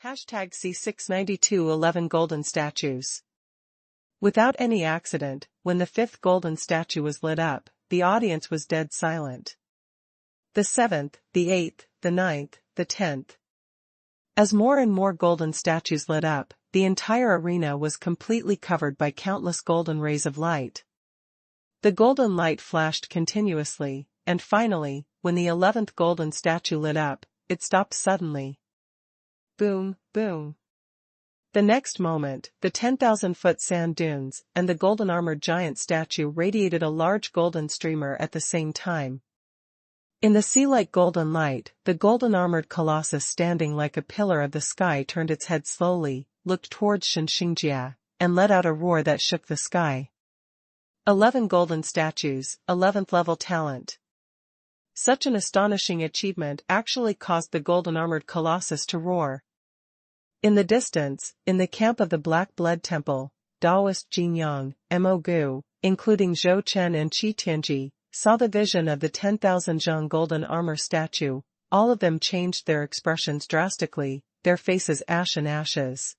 Hashtag C69211 Golden Statues. Without any accident, when the fifth golden statue was lit up, the audience was dead silent. The 7th, the 8th, the 9th, the 10th. As more and more golden statues lit up, the entire arena was completely covered by countless golden rays of light. The golden light flashed continuously, and finally, when the 11th golden statue lit up, it stopped suddenly. Boom, boom. The next moment, the 10,000-foot sand dunes and the golden-armored giant statue radiated a large golden streamer at the same time. In the sea-like golden light, the golden-armored colossus standing like a pillar of the sky turned its head slowly, looked towards Xie, and let out a roar that shook the sky. 11 golden statues, 11th level talent. Such an astonishing achievement actually caused the golden-armored colossus to roar. In the distance, in the camp of the Black Blood Temple, Daoist Jinyang, Mo, including Zhou Chen and Qi Tianji, saw the vision of the 10,000 zhang golden armor statue. All of them changed their expressions drastically, their faces ashen ashes.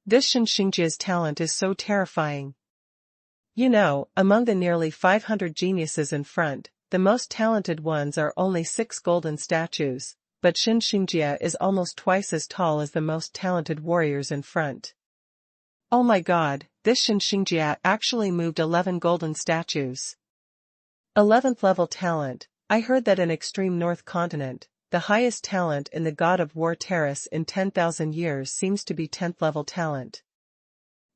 This Xinjia's talent is so terrifying. You know, among the nearly 500 geniuses in front, the most talented ones are only 6 golden statues, but Xinjia is almost twice as tall as the most talented warriors in front. Oh my god, this Xinjia actually moved 11 golden statues. 11th level talent. I heard that in extreme north continent, the highest talent in the God of War terrace in 10,000 years seems to be 10th level talent.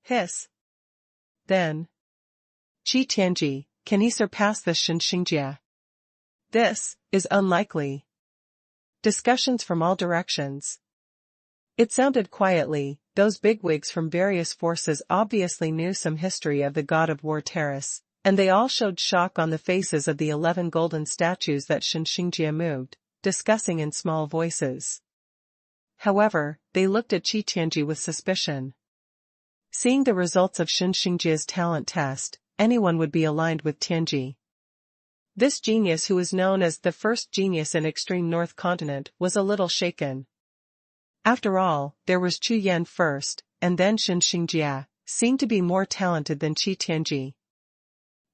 Hiss. Then. Qi Tianji, can he surpass this Xinjia? This is unlikely. Discussions from all directions. It sounded quietly, those bigwigs from various forces obviously knew some history of the God of War terrace, and they all showed shock on the faces of the 11 golden statues that Xinjia moved, discussing in small voices. However, they looked at Qi Tianji with suspicion. Seeing the results of Xinjia's talent test, anyone would be aligned with Tianji. This genius, who is known as the first genius in extreme north continent, was a little shaken. After all, there was Chu Yan first, and then Xinjia, seemed to be more talented than Qi Tianji.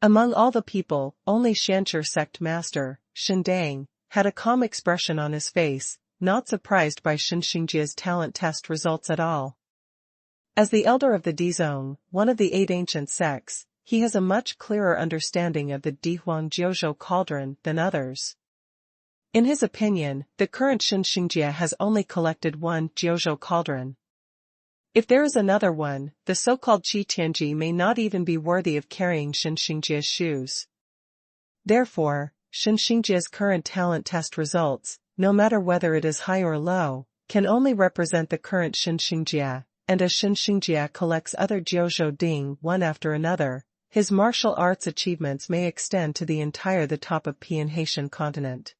Among all the people, only Shancher sect master, Shindang, had a calm expression on his face, not surprised by Xinjia's talent test results at all. As the elder of the Dizong, one of the 8 ancient sects, he has a much clearer understanding of the Dihuang Jiuxiao cauldron than others. In his opinion, the current Xinjia has only collected one Jiuxiao cauldron. If there is another one, the so-called Qi Tianji may not even be worthy of carrying Xinjia's shoes. Therefore, Xinjia's current talent test results, no matter whether it is high or low, can only represent the current Xinjia, and as Xinjia collects other Jiuxiao Ding one after another, his martial arts achievements may extend to the top of Pian Haitian continent.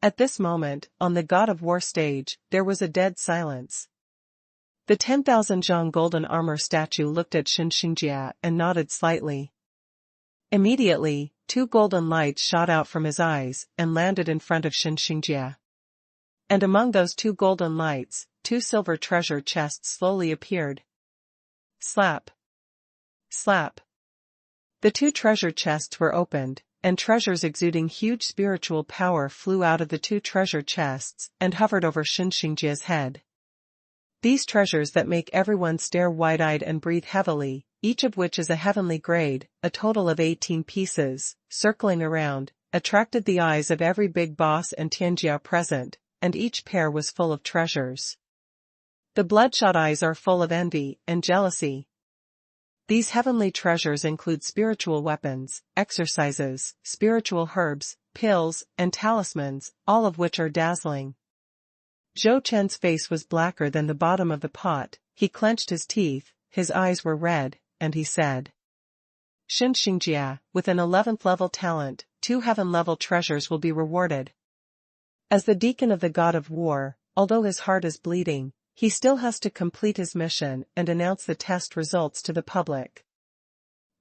At this moment, on the God of War stage, there was a dead silence. The 10,000 zhang golden armor statue looked at Xinjia and nodded slightly. Immediately, 2 golden lights shot out from his eyes and landed in front of Xinjia. And among those 2 golden lights, 2 silver treasure chests slowly appeared. Slap. Slap. The 2 treasure chests were opened, and treasures exuding huge spiritual power flew out of the 2 treasure chests and hovered over Xinjia's head. These treasures that make everyone stare wide-eyed and breathe heavily, each of which is a heavenly grade, a total of 18 pieces, circling around, attracted the eyes of every big boss and Tianjia present, and each pair was full of treasures. The bloodshot eyes are full of envy and jealousy. These heavenly treasures include spiritual weapons, exercises, spiritual herbs, pills, and talismans, all of which are dazzling. Zhou Chen's face was blacker than the bottom of the pot, he clenched his teeth, his eyes were red, and he said. Xinjia, with an 11th level talent, 2 heaven-level treasures will be rewarded. As the deacon of the God of War, although his heart is bleeding, he still has to complete his mission and announce the test results to the public.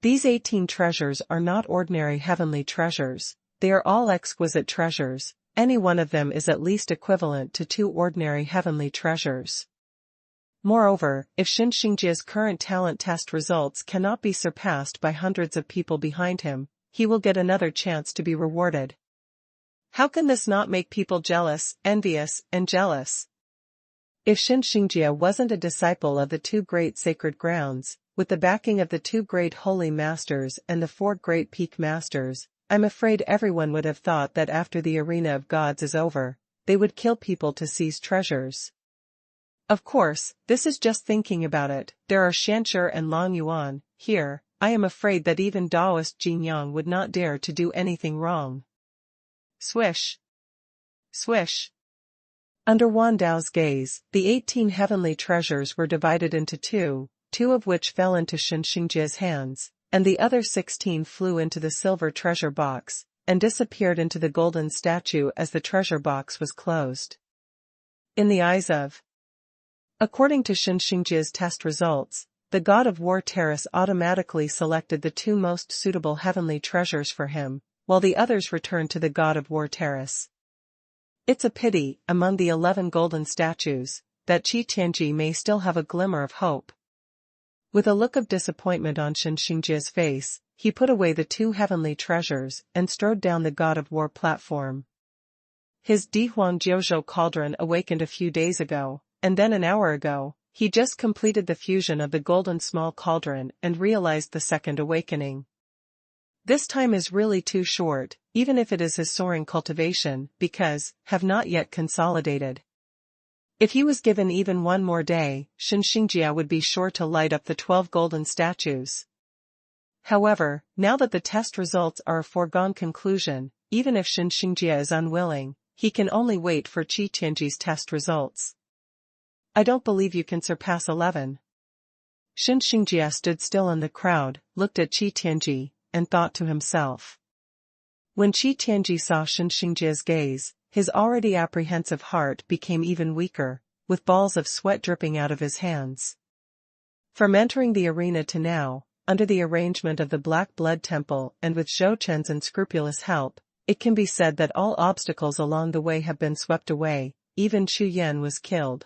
These 18 treasures are not ordinary heavenly treasures, they are all exquisite treasures, any one of them is at least equivalent to 2 ordinary heavenly treasures. Moreover, if Xin Xingjia's current talent test results cannot be surpassed by hundreds of people behind him, he will get another chance to be rewarded. How can this not make people jealous, envious, and jealous? If Xin Xingjia wasn't a disciple of the 2 great sacred grounds, with the backing of the 2 great holy masters and the 4 great peak masters, I'm afraid everyone would have thought that after the arena of gods is over, they would kill people to seize treasures. Of course, this is just thinking about it. There are Shanshi and Long Yuan here. I am afraid that even Taoist Jin Yang would not dare to do anything wrong. Swish. Swish. Under Wan Dao's gaze, the 18 heavenly treasures were divided into 2 of which fell into Xin Xingjia's hands, and the other 16 flew into the silver treasure box, and disappeared into the golden statue as the treasure box was closed. In the eyes of. According to Xin Xingjia's test results, the god of war Terrace automatically selected the 2 most suitable heavenly treasures for him, while the others returned to the god of war Terrace. It's a pity, among the 11 golden statues, that Qi Tianji may still have a glimmer of hope. With a look of disappointment on Xin Xingjia's face, he put away the 2 heavenly treasures and strode down the god of war platform. His Dihuang Jiuxiao cauldron awakened a few days ago, and then an hour ago, he just completed the fusion of the golden small cauldron and realized the second awakening. This time is really too short, even if it is his soaring cultivation, because, have not yet consolidated. If he was given even one more day, Xin Xingjia would be sure to light up the 12 golden statues. However, now that the test results are a foregone conclusion, even if Xin Xingjia is unwilling, he can only wait for Qi Tianji's test results. I don't believe you can surpass 11. Xin Xingjia stood still in the crowd, looked at Qi Tianji, and thought to himself. When Qi Tianji saw Xin Xingjia's gaze, his already apprehensive heart became even weaker, with balls of sweat dripping out of his hands. From entering the arena to now, under the arrangement of the Black Blood Temple and with Zhou Chen's unscrupulous help, it can be said that all obstacles along the way have been swept away, even Chu Yan was killed.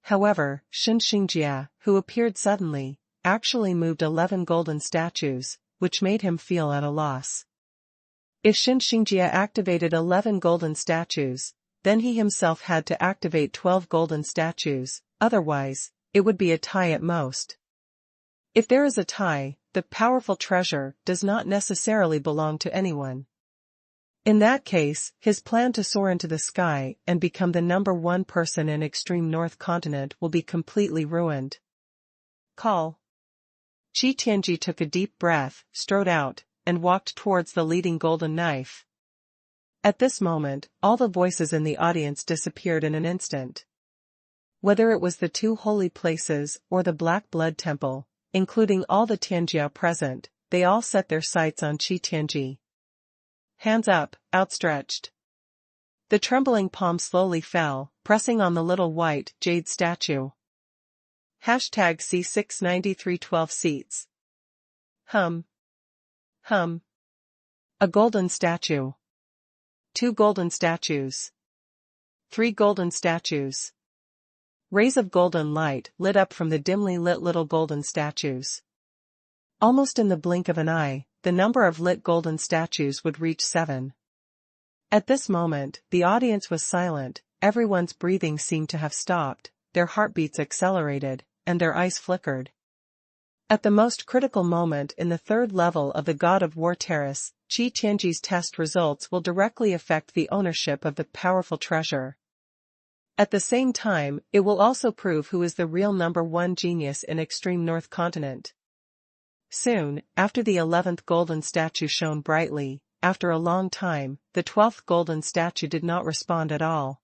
However, Xin Xingjia, who appeared suddenly, actually moved 11 golden statues, which made him feel at a loss. If Xin Xingjia activated 11 golden statues, then he himself had to activate 12 golden statues, otherwise, it would be a tie at most. If there is a tie, the powerful treasure does not necessarily belong to anyone. In that case, his plan to soar into the sky and become the number 1 person in extreme North Continent will be completely ruined. Call. Qi Tianji took a deep breath, strode out, and walked towards the leading golden knife. At this moment, all the voices in the audience disappeared in an instant. Whether it was the 2 holy places or the Black Blood Temple, including all the Tianjiao present, they all set their sights on Qi Tianji. Hands up, outstretched. The trembling palm slowly fell, pressing on the little white jade statue. Hashtag C69312 seats. Hum. A golden statue. 2 golden statues. 3 golden statues. Rays of golden light lit up from the dimly lit little golden statues. Almost in the blink of an eye, the number of lit golden statues would reach 7. At this moment, the audience was silent, everyone's breathing seemed to have stopped, their heartbeats accelerated, and their eyes flickered. At the most critical moment in the 3rd level of the God of War Terrace, Qi Tianji's test results will directly affect the ownership of the powerful treasure. At the same time, it will also prove who is the real number 1 genius in extreme North Continent. Soon, after the 11th golden statue shone brightly, after a long time, the 12th golden statue did not respond at all.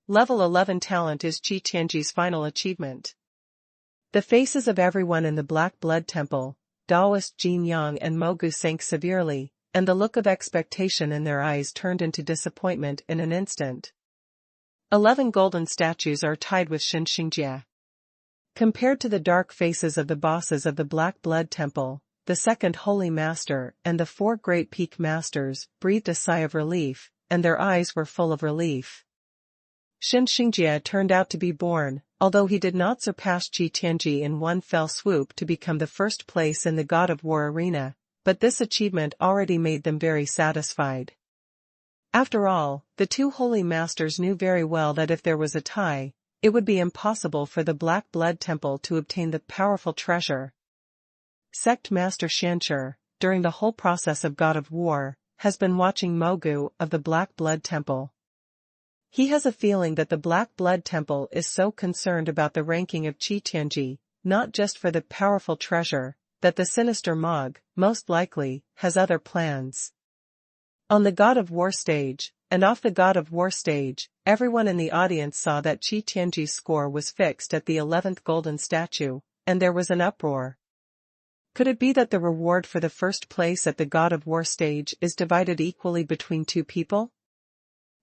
Level 11 talent is Qi Tianji's final achievement. The faces of everyone in the Black Blood Temple, Taoist Jin Yang and Mogu sank severely, and the look of expectation in their eyes turned into disappointment in an instant. 11 golden statues are tied with Xin Xingjia. Compared to the dark faces of the bosses of the Black Blood Temple, the second Holy Master and the 4 Great Peak Masters breathed a sigh of relief, and their eyes were full of relief. Xinjie turned out to be born, although he did not surpass Qi Tianji in one fell swoop to become the first place in the God of War arena, but this achievement already made them very satisfied. After all, the two holy masters knew very well that if there was a tie, it would be impossible for the Black Blood Temple to obtain the powerful treasure. Sect Master Shancher, during the whole process of God of War, has been watching Mogu of the Black Blood Temple. He has a feeling that the Black Blood Temple is so concerned about the ranking of Qi Tianji, not just for the powerful treasure, that the sinister Mog, most likely, has other plans. On the God of War stage, and off the God of War stage, everyone in the audience saw that Qi Tianji's score was fixed at the 11th golden statue, and there was an uproar. Could it be that the reward for the first place at the God of War stage is divided equally between two people?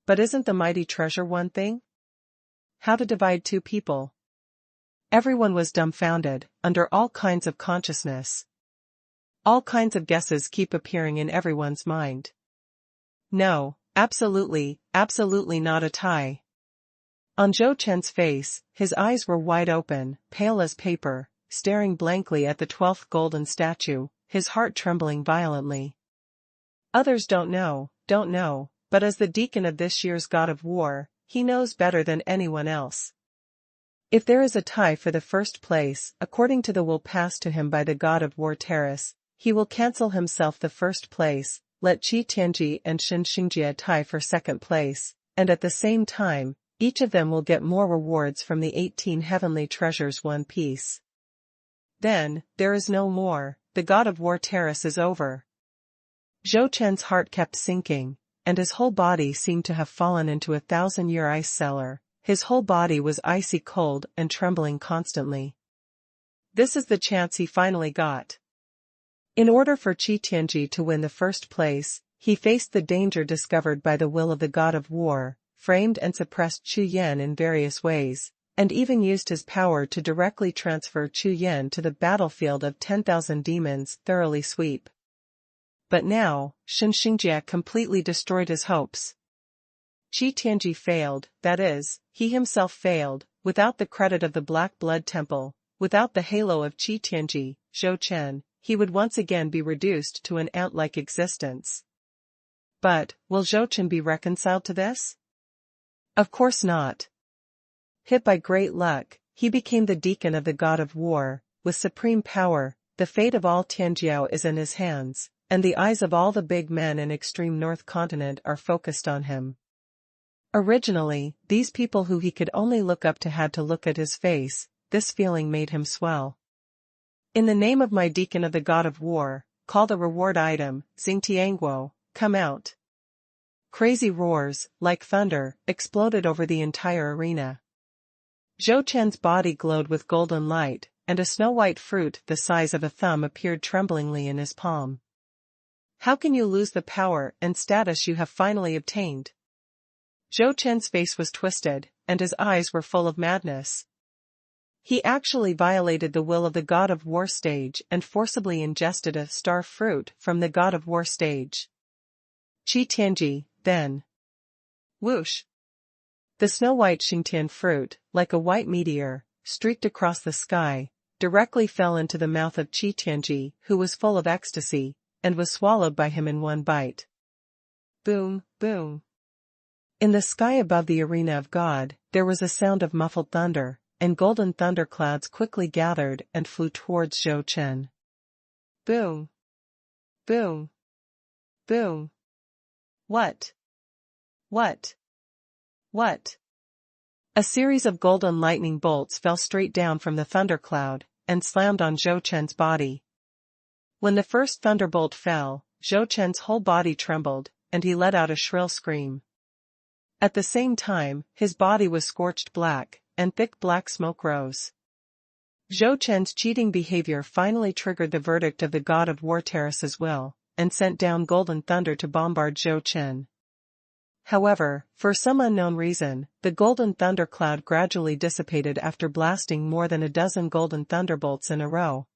But isn't the mighty treasure one thing? How to divide two people? Everyone was dumbfounded, under all kinds of consciousness. All kinds of guesses keep appearing in everyone's mind. No, absolutely not a tie. On Zhou Chen's face, his eyes were wide open, pale as paper, staring blankly at the 12th golden statue, his heart trembling violently. Others don't know, but as the deacon of this year's God of War, he knows better than anyone else. If there is a tie for the first place, according to the will passed to him by the God of War Terrace, he will cancel himself the first place, let Qi Tianji and Xinjie tie for second place, and at the same time, each of them will get more rewards from the 18 heavenly treasures one piece. Then, there is no more, the God of War Terrace is over. Zhou Chen's heart kept sinking, and his whole body seemed to have fallen into a 1,000-year ice cellar. His whole body was icy cold and trembling constantly. This is the chance he finally got. In order for Qi Tianji to win the first place, he faced the danger discovered by the will of the God of War, framed and suppressed Chu Yan in various ways, and even used his power to directly transfer Chu Yan to the battlefield of 10,000 demons thoroughly sweep. But now, Xinjie completely destroyed his hopes. Qi Tianji failed, that is, he himself failed, without the credit of the Black Blood Temple, without the halo of Qi Tianji, Zhou Chen, he would once again be reduced to an ant-like existence. But, will Zhou Chen be reconciled to this? Of course not. Hit by great luck, he became the deacon of the God of War, with supreme power. The fate of all Tianjiao is in his hands, and the eyes of all the big men in extreme North Continent are focused on him. Originally, these people who he could only look up to had to look at his face. This feeling made him swell. In the name of my deacon of the God of War, call the reward item, Xingtianguo, come out. Crazy roars, like thunder, exploded over the entire arena. Zhou Chen's body glowed with golden light, and a snow-white fruit the size of a thumb appeared tremblingly in his palm. How can you lose the power and status you have finally obtained? Zhou Chen's face was twisted, and his eyes were full of madness. He actually violated the will of the God of War stage and forcibly ingested a star fruit from the God of War stage. Qi Tianji, then. Whoosh! The snow-white Xingtian fruit, like a white meteor, streaked across the sky, directly fell into the mouth of Qi Tianji, who was full of ecstasy, and was swallowed by him in one bite. Boom, boom. In the sky above the arena of God, there was a sound of muffled thunder, and golden thunderclouds quickly gathered and flew towards Zhou Chen. Boom! Boom! Boom! What? What? What? A series of golden lightning bolts fell straight down from the thundercloud, and slammed on Zhou Chen's body. When the first thunderbolt fell, Zhou Chen's whole body trembled, and he let out a shrill scream. At the same time, his body was scorched black, and thick black smoke rose. Zhou Chen's cheating behavior finally triggered the verdict of the God of War Terrace's will, and sent down golden thunder to bombard Zhou Chen. However, for some unknown reason, the golden thundercloud gradually dissipated after blasting more than a dozen golden thunderbolts in a row.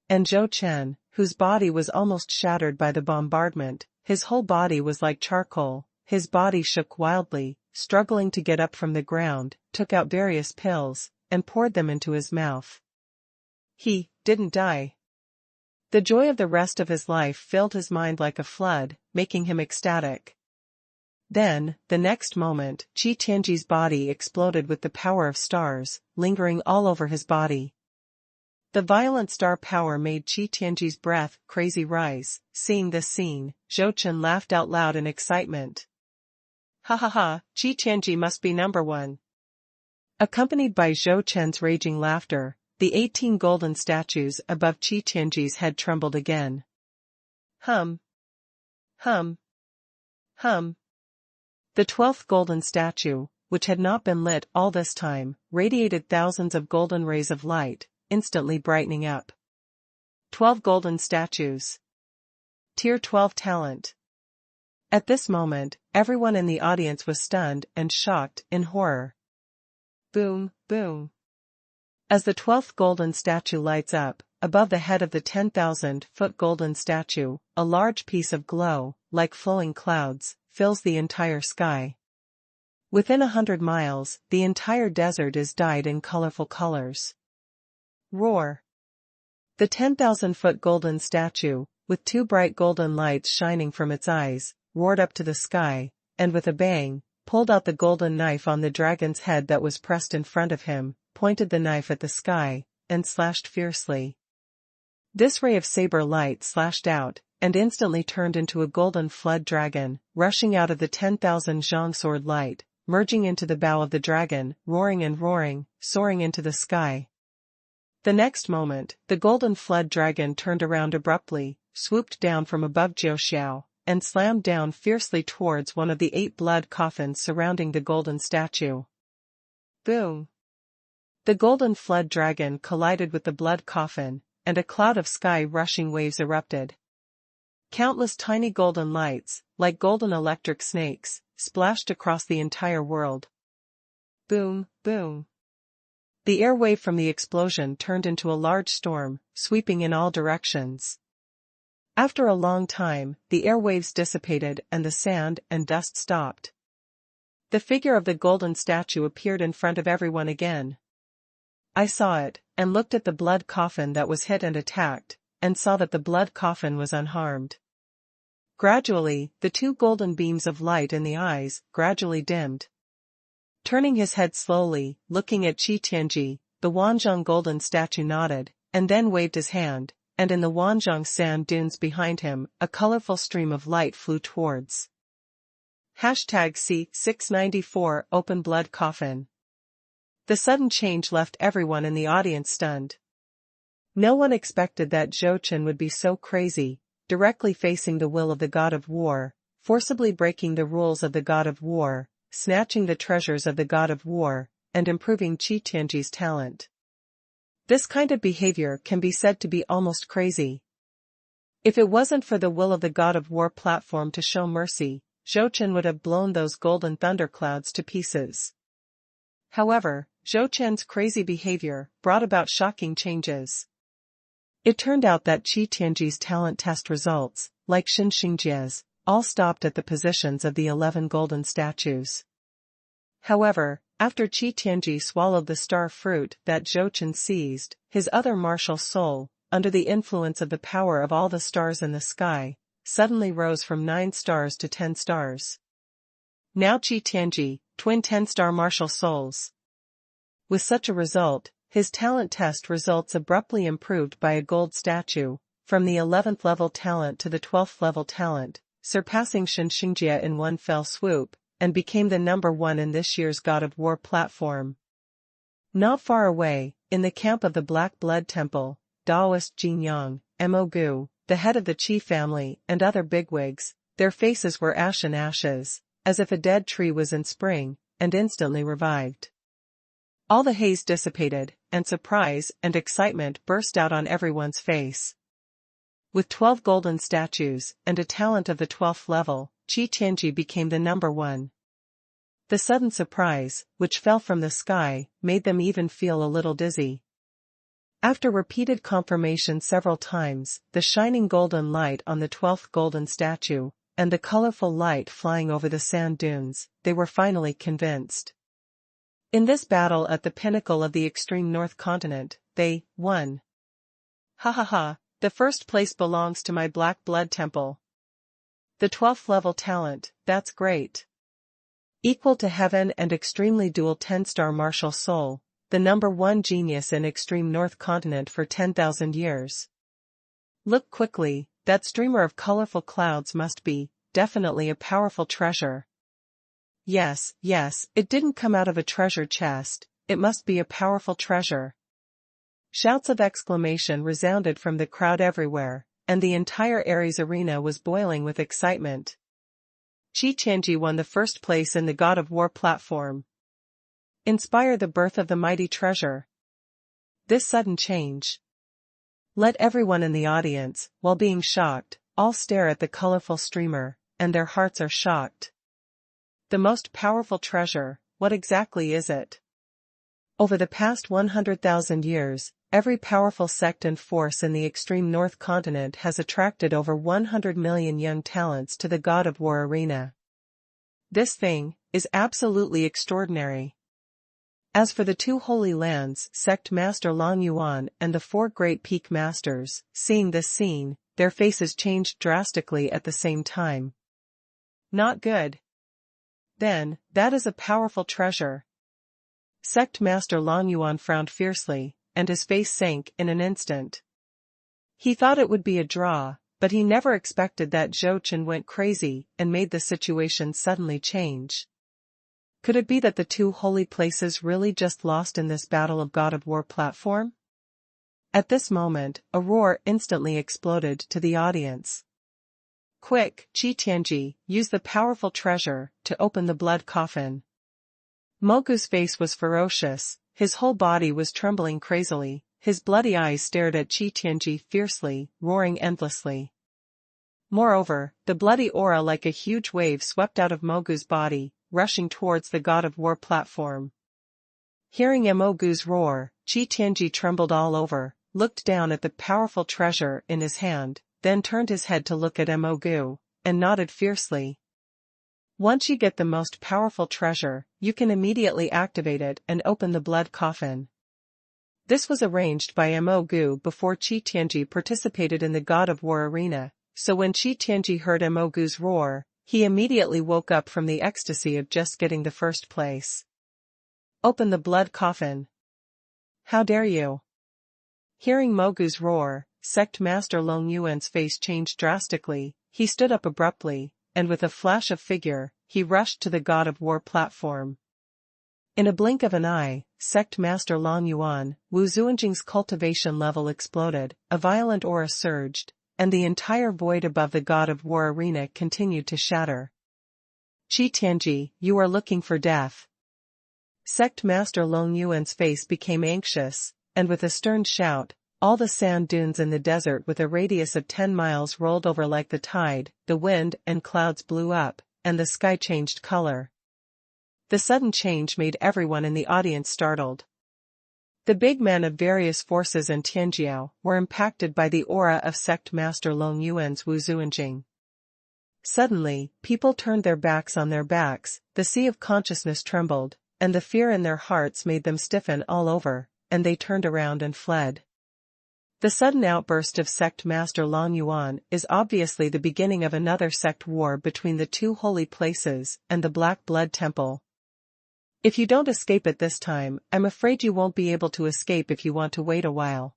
And Zhou Chen, whose body was almost shattered by the bombardment, his whole body was like charcoal, his body shook wildly, struggling to get up from the ground, took out various pills, and poured them into his mouth. He didn't die. The joy of the rest of his life filled his mind like a flood, making him ecstatic. Then, the next moment, Qi Tianji's body exploded with the power of stars, lingering all over his body. The violent star power made Qi Tianji's breath crazy rise. Seeing this scene, Zhou Chen laughed out loud in excitement. Ha ha ha, Qi Tianji must be number one. Accompanied by Zhou Chen's raging laughter, the 18 golden statues above Qi Tianji's head trembled again. Hum. Hum. Hum. The 12th golden statue, which had not been lit all this time, radiated thousands of golden rays of light, instantly brightening up. 12 golden statues. Tier 12 talent. At this moment, everyone in the audience was stunned and shocked in horror. Boom, boom. As the 12th golden statue lights up, above the head of the 10,000-foot golden statue, a large piece of glow, like flowing clouds, fills the entire sky. Within 100 miles, the entire desert is dyed in colorful colors. Roar. The 10,000-foot golden statue, with 2 bright golden lights shining from its eyes, roared up to the sky, and with a bang, pulled out the golden knife on the dragon's head that was pressed in front of him, pointed the knife at the sky, and slashed fiercely. This ray of saber light slashed out, and instantly turned into a golden flood dragon, rushing out of the 10,000 zhang sword light, merging into the bow of the dragon, roaring and roaring, soaring into the sky. The next moment, the golden flood dragon turned around abruptly, swooped down from above Jiuxiao, and slammed down fiercely towards one of the 8 blood coffins surrounding the golden statue. Boom! The golden flood dragon collided with the blood coffin, and a cloud of sky-rushing waves erupted. Countless tiny golden lights, like golden electric snakes, splashed across the entire world. Boom, boom. The air wave from the explosion turned into a large storm, sweeping in all directions. After a long time, the air waves dissipated and the sand and dust stopped. The figure of the golden statue appeared in front of everyone again. I saw it, and looked at the blood coffin that was hit and attacked, and saw that the blood coffin was unharmed. Gradually, the 2 golden beams of light in the eyes gradually dimmed. Turning his head slowly, looking at Qi Tianji, the Wanzhong golden statue nodded, and then waved his hand, and in the Wanzhong sand dunes behind him, a colorful stream of light flew towards. #C694 Open Blood Coffin. The sudden change left everyone in the audience stunned. No one expected that Zhou Chen would be so crazy, directly facing the will of the god of war, forcibly breaking the rules of the god of war, snatching the treasures of the god of war, and improving Qi Tianji's talent. This kind of behavior can be said to be almost crazy. If it wasn't for the will of the god of war platform to show mercy, Zhou Chen would have blown those golden thunderclouds to pieces. However, Zhou Chen's crazy behavior brought about shocking changes. It turned out that Qi Tianji's talent test results, like Xin Xingjie's, all stopped at the positions of the 11 golden statues. However, after Qi Tianji swallowed the star fruit that Zhou Chen seized, his other martial soul, under the influence of the power of all the stars in the sky, suddenly rose from 9 stars to 10 stars. Now Qi Tianji, twin 10-star martial souls. With such a result, his talent test results abruptly improved by a gold statue, from the 11th level talent to the 12th level talent, surpassing Xin Xingjie in one fell swoop, and became the number 1 in this year's God of War platform. Not far away, in the camp of the Black Blood Temple, Daoist Jin Yang, Mo Gu, the head of the Qi family, and other bigwigs, their faces were ashes, as if a dead tree was in spring, and instantly revived. All the haze dissipated, and surprise and excitement burst out on everyone's face. With 12 golden statues, and a talent of the 12th level, Qi Tianji became the number 1. The sudden surprise, which fell from the sky, made them even feel a little dizzy. After repeated confirmation several times, the shining golden light on the 12th golden statue, and the colorful light flying over the sand dunes, they were finally convinced. In this battle at the pinnacle of the extreme north continent, they won. Ha ha ha, the first place belongs to my black blood temple. The 12th level talent, that's great. Equal to heaven and extremely dual 10-star martial soul, the number 1 genius in extreme north continent for 10,000 years. Look quickly, that streamer of colorful clouds must be, definitely a powerful treasure. Yes, it didn't come out of a treasure chest, it must be a powerful treasure. Shouts of exclamation resounded from the crowd everywhere, and the entire Ares arena was boiling with excitement. Qi Tianji won the first place in the God of War platform. Inspire the birth of the mighty treasure. This sudden change. Let everyone in the audience, while being shocked, all stare at the colorful streamer, and their hearts are shocked. The most powerful treasure, what exactly is it? Over the past 100,000 years, every powerful sect and force in the extreme north continent has attracted over 100 million young talents to the God of War arena. This thing is absolutely extraordinary. As for the 2 holy lands, sect master Long Yuan and the 4 great peak masters, seeing this scene, their faces changed drastically at the same time. Not good. Then, that is a powerful treasure. Sect master Long Yuan frowned fiercely, and his face sank in an instant. He thought it would be a draw, but he never expected that Zhou Chen went crazy and made the situation suddenly change. Could it be that the 2 holy places really just lost in this battle of God of War platform? At this moment, a roar instantly exploded to the audience. Quick, Qi Tianji, use the powerful treasure to open the blood coffin. Mogu's face was ferocious, his whole body was trembling crazily, his bloody eyes stared at Qi Tianji fiercely, roaring endlessly. Moreover, the bloody aura like a huge wave swept out of Mogu's body, rushing towards the God of War platform. Hearing Mogu's roar, Qi Tianji trembled all over, looked down at the powerful treasure in his hand, then turned his head to look at Mogu, and nodded fiercely. Once you get the most powerful treasure, you can immediately activate it and open the blood coffin. This was arranged by Mogu before Qi Tianji participated in the God of War arena, so when Qi Tianji heard Mogu's roar, he immediately woke up from the ecstasy of just getting the first place. Open the blood coffin. How dare you? Hearing Mogu's roar, Sect Master Long Yuan's face changed drastically, he stood up abruptly, and with a flash of figure, he rushed to the God of War platform. In a blink of an eye, Sect Master Long Yuan, Wu Zuanjing's cultivation level exploded, a violent aura surged, and the entire void above the God of War arena continued to shatter. Qi Tianji, you are looking for death. Sect Master Long Yuan's face became anxious, and with a stern shout, all the sand dunes in the desert with a radius of 10 miles rolled over like the tide, the wind and clouds blew up, and the sky changed color. The sudden change made everyone in the audience startled. The big men of various forces in Tianjiao were impacted by the aura of Sect Master Long Yuan's Wu Zuanjing. Suddenly, people turned their backs on their backs, the sea of consciousness trembled, and the fear in their hearts made them stiffen all over, and they turned around and fled. The sudden outburst of Sect Master Long Yuan is obviously the beginning of another sect war between the 2 holy places and the Black Blood Temple. If you don't escape it this time, I'm afraid you won't be able to escape if you want to wait a while.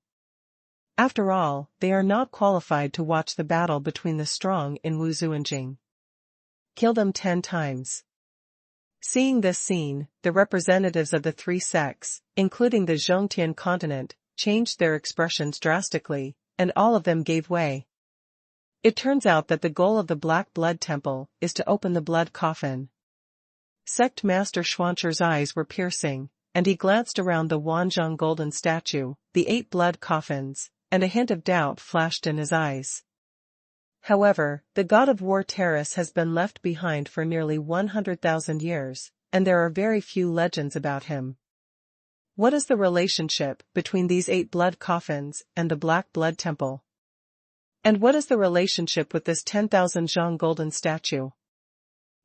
After all, they are not qualified to watch the battle between the strong in Wu Zuanjing. Kill them 10 times. Seeing this scene, the representatives of the 3 sects, including the Zhongtian continent, changed their expressions drastically, and all of them gave way. It turns out that the goal of the Black Blood Temple is to open the blood coffin. Sect Master Xuanhuan's eyes were piercing, and he glanced around the Wanzhong golden statue, the 8 blood coffins, and a hint of doubt flashed in his eyes. However, the God of War terrace has been left behind for nearly 100,000 years, and there are very few legends about him. What is the relationship between these 8 blood coffins and the Black Blood Temple? And what is the relationship with this 10,000 zhang golden statue?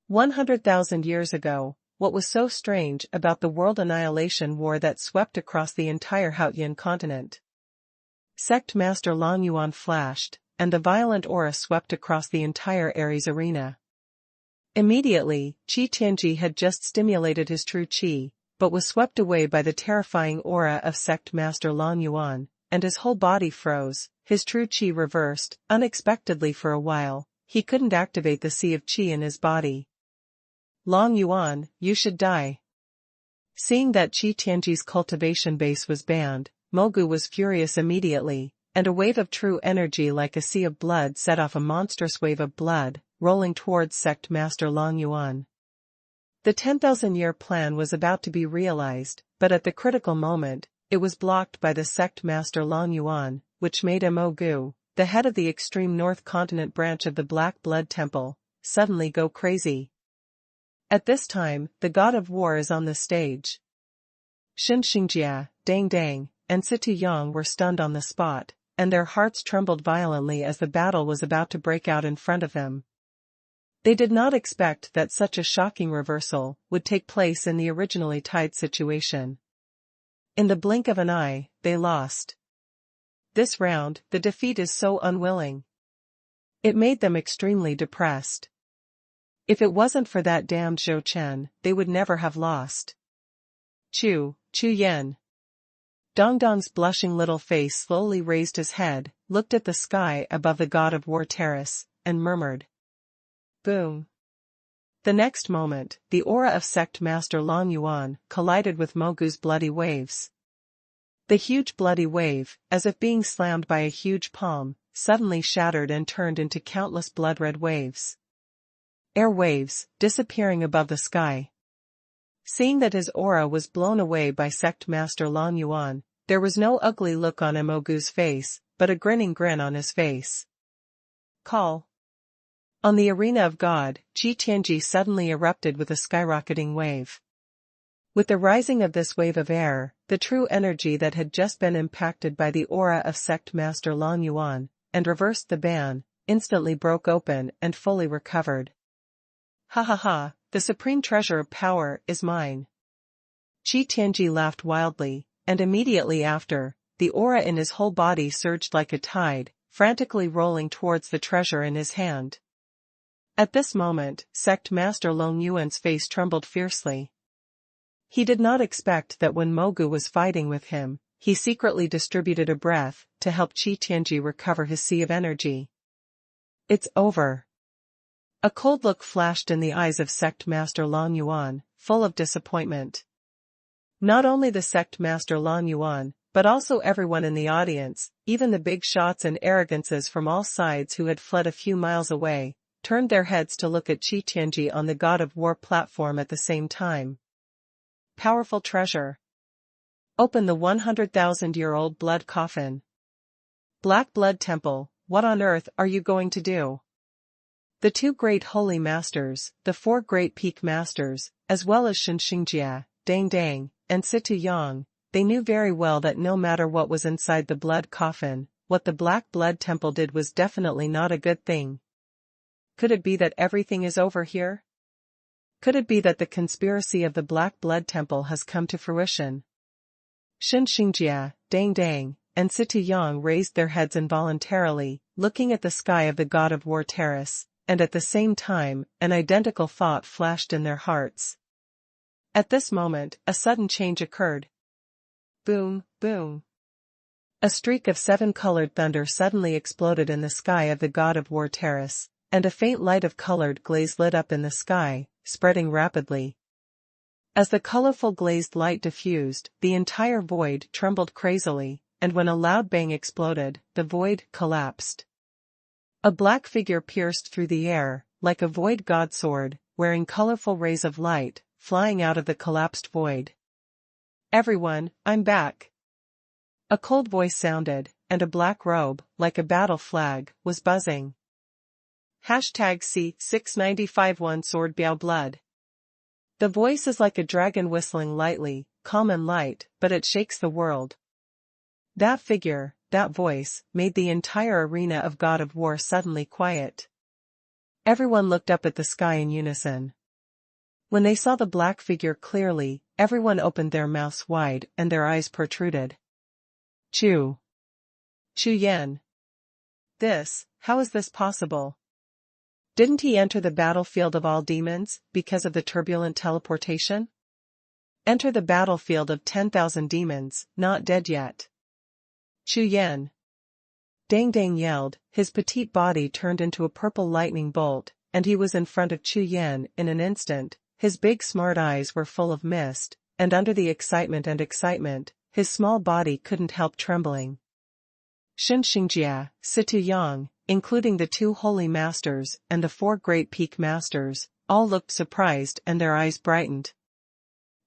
100,000 years ago, what was so strange about the world annihilation war that swept across the entire Haotian continent? Sect Master Long Yuan flashed, and the violent aura swept across the entire Ares arena. Immediately, Qi Tianji had just stimulated his true qi, but was swept away by the terrifying aura of Sect Master Long Yuan, and his whole body froze, his true qi reversed, unexpectedly for a while. He couldn't activate the sea of qi in his body. Long Yuan, you should die. Seeing that Qi Tianji's cultivation base was banned, Mogu was furious immediately, and a wave of true energy like a sea of blood set off a monstrous wave of blood, rolling towards Sect Master Long Yuan. The 10,000-year plan was about to be realized, but at the critical moment, it was blocked by the Sect Master Long Yuan, which made Mogu, the head of the extreme North Continent branch of the Black Blood Temple, suddenly go crazy. At this time, the god of war is on the stage. Xinjia, Dang Dang, and Situ Yang were stunned on the spot, and their hearts trembled violently as the battle was about to break out in front of them. They did not expect that such a shocking reversal would take place in the originally tied situation. In the blink of an eye, they lost. This round, the defeat is so unwilling. It made them extremely depressed. If it wasn't for that damned Zhou Chen, they would never have lost. Chu Yan. Dongdong's blushing little face slowly raised his head, looked at the sky above the God of War terrace, and murmured. Boom. The next moment, the aura of Sect Master Long Yuan collided with Mogu's bloody waves. The huge bloody wave, as if being slammed by a huge palm, suddenly shattered and turned into countless blood-red waves. Air waves, disappearing above the sky. Seeing that his aura was blown away by Sect Master Long Yuan, there was no ugly look on Mogu's face, but a grinning grin on his face. Call. On the arena of God, Qi Tianji suddenly erupted with a skyrocketing wave. With the rising of this wave of air, the true energy that had just been impacted by the aura of Sect Master Long Yuan, and reversed the ban, instantly broke open and fully recovered. Ha ha ha, the supreme treasure of power is mine. Qi Tianji laughed wildly, and immediately after, the aura in his whole body surged like a tide, frantically rolling towards the treasure in his hand. At this moment, Sect Master Long Yuan's face trembled fiercely. He did not expect that when Mogu was fighting with him, he secretly distributed a breath to help Qi Tianji recover his sea of energy. It's over. A cold look flashed in the eyes of Sect Master Long Yuan, full of disappointment. Not only the Sect Master Long Yuan, but also everyone in the audience, even the big shots and arrogances from all sides who had fled a few miles away, turned their heads to look at Qi Tianji on the God of War platform at the same time. Powerful treasure. Open the 100,000-year-old blood coffin. Black Blood Temple, what on earth are you going to do? The two great holy masters, the four great peak masters, as well as Xinjia, Dang Dang, and Situ Yang, they knew very well that no matter what was inside the blood coffin, what the Black Blood Temple did was definitely not a good thing. Could it be that everything is over here? Could it be that the conspiracy of the Black Blood Temple has come to fruition? Xinjia, Dang Dang, and Situ Yang raised their heads involuntarily, looking at the sky of the God of War terrace, and at the same time, an identical thought flashed in their hearts. At this moment, a sudden change occurred. Boom, boom. A streak of seven-colored thunder suddenly exploded in the sky of the God of War terrace, and a faint light of colored glaze lit up in the sky, spreading rapidly. As the colorful glazed light diffused, the entire void trembled crazily, and when a loud bang exploded, the void collapsed. A black figure pierced through the air, like a void god sword, wearing colorful rays of light, flying out of the collapsed void. Everyone, I'm back. A cold voice sounded, and a black robe, like a battle flag, was buzzing. #C6951 Sword Biao Blood. The voice is like a dragon whistling lightly, calm and light, but it shakes the world. That figure, that voice, made the entire arena of God of War suddenly quiet. Everyone looked up at the sky in unison. When they saw the black figure clearly, everyone opened their mouths wide and their eyes protruded. Chu Yan. How is this possible? Didn't he enter the battlefield of all demons, because of the turbulent teleportation? Enter the battlefield of 10,000 demons, not dead yet. Chu Yan. Dang yelled, his petite body turned into a purple lightning bolt, and he was in front of Chu Yan in an instant. His big smart eyes were full of mist, and under the excitement, his small body couldn't help trembling. Xinjia, Situ Yang, including the 2 holy masters and the 4 great peak masters, all looked surprised and their eyes brightened.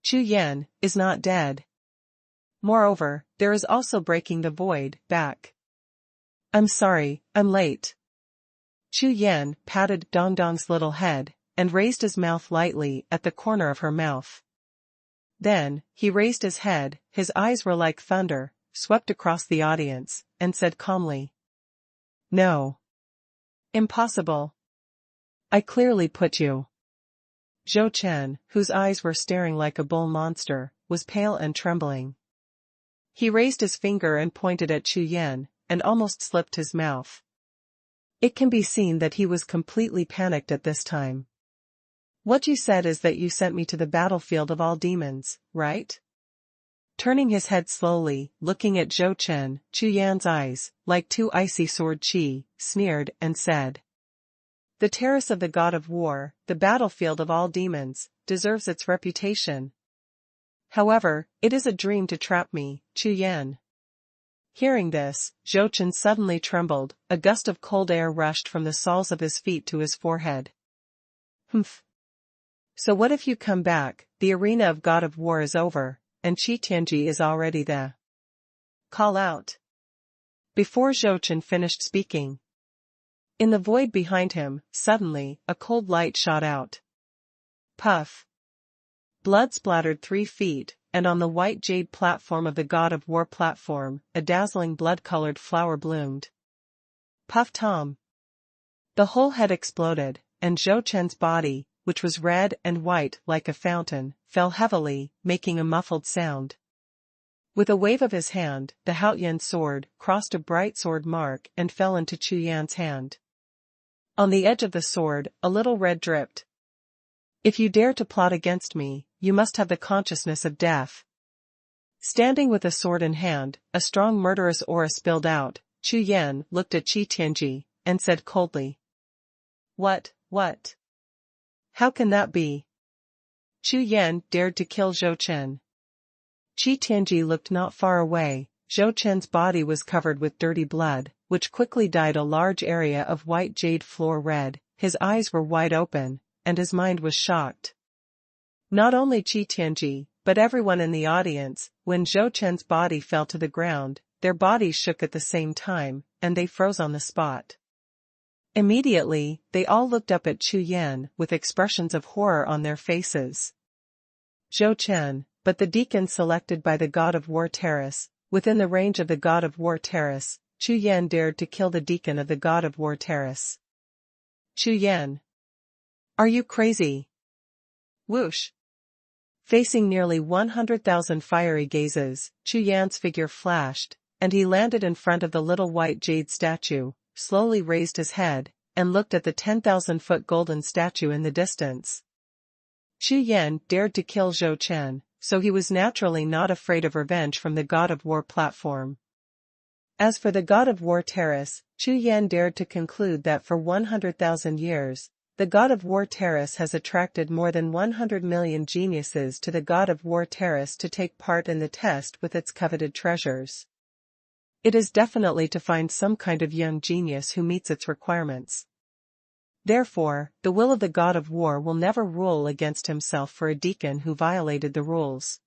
Chu Yan is not dead. Moreover, there is also breaking the void back. I'm sorry, I'm late. Chu Yan patted Dongdong's little head, and raised his mouth lightly at the corner of her mouth. Then, he raised his head, his eyes were like thunder, swept across the audience, and said calmly. No. Impossible. I clearly put you. Zhou Chen, whose eyes were staring like a bull monster, was pale and trembling. He raised his finger and pointed at Chu Yan, and almost slipped his mouth. It can be seen that he was completely panicked at this time. What you said is that you sent me to the battlefield of all demons, right? Turning his head slowly, looking at Zhou Chen, Chu Yan's eyes, like 2 icy sword chi, sneered and said. The terrace of the God of War, the battlefield of all demons, deserves its reputation. However, it is a dream to trap me, Chu Yan. Hearing this, Zhou Chen suddenly trembled, a gust of cold air rushed from the soles of his feet to his forehead. Humph. So what if you come back, the arena of God of War is over, and Qi Tianji is already the call out. Before Zhou Chen finished speaking, in the void behind him, suddenly, a cold light shot out. Puff. Blood splattered 3 feet, and on the white jade platform of the God of War platform, a dazzling blood-colored flower bloomed. Puff Tom. The whole head exploded, and Zhou Chen's body, which was red and white like a fountain, fell heavily, making a muffled sound. With a wave of his hand, the Haoyan sword crossed a bright sword mark and fell into Chu Yan's hand. On the edge of the sword, a little red dripped. If you dare to plot against me, you must have the consciousness of death. Standing with a sword in hand, a strong murderous aura spilled out. Chu Yan looked at Qi Tianji, and said coldly. What? How can that be? Chu Yan dared to kill Zhou Chen. Qi Tianji looked not far away. Zhou Chen's body was covered with dirty blood, which quickly dyed a large area of white jade floor red. His eyes were wide open, and his mind was shocked. Not only Qi Tianji, but everyone in the audience, when Zhou Chen's body fell to the ground, their bodies shook at the same time, and they froze on the spot. Immediately, they all looked up at Chu Yan with expressions of horror on their faces. Zhou Chen, but the deacon selected by the God of War terrace, within the range of the God of War terrace, Chu Yan dared to kill the deacon of the God of War terrace. Chu Yan. Are you crazy? Whoosh. Facing nearly 100,000 fiery gazes, Chu Yan's figure flashed, and he landed in front of the little white jade statue, slowly raised his head, and looked at the 10,000-foot golden statue in the distance. Chu Yan dared to kill Zhou Chen, so he was naturally not afraid of revenge from the God of War platform. As for the God of War terrace, Chu Yan dared to conclude that for 100,000 years, the God of War terrace has attracted more than 100 million geniuses to the God of War terrace to take part in the test with its coveted treasures. It is definitely to find some kind of young genius who meets its requirements. Therefore, the will of the God of War will never rule against himself for a deacon who violated the rules.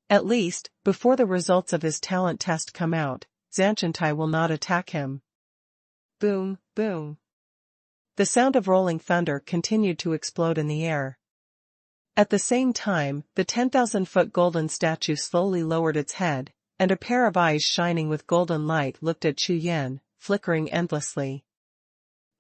At least, before the results of his talent test come out, Zanchentai will not attack him. Boom, boom. The sound of rolling thunder continued to explode in the air. At the same time, the 10,000-foot golden statue slowly lowered its head, and a pair of eyes shining with golden light looked at Chu Yan, flickering endlessly.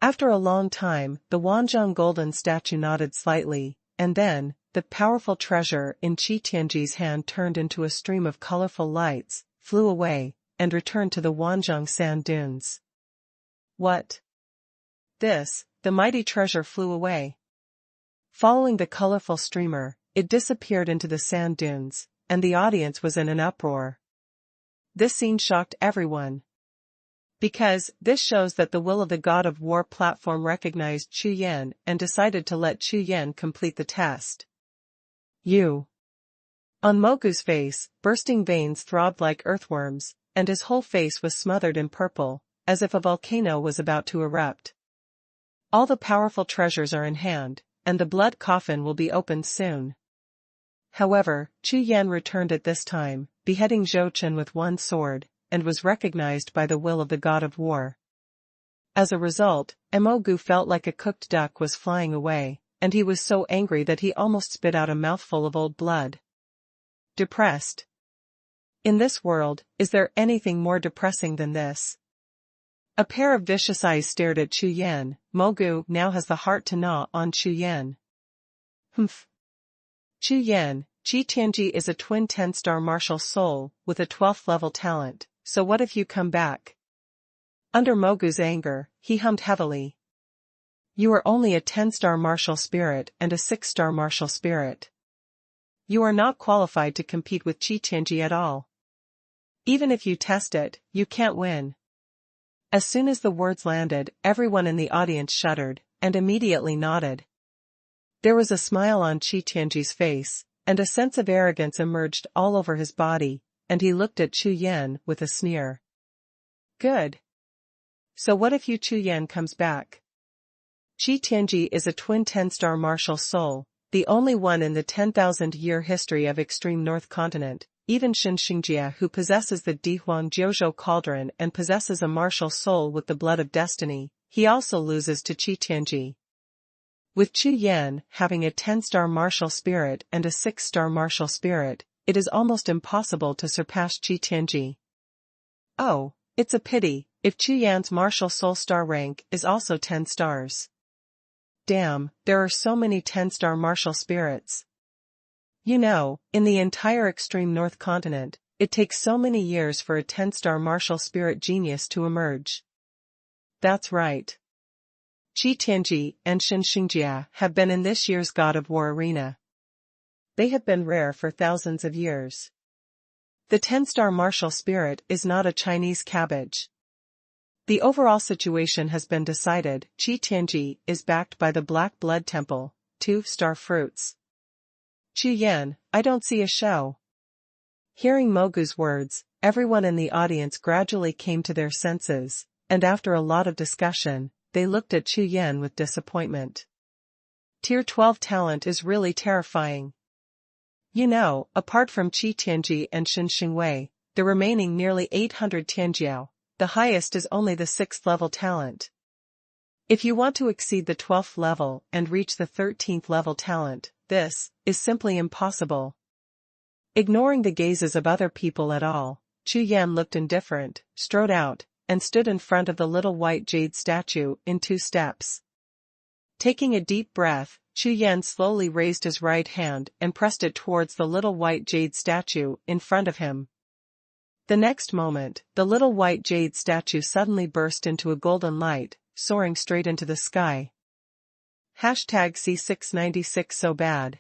After a long time, the Wanzhong golden statue nodded slightly, and then, the powerful treasure in Qi Tianji's hand turned into a stream of colorful lights, flew away, and returned to the Wanzhong sand dunes. What? The mighty treasure flew away. Following the colorful streamer, it disappeared into the sand dunes, and the audience was in an uproar. This scene shocked everyone. Because this shows that the will of the God of War platform recognized Chu Yan and decided to let Chu Yan complete the test. On Mogu's face, bursting veins throbbed like earthworms, and his whole face was smothered in purple, as if a volcano was about to erupt. All the powerful treasures are in hand, and the blood coffin will be opened soon. However, Chu Yan returned at this time, beheading Zhou Chen with one sword, and was recognized by the will of the God of War. As a result, Mogu felt like a cooked duck was flying away, and he was so angry that he almost spit out a mouthful of old blood. Depressed. In this world, is there anything more depressing than this? A pair of vicious eyes stared at Chu Yan. Mogu now has the heart to gnaw on Chu Yan. Humph. Chu Yan, Qi Tianji is a twin 10-star martial soul with a 12th level talent, so what if you come back? Under Mogu's anger, he hummed heavily. You are only a 10-star martial spirit and a 6-star martial spirit. You are not qualified to compete with Qi Tianji at all. Even if you test it, you can't win. As soon as the words landed, everyone in the audience shuddered, and immediately nodded. There was a smile on Qi Tianji's face, and a sense of arrogance emerged all over his body, and he looked at Chu Yan with a sneer. Good. So what if Chu Yan comes back? Qi Tianji is a twin 10-star martial soul, the only one in the 10,000-year history of extreme North Continent. Even Shen Xingjia, who possesses the Dihuang Jiuxiao cauldron and possesses a martial soul with the blood of destiny, he also loses to Qi Tianji. With Chu Yan having a 10-star martial spirit and a 6-star martial spirit, it is almost impossible to surpass Qi Tianji. Oh, it's a pity, if Chu Yan's martial soul star rank is also 10 stars. Damn, there are so many 10-star martial spirits. You know, in the entire extreme North Continent, it takes so many years for a 10-star martial spirit genius to emerge. That's right. Qi Tianji and Shen Xingjia have been in this year's God of War arena. They have been rare for thousands of years. The 10-star martial spirit is not a Chinese cabbage. The overall situation has been decided. Qi Tianji is backed by the Black Blood Temple, 2-star fruits. Chu Yan, I don't see a show. Hearing Mogu's words, everyone in the audience gradually came to their senses, and after a lot of discussion, they looked at Chu Yan with disappointment. Tier 12 talent is really terrifying. You know, apart from Qi Tianji and Shen Xingwei, the remaining nearly 800 Tianjiao, the highest is only the 6th level talent. If you want to exceed the 12th level and reach the 13th level talent, this is simply impossible. Ignoring the gazes of other people at all, Chu Yan looked indifferent, strode out, and stood in front of the little white jade statue in 2 steps. Taking a deep breath, Chu Yan slowly raised his right hand and pressed it towards the little white jade statue in front of him. The next moment, the little white jade statue suddenly burst into a golden light, soaring straight into the sky. #C696 so bad.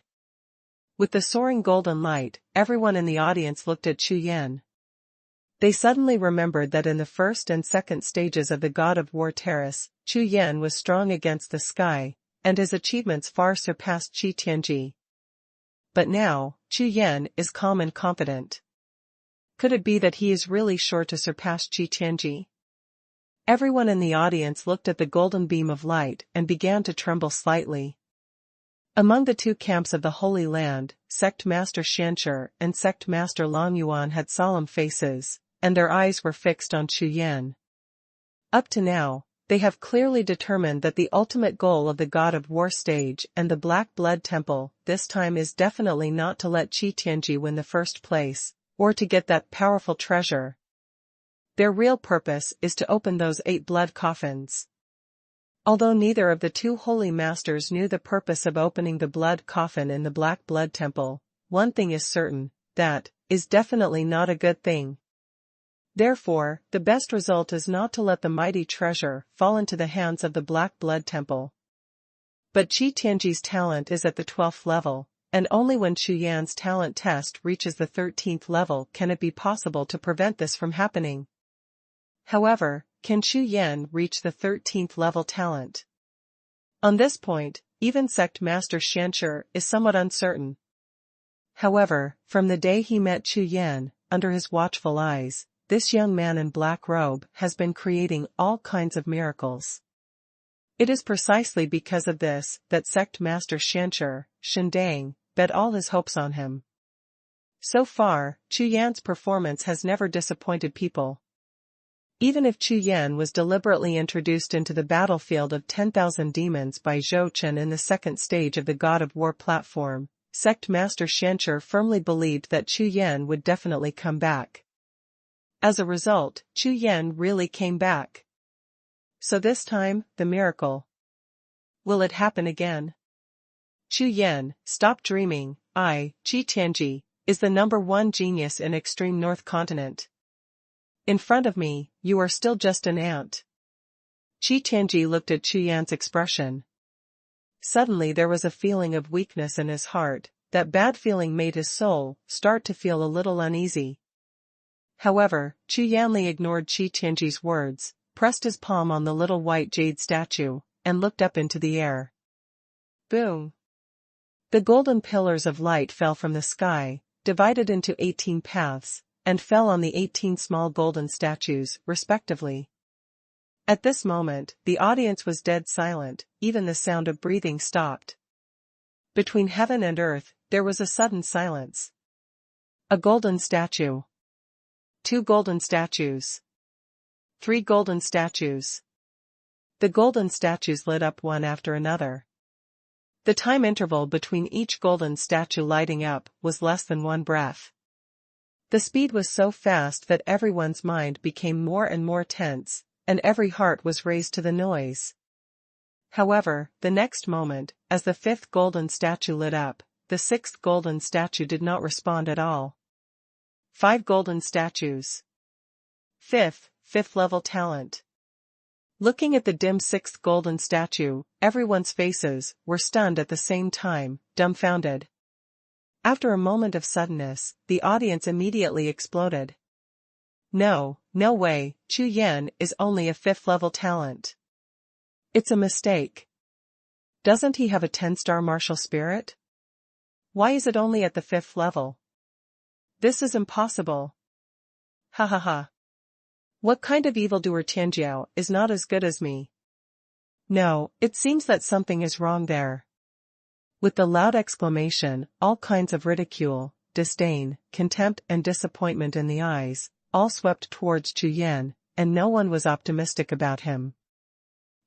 With the soaring golden light, everyone in the audience looked at Chu Yan. They suddenly remembered that in the first and second stages of the God of War Terrace, Chu Yan was strong against the sky, and his achievements far surpassed Qi Tianji. But now, Chu Yan is calm and confident. Could it be that he is really sure to surpass Qi Tianji? Everyone in the audience looked at the golden beam of light and began to tremble slightly. Among the 2 camps of the Holy Land, Sect Master Xianshi and Sect Master Longyuan had solemn faces, and their eyes were fixed on Chu Yan. Up to now, they have clearly determined that the ultimate goal of the God of War stage and the Black Blood Temple this time is definitely not to let Qi Tianji win the first place, or to get that powerful treasure. Their real purpose is to open those 8 blood coffins. Although neither of the 2 holy masters knew the purpose of opening the blood coffin in the Black Blood Temple, one thing is certain, that is definitely not a good thing. Therefore, the best result is not to let the mighty treasure fall into the hands of the Black Blood Temple. But Qi Tianji's talent is at the 12th level, and only when Chu Yan's talent test reaches the 13th level can it be possible to prevent this from happening. However, can Chu Yan reach the 13th level talent? On this point, even Sect Master Xianshi is somewhat uncertain. However, from the day he met Chu Yan, under his watchful eyes, this young man in black robe has been creating all kinds of miracles. It is precisely because of this that Sect Master Xianshi, Shindang, bet all his hopes on him. So far, Chu Yan's performance has never disappointed people. Even if Chu Yan was deliberately introduced into the battlefield of 10,000 demons by Zhou Chen in the second stage of the God of War platform, Sect Master Xianshi firmly believed that Chu Yan would definitely come back. As a result, Chu Yan really came back. So this time, the miracle. Will it happen again? Chu Yan, stop dreaming. Qi Tianji, is the #1 genius in Extreme North Continent. In front of me, you are still just an ant. Qi Tianji looked at Chu Yan's expression. Suddenly there was a feeling of weakness in his heart. That bad feeling made his soul start to feel a little uneasy. However, Chu Yanli ignored Qi Tianji's words, pressed his palm on the little white jade statue, and looked up into the air. Boom! The golden pillars of light fell from the sky, divided into 18 paths, and fell on the 18 small golden statues, respectively. At this moment, the audience was dead silent, even the sound of breathing stopped. Between heaven and earth, there was a sudden silence. A golden statue. 2 golden statues. 3 golden statues. The golden statues lit up one after another. The time interval between each golden statue lighting up was less than 1 breath. The speed was so fast that everyone's mind became more and more tense, and every heart was raised to the noise. However, the next moment, as the 5th golden statue lit up, the 6th golden statue did not respond at all. 5 golden statues. 5th level talent. Looking at the dim 6th golden statue, everyone's faces were stunned at the same time, dumbfounded. After a moment of suddenness, the audience immediately exploded. No way, Chu Yan is only a 5th level talent. It's a mistake. Doesn't he have a 10-star martial spirit? Why is it only at the 5th level? This is impossible. Ha ha ha. What kind of evildoer Tianjiao is not as good as me? No, it seems that something is wrong there. With the loud exclamation, all kinds of ridicule, disdain, contempt and disappointment in the eyes, all swept towards Chu Yan, and no one was optimistic about him.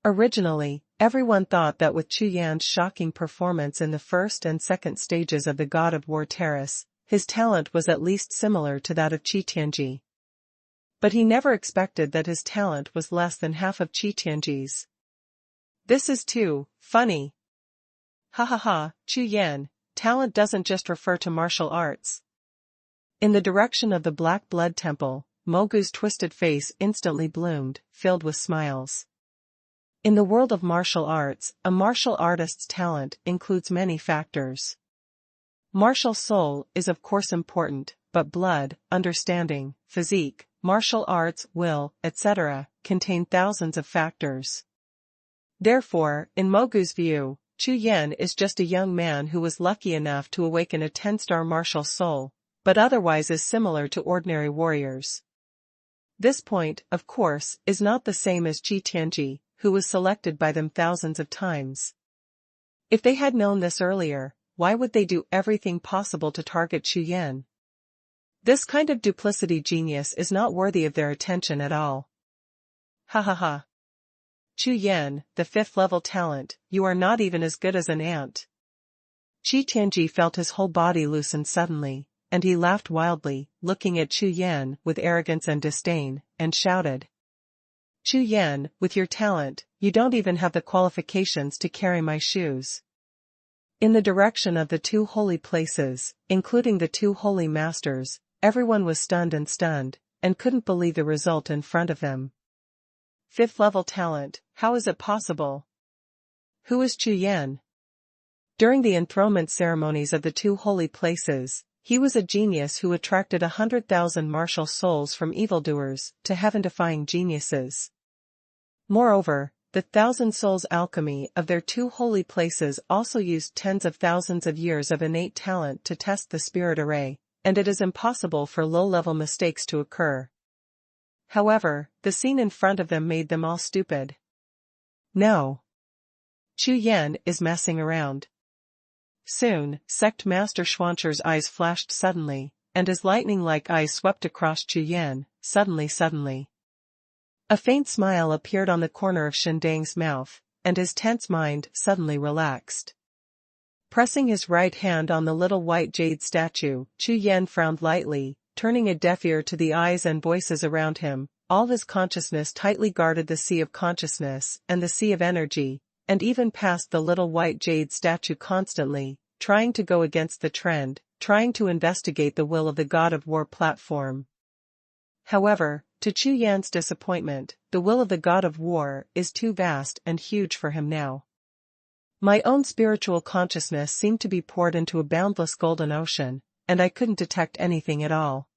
Originally, everyone thought that with Chu Yan's shocking performance in the first and second stages of the God of War Terrace, his talent was at least similar to that of Qi Tianji. But he never expected that his talent was less than half of Qi Tianji's. This is too funny. Ha ha ha, Chu Yan, talent doesn't just refer to martial arts. In the direction of the Black Blood Temple, Mogu's twisted face instantly bloomed, filled with smiles. In the world of martial arts, a martial artist's talent includes many factors. Martial soul is of course important, but blood, understanding, physique, martial arts, will, etc., contain thousands of factors. Therefore, in Mogu's view, Chu Yan is just a young man who was lucky enough to awaken a 10-star martial soul, but otherwise is similar to ordinary warriors. This point, of course, is not the same as Qi Tianji, who was selected by them thousands of times. If they had known this earlier, why would they do everything possible to target Chu Yan? This kind of duplicity genius is not worthy of their attention at all. Ha ha ha. Chu Yan, the 5th level talent, you are not even as good as an ant. Qi Tianji felt his whole body loosen suddenly, and he laughed wildly, looking at Chu Yan with arrogance and disdain, and shouted. Chu Yan, with your talent, you don't even have the qualifications to carry my shoes. In the direction of the two holy places, including the two holy masters, everyone was stunned, and couldn't believe the result in front of them. 5th level talent, how is it possible? Who is Chu Yan? During the enthronement ceremonies of the two holy places, he was a genius who attracted 100,000 martial souls from evildoers to heaven-defying geniuses. Moreover, the 1,000 souls alchemy of their two holy places also used tens of thousands of years of innate talent to test the spirit array, and it is impossible for low-level mistakes to occur. However, the scene in front of them made them all stupid. No. Chu Yan is messing around. Soon, Sect Master Xuanhuan's eyes flashed suddenly, and his lightning-like eyes swept across Chu Yan, suddenly. A faint smile appeared on the corner of Shindang's mouth, and his tense mind suddenly relaxed. Pressing his right hand on the little white jade statue, Chu Yan frowned lightly, turning a deaf ear to the eyes and voices around him. All his consciousness tightly guarded the sea of consciousness and the sea of energy, and even passed the little white jade statue constantly, trying to go against the trend, trying to investigate the will of the God of War platform. However, to Chu Yan's disappointment, the will of the God of War is too vast and huge for him now. My own spiritual consciousness seemed to be poured into a boundless golden ocean, and I couldn't detect anything at all.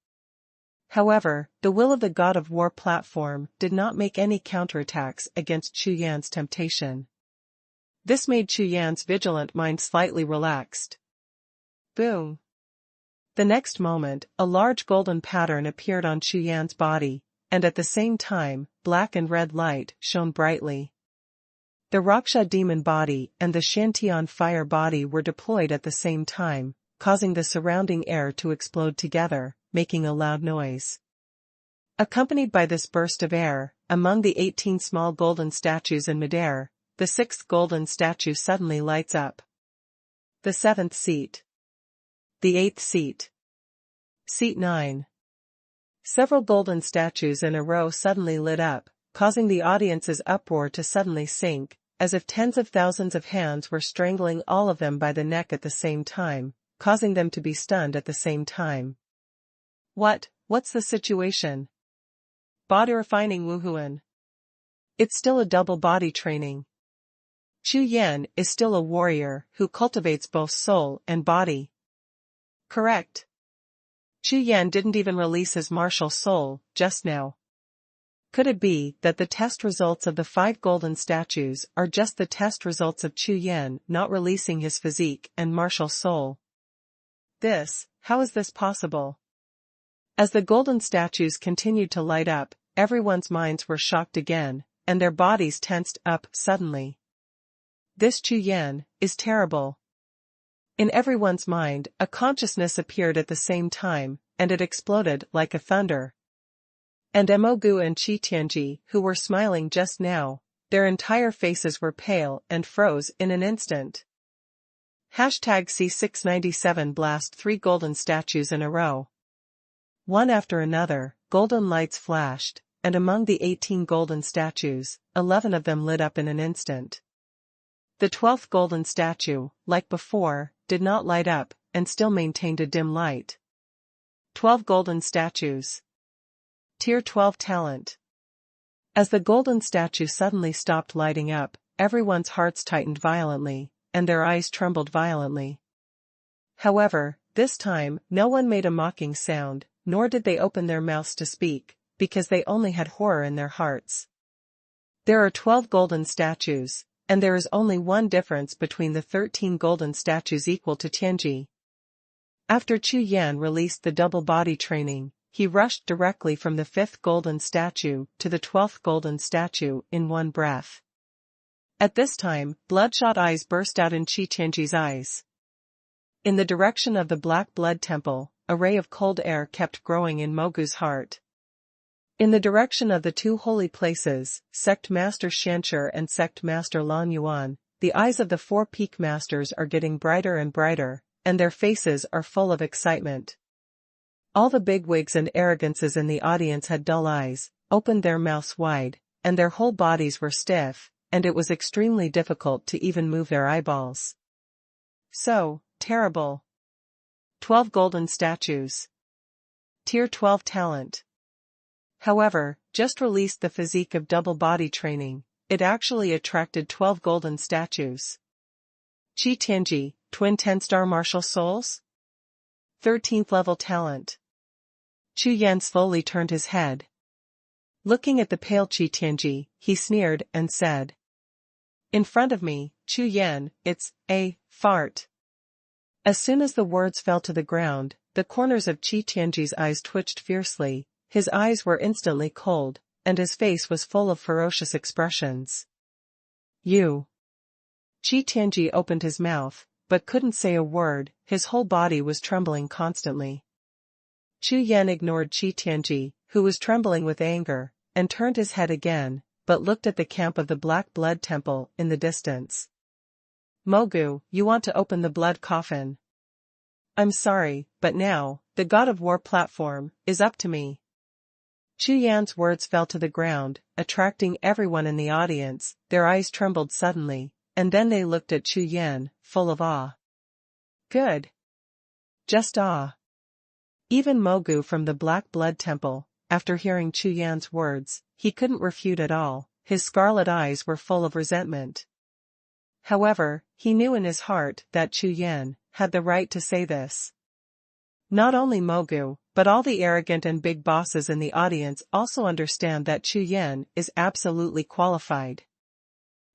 However, the will of the God of War platform did not make any counterattacks against Chu Yan's temptation. This made Chu Yan's vigilant mind slightly relaxed. Boom! The next moment, a large golden pattern appeared on Chu Yan's body, and at the same time, black and red light shone brightly. The Raksha demon body and the Shantian fire body were deployed at the same time, causing the surrounding air to explode together, making a loud noise. Accompanied by this burst of air, among the 18 small golden statues in midair, the 6th golden statue suddenly lights up. The 7th seat. The 8th seat. Seat 9. Several golden statues in a row suddenly lit up, causing the audience's uproar to suddenly sink, as if tens of thousands of hands were strangling all of them by the neck at the same time, causing them to be stunned at the same time. What's the situation? Body refining Wuhun. It's still a double body training. Chu Yan is still a warrior who cultivates both soul and body. Correct. Chu Yan didn't even release his martial soul just now. Could it be that the test results of the 5 golden statues are just the test results of Chu Yan not releasing his physique and martial soul? How is this possible? As the golden statues continued to light up, everyone's minds were shocked again, and their bodies tensed up suddenly. This Chu Yan is terrible. In everyone's mind, a consciousness appeared at the same time, and it exploded like a thunder. And Mogu and Qi Tianji, who were smiling just now, their entire faces were pale and froze in an instant. #C697 blast 3 golden statues in a row. One after another, golden lights flashed, and among the 18 golden statues, 11 of them lit up in an instant. The 12th golden statue, like before, did not light up, and still maintained a dim light. 12 golden statues. Tier 12 talent. As the golden statue suddenly stopped lighting up, everyone's hearts tightened violently, and their eyes trembled violently. However, this time, no one made a mocking sound, nor did they open their mouths to speak, because they only had horror in their hearts. There are 12 golden statues, and there is only one difference between the 13 golden statues equal to Tianji. After Chu Yan released the double body training, he rushed directly from the 5th golden statue to the 12th golden statue in one breath. At this time, bloodshot eyes burst out in Qi Tianji's eyes. In the direction of the Black Blood Temple, a ray of cold air kept growing in Mogu's heart. In the direction of the 2 holy places, Sect Master Shanshur and Sect Master Lan Yuan, the eyes of the 4 peak masters are getting brighter and brighter, and their faces are full of excitement. All the bigwigs and arrogances in the audience had dull eyes, opened their mouths wide, and their whole bodies were stiff, and it was extremely difficult to even move their eyeballs. So terrible. 12 golden statues. Tier 12 talent. However, just released the physique of double body training, it actually attracted 12 golden statues. Qi Tianji, twin 10-star martial souls? 13th level talent. Chu Yan slowly turned his head. Looking at the pale Qi Tianji, he sneered and said, "In front of me, Chu Yan, it's a fart." As soon as the words fell to the ground, the corners of Qi Tianji's eyes twitched fiercely, his eyes were instantly cold, and his face was full of ferocious expressions. "You." Qi Tianji opened his mouth, but couldn't say a word, his whole body was trembling constantly. Chu Yan ignored Qi Tianji, who was trembling with anger, and turned his head again, but looked at the camp of the Black Blood Temple in the distance. "Mogu, you want to open the blood coffin? I'm sorry, but now, the God of War platform, is up to me." Chu Yan's words fell to the ground, attracting everyone in the audience, their eyes trembled suddenly, and then they looked at Chu Yan, full of awe. Good. Just awe. Even Mogu from the Black Blood Temple, after hearing Chu Yan's words, he couldn't refute at all, his scarlet eyes were full of resentment. However, he knew in his heart that Chu Yan had the right to say this. Not only Mogu, but all the arrogant and big bosses in the audience also understand that Chu Yan is absolutely qualified.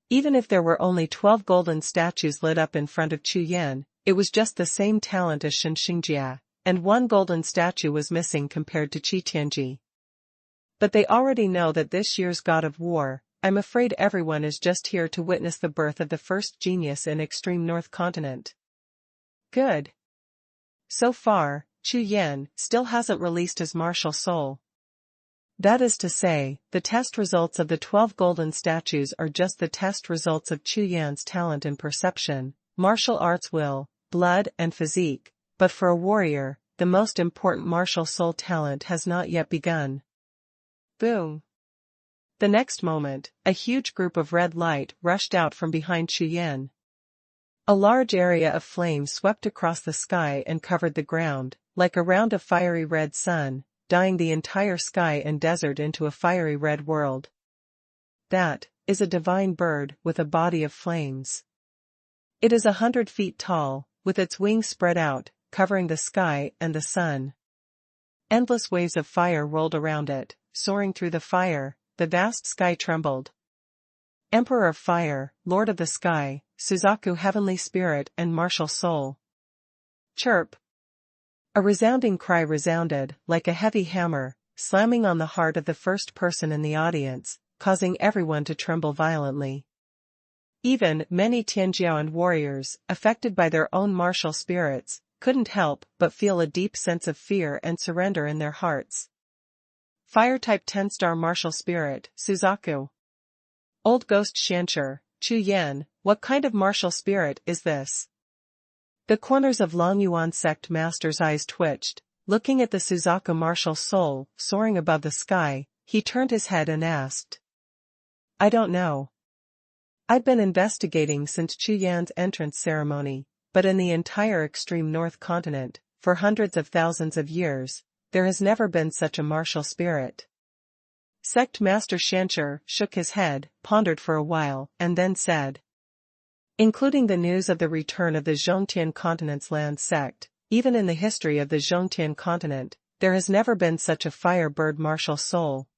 Even if there were only 12 golden statues lit up in front of Chu Yan, it was just the same talent as Shen Xingjia, and one golden statue was missing compared to Qi Tianji. But they already know that this year's God of War, I'm afraid everyone is just here to witness the birth of the first genius in extreme North Continent. Good. So far, Chu Yan still hasn't released his martial soul. That is to say, the test results of the 12 golden statues are just the test results of Chu Yan's talent and perception, martial arts will, blood and physique, but for a warrior, the most important martial soul talent has not yet begun. Boom. The next moment, a huge group of red light rushed out from behind Chu Yan. A large area of flame swept across the sky and covered the ground, like a round of fiery red sun, dyeing the entire sky and desert into a fiery red world. That is a divine bird with a body of flames. It is 100 feet tall, with its wings spread out, covering the sky and the sun. Endless waves of fire rolled around it, soaring through the fire, the vast sky trembled. Emperor of Fire, Lord of the Sky, Suzaku Heavenly Spirit and Martial Soul. Chirp. A resounding cry resounded, like a heavy hammer, slamming on the heart of the first person in the audience, causing everyone to tremble violently. Even many Tianjiao warriors, affected by their own martial spirits, couldn't help but feel a deep sense of fear and surrender in their hearts. Fire-type 10-star martial spirit, Suzaku. Old Ghost Shancher, Chu Yan, what kind of martial spirit is this? The corners of Long Yuan sect master's eyes twitched, looking at the Suzaku martial soul soaring above the sky, he turned his head and asked. I don't know. I've been investigating since Chu Yan's entrance ceremony, but in the entire extreme North Continent, for hundreds of thousands of years, there has never been such a martial spirit. Sect Master Shancher shook his head, pondered for a while, and then said. Including the news of the return of the Zhongtian continent's land sect, even in the history of the Zhongtian continent, there has never been such a firebird martial soul.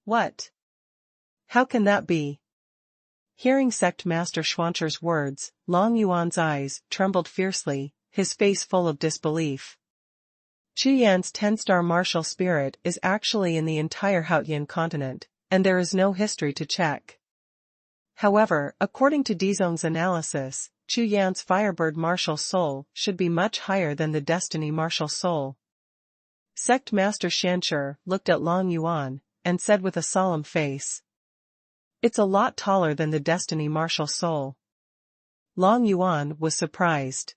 What? How can that be? Hearing Sect Master Xuancher's words, Long Yuan's eyes trembled fiercely, his face full of disbelief. Chu Yan's 10-star martial spirit is actually in the entire Haotian continent, and there is no history to check. However, according to Dizong's analysis, Chu Yan's Firebird martial soul should be much higher than the Destiny martial soul. Sect Master Shancher looked at Long Yuan, and said with a solemn face. It's a lot taller than the Destiny martial soul. Long Yuan was surprised.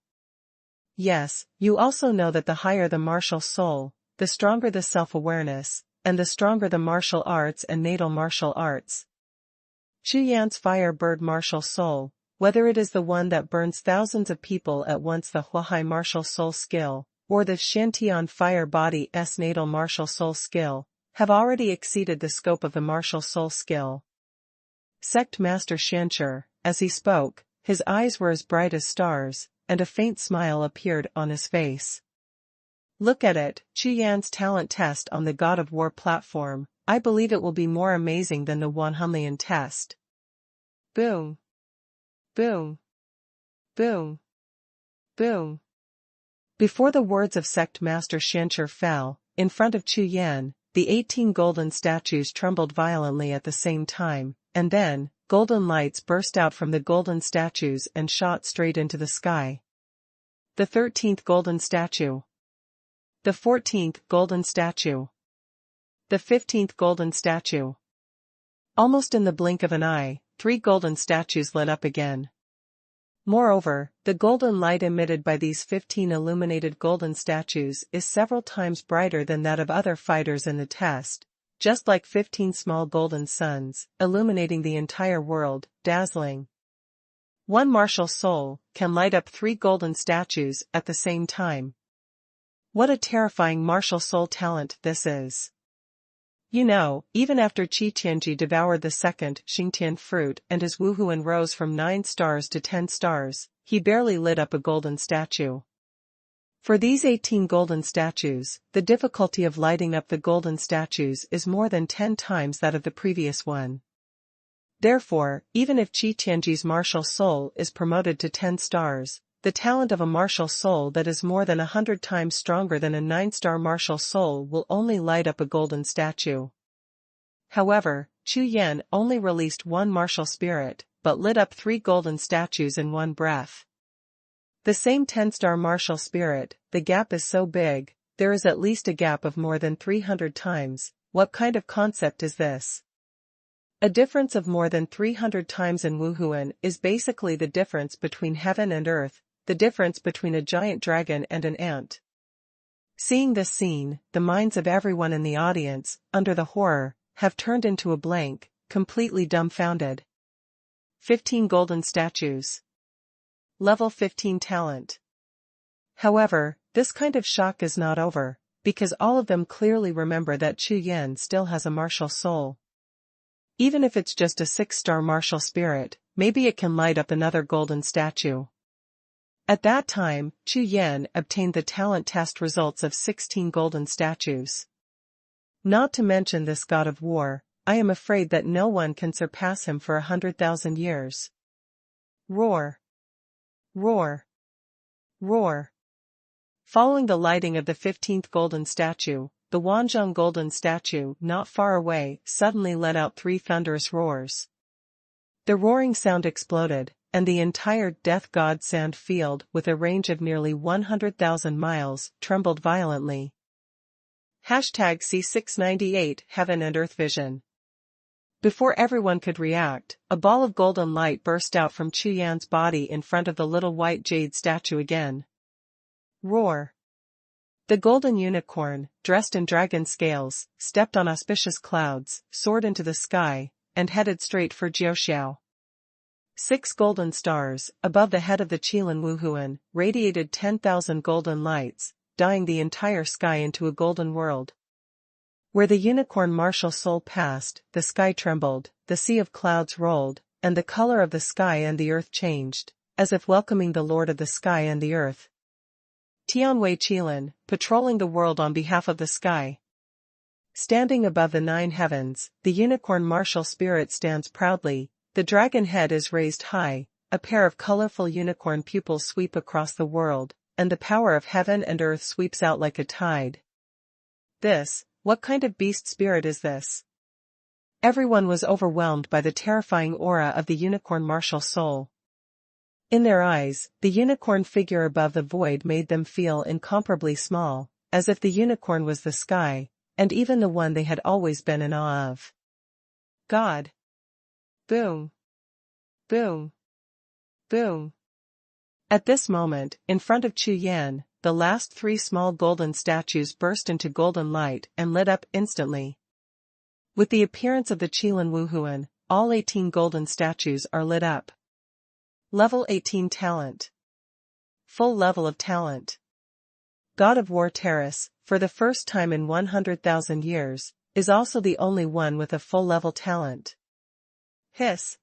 Yes, you also know that the higher the martial soul, the stronger the self-awareness, and the stronger the martial arts and natal martial arts. Chu Yan's Firebird martial soul, whether it is the one that burns thousands of people at once, the Huahai martial soul skill, or the Shantian Fire Body's natal martial soul skill, have already exceeded the scope of the martial soul skill. Sect Master Shancher, as he spoke, his eyes were as bright as stars, and a faint smile appeared on his face. Look at it, Chu Yan's talent test on the God of War platform. I believe it will be more amazing than the Wanhunlian test. Boom. Boom. Boom. Boom. Before the words of Sect Master Shancher fell, in front of Chu Yan, the 18 golden statues trembled violently at the same time, and then, golden lights burst out from the golden statues and shot straight into the sky. The 13th golden statue. The 14th golden statue. The 15th golden statue. Almost in the blink of an eye, 3 golden statues lit up again. Moreover, the golden light emitted by these 15 illuminated golden statues is several times brighter than that of other fighters in the test, just like 15 small golden suns, illuminating the entire world, dazzling. One martial soul can light up 3 golden statues at the same time. What a terrifying martial soul talent this is. You know, even after Qi Tianji devoured the second Xingtian fruit and his Wuhun rose from 9 stars to 10 stars, he barely lit up a golden statue. For these 18 golden statues, the difficulty of lighting up the golden statues is more than 10 times that of the previous one. Therefore, even if Qi Tianji's martial soul is promoted to 10 stars, the talent of a martial soul that is more than 100 times stronger than a 9-star martial soul will only light up a golden statue. However, Chu Yan only released 1 martial spirit, but lit up 3 golden statues in one breath. The same 10-star martial spirit, the gap is so big, there is at least a gap of more than 300 times. What kind of concept is this? A difference of more than 300 times in Wuhun is basically the difference between heaven and earth, the difference between a giant dragon and an ant. Seeing this scene, the minds of everyone in the audience, under the horror, have turned into a blank, completely dumbfounded. 15 golden statues. Level 15 talent. However, this kind of shock is not over, because all of them clearly remember that Chu Yan still has a martial soul. Even if it's just a 6-star martial spirit, maybe it can light up another golden statue. At that time, Chu Yan obtained the talent test results of 16 golden statues. Not to mention this God of War, I am afraid that no one can surpass him for 100,000 years. Roar! Roar! Roar! Following the lighting of the 15th golden statue, the Wanzhong golden statue, not far away, suddenly let out 3 thunderous roars. The roaring sound exploded, and the entire Death God sand field, with a range of nearly 100,000 miles, trembled violently. #C698 Heaven and Earth Vision. Before everyone could react, a ball of golden light burst out from Chu Yan's body in front of the little white jade statue again. Roar! The golden unicorn, dressed in dragon scales, stepped on auspicious clouds, soared into the sky, and headed straight for Jiuxiao. 6 golden stars, above the head of the Qilin Wuhun, radiated 10,000 golden lights, dyeing the entire sky into a golden world. Where the unicorn martial soul passed, the sky trembled, the sea of clouds rolled, and the color of the sky and the earth changed, as if welcoming the Lord of the sky and the earth. Tianwei Qilin, patrolling the world on behalf of the sky. Standing above the 9 heavens, the unicorn martial spirit stands proudly, the dragon head is raised high, a pair of colorful unicorn pupils sweep across the world, and the power of heaven and earth sweeps out like a tide. What kind of beast spirit is this? Everyone was overwhelmed by the terrifying aura of the unicorn martial soul. In their eyes, the unicorn figure above the void made them feel incomparably small, as if the unicorn was the sky, and even the one they had always been in awe of. God! Boom! Boom! Boom! At this moment, in front of Chu Yan, the last 3 small golden statues burst into golden light and lit up instantly. With the appearance of the Qilin Wuhun, all 18 golden statues are lit up. Level 18 Talent. Full level of talent. God of War Terrace, for the first time in 100,000 years, is also the only one with a full level talent. Hiss.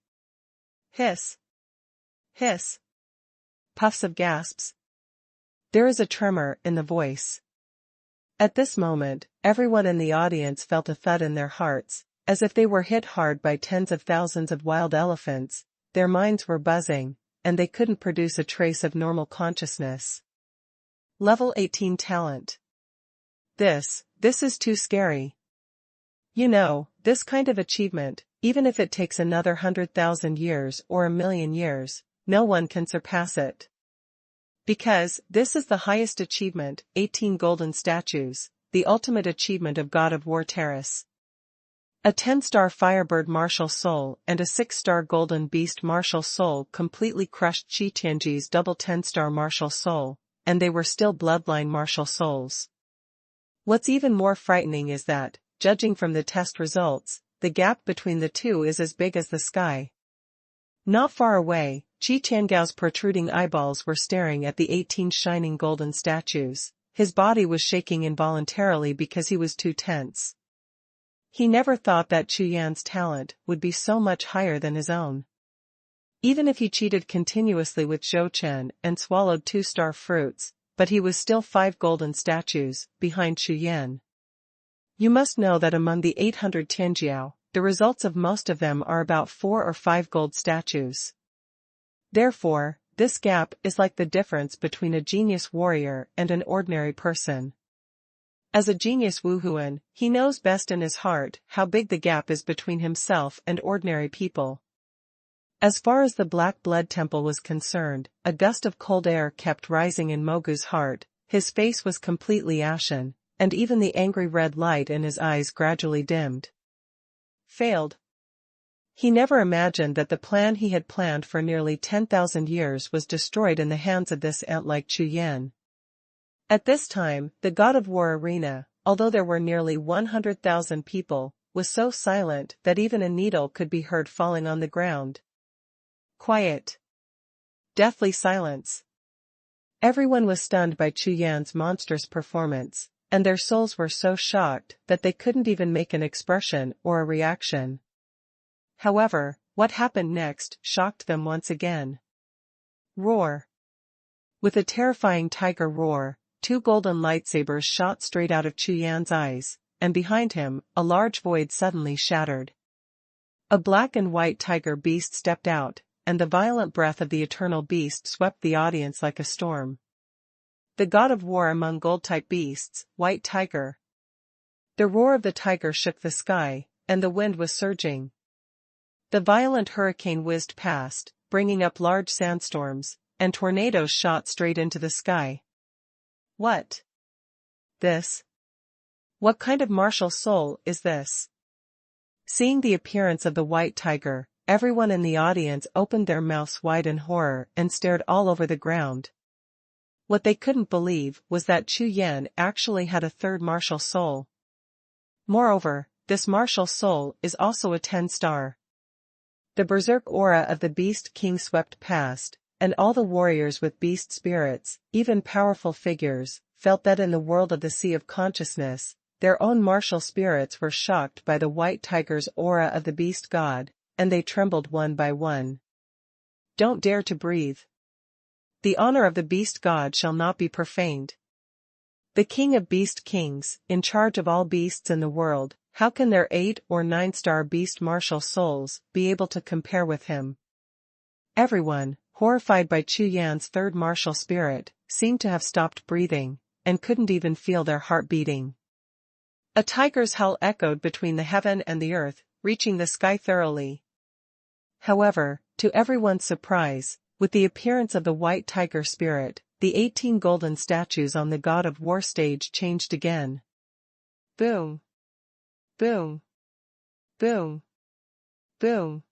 Hiss. Hiss. Puffs of gasps. There is a tremor in the voice. At this moment, everyone in the audience felt a thud in their hearts, as if they were hit hard by tens of thousands of wild elephants. Their minds were buzzing, and they couldn't produce a trace of normal consciousness. Level 18 Talent. This is too scary. You know, this kind of achievement, even if it takes another 100,000 years or a million years, no one can surpass it. Because this is the highest achievement, 18 golden statues, the ultimate achievement of God of War Terrace. A 10-star Firebird martial soul and a 6-star Golden Beast martial soul completely crushed Qi Tianji's double 10-star martial soul, and they were still bloodline martial souls. What's even more frightening is that, judging from the test results, the gap between the two is as big as the sky. Not far away, Qi Tiangao's protruding eyeballs were staring at the 18 shining golden statues. His body was shaking involuntarily because he was too tense. He never thought that Chu Yan's talent would be so much higher than his own. Even if he cheated continuously with Zhou Chen and swallowed 2-star fruits, but he was still 5 golden statues behind Chu Yan. You must know that among the 800 Tianjiao, the results of most of them are about 4 or 5 gold statues. Therefore, this gap is like the difference between a genius warrior and an ordinary person. As a genius Wuhun, he knows best in his heart how big the gap is between himself and ordinary people. As far as the Black Blood Temple was concerned, a gust of cold air kept rising in Mogu's heart. His face was completely ashen, and even the angry red light in his eyes gradually dimmed. Failed. He never imagined that the plan he had planned for nearly 10,000 years was destroyed in the hands of this ant like Chu Yan. At this time, the God of War arena, although there were nearly 100,000 people, was so silent that even a needle could be heard falling on the ground. Quiet. Deathly silence. Everyone was stunned by Chu Yan's monstrous performance, and their souls were so shocked that they couldn't even make an expression or a reaction. However, what happened next shocked them once again. Roar. With a terrifying tiger roar, 2 golden lightsabers shot straight out of Chu Yan's eyes, and behind him, a large void suddenly shattered. A black and white tiger beast stepped out, and the violent breath of the eternal beast swept the audience like a storm. The God of War among gold-type beasts, White Tiger. The roar of the tiger shook the sky, and the wind was surging. The violent hurricane whizzed past, bringing up large sandstorms, and tornadoes shot straight into the sky. What? This? What kind of martial soul is this? Seeing the appearance of the white tiger, everyone in the audience opened their mouths wide in horror and stared all over the ground. What they couldn't believe was that Chu Yan actually had a third martial soul. Moreover, this martial soul is also a 10-star. The berserk aura of the Beast King swept past, and all the warriors with beast spirits, even powerful figures, felt that in the world of the Sea of Consciousness, their own martial spirits were shocked by the white tiger's aura of the beast god, and they trembled one by one. Don't dare to breathe. The honor of the beast god shall not be profaned. The king of beast kings, in charge of all beasts in the world, how can their 8 or 9-star beast martial souls be able to compare with him? Everyone, horrified by Chu Yan's third martial spirit, seemed to have stopped breathing, and couldn't even feel their heart beating. A tiger's howl echoed between the heaven and the earth, reaching the sky thoroughly. However, to everyone's surprise, with the appearance of the white tiger spirit, the 18 golden statues on the God of War stage changed again. Boom. Boom. Boom. Boom.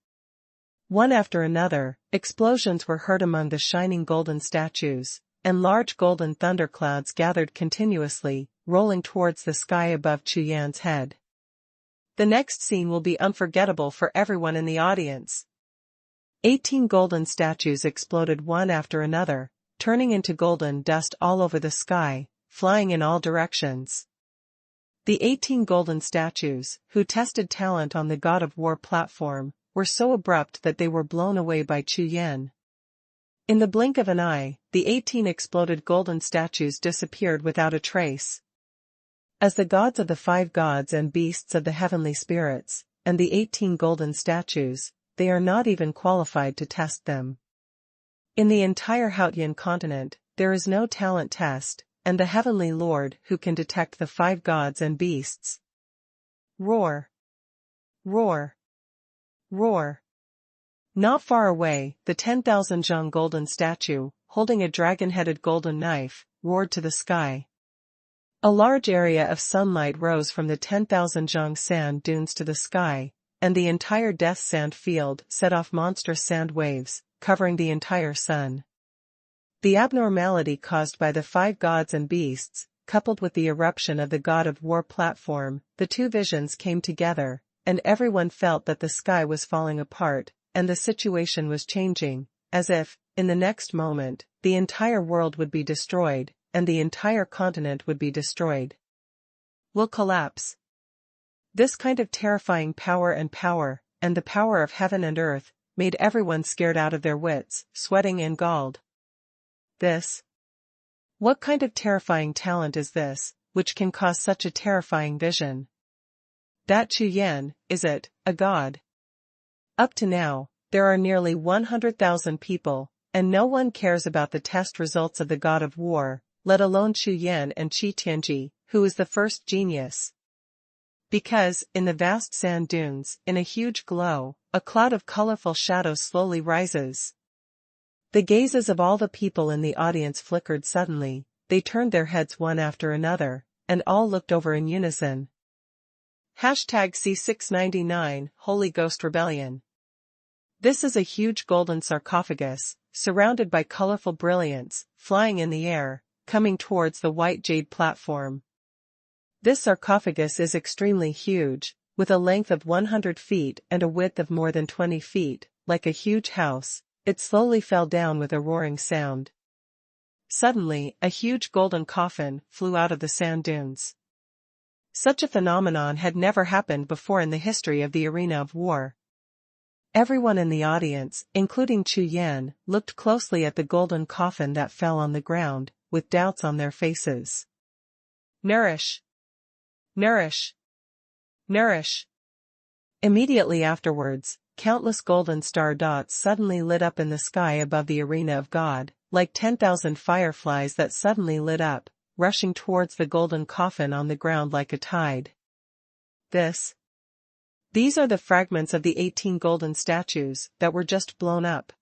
One after another, explosions were heard among the shining golden statues, and large golden thunderclouds gathered continuously, rolling towards the sky above Chu Yan's head. The next scene will be unforgettable for everyone in the audience. 18 golden statues exploded one after another, turning into golden dust all over the sky, flying in all directions. The 18 golden statues, who tested talent on the God of War platform, were so abrupt that they were blown away by Chu Yan. In the blink of an eye, the 18 exploded golden statues disappeared without a trace. As the gods of the 5 gods and beasts of the heavenly spirits, and the 18 golden statues, they are not even qualified to test them. In the entire Hautian continent, there is no talent test, and the heavenly lord who can detect the 5 gods and beasts. Roar! Roar! Roar! Not far away, the 10,000 zheng golden statue, holding a dragon-headed golden knife, roared to the sky. A large area of sunlight rose from the 10,000 zheng sand dunes to the sky, and the entire death sand field set off monstrous sand waves, covering the entire sun. The abnormality caused by the 5 gods and beasts, coupled with the eruption of the God of War platform, the two visions came together, and everyone felt that the sky was falling apart, and the situation was changing, as if, in the next moment, the entire world would be destroyed, and the entire continent would be destroyed. Will collapse. This kind of terrifying power, and the power of heaven and earth, made everyone scared out of their wits, sweating and galled. This? What kind of terrifying talent is this, which can cause such a terrifying vision? That Chu Yan, is it, a god? Up to now, there are nearly 100,000 people, and no one cares about the test results of the God of War, let alone Chu Yan and Qi Tianji, who is the first genius. Because, in the vast sand dunes, in a huge glow, a cloud of colorful shadows slowly rises. The gazes of all the people in the audience flickered suddenly, they turned their heads one after another, and all looked over in unison. #C699 Holy Ghost Rebellion. This is a huge golden sarcophagus, surrounded by colorful brilliance, flying in the air, coming towards the white jade platform. This sarcophagus is extremely huge, with a length of 100 feet and a width of more than 20 feet, like a huge house. It slowly fell down with a roaring sound. Suddenly, a huge golden coffin flew out of the sand dunes. Such a phenomenon had never happened before in the history of the arena of war. Everyone in the audience, including Chu Yan, looked closely at the golden coffin that fell on the ground, with doubts on their faces. Nourish! Nourish! Nourish! Immediately afterwards, countless golden star dots suddenly lit up in the sky above the arena of God, like 10,000 fireflies that suddenly lit up, rushing towards the golden coffin on the ground like a tide. These are the fragments of the 18 golden statues that were just blown up.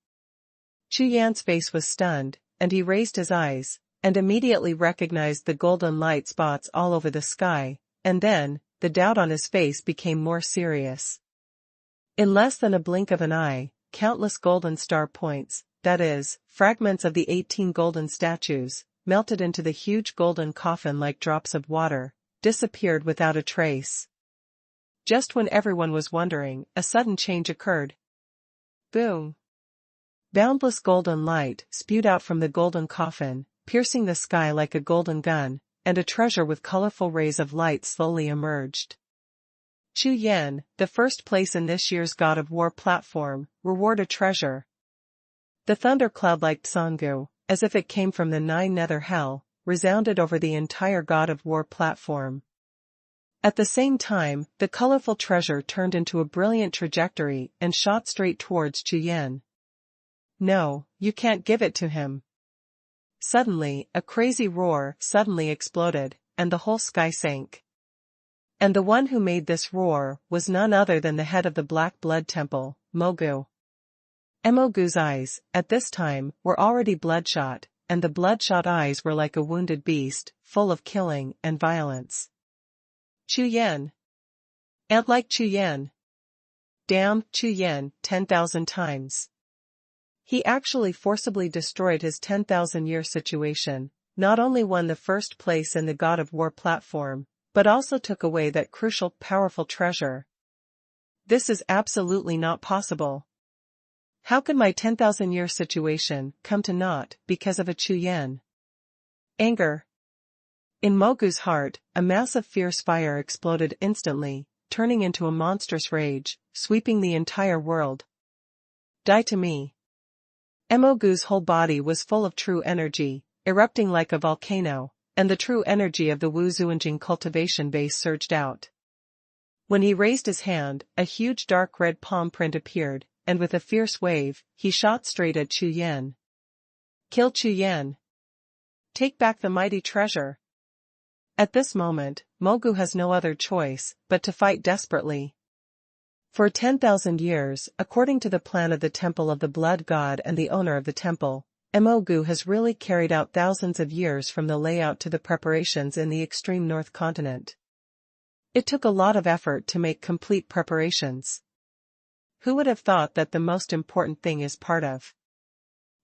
Chu Yan's face was stunned, and he raised his eyes, and immediately recognized the golden light spots all over the sky, and then, the doubt on his face became more serious. In less than a blink of an eye, countless golden star points, that is, fragments of the 18 golden statues, melted into the huge golden coffin like drops of water, disappeared without a trace. Just when everyone was wondering, a sudden change occurred. Boom! Boundless golden light spewed out from the golden coffin, piercing the sky like a golden gun, and a treasure with colorful rays of light slowly emerged. Chu Yan, the first place in this year's God of War platform, reward a treasure. The thundercloud like Tsangu, as if it came from the 9 nether hell, resounded over the entire God of War platform. At the same time, the colorful treasure turned into a brilliant trajectory and shot straight towards Chu Yan. No, you can't give it to him. Suddenly, a crazy roar suddenly exploded, and the whole sky sank. And the one who made this roar was none other than the head of the Black Blood Temple, Mogu. Mogu's eyes, at this time, were already bloodshot, and the bloodshot eyes were like a wounded beast, full of killing and violence. Chu Yan. And like Chu Yan. Damn Chu Yan 10,000 times. He actually forcibly destroyed his 10,000-year situation, not only won the first place in the God of War platform, but also took away that crucial powerful treasure. This is absolutely not possible. How could my 10,000-year situation come to naught because of a Chu Yan? Anger. In Mogu's heart, a massive fierce fire exploded instantly, turning into a monstrous rage, sweeping the entire world. Die to me. Mogu's whole body was full of true energy, erupting like a volcano, and the true energy of the Wu Zuanjing cultivation base surged out. When he raised his hand, a huge dark red palm print appeared, and with a fierce wave, he shot straight at Chu Yan. Kill Chu Yan. Take back the mighty treasure. At this moment, Mogu has no other choice but to fight desperately. For 10,000 years, according to the plan of the Temple of the Blood God and the owner of the temple, Mogu has really carried out thousands of years from the layout to the preparations in the extreme north continent. It took a lot of effort to make complete preparations. Who would have thought that the most important thing is part of?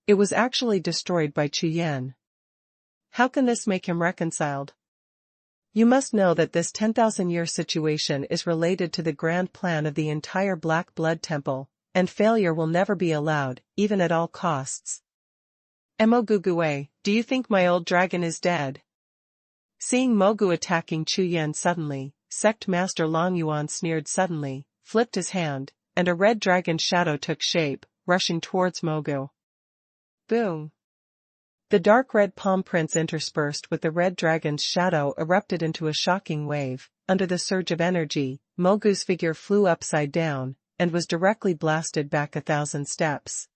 It was actually destroyed by Chu Yan. How can this make him reconciled? You must know that this 10,000-year situation is related to the grand plan of the entire Black Blood Temple, and failure will never be allowed, even at all costs. Mogugue, do you think my old dragon is dead? Seeing Mogu attacking Chu Yan suddenly, Sect Master Long Yuan sneered suddenly, flipped his hand, and a red dragon shadow took shape, rushing towards Mogu. Boom! The dark red palm prints interspersed with the red dragon's shadow erupted into a shocking wave. Under the surge of energy, Mogu's figure flew upside down, and was directly blasted back 1,000 steps.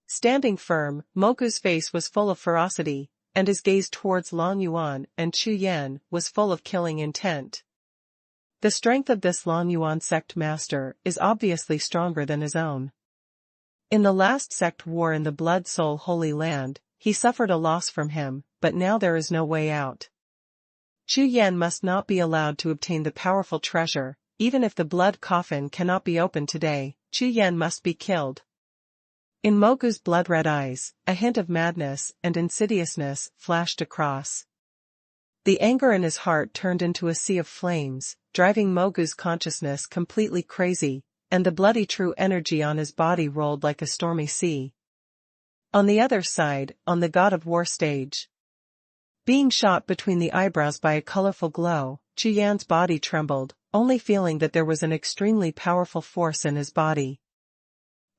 Standing firm, Mogu's face was full of ferocity, and his gaze towards Long Yuan and Chu Yan was full of killing intent. The strength of this Long Yuan sect master is obviously stronger than his own. In the last sect war in the Blood Soul Holy Land, he suffered a loss from him, but now there is no way out. Chu Yan must not be allowed to obtain the powerful treasure, even if the blood coffin cannot be opened today, Chu Yan must be killed. In Mogu's blood-red eyes, a hint of madness and insidiousness flashed across. The anger in his heart turned into a sea of flames, driving Mogu's consciousness completely crazy, and the bloody true energy on his body rolled like a stormy sea. On the other side, on the God of War stage, being shot between the eyebrows by a colorful glow, Chu Yan's body trembled, only feeling that there was an extremely powerful force in his body.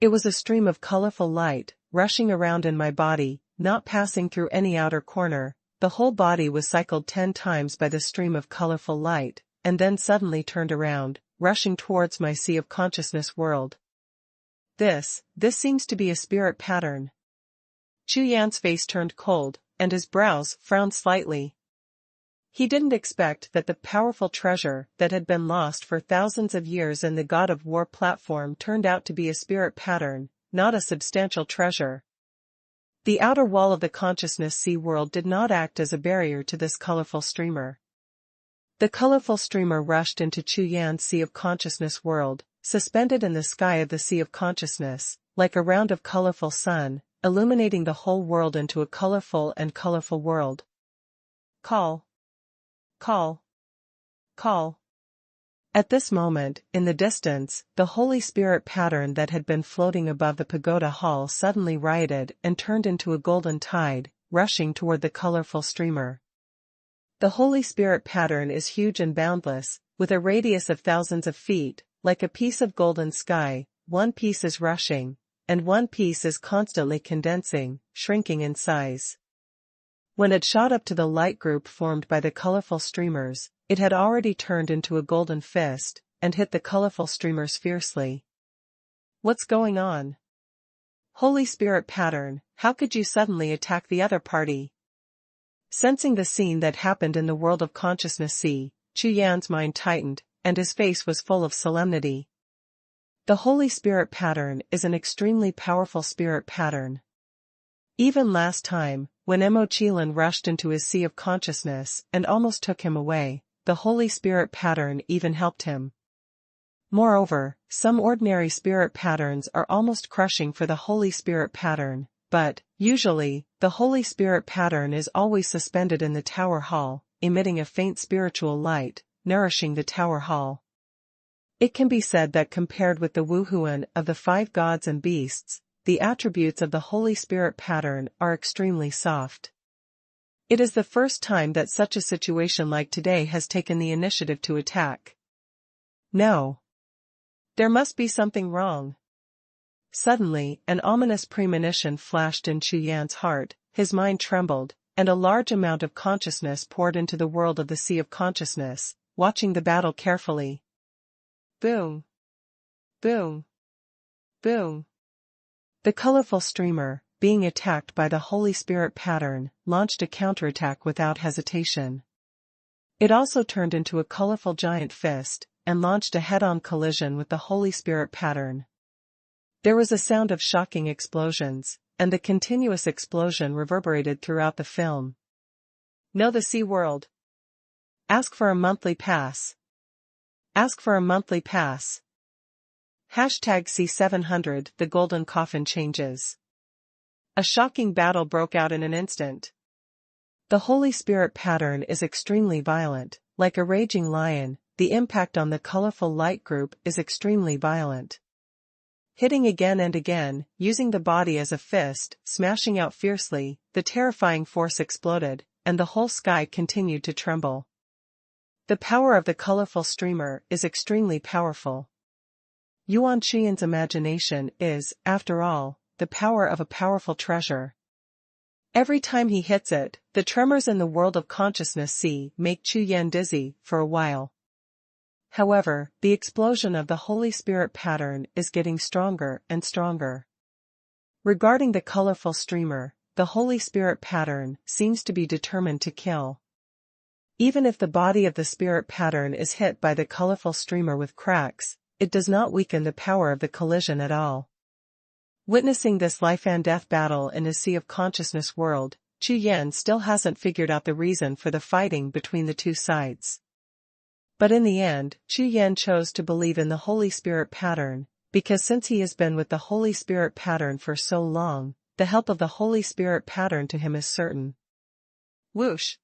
It was a stream of colorful light, rushing around in my body, not passing through any outer corner. The whole body was cycled 10 times by the stream of colorful light, and then suddenly turned around, rushing towards my sea of consciousness world. This seems to be a spirit pattern. Chu Yan's face turned cold, and his brows frowned slightly. He didn't expect that the powerful treasure that had been lost for thousands of years in the God of War platform turned out to be a spirit pattern, not a substantial treasure. The outer wall of the consciousness sea world did not act as a barrier to this colorful streamer. The colorful streamer rushed into Chu Yan's sea of consciousness world, suspended in the sky of the sea of consciousness, like a round of colorful sun, illuminating the whole world into a colorful world. Call. Call. Call. At this moment, in the distance, the Holy Spirit pattern that had been floating above the pagoda hall suddenly rioted and turned into a golden tide, rushing toward the colorful streamer. The Holy Spirit pattern is huge and boundless, with a radius of thousands of feet, like a piece of golden sky. One piece is rushing, and one piece is constantly condensing, shrinking in size. When it shot up to the light group formed by the colorful streamers, it had already turned into a golden fist, and hit the colorful streamers fiercely. What's going on? Holy Spirit pattern, how could you suddenly attack the other party? Sensing the scene that happened in the world of consciousness sea, Chu Yan's mind tightened, and his face was full of solemnity. The Holy Spirit pattern is an extremely powerful spirit pattern. Even last time, when Mo Qilin rushed into his sea of consciousness and almost took him away, the Holy Spirit pattern even helped him. Moreover, some ordinary spirit patterns are almost crushing for the Holy Spirit pattern, but, usually, the Holy Spirit pattern is always suspended in the Tower Hall, emitting a faint spiritual light, nourishing the Tower Hall. It can be said that compared with the Wuhun of the 5 gods and beasts, the attributes of the Holy Spirit pattern are extremely soft. It is the first time that such a situation like today has taken the initiative to attack. No. There must be something wrong. Suddenly, an ominous premonition flashed in Chu Yan's heart, his mind trembled, and a large amount of consciousness poured into the world of the Sea of Consciousness, watching the battle carefully. Boom. Boom. Boom. The colorful streamer, being attacked by the Holy Spirit pattern, launched a counterattack without hesitation. It also turned into a colorful giant fist, and launched a head-on collision with the Holy Spirit pattern. There was a sound of shocking explosions, and the continuous explosion reverberated throughout the film. Know the Sea World. Ask for a monthly pass. Ask for a monthly pass. #C700 The Golden Coffin changes. A shocking battle broke out in an instant. The Holy Spirit pattern is extremely violent, like a raging lion. The impact on the colorful light group is extremely violent. Hitting again and again, using the body as a fist, smashing out fiercely, the terrifying force exploded, and the whole sky continued to tremble. The power of the colorful streamer is extremely powerful. Yuan Qian's imagination is, after all, the power of a powerful treasure. Every time he hits it, the tremors in the world of consciousness make Chu Yan dizzy, for a while. However, the explosion of the Holy Spirit pattern is getting stronger and stronger. Regarding the colorful streamer, the Holy Spirit pattern seems to be determined to kill. Even if the body of the spirit pattern is hit by the colorful streamer with cracks, it does not weaken the power of the collision at all. Witnessing this life and death battle in a Sea of Consciousness world, Chu Yan still hasn't figured out the reason for the fighting between the two sides. But in the end, Chu Yan chose to believe in the Holy Spirit pattern, because since he has been with the Holy Spirit pattern for so long, the help of the Holy Spirit pattern to him is certain. Whoosh!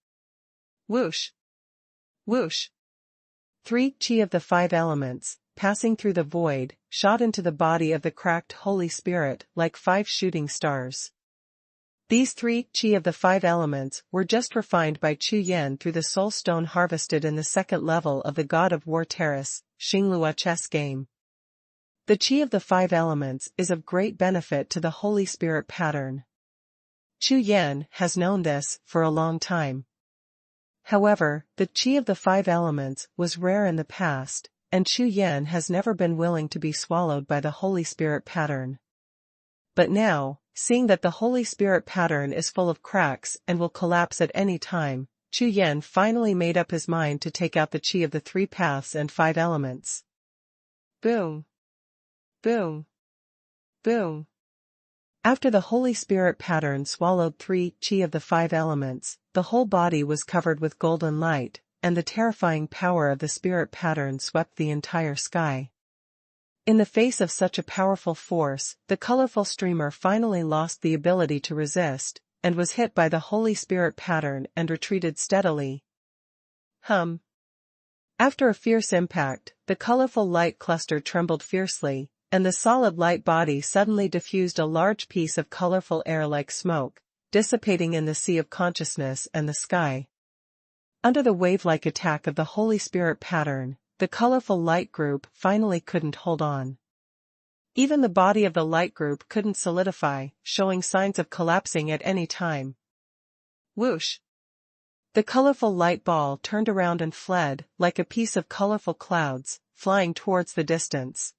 Whoosh! Whoosh! 3 Qi of the 5 elements, passing through the void, shot into the body of the cracked Holy Spirit like 5 shooting stars. These 3 Qi of the 5 elements were just refined by Chu Yan through the soul stone harvested in the 2nd level of the God of War Terrace, Xinglua chess game. The Qi of the 5 elements is of great benefit to the Holy Spirit pattern. Chu Yan has known this for a long time. However, the Qi of the 5 elements was rare in the past, and Chu Yan has never been willing to be swallowed by the Holy Spirit pattern. But now, seeing that the Holy Spirit pattern is full of cracks and will collapse at any time, Chu Yan finally made up his mind to take out the Qi of the 3 paths and 5 elements. Boom! Boom! Boom! After the Holy Spirit pattern swallowed 3 Qi of the 5 elements, the whole body was covered with golden light, and the terrifying power of the spirit pattern swept the entire sky. In the face of such a powerful force, the colorful streamer finally lost the ability to resist, and was hit by the Holy Spirit pattern and retreated steadily. After a fierce impact, the colorful light cluster trembled fiercely, and the solid light body suddenly diffused a large piece of colorful air like smoke, dissipating in the Sea of Consciousness and the sky. Under the wave-like attack of the Holy Spirit pattern, the colorful light group finally couldn't hold on. Even the body of the light group couldn't solidify, showing signs of collapsing at any time. Whoosh! The colorful light ball turned around and fled, like a piece of colorful clouds, flying towards the distance.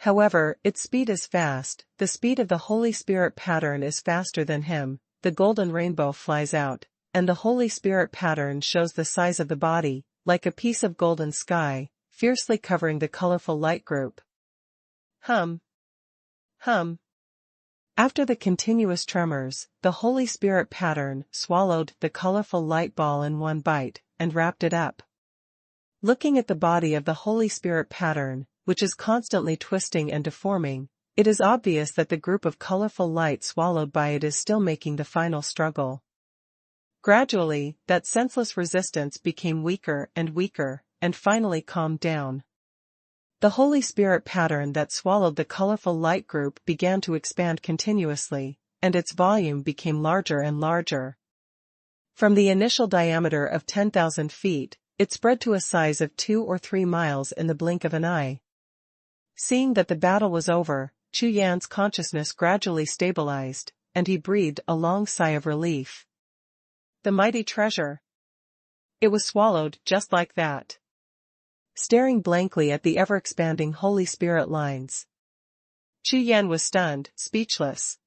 However, its speed is fast, the speed of the Holy Spirit pattern is faster than him, the golden rainbow flies out, and the Holy Spirit pattern shows the size of the body, like a piece of golden sky, fiercely covering the colorful light group. After the continuous tremors, the Holy Spirit pattern swallowed the colorful light ball in one bite, and wrapped it up. Looking at the body of the Holy Spirit pattern, which is constantly twisting and deforming, it is obvious that the group of colorful light swallowed by it is still making the final struggle. Gradually, that senseless resistance became weaker, and finally calmed down. The Holy Spirit pattern that swallowed the colorful light group began to expand continuously, and its volume became larger and larger. From the initial diameter of 10,000 feet, it spread to a size of 2 or 3 miles in the blink of an eye. Seeing that the battle was over, Chu Yan's consciousness gradually stabilized, and he breathed a long sigh of relief. The mighty treasure. It was swallowed just like that. Staring blankly at the ever-expanding Holy Spirit lines, Chu Yan was stunned, speechless.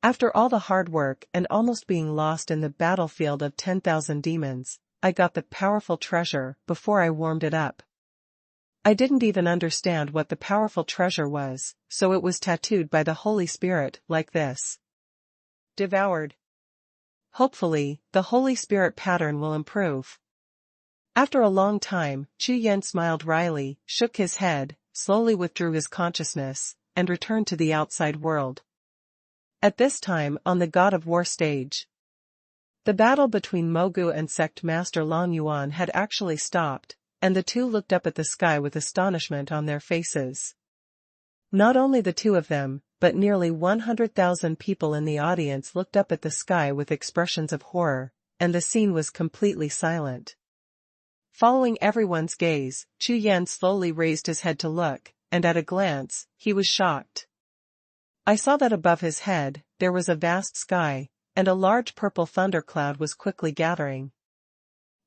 After all the hard work and almost being lost in the battlefield of 10,000 demons, I got the powerful treasure before I warmed it up. I didn't even understand what the powerful treasure was, so it was tattooed by the Holy Spirit like this. Devoured. Hopefully, the Holy Spirit pattern will improve. After a long time, Chu Yan smiled wryly, shook his head, slowly withdrew his consciousness, and returned to the outside world. At this time on the God of War stage, the battle between Mogu and Sect Master Long Yuan had actually stopped, and the two looked up at the sky with astonishment on their faces. Not only the two of them, but nearly 100,000 people in the audience looked up at the sky with expressions of horror, and the scene was completely silent. Following everyone's gaze, Chu Yan slowly raised his head to look, and at a glance, he was shocked. I saw that above his head, there was a vast sky, and a large purple thundercloud was quickly gathering.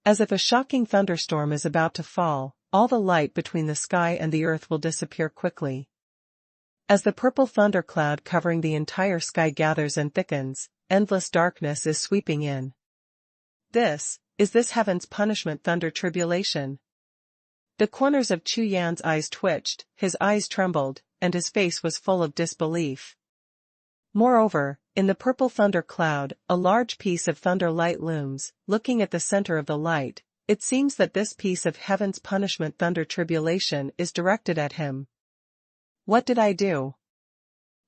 As if a shocking thunderstorm is about to fall, all the light between the sky and the earth will disappear quickly. As the purple thundercloud covering the entire sky gathers and thickens, endless darkness is sweeping in. Is this heaven's punishment thunder tribulation? The corners of Chu Yan's eyes twitched, his eyes trembled, and his face was full of disbelief. Moreover, in the purple thunder cloud, a large piece of thunder light looms. Looking at the center of the light, it seems that this piece of heaven's punishment thunder tribulation is directed at him. What did I do?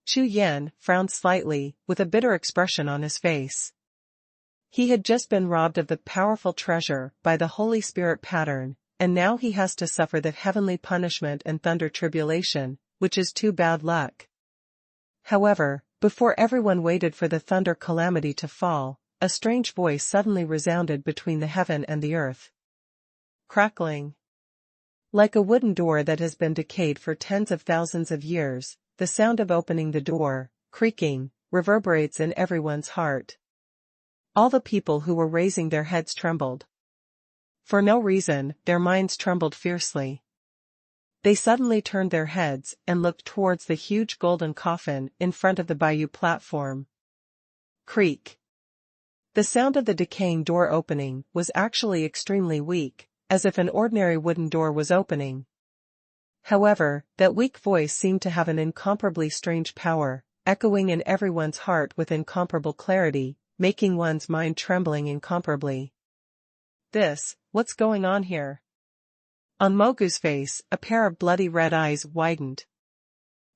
Chu Yan frowned slightly, with a bitter expression on his face. He had just been robbed of the powerful treasure by the Holy Spirit pattern, and now he has to suffer the heavenly punishment and thunder tribulation, which is too bad luck. However, before everyone waited for the thunder calamity to fall, a strange voice suddenly resounded between the heaven and the earth. Crackling. Like a wooden door that has been decayed for tens of thousands of years, the sound of opening the door, creaking, reverberates in everyone's heart. All the people who were raising their heads trembled. For no reason, their minds trembled fiercely. They suddenly turned their heads and looked towards the huge golden coffin in front of the bayou platform. Creak. The sound of the decaying door opening was actually extremely weak, as if an ordinary wooden door was opening. However, that weak voice seemed to have an incomparably strange power, echoing in everyone's heart with incomparable clarity, making one's mind trembling incomparably. What's going on here? On Mogu's face, a pair of bloody red eyes widened.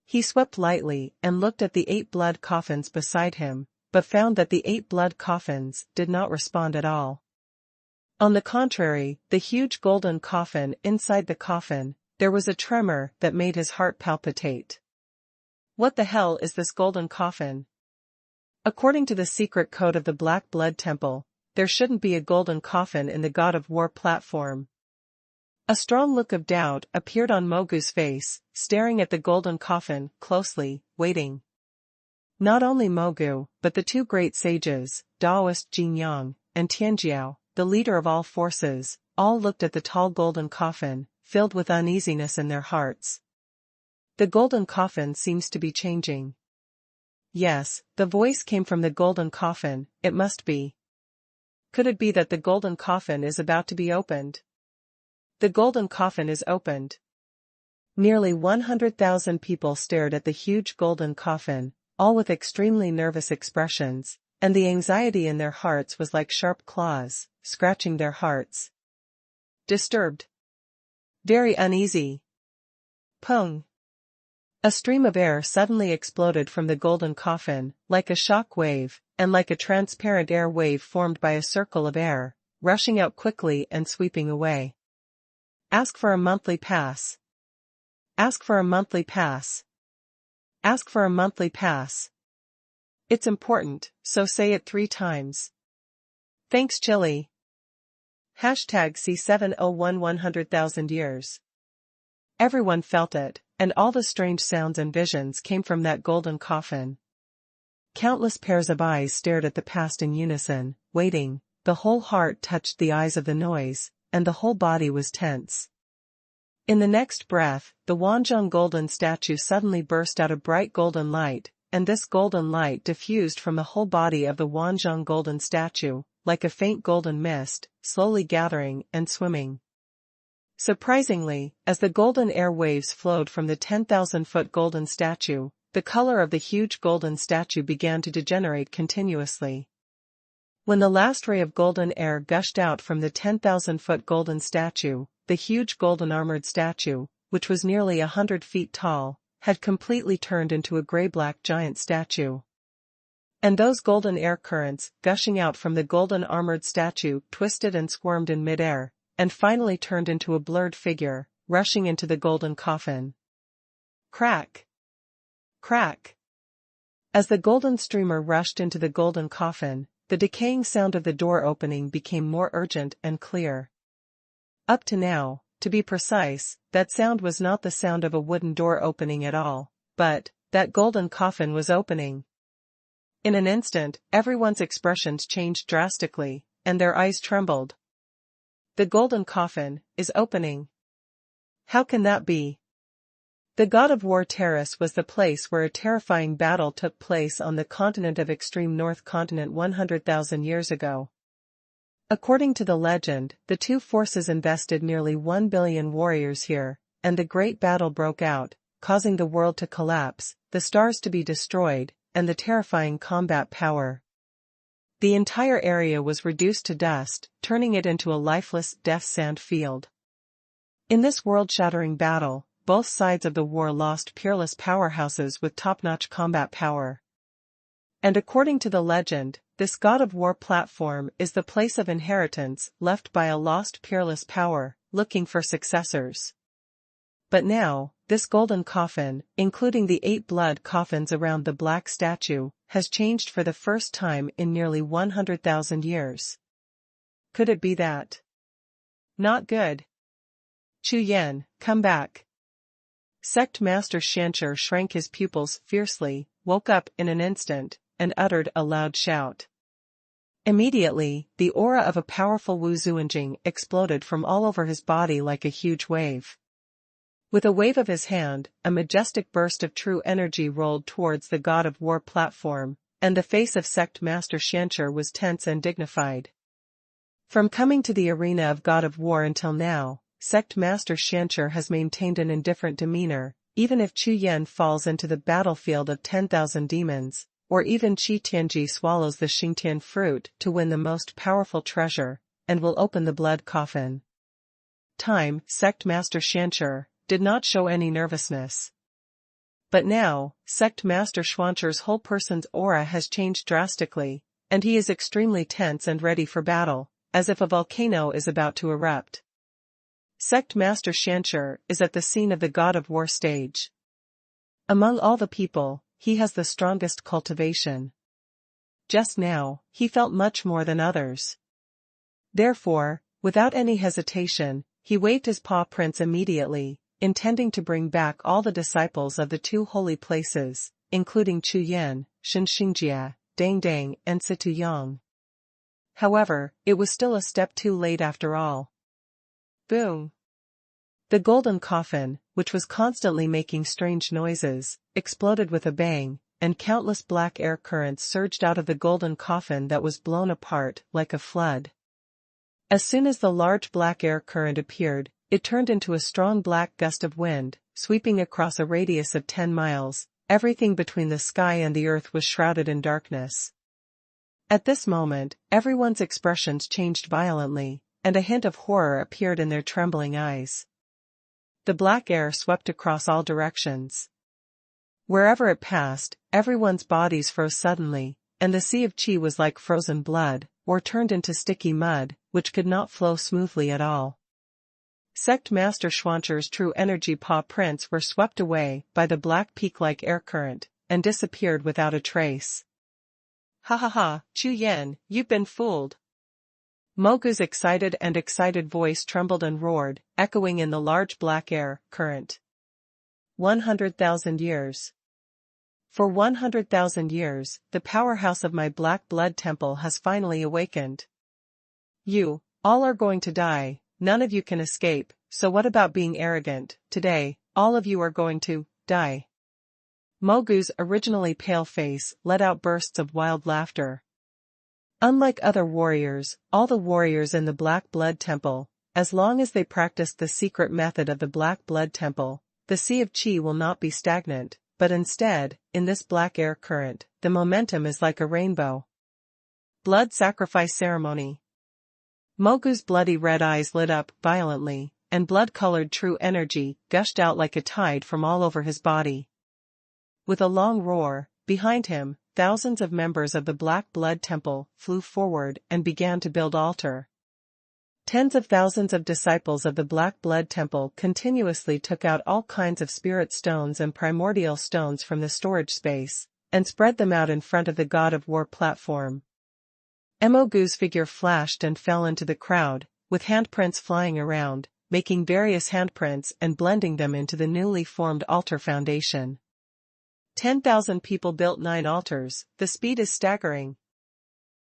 He swept lightly and looked at the 8 blood coffins beside him, but found that the 8 blood coffins did not respond at all. On the contrary, the huge golden coffin inside the coffin, there was a tremor that made his heart palpitate. What the hell is this golden coffin? According to the secret code of the Black Blood Temple, there shouldn't be a golden coffin in the God of War platform. A strong look of doubt appeared on Mogu's face, staring at the golden coffin closely, waiting. Not only Mogu, but the 2 great sages, Taoist Jinyang and Tianjiao, the leader of all forces, all looked at the tall golden coffin, filled with uneasiness in their hearts. The golden coffin seems to be changing. Yes, the voice came from the golden coffin, it must be. Could it be that the golden coffin is about to be opened? The golden coffin is opened. Nearly 100,000 people stared at the huge golden coffin, all with extremely nervous expressions, and the anxiety in their hearts was like sharp claws, scratching their hearts. Disturbed. Very uneasy. Pung. A stream of air suddenly exploded from the golden coffin, like a shock wave, and like a transparent air wave formed by a circle of air, rushing out quickly and sweeping away. Ask for a monthly pass. Ask for a monthly pass. Ask for a monthly pass. It's important, so say it 3 times. Thanks Chili. Hashtag C701 100,000 years. Everyone felt it, and all the strange sounds and visions came from that golden coffin. Countless pairs of eyes stared at the past in unison, waiting. The whole heart touched the eyes of the noise, and the whole body was tense. In the next breath, the Wanzhong golden statue suddenly burst out a bright golden light, and this golden light diffused from the whole body of the Wanzhong golden statue, like a faint golden mist, slowly gathering and swimming. Surprisingly, as the golden air waves flowed from the 10,000-foot golden statue, the color of the huge golden statue began to degenerate continuously. When the last ray of golden air gushed out from the 10,000-foot golden statue, the huge golden armored statue, which was nearly 100 feet tall, had completely turned into a gray-black giant statue. And those golden air currents, gushing out from the golden armored statue, twisted and squirmed in midair, and finally turned into a blurred figure, rushing into the golden coffin. Crack! Crack! As the golden streamer rushed into the golden coffin, the decaying sound of the door opening became more urgent and clear. Up to now, to be precise, that sound was not the sound of a wooden door opening at all, but that golden coffin was opening. In an instant, everyone's expressions changed drastically, and their eyes trembled. The golden coffin is opening. How can that be? The God of War Terrace was the place where a terrifying battle took place on the continent of Extreme North Continent 100,000 years ago. According to the legend, the two forces invested nearly 1 billion warriors here, and the great battle broke out, causing the world to collapse, the stars to be destroyed, and the terrifying combat power. The entire area was reduced to dust, turning it into a lifeless, death sand field. In this world-shattering battle, both sides of the war lost peerless powerhouses with top-notch combat power. And according to the legend, this God of War platform is the place of inheritance left by a lost peerless power, looking for successors. But now, this golden coffin, including the 8 blood coffins around the black statue, has changed for the first time in nearly 100,000 years. Could it be that? Not good. Chu Yan, come back. Sect Master Shancher shrank his pupils fiercely, woke up in an instant, and uttered a loud shout. Immediately, the aura of a powerful Wu Zuanjing exploded from all over his body like a huge wave. With a wave of his hand, a majestic burst of true energy rolled towards the God of War platform, and the face of Sect Master Shancher was tense and dignified. From coming to the arena of God of War until now, Sect Master Shancher has maintained an indifferent demeanor, even if Chu Yan falls into the battlefield of 10,000 demons, or even Qi Tianji swallows the Xingtian fruit to win the most powerful treasure, and will open the blood coffin. Sect Master Shancher did not show any nervousness. But now, Sect Master Xuancher's whole person's aura has changed drastically, and he is extremely tense and ready for battle, as if a volcano is about to erupt. Sect Master Shancher is at the scene of the God of War stage. Among all the people, he has the strongest cultivation. Just now, he felt much more than others. Therefore, without any hesitation, he waved his paw prints immediately, intending to bring back all the disciples of the 2 holy places, including Chu Yan, Shen Xingjia, Dang Dang, and Situ Yang. However, it was still a step too late after all. Boom! The golden coffin, which was constantly making strange noises, exploded with a bang, and countless black air currents surged out of the golden coffin that was blown apart like a flood. As soon as the large black air current appeared, it turned into a strong black gust of wind, sweeping across a radius of 10 miles, everything between the sky and the earth was shrouded in darkness. At this moment, everyone's expressions changed violently, and a hint of horror appeared in their trembling eyes. the black air swept across all directions. Wherever it passed, everyone's bodies froze suddenly, and the sea of qi was like frozen blood, or turned into sticky mud, which could not flow smoothly at all. Sect Master Xuanchu's true energy paw prints were swept away by the black peak-like air current, and disappeared without a trace. Ha ha ha, Chu Yan, you've been fooled. Mogu's excited voice trembled and roared, echoing in the large black air current. 100,000 years. For 100,000 years, the powerhouse of my black blood temple has finally awakened. You, all are going to die, none of you can escape, so what about being arrogant? Today, all of you are going to die. Mogu's originally pale face let out bursts of wild laughter. Unlike other warriors, all the warriors in the Black Blood Temple, as long as they practice the secret method of the Black Blood Temple, the Sea of Qi will not be stagnant, but instead, in this black air current, the momentum is like a rainbow. Blood Sacrifice Ceremony. Mogu's bloody red eyes lit up violently, and blood-colored true energy gushed out like a tide from all over his body. With a long roar, behind him, thousands of members of the Black Blood Temple flew forward and began to build altar. Tens of thousands of disciples of the Black Blood Temple continuously took out all kinds of spirit stones and primordial stones from the storage space, and spread them out in front of the God of War platform. Mogu's figure flashed and fell into the crowd, with handprints flying around, making various handprints and blending them into the newly formed altar foundation. 10,000 people built 9 altars, the speed is staggering.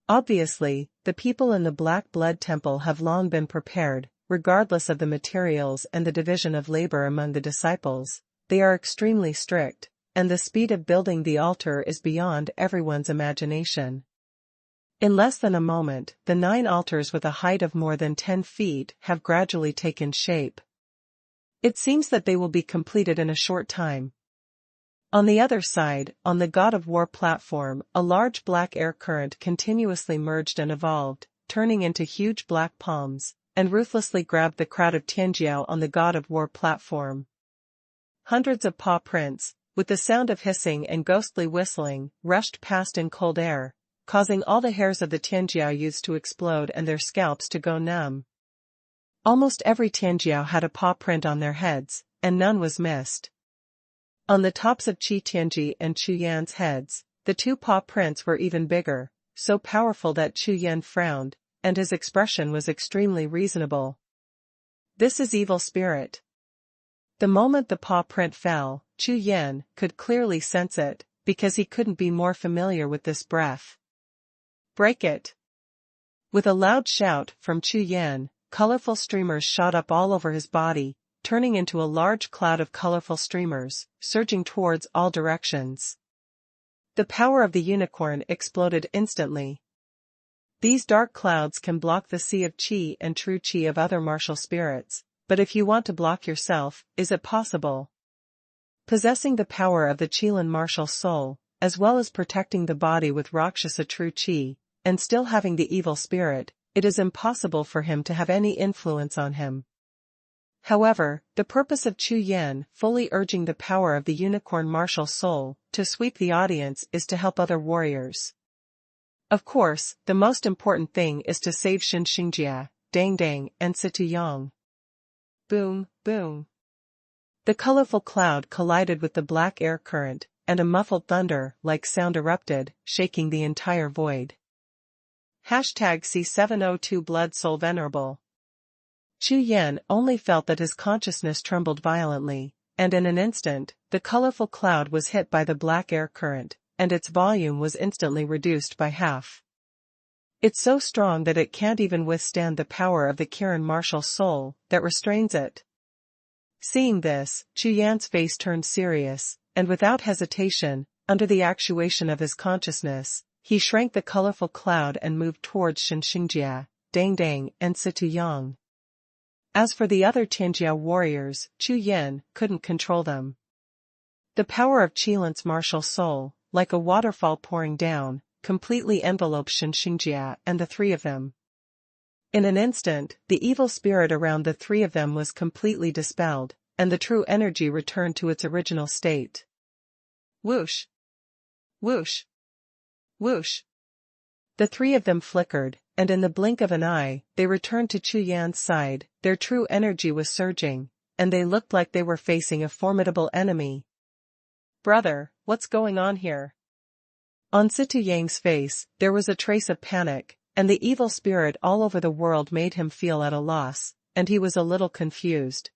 Obviously, the people in the Black Blood Temple have long been prepared, regardless of the materials and the division of labor among the disciples. They are extremely strict, and the speed of building the altar is beyond everyone's imagination. In less than a moment, the 9 altars with a height of more than 10 feet have gradually taken shape. It seems that they will be completed in a short time. On the other side, on the God of War platform, a large black air current continuously merged and evolved, turning into huge black palms, and ruthlessly grabbed the crowd of Tianjiao on the God of War platform. Hundreds of paw prints, with the sound of hissing and ghostly whistling, rushed past in cold air, causing all the hairs of the Tianjiao youths to explode and their scalps to go numb. Almost every Tianjiao had a paw print on their heads, and none was missed. On the tops of Qi Tianji and Chu Yan's heads, the 2 paw prints were even bigger, so powerful that Chu Yan frowned, and his expression was extremely reasonable. This is evil spirit. The moment the paw print fell, Chu Yan could clearly sense it, because he couldn't be more familiar with this breath. Break it! With a loud shout from Chu Yan, colorful streamers shot up all over his body, turning into a large cloud of colorful streamers, surging towards all directions. The power of the unicorn exploded instantly. These dark clouds can block the sea of qi and true qi of other martial spirits, but if you want to block yourself, is it possible? Possessing the power of the Qilan martial soul, as well as protecting the body with Rakshasa true qi, and still having the evil spirit, it is impossible for him to have any influence on him. However, the purpose of Chu Yan fully urging the power of the unicorn martial soul to sweep the audience is to help other warriors. Of course, the most important thing is to save Xinxingjia, Dangdang, and Situyang. Boom, boom. The colorful cloud collided with the black air current, and a muffled thunder-like sound erupted, shaking the entire void. #C702 Blood Soul Venerable. Chu Yan only felt that his consciousness trembled violently, and in an instant, the colorful cloud was hit by the black air current, and its volume was instantly reduced by half. It's so strong that it can't even withstand the power of the Kirin martial soul that restrains it. Seeing this, Chu Yan's face turned serious, and without hesitation, under the actuation of his consciousness, he shrank the colorful cloud and moved towards Xinxingjia, Dangdang, and Situyang. As for the other Tianjiao warriors, Chu Yan couldn't control them. The power of Qilan's martial soul, like a waterfall pouring down, completely enveloped Xinxingjia and the 3 of them. In an instant, the evil spirit around the 3 of them was completely dispelled, and the true energy returned to its original state. Whoosh! Whoosh! Whoosh! The three of them flickered, and in the blink of an eye, they returned to Chu Yan's side. Their true energy was surging, and they looked like they were facing a formidable enemy. "Brother, what's going on here?" On Situ Yang's face, there was a trace of panic, and the evil spirit all over the world made him feel at a loss, and he was a little confused.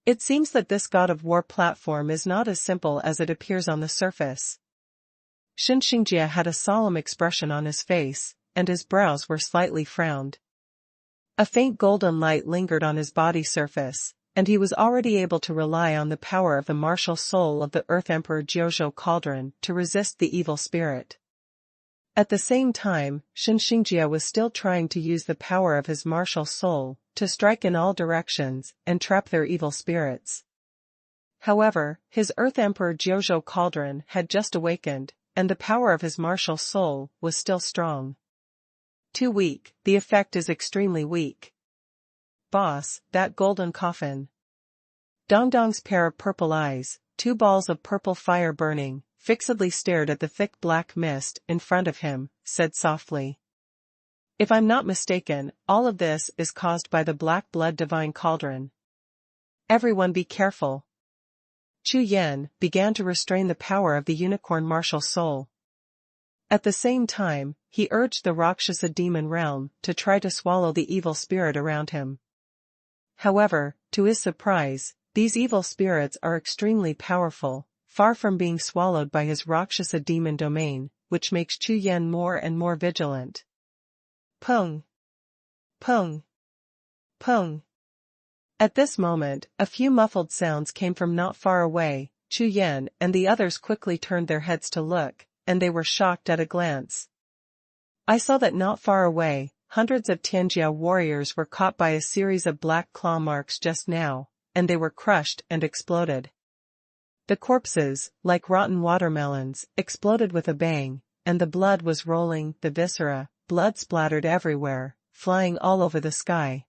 It seems that this God of War platform is not as simple as it appears on the surface. Xinxingjie had a solemn expression on his face, and his brows were slightly frowned. A faint golden light lingered on his body surface, and he was already able to rely on the power of the martial soul of the Earth Emperor Jiuxiao cauldron to resist the evil spirit. At the same time, Xinxingjie was still trying to use the power of his martial soul to strike in all directions and trap their evil spirits. However, his Earth Emperor Jiuxiao cauldron had just awakened, and the power of his martial soul was still strong. Too weak, the effect is extremely weak. Boss, that golden coffin. Dongdong's pair of purple eyes, two balls of purple fire burning, fixedly stared at the thick black mist in front of him, said softly. If I'm not mistaken, all of this is caused by the black blood divine cauldron. Everyone be careful. Chu Yan began to restrain the power of the unicorn martial soul. At the same time, he urged the Rakshasa demon realm to try to swallow the evil spirit around him. However, to his surprise, these evil spirits are extremely powerful, far from being swallowed by his Rakshasa demon domain, which makes Chu Yan more and more vigilant. Pung! Pung! Pung! At this moment, a few muffled sounds came from not far away. Chu Yan and the others quickly turned their heads to look, and they were shocked at a glance. I saw that not far away, hundreds of Tianjiao warriors were caught by a series of black claw marks just now, and they were crushed and exploded. The corpses, like rotten watermelons, exploded with a bang, and the blood was rolling, the viscera, blood splattered everywhere, flying all over the sky.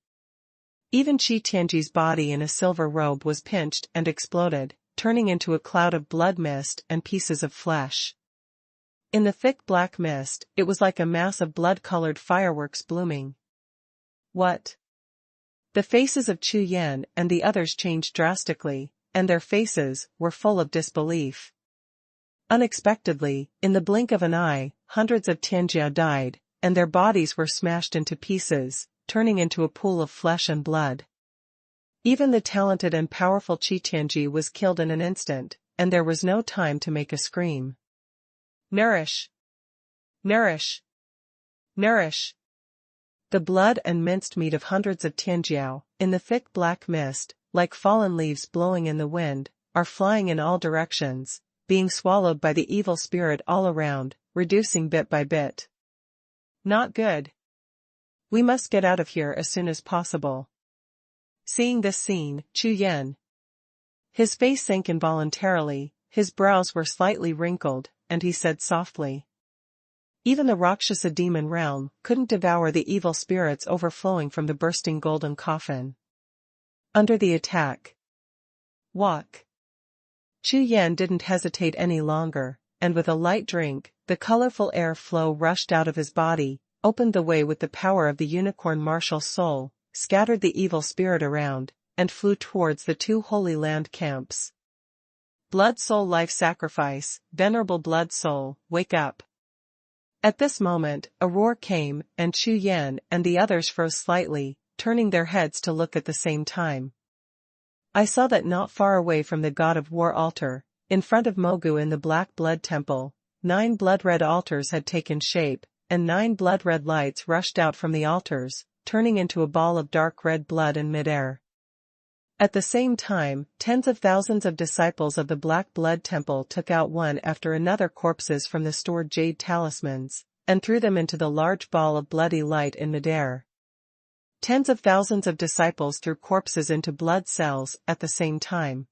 Even Qi Tianji's body in a silver robe was pinched and exploded, turning into a cloud of blood mist and pieces of flesh. In the thick black mist, it was like a mass of blood-colored fireworks blooming. What? The faces of Chu Yan and the others changed drastically, and their faces were full of disbelief. Unexpectedly, in the blink of an eye, hundreds of Tianjiao died, and their bodies were smashed into pieces, turning into a pool of flesh and blood. Even the talented and powerful Qi Tianji was killed in an instant, and there was no time to make a scream. Nourish! Nourish! Nourish! The blood and minced meat of hundreds of Tianjiao, in the thick black mist, like fallen leaves blowing in the wind, are flying in all directions, being swallowed by the evil spirit all around, reducing bit by bit. Not good. We must get out of here as soon as possible. Seeing this scene, Chu Yan. His face sank involuntarily, his brows were slightly wrinkled, and he said softly. Even the Rakshasa demon realm couldn't devour the evil spirits overflowing from the bursting golden coffin. Under the attack. Walk. Chu Yan didn't hesitate any longer, and with a light drink, the colorful air flow rushed out of his body, opened the way with the power of the unicorn martial soul, scattered the evil spirit around, and flew towards the two Holy Land camps. Blood Soul life sacrifice, venerable Blood Soul, wake up. At this moment, a roar came, and Chu Yan and the others froze slightly, turning their heads to look at the same time. I saw that not far away from the God of War altar, in front of Mogu in the Black Blood Temple, 9 blood-red altars had taken shape, and 9 blood-red lights rushed out from the altars, turning into a ball of dark red blood in midair. At the same time, tens of thousands of disciples of the Black Blood Temple took out one after another corpses from the stored jade talismans, and threw them into the large ball of bloody light in midair. Tens of thousands of disciples threw corpses into blood cells at the same time.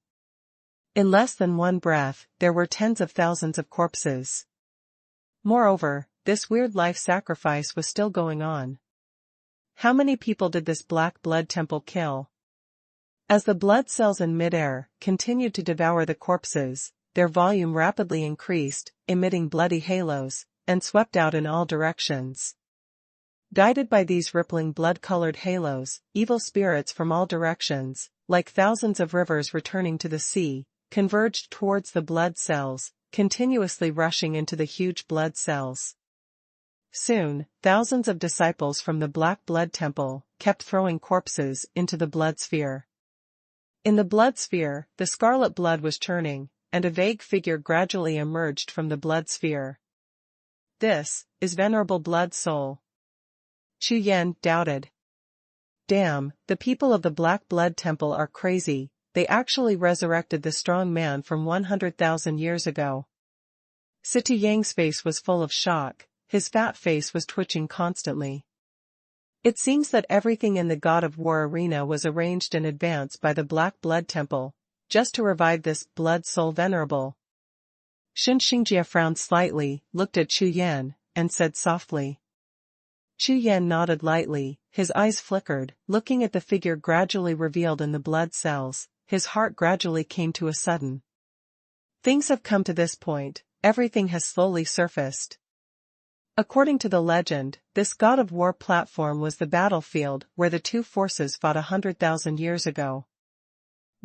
In less than one breath, there were tens of thousands of corpses. Moreover, this weird life sacrifice was still going on. How many people did this Black Blood Temple kill? As the blood cells in midair continued to devour the corpses, their volume rapidly increased, emitting bloody halos, and swept out in all directions. Guided by these rippling blood-colored halos, evil spirits from all directions, like thousands of rivers returning to the sea, converged towards the blood cells, continuously rushing into the huge blood cells. Soon, thousands of disciples from the Black Blood Temple kept throwing corpses into the blood sphere. In the blood sphere, the scarlet blood was churning, and a vague figure gradually emerged from the blood sphere. "This is Venerable Blood Soul," Chu Yan doubted. "Damn, the people of the Black Blood Temple are crazy, they actually resurrected the strong man from 100,000 years ago." Situ Yang's face was full of shock, his fat face was twitching constantly. It seems that everything in the God of War arena was arranged in advance by the Black Blood Temple, just to revive this Blood Soul Venerable. Shen Xingjie frowned slightly, looked at Chu Yan, and said softly. Chu Yan nodded lightly, his eyes flickered, looking at the figure gradually revealed in the blood cells, his heart gradually came to a sudden. Things have come to this point, everything has slowly surfaced. According to the legend, this God of War platform was the battlefield where the two forces fought 100,000 years ago.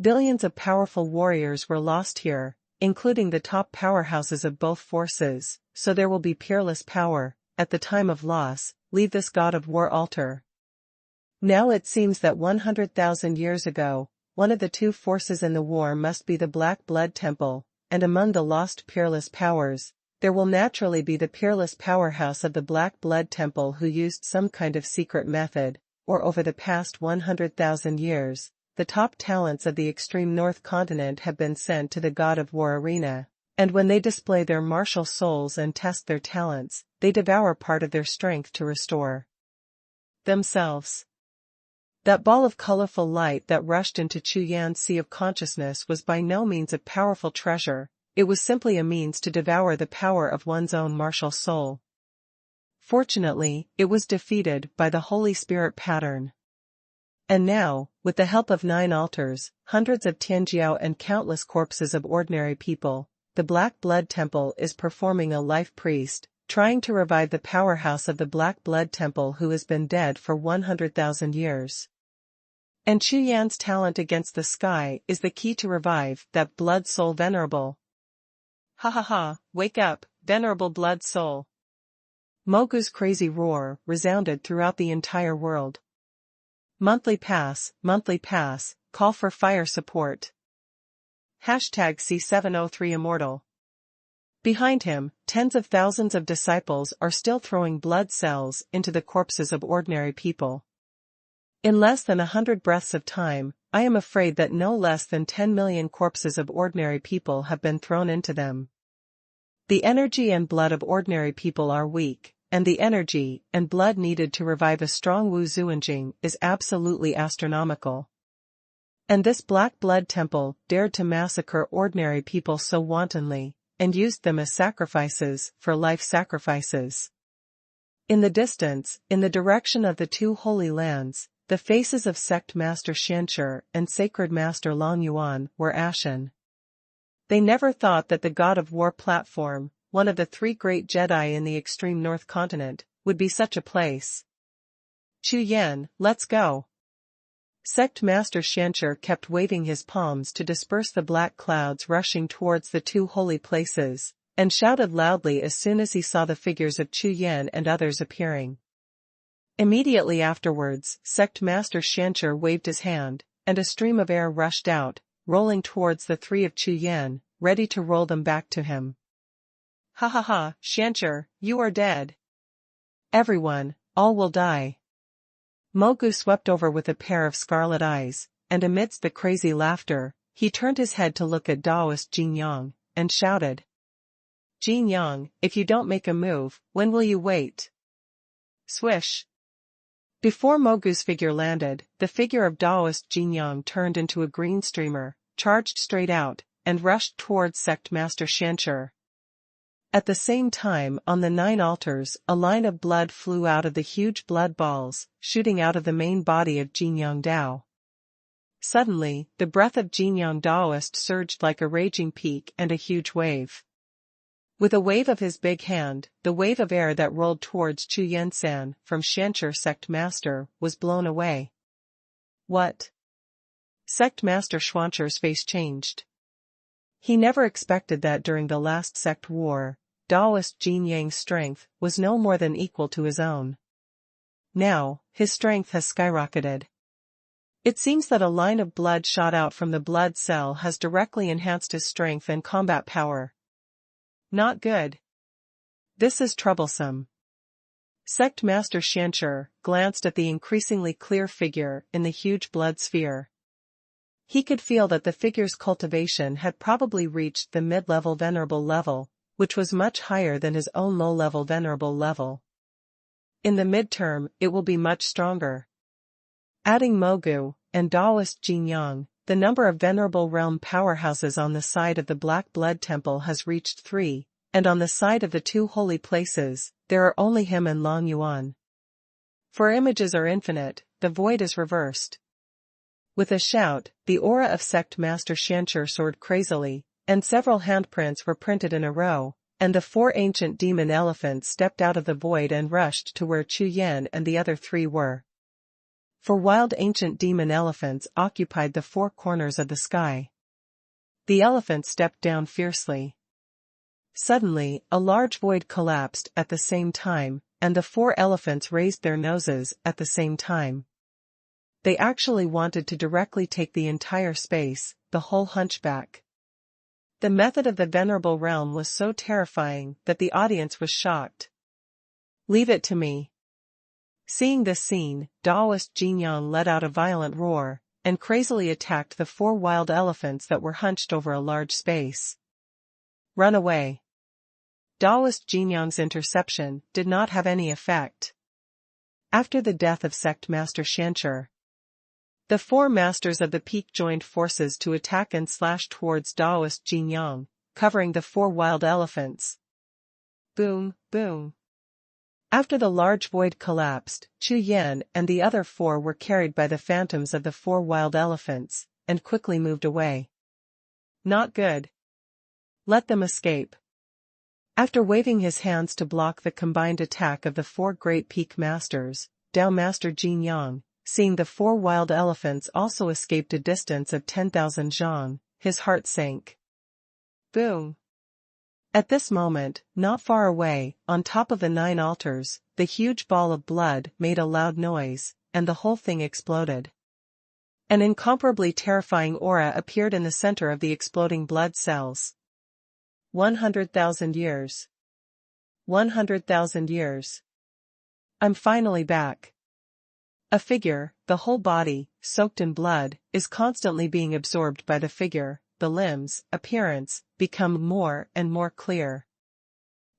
Billions of powerful warriors were lost here, including the top powerhouses of both forces, so there will be peerless power. At the time of loss, leave this God of War altar. Now it seems that 100,000 years ago, one of the two forces in the war must be the Black Blood Temple, and among the lost peerless powers, there will naturally be the peerless powerhouse of the Black Blood Temple who used some kind of secret method, or over the past 100,000 years, the top talents of the extreme North Continent have been sent to the God of War arena, and when they display their martial souls and test their talents, they devour part of their strength to restore themselves. That ball of colorful light that rushed into Chu Yan's sea of consciousness was by no means a powerful treasure, it was simply a means to devour the power of one's own martial soul. Fortunately, it was defeated by the Holy Spirit pattern. And now, with the help of 9 altars, hundreds of Tianjiao and countless corpses of ordinary people, the Black Blood Temple is performing a life priest, trying to revive the powerhouse of the Black Blood Temple who has been dead for 100,000 years. And Chu Yan's talent against the sky is the key to revive that Blood Soul Venerable. Ha ha ha, wake up, Venerable Blood Soul. Mogu's crazy roar resounded throughout the entire world. Monthly pass, call for fire support. #C703 Immortal. Behind him, tens of thousands of disciples are still throwing blood cells into the corpses of ordinary people. In less than 100 breaths of time, I am afraid that no less than 10 million corpses of ordinary people have been thrown into them. The energy and blood of ordinary people are weak, and the energy and blood needed to revive a strong Wu Zuanjing is absolutely astronomical. And this Black Blood Temple dared to massacre ordinary people so wantonly, and used them as sacrifices for life sacrifices. In the distance, in the direction of the two holy lands, the faces of Sect Master Xianshi and Sacred Master Long Yuan were ashen. They never thought that the God of War platform, one of the 3 great Jedi in the extreme North Continent, would be such a place. Chu Yan, let's go. Sect Master Xianshi kept waving his palms to disperse the black clouds rushing towards the two holy places, and shouted loudly as soon as he saw the figures of Chu Yan and others appearing. Immediately afterwards, Sect Master Xianshi waved his hand, and a stream of air rushed out, rolling towards the 3 of Chu Yan, ready to roll them back to him. Ha ha ha, Xianshi, you are dead. Everyone, all will die. Mogu swept over with a pair of scarlet eyes, and amidst the crazy laughter, he turned his head to look at Taoist Jin Yang, and shouted. Jin Yang, if you don't make a move, when will you wait? Swish. Before Mogu's figure landed, the figure of Taoist Jin Yang turned into a green streamer, charged straight out, and rushed towards Sect Master Xianshi. At the same time, on the 9 altars, a line of blood flew out of the huge blood balls, shooting out of the main body of Jin Yang Dao. Suddenly, the breath of Jinyang Daoist surged like a raging peak and a huge wave. With a wave of his big hand, the wave of air that rolled towards Chu Yan-san from Shancher Sect Master was blown away. What? Sect Master Xuancher's face changed. He never expected that during the last sect war, Daoist Jin Yang's strength was no more than equal to his own. Now, his strength has skyrocketed. It seems that a line of blood shot out from the blood cell has directly enhanced his strength and combat power. Not good. This is troublesome. Sect Master Shancher glanced at the increasingly clear figure in the huge blood sphere. He could feel that the figure's cultivation had probably reached the mid-level venerable level, which was much higher than his own low-level venerable level. In the midterm, it will be much stronger. Adding Mogu and Daoist Jinyang, the number of venerable realm powerhouses on the side of the Black Blood Temple has reached 3, and on the side of the 2 holy places, there are only him and Long Yuan. For images are infinite, the void is reversed. With a shout, the aura of Sect Master Shancher soared crazily, and several handprints were printed in a row, and the 4 ancient demon elephants stepped out of the void and rushed to where Chu Yan and the other 3 were. 4 wild ancient demon elephants occupied the 4 corners of the sky. The elephants stepped down fiercely. Suddenly, a large void collapsed at the same time, and the 4 elephants raised their noses at the same time. They actually wanted to directly take the entire space, the whole hunchback. The method of the venerable realm was so terrifying that the audience was shocked. Leave it to me. Seeing this scene, Daoist Jinyang let out a violent roar, and crazily attacked the 4 wild elephants that were hunched over a large space. Run away. Daoist Jinyang's interception did not have any effect. After the death of Sect Master Shancher, the 4 masters of the peak joined forces to attack and slash towards Daoist Jinyang, covering the 4 wild elephants. Boom, boom. After the large void collapsed, Chu Yan and the other 4 were carried by the phantoms of the 4 wild elephants, and quickly moved away. Not good. Let them escape. After waving his hands to block the combined attack of the 4 great peak masters, Dao Master Jinyang, seeing the 4 wild elephants also escaped a distance of 10,000 zhang, his heart sank. Boom. At this moment, not far away, on top of the 9 altars, the huge ball of blood made a loud noise, and the whole thing exploded. An incomparably terrifying aura appeared in the center of the exploding blood cells. 100,000 years. 100,000 years. I'm finally back. A figure, the whole body, soaked in blood, is constantly being absorbed by the figure. The limbs, appearance, become more and more clear.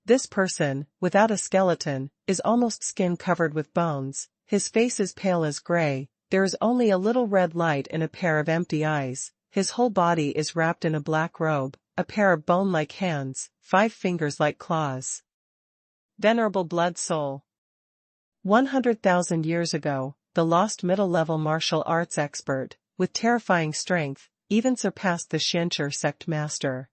This person, without a skeleton, is almost skin covered with bones, his face is pale as gray, there is only a little red light in a pair of empty eyes, his whole body is wrapped in a black robe, a pair of bone-like hands, 5 fingers like claws. Venerable Blood Soul. 100,000 years ago, the lost middle-level martial arts expert, with terrifying strength, even surpassed the Shancher Sect Master.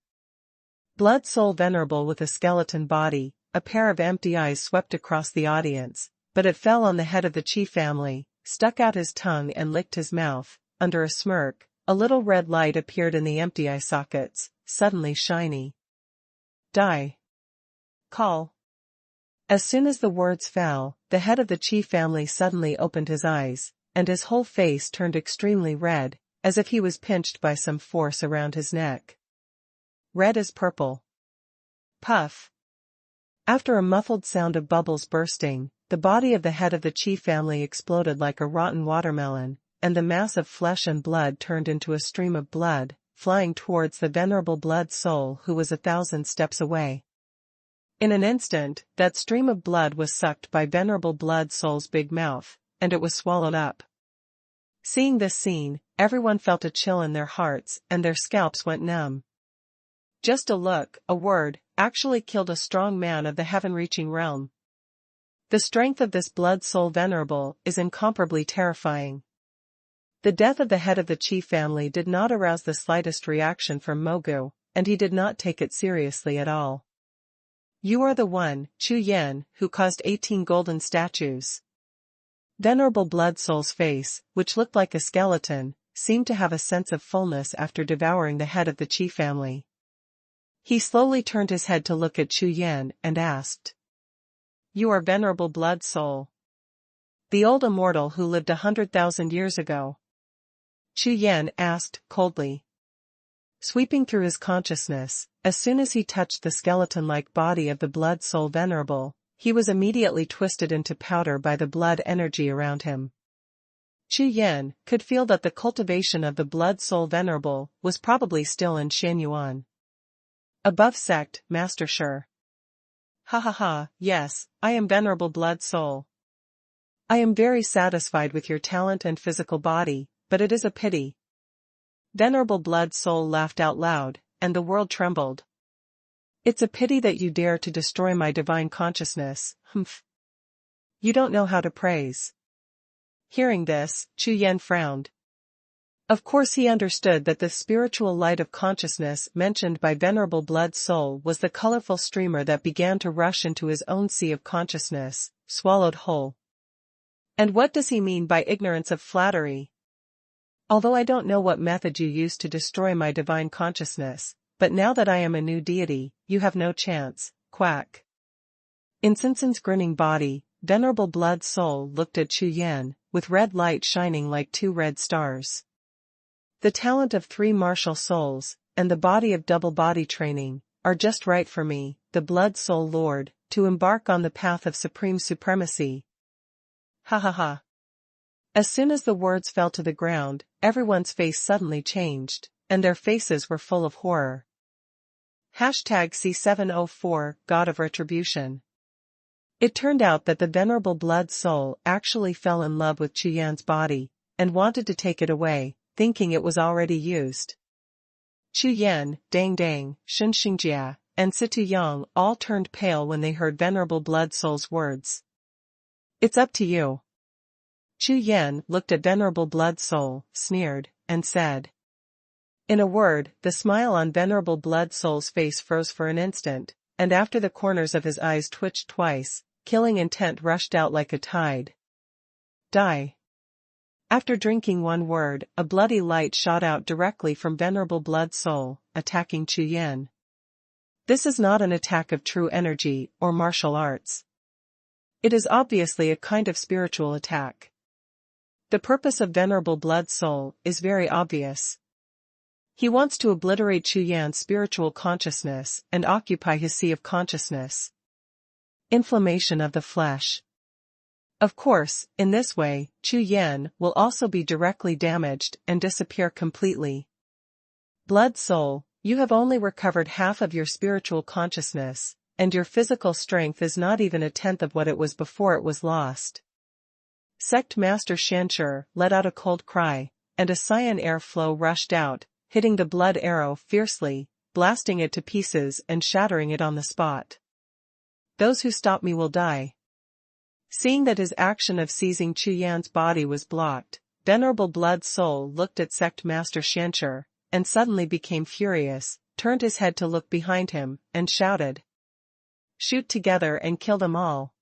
Blood Soul venerable with a skeleton body, a pair of empty eyes swept across the audience, but it fell on the head of the Qi family, stuck out his tongue and licked his mouth. Under a smirk, a little red light appeared in the empty eye sockets, suddenly shiny. Die. Call. As soon as the words fell, the head of the Qi family suddenly opened his eyes, and his whole face turned extremely red, as if he was pinched by some force around his neck. Red as purple. Puff. After a muffled sound of bubbles bursting, the body of the head of the Qi family exploded like a rotten watermelon, and the mass of flesh and blood turned into a stream of blood, flying towards the venerable Blood Soul who was 1,000 steps away. In an instant, that stream of blood was sucked by venerable Blood Soul's big mouth, and it was swallowed up. Seeing this scene, everyone felt a chill in their hearts and their scalps went numb. Just a look, a word, actually killed a strong man of the heaven-reaching realm. The strength of this Blood Soul venerable is incomparably terrifying. The death of the head of the Qi family did not arouse the slightest reaction from Mogu, and he did not take it seriously at all. You are the one, Chu Yan, who caused 18 golden statues. Venerable Blood Soul's face, which looked like a skeleton, seemed to have a sense of fullness after devouring the head of the Qi family. He slowly turned his head to look at Chu Yan and asked. You are Venerable Blood Soul. The old immortal who lived 100,000 years ago? Chu Yan asked, coldly. Sweeping through his consciousness, as soon as he touched the skeleton-like body of the Blood Soul Venerable, he was immediately twisted into powder by the blood energy around him. Chu Yan could feel that the cultivation of the Blood Soul Venerable was probably still in Xuanhuan. Above sect, Master Sure. Ha ha ha, yes, I am Venerable Blood Soul. I am very satisfied with your talent and physical body, but it is a pity. Venerable Blood Soul laughed out loud, and the world trembled. It's a pity that you dare to destroy my divine consciousness, humph. You don't know how to praise. Hearing this, Chu Yan frowned. Of course he understood that the spiritual light of consciousness mentioned by Venerable Blood Soul was the colorful streamer that began to rush into his own sea of consciousness, swallowed whole. And what does he mean by ignorance of flattery? Although I don't know what method you used to destroy my divine consciousness, but now that I am a new deity, you have no chance, quack. In Sinsen's grinning body, Venerable Blood Soul looked at Chu Yan, with red light shining like 2 red stars. The talent of 3 martial souls, and the body of double body training, are just right for me, the Blood Soul Lord, to embark on the path of supreme supremacy. Ha ha ha. As soon as the words fell to the ground, everyone's face suddenly changed, and their faces were full of horror. #C704, God of Retribution. It turned out that the Venerable Blood Soul actually fell in love with Chu Yan's body, and wanted to take it away, thinking it was already used. Chu Yan, Dang Dang, Shun Xingjia, and Situ Yang all turned pale when they heard Venerable Blood Soul's words. It's up to you. Chu Yan looked at Venerable Blood Soul, sneered, and said. In a word, the smile on Venerable Blood Soul's face froze for an instant, and after the corners of his eyes twitched twice, killing intent rushed out like a tide. Die. After drinking one word, a bloody light shot out directly from Venerable Blood Soul, attacking Chu Yan. This is not an attack of true energy or martial arts. It is obviously a kind of spiritual attack. The purpose of Venerable Blood Soul is very obvious. He wants to obliterate Chu Yan's spiritual consciousness and occupy his sea of consciousness. Inflammation of the flesh. Of course, in this way, Chu Yan will also be directly damaged and disappear completely. Blood Soul, you have only recovered half of your spiritual consciousness, and your physical strength is not even a tenth of what it was before it was lost. Sect Master Shanshur let out a cold cry, and a cyan air flow rushed out, hitting the blood arrow fiercely, blasting it to pieces and shattering it on the spot. Those who stop me will die. Seeing that his action of seizing Chu Yan's body was blocked, Venerable Blood Soul looked at Sect Master Shanshur, and suddenly became furious, turned his head to look behind him, and shouted. Shoot together and kill them all.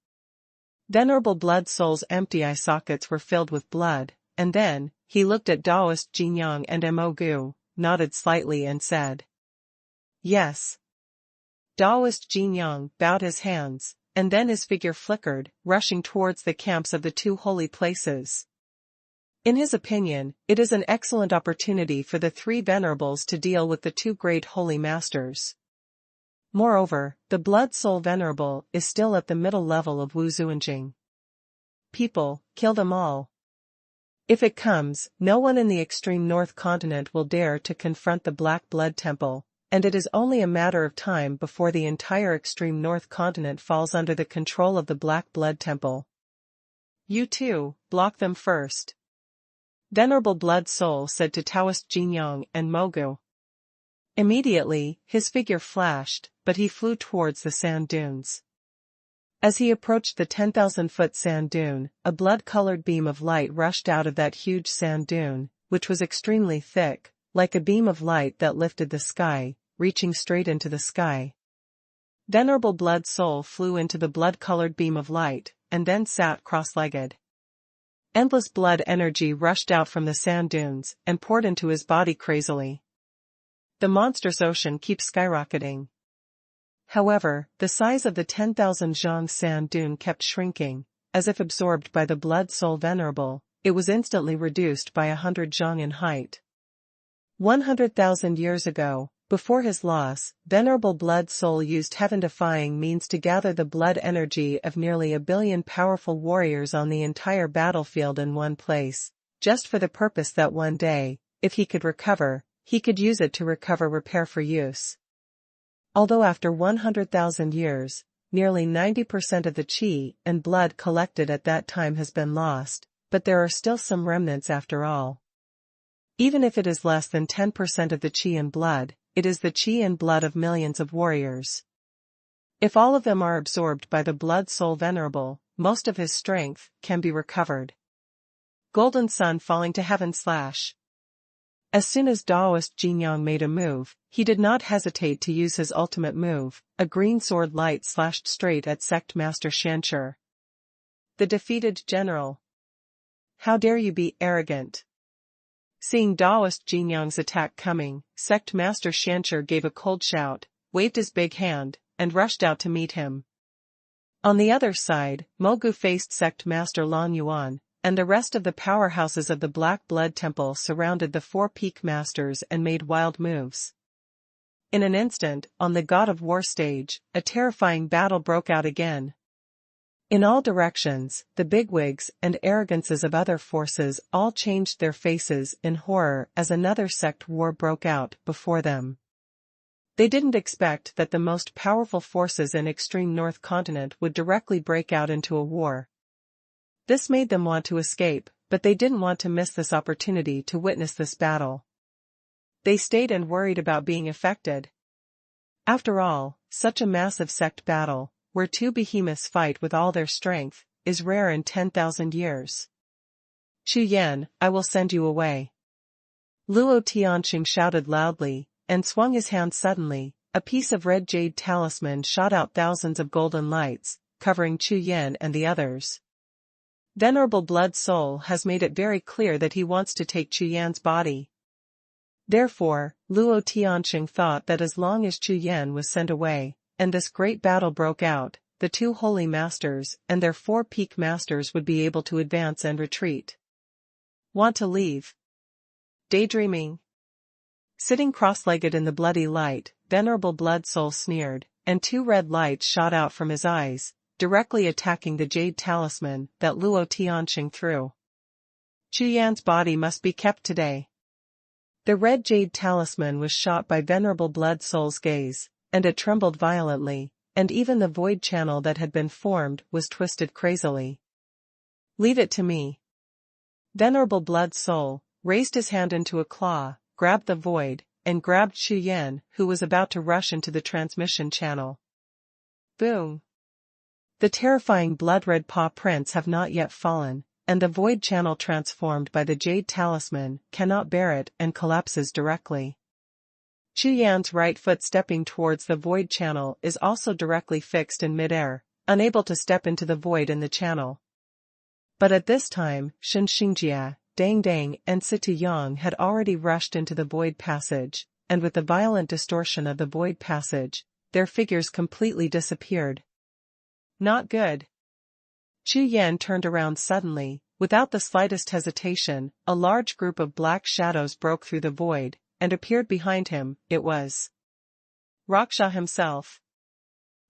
Venerable Blood Soul's empty eye sockets were filled with blood, and then, he looked at Taoist Jinyang and Mogu, nodded slightly and said. Yes. Taoist Jinyang bowed his hands, and then his figure flickered, rushing towards the camps of the 2 holy places. In his opinion, it is an excellent opportunity for the 3 venerables to deal with the 2 great holy masters. Moreover, the Blood Soul Venerable is still at the middle level of Wu Zuanjing. People, kill them all. If it comes, no one in the extreme north continent will dare to confront the Black Blood Temple, and it is only a matter of time before the entire extreme north continent falls under the control of the Black Blood Temple. You too, block them first. Venerable Blood Soul said to Taoist Jinyang and Mogu. Immediately, his figure flashed, but he flew towards the sand dunes. As he approached the 10,000-foot sand dune, a blood-colored beam of light rushed out of that huge sand dune, which was extremely thick, like a beam of light that lifted the sky, reaching straight into the sky. Venerable Blood Soul flew into the blood-colored beam of light, and then sat cross-legged. Endless blood energy rushed out from the sand dunes and poured into his body crazily. The monstrous ocean keeps skyrocketing. However, the size of the 10,000 zhang sand dune kept shrinking, as if absorbed by the Blood Soul Venerable. It was instantly reduced by 100 zhang in height. 100,000 years ago, before his loss, Venerable Blood Soul used heaven-defying means to gather the blood energy of nearly 1 billion powerful warriors on the entire battlefield in one place, just for the purpose that one day, if he could recover, he could use it to repair for use. Although after 100,000 years, nearly 90% of the qi and blood collected at that time has been lost, but there are still some remnants after all. Even if it is less than 10% of the qi and blood, it is the qi and blood of millions of warriors. If all of them are absorbed by the Blood Soul Venerable, most of his strength can be recovered. Golden Sun falling to heaven / As soon as Daoist Jinyang made a move, he did not hesitate to use his ultimate move. A green sword light slashed straight at Sect Master Shanshi. The defeated general. How dare you be arrogant? Seeing Daoist Jinyang's attack coming, Sect Master Shanshi gave a cold shout, waved his big hand, and rushed out to meet him. On the other side, Mogu faced Sect Master Lan Yuan, and the rest of the powerhouses of the Black Blood Temple surrounded the 4 peak masters and made wild moves. In an instant, on the God of War stage, a terrifying battle broke out again. In all directions, the bigwigs and arrogances of other forces all changed their faces in horror as another sect war broke out before them. They didn't expect that the most powerful forces in extreme North Continent would directly break out into a war. This made them want to escape, but they didn't want to miss this opportunity to witness this battle. They stayed and worried about being affected. After all, such a massive sect battle, where 2 behemoths fight with all their strength, is rare in 10,000 years. Chu Yan, I will send you away. Luo Tianqing shouted loudly, and swung his hand suddenly. A piece of red jade talisman shot out thousands of golden lights, covering Chu Yan and the others. Venerable Blood Soul has made it very clear that he wants to take Chu Yan's body. Therefore, Luo Tianqing thought that as long as Chu Yan was sent away, and this great battle broke out, the 2 holy masters and their 4 peak masters would be able to advance and retreat. Want to leave? Daydreaming? Sitting cross-legged in the bloody light, Venerable Blood Soul sneered, and 2 red lights shot out from his eyes, directly attacking the jade talisman that Luo Tianqing threw. Chu Yan's body must be kept today. The red jade talisman was shot by Venerable Blood Soul's gaze, and it trembled violently, and even the void channel that had been formed was twisted crazily. Leave it to me. Venerable Blood Soul raised his hand into a claw, grabbed the void, and grabbed Chu Yan, who was about to rush into the transmission channel. Boom! The terrifying blood-red paw prints have not yet fallen, and the void channel transformed by the jade talisman cannot bear it and collapses directly. Chu Yan's right foot stepping towards the void channel is also directly fixed in midair, unable to step into the void in the channel. But at this time, Shen Xingjia, Dang Dang and Situ Yang had already rushed into the void passage, and with the violent distortion of the void passage, their figures completely disappeared. Not good. Chu Yan turned around suddenly. Without the slightest hesitation, a large group of black shadows broke through the void, and appeared behind him. It was Raksha himself.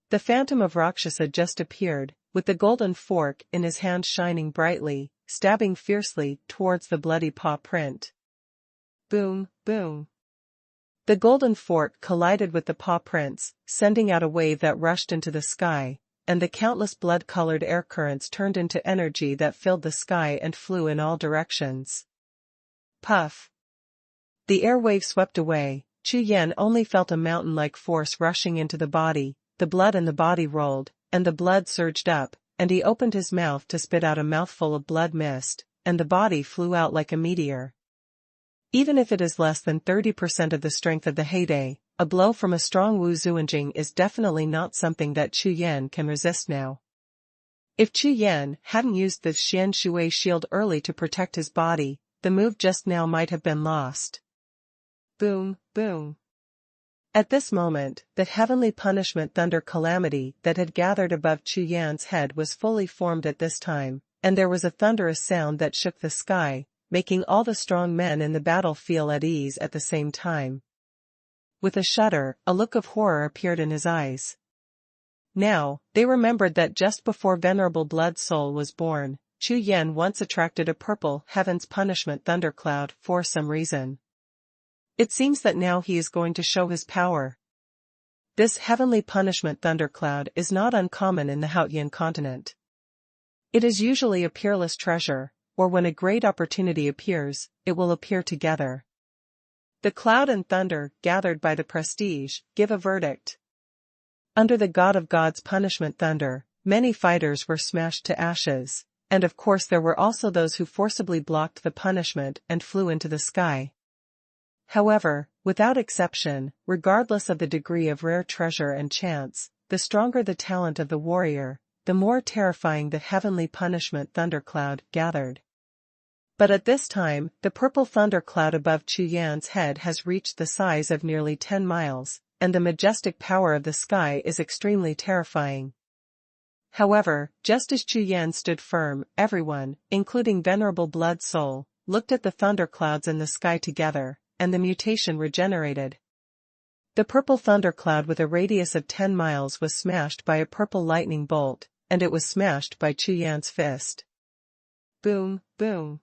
The phantom of Rakshasa just appeared, with the golden fork in his hand shining brightly, stabbing fiercely towards the bloody paw print. Boom, boom. The golden fork collided with the paw prints, sending out a wave that rushed into the sky, and the countless blood-colored air currents turned into energy that filled the sky and flew in all directions. Puff. The air wave swept away. Chu Yan only felt a mountain-like force rushing into the body, the blood in the body rolled, and the blood surged up, and he opened his mouth to spit out a mouthful of blood mist, and the body flew out like a meteor. Even if it is less than 30% of the strength of the heyday, a blow from a strong Wu Zuanjing is definitely not something that Chu Yan can resist now. If Chu Yan hadn't used the Xian Shui shield early to protect his body, the move just now might have been lost. Boom, boom. At this moment, that heavenly punishment thunder calamity that had gathered above Chu Yan's head was fully formed at this time, and there was a thunderous sound that shook the sky, making all the strong men in the battle feel at ease at the same time. With a shudder, a look of horror appeared in his eyes. Now, they remembered that just before Venerable Blood Soul was born, Chu Yan once attracted a purple heaven's punishment thundercloud for some reason. It seems that now he is going to show his power. This heavenly punishment thundercloud is not uncommon in the Haotian continent. It is usually a peerless treasure, or when a great opportunity appears, it will appear together. The cloud and thunder, gathered by the prestige, give a verdict. Under the God of Gods' punishment thunder, many fighters were smashed to ashes, and of course there were also those who forcibly blocked the punishment and flew into the sky. However, without exception, regardless of the degree of rare treasure and chance, the stronger the talent of the warrior, the more terrifying the heavenly punishment thundercloud gathered. But at this time, the purple thundercloud above Chu Yan's head has reached the size of nearly 10 miles, and the majestic power of the sky is extremely terrifying. However, just as Chu Yan stood firm, everyone, including Venerable Blood Soul, looked at the thunderclouds in the sky together, and the mutation regenerated. The purple thundercloud with a radius of 10 miles was smashed by a purple lightning bolt, and it was smashed by Chu Yan's fist. Boom, boom.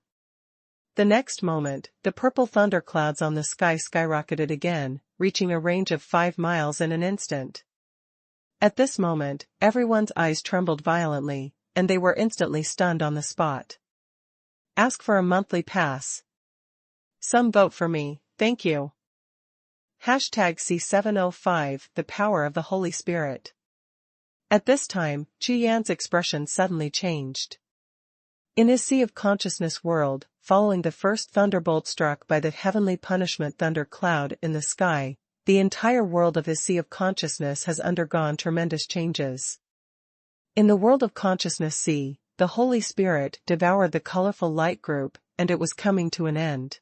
The next moment, the purple thunderclouds on the sky skyrocketed again, reaching a range of 5 miles in an instant. At this moment, everyone's eyes trembled violently, and they were instantly stunned on the spot. Ask for a monthly pass. Some vote for me, thank you. #C705 The Power of the Holy Spirit. At this time, Chu Yan's expression suddenly changed. In his Sea of Consciousness world, following the first thunderbolt struck by the heavenly punishment thunder cloud in the sky, the entire world of his Sea of Consciousness has undergone tremendous changes. In the world of Consciousness Sea, the Holy Spirit devoured the colorful light group, and it was coming to an end.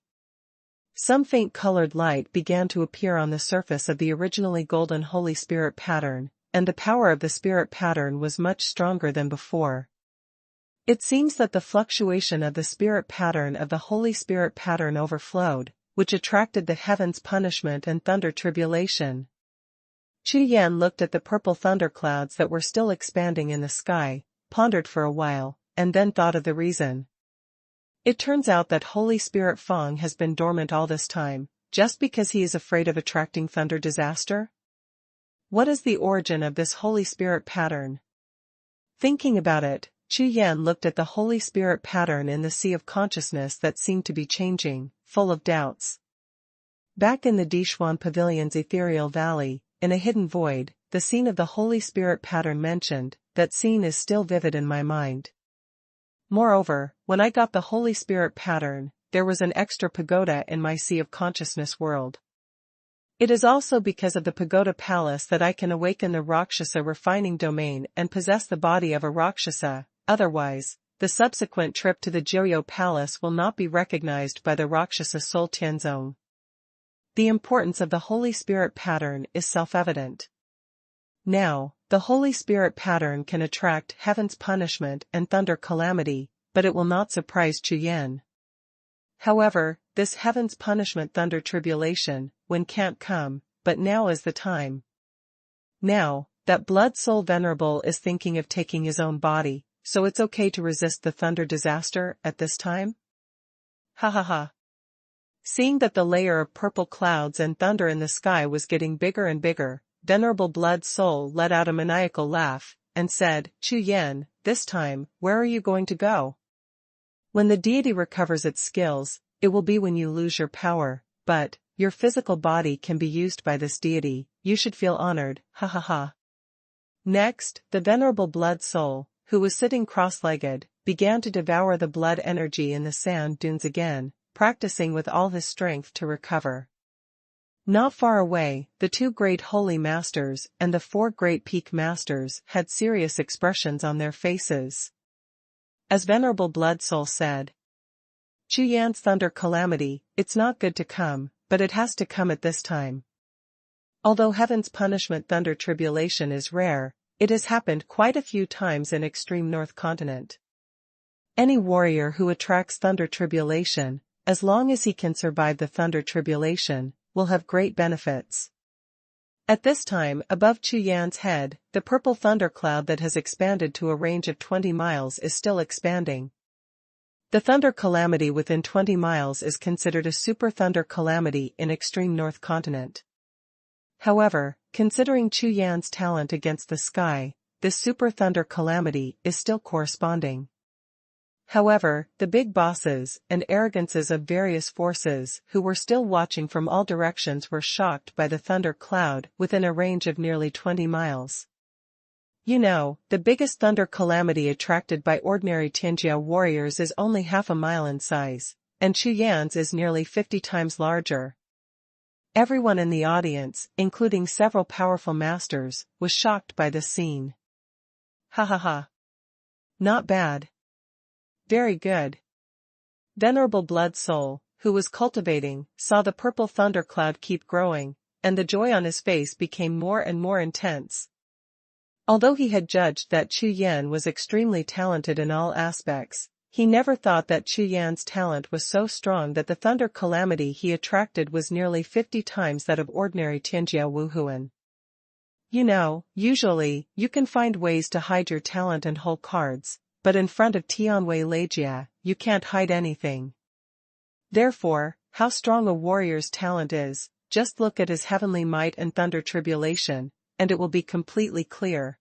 Some faint colored light began to appear on the surface of the originally golden Holy Spirit pattern, and the power of the Spirit pattern was much stronger than before. It seems that the fluctuation of the Spirit pattern of the Holy Spirit pattern overflowed, which attracted the heavens' punishment and thunder tribulation. Chu Yan looked at the purple thunderclouds that were still expanding in the sky, pondered for a while, and then thought of the reason. It turns out that Holy Spirit Fang has been dormant all this time, just because he is afraid of attracting thunder disaster? What is the origin of this Holy Spirit pattern? Thinking about it, Chu Yan looked at the Holy Spirit pattern in the Sea of Consciousness that seemed to be changing, full of doubts. Back in the Xuanhuan Pavilion's ethereal valley, in a hidden void, the scene of the Holy Spirit pattern mentioned, that scene is still vivid in my mind. Moreover, when I got the Holy Spirit pattern, there was an extra pagoda in my Sea of Consciousness world. It is also because of the pagoda palace that I can awaken the Rakshasa refining domain and possess the body of a Rakshasa, otherwise, the subsequent trip to the Jiuxiao palace will not be recognized by the Rakshasa soul Tianzong. The importance of the Holy Spirit pattern is self-evident. Now, the Holy Spirit pattern can attract heaven's punishment and thunder calamity, but it will not surprise Chu Yan. However, this heaven's punishment thunder tribulation, when can't come, but now is the time. Now, that blood soul venerable is thinking of taking his own body, so it's okay to resist the thunder disaster at this time? Ha ha ha. Seeing that the layer of purple clouds and thunder in the sky was getting bigger and bigger, Venerable Blood Soul let out a maniacal laugh, and said, Chu Yan, this time, where are you going to go? When the deity recovers its skills, it will be when you lose your power, but, your physical body can be used by this deity, you should feel honored, ha ha ha. Next, the venerable blood soul, who was sitting cross-legged, began to devour the blood energy in the sand dunes again, practicing with all his strength to recover. Not far away, the 2 great holy masters and the 4 great peak masters had serious expressions on their faces. As Venerable Blood Soul said, "Chu Yan's thunder calamity, it's not good to come, but it has to come at this time. Although heaven's punishment thunder tribulation is rare, it has happened quite a few times in extreme North Continent. Any warrior who attracts thunder tribulation, as long as he can survive the thunder tribulation, will have great benefits." At this time, above Chu Yan's head, the purple thundercloud that has expanded to a range of 20 miles is still expanding. The thunder calamity within 20 miles is considered a super thunder calamity in extreme North Continent. However, considering Chu Yan's talent against the sky, this super thunder calamity is still corresponding. However, the big bosses and arrogances of various forces who were still watching from all directions were shocked by the thunder cloud within a range of nearly 20 miles. You know, the biggest thunder calamity attracted by ordinary Tianjiao warriors is only half a mile in size, and Chu Yan's is nearly 50 times larger. Everyone in the audience, including several powerful masters, was shocked by this scene. Ha ha ha. Not bad. Very good. Venerable Blood Soul, who was cultivating, saw the purple thundercloud keep growing, and the joy on his face became more and more intense. Although he had judged that Chu Yan was extremely talented in all aspects, he never thought that Chu Yan's talent was so strong that the thunder calamity he attracted was nearly 50 times that of ordinary Tianjiao Wuhun. You know, usually, you can find ways to hide your talent and hold cards, but in front of Tianwei Leijia, you can't hide anything. Therefore, how strong a warrior's talent is, just look at his heavenly might and thunder tribulation, and it will be completely clear.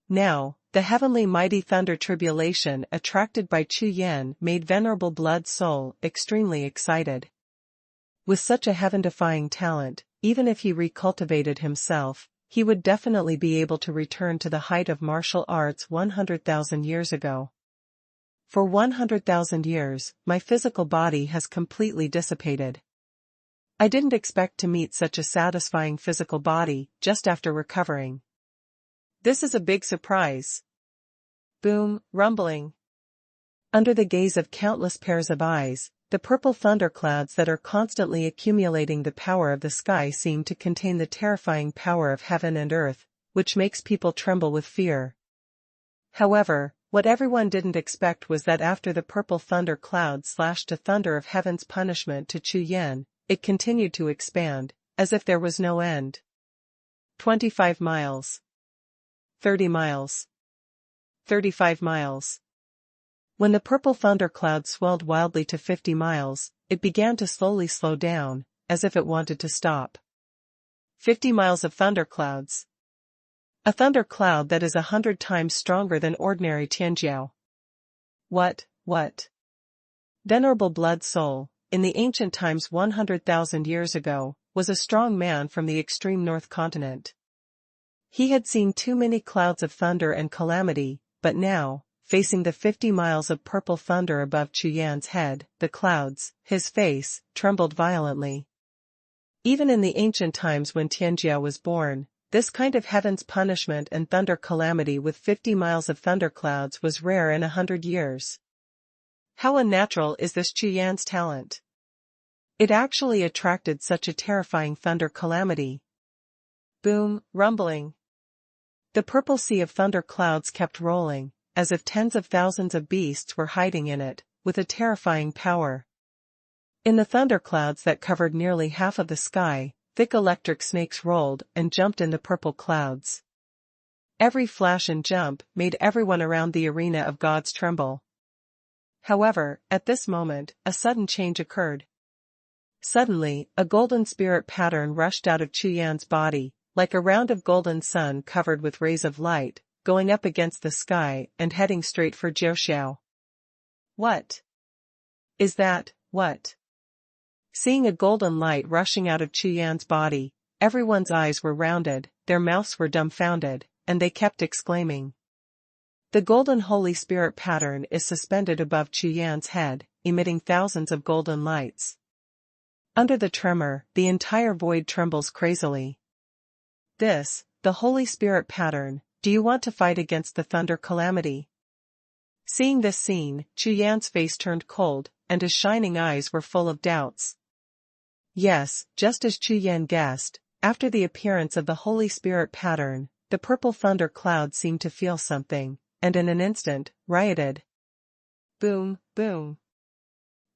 Now, the heavenly mighty thunder tribulation attracted by Chu Yan made Venerable Blood Soul extremely excited. With such a heaven-defying talent, even if he recultivated himself, he would definitely be able to return to the height of martial arts 100,000 years ago. For 100,000 years, my physical body has completely dissipated. I didn't expect to meet such a satisfying physical body just after recovering. This is a big surprise. Boom, rumbling. Under the gaze of countless pairs of eyes, the purple thunderclouds that are constantly accumulating the power of the sky seem to contain the terrifying power of heaven and earth, which makes people tremble with fear. However, what everyone didn't expect was that after the purple thunder cloud slashed a thunder of heaven's punishment to Chu Yan, it continued to expand, as if there was no end. 25 miles. 30 miles. 35 miles. When the purple thundercloud swelled wildly to 50 miles, it began to slowly slow down, as if it wanted to stop. 50 miles of thunderclouds. A thundercloud that is 100 times stronger than ordinary Tianjiao. What? Venerable Blood Soul, in the ancient times 100,000 years ago, was a strong man from the extreme North Continent. He had seen too many clouds of thunder and calamity, but now, facing the 50 miles of purple thunder above Chu Yan's head, the clouds, his face, trembled violently. Even in the ancient times when Tianjiao was born, this kind of heaven's punishment and thunder calamity with 50 miles of thunderclouds was rare in 100 years. How unnatural is this Chu Yan's talent? It actually attracted such a terrifying thunder calamity. Boom, rumbling. The purple sea of thunder clouds kept rolling, as if tens of thousands of beasts were hiding in it, with a terrifying power. In the thunderclouds that covered nearly half of the sky, thick electric snakes rolled and jumped in the purple clouds. Every flash and jump made everyone around the arena of gods tremble. However, at this moment, a sudden change occurred. Suddenly, a golden spirit pattern rushed out of Chu Yan's body, like a round of golden sun covered with rays of light, going up against the sky and heading straight for Jiuxiao. What? Is that, what? Seeing a golden light rushing out of Chu Yan's body, everyone's eyes were rounded, their mouths were dumbfounded, and they kept exclaiming. The golden Holy Spirit pattern is suspended above Chu Yan's head, emitting thousands of golden lights. Under the tremor, the entire void trembles crazily. This, the Holy Spirit pattern, do you want to fight against the thunder calamity? Seeing this scene, Chu Yan's face turned cold, and his shining eyes were full of doubts. Yes, just as Chu Yan guessed, after the appearance of the Holy Spirit pattern, the purple thunder cloud seemed to feel something, and in an instant, rioted. Boom, boom.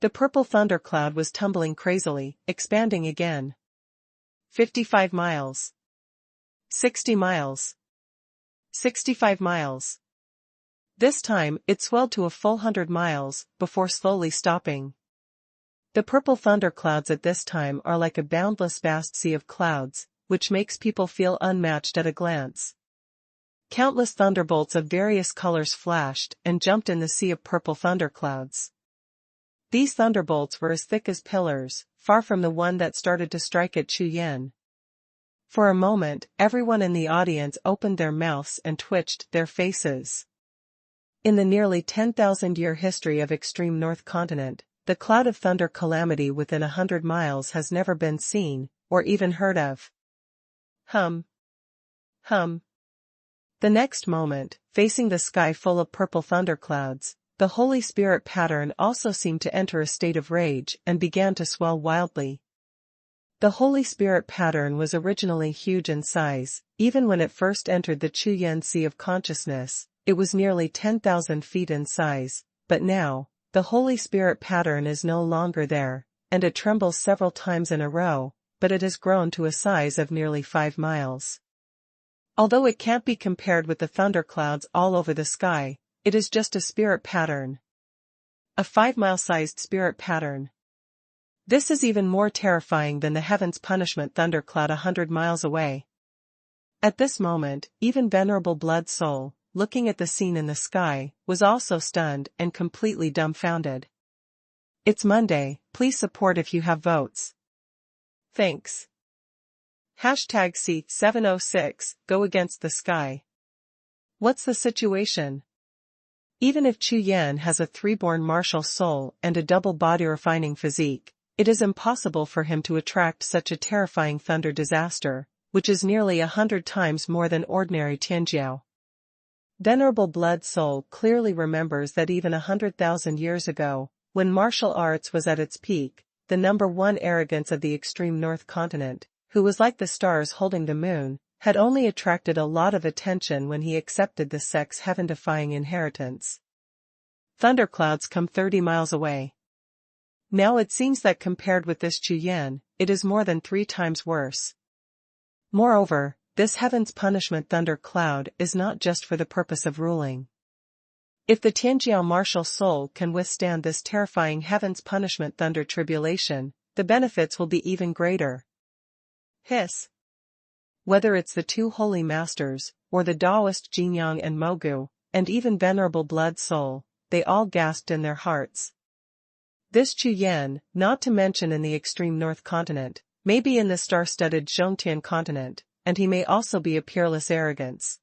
The purple thundercloud was tumbling crazily, expanding again. 55 miles. 60 miles. 65 miles. This time, it swelled to a full 100 miles, before slowly stopping. The purple thunderclouds at this time are like a boundless vast sea of clouds, which makes people feel unmatched at a glance. Countless thunderbolts of various colors flashed and jumped in the sea of purple thunderclouds. These thunderbolts were as thick as pillars, far from the one that started to strike at Chu Yan. For a moment, everyone in the audience opened their mouths and twitched their faces. In the nearly 10,000-year history of extreme North Continent, the cloud of thunder calamity within 100 miles has never been seen, or even heard of. Hum. Hum. The next moment, facing the sky full of purple thunderclouds, the Holy Spirit pattern also seemed to enter a state of rage and began to swell wildly. The Holy Spirit pattern was originally huge in size. Even when it first entered the Chu Yan Sea of Consciousness, it was nearly 10,000 feet in size, but now, the Holy Spirit pattern is no longer there, and it trembles several times in a row, but it has grown to a size of nearly 5 miles. Although it can't be compared with the thunderclouds all over the sky, it is just a spirit pattern. A 5-mile-sized spirit pattern. This is even more terrifying than the Heaven's Punishment thundercloud 100 miles away. At this moment, even Venerable Blood Soul, looking at the scene in the sky, was also stunned and completely dumbfounded. It's Monday, please support if you have votes. Thanks. #C706, go against the sky. What's the situation? Even if Chu Yan has a 3-born martial soul and a double-body refining physique, it is impossible for him to attract such a terrifying thunder disaster, which is nearly 100 times more than ordinary Tianjiao. Venerable Blood Soul clearly remembers that even 100,000 years ago, when martial arts was at its peak, the #1 arrogance of the extreme North Continent, who was like the stars holding the moon, had only attracted a lot of attention when he accepted the sect's heaven-defying inheritance. Thunderclouds come 30 miles away. Now it seems that compared with this Chu Yan, it is more than 3 times worse. Moreover, this Heaven's Punishment thunder cloud is not just for the purpose of ruling. If the Tianjiao martial soul can withstand this terrifying Heaven's Punishment thunder tribulation, the benefits will be even greater. Hiss. Whether it's the 2 holy masters, or the Taoist Jinyang and Mogu, and even Venerable Blood Soul, they all gasped in their hearts. This Chu Yan, not to mention in the extreme North Continent, may be in the star-studded Zhongtian continent, and he may also be a peerless arrogance.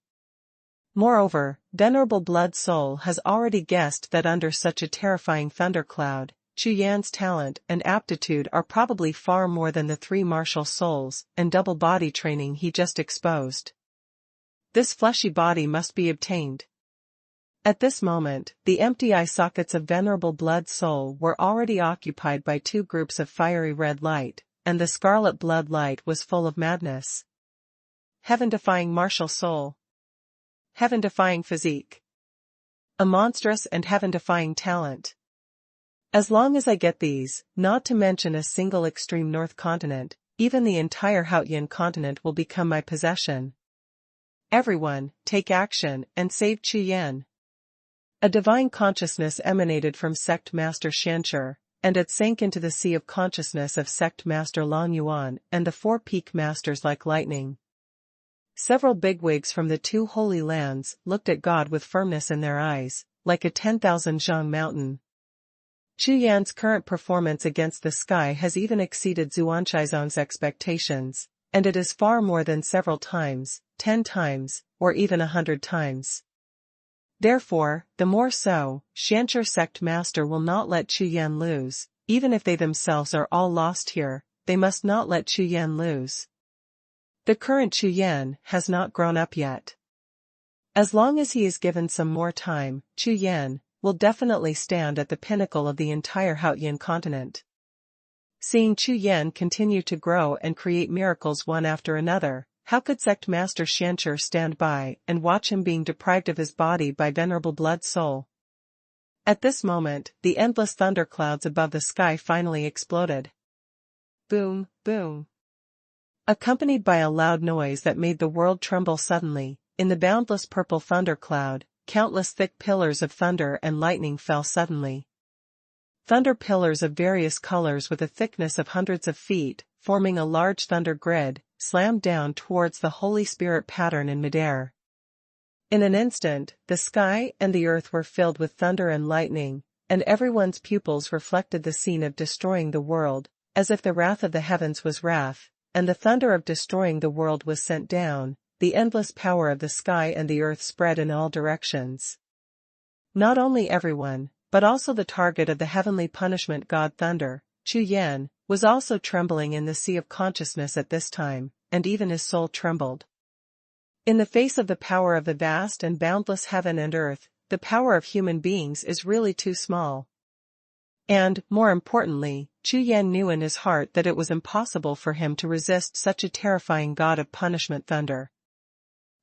Moreover, Venerable Blood Soul has already guessed that under such a terrifying thundercloud, Chu Yan's talent and aptitude are probably far more than the 3 martial souls and double body training he just exposed. This fleshy body must be obtained. At this moment, the empty eye sockets of Venerable Blood Soul were already occupied by 2 groups of fiery red light, and the scarlet blood light was full of madness. Heaven-defying martial soul. Heaven-defying physique. A monstrous and heaven-defying talent. As long as I get these, not to mention a single extreme North Continent, even the entire Haotian continent will become my possession. Everyone, take action and save Chu Yan. A divine consciousness emanated from Sect Master Shanshur, and it sank into the sea of consciousness of Sect Master Long Yuan and the 4 peak masters like lightning. Several bigwigs from the 2 holy lands looked at God with firmness in their eyes, like a 10,000 zhang mountain. Chu Yan's current performance against the sky has even exceeded Xuanhuan's expectations, and it is far more than several times, 10 times, or even 100 times. Therefore, the more so, Xianxue sect master will not let Chu Yan lose, even if they themselves are all lost here, they must not let Chu Yan lose. The current Chu Yan has not grown up yet. As long as he is given some more time, Chu Yan will definitely stand at the pinnacle of the entire Haotian continent. Seeing Chu Yan continue to grow and create miracles one after another, how could sect master Xianxue stand by and watch him being deprived of his body by venerable blood soul? At this moment, the endless thunderclouds above the sky finally exploded. Boom, boom. Accompanied by a loud noise that made the world tremble suddenly, in the boundless purple thundercloud, countless thick pillars of thunder and lightning fell suddenly. Thunder pillars of various colors with a thickness of hundreds of feet, forming a large thunder grid, slammed down towards the Holy Spirit pattern in midair. In an instant, the sky and the earth were filled with thunder and lightning, and everyone's pupils reflected the scene of destroying the world, as if the wrath of the heavens was wrath, and the thunder of destroying the world was sent down. The endless power of the sky and the earth spread in all directions. Not only everyone, but also the target of the heavenly punishment god Thunder, Chu Yan, was also trembling in the sea of consciousness at this time, and even his soul trembled. In the face of the power of the vast and boundless heaven and earth, the power of human beings is really too small. And, more importantly, Chu Yan knew in his heart that it was impossible for him to resist such a terrifying god of punishment Thunder.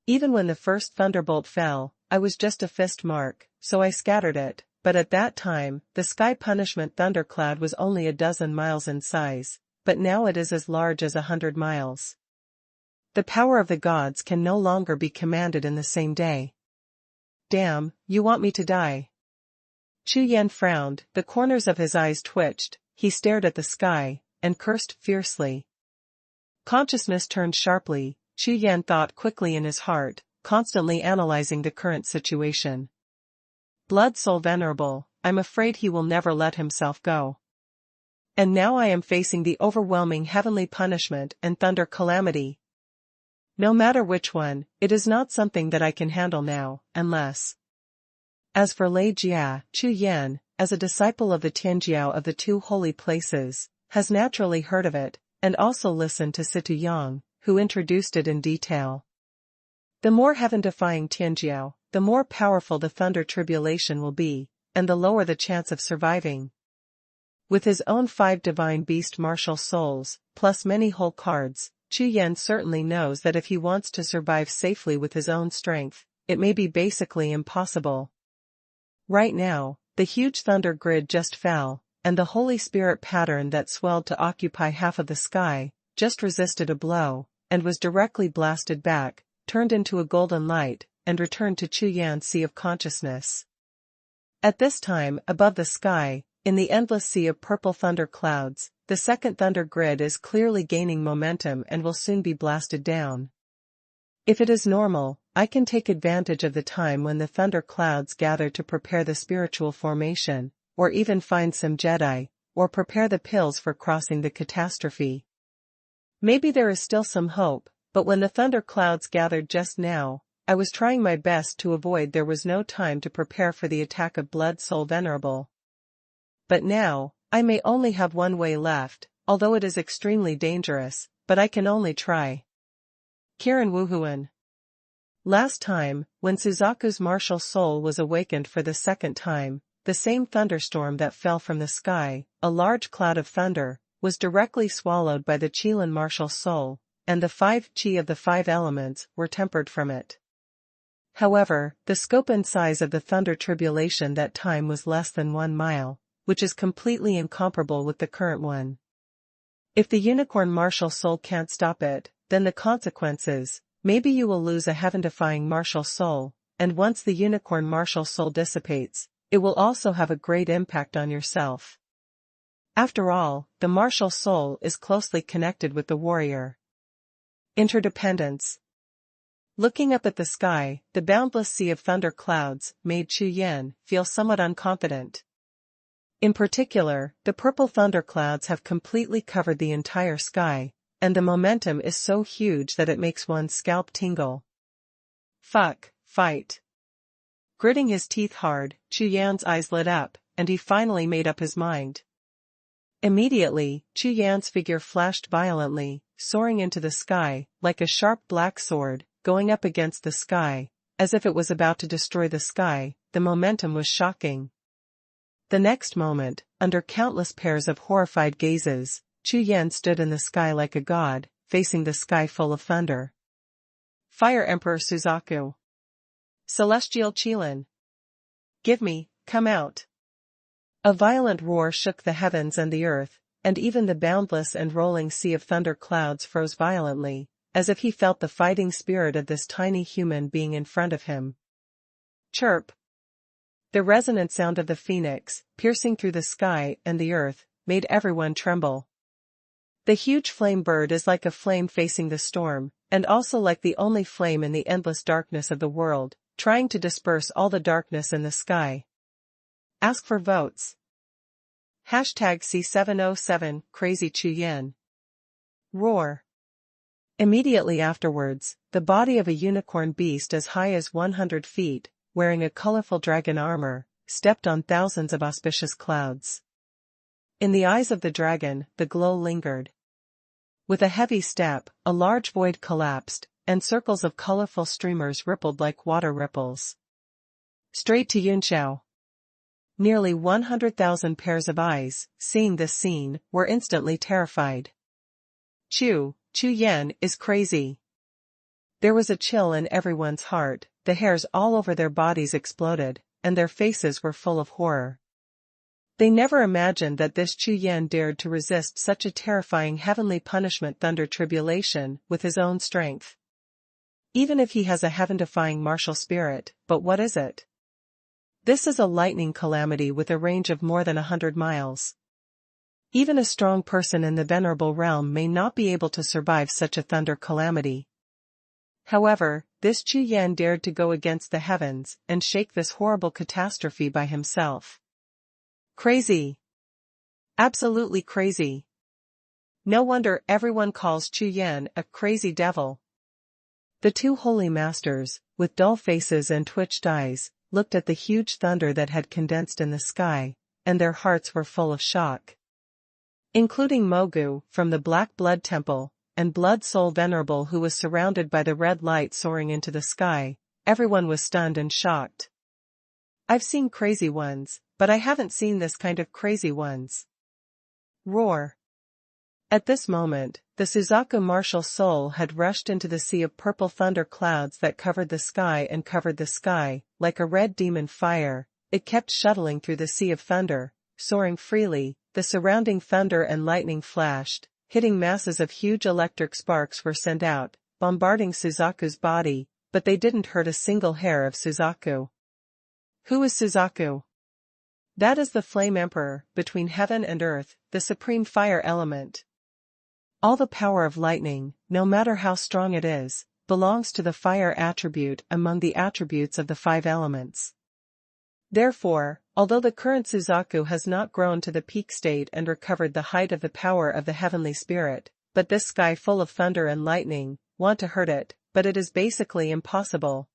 Even when the first thunderbolt fell, I was just a fist mark, so I scattered it, but at that time, the sky punishment thundercloud was only a dozen miles in size, but now it is as large as 100 miles. The power of the gods can no longer be commanded in the same day. Damn, you want me to die? Chu Yan frowned, the corners of his eyes twitched, he stared at the sky, and cursed fiercely. Consciousness turned sharply. Chu Yan thought quickly in his heart, constantly analyzing the current situation. Blood Soul Venerable, I'm afraid he will never let himself go. And now I am facing the overwhelming heavenly punishment and thunder calamity. No matter which one, it is not something that I can handle now, unless. As for Lei Jia, Chu Yan, as a disciple of the Tianjiao of the two holy places, has naturally heard of it, and also listened to Situ Yang, who introduced it in detail. The more heaven-defying Tianjiao, the more powerful the thunder tribulation will be, and the lower the chance of surviving. With his own 5 divine beast martial souls, plus many whole cards, Chu Yan certainly knows that if he wants to survive safely with his own strength, it may be basically impossible. Right now, the huge thunder grid just fell, and the Holy Spirit pattern that swelled to occupy half of the sky, just resisted a blow, and was directly blasted back, turned into a golden light, and returned to Chu Yan's sea of consciousness. At this time, above the sky, in the endless sea of purple thunder clouds, the second thunder grid is clearly gaining momentum and will soon be blasted down. If it is normal, I can take advantage of the time when the thunder clouds gather to prepare the spiritual formation, or even find some Jedi, or prepare the pills for crossing the catastrophe. Maybe there is still some hope, but when the thunder clouds gathered just now, I was trying my best to avoid. There was no time to prepare for the attack of Blood Soul Venerable. But now, I may only have one way left, although it is extremely dangerous, but I can only try. Kirin Wuhun. Last time, when Suzaku's martial soul was awakened for the second time, the same thunderstorm that fell from the sky, a large cloud of thunder, was directly swallowed by the Qilin martial soul, and the 5 qi of the 5 elements were tempered from it. However, the scope and size of the thunder tribulation that time was less than 1 mile, which is completely incomparable with the current one. If the unicorn martial soul can't stop it, then the consequences, maybe you will lose a heaven-defying martial soul, and once the unicorn martial soul dissipates, it will also have a great impact on yourself. After all, the martial soul is closely connected with the warrior. Interdependence. Looking up at the sky, the boundless sea of thunder clouds made Chu Yan feel somewhat unconfident. In particular, the purple thunder clouds have completely covered the entire sky, and the momentum is so huge that it makes one's scalp tingle. Fuck, fight. Gritting his teeth hard, Chu Yan's eyes lit up, and he finally made up his mind. Immediately, Chu Yan's figure flashed violently, soaring into the sky, like a sharp black sword, going up against the sky, as if it was about to destroy the sky. The momentum was shocking. The next moment, under countless pairs of horrified gazes, Chu Yan stood in the sky like a god, facing the sky full of thunder. Fire Emperor Suzaku. Celestial Qilin. Give me, come out. A violent roar shook the heavens and the earth, and even the boundless and rolling sea of thunder clouds froze violently, as if he felt the fighting spirit of this tiny human being in front of him. Chirp. The resonant sound of the phoenix, piercing through the sky and the earth, made everyone tremble. The huge flame bird is like a flame facing the storm, and also like the only flame in the endless darkness of the world, trying to disperse all the darkness in the sky. Ask for votes. #C707 Crazy Chu Yan. Roar. Immediately afterwards, the body of a unicorn beast as high as 100 feet, wearing a colorful dragon armor, stepped on thousands of auspicious clouds. In the eyes of the dragon, the glow lingered. With a heavy step, a large void collapsed, and circles of colorful streamers rippled like water ripples. Straight to Jiuxiao. Nearly 100,000 pairs of eyes, seeing this scene, were instantly terrified. Chu Yan is crazy. There was a chill in everyone's heart, the hairs all over their bodies exploded, and their faces were full of horror. They never imagined that this Chu Yan dared to resist such a terrifying heavenly punishment thunder tribulation with his own strength. Even if he has a heaven-defying martial spirit, but what is it? This is a lightning calamity with a range of more than 100 miles. Even a strong person in the venerable realm may not be able to survive such a thunder calamity. However, this Chu Yan dared to go against the heavens and shake this horrible catastrophe by himself. Crazy. Absolutely crazy. No wonder everyone calls Chu Yan a crazy devil. The two holy masters, with dull faces and twitched eyes, looked at the huge thunder that had condensed in the sky, and their hearts were full of shock. Including Mogu, from the Black Blood Temple, and Blood Soul Venerable who was surrounded by the red light soaring into the sky, everyone was stunned and shocked. I've seen crazy ones, but I haven't seen this kind of crazy ones. Roar. At this moment, the Suzaku martial soul had rushed into the sea of purple thunder clouds that covered the sky, like a red demon fire. It kept shuttling through the sea of thunder, soaring freely. The surrounding thunder and lightning flashed, hitting masses of huge electric sparks were sent out, bombarding Suzaku's body, but they didn't hurt a single hair of Suzaku. Who is Suzaku? That is the Flame Emperor, between heaven and earth, the supreme fire element. All the power of lightning, no matter how strong it is, belongs to the fire attribute among the attributes of the 5 elements. Therefore, although the current Suzaku has not grown to the peak state and recovered the height of the power of the heavenly spirit, but this sky full of thunder and lightning, want to hurt it, but it is basically impossible.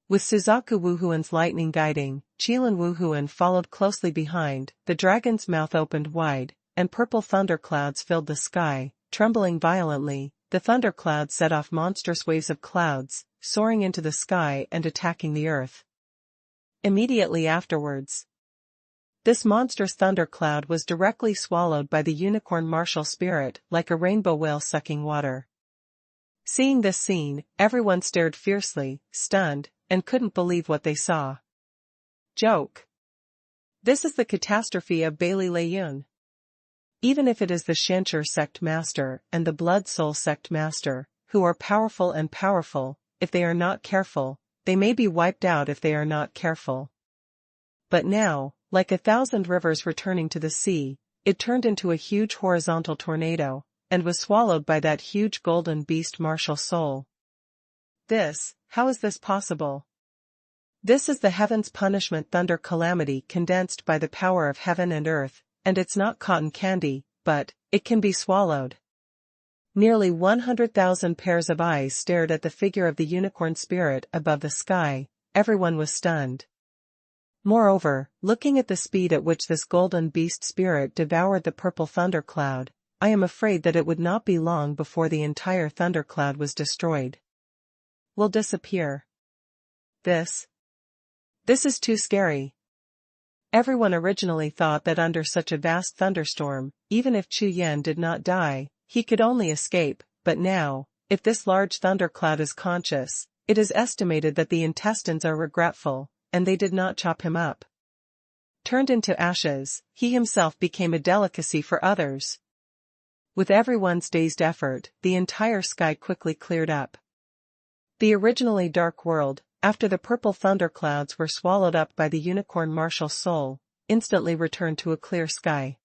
With Suzaku Wuhuan's lightning guiding, Qilin Wuhuan followed closely behind. The dragon's mouth opened wide, and purple thunder clouds filled the sky. Trembling violently, the thunder clouds set off monstrous waves of clouds, soaring into the sky and attacking the earth. Immediately afterwards, this monstrous thunder cloud was directly swallowed by the unicorn martial spirit like a rainbow whale sucking water. Seeing this scene, everyone stared fiercely, stunned, and couldn't believe what they saw. Joke. This is the catastrophe of Bailey Layun. Even if it is the Shanshur sect master and the Blood Soul sect master, who are powerful, if they are not careful, they may be wiped out if they are not careful. But now, like 1,000 rivers returning to the sea, it turned into a huge horizontal tornado, and was swallowed by that huge golden beast martial soul. How is this possible? This is the heaven's punishment thunder calamity condensed by the power of heaven and earth, and it's not cotton candy, but it can be swallowed. Nearly 100,000 pairs of eyes stared at the figure of the unicorn spirit above the sky. Everyone was stunned. Moreover, looking at the speed at which this golden beast spirit devoured the purple thundercloud, I am afraid that it would not be long before the entire thundercloud was destroyed. Will disappear. This is too scary. Everyone originally thought that under such a vast thunderstorm, even if Chu Yan did not die, he could only escape, but now, if this large thundercloud is conscious, it is estimated that the intestines are regretful, and they did not chop him up. Turned into ashes, he himself became a delicacy for others. With everyone's dazed effort, the entire sky quickly cleared up. The originally dark world, after the purple thunderclouds were swallowed up by the unicorn martial soul, instantly returned to a clear sky.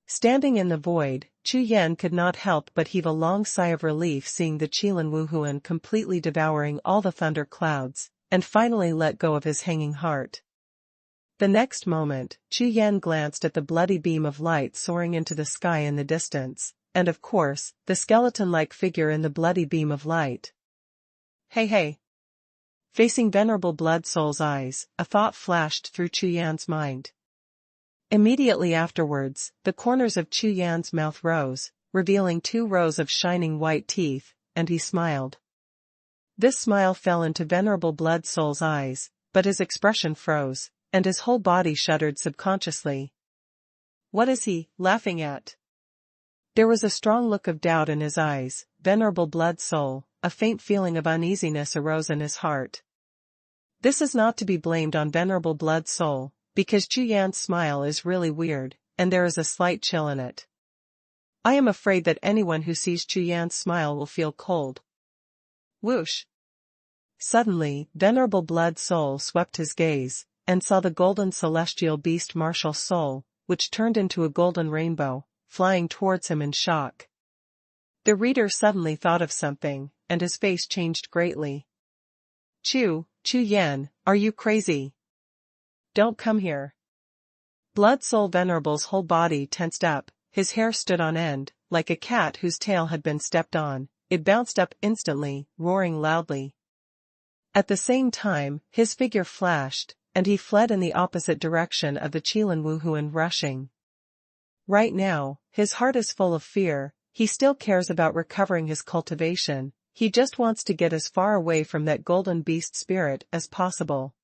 Standing in the void, Chu Yan could not help but heave a long sigh of relief seeing the Qilin Wuhun completely devouring all the thunder clouds, and finally let go of his hanging heart. The next moment, Chu Yan glanced at the bloody beam of light soaring into the sky in the distance, and of course, the skeleton-like figure in the bloody beam of light. Hey! Facing Venerable Blood Soul's eyes, a thought flashed through Chu Yan's mind. Immediately afterwards, the corners of Chu Yan's mouth rose, revealing 2 rows of shining white teeth, and he smiled. This smile fell into Venerable Blood Soul's eyes, but his expression froze, and his whole body shuddered subconsciously. What is he laughing at? There was a strong look of doubt in his eyes. Venerable Blood Soul, a faint feeling of uneasiness arose in his heart. This is not to be blamed on Venerable Blood Soul, because Chu Yan's smile is really weird, and there is a slight chill in it. I am afraid that anyone who sees Chu Yan's smile will feel cold. Whoosh! Suddenly, Venerable Blood Soul swept his gaze, and saw the golden celestial beast martial soul, which turned into a golden rainbow, flying towards him in shock. The reader suddenly thought of something, and his face changed greatly. Chu Yan, are you crazy? Don't come here. Blood Soul Venerable's whole body tensed up, his hair stood on end, like a cat whose tail had been stepped on, it bounced up instantly, roaring loudly. At the same time, his figure flashed, and he fled in the opposite direction of the Qilin Wuhun rushing. Right now, his heart is full of fear. He still cares about recovering his cultivation, he just wants to get as far away from that golden beast spirit as possible.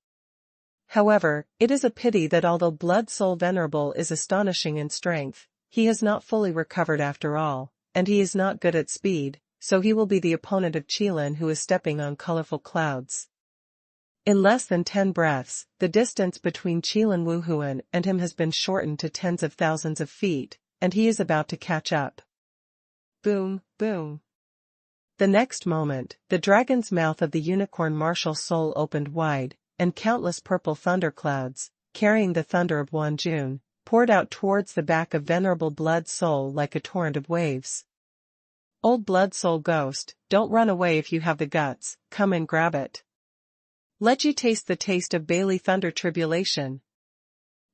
However, it is a pity that although Blood Soul Venerable is astonishing in strength, he has not fully recovered after all, and he is not good at speed, so he will be the opponent of Qilin who is stepping on colorful clouds. In less than 10 breaths, the distance between Qilin Wuhun and him has been shortened to tens of thousands of feet, and he is about to catch up. Boom! The next moment, the dragon's mouth of the unicorn martial soul opened wide, and countless purple thunderclouds, carrying the thunder of Wuhun, poured out towards the back of Venerable Blood Soul like a torrent of waves. Old Blood Soul Ghost, don't run away if you have the guts, come and grab it. Let you taste the taste of Bailey Thunder Tribulation.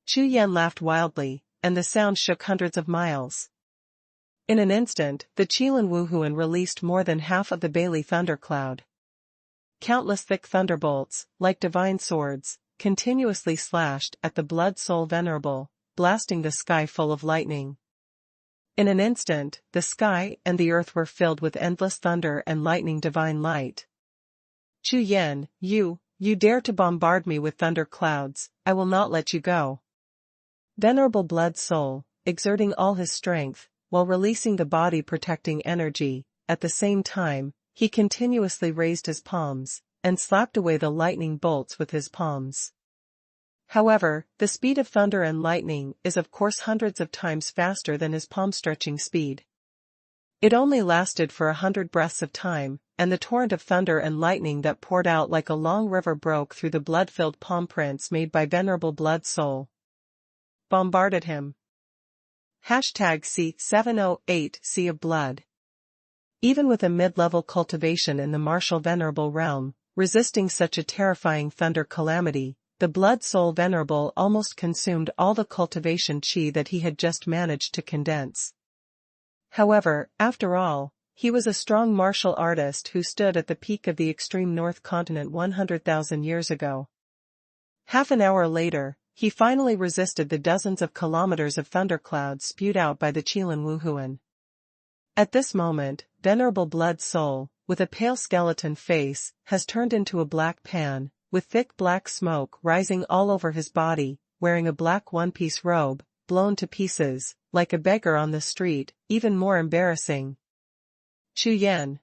Chu Yan laughed wildly, and the sound shook hundreds of miles. In an instant, the Qilin Wuhun released more than half of the Bailey thundercloud. Countless thick thunderbolts, like divine swords, continuously slashed at the Blood Soul Venerable, blasting the sky full of lightning. In an instant, the sky and the earth were filled with endless thunder and lightning divine light. Chu Yan, you dare to bombard me with thunder clouds, I will not let you go. Venerable Blood Soul, exerting all his strength, while releasing the body-protecting energy, at the same time, he continuously raised his palms, and slapped away the lightning bolts with his palms. However, the speed of thunder and lightning is of course hundreds of times faster than his palm-stretching speed. It only lasted for 100 breaths of time, and the torrent of thunder and lightning that poured out like a long river broke through the blood-filled palm prints made by Venerable Blood Soul. Bombarded him. #C708 Sea of Blood. Even with a mid-level cultivation in the martial Venerable realm, resisting such a terrifying thunder calamity, the Blood Soul Venerable almost consumed all the cultivation chi that he had just managed to condense. However, after all, he was a strong martial artist who stood at the peak of the extreme north continent 100,000 years ago. Half an hour later, he finally resisted the dozens of kilometers of thunderclouds spewed out by the Qilin Wuhun. At this moment, Venerable Blood Soul, with a pale skeleton face, has turned into a black pan, with thick black smoke rising all over his body, wearing a black one-piece robe, blown to pieces, like a beggar on the street, even more embarrassing. Chu Yan.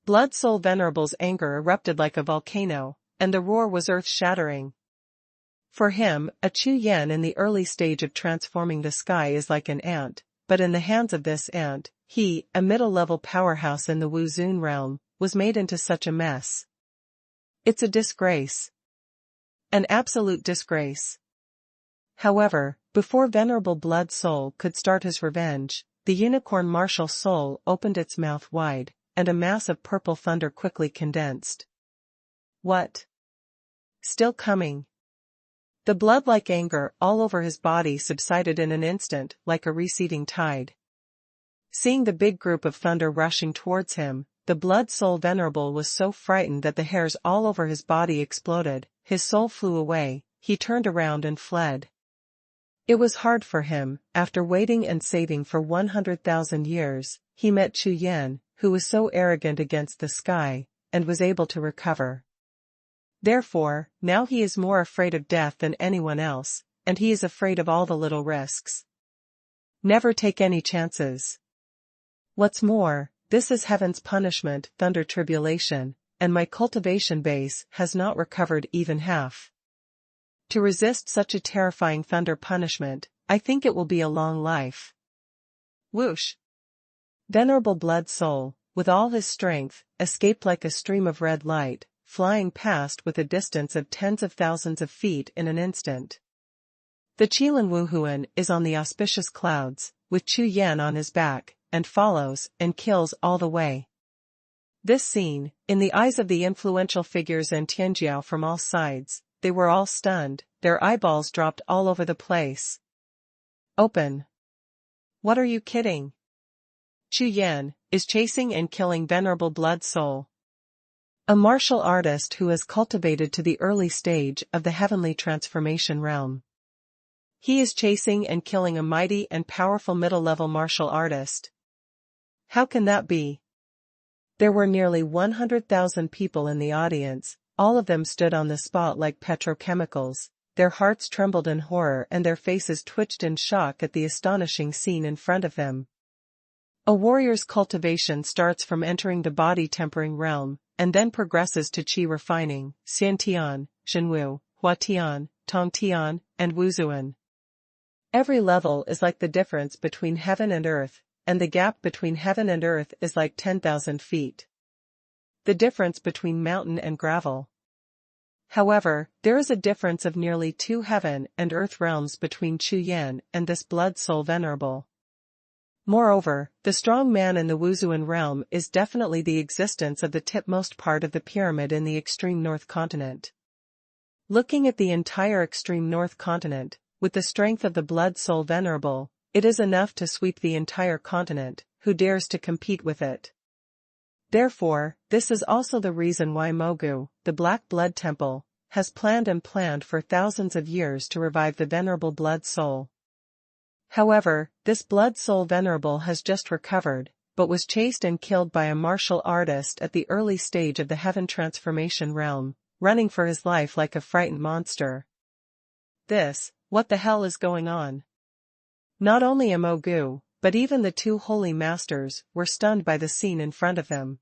Blood Soul Venerable's anger erupted like a volcano, and the roar was earth-shattering. For him, a Chu Yan in the early stage of transforming the sky is like an ant, but in the hands of this ant, he, a middle-level powerhouse in the Wuxun realm, was made into such a mess. It's a disgrace. An absolute disgrace. However, before Venerable Blood Soul could start his revenge, the unicorn martial soul opened its mouth wide, and a mass of purple thunder quickly condensed. What? Still coming. The blood-like anger all over his body subsided in an instant, like a receding tide. Seeing the big group of thunder rushing towards him, the Blood Soul Venerable was so frightened that the hairs all over his body exploded, his soul flew away, he turned around and fled. It was hard for him, after waiting and saving for 100,000 years, he met Chu Yan, who was so arrogant against the sky, and was able to recover. Therefore, now he is more afraid of death than anyone else, and he is afraid of all the little risks. Never take any chances. What's more, this is heaven's punishment, thunder tribulation, and my cultivation base has not recovered even half. To resist such a terrifying thunder punishment, I think it will be a long life. Whoosh! Venerable Blood Soul, with all his strength, escaped like a stream of red light, flying past with a distance of tens of thousands of feet in an instant. The Qilin Wuhun is on the auspicious clouds, with Chu Yan on his back, and follows and kills all the way. This scene, in the eyes of the influential figures in Tianjiao from all sides, they were all stunned, their eyeballs dropped all over the place. Open. What are you kidding? Chu Yan is chasing and killing Venerable Blood Soul. A martial artist who has cultivated to the early stage of the heavenly transformation realm. He is chasing and killing a mighty and powerful middle-level martial artist. How can that be? There were nearly 100,000 people in the audience, all of them stood on the spot like petrochemicals, their hearts trembled in horror and their faces twitched in shock at the astonishing scene in front of them. A warrior's cultivation starts from entering the body-tempering realm, and then progresses to qi refining, Xiantian, Xinwu, Huatian, Tongtian, and Wuzuan. Every level is like the difference between heaven and earth, and the gap between heaven and earth is like 10,000 feet. The difference between mountain and gravel. However, there is a difference of nearly 2 heaven and earth realms between Chu Yan and this Blood Soul Venerable. Moreover, the strong man in the Wuzuan realm is definitely the existence of the tipmost part of the pyramid in the extreme north continent. Looking at the entire extreme north continent, with the strength of the Blood Soul Venerable, it is enough to sweep the entire continent, who dares to compete with it. Therefore, this is also the reason why Mogu, the Black Blood Temple, has planned for thousands of years to revive the Venerable Blood Soul. However, this Blood Soul Venerable has just recovered, but was chased and killed by a martial artist at the early stage of the heaven transformation realm, running for his life like a frightened monster. What the hell is going on? Not only a Mogu, but even the 2 holy masters were stunned by the scene in front of them.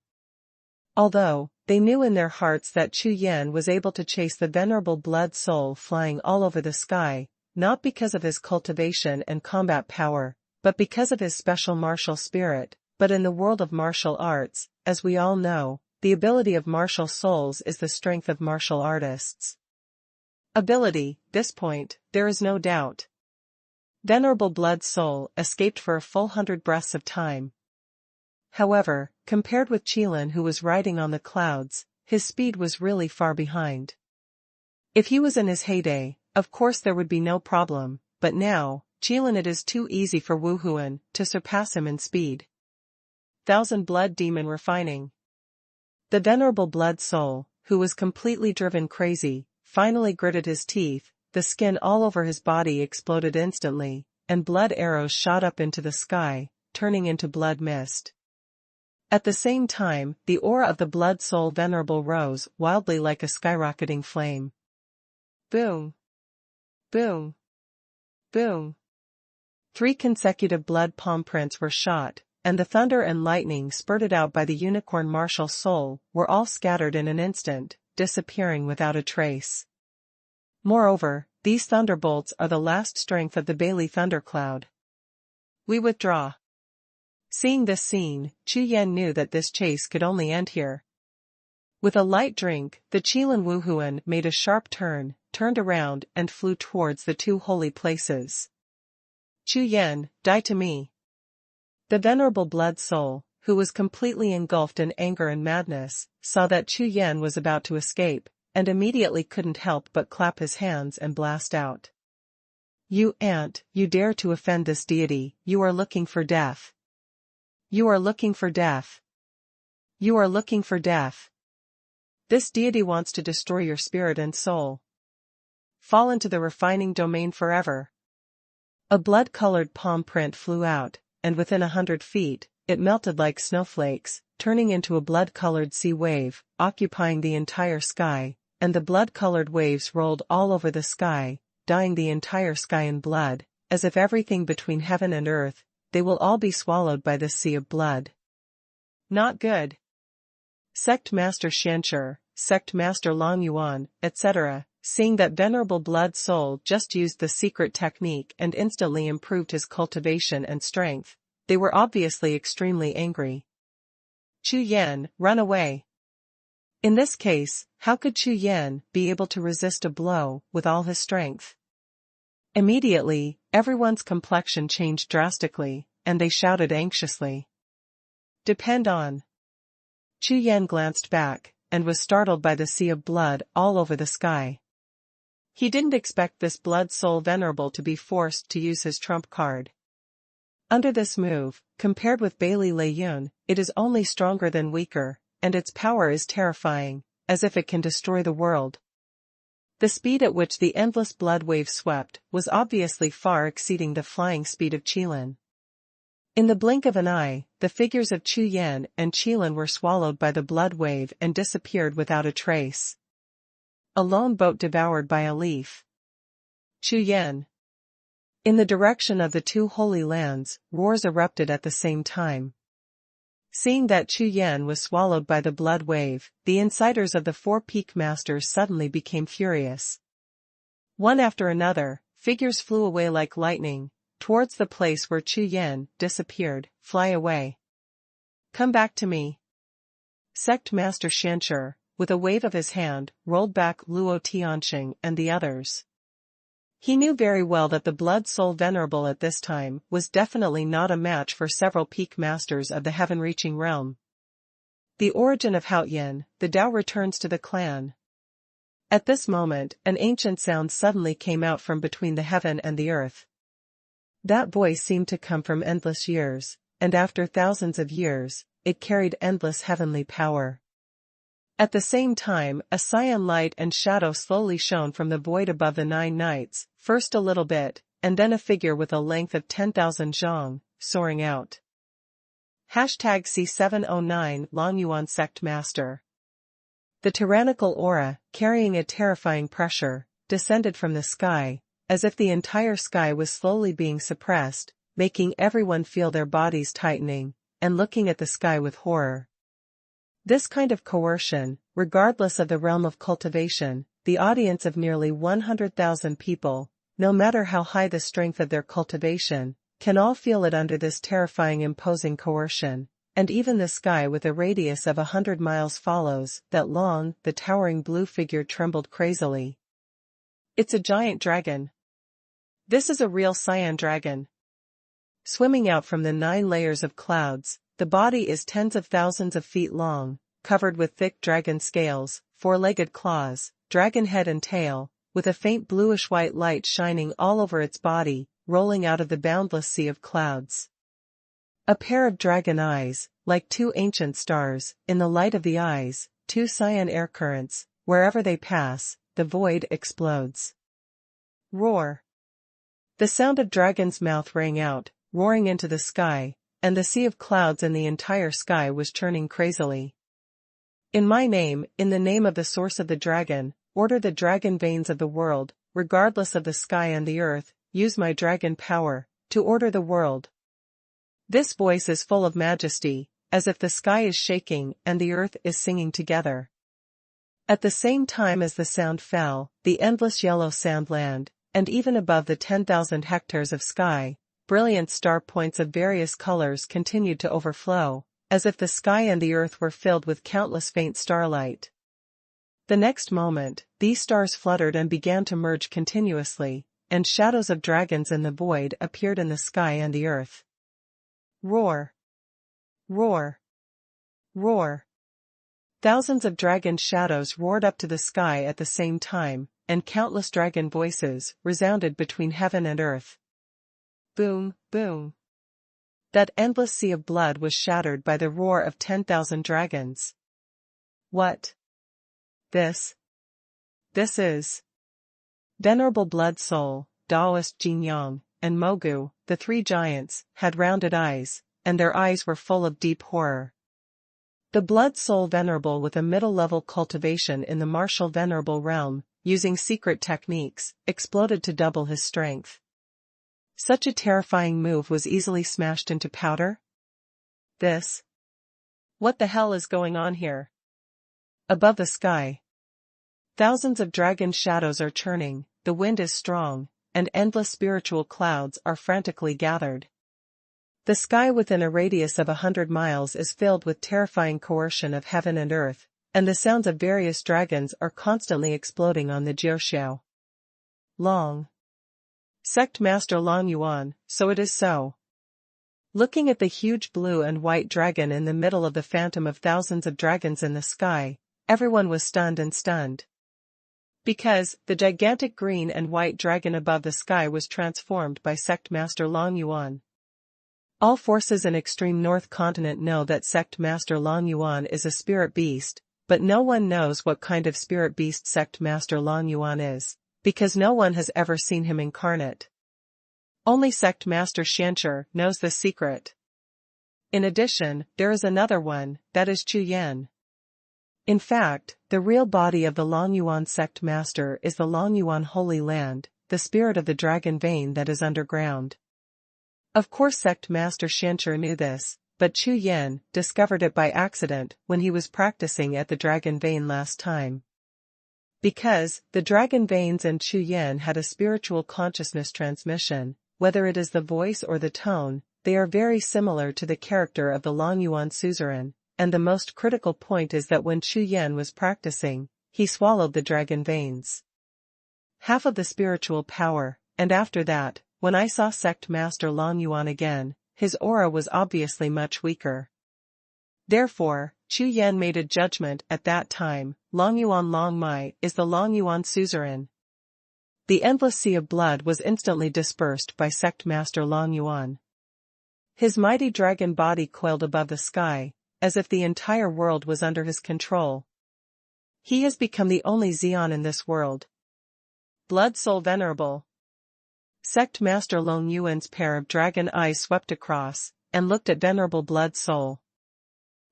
Although, they knew in their hearts that Chu Yan was able to chase the Venerable Blood Soul flying all over the sky, not because of his cultivation and combat power, but because of his special martial spirit, but in the world of martial arts, as we all know, the ability of martial souls is the strength of martial artists. Ability, this point, there is no doubt. Venerable Blood Soul escaped for a full 100 breaths of time. However, compared with Qilin who was riding on the clouds, his speed was really far behind. If he was in his heyday, of course there would be no problem, but now, Qilin it is too easy for Wuhun to surpass him in speed. 10,000 blood demon refining. The venerable blood soul, who was completely driven crazy, finally gritted his teeth, the skin all over his body exploded instantly, and blood arrows shot up into the sky, turning into blood mist. At the same time, the aura of the blood soul venerable rose wildly like a skyrocketing flame. Boom! Boom! Boom! 3 consecutive blood palm prints were shot, and the thunder and lightning spurted out by the unicorn martial soul were all scattered in an instant, disappearing without a trace. Moreover, these thunderbolts are the last strength of the Bailey thundercloud. We withdraw. Seeing this scene, Chu Yan knew that this chase could only end here. With a light drink, the Qilin Wuhun made a sharp turn, turned around and flew towards the 2 holy places. Chu Yan, die to me. The venerable blood soul, who was completely engulfed in anger and madness, saw that Chu Yan was about to escape, and immediately couldn't help but clap his hands and blast out. You ant, you dare to offend this deity, you are looking for death. You are looking for death. You are looking for death. This deity wants to destroy your spirit and soul. Fall into the refining domain forever. A blood-colored palm print flew out, and within 100 feet, it melted like snowflakes, turning into a blood-colored sea wave, occupying the entire sky, and the blood-colored waves rolled all over the sky, dyeing the entire sky in blood, as if everything between heaven and earth, they will all be swallowed by this sea of blood. Not good. Sect Master Xianshi, Sect Master Long Yuan, etc., seeing that venerable blood soul just used the secret technique and instantly improved his cultivation and strength, they were obviously extremely angry. Chu Yan, run away. In this case, how could Chu Yan be able to resist a blow with all his strength? Immediately, everyone's complexion changed drastically, and they shouted anxiously. Depend on. Chu Yan glanced back, and was startled by the sea of blood all over the sky. He didn't expect this blood soul venerable to be forced to use his trump card. Under this move, compared with Bailey Layun, it is only stronger than weaker, and its power is terrifying, as if it can destroy the world. The speed at which the endless blood wave swept was obviously far exceeding the flying speed of Qilin. In the blink of an eye, the figures of Chu Yan and Qilin were swallowed by the blood wave and disappeared without a trace. A lone boat devoured by a leaf. Chu Yan. In the direction of the 2 holy lands, roars erupted at the same time. Seeing that Chu Yan was swallowed by the blood wave, the insiders of the 4 peak masters suddenly became furious. One after another, figures flew away like lightning, towards the place where Chu Yan disappeared. Fly away. Come back to me. Sect Master Xianshi, with a wave of his hand, rolled back Luo Tianxing and the others. He knew very well that the blood soul venerable at this time was definitely not a match for several peak masters of the heaven-reaching realm. The origin of Haoyan, the Tao returns to the clan. At this moment, an ancient sound suddenly came out from between the heaven and the earth. That voice seemed to come from endless years, and after thousands of years, it carried endless heavenly power. At the same time, a cyan light and shadow slowly shone from the void above the 9 knights, first a little bit, and then a figure with a length of 10,000 zhang, soaring out. #C709 Long Yuan Sect Master. The tyrannical aura, carrying a terrifying pressure, descended from the sky, as if the entire sky was slowly being suppressed, making everyone feel their bodies tightening, and looking at the sky with horror. This kind of coercion, regardless of the realm of cultivation, the audience of nearly 100,000 people, no matter how high the strength of their cultivation, can all feel it under this terrifying imposing coercion, and even the sky with a radius of 100 miles follows that long, the towering blue figure trembled crazily. It's a giant dragon. This is a real cyan dragon. Swimming out from the 9 layers of clouds, the body is tens of thousands of feet long, covered with thick dragon scales, 4-legged claws, dragon head and tail, with a faint bluish-white light shining all over its body, rolling out of the boundless sea of clouds. A pair of dragon eyes, like two ancient stars, in the light of the eyes, two cyan air currents, wherever they pass, the void explodes. Roar. The sound of dragon's mouth rang out, roaring into the sky, and the sea of clouds in the entire sky was churning crazily. In my name, in the name of the source of the dragon, order the dragon veins of the world, regardless of the sky and the earth, use my dragon power, to order the world. This voice is full of majesty, as if the sky is shaking and the earth is singing together. At the same time as the sound fell, the endless yellow sand land, and even above the 10,000 hectares of sky, brilliant star points of various colors continued to overflow, as if the sky and the earth were filled with countless faint starlight. The next moment, these stars fluttered and began to merge continuously, and shadows of dragons in the void appeared in the sky and the earth. Roar! Roar! Roar! Thousands of dragon shadows roared up to the sky at the same time, and countless dragon voices resounded between heaven and earth. Boom, boom. That endless sea of blood was shattered by the roar of 10,000 dragons. What? This is. Venerable Blood Soul, Taoist Jin Yang, and Mogu, the three giants, had rounded eyes, and their eyes were full of deep horror. The Blood Soul Venerable with a middle-level cultivation in the martial Venerable realm, using secret techniques, exploded to double his strength. Such a terrifying move was easily smashed into powder? What the hell is going on here? Above the sky. Thousands of dragon shadows are churning, the wind is strong, and endless spiritual clouds are frantically gathered. The sky within a radius of 100 miles is filled with terrifying coercion of heaven and earth, and the sounds of various dragons are constantly exploding on the Jiuxiao. Long. Sect Master Long Yuan, so it is so. Looking at the huge blue and white dragon in the middle of the phantom of thousands of dragons in the sky, everyone was stunned. Because, the gigantic green and white dragon above the sky was transformed by Sect Master Long Yuan. All forces in extreme North Continent know that Sect Master Long Yuan is a spirit beast, but no one knows what kind of spirit beast Sect Master Long Yuan is, because no one has ever seen him incarnate. Only Sect Master Xiancher knows the secret. In addition, there is another one, that is Chu Yan. In fact, the real body of the Long Yuan Sect Master is the Long Yuan Holy Land, the spirit of the dragon vein that is underground. Of course Sect Master Xiancher knew this, but Chu Yan discovered it by accident when he was practicing at the dragon vein last time. Because, the dragon veins and Chu Yan had a spiritual consciousness transmission, whether it is the voice or the tone, they are very similar to the character of the Long Yuan suzerain, and the most critical point is that when Chu Yan was practicing, he swallowed the dragon veins. Half of the spiritual power, and after that, when I saw Sect Master Long Yuan again, his aura was obviously much weaker. Therefore, Chu Yan made a judgment at that time, Long Yuan Long Mai is the Long Yuan suzerain. The endless sea of blood was instantly dispersed by Sect Master Long Yuan. His mighty dragon body coiled above the sky, as if the entire world was under his control. He has become the only Xian in this world. Blood Soul Venerable. Sect Master Long Yuan's pair of dragon eyes swept across, and looked at Venerable Blood Soul.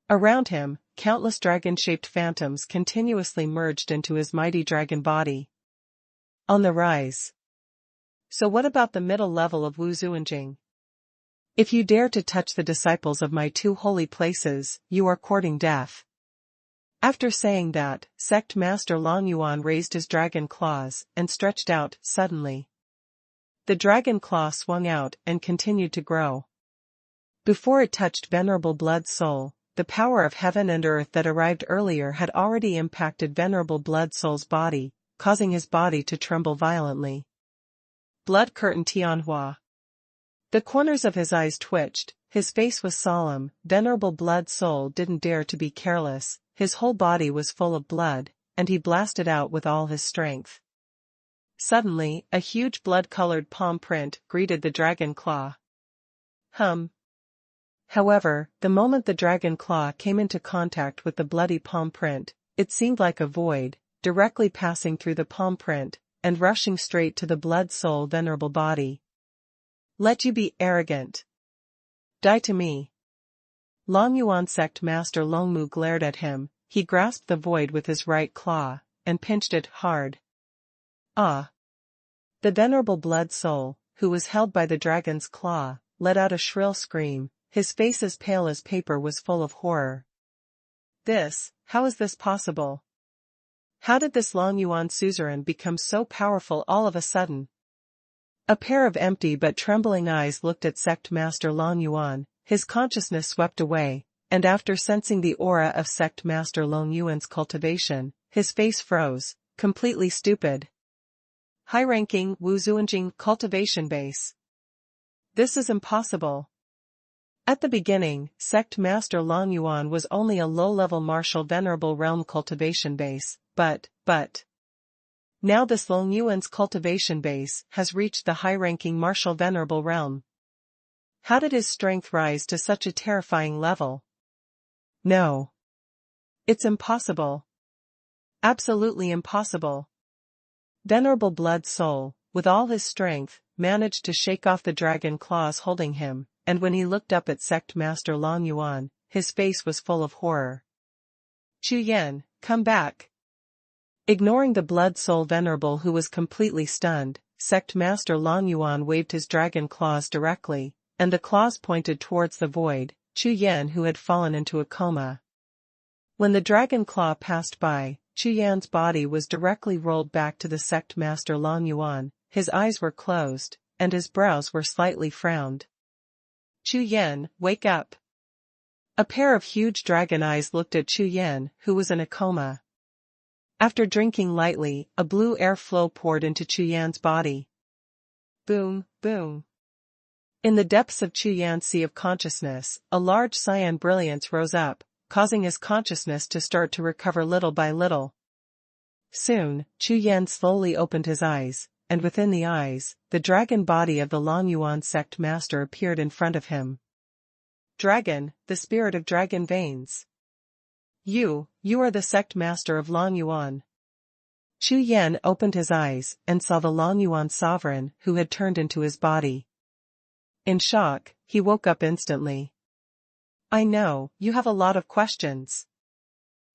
Around him, countless dragon-shaped phantoms continuously merged into his mighty dragon body. On the rise. So what about the middle level of Wu Zuanjing? If you dare to touch the disciples of my two holy places, you are courting death. After saying that, Sect Master Long Yuan raised his dragon claws and stretched out suddenly. The dragon claw swung out and continued to grow. Before it touched Venerable Blood Soul, the power of heaven and earth that arrived earlier had already impacted Venerable Blood Soul's body, causing his body to tremble violently. Blood Curtain Tianhua. The corners of his eyes twitched, his face was solemn. Venerable Blood Soul didn't dare to be careless, his whole body was full of blood, and he blasted out with all his strength. Suddenly, a huge blood-colored palm print greeted the dragon claw. However, the moment the dragon claw came into contact with the bloody palm print, it seemed like a void, directly passing through the palm print, and rushing straight to the blood-soul venerable body. Let you be arrogant. Die to me. Long Yuan sect master Longmu glared at him. He grasped the void with his right claw, and pinched it hard. Ah! The venerable blood soul, who was held by the dragon's claw, let out a shrill scream. His face as pale as paper was full of horror. How is this possible? How did this Long Yuan suzerain become so powerful all of a sudden? A pair of empty but trembling eyes looked at sect master Long Yuan. His consciousness swept away, and after sensing the aura of sect master Long Yuan's cultivation, his face froze, completely stupid. High-ranking Wu Zuanjing cultivation base. This is impossible. At the beginning, sect master Long Yuan was only a low-level martial venerable realm cultivation base, but now this Long Yuan's cultivation base has reached the high-ranking martial venerable realm. How did his strength rise to such a terrifying level? No. It's impossible. Absolutely impossible. Venerable blood soul, with all his strength, managed to shake off the dragon claws holding him, and when he looked up at sect master Long Yuan, his face was full of horror. Chu Yan, come back. Ignoring the blood soul venerable who was completely stunned, sect master Long Yuan waved his dragon claws directly, and the claws pointed towards the void, Chu Yan who had fallen into a coma. When the dragon claw passed by, Chu Yan's body was directly rolled back to the sect master Long Yuan. His eyes were closed, and his brows were slightly frowned. Chu Yan, wake up. A pair of huge dragon eyes looked at Chu Yan, who was in a coma. After drinking lightly, a blue air flow poured into Chu Yan's body. Boom, boom. In the depths of Chu Yan's sea of consciousness, a large cyan brilliance rose up, causing his consciousness to start to recover little by little. Soon, Chu Yan slowly opened his eyes, and within the eyes, the dragon body of the Long Yuan sect master appeared in front of him. Dragon, the spirit of dragon veins. You are the sect master of Long Yuan. Chu Yan opened his eyes and saw the Long Yuan sovereign who had turned into his body. In shock, he woke up instantly. I know, you have a lot of questions.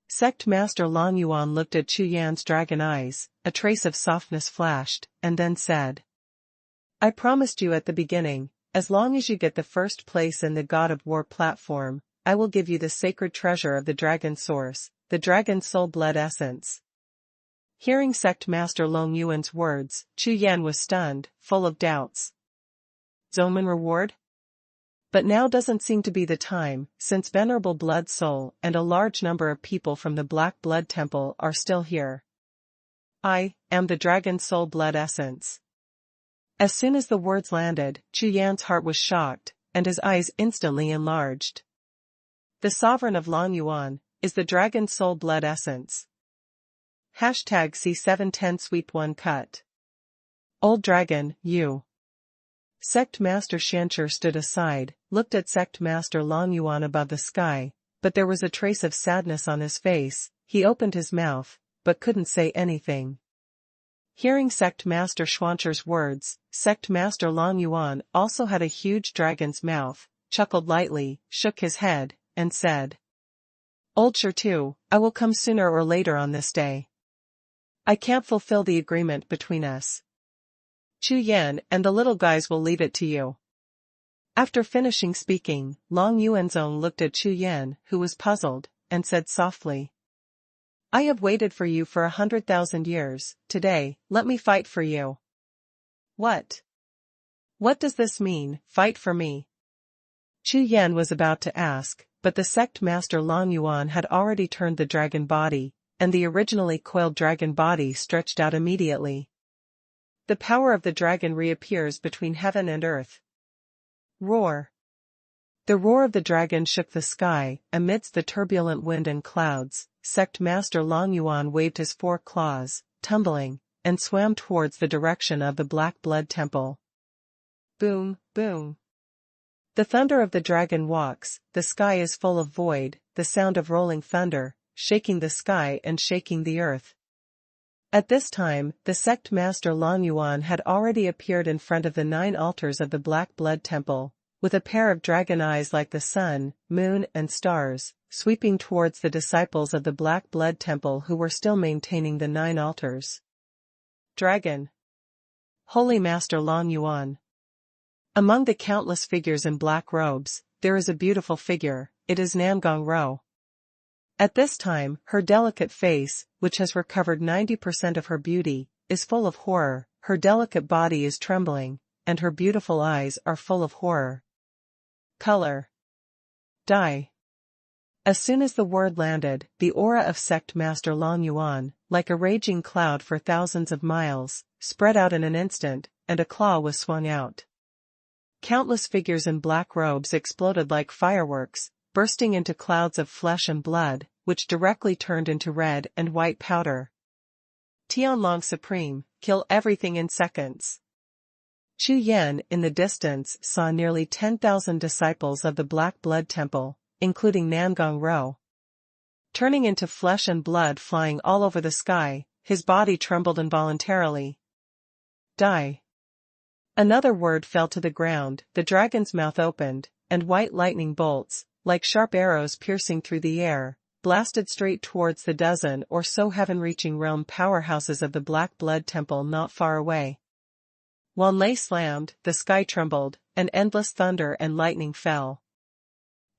Sect master Long Yuan looked at Chu Yan's dragon eyes, a trace of softness flashed, and then said. I promised you at the beginning, as long as you get the first place in the God of War platform, I will give you the sacred treasure of the dragon source, the dragon soul blood essence. Hearing sect master Long Yuan's words, Chu Yan was stunned, full of doubts. Zonman reward? But now doesn't seem to be the time, since venerable blood soul and a large number of people from the Black Blood Temple are still here. I am the dragon soul blood essence. As soon as the words landed, Chu Yan's heart was shocked, and his eyes instantly enlarged. The sovereign of Long Yuan is the dragon soul blood essence. Hashtag C710 Sweep 1 Cut. Old dragon, you. Sect Master Shancher stood aside, looked at Sect Master Long Yuan above the sky, but there was a trace of sadness on his face. He opened his mouth, but couldn't say anything. Hearing Sect Master Xuancher's words, Sect Master Long Yuan also had a huge dragon's mouth, chuckled lightly, shook his head, and said. Old Sure, I will come sooner or later on this day. I can't fulfill the agreement between us. Chu Yan and the little guys will leave it to you. After finishing speaking, Long Yuanzong looked at Chu Yan, who was puzzled, and said softly. I have waited for you for 100,000 years. Today, let me fight for you. What? What does this mean, fight for me? Chu Yan was about to ask, but the sect master Long Yuan had already turned the dragon body, and the originally coiled dragon body stretched out immediately. The power of the dragon reappears between heaven and earth. Roar. The roar of the dragon shook the sky. Amidst the turbulent wind and clouds, sect master Long Yuan waved his 4 claws, tumbling, and swam towards the direction of the Black Blood Temple. Boom, boom. The thunder of the dragon walks, the sky is full of void, the sound of rolling thunder, shaking the sky and shaking the earth. At this time, the sect master Long Yuan had already appeared in front of the 9 altars of the Black Blood Temple, with a pair of dragon eyes like the sun, moon and stars, sweeping towards the disciples of the Black Blood Temple who were still maintaining the 9 altars. Dragon. Holy Master Long Yuan. Among the countless figures in black robes, there is a beautiful figure, it is Namgong Ro. At this time, her delicate face, which has recovered 90% of her beauty, is full of horror, her delicate body is trembling, and her beautiful eyes are full of horror. Color. Dye. As soon as the word landed, the aura of sect master Long Yuan, like a raging cloud for thousands of miles, spread out in an instant, and a claw was swung out. Countless figures in black robes exploded like fireworks, bursting into clouds of flesh and blood, which directly turned into red and white powder. Tianlong Supreme, kill everything in seconds. Chu Yan in the distance saw nearly 10,000 disciples of the Black Blood Temple, including Namgong Ro, turning into flesh and blood flying all over the sky, his body trembled involuntarily. Die. Another word fell to the ground, the dragon's mouth opened, and white lightning bolts, like sharp arrows piercing through the air, blasted straight towards the dozen or so heaven-reaching realm powerhouses of the Black Blood Temple not far away. While they slammed, the sky trembled, and endless thunder and lightning fell.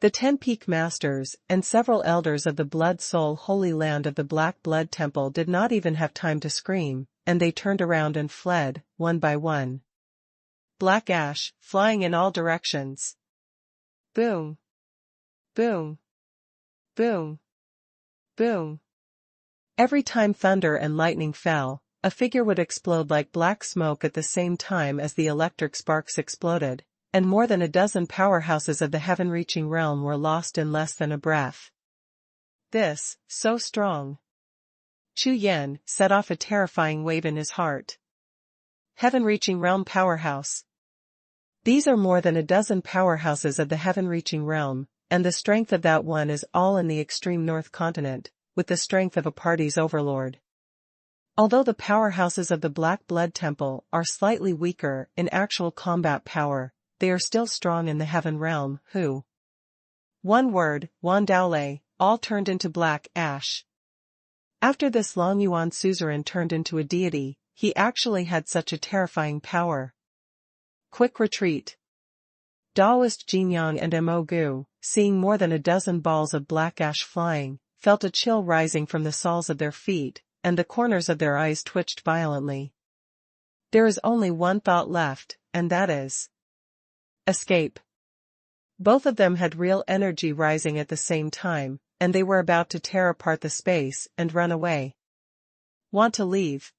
The 10 peak masters and several elders of the Blood Soul Holy Land of the Black Blood Temple did not even have time to scream, and they turned around and fled, one by one. Black ash, flying in all directions. Boom. Boom. Boom. Boom. Every time thunder and lightning fell, a figure would explode like black smoke at the same time as the electric sparks exploded, and more than a dozen powerhouses of the heaven-reaching realm were lost in less than a breath. This, so strong. Chu Yan set off a terrifying wave in his heart. Heaven-reaching realm powerhouse. These are more than a dozen powerhouses of the heaven-reaching realm, and the strength of that one is all in the extreme north continent, with the strength of a party's overlord. Although the powerhouses of the Black Blood Temple are slightly weaker in actual combat power, they are still strong in the heaven realm, who? One word, Wan Daolei, all turned into black ash. After this Long Yuan suzerain turned into a deity, he actually had such a terrifying power. Quick retreat. Daoist Jinyang and Mo Gu, seeing more than a dozen balls of black ash flying, felt a chill rising from the soles of their feet, and the corners of their eyes twitched violently. There is only one thought left, and that is escape. Both of them had real energy rising at the same time, and they were about to tear apart the space and run away. Want to leave?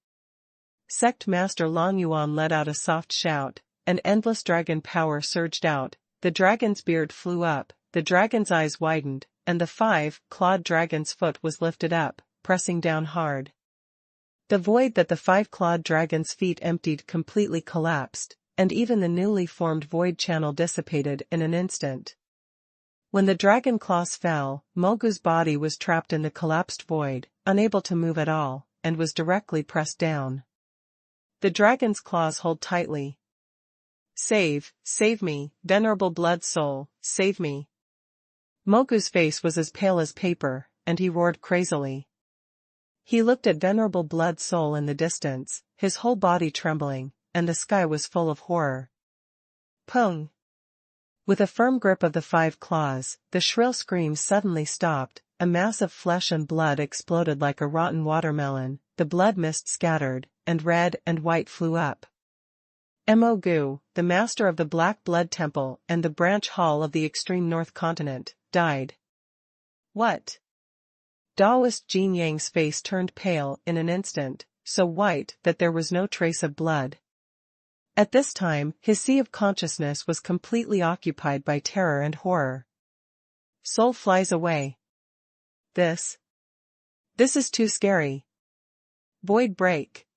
Sect Master Long Yuan let out a soft shout, and endless dragon power surged out, the dragon's beard flew up, the dragon's eyes widened, and the 5-clawed dragon's foot was lifted up, pressing down hard. The void that the 5-clawed dragon's feet emptied completely collapsed, and even the newly formed void channel dissipated in an instant. When the dragon claws fell, Mogu's body was trapped in the collapsed void, unable to move at all, and was directly pressed down. The dragon's claws hold tightly. Save me, venerable blood soul, save me. Mogu's face was as pale as paper, and he roared crazily. He looked at venerable blood soul in the distance, his whole body trembling, and the sky was full of horror. Pung! With a firm grip of the 5 claws, the shrill scream suddenly stopped, a mass of flesh and blood exploded like a rotten watermelon, the blood mist scattered, and red and white flew up. Mo Gu, the master of the Black Blood Temple and the branch hall of the extreme north continent, died. What? Daoist Jin Yang's face turned pale in an instant, so white that there was no trace of blood. At this time, his sea of consciousness was completely occupied by terror and horror. Soul flies away. This is too scary. Void break.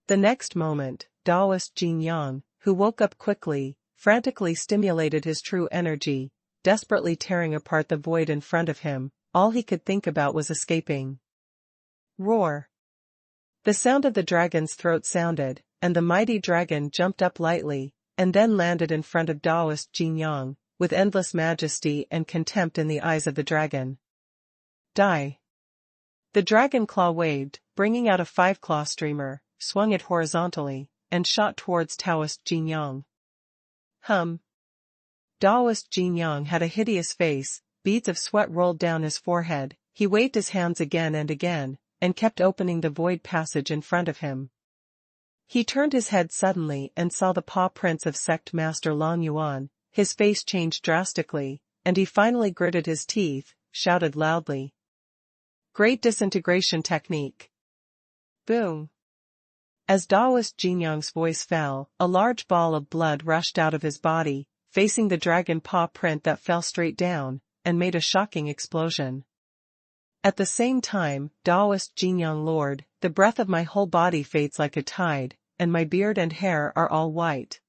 The next moment, Daoist Jin Yang, who woke up quickly, frantically stimulated his true energy, desperately tearing apart the void in front of him. All he could think about was escaping. Roar! The sound of the dragon's throat sounded, and the mighty dragon jumped up lightly, and then landed in front of Taoist Jingyang, with endless majesty and contempt in the eyes of the dragon. Die! The dragon claw waved, bringing out a 5-claw streamer, swung it horizontally, and shot towards Taoist Jingyang. Taoist Jingyang had a hideous face, beads of sweat rolled down his forehead. He waved his hands again and again, and kept opening the void passage in front of him. He turned his head suddenly and saw the paw prints of Sect Master Long Yuan. His face changed drastically, and he finally gritted his teeth, shouted loudly. Great disintegration technique! Boom! As Taoist Jingyang's voice fell, a large ball of blood rushed out of his body, facing the dragon paw print that fell straight down, and made a shocking explosion. At the same time, Taoist Jingyang Lord, the breath of my whole body fades like a tide, and my beard and hair are all white.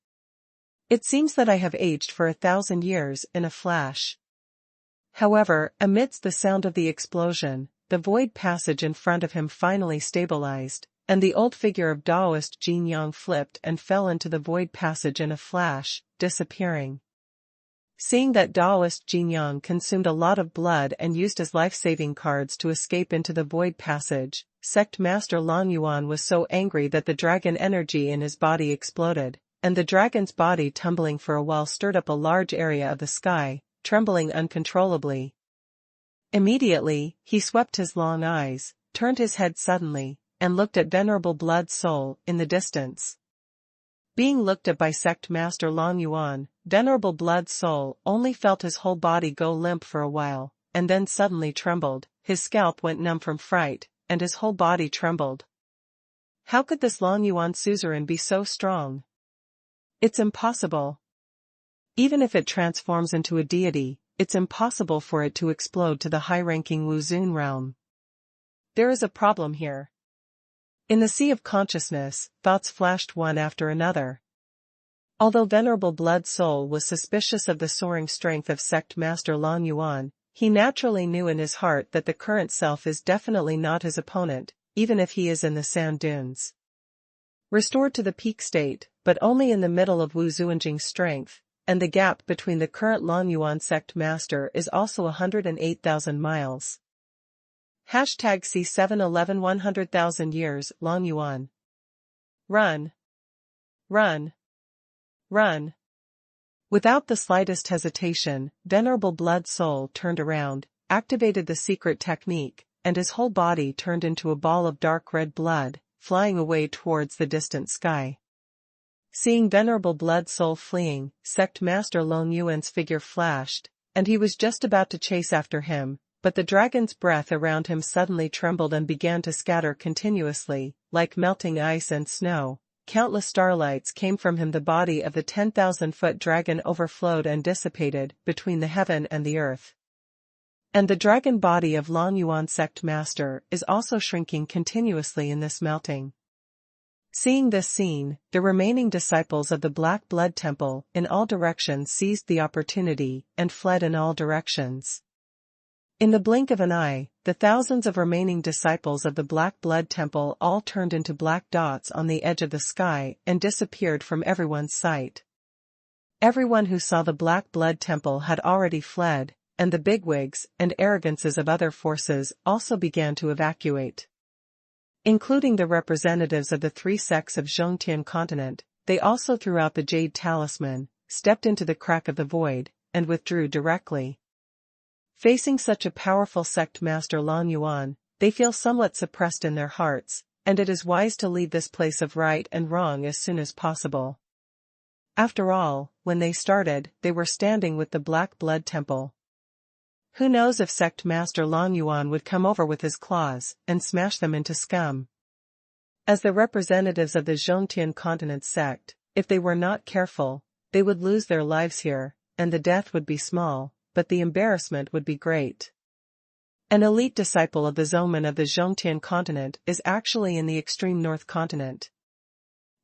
It seems that I have aged for 1,000 years in a flash. However, amidst the sound of the explosion, the void passage in front of him finally stabilized, and the old figure of Taoist Jingyang flipped and fell into the void passage in a flash, disappearing. Seeing that Taoist Jingyang consumed a lot of blood and used his life-saving cards to escape into the void passage, Sect Master Long Yuan was so angry that the dragon energy in his body exploded, and the dragon's body tumbling for a while stirred up a large area of the sky, trembling uncontrollably. Immediately, he swept his long eyes, turned his head suddenly, and looked at Venerable Blood Soul in the distance. Being looked at by Sect Master Long Yuan, Venerable Blood Soul only felt his whole body go limp for a while, and then suddenly trembled. His scalp went numb from fright, and his whole body trembled. How could this Long Yuan suzerain be so strong? It's impossible. Even if it transforms into a deity, it's impossible for it to explode to the high-ranking Wuhun realm. There is a problem here. In the sea of consciousness, thoughts flashed one after another. Although Venerable Blood Soul was suspicious of the soaring strength of Sect Master Long Yuan, he naturally knew in his heart that the current self is definitely not his opponent, even if he is in the sand dunes. Restored to the peak state, but only in the middle of Wu Zuanjing's strength, and the gap between the current Long Yuan Sect Master is also 108,000 miles. Hashtag C711 100,000 years, Long Yuan. Run. Run. Run. Without the slightest hesitation, Venerable Blood Soul turned around, activated the secret technique, and his whole body turned into a ball of dark red blood, flying away towards the distant sky. Seeing Venerable Blood Soul fleeing, Sect Master Long Yuan's figure flashed, and he was just about to chase after him, but the dragon's breath around him suddenly trembled and began to scatter continuously, like melting ice and snow. Countless starlights came from him. The body of the 10,000-foot dragon overflowed and dissipated between the heaven and the earth. And the dragon body of Long Yuan Sect Master is also shrinking continuously in this melting. Seeing this scene, the remaining disciples of the Black Blood Temple in all directions seized the opportunity and fled in all directions. In the blink of an eye, the thousands of remaining disciples of the Black Blood Temple all turned into black dots on the edge of the sky and disappeared from everyone's sight. Everyone who saw the Black Blood Temple had already fled, and the bigwigs and arrogances of other forces also began to evacuate. Including the representatives of the 3 sects of Zhongtian continent, they also threw out the jade talisman, stepped into the crack of the void, and withdrew directly. Facing such a powerful Sect Master Long Yuan, they feel somewhat suppressed in their hearts, and it is wise to leave this place of right and wrong as soon as possible. After all, when they started, they were standing with the Black Blood Temple. Who knows if Sect Master Long Yuan would come over with his claws and smash them into scum. As the representatives of the Zhongtian continent sect, if they were not careful, they would lose their lives here, and the death would be small, but the embarrassment would be great. An elite disciple of the Zoman of the Zhongtian continent is actually in the extreme north continent.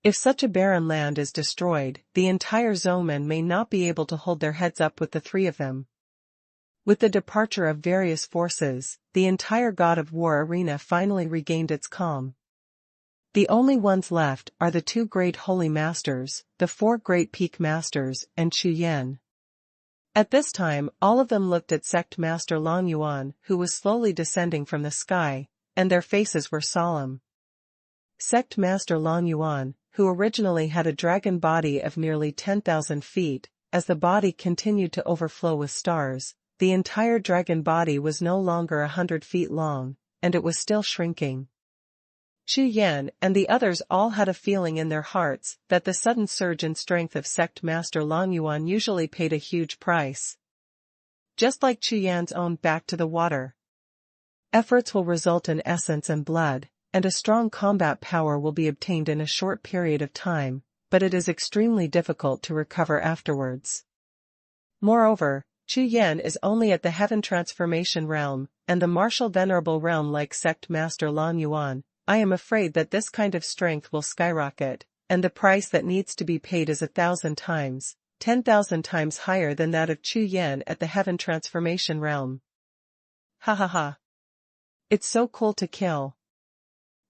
If such a barren land is destroyed, the entire Zoman may not be able to hold their heads up with the three of them. With the departure of various forces, the entire God of War arena finally regained its calm. The only ones left are the two great holy masters, the four great peak masters, and Chu Yan. At this time, all of them looked at Sect Master Long Yuan, who was slowly descending from the sky, and their faces were solemn. Sect Master Long Yuan, who originally had a dragon body of nearly 10,000 feet, as the body continued to overflow with stars, the entire dragon body was no longer 100 feet long, and it was still shrinking. Chu Yan and the others all had a feeling in their hearts that the sudden surge in strength of Sect Master Long Yuan usually paid a huge price. Just like Chu Yan's own back to the water. Efforts will result in essence and blood, and a strong combat power will be obtained in a short period of time, but it is extremely difficult to recover afterwards. Moreover, Chu Yan is only at the Heaven Transformation realm, and the martial venerable realm like Sect Master Long Yuan. I am afraid that this kind of strength will skyrocket, and the price that needs to be paid is 1,000 times, 10,000 times higher than that of Chu Yan at the Heaven Transformation realm. Ha ha ha. It's so cool to kill.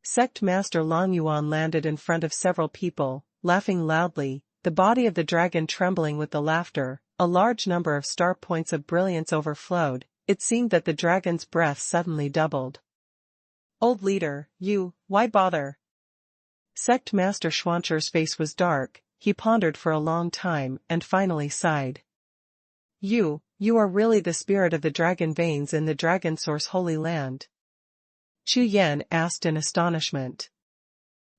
Sect Master Long Yuan landed in front of several people, laughing loudly, the body of the dragon trembling with the laughter. A large number of star points of brilliance overflowed. It seemed that the dragon's breath suddenly doubled. Old leader, why bother? Sect Master Xuanhuan's face was dark, he pondered for a long time and finally sighed. You are really the spirit of the dragon veins in the dragon source holy land? Chu Yan asked in astonishment.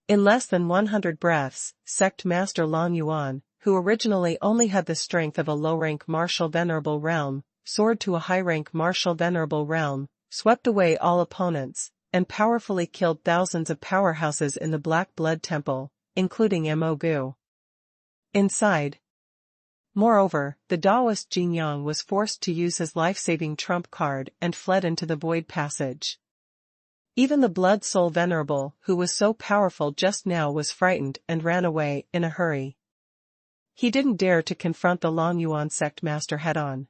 In less than 100 breaths, Sect Master Long Yuan, who originally only had the strength of a low-rank martial venerable realm, soared to a high-rank martial venerable realm, swept away all opponents, and powerfully killed thousands of powerhouses in the Black Blood Temple, including Mogu. Inside. Moreover, the Taoist Jin Yang was forced to use his life-saving trump card and fled into the void passage. Even the Blood Soul Venerable, who was so powerful just now, was frightened and ran away in a hurry. He didn't dare to confront the Long Yuan Sect Master head-on.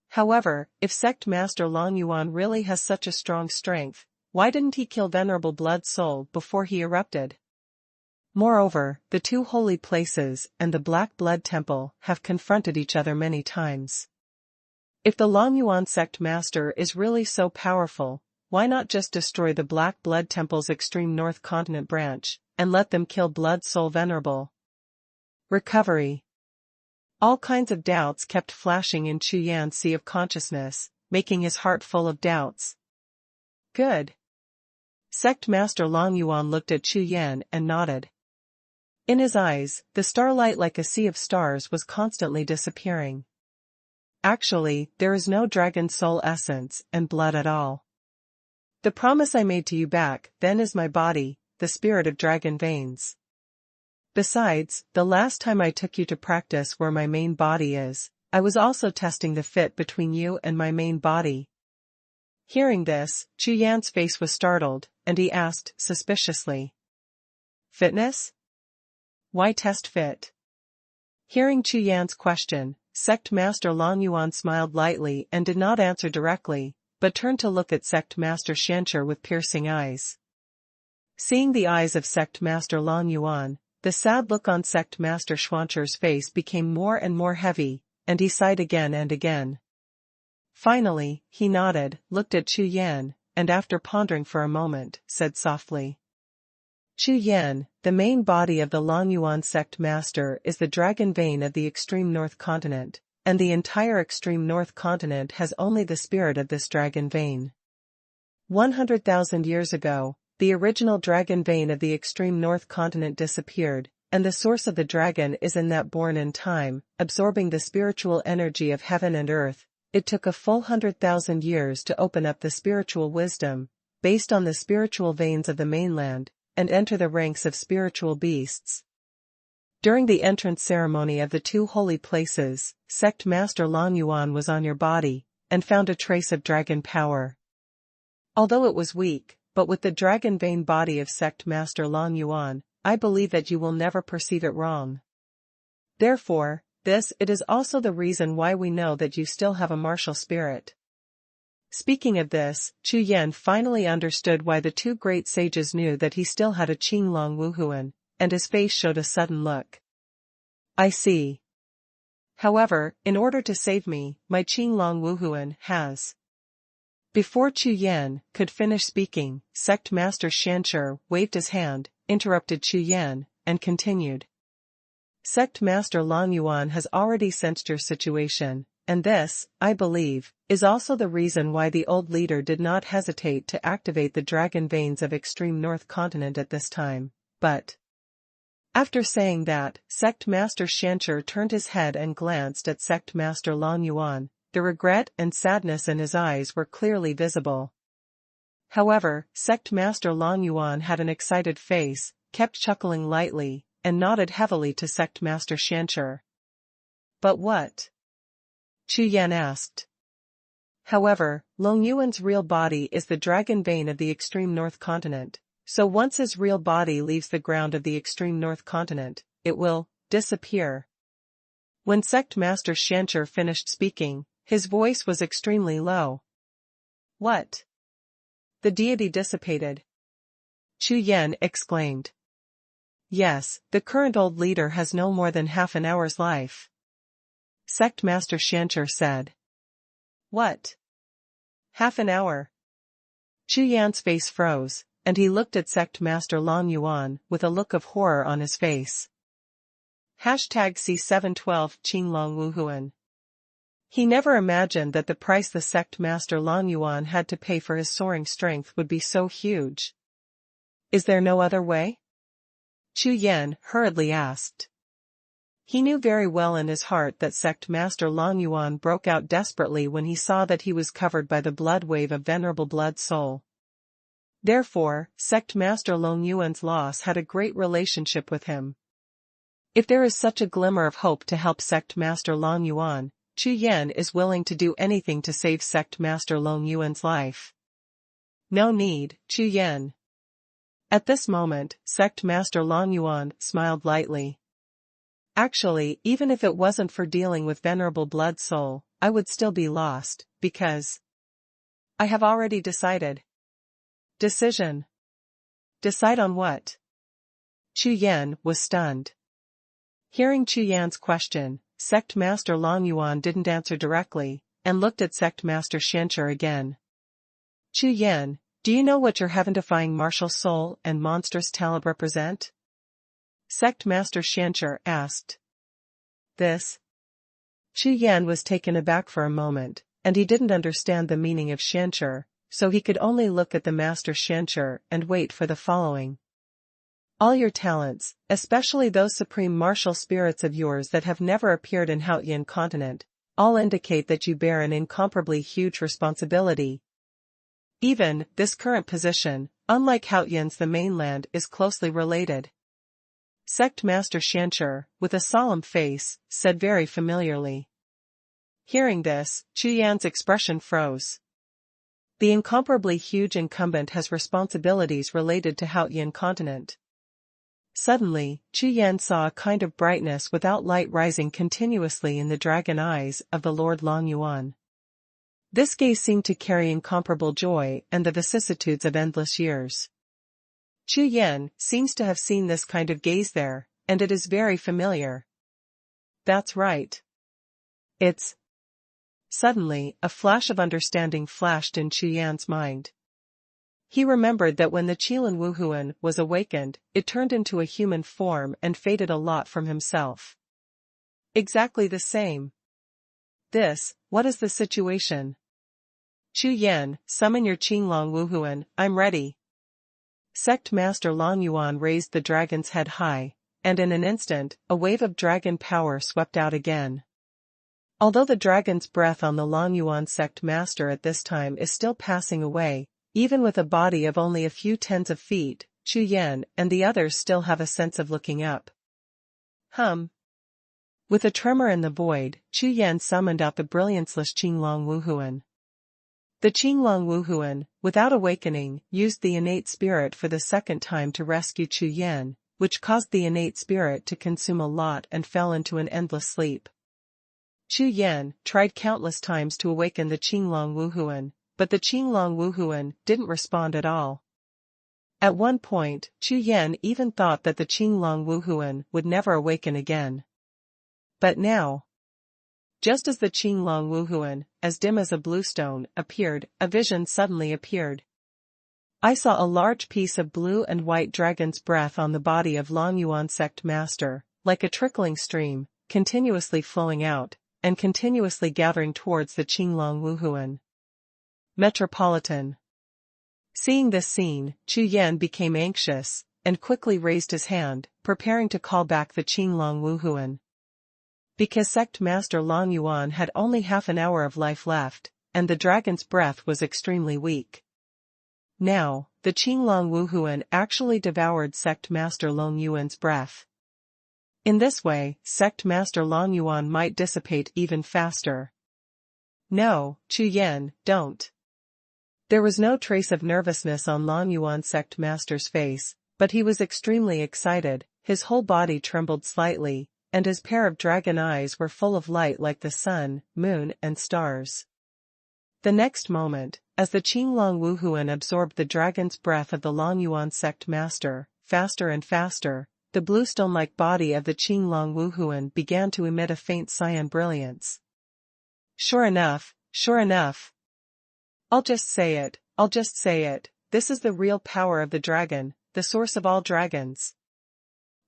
However, if Sect Master Long Yuan really has such a strong strength, why didn't he kill Venerable Blood Soul before he erupted? Moreover, the two holy places and the Black Blood Temple have confronted each other many times. If the Long Yuan Sect Master is really so powerful, why not just destroy the Black Blood Temple's extreme North Continent branch, and let them kill Blood Soul Venerable? Recovery. All kinds of doubts kept flashing in Chu Yan's sea of consciousness, making his heart full of doubts. Good. Sect Master Long Yuan looked at Chu Yan and nodded. In his eyes, the starlight like a sea of stars was constantly disappearing. Actually, there is no dragon soul essence and blood at all. The promise I made to you back then is my body, the spirit of dragon veins. Besides, the last time I took you to practice where my main body is, I was also testing the fit between you and my main body. Hearing this, Chu Yan's face was startled, and he asked suspiciously. Fitness? Why test fit? Hearing Chu Yan's question, Sect Master Long Yuan smiled lightly and did not answer directly, but turned to look at Sect Master Xuanhuan with piercing eyes. Seeing the eyes of Sect Master Long Yuan, the sad look on Sect Master Xuanhuan's face became more and more heavy, and he sighed again and again. Finally, he nodded, looked at Chu Yan, and after pondering for a moment, said softly. Chu Yan, the main body of the Long Yuan Sect Master is the dragon vein of the extreme North Continent, and the entire extreme North Continent has only the spirit of this dragon vein. 100,000 years ago, the original dragon vein of the extreme North Continent disappeared, and the source of the dragon is in that born in time, absorbing the spiritual energy of heaven and earth. It took a full 100,000 years to open up the spiritual wisdom, based on the spiritual veins of the mainland, and enter the ranks of spiritual beasts. During the entrance ceremony of the two holy places, Sect Master Long Yuan was on your body, and found a trace of dragon power. Although it was weak, but with the dragon vein body of Sect Master Long Yuan, I believe that you will never perceive it wrong. Therefore, it is also the reason why we know that you still have a martial spirit. Speaking of this, Chu Yan finally understood why the two great sages knew that he still had a Qinglong Wuhuan, and his face showed a sudden look. I see. However, in order to save me, my Qinglong Wuhuan has. Before Chu Yan could finish speaking, Sect Master Shanshi waved his hand, interrupted Chu Yan, and continued. Sect Master Long Yuan has already sensed your situation, and this, I believe, is also the reason why the old leader did not hesitate to activate the dragon veins of extreme North Continent at this time, but... After saying that, Sect Master Shanshi turned his head and glanced at Sect Master Long Yuan. The regret and sadness in his eyes were clearly visible. However, Sect Master Long Yuan had an excited face, kept chuckling lightly, and nodded heavily to Sect Master Shanshi. But what? Chu Yan asked. However, Long Yuan's real body is the dragon vein of the extreme North Continent, so once his real body leaves the ground of the extreme North Continent, it will disappear. When Sect Master Shanshi finished speaking, his voice was extremely low. What? The deity dissipated? Chu Yan exclaimed. Yes, the current old leader has no more than half an hour's life. Sect Master Shanshi said. What? Half an hour? Chu Yan's face froze, and he looked at Sect Master Long Yuan with a look of horror on his face. #C712 Qinglong Wuhuan. He never imagined that the price the Sect Master Long Yuan had to pay for his soaring strength would be so huge. Is there no other way? Chu Yan hurriedly asked. He knew very well in his heart that Sect Master Long Yuan broke out desperately when he saw that he was covered by the blood wave of Venerable Blood Soul. Therefore, Sect Master Long Yuan's loss had a great relationship with him. If there is such a glimmer of hope to help Sect Master Long Yuan, Chu Yan is willing to do anything to save Sect Master Long Yuan's life. No need, Chu Yan. At this moment, Sect Master Long Yuan smiled lightly. Actually, even if it wasn't for dealing with Venerable Blood Soul, I would still be lost, because I have already decided. Decision. Decide on what? Chu Yan was stunned. Hearing Chu Yan's question, Sect Master Long Yuan didn't answer directly, and looked at Sect Master Shanshi again. Chu Yan, do you know what your heaven-defying martial soul and monstrous talent represent? Sect Master Shanshi asked. This? Chu Yan was taken aback for a moment, and he didn't understand the meaning of Shanshi, so he could only look at the Master Shanshi and wait for the following. All your talents, especially those supreme martial spirits of yours that have never appeared in Haotian continent, all indicate that you bear an incomparably huge responsibility. Even, this current position, unlike Haotian's the mainland, is closely related. Sect Master Shanshi, with a solemn face, said very familiarly. Hearing this, Chu Yan's expression froze. The incomparably huge incumbent has responsibilities related to Haotian continent. Suddenly, Chu Yan saw a kind of brightness without light rising continuously in the dragon eyes of the Lord Long Yuan. This gaze seemed to carry incomparable joy and the vicissitudes of endless years. Chu Yan seems to have seen this kind of gaze there, and it is very familiar. That's right. It's... Suddenly, a flash of understanding flashed in Chu Yan's mind. He remembered that when the Qilin Wuhuan was awakened, it turned into a human form and faded a lot from himself. Exactly the same. What is the situation? Chu Yan, summon your Qinglong Wuhuan, I'm ready. Sect Master Long Yuan raised the dragon's head high, and in an instant, a wave of dragon power swept out again. Although the dragon's breath on the Long Yuan sect master at this time is still passing away, even with a body of only a few tens of feet, Chu Yan and the others still have a sense of looking up. With a tremor in the void, Chu Yan summoned out the brillianceless Qinglong Wuhuan. The Qinglong Wuhuan, without awakening, used the innate spirit for the second time to rescue Chu Yan, which caused the innate spirit to consume a lot and fell into an endless sleep. Chu Yan tried countless times to awaken the Qinglong Wuhun, but the Qinglong Wuhun didn't respond at all. At one point, Chu Yan even thought that the Qinglong Wuhun would never awaken again. But now, just as the Qinglong Wuhun, as dim as a bluestone, appeared, a vision suddenly appeared. I saw a large piece of blue and white dragon's breath on the body of Longyuan sect master, like a trickling stream, continuously flowing out, and continuously gathering towards the Qinglong Wuhun. Metropolitan. Seeing this scene, Chu Yan became anxious, and quickly raised his hand, preparing to call back the Qinglong Wuhun. Because sect master Longyuan had only half an hour of life left, and the dragon's breath was extremely weak. Now, the Qinglong Wuhun actually devoured sect master Longyuan's breath. In this way, sect master Longyuan might dissipate even faster. No, Chu Yan, don't. There was no trace of nervousness on Longyuan sect master's face, but he was extremely excited, his whole body trembled slightly, and his pair of dragon eyes were full of light like the sun, moon, and stars. The next moment, as the Qinglong Wuhun absorbed the dragon's breath of the Longyuan sect master, faster and faster, the bluestone-like body of the Qinglong Wuhun began to emit a faint cyan brilliance. Sure enough, sure enough. I'll just say it, this is the real power of the dragon, the source of all dragons.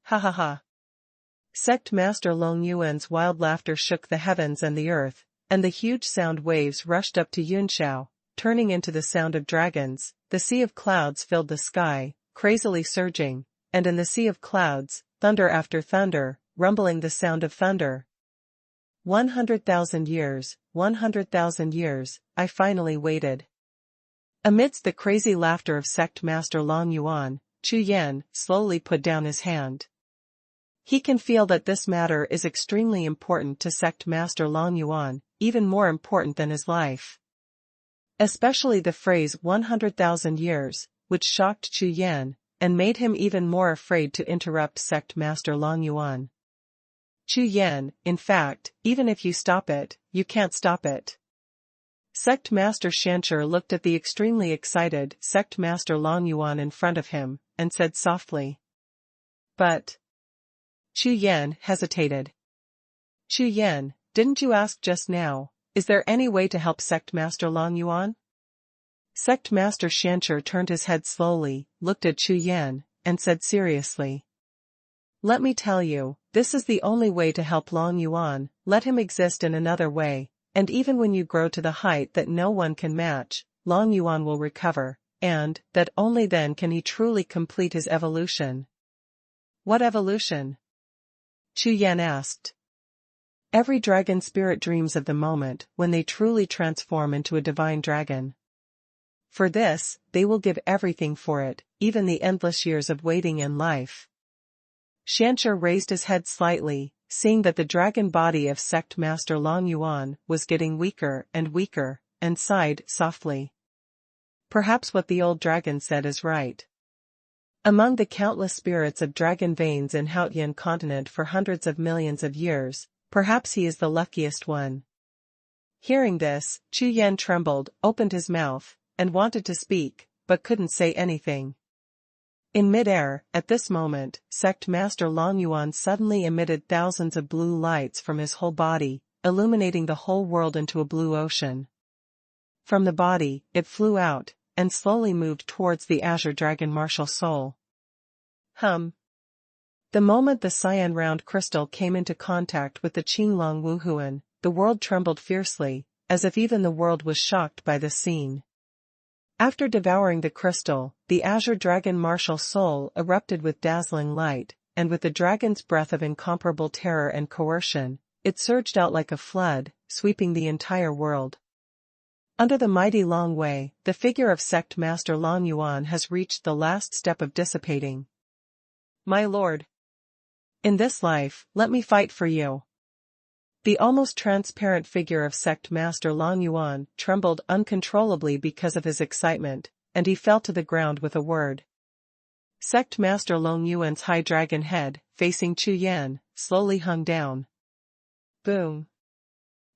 Ha ha ha. Sect master Longyuan's wild laughter shook the heavens and the earth, and the huge sound waves rushed up to Jiuxiao, turning into the sound of dragons. The sea of clouds filled the sky, crazily surging, and in the sea of clouds, thunder after thunder, rumbling the sound of thunder. 100,000 years, 100,000 years, I finally waited. Amidst the crazy laughter of sect master Longyuan, Chu Yan slowly put down his hand. He can feel that this matter is extremely important to sect master Longyuan, even more important than his life. Especially the phrase 100,000 years, which shocked Chu Yan, and made him even more afraid to interrupt sect master Longyuan. Chu Yan, in fact, even if you stop it, you can't stop it. Sect master Shancher looked at the extremely excited sect master Longyuan in front of him, and said softly. But. Chu Yan hesitated. Chu Yan, didn't you ask just now, is there any way to help sect master Longyuan? Sect master Shancher turned his head slowly, looked at Chu Yan, and said seriously. Let me tell you, this is the only way to help Longyuan, let him exist in another way, and even when you grow to the height that no one can match, Longyuan will recover, and that only then can he truly complete his evolution. What evolution? Chu Yan asked. Every dragon spirit dreams of the moment when they truly transform into a divine dragon. For this, they will give everything for it, even the endless years of waiting in life. Shancher raised his head slightly, seeing that the dragon body of sect master Longyuan was getting weaker, and sighed softly. Perhaps what the old dragon said is right. Among the countless spirits of dragon veins in Haotian continent for hundreds of millions of years, perhaps he is the luckiest one. Hearing this, Chu Yan trembled, opened his mouth, and wanted to speak, but couldn't say anything. In mid-air, at this moment, sect master Longyuan suddenly emitted thousands of blue lights from his whole body, illuminating the whole world into a blue ocean. From the body, it flew out, and slowly moved towards the azure dragon martial soul. The moment the cyan round crystal came into contact with the Qinglong Wuhun, the world trembled fiercely, as if even the world was shocked by the scene. After devouring the crystal, the azure dragon martial soul erupted with dazzling light, and with the dragon's breath of incomparable terror and coercion, it surged out like a flood, sweeping the entire world. Under the mighty Long Wei, the figure of sect master Longyuan has reached the last step of dissipating. My lord. In this life, let me fight for you. The almost transparent figure of sect master Longyuan trembled uncontrollably because of his excitement, and he fell to the ground with a word. Sect Master Long Yuan's high dragon head, facing Chu Yan, slowly hung down. Boom.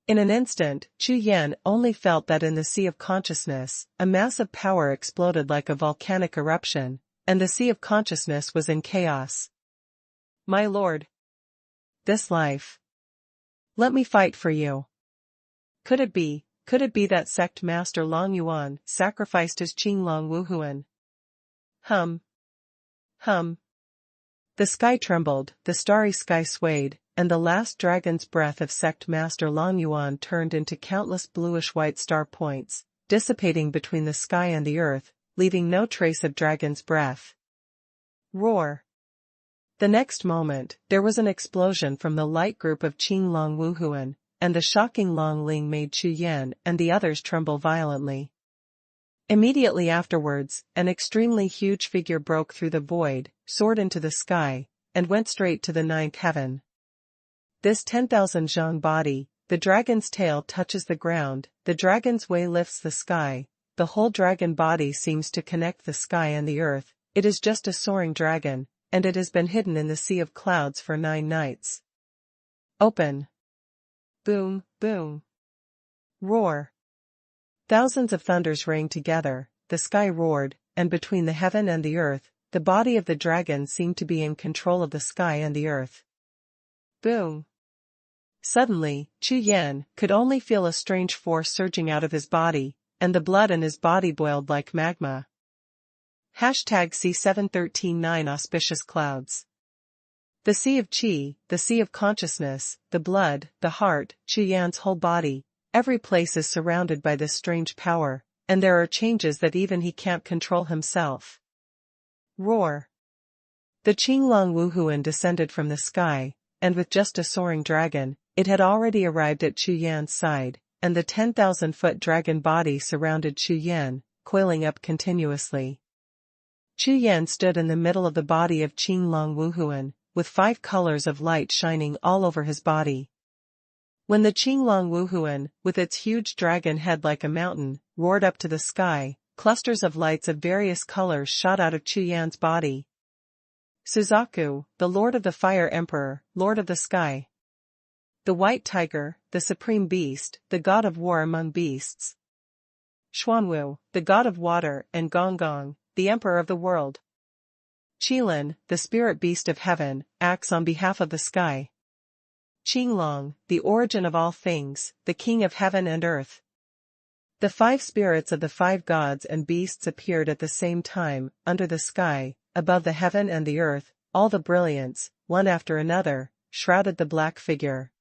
In an instant, Chu Yan only felt that in the sea of consciousness, a massive power exploded like a volcanic eruption, and the sea of consciousness was in chaos. My lord. This life. Let me fight for you. Could it be that Sect Master Long Yuan sacrificed his Qinglong Wuhun? Hum. The sky trembled, the starry sky swayed, and the last dragon's breath of Sect Master Long Yuan turned into countless bluish-white star points, dissipating between the sky and the earth, leaving no trace of dragon's breath. Roar. The next moment, there was an explosion from the light group of Qinglong Wuhun, and the shocking Long Ling made Chu Yan and the others tremble violently. Immediately afterwards, an extremely huge figure broke through the void, soared into the sky, and went straight to the ninth heaven. This 10,000 zhang body, the dragon's tail touches the ground, the dragon's way lifts the sky, the whole dragon body seems to connect the sky and the earth. It is just a soaring dragon, and it has been hidden in the sea of clouds for 9 nights. Open. Boom, boom. Roar. Thousands of thunders rang together, the sky roared, and between the heaven and the earth, the body of the dragon seemed to be in control of the sky and the earth. Boom. Suddenly, Chu Yan could only feel a strange force surging out of his body, and the blood in his body boiled like magma. #C7139 Auspicious Clouds. The sea of Qi, the sea of consciousness, the blood, the heart, Chu Yan's whole body, every place is surrounded by this strange power, and there are changes that even he can't control himself. Roar. The Qinglong Wuhun descended from the sky, and with just a soaring dragon, it had already arrived at Chu Yan's side, and the 10,000-foot dragon body surrounded Chu Yan, coiling up continuously. Chu Yan stood in the middle of the body of Qinglong Wuhun, with 5 colors of light shining all over his body. When the Qinglong Wuhun, with its huge dragon head like a mountain, roared up to the sky, clusters of lights of various colors shot out of Chu Yan's body. Suzaku, the Lord of the Fire Emperor, Lord of the Sky. The White Tiger, the Supreme Beast, the God of War among beasts. Xuanhuan, the God of Water, and Gonggong, the Emperor of the World. Qilin, the Spirit Beast of Heaven, acts on behalf of the sky. Qinglong, the origin of all things, the King of Heaven and Earth. The 5 spirits of the 5 gods and beasts appeared at the same time, under the sky, above the heaven and the earth, all the brilliance, one after another, shrouded the black figure.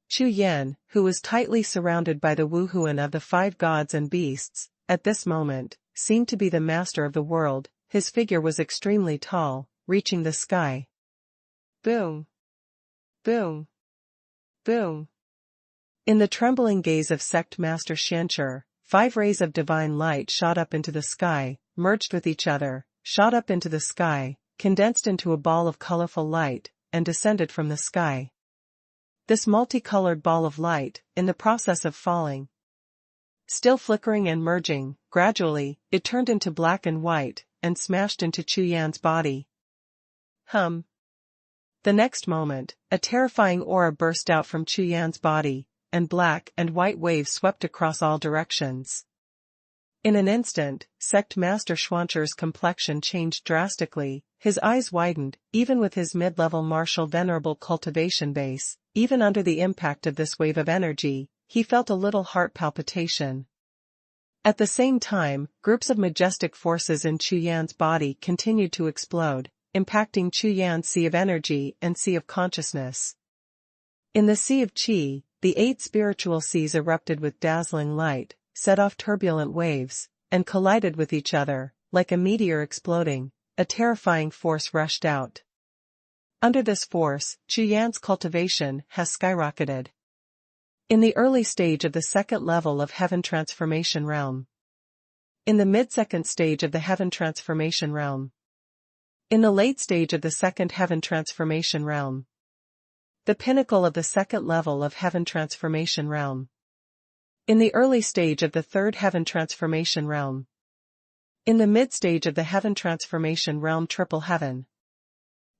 Chu Yan, who was tightly surrounded by the Wuhun of the 5 gods and beasts, at this moment, seemed to be the master of the world. His figure was extremely tall, reaching the sky. Boom. Boom. Boom. In the trembling gaze of Sect Master Shancher, 5 rays of divine light shot up into the sky, merged with each other, shot up into the sky, condensed into a ball of colorful light, and descended from the sky. This multicolored ball of light, in the process of falling, still flickering and merging, gradually, it turned into black and white, and smashed into Chu Yan's body. Hum. The next moment, a terrifying aura burst out from Chu Yan's body, and black and white waves swept across all directions. In an instant, Sect Master Xuancher's complexion changed drastically, his eyes widened, even with his mid-level martial venerable cultivation base, even under the impact of this wave of energy, he felt a little heart palpitation. At the same time, groups of majestic forces in Chu Yan's body continued to explode, impacting Chu Yan's sea of energy and sea of consciousness. In the sea of Qi, the 8 spiritual seas erupted with dazzling light, set off turbulent waves, and collided with each other, like a meteor exploding. A terrifying force rushed out. Under this force, Chu Yan's cultivation has skyrocketed. In the early stage of the 2nd level of Heaven Transformation Realm. In the mid-2nd stage of the Heaven Transformation Realm. In the late stage of the 2nd Heaven Transformation Realm. The pinnacle of the 2nd level of Heaven Transformation Realm. In the early stage of the 3rd Heaven Transformation Realm. In the mid-stage of the heaven transformation realm triple heaven.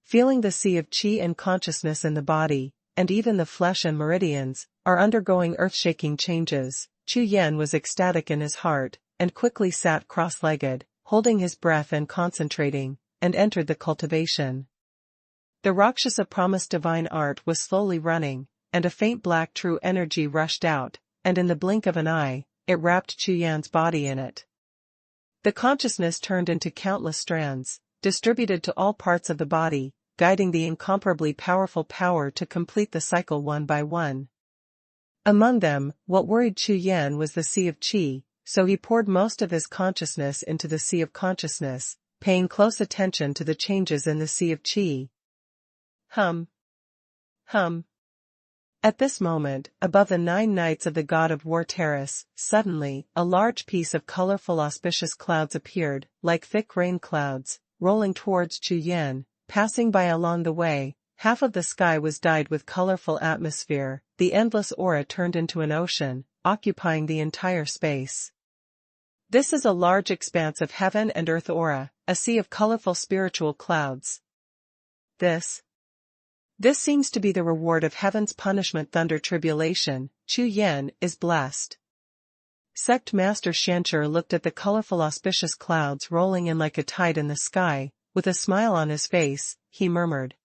Feeling the sea of qi and consciousness in the body, and even the flesh and meridians, are undergoing earth-shaking changes, Chu Yan was ecstatic in his heart, and quickly sat cross-legged, holding his breath and concentrating, and entered the cultivation. The Rakshasa promised divine art was slowly running, and a faint black true energy rushed out, and in the blink of an eye, it wrapped Chu Yan's body in it. The consciousness turned into countless strands, distributed to all parts of the body, guiding the incomparably powerful power to complete the cycle one by one. Among them, what worried Chu Yan was the sea of qi, so he poured most of his consciousness into the sea of consciousness, paying close attention to the changes in the sea of qi. Hum. At this moment, above the 9 knights of the god of war terrace, suddenly, a large piece of colorful auspicious clouds appeared, like thick rain clouds, rolling towards Chu Yan, passing by along the way. Half of the sky was dyed with colorful atmosphere, the endless aura turned into an ocean, occupying the entire space. This is a large expanse of heaven and earth aura, a sea of colorful spiritual clouds. This seems to be the reward of heaven's punishment thunder tribulation. Chu Yan is blessed. Sect Master Shancher looked at the colorful auspicious clouds rolling in like a tide in the sky, with a smile on his face, he murmured.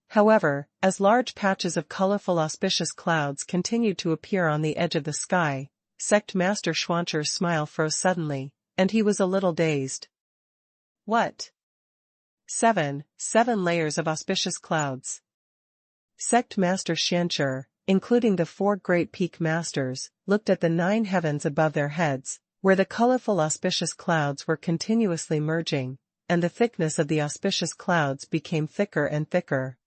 However, as large patches of colorful auspicious clouds continued to appear on the edge of the sky, Sect Master Xuanhuan's smile froze suddenly, and he was a little dazed. What? 7 layers of auspicious clouds. Sect Master Shancher, including the 4 great peak masters, looked at the 9 heavens above their heads, where the colorful auspicious clouds were continuously merging, and the thickness of the auspicious clouds became thicker and thicker.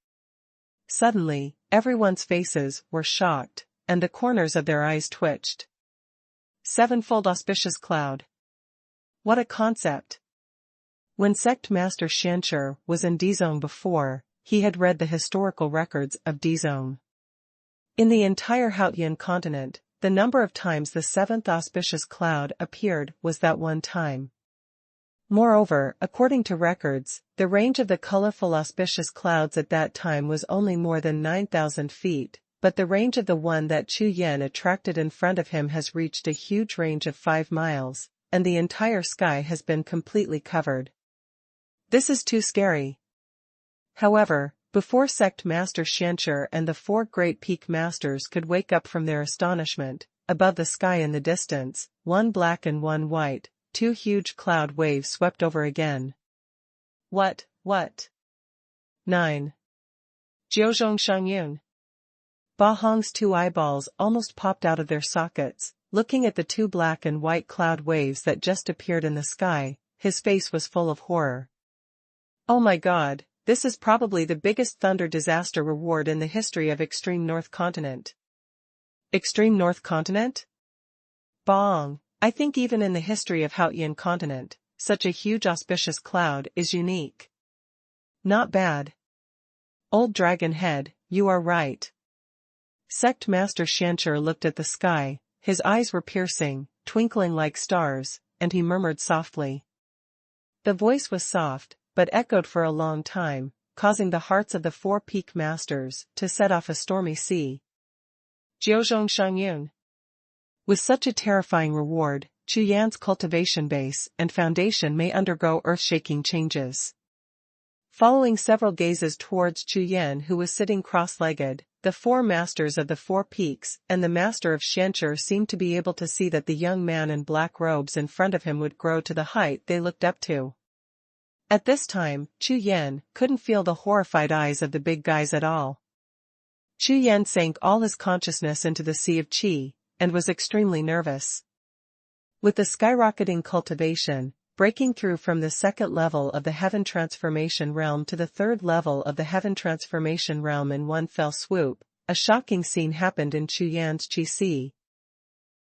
Suddenly, everyone's faces were shocked, and the corners of their eyes twitched. 7-fold auspicious cloud. What a concept! When Sect Master Shancher was in D-Zone before, he had read the historical records of D-Zone. In the entire Haotian continent, the number of times the 7th auspicious cloud appeared was that one time. Moreover, according to records, the range of the colorful auspicious clouds at that time was only more than 9,000 feet, but the range of the one that Chu Yan attracted in front of him has reached a huge range of 5 miles, and the entire sky has been completely covered. This is too scary. However, before Sect Master Shancher and the 4 great peak masters could wake up from their astonishment, above the sky in the distance, one black and one white, 2 huge cloud waves swept over again. What? 9. Jiuxiao Shangyun. Ba Hong's 2 eyeballs almost popped out of their sockets, looking at the 2 black and white cloud waves that just appeared in the sky. His face was full of horror. Oh my god, this is probably the biggest thunder disaster reward in the history of Extreme North Continent. Extreme North Continent? Bong. I think even in the history of Haotian continent, such a huge auspicious cloud is unique. Not bad. Old Dragon Head, you are right. Sect Master Shancher looked at the sky, his eyes were piercing, twinkling like stars, and he murmured softly. The voice was soft, but echoed for a long time, causing the hearts of the 4 peak masters to set off a stormy sea. Jiuxiao Shangyun. With such a terrifying reward, Chu Yan's cultivation base and foundation may undergo earth-shaking changes. Following several gazes towards Chu Yan, who was sitting cross-legged, the 4 masters of the 4 peaks and the master of Shancher seemed to be able to see that the young man in black robes in front of him would grow to the height they looked up to. At this time, Chu Yan couldn't feel the horrified eyes of the big guys at all. Chu Yan sank all his consciousness into the sea of qi, and was extremely nervous. With the skyrocketing cultivation, breaking through from the 2nd level of the Heaven Transformation Realm to the 3rd level of the Heaven Transformation Realm in one fell swoop, a shocking scene happened in Chu Yan's Qi Sea.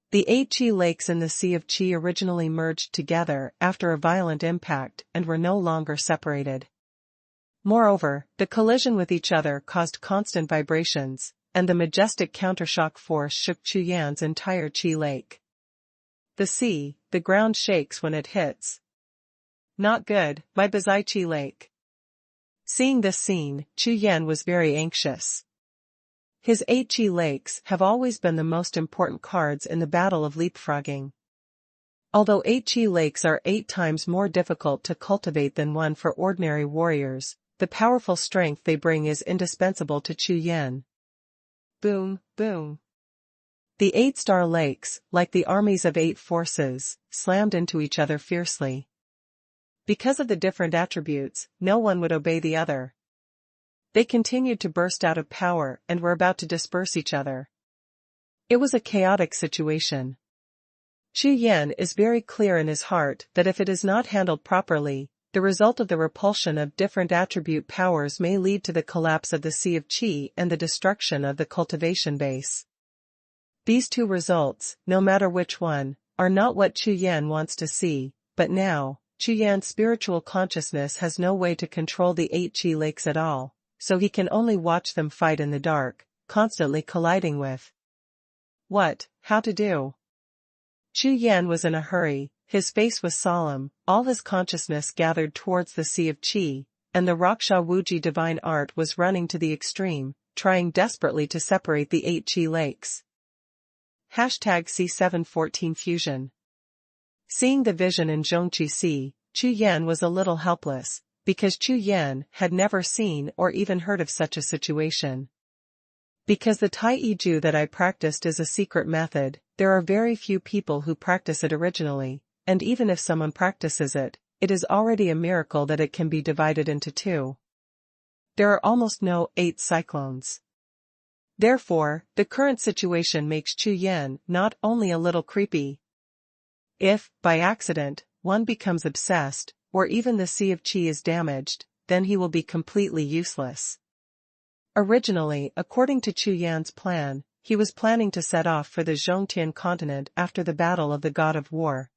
The 8 Qi lakes in the Sea of Qi originally merged together after a violent impact and were no longer separated. Moreover, the collision with each other caused constant vibrations, and the majestic countershock force shook Chu Yan's entire Qi lake. The ground shakes when it hits. not good, my Bazaichi Lake. Seeing this scene, Chu Yan was very anxious. His 8 Chi lakes have always been the most important cards in the battle of leapfrogging. Although 8 Chi lakes are 8 times more difficult to cultivate than one for ordinary warriors, the powerful strength they bring is indispensable to Chu Yan. Boom, boom. The 8-star lakes, like the armies of 8 forces, slammed into each other fiercely. Because of the different attributes, no one would obey the other. They continued to burst out of power and were about to disperse each other. It was a chaotic situation. Chu Yan is very clear in his heart that if it is not handled properly, the result of the repulsion of different attribute powers may lead to the collapse of the Sea of Qi and the destruction of the cultivation base. These two results, no matter which one, are not what Chu Yan wants to see, but now, Chu Yan's spiritual consciousness has no way to control the 8 Qi lakes at all, so he can only watch them fight in the dark, constantly colliding with. How to do? Chu Yan was in a hurry, his face was solemn, all his consciousness gathered towards the Sea of Qi, and the Raksha Wuji divine art was running to the extreme, trying desperately to separate the 8 Qi lakes. #C714 Fusion. Seeing the vision in Zhongqi Sea, Chu Yan was a little helpless, because Chu Yan had never seen or even heard of such a situation. Because the Tai Ju that I practiced is a secret method, there are very few people who practice it originally, and even if someone practices it, it is already a miracle that it can be divided into 2. There are almost no 8 cyclones. Therefore, the current situation makes Chu Yan not only a little creepy. If, by accident, one becomes obsessed, or even the Sea of Qi is damaged, then he will be completely useless. Originally, according to Chu Yan's plan, he was planning to set off for the Zhongtian continent after the Battle of the God of War.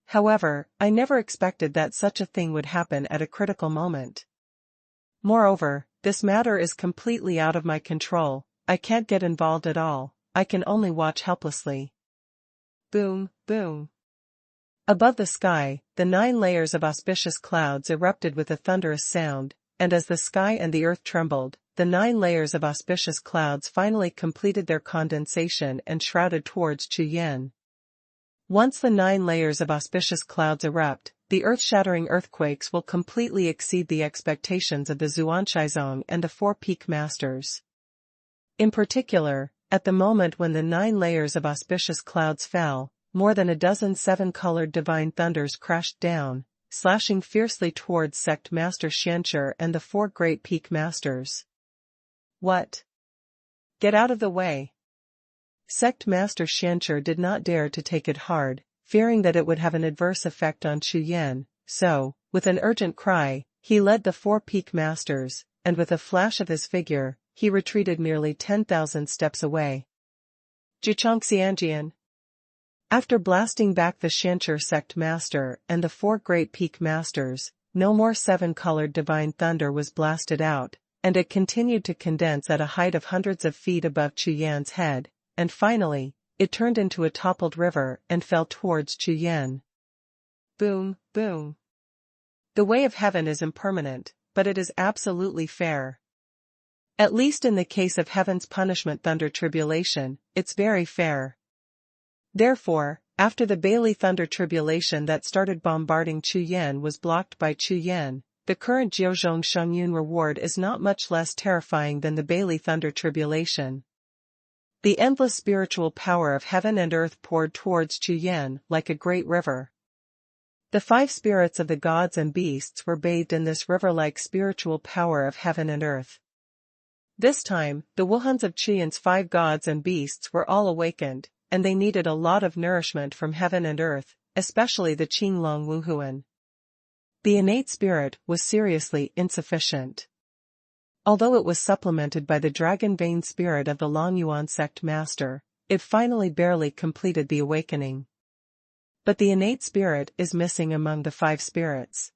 However, I never expected that such a thing would happen at a critical moment. Moreover, this matter is completely out of my control, I can't get involved at all, I can only watch helplessly. Boom, boom. Above the sky, the 9 layers of auspicious clouds erupted with a thunderous sound, and as the sky and the earth trembled, the 9 layers of auspicious clouds finally completed their condensation and shrouded towards Chu Yan. Once the 9 layers of auspicious clouds erupt, the earth-shattering earthquakes will completely exceed the expectations of the Xuanhuan and the 4 peak masters. In particular, at the moment when the 9 layers of auspicious clouds fell, more than a dozen 7-colored divine thunders crashed down, slashing fiercely towards Sect Master Xianqi and the 4 great peak masters. What? Get out of the way. Sect Master Xianqi did not dare to take it hard, fearing that it would have an adverse effect on Chu Yan, so, with an urgent cry, he led the 4 peak masters, and with a flash of his figure, he retreated nearly 10,000 steps away. Jiuxiao. After blasting back the Xianqi sect master and the 4 great peak masters, no more 7-colored divine thunder was blasted out, and it continued to condense at a height of hundreds of feet above Chu Yan's head, and finally, it turned into a toppled river and fell towards Chu Yan. Boom, boom. The way of heaven is impermanent, but it is absolutely fair. At least in the case of heaven's punishment thunder tribulation, it's very fair. Therefore, after the Bailey thunder tribulation that started bombarding Chu Yan was blocked by Chu Yan, the current Jiuzhong Shengyun reward is not much less terrifying than the Bailey thunder tribulation. The endless spiritual power of heaven and earth poured towards Chu Yan like a great river. The 5 spirits of the gods and beasts were bathed in this river-like spiritual power of heaven and earth. This time, the Wuhuns of Chu Yan's 5 gods and beasts were all awakened, and they needed a lot of nourishment from heaven and earth, especially the Qinglong Wuhun. The innate spirit was seriously insufficient. Although it was supplemented by the dragon vein spirit of the Longyuan sect master, it finally barely completed the awakening. But the innate spirit is missing among the 5 spirits.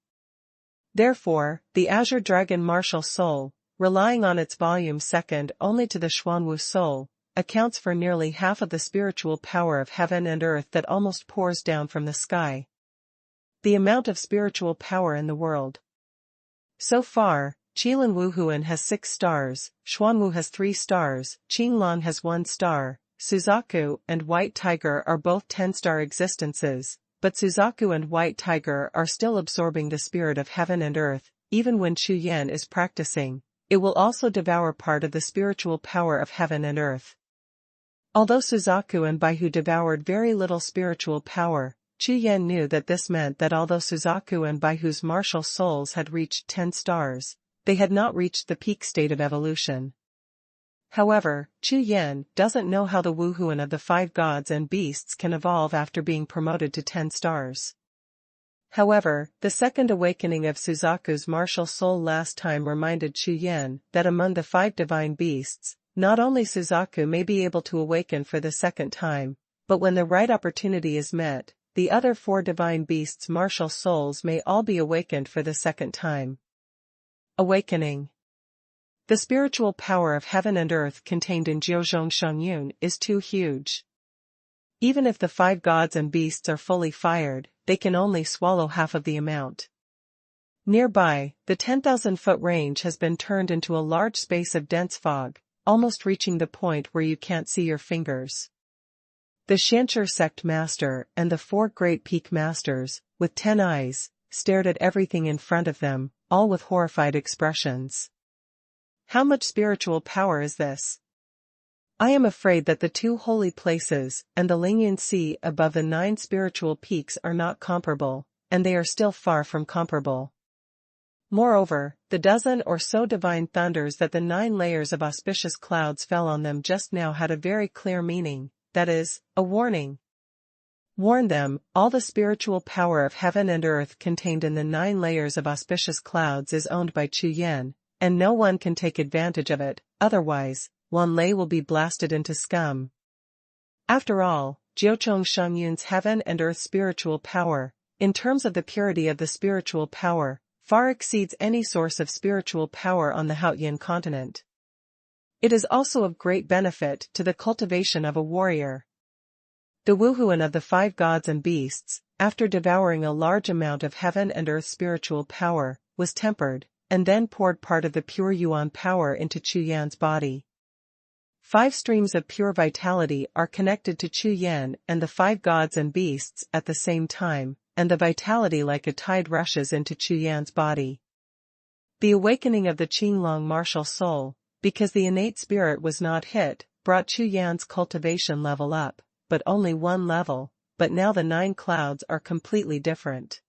Therefore, the azure dragon martial soul, relying on its volume second only to the Xuanwu soul, accounts for nearly half of the spiritual power of heaven and earth that almost pours down from the sky. The amount of spiritual power in the world. So far, Qilin Wuhun has 6 stars, Xuanhuan has 3 stars, Qinglan has 1 star, Suzaku and White Tiger are both 10-star existences, but Suzaku and White Tiger are still absorbing the spirit of heaven and earth. Even when Chu Yan is practicing, it will also devour part of the spiritual power of heaven and earth. Although Suzaku and Baihu devoured very little spiritual power, Chu Yan knew that this meant that although Suzaku and Baihu's martial souls had reached 10 stars, they had not reached the peak state of evolution. However, Chu Yan doesn't know how the Wuhun of the 5 gods and beasts can evolve after being promoted to 10 stars. However, the second awakening of Suzaku's martial soul last time reminded Chu Yan that among the 5 divine beasts, not only Suzaku may be able to awaken for the second time, but when the right opportunity is met, the other 4 divine beasts' martial souls may all be awakened for the second time. Awakening. The spiritual power of heaven and earth contained in Jiuxiao Shengyun is too huge. Even if the 5 gods and beasts are fully fired, they can only swallow half of the amount. Nearby, the 10,000-foot range has been turned into a large space of dense fog, almost reaching the point where you can't see your fingers. The Shanshur sect master and the 4 great peak masters, with 10 eyes, stared at everything in front of them, all with horrified expressions. How much spiritual power is this? I am afraid that the 2 holy places and the Lingyun Sea above the 9 spiritual peaks are not comparable, and they are still far from comparable. Moreover, the dozen or so divine thunders that the 9 layers of auspicious clouds fell on them just now had a very clear meaning, that is, a warning. Warn them, all the spiritual power of heaven and earth contained in the 9 layers of auspicious clouds is owned by Chu Yan, and no one can take advantage of it, otherwise, Wanlei will be blasted into scum. After all, Jiuxiao Shengyun's heaven and earth spiritual power, in terms of the purity of the spiritual power, far exceeds any source of spiritual power on the Haotian continent. It is also of great benefit to the cultivation of a warrior. The Wuhun of the 5 gods and beasts, after devouring a large amount of heaven and earth spiritual power, was tempered, and then poured part of the pure Yuan power into Chu Yan's body. 5 streams of pure vitality are connected to Chu Yan and the 5 gods and beasts at the same time, and the vitality like a tide rushes into Chu Yan's body. The awakening of the Qinglong martial soul, because the innate spirit was not hit, brought Chu Yan's cultivation level up, but only 1 level, but now the 9 clouds are completely different.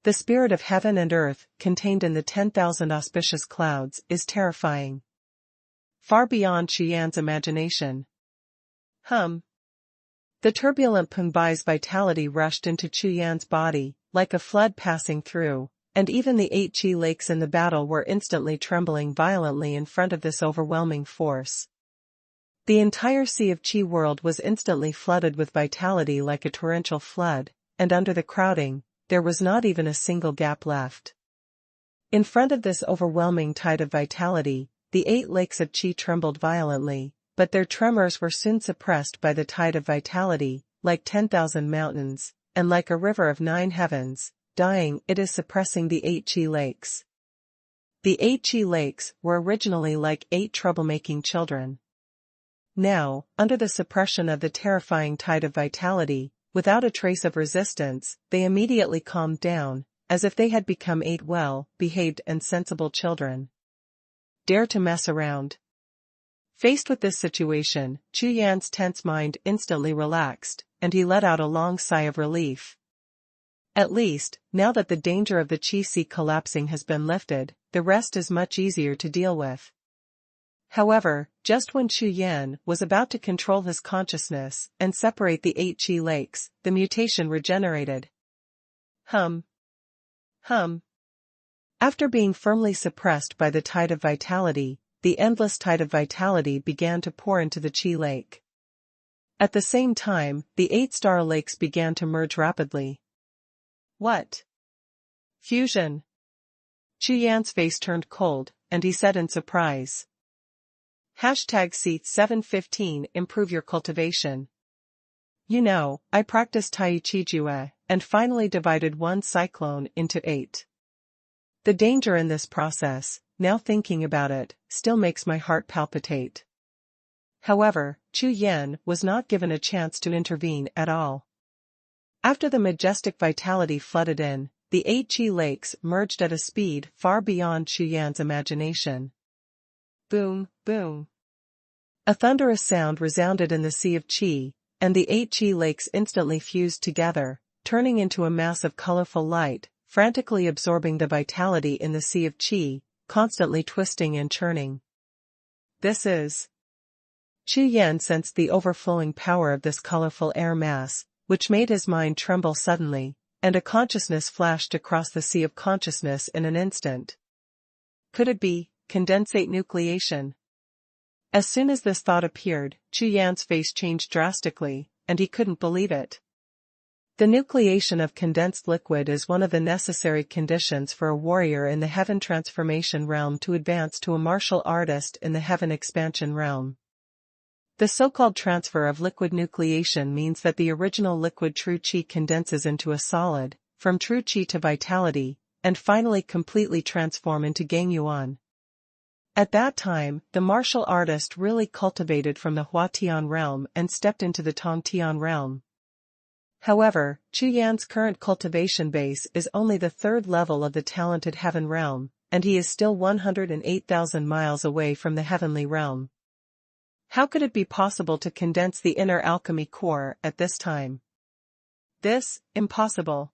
The spirit of heaven and earth, contained in the 10,000 auspicious clouds, is terrifying. Far beyond Chu Yan's imagination. The turbulent Pungbai's vitality rushed into Chu Yan's body, like a flood passing through, and even the 8 Qi lakes in the battle were instantly trembling violently in front of this overwhelming force. The entire sea of Qi world was instantly flooded with vitality like a torrential flood, and under the crowding, there was not even a single gap left. In front of this overwhelming tide of vitality, the 8 lakes of Qi trembled violently, but their tremors were soon suppressed by the tide of vitality, like 10,000 mountains, and like a river of 9 heavens, dying it is suppressing the 8 Qi lakes. The 8 Qi lakes were originally like 8 troublemaking children. Now, under the suppression of the terrifying tide of vitality, without a trace of resistance, they immediately calmed down, as if they had become 8 well-behaved and sensible children. Dare to mess around. Faced with this situation, Chu Yan's tense mind instantly relaxed, and he let out a long sigh of relief. At least, now that the danger of the Qi Sea collapsing has been lifted, the rest is much easier to deal with. However, just when Chu Yan was about to control his consciousness and separate the 8 Qi lakes, the mutation regenerated. After being firmly suppressed by the tide of vitality, the endless tide of vitality began to pour into the Qi lake. At the same time, the 8 star lakes began to merge rapidly. What? Fusion. Chu Yan's face turned cold, and he said in surprise. #C715 Improve your cultivation. You know, I practiced Tai Chi Jue, and finally divided one cyclone into 8. The danger in this process, now thinking about it, still makes my heart palpitate. However, Chu Yan was not given a chance to intervene at all. After the majestic vitality flooded in, the 8 Qi lakes merged at a speed far beyond Chu Yan's imagination. Boom, boom. A thunderous sound resounded in the sea of Qi, and the 8 Qi lakes instantly fused together, turning into a mass of colorful light, frantically absorbing the vitality in the sea of Qi, constantly twisting and churning. This is... Chu Yan sensed the overflowing power of this colorful air mass, which made his mind tremble suddenly, and a consciousness flashed across the sea of consciousness in an instant. Could it be condensate nucleation? As soon as this thought appeared, Chu Yan's face changed drastically, and he couldn't believe it. The nucleation of condensed liquid is one of the necessary conditions for a warrior in the Heaven Transformation realm to advance to a martial artist in the Heaven Expansion realm. The so-called transfer of liquid nucleation means that the original liquid true Qi condenses into a solid, from true Qi to vitality, and finally completely transform into Gangyuan. At that time, the martial artist really cultivated from the Huatian realm and stepped into the Tongtian realm. However, Chu Yan's current cultivation base is only the 3rd level of the talented heaven realm, and he is still 108,000 miles away from the heavenly realm. How could it be possible to condense the inner alchemy core at this time? This, impossible.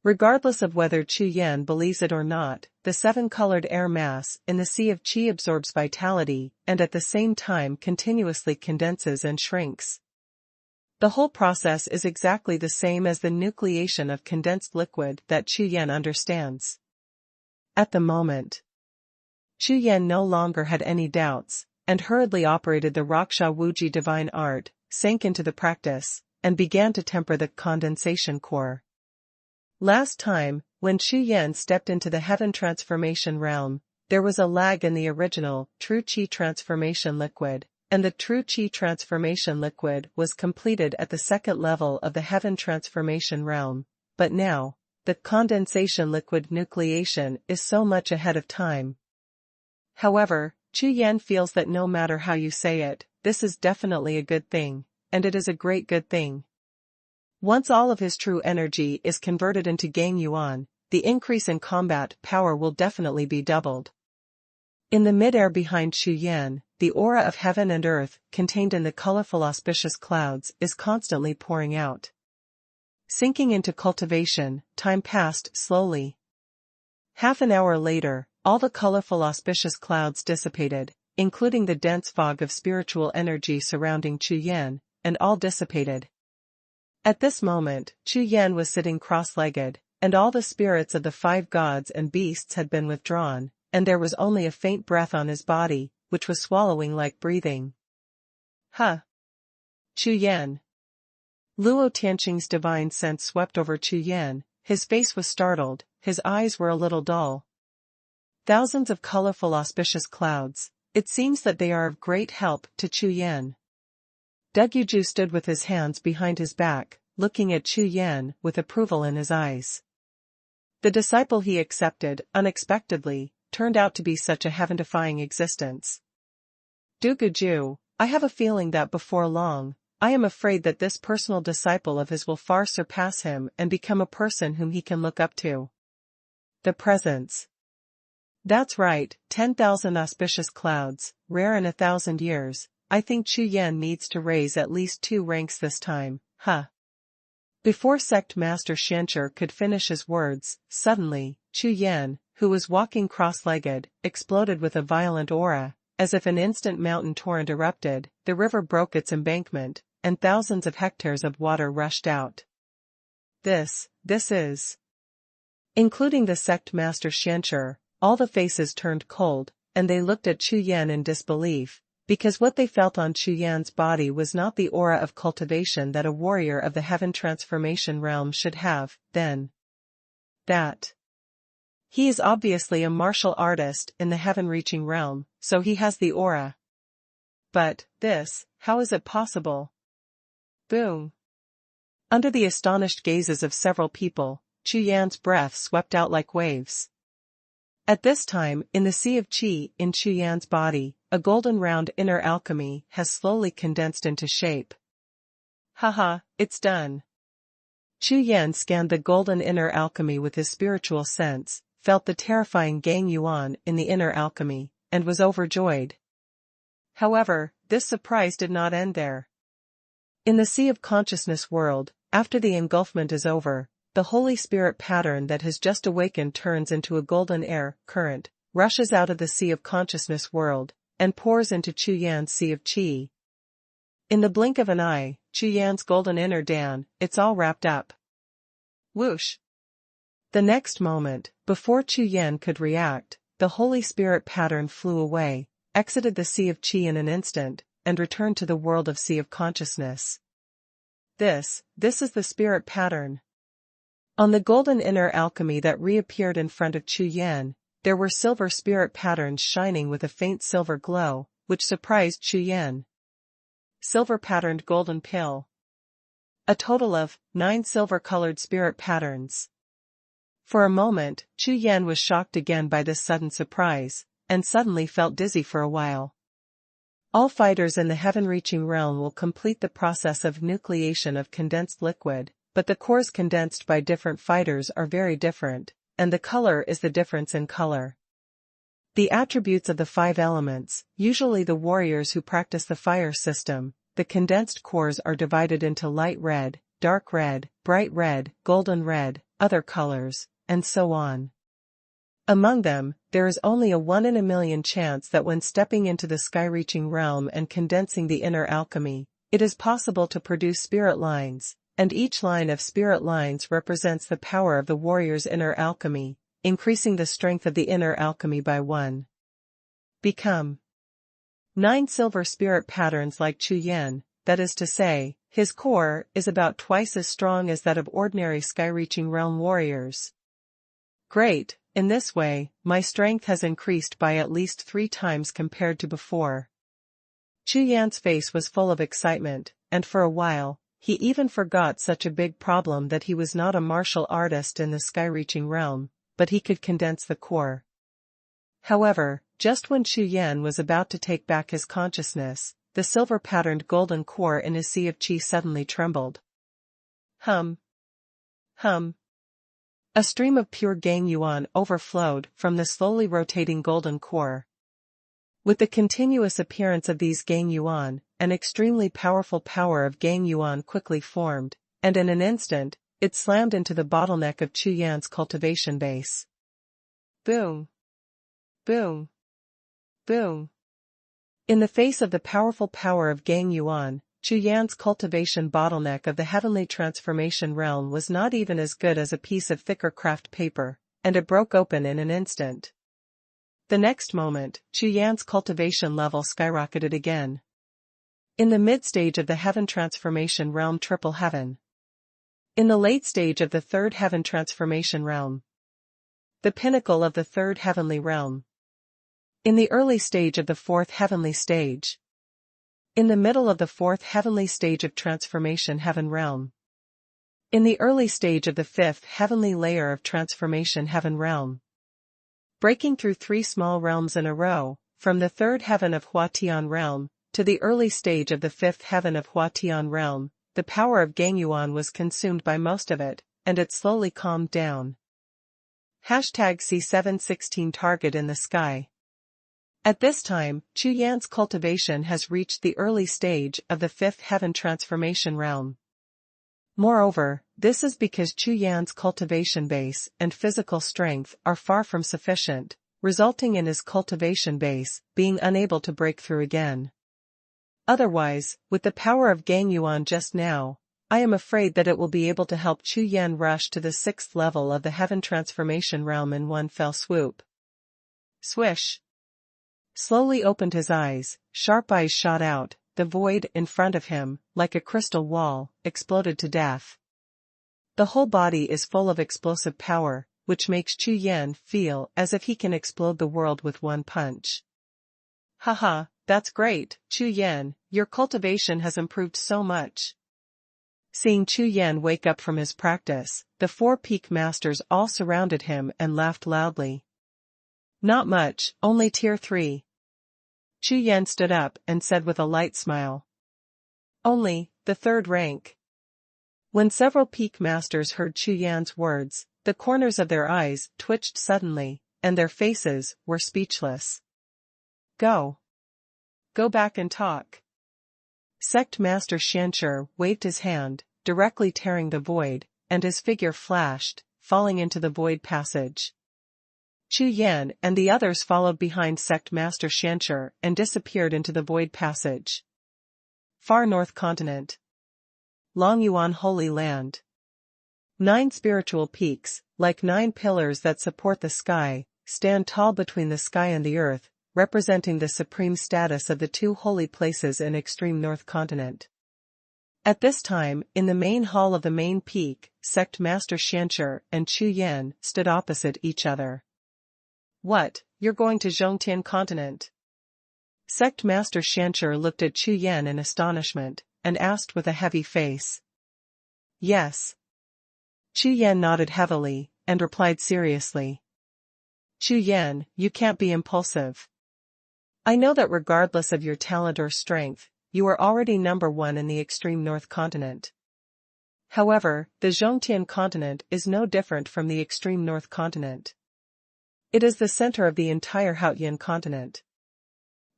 Regardless of whether Chu Yan believes it or not, the 7-colored air mass in the sea of Qi absorbs vitality and at the same time continuously condenses and shrinks. The whole process is exactly the same as the nucleation of condensed liquid that Chu Yan understands. At the moment, Chu Yan no longer had any doubts, and hurriedly operated the Raksha Wuji divine art, sank into the practice, and began to temper the condensation core. Last time, when Chu Yan stepped into the Heaven Transformation realm, there was a lag in the original, True Qi transformation liquid, and the True Qi transformation liquid was completed at the 2nd level of the Heaven Transformation realm, but now, the condensation liquid nucleation is so much ahead of time. However, Chu Yan feels that no matter how you say it, this is definitely a good thing, and it is a great good thing. Once all of his true energy is converted into Gangyuan, the increase in combat power will definitely be doubled. In the mid-air behind Chu Yan, the aura of heaven and earth, contained in the colorful auspicious clouds, is constantly pouring out. Sinking into cultivation, time passed slowly. Half an hour later, all the colorful auspicious clouds dissipated, including the dense fog of spiritual energy surrounding Chu Yan, and all dissipated. At this moment, Chu Yan was sitting cross-legged, and all the spirits of the 5 gods and beasts had been withdrawn, and there was only a faint breath on his body, which was swallowing like breathing. Huh! Chu Yan. Luo Tianqing's divine sense swept over Chu Yan, his face was startled, his eyes were a little dull. Thousands of colorful auspicious clouds, it seems that they are of great help to Chu Yan. Duguju stood with his hands behind his back, looking at Chu Yan with approval in his eyes. The disciple he accepted, unexpectedly, turned out to be such a heaven-defying existence. Duguju, I have a feeling that before long, I am afraid that this personal disciple of his will far surpass him and become a person whom he can look up to. The presence. That's right, 10,000 auspicious clouds, rare in 1,000 years. I think Chu Yan needs to raise at least 2 ranks this time, huh? Before Sect Master Xiancher could finish his words, suddenly, Chu Yan, who was walking cross-legged, exploded with a violent aura, as if an instant mountain torrent erupted, the river broke its embankment, and thousands of hectares of water rushed out. This is... Including the Sect Master Xiancher, all the faces turned cold, and they looked at Chu Yan in disbelief, because what they felt on Chu Yan's body was not the aura of cultivation that a warrior of the Heaven Transformation realm should have, then. That. He is obviously a martial artist in the heaven-reaching realm, so he has the aura. But, this, how is it possible? Boom. Under the astonished gazes of several people, Chu Yan's breath swept out like waves. At this time, in the sea of qi in Chu Yan's body, a golden round inner alchemy has slowly condensed into shape. Haha, it's done. Chu Yan scanned the golden inner alchemy with his spiritual sense, felt the terrifying Gang Yuan in the inner alchemy, and was overjoyed. However, this surprise did not end there. In the Sea of Consciousness world, after the engulfment is over, the Holy Spirit pattern that has just awakened turns into a golden air current, rushes out of the Sea of Consciousness world, and pours into Chu Yan's Sea of Qi. In the blink of an eye, Chu Yan's golden inner Dan, it's all wrapped up. Whoosh! The next moment, before Chu Yan could react, the Holy Spirit pattern flew away, exited the Sea of Qi in an instant, and returned to the world of Sea of Consciousness. This is the spirit pattern. On the golden inner alchemy that reappeared in front of Chu Yan, there were silver spirit patterns shining with a faint silver glow, which surprised Chu Yan. Silver-patterned golden pill. A total of 9 silver-colored spirit patterns. For a moment, Chu Yan was shocked again by this sudden surprise, and suddenly felt dizzy for a while. All fighters in the heaven-reaching realm will complete the process of nucleation of condensed liquid, but the cores condensed by different fighters are very different, and the color is the difference in color. The attributes of the 5 elements, usually the warriors who practice the fire system, the condensed cores are divided into light red, dark red, bright red, golden red, other colors, and so on. Among them, there is only a 1 in a million chance that when stepping into the sky-reaching realm and condensing the inner alchemy, it is possible to produce spirit lines, and each line of spirit lines represents the power of the warrior's inner alchemy, increasing the strength of the inner alchemy by 1. Become 9 silver spirit patterns like Chu Yan, that is to say, his core is about twice as strong as that of ordinary sky-reaching realm warriors. Great, in this way, my strength has increased by at least 3 times compared to before. Chu Yan's face was full of excitement, and for a while, he even forgot such a big problem that he was not a martial artist in the sky-reaching realm, but he could condense the core. However, just when Chu Yan was about to take back his consciousness, the silver-patterned golden core in his Sea of Qi suddenly trembled. Hum. Hum. A stream of pure Gang Yuan overflowed from the slowly rotating golden core. With the continuous appearance of these Gang Yuan, an extremely powerful power of Gang Yuan quickly formed, and in an instant, it slammed into the bottleneck of Chu Yan's cultivation base. Boom. Boom. Boom. In the face of the powerful power of Gang Yuan, Chu Yan's cultivation bottleneck of the heavenly transformation realm was not even as good as a piece of thicker craft paper, and it broke open in an instant. The next moment, Chu Yan's cultivation level skyrocketed again. In the mid-stage of the heaven transformation realm triple heaven. In the late stage of the third heaven transformation realm. The pinnacle of the third heavenly realm. In the early stage of the fourth heavenly stage. In the middle of the fourth heavenly stage of transformation heaven realm. In the early stage of the fifth heavenly layer of transformation heaven realm. Breaking through 3 small realms in a row, from the third heaven of Huatian realm, to the early stage of the fifth heaven of Huatian realm, the power of Gang Yuan was consumed by most of it, and it slowly calmed down. #C716 target in the sky. At this time, Chu Yan's cultivation has reached the early stage of the fifth heaven transformation realm. Moreover, this is because Chu Yan's cultivation base and physical strength are far from sufficient, resulting in his cultivation base being unable to break through again. Otherwise, with the power of Gang Yuan just now, I am afraid that it will be able to help Chu Yan rush to the 6th level of the heaven transformation realm in one fell swoop. Swish. Slowly opened his eyes, sharp eyes shot out, the void in front of him, like a crystal wall, exploded to death. The whole body is full of explosive power, which makes Chu Yan feel as if he can explode the world with one punch. Haha, that's great, Chu Yan, your cultivation has improved so much. Seeing Chu Yan wake up from his practice, the 4 peak masters all surrounded him and laughed loudly. Not much, only tier 3. Chu Yan stood up and said with a light smile. Only, the 3rd rank. When several peak masters heard Chu Yan's words, the corners of their eyes twitched suddenly, and their faces were speechless. Go. Go back and talk. Sect Master Xianshi waved his hand, directly tearing the void, and his figure flashed, falling into the void passage. Chu Yan and the others followed behind Sect Master Xianshi and disappeared into the void passage. Far North Continent. Longyuan Holy Land. 9 spiritual peaks, like 9 pillars that support the sky, stand tall between the sky and the earth, representing the supreme status of the 2 holy places in extreme North Continent. At this time, in the main hall of the main peak, Sect Master Xianshi and Chu Yan stood opposite each other. What, you're going to Zhongtian Continent? Sect Master Xianshi looked at Chu Yan in astonishment, and asked with a heavy face. Yes. Chu Yan nodded heavily, and replied seriously. Chu Yan, you can't be impulsive. I know that regardless of your talent or strength, you are already number 1 in the extreme North Continent. However, the Zhongtian Continent is no different from the extreme North Continent. It is the center of the entire Haotian continent.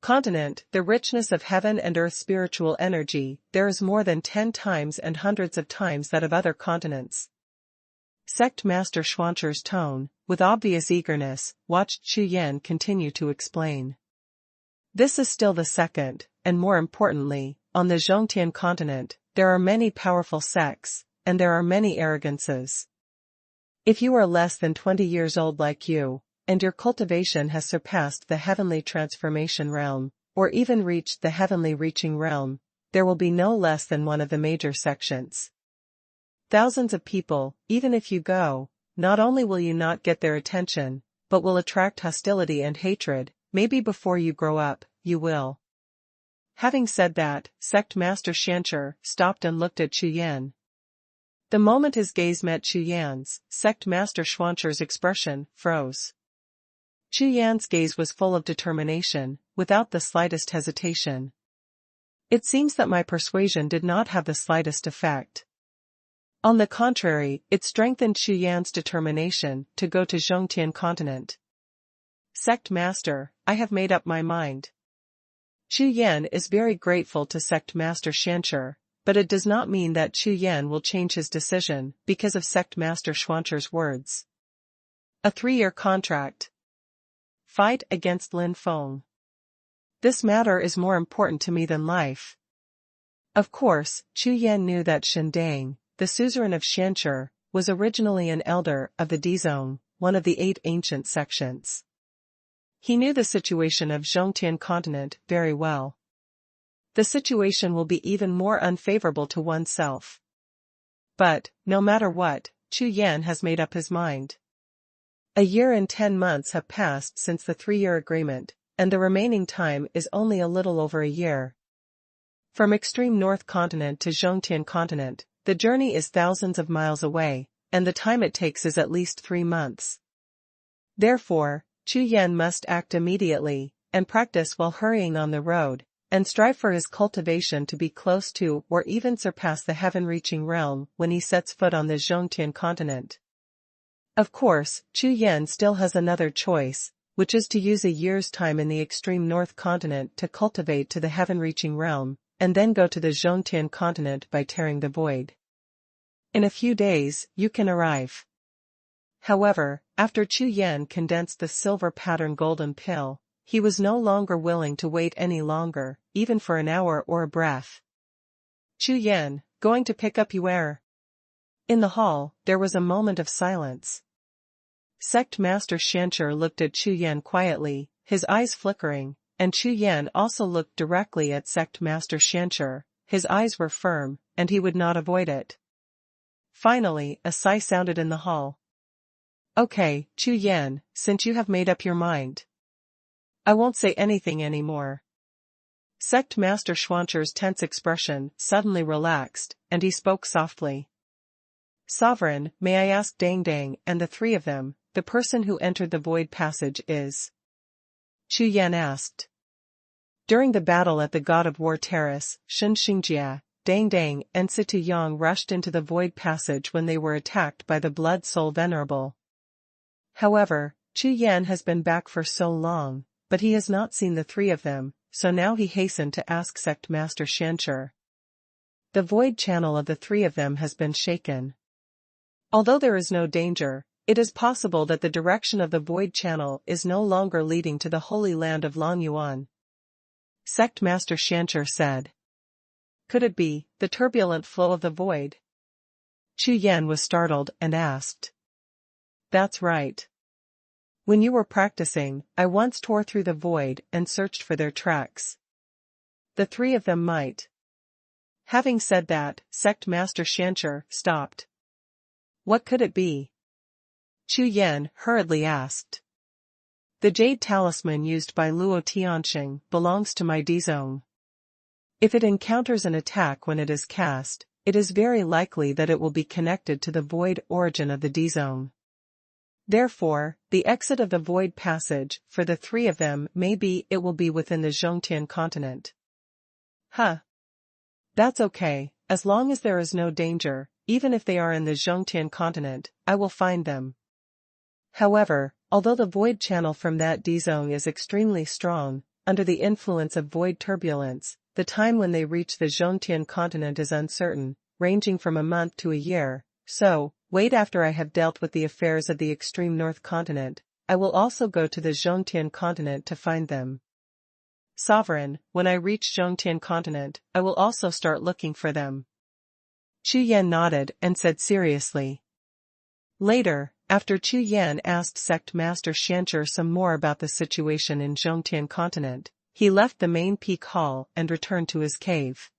The richness of heaven and earth spiritual energy, there is more than 10 times and hundreds of times that of other continents. Sect Master Xuanhuan's tone, with obvious eagerness, watched Chu Yan continue to explain. This is still the second, and more importantly, on the Zhongtian continent, there are many powerful sects, and there are many arrogances. If you are less than 20 years old like you, and your cultivation has surpassed the heavenly transformation realm, or even reached the heavenly reaching realm, there will be no less than one of the major sections. Thousands of people, even if you go, not only will you not get their attention, but will attract hostility and hatred, maybe before you grow up, you will. Having said that, Sect Master Xianshi stopped and looked at Chu Yan. The moment his gaze met Chu Yan's, Sect Master Xuanhuan's expression froze. Chu Yan's gaze was full of determination, without the slightest hesitation. It seems that my persuasion did not have the slightest effect. On the contrary, it strengthened Chu Yan's determination to go to Zhongtian Continent. Sect Master, I have made up my mind. Chu Yan is very grateful to Sect Master Xianshi, but it does not mean that Chu Yan will change his decision because of Sect Master Xuanhuan's words. A 3-year contract. Fight against Lin Feng. This matter is more important to me than life. Of course, Chu Yan knew that Shindang, the suzerain of Xianshi, was originally an elder of the Dizong, one of the 8 ancient sections. He knew the situation of Zhongtian Continent very well. The situation will be even more unfavorable to oneself. But, no matter what, Chu Yan has made up his mind. A year and 10 months have passed since the 3-year agreement, and the remaining time is only a little over a year. From extreme North Continent to Zhongtian Continent, the journey is thousands of miles away, and the time it takes is at least 3 months. Therefore, Chu Yan must act immediately, and practice while hurrying on the road, and strive for his cultivation to be close to or even surpass the heaven-reaching realm when he sets foot on the Zhongtian Continent. Of course, Chu Yan still has another choice, which is to use a year's time in the extreme North Continent to cultivate to the heaven-reaching realm, and then go to the Zhongtian Continent by tearing the void. In a few days, you can arrive. However, after Chu Yan condensed the silver pattern golden pill, he was no longer willing to wait any longer, even for an hour or a breath. Chu Yan, going to pick up Yuer. In the hall, there was a moment of silence. Sect Master Xianshi looked at Chu Yan quietly, his eyes flickering, and Chu Yan also looked directly at Sect Master Xianshi. His eyes were firm, and he would not avoid it. Finally, a sigh sounded in the hall. Okay, Chu Yan, since you have made up your mind. I won't say anything anymore. Sect Master Xuanhuan's tense expression suddenly relaxed, and he spoke softly. Sovereign, may I ask Dingdang and the three of them, the person who entered the void passage is? Chu Yan asked. During the battle at the God of War Terrace, Xinjia, Dingdang and Situ Yang rushed into the void passage when they were attacked by the Blood Soul Venerable. However, Chu Yan has been back for so long, but he has not seen the three of them, so now he hastened to ask Sect Master Xuanhuan. The void channel of the three of them has been shaken. Although there is no danger, it is possible that the direction of the void channel is no longer leading to the Holy Land of Longyuan. Sect Master Xuanhuan said. Could it be the turbulent flow of the void? Chu Yan was startled and asked. That's right. When you were practicing, I once tore through the void and searched for their tracks. The three of them might. Having said that, Sect Master Xuanhuan stopped. What could it be? Chu Yan hurriedly asked. The jade talisman used by Luo Tianxing belongs to my D-zone. If it encounters an attack when it is cast, it is very likely that it will be connected to the void origin of the D-zone. Therefore, the exit of the void passage for the three of them it will be within the Zhongtian continent. Huh. That's okay, as long as there is no danger, even if they are in the Zhongtian continent, I will find them. However, although the void channel from that D-zone is extremely strong, under the influence of void turbulence, the time when they reach the Zhongtian continent is uncertain, ranging from a month to a year, so, wait after I have dealt with the affairs of the extreme north continent, I will also go to the Zhongtian continent to find them. Sovereign, when I reach Zhongtian continent, I will also start looking for them. Chu Yan nodded and said seriously. Later, after Chu Yan asked Sect Master Xuanhuan some more about the situation in Zhongtian continent, he left the main peak hall and returned to his cave.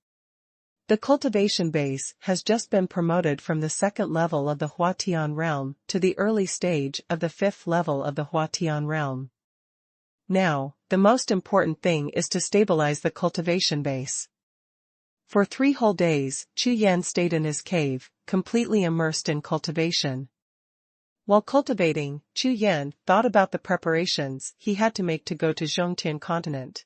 The cultivation base has just been promoted from the second level of the Huatian realm to the early stage of the fifth level of the Huatian realm. Now, the most important thing is to stabilize the cultivation base. For 3 whole days, Chu Yan stayed in his cave, completely immersed in cultivation. While cultivating, Chu Yan thought about the preparations he had to make to go to Zhongtian continent.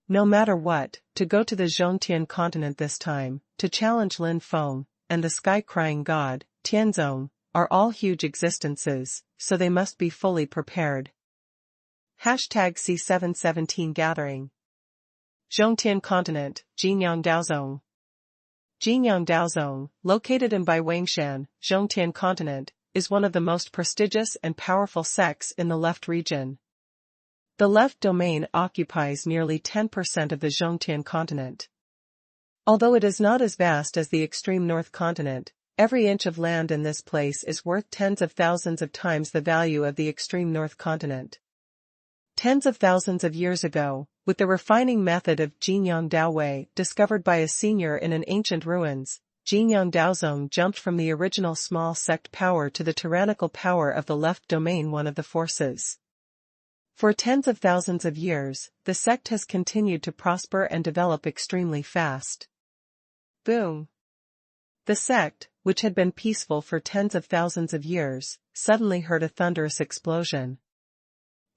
No matter what, to go to the Zhongtian continent this time, to challenge Lin Feng, and the sky-crying god, Tianzong, are all huge existences, so they must be fully prepared. #C717 Gathering. Zhongtian Continent, Jinyang Daozong. Jinyang Daozong, located in Baiwangshan, Zhongtian Continent, is one of the most prestigious and powerful sects in the left region. The left domain occupies nearly 10% of the Zhongtian continent. Although it is not as vast as the extreme north continent, every inch of land in this place is worth tens of thousands of times the value of the extreme north continent. Tens of thousands of years ago, with the refining method of Jinyang Daowei discovered by a senior in an ancient ruins, Jinyang Daozong jumped from the original small sect power to the tyrannical power of the left domain, one of the forces. For tens of thousands of years, the sect has continued to prosper and develop extremely fast. Boom! The sect, which had been peaceful for tens of thousands of years, suddenly heard a thunderous explosion.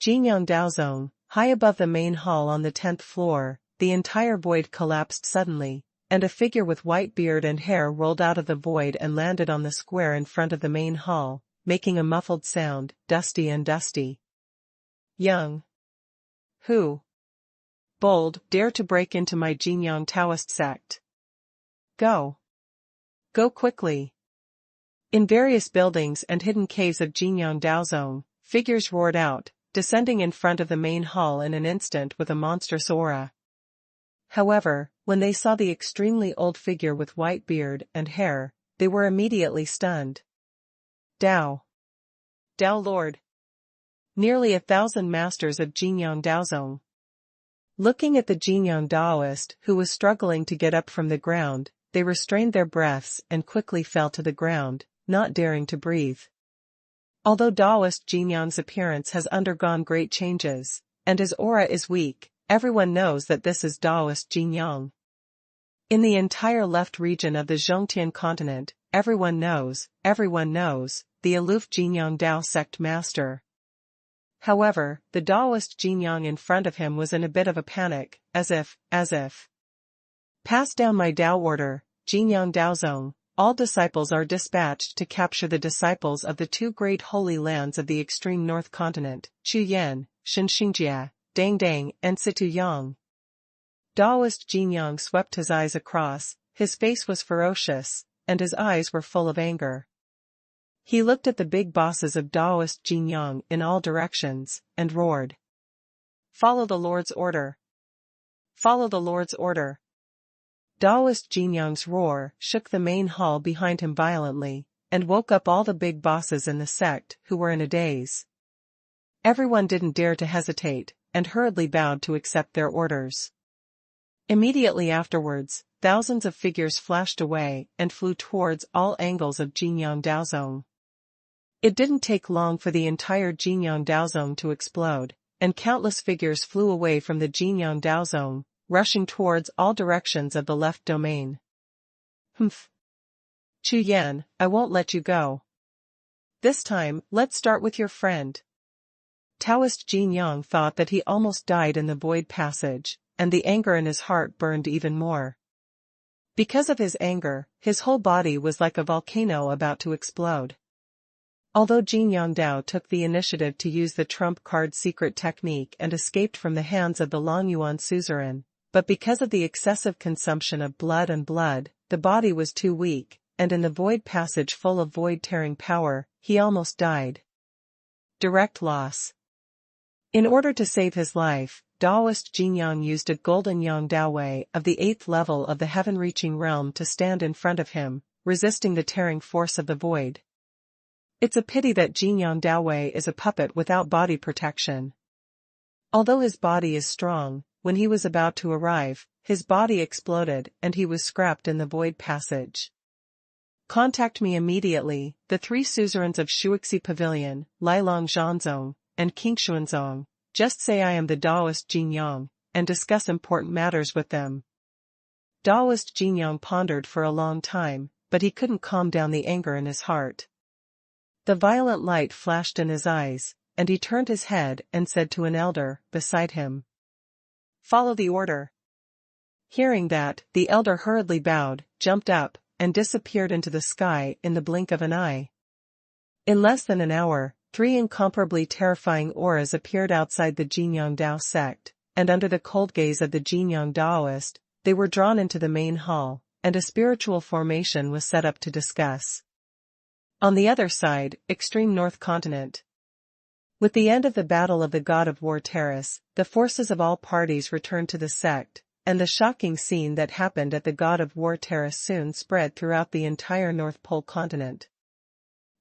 Jinyang Daozong, high above the main hall on the 10th floor, the entire void collapsed suddenly, and a figure with white beard and hair rolled out of the void and landed on the square in front of the main hall, making a muffled sound, dusty and dusty. Young. Who? Bold, dare to break into my Jinyang Taoist sect. Go. Go quickly. In various buildings and hidden caves of Jinyang Daozong, figures roared out, descending in front of the main hall in an instant with a monstrous aura. However, when they saw the extremely old figure with white beard and hair, they were immediately stunned. Dao. Dao Lord. Nearly 1,000 masters of Jinyang Daozong. Looking at the Jinyang Daoist who was struggling to get up from the ground, they restrained their breaths and quickly fell to the ground, not daring to breathe. Although Daoist Jinyang's appearance has undergone great changes, and his aura is weak, everyone knows that this is Taoist Jinyang. In the entire left region of the Zhongtian continent, everyone knows, the aloof Jinyang Dao sect master. However, the Taoist Jinyang in front of him was in a bit of a panic, as if. Pass down my Dao order, Jinyang Daozong. All disciples are dispatched to capture the disciples of the two great holy lands of the extreme north continent, Chu Yan, Shenxingjia, Dangdang, and Situyang. Taoist Jinyang swept his eyes across, his face was ferocious, and his eyes were full of anger. He looked at the big bosses of Taoist Jinyang in all directions, and roared. Follow the Lord's order. Follow the Lord's order. Taoist Jinyang's roar shook the main hall behind him violently, and woke up all the big bosses in the sect who were in a daze. Everyone didn't dare to hesitate, and hurriedly bowed to accept their orders. Immediately afterwards, thousands of figures flashed away and flew towards all angles of Jinyang Daozong. It didn't take long for the entire Jinyang Daozong to explode, and countless figures flew away from the Jinyang Daozong, rushing towards all directions of the left domain. Humph. Chu Yan, I won't let you go. This time, let's start with your friend. Taoist Jinyang thought that he almost died in the void passage, and the anger in his heart burned even more. Because of his anger, his whole body was like a volcano about to explode. Although Jinyang Dao took the initiative to use the trump card secret technique and escaped from the hands of the Longyuan suzerain, but because of the excessive consumption of blood, the body was too weak, and in the void passage full of void-tearing power, he almost died. Direct loss. In order to save his life, Taoist Jinyang used a golden Yang Daowei of the 8th level of the heaven-reaching realm to stand in front of him, resisting the tearing force of the void. It's a pity that Jinyang Daowei is a puppet without body protection. Although his body is strong, when he was about to arrive, his body exploded and he was scrapped in the void passage. Contact me immediately, the 3 suzerains of Shuixi Pavilion, Lilong Zhanzong, and Qingshuanzong. Just say I am the Taoist Jinyang, and discuss important matters with them. Taoist Jinyang pondered for a long time, but he couldn't calm down the anger in his heart. The violent light flashed in his eyes, and he turned his head and said to an elder beside him, Follow the order. Hearing that, the elder hurriedly bowed, jumped up, and disappeared into the sky in the blink of an eye. In less than an hour, 3 incomparably terrifying auras appeared outside the Jinyang Dao sect, and under the cold gaze of the Jinyang Daoist, they were drawn into the main hall, and a spiritual formation was set up to discuss. On the other side, extreme north continent. With the end of the Battle of the God of War Terrace, the forces of all parties returned to the sect, and the shocking scene that happened at the God of War Terrace soon spread throughout the entire North Pole continent.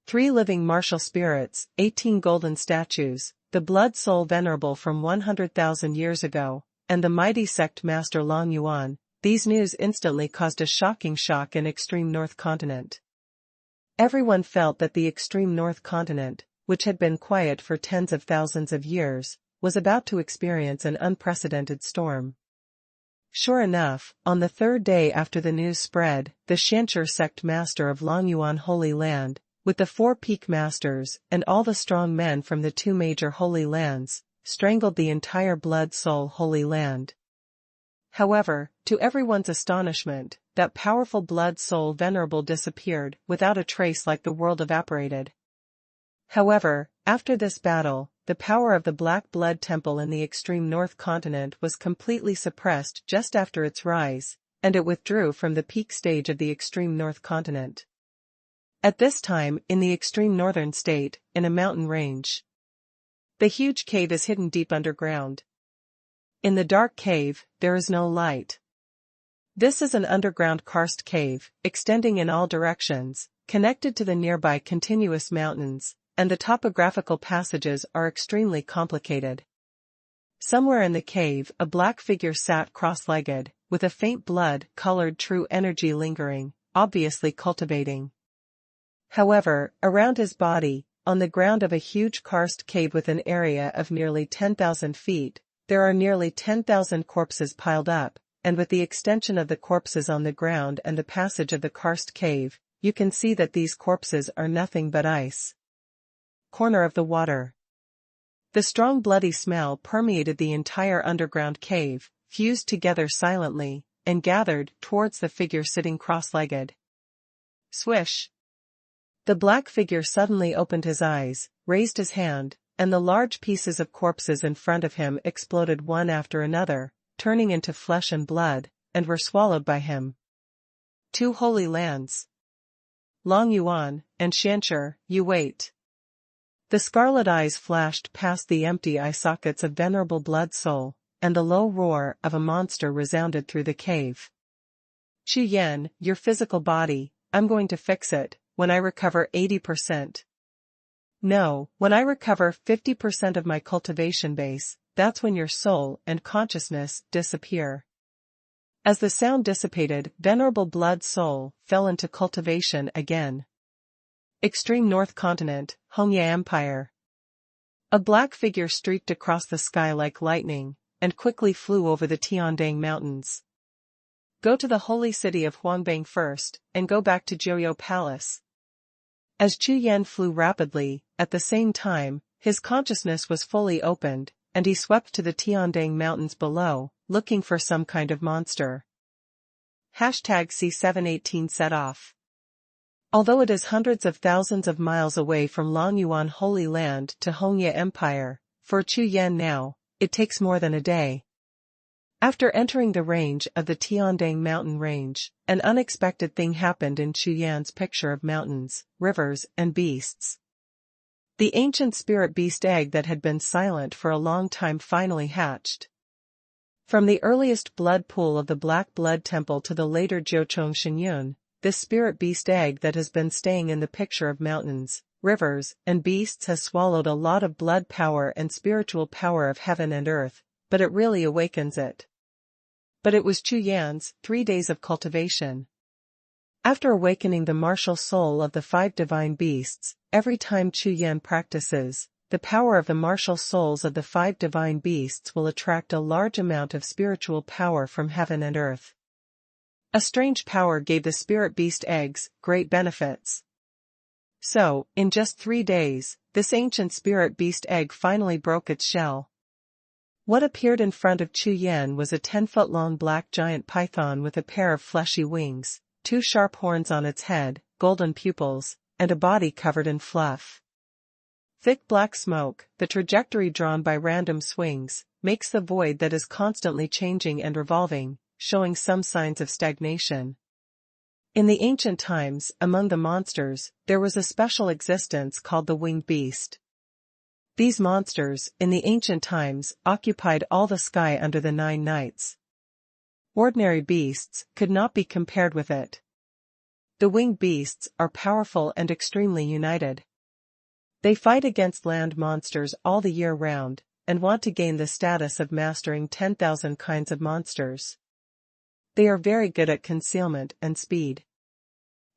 3 living martial spirits, 18 golden statues, the blood soul venerable from 100,000 years ago, and the mighty sect master Longyuan. These news instantly caused a shocking shock in extreme north continent. Everyone felt that the extreme north continent, which had been quiet for tens of thousands of years, was about to experience an unprecedented storm. Sure enough, on the 3rd day after the news spread, the Shanshur sect master of Longyuan Holy Land, with the 4 peak masters and all the strong men from the 2 major holy lands, strangled the entire blood soul holy land. However, to everyone's astonishment, that powerful blood soul venerable disappeared without a trace like the world evaporated. However, after this battle, the power of the Black Blood Temple in the extreme north continent was completely suppressed just after its rise, and it withdrew from the peak stage of the extreme north continent. At this time, in the extreme northern state, in a mountain range, the huge cave is hidden deep underground. In the dark cave, there is no light. This is an underground karst cave, extending in all directions, connected to the nearby continuous mountains, and the topographical passages are extremely complicated. Somewhere in the cave, a black figure sat cross-legged, with a faint blood-colored true energy lingering, obviously cultivating. However, around his body, on the ground of a huge karst cave with an area of nearly 10,000 feet, there are nearly 10,000 corpses piled up, and with the extension of the corpses on the ground and the passage of the karst cave, you can see that these corpses are nothing but ice. Corner of the water. The strong bloody smell permeated the entire underground cave, fused together silently, and gathered towards the figure sitting cross-legged. Swish! The black figure suddenly opened his eyes, raised his hand, and the large pieces of corpses in front of him exploded one after another, turning into flesh and blood, and were swallowed by him. 2 holy lands. Long Yuan, and Xianshi, you wait. The scarlet eyes flashed past the empty eye sockets of venerable blood soul, and the low roar of a monster resounded through the cave. Chu Yan, your physical body, I'm going to fix it, when I recover 80%. No, when I recover 50% of my cultivation base, that's when your soul and consciousness disappear. As the sound dissipated, venerable blood soul fell into cultivation again. Extreme North Continent, Hongye Empire. A black figure streaked across the sky like lightning, and quickly flew over the Tiandang Mountains. Go to the holy city of Huangbang first, and go back to Jiuxiao Palace. As Chu Yan flew rapidly, at the same time, his consciousness was fully opened, and he swept to the Tiandang Mountains below, looking for some kind of monster. C718 set off. Although it is hundreds of thousands of miles away from Longyuan Holy Land to Hongye Empire, for Chu Yan now, it takes more than a day. After entering the range of the Tiandang mountain range, an unexpected thing happened in Chu Yan's picture of mountains, rivers, and beasts. The ancient spirit beast egg that had been silent for a long time finally hatched. From the earliest blood pool of the Black Blood Temple to the later Jiuxiao Shenyun, this spirit beast egg that has been staying in the picture of mountains, rivers, and beasts has swallowed a lot of blood power and spiritual power of heaven and earth, but it really awakens it. But it was Chu Yan's 3 days of cultivation. After awakening the martial soul of the 5 divine beasts, every time Chu Yan practices, the power of the martial souls of the 5 divine beasts will attract a large amount of spiritual power from heaven and earth. A strange power gave the spirit beast eggs great benefits. So, in just 3 days, this ancient spirit beast egg finally broke its shell. What appeared in front of Chu Yan was a 10-foot-long black giant python with a pair of fleshy wings, 2 sharp horns on its head, golden pupils, and a body covered in fluff. Thick black smoke, the trajectory drawn by random swings, makes the void that is constantly changing and revolving, showing some signs of stagnation. In the ancient times, among the monsters, there was a special existence called the winged beast. These monsters, in the ancient times, occupied all the sky under the 9 nights. Ordinary beasts could not be compared with it. The winged beasts are powerful and extremely united. They fight against land monsters all the year round, and want to gain the status of mastering 10,000 kinds of monsters. They are very good at concealment and speed.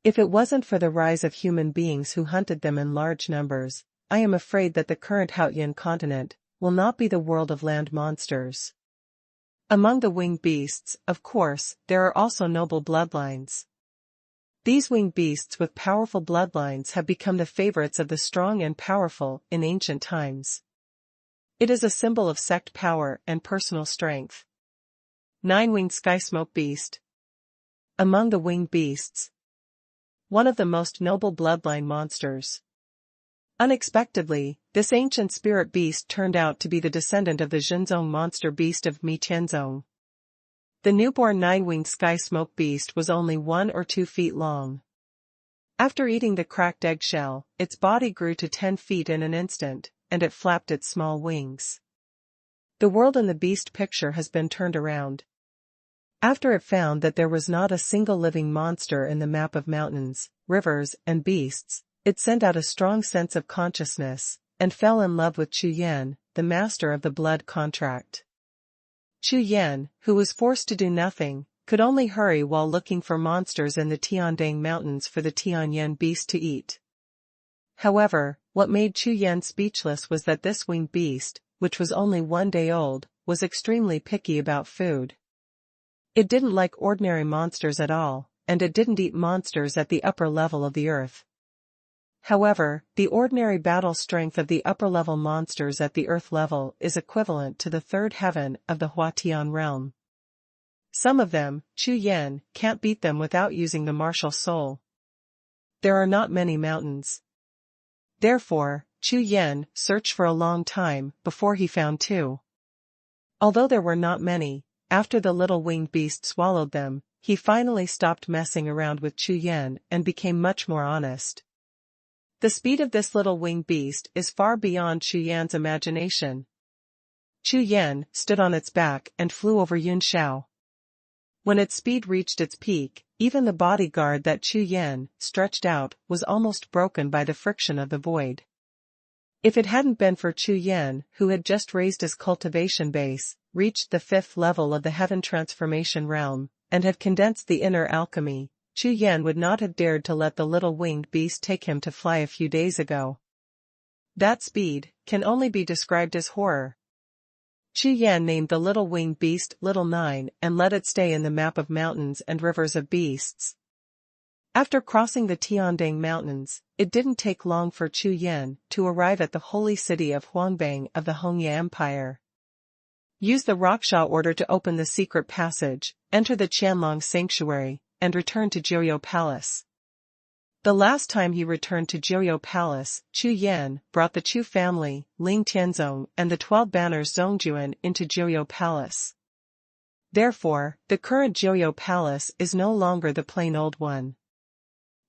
If it wasn't for the rise of human beings who hunted them in large numbers, I am afraid that the current Haotian continent will not be the world of land monsters. Among the winged beasts, of course, there are also noble bloodlines. These winged beasts with powerful bloodlines have become the favorites of the strong and powerful in ancient times. It is a symbol of sect power and personal strength. 9-winged sky smoke beast. Among the winged beasts, one of the most noble bloodline monsters. Unexpectedly, this ancient spirit beast turned out to be the descendant of the Zhenzong monster beast of Mi Tianzong. The newborn 9-winged sky smoke beast was only 1 or 2 feet long. After eating the cracked eggshell, its body grew to 10 feet in an instant, and it flapped its small wings. The world in the beast picture has been turned around. After it found that there was not a single living monster in the map of mountains, rivers, and beasts, it sent out a strong sense of consciousness, and fell in love with Chu Yan, the master of the blood contract. Chu Yan, who was forced to do nothing, could only hurry while looking for monsters in the Tiandang Mountains for the Tianyan beast to eat. However, what made Chu Yan speechless was that this winged beast, which was only 1 day old, was extremely picky about food. It didn't like ordinary monsters at all, and it didn't eat monsters at the upper level of the earth. However, the ordinary battle strength of the upper-level monsters at the earth level is equivalent to the third heaven of the Huatian realm. Some of them, Chu Yan, can't beat them without using the martial soul. There are not many mountains. Therefore, Chu Yan searched for a long time before he found two. Although there were not many, after the little winged beast swallowed them, he finally stopped messing around with Chu Yan and became much more honest. The speed of this little winged beast is far beyond Chu Yan's imagination. Chu Yan stood on its back and flew over Yuanxiao. When its speed reached its peak, even the bodyguard that Chu Yan stretched out was almost broken by the friction of the void. If it hadn't been for Chu Yan, who had just raised his cultivation base, reached the 5th level of the heaven transformation realm, and had condensed the inner alchemy, Chu Yan would not have dared to let the little winged beast take him to fly a few days ago. That speed can only be described as horror. Chu Yan named the little winged beast Little 9 and let it stay in the map of mountains and rivers of beasts. After crossing the Tiandang Mountains, it didn't take long for Chu Yan to arrive at the holy city of Huangbang of the Hongya Empire. Use the Raksha order to open the secret passage, enter the Qianlong Sanctuary, and return to Jiuxiao Palace. The last time he returned to Jiuxiao Palace, Chu Yan brought the Chu family, Ling Tianzong and the 12 banners Zongjuan into Jiuxiao Palace. Therefore, the current Jiuxiao Palace is no longer the plain old one.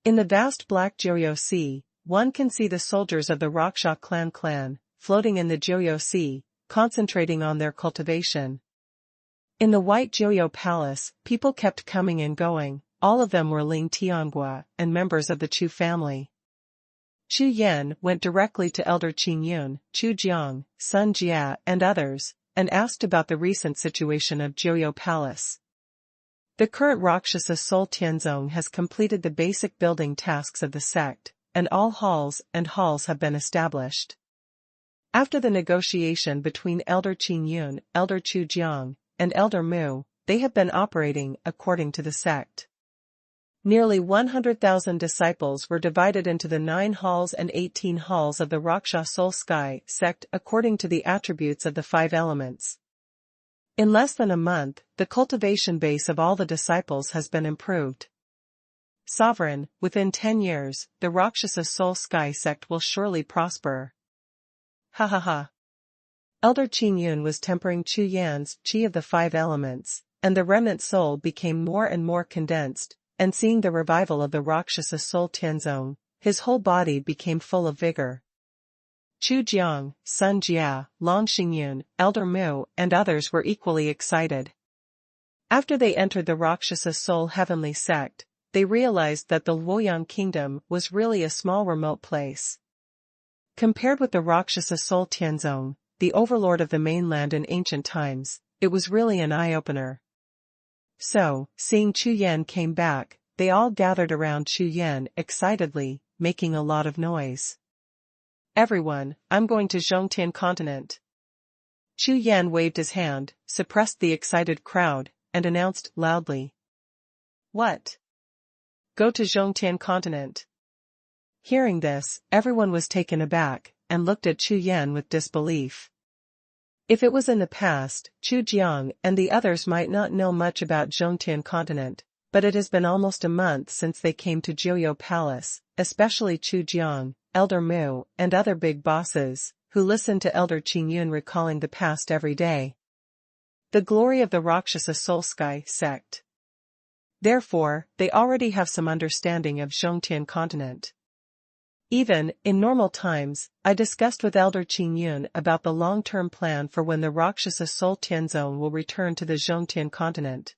In the vast black Jiuxiao Sea, one can see the soldiers of the Raksha clan floating in the Jiuxiao Sea, concentrating on their cultivation. In the white Jiuxiao Palace, people kept coming and going, all of them were Ling Tianhua and members of the Chu family. Chu Yan went directly to Elder Qingyun, Chu Jiang, Sun Jia and others, and asked about the recent situation of Jiuxiao Palace. The current Rakshasa Soul Tianzong has completed the basic building tasks of the sect, and all halls have been established. After the negotiation between Elder Qingyun, Elder Chu Jiang, and Elder Mu, they have been operating according to the sect. Nearly 100,000 disciples were divided into the 9 halls and 18 halls of the Raksha Soul Sky sect according to the attributes of the 5 elements. In less than a month, the cultivation base of all the disciples has been improved. Sovereign, within 10 years, the Rakshasa Soul Sky sect will surely prosper. Ha ha ha. Elder Qingyun was tempering Chu Yan's qi of the 5 elements, and the remnant soul became more and more condensed, and seeing the revival of the Rakshasa Soul Tianzong, his whole body became full of vigor. Chu Jiang, Sun Jia, Long Xingyun, Elder Mu, and others were equally excited. After they entered the Rakshasa Soul Heavenly Sect, they realized that the Luoyang Kingdom was really a small remote place. Compared with the Rakshasa Soul Tianzong, the overlord of the mainland in ancient times, it was really an eye-opener. So, seeing Chu Yan came back, they all gathered around Chu Yan excitedly, making a lot of noise. Everyone, I'm going to Zhongtian continent. Chu Yan waved his hand, suppressed the excited crowd, and announced loudly. What? Go to Zhongtian continent. Hearing this, everyone was taken aback, and looked at Chu Yan with disbelief. If it was in the past, Chu Jiang and the others might not know much about Zhongtian continent, but it has been almost a month since they came to Jiuxiao Palace, especially Chu Jiang, Elder Mu, and other big bosses, who listened to Elder Qingyun recalling the past every day. The glory of the Rakshasa Soul Sky sect. Therefore, they already have some understanding of Zhongtian continent. Even, in normal times, I discussed with Elder Qingyun about the long-term plan for when the Rakshasa Soul Tianzong will return to the Zhongtian continent.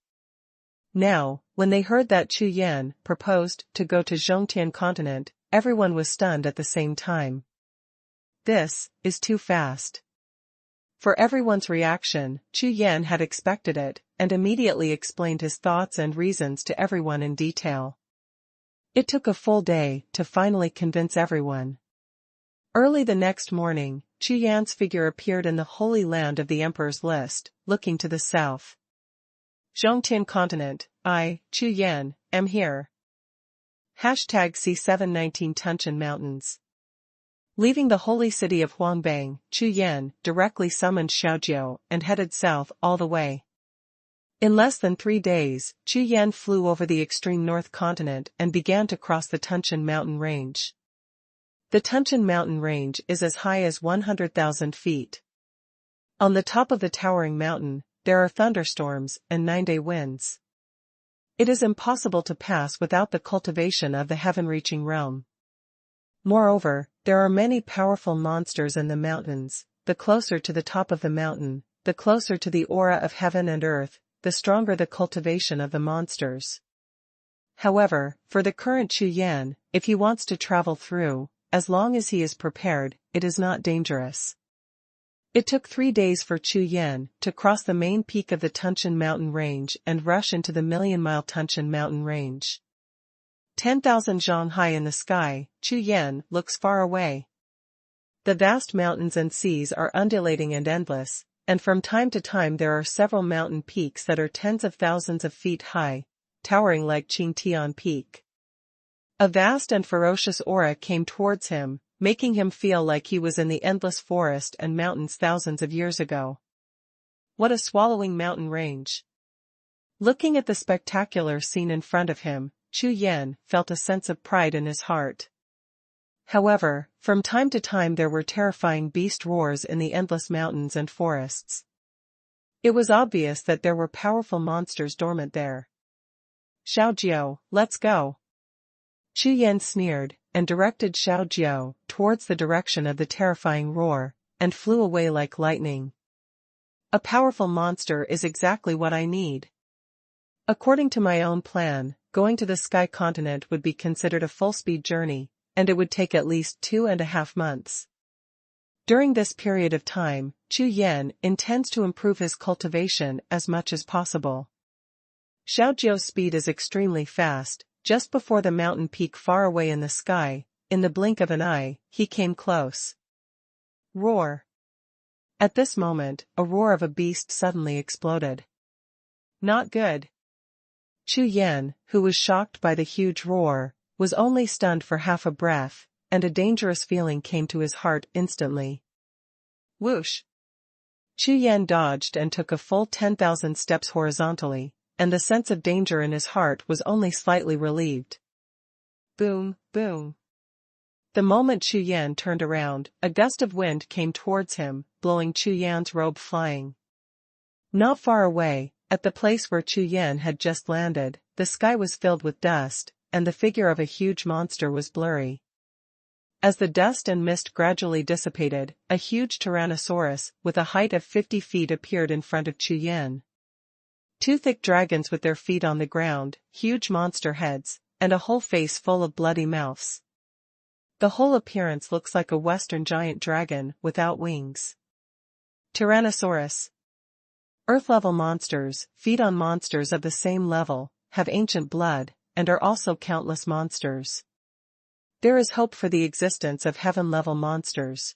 Now, when they heard that Chu Yan proposed to go to Zhongtian continent, everyone was stunned at the same time. This is too fast. For everyone's reaction, Chu Yan had expected it, and immediately explained his thoughts and reasons to everyone in detail. It took a full day to finally convince everyone. Early the next morning, Chu Yan's figure appeared in the Holy Land of the Emperor's list, looking to the south. Zhongtian Continent, I, Chu Yan, am here. Hashtag C719 Tunshan Mountains. Leaving the holy city of Huangbang, Chu Yan directly summoned Xiao Jiao and headed south all the way. In less than 3 days, Chu Yan flew over the extreme north continent and began to cross the Tunshan mountain range. The Tunshan mountain range is as high as 100,000 feet. On the top of the towering mountain, there are thunderstorms and 9-day winds. It is impossible to pass without the cultivation of the heaven-reaching realm. Moreover, there are many powerful monsters in the mountains. The closer to the top of the mountain, the closer to the aura of heaven and earth, the stronger the cultivation of the monsters. However, for the current Chu Yan, if he wants to travel through, as long as he is prepared, it is not dangerous. It took 3 days for Chu Yan to cross the main peak of the Tunshan mountain range and rush into the million-mile Tunshan mountain range. 10,000 zhang high in the sky, Chu Yan looks far away. The vast mountains and seas are undulating and endless, and from time to time there are several mountain peaks that are tens of thousands of feet high, towering like Qingtian Peak. A vast and ferocious aura came towards him, making him feel like he was in the endless forest and mountains thousands of years ago. What a swallowing mountain range! Looking at the spectacular scene in front of him, Chu Yan felt a sense of pride in his heart. However, from time to time there were terrifying beast roars in the endless mountains and forests. It was obvious that there were powerful monsters dormant there. Xiao Jiao, let's go. Chu Yan sneered, and directed Xiao Jiao towards the direction of the terrifying roar, and flew away like lightning. A powerful monster is exactly what I need. According to my own plan, going to the Sky Continent would be considered a full-speed journey, and it would take at least 2.5 months. During this period of time, Chu Yan intends to improve his cultivation as much as possible. Xiao Jiao's speed is extremely fast. Just before the mountain peak far away in the sky, in the blink of an eye, he came close. Roar! At this moment, a roar of a beast suddenly exploded. Not good. Chu Yan, who was shocked by the huge roar, was only stunned for half a breath, and a dangerous feeling came to his heart instantly. Whoosh! Chu Yan dodged and took a full 10,000 steps horizontally, and the sense of danger in his heart was only slightly relieved. Boom, boom. The moment Chu Yan turned around, a gust of wind came towards him, blowing Chu Yan's robe flying. Not far away, at the place where Chu Yan had just landed, the sky was filled with dust, and the figure of a huge monster was blurry. As the dust and mist gradually dissipated, a huge Tyrannosaurus with a height of 50 feet appeared in front of Chu Yan. 2 thick dragons with their feet on the ground, huge monster heads, and a whole face full of bloody mouths. The whole appearance looks like a Western giant dragon without wings. Tyrannosaurus. Earth-level monsters feed on monsters of the same level, have ancient blood, and are also countless monsters. There is hope for the existence of heaven-level monsters.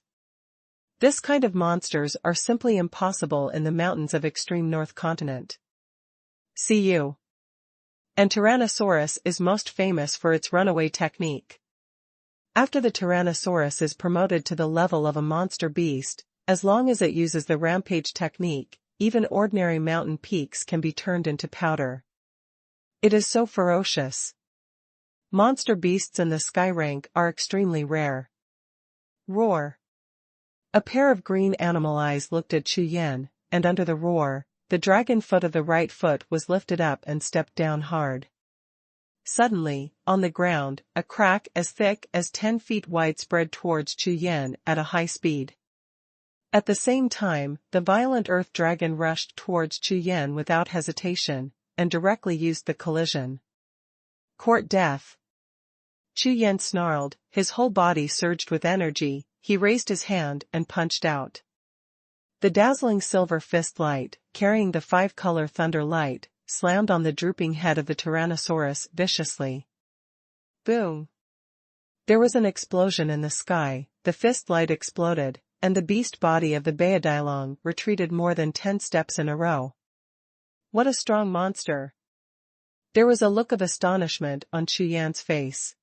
This kind of monsters are simply impossible in the mountains of extreme North Continent. See you. And Tyrannosaurus is most famous for its runaway technique. After the Tyrannosaurus is promoted to the level of a monster beast, as long as it uses the rampage technique, even ordinary mountain peaks can be turned into powder. It is so ferocious. Monster beasts in the sky rank are extremely rare. Roar. A pair of green animal eyes looked at Chu Yan, and under the roar, the dragon foot of the right foot was lifted up and stepped down hard. Suddenly, on the ground, a crack as thick as 10 feet wide spread towards Chu Yan at a high speed. At the same time, the violent earth dragon rushed towards Chu Yan without hesitation, and directly used the collision. Court death. Chu Yan snarled, his whole body surged with energy, he raised his hand and punched out. The dazzling silver fist light, carrying the 5-color thunder light, slammed on the drooping head of the Tyrannosaurus viciously. Boom! There was an explosion in the sky, the fist light exploded, and the beast body of the Beidilong retreated more than 10 steps in a row. What a strong monster! There was a look of astonishment on Chu Yan's face.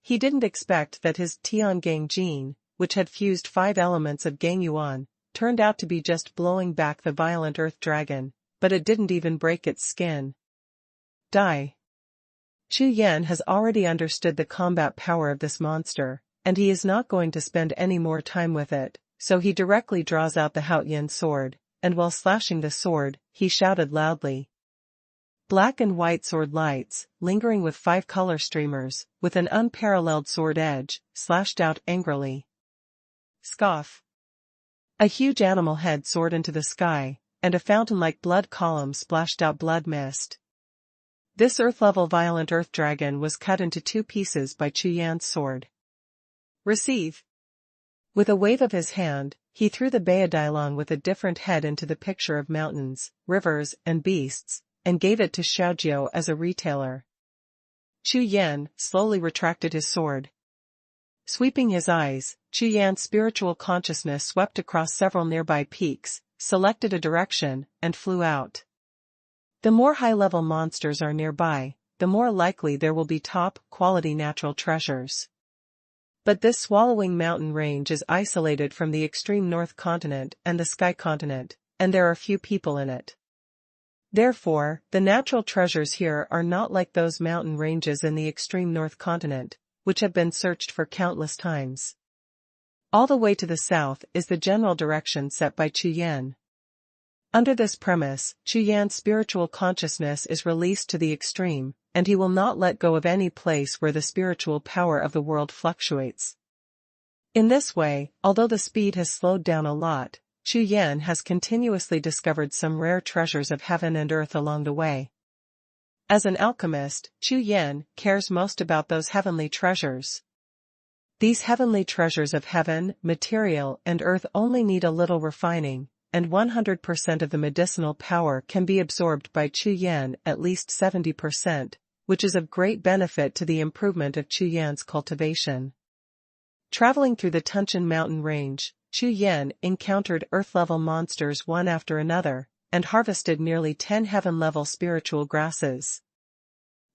He didn't expect that his Tiangang gene, which had fused 5 elements of Gangyuan, turned out to be just blowing back the violent earth dragon, but it didn't even break its skin. Die. Chu Yan has already understood the combat power of this monster, and he is not going to spend any more time with it, so he directly draws out the Haotian sword, and while slashing the sword, he shouted loudly. Black and white sword lights, lingering with 5 color streamers, with an unparalleled sword edge, slashed out angrily. Scoff. A huge animal head soared into the sky, and a fountain-like blood column splashed out blood mist. This earth-level violent earth dragon was cut into 2 pieces by Chu Yan's sword. Receive. With a wave of his hand, he threw the Beidilong with a different head into the picture of mountains, rivers, and beasts, and gave it to Xiao Jiao as a retailer. Chu Yan slowly retracted his sword. Sweeping his eyes, Chu Yan's spiritual consciousness swept across several nearby peaks, selected a direction, and flew out. The more high-level monsters are nearby, the more likely there will be top-quality natural treasures. But this swallowing mountain range is isolated from the extreme north continent and the sky continent, and there are few people in it. Therefore, the natural treasures here are not like those mountain ranges in the extreme north continent, which have been searched for countless times. All the way to the south is the general direction set by Chu Yan. Under this premise, Chu Yan's spiritual consciousness is released to the extreme, and he will not let go of any place where the spiritual power of the world fluctuates. In this way, although the speed has slowed down a lot, Chu Yan has continuously discovered some rare treasures of heaven and earth along the way. As an alchemist, Chu Yan cares most about those heavenly treasures. These heavenly treasures of heaven, material, and earth only need a little refining, and 100% of the medicinal power can be absorbed by Chu Yan, at least 70%, which is of great benefit to the improvement of Chu Yan's cultivation. Traveling through the Tunshan mountain range, Chu Yan encountered earth-level monsters one after another, and harvested nearly 10 heaven-level spiritual grasses.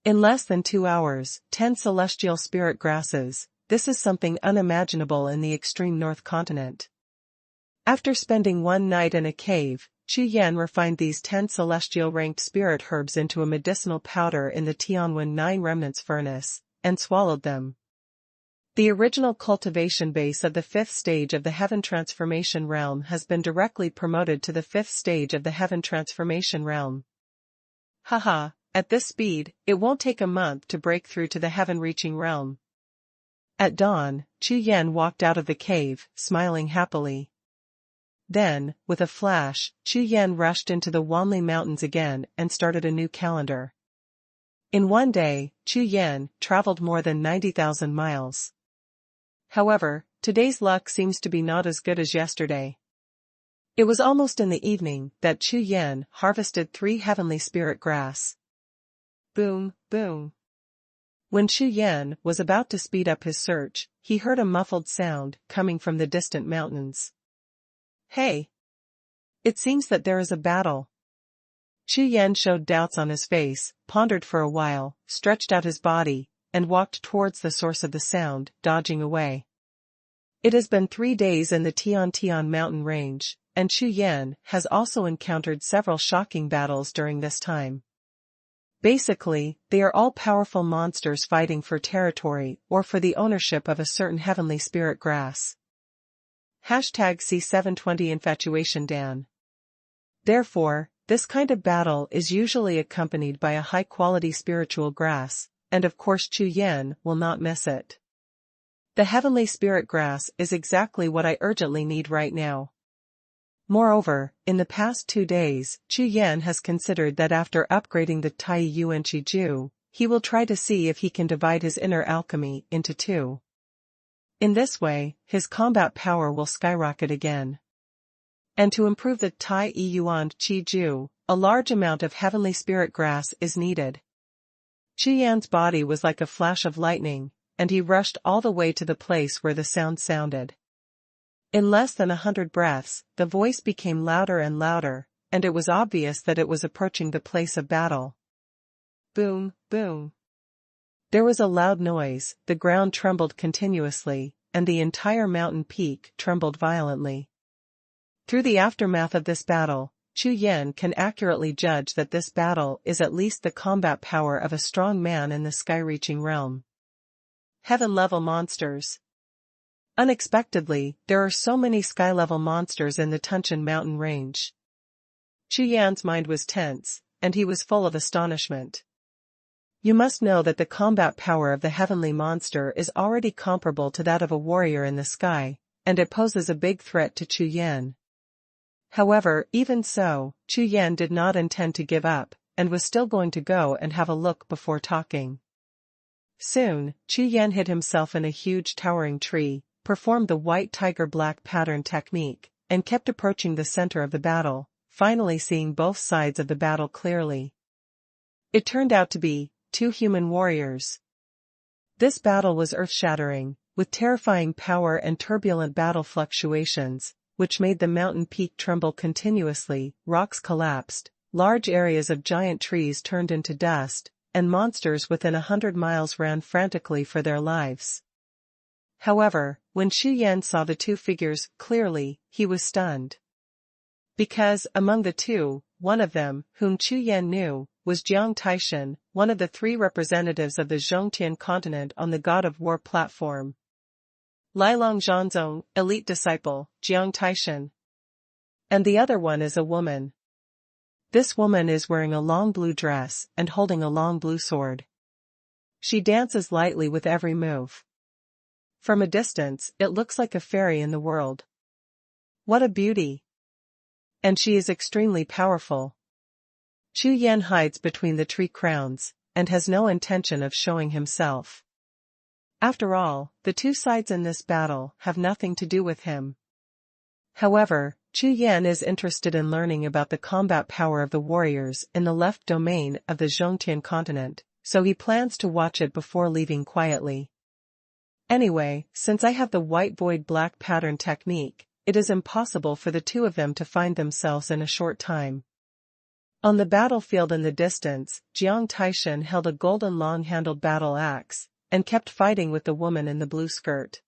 In less than 2 hours, 10 celestial spirit grasses, this is something unimaginable in the extreme north continent. After spending 1 night in a cave, Chu Yan refined these 10 celestial-ranked spirit herbs into a medicinal powder in the Tianwen 9 remnants furnace, and swallowed them. The original cultivation base of the 5th stage of the Heaven Transformation Realm has been directly promoted to the 5th stage of the Heaven Transformation Realm. Haha, at this speed, it won't take a month to break through to the heaven-reaching realm. At dawn, Chu Yan walked out of the cave, smiling happily. Then, with a flash, Chu Yan rushed into the Wanli Mountains again and started a new calendar. In one day, Chu Yan traveled more than 90,000 miles. However, today's luck seems to be not as good as yesterday. It was almost in the evening that Chu Yan harvested 3 heavenly spirit grass. Boom, boom. When Chu Yan was about to speed up his search, he heard a muffled sound coming from the distant mountains. Hey! It seems that there is a battle. Chu Yan showed doubts on his face, pondered for a while, stretched out his body, and walked towards the source of the sound, dodging away. It has been 3 days in the Tian mountain range, and Chu Yan has also encountered several shocking battles during this time. Basically, they are all powerful monsters fighting for territory or for the ownership of a certain heavenly spirit grass. #C720 Infatuation Dan. Therefore, this kind of battle is usually accompanied by a high-quality spiritual grass, and of course Chu Yan will not miss it. The heavenly spirit grass is exactly what I urgently need right now. Moreover, in the past 2 days, Chu Yan has considered that after upgrading the Tai Yuan Qiju, he will try to see if he can divide his inner alchemy into 2. In this way, his combat power will skyrocket again. And to improve the Tai Yuan Qiju, a large amount of heavenly spirit grass is needed. Chu Yan's body was like a flash of lightning, and he rushed all the way to the place where the sound sounded. In less than 100 breaths, the voice became louder and louder, and it was obvious that it was approaching the place of battle. Boom, boom. There was a loud noise, the ground trembled continuously, and the entire mountain peak trembled violently. Through the aftermath of this battle, Chu Yan can accurately judge that this battle is at least the combat power of a strong man in the sky-reaching realm. Heaven-level monsters. Unexpectedly, there are so many sky-level monsters in the Tunshan mountain range. Chu Yan's mind was tense, and he was full of astonishment. You must know that the combat power of the heavenly monster is already comparable to that of a warrior in the sky, and it poses a big threat to Chu Yan. However, even so, Chu Yan did not intend to give up, and was still going to go and have a look before talking. Soon, Chu Yan hid himself in a huge towering tree, performed the white tiger black pattern technique, and kept approaching the center of the battle, finally seeing both sides of the battle clearly. It turned out to be 2 human warriors. This battle was earth-shattering, with terrifying power and turbulent battle fluctuations, which made the mountain peak tremble continuously, rocks collapsed, large areas of giant trees turned into dust, and monsters within 100 miles ran frantically for their lives. However, when Chu Yan saw the 2 figures clearly, he was stunned. Because, among the 2, one of them, whom Chu Yan knew, was Jiang Taishan, one of the 3 representatives of the Zhongtian continent on the God of War platform. Lilong Zhanzong, elite disciple, Jiang Taishan. And the other one is a woman. This woman is wearing a long blue dress and holding a long blue sword. She dances lightly with every move. From a distance, it looks like a fairy in the world. What a beauty! And she is extremely powerful. Chu Yan hides between the tree crowns, and has no intention of showing himself. After all, the 2 sides in this battle have nothing to do with him. However, Chu Yan is interested in learning about the combat power of the warriors in the left domain of the Zhongtian continent, so he plans to watch it before leaving quietly. Anyway, since I have the white void black pattern technique, it is impossible for the 2 of them to find themselves in a short time. On the battlefield in the distance, Jiang Taishan held a golden long-handled battle axe, and kept fighting with the woman in the blue skirt.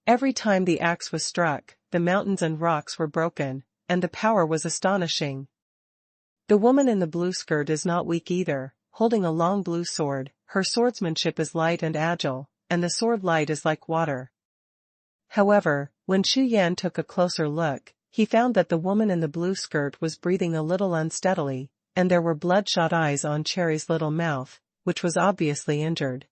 Every time the axe was struck, the mountains and rocks were broken, and the power was astonishing. The woman in the blue skirt is not weak either, holding a long blue sword, her swordsmanship is light and agile, and the sword light is like water. However, when Chu Yan took a closer look, he found that the woman in the blue skirt was breathing a little unsteadily, and there were bloodshot eyes on Cherry's little mouth, which was obviously injured.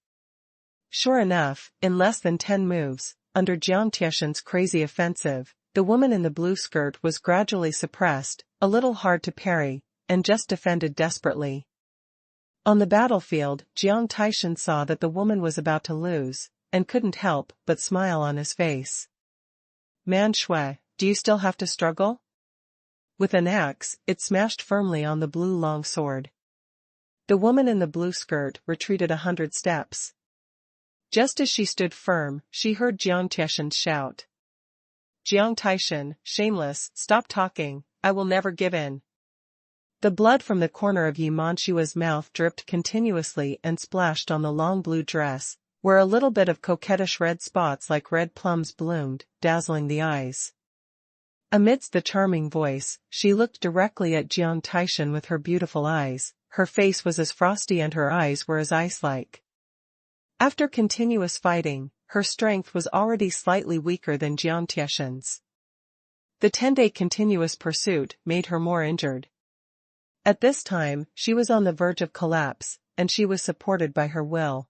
Sure enough, in less than 10 moves, under Jiang Taishan's crazy offensive, the woman in the blue skirt was gradually suppressed, a little hard to parry, and just defended desperately. On the battlefield, Jiang Taishan saw that the woman was about to lose, and couldn't help but smile on his face. Man Shui, do you still have to struggle? With an axe, it smashed firmly on the blue long sword. The woman in the blue skirt retreated 100 steps. Just as she stood firm, she heard Jiang Taishan shout. Jiang Taishan, shameless, stop talking, I will never give in. The blood from the corner of Yi Manshua's mouth dripped continuously and splashed on the long blue dress, where a little bit of coquettish red spots like red plums bloomed, dazzling the eyes. Amidst the charming voice, she looked directly at Jiang Taishan with her beautiful eyes, her face was as frosty and her eyes were as ice-like. After continuous fighting, her strength was already slightly weaker than Jiang Taishan's. The 10-day continuous pursuit made her more injured. At this time, she was on the verge of collapse, and she was supported by her will.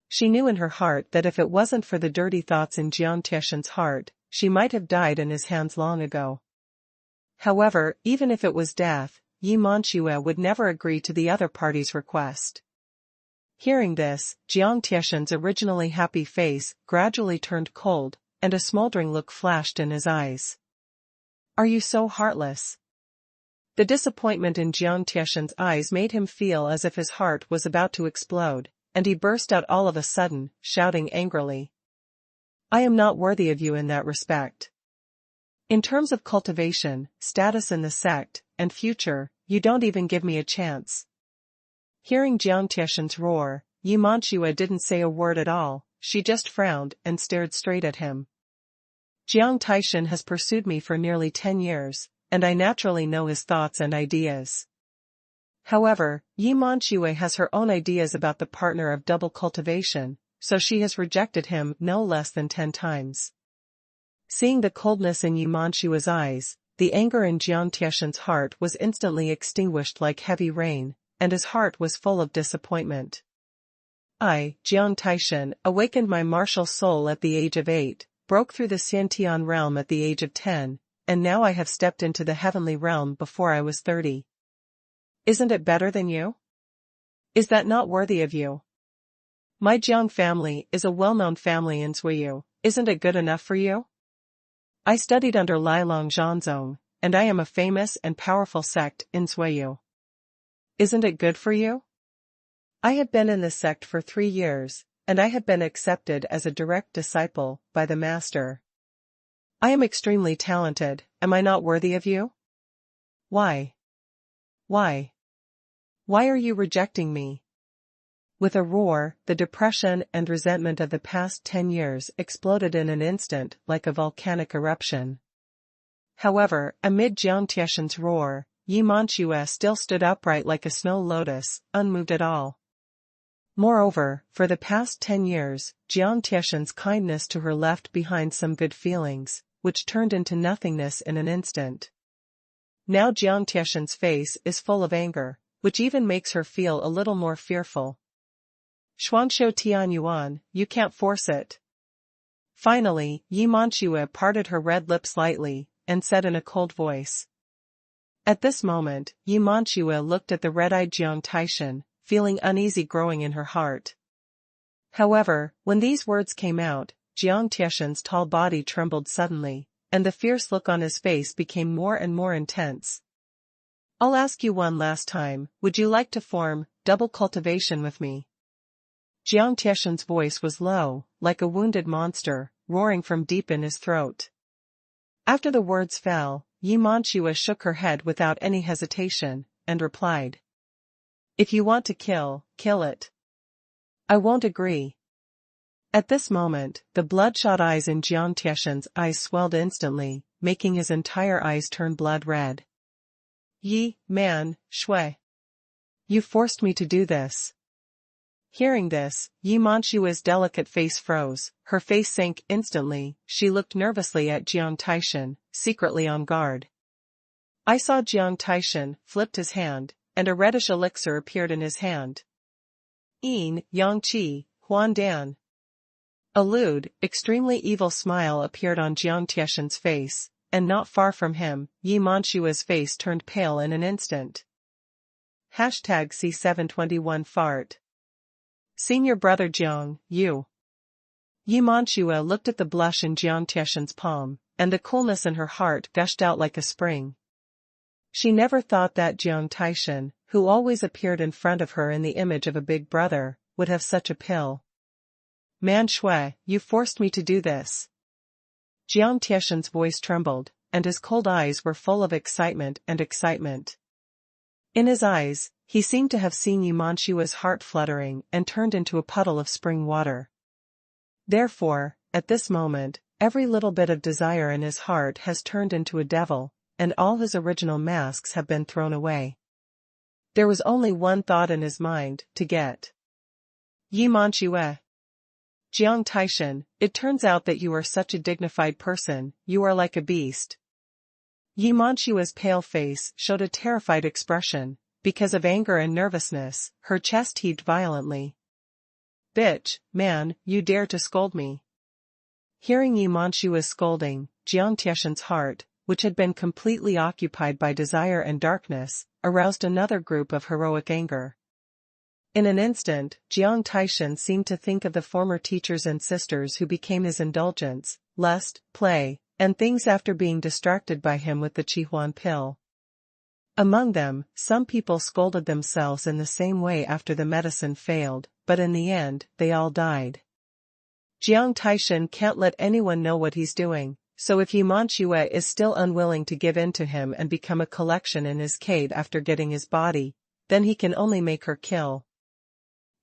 She knew in her heart that if it wasn't for the dirty thoughts in Jiang Taishan's heart, she might have died in his hands long ago. However, even if it was death, Yi Manshua would never agree to the other party's request. Hearing this, Jiang Taishan's originally happy face gradually turned cold, and a smoldering look flashed in his eyes. Are you so heartless? The disappointment in Jiang Taishan's eyes made him feel as if his heart was about to explode, and he burst out all of a sudden, shouting angrily. I am not worthy of you in that respect. In terms of cultivation, status in the sect, and future, you don't even give me a chance. Hearing Jiang Tieshan's roar, Yi Manxue didn't say a word at all, she just frowned and stared straight at him. Jiang Taishan has pursued me for nearly 10 years, and I naturally know his thoughts and ideas. However, Yi Manxue has her own ideas about the partner of double cultivation, so she has rejected him no less than 10 times. Seeing the coldness in Yi Manxue's eyes, the anger in Jiang Tieshan's heart was instantly extinguished like heavy rain, and his heart was full of disappointment. I, Jiang Taishan, awakened my martial soul at the age of 8, broke through the Xiantian realm at the age of 10, and now I have stepped into the heavenly realm before I was 30. Isn't it better than you? Is that not worthy of you? My Jiang family is a well-known family in Zuiyu, isn't it good enough for you? I studied under Lilong Zhanzong, and I am a famous and powerful sect in Zuiyu. Isn't it good for you? I have been in the sect for 3 years, and I have been accepted as a direct disciple by the master. I am extremely talented, am I not worthy of you? Why? Why? Why are you rejecting me? With a roar, the depression and resentment of the past 10 years exploded in an instant like a volcanic eruption. However, amid Jiang Tieshan's roar, Yi Manxue still stood upright like a snow lotus, unmoved at all. Moreover, for the past 10 years, Jiang Tieshan's kindness to her left behind some good feelings, which turned into nothingness in an instant. Now Jiang Tieshan's face is full of anger, which even makes her feel a little more fearful. Xuanhuan Tianyuan, you can't force it. Finally, Yi Manxue parted her red lips slightly, and said in a cold voice. At this moment, Yi Manxue looked at the red-eyed Jiang Taishan, feeling uneasy growing in her heart. However, when these words came out, Jiang Tieshan's tall body trembled suddenly, and the fierce look on his face became more and more intense. I'll ask you one last time, would you like to form double cultivation with me? Jiang Tieshan's voice was low, like a wounded monster, roaring from deep in his throat. After the words fell, Yi Manxue shook her head without any hesitation, and replied. If you want to kill, kill it. I won't agree. At this moment, the bloodshot eyes in Jiang Tieshan's eyes swelled instantly, making his entire eyes turn blood red. Yi, man, shui. You forced me to do this. Hearing this, Yi Manxue's delicate face froze, her face sank instantly, she looked nervously at Jiang Taishan, secretly on guard. I saw Jiang Taishan flipped his hand, and a reddish elixir appeared in his hand. Yin, Yang Qi, Huan Dan. A lewd, extremely evil smile appeared on Jiang Tieshan's face, and not far from him, Yi Manxue's face turned pale in an instant. #C721 Fart. Senior brother Jiang, you. Yi Manxue looked at the blush in Jiang Tieshan's palm, and the coolness in her heart gushed out like a spring. She never thought that Jiang Taishan, who always appeared in front of her in the image of a big brother, would have such a pill. Man Shui, you forced me to do this. Jiang Tieshan's voice trembled, and his cold eyes were full of excitement. In his eyes, he seemed to have seen Yi Manxue's heart fluttering and turned into a puddle of spring water. Therefore, at this moment, every little bit of desire in his heart has turned into a devil, and all his original masks have been thrown away. There was only one thought in his mind, to get. Yi Manxue. Jiang Taishan, it turns out that you are such a dignified person, you are like a beast. Yi Manxue's pale face showed a terrified expression. Because of anger and nervousness, her chest heaved violently. Bitch, man, you dare to scold me. Hearing Yi Manxue's scolding, Jiang Tieshan's heart, which had been completely occupied by desire and darkness, aroused another group of heroic anger. In an instant, Jiang Taishan seemed to think of the former teachers and sisters who became his indulgence, lust, play, and things after being distracted by him with the Xuanhuan pill. Among them, some people scolded themselves in the same way after the medicine failed, but in the end, they all died. Jiang Taishan can't let anyone know what he's doing, so if Yimanchue is still unwilling to give in to him and become a collection in his cave after getting his body, then he can only make her kill.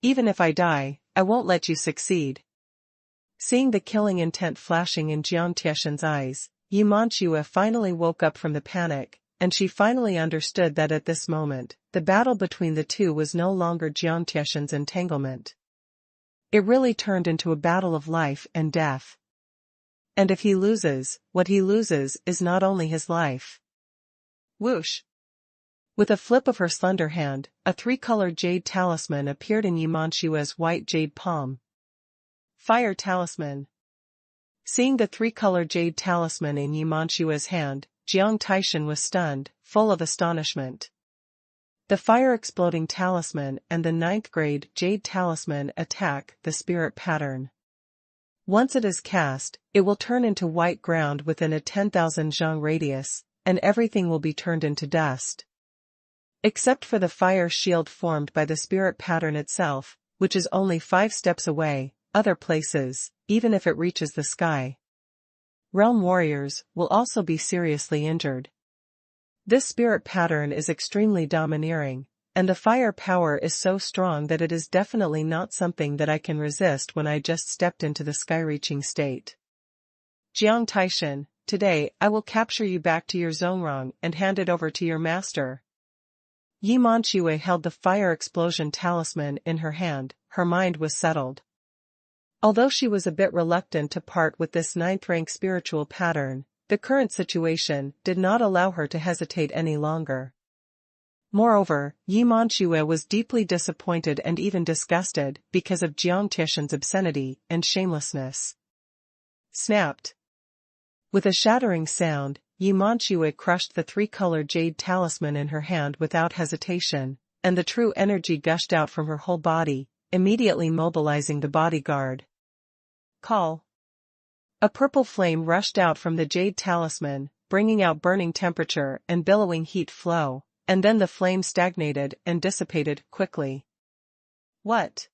Even if I die, I won't let you succeed. Seeing the killing intent flashing in Jiang Taishan's eyes, Yimanchue finally woke up from the panic, and she finally understood that at this moment, the battle between the two was no longer Jiang Taishan's entanglement. It really turned into a battle of life and death. And if he loses, what he loses is not only his life. Whoosh! With a flip of her slender hand, a three-colored jade talisman appeared in Yimanchue's white jade palm. Fire talisman. Seeing the three-colored jade talisman in Yimanchue's hand, Jiang Taishan was stunned, full of astonishment. The fire-exploding talisman and the 9th-grade jade talisman attack the spirit pattern. Once it is cast, it will turn into white ground within a 10,000 zhang radius, and everything will be turned into dust. Except for the fire shield formed by the spirit pattern itself, which is only 5 steps away, other places, even if it reaches the sky. Realm warriors will also be seriously injured. This spirit pattern is extremely domineering, and the fire power is so strong that it is definitely not something that I can resist when I just stepped into the sky-reaching state. Jiang Taishan, today I will capture you back to your Zongrong and hand it over to your master. Yimanchue held the fire explosion talisman in her hand, her mind was settled. Although she was a bit reluctant to part with this 9th-rank spiritual pattern, the current situation did not allow her to hesitate any longer. Moreover, Yimanchue was deeply disappointed and even disgusted because of Jiang Taishan's obscenity and shamelessness. Snapped. With a shattering sound, Yimanchue crushed the three-colored jade talisman in her hand without hesitation, and the true energy gushed out from her whole body, immediately mobilizing the bodyguard. Call. A purple flame rushed out from the jade talisman, bringing out burning temperature and billowing heat flow, and then the flame stagnated and dissipated quickly. What?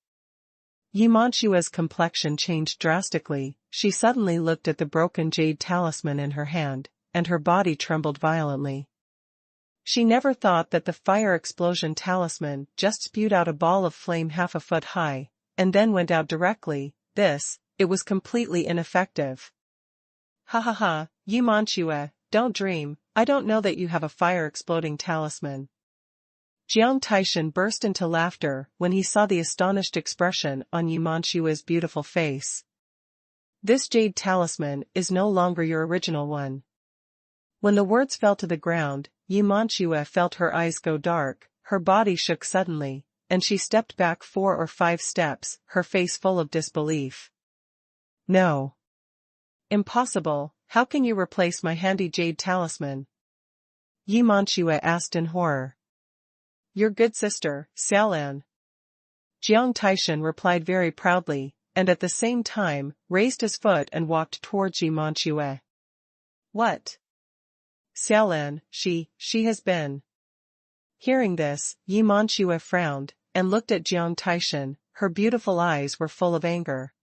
Yimanchue's complexion changed drastically. She suddenly looked at the broken jade talisman in her hand, and her body trembled violently. She never thought that the fire explosion talisman just spewed out a ball of flame half a foot high, and then went out directly. It was completely ineffective. Ha ha ha, Yimanchue, don't dream, I don't know that you have a fire-exploding talisman. Jiang Taishan burst into laughter when he saw the astonished expression on Yimanchue's beautiful face. This jade talisman is no longer your original one. When the words fell to the ground, Yimanchue felt her eyes go dark, her body shook suddenly, and she stepped back 4 or 5 steps, her face full of disbelief. No. Impossible, how can you replace my handy jade talisman? Yimanchue asked in horror. Your good sister, Xiaolan. Jiang Taishan replied very proudly, and at the same time, raised his foot and walked towards Yimanchue. What? Xiaolan, she has been. Hearing this, Yimanchue frowned, and looked at Jiang Taishan, her beautiful eyes were full of anger.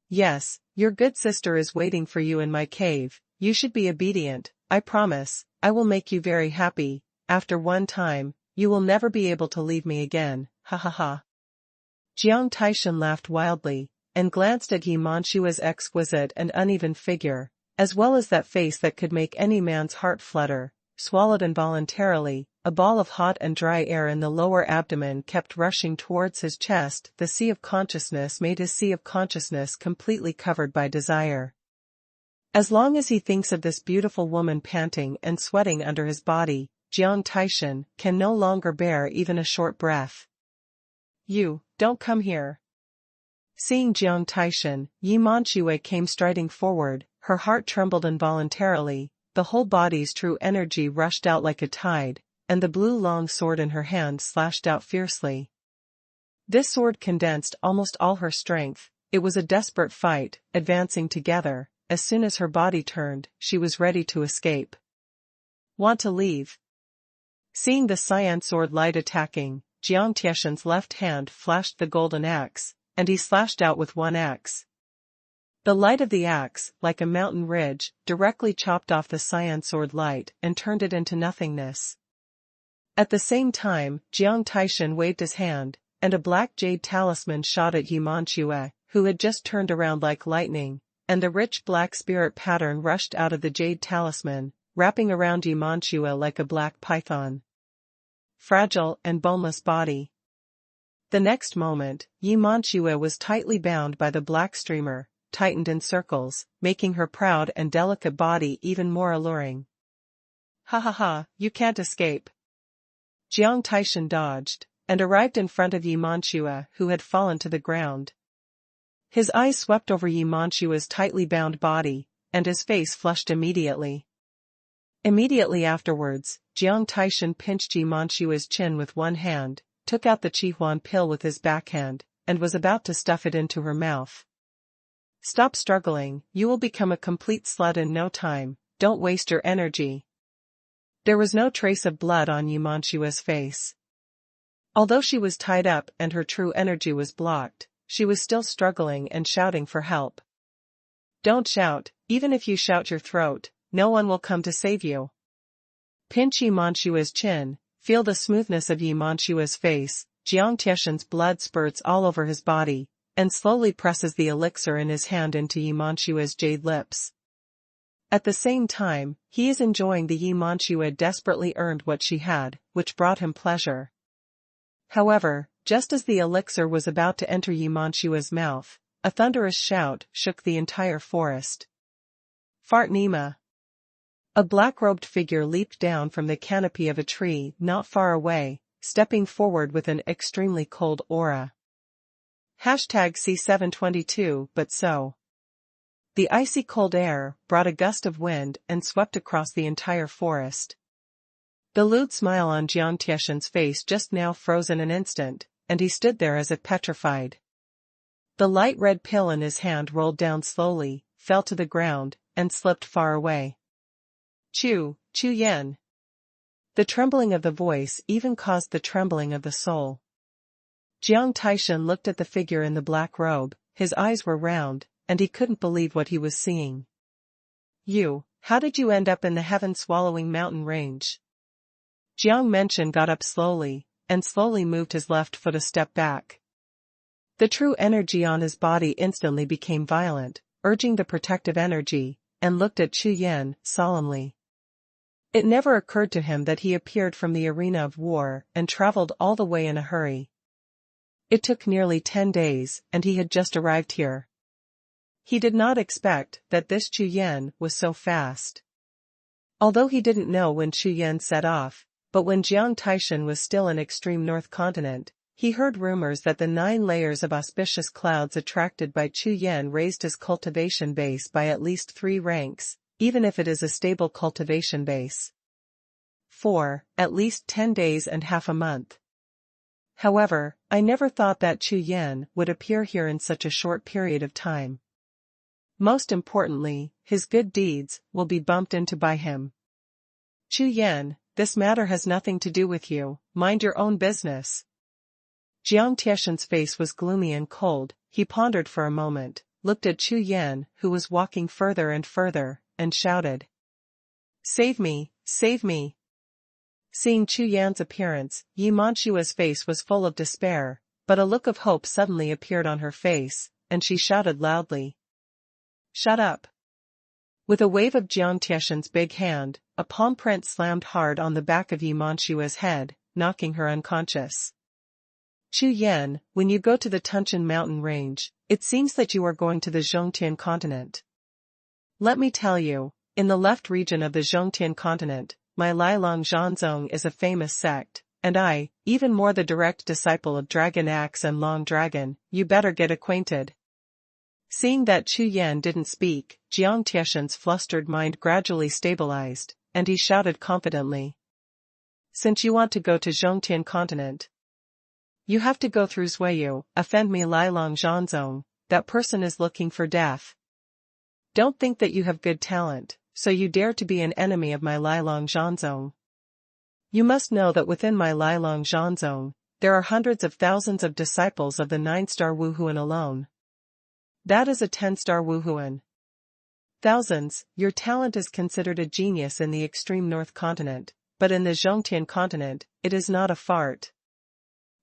Yes, your good sister is waiting for you in my cave, you should be obedient, I promise, I will make you very happy, after one time, you will never be able to leave me again, ha ha ha. Jiang Taishan laughed wildly, and glanced at Yimanchue's exquisite and uneven figure, as well as that face that could make any man's heart flutter. Swallowed involuntarily, a ball of hot and dry air in the lower abdomen kept rushing towards his chest. The sea of consciousness made his sea of consciousness completely covered by desire. As long as he thinks of this beautiful woman panting and sweating under his body, Jiang Taishan can no longer bear even a short breath. You, don't come here. Seeing Jiang Taishan, Yimanchue came striding forward, her heart trembled involuntarily, the whole body's true energy rushed out like a tide, and the blue long sword in her hand slashed out fiercely. This sword condensed almost all her strength, it was a desperate fight, advancing together. As soon as her body turned, she was ready to escape. Want to leave? Seeing the cyan sword light attacking, Jiang Tieshan's left hand flashed the golden axe, and he slashed out with one axe. The light of the axe, like a mountain ridge, directly chopped off the cyan sword light and turned it into nothingness. At the same time, Jiang Tieshan waved his hand, and a black jade talisman shot at Yi Manxue, who had just turned around like lightning, and the rich black spirit pattern rushed out of the jade talisman, wrapping around Yi Manxue like a black python. Fragile and boneless body. The next moment, Yi Manxue was tightly bound by the black streamer, tightened in circles, making her proud and delicate body even more alluring. Ha ha ha, you can't escape. Jiang Tieshan dodged, and arrived in front of Yi Manxue, who had fallen to the ground. His eyes swept over Yi Manxue's tightly bound body, and his face flushed immediately. Immediately afterwards, Jiang Tieshan pinched Yi Manxue's chin with one hand, took out the Xuanhuan pill with his backhand, and was about to stuff it into her mouth. Stop struggling, you will become a complete slut in no time, don't waste your energy. There was no trace of blood on Yi Manxue's face. Although she was tied up and her true energy was blocked, she was still struggling and shouting for help. Don't shout, even if you shout your throat, no one will come to save you. Pinch Yi Manxue's chin, feel the smoothness of Yi Manxue's face, Jiang Tieshan's blood spurts all over his body, and slowly presses the elixir in his hand into Yi Manxue's jade lips. At the same time, he is enjoying the Yi Manxue desperately earned what she had, which brought him pleasure. However, just as the elixir was about to enter Yi Manxue's mouth, a thunderous shout shook the entire forest. Fart Nima. A black-robed figure leaped down from the canopy of a tree not far away, stepping forward with an extremely cold aura. #C722 But so. The icy cold air brought a gust of wind and swept across the entire forest. The lewd smile on Jiang Tieshan's face just now froze in an instant, and he stood there as if petrified. The light red pill in his hand rolled down slowly, fell to the ground, and slipped far away. Chu Yan. The trembling of the voice even caused the trembling of the soul. Jiang Tieshan looked at the figure in the black robe, his eyes were round, and he couldn't believe what he was seeing. How did you end up in the heaven-swallowing mountain range? Jiang Mention got up slowly, and slowly moved his left foot a step back. The true energy on his body instantly became violent, urging the protective energy, and looked at Chu Yan solemnly. It never occurred to him that he appeared from the arena of war and traveled all the way in a hurry. It took nearly 10 days, and he had just arrived here. He did not expect that this Chu Yan was so fast. Although he didn't know when Chu Yan set off, but when Jiang Tieshan was still in extreme north continent, he heard rumors that the 9 layers of auspicious clouds attracted by Chu Yan raised his cultivation base by at least 3 ranks, even if it is a stable cultivation base. 4, at least 10 days and half a month. However, I never thought that Chu Yan would appear here in such a short period of time. Most importantly, his good deeds will be bumped into by him. Chu Yan, this matter has nothing to do with you, mind your own business. Jiang Tieshan's face was gloomy and cold, he pondered for a moment, looked at Chu Yan, who was walking further and further, and shouted. Save me, save me. Seeing Chu Yan's appearance, Yi Manxue's face was full of despair, but a look of hope suddenly appeared on her face, and she shouted loudly. Shut up. With a wave of Jiang Tieshan's big hand, a palm print slammed hard on the back of Yi Manxue's head, knocking her unconscious. Chu Yan, when you go to the Tunchen mountain range, it seems that you are going to the Zhongtian continent. Let me tell you, in the left region of the Zhongtian continent, my Lilang Zhanzong is a famous sect, and I, even more the direct disciple of Dragon Axe and Long Dragon, you better get acquainted. Seeing that Chu Yan didn't speak, Jiang Tieshan's flustered mind gradually stabilized, and he shouted confidently. Since you want to go to Zhongtian continent, you have to go through Zuiyu, offend me Lilang Zhanzong, that person is looking for death. Don't think that you have good talent, so you dare to be an enemy of my Lilang Zhanzong. You must know that within my Lilong Zhanzong, there are hundreds of thousands of disciples of the 9-star Wuhun alone. That is a 10-star Wuhun. Thousands, your talent is considered a genius in the extreme north continent, but in the Zhongtian continent, it is not a fart.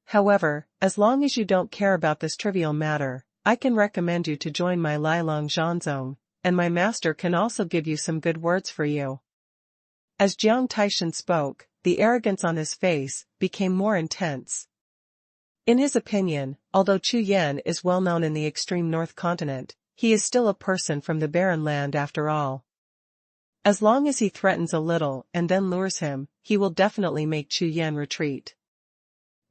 However, as long as you don't care about this trivial matter, I can recommend you to join my Lilong Zhanzong, and my master can also give you some good words for you. As Jiang Taishan spoke, the arrogance on his face became more intense. In his opinion, although Chu Yan is well known in the extreme north continent, he is still a person from the barren land after all. As long as he threatens a little and then lures him, he will definitely make Chu Yan retreat.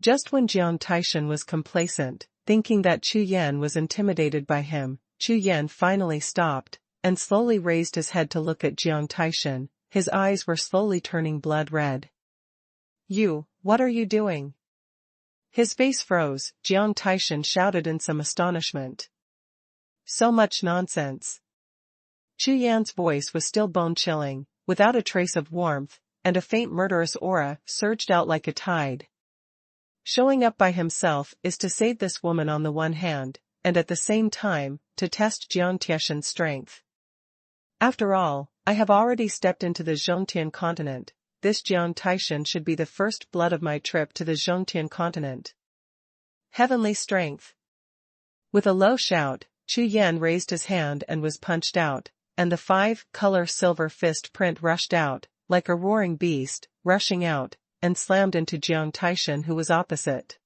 Just when Jiang Taishan was complacent, thinking that Chu Yan was intimidated by him, Chu Yan finally stopped, and slowly raised his head to look at Jiang Taishan. His eyes were slowly turning blood red. You, what are you doing? His face froze. Jiang Taishan shouted in some astonishment. So much nonsense. Chu Yan's voice was still bone-chilling, without a trace of warmth, and a faint murderous aura surged out like a tide. Showing up by himself is to save this woman on the one hand, and at the same time, to test Jiang Taishan's strength. After all, I have already stepped into the Zhongtian continent. This Jiang Taishan should be the first blood of my trip to the Zhongtian continent. Heavenly strength. With a low shout, Chu Yan raised his hand and was punched out, and the 5-color silver fist print rushed out, like a roaring beast, rushing out, and slammed into Jiang Taishan, who was opposite.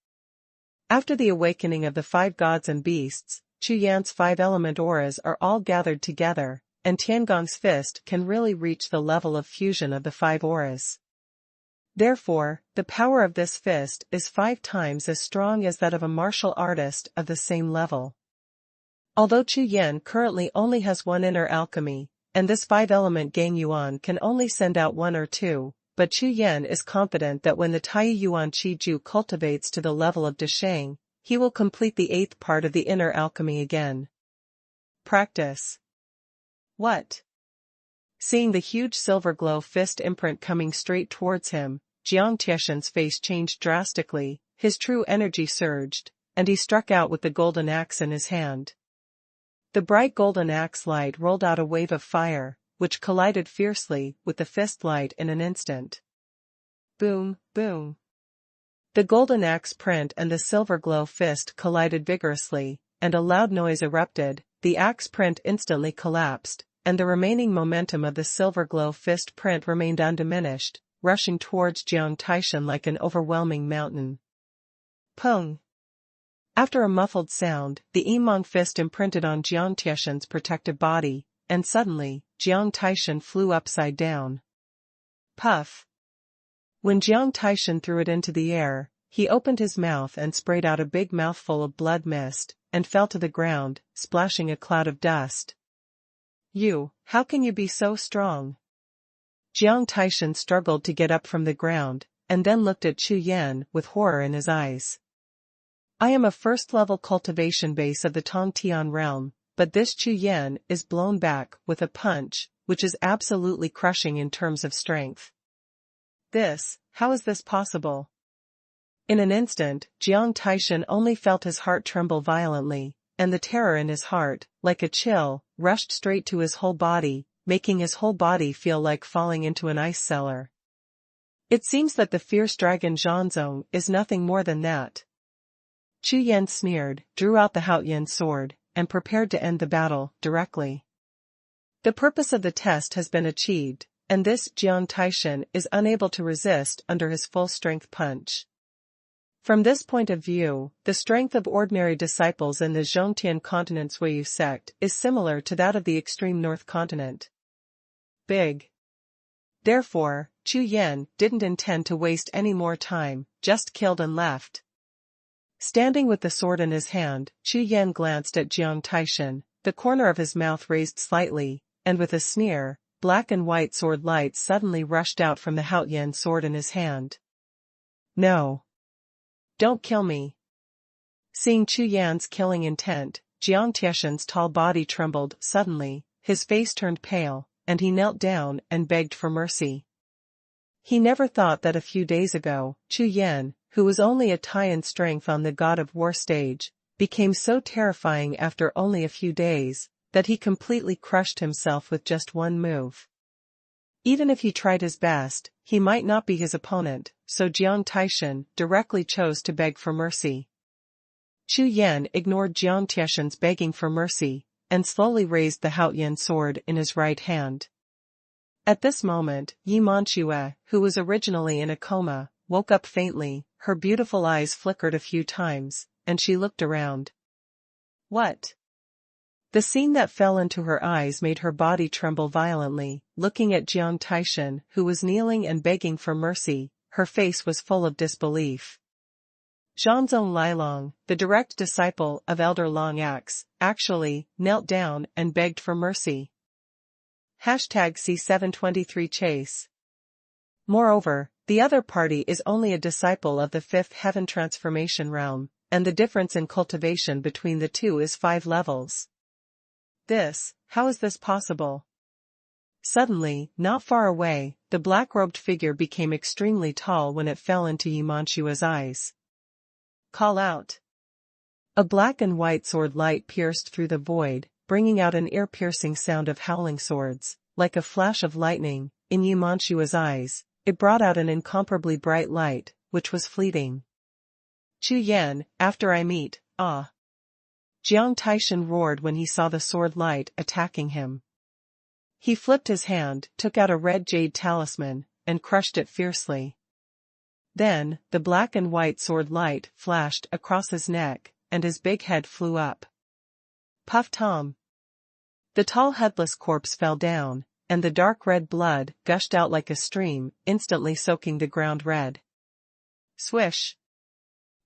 After the awakening of the 5 gods and beasts, Chu Yan's 5-element auras are all gathered together, and Tiangong's fist can really reach the level of fusion of the 5 auras. Therefore, the power of this fist is 5 times as strong as that of a martial artist of the same level. Although Chu Yan currently only has 1 inner alchemy, and this 5-element Gang Yuan can only send out 1 or 2, but Chu Yan is confident that when the Tai Yuan Qi Ju cultivates to the level of Deshang, he will complete the 8th part of the inner alchemy again. Practice. What? Seeing the huge silver glow fist imprint coming straight towards him, Jiang Taishan's face changed drastically, his true energy surged, and he struck out with the golden axe in his hand. The bright golden axe light rolled out a wave of fire, which collided fiercely with the fist light in an instant. Boom, boom. The golden axe print and the silver glow fist collided vigorously, and a loud noise erupted. The axe print instantly collapsed, and the remaining momentum of the silver glow fist print remained undiminished, rushing towards Jiang Taishan like an overwhelming mountain. Pung! After a muffled sound, the Yimong fist imprinted on Jiang Taishan's protective body, and suddenly, Jiang Taishan flew upside down. Puff! When Jiang Taishan threw it into the air, he opened his mouth and sprayed out a big mouthful of blood mist, and fell to the ground, splashing a cloud of dust. You, how can you be so strong? Jiang Taishan struggled to get up from the ground, and then looked at Chu Yan with horror in his eyes. I am a first-level cultivation base of the Tongtian realm, but this Chu Yan is blown back with a punch, which is absolutely crushing in terms of strength. How is this possible? In an instant, Jiang Taishan only felt his heart tremble violently, and the terror in his heart, like a chill, rushed straight to his whole body, making his whole body feel like falling into an ice cellar. It seems that the fierce dragon Zhanzong is nothing more than that. Chu Yan sneered, drew out the Haoyan sword, and prepared to end the battle directly. The purpose of the test has been achieved, and this Jiang Taishan is unable to resist under his full-strength punch. From this point of view, the strength of ordinary disciples in the Zhongtian continent's Weiyu sect is similar to that of the extreme north continent. Big. Therefore, Chu Yan didn't intend to waste any more time, just killed and left. Standing with the sword in his hand, Chu Yan glanced at Jiang Taishan, the corner of his mouth raised slightly, and with a sneer, black and white sword lights suddenly rushed out from the Haoyan sword in his hand. No. Don't kill me. Seeing Chu Yan's killing intent, Jiang Taishan's tall body trembled suddenly, his face turned pale, and he knelt down and begged for mercy. He never thought that a few days ago, Chu Yan, who was only a tie in strength on the God of War stage, became so terrifying after only a few days, that he completely crushed himself with just one move. Even if he tried his best, he might not be his opponent, so Jiang Taishan directly chose to beg for mercy. Chu Yan ignored Jiang Taishan's begging for mercy, and slowly raised the Haoyan sword in his right hand. At this moment, Yi Manchue, who was originally in a coma, woke up faintly, her beautiful eyes flickered a few times, and she looked around. What? The scene that fell into her eyes made her body tremble violently. Looking at Jiang Taishan, who was kneeling and begging for mercy, her face was full of disbelief. Zhanzong Lilong, the direct disciple of Elder Long Axe, actually knelt down and begged for mercy. #C723 Chase. Moreover, the other party is only a disciple of the fifth heaven transformation realm, and the difference in cultivation between the two is 5 levels. How is this possible? Suddenly, not far away, the black-robed figure became extremely tall when it fell into Yi Manchue's eyes. Call out. A black and white sword light pierced through the void, bringing out an ear-piercing sound of howling swords. Like a flash of lightning, in Yi Manchue's eyes, it brought out an incomparably bright light, which was fleeting. Chu Yan, after I meet, ah! Jiang Taishan roared when he saw the sword light attacking him. He flipped his hand, took out a red jade talisman, and crushed it fiercely. Then, the black and white sword light flashed across his neck, and his big head flew up. Puff Tom! The tall headless corpse fell down, and the dark red blood gushed out like a stream, instantly soaking the ground red. Swish!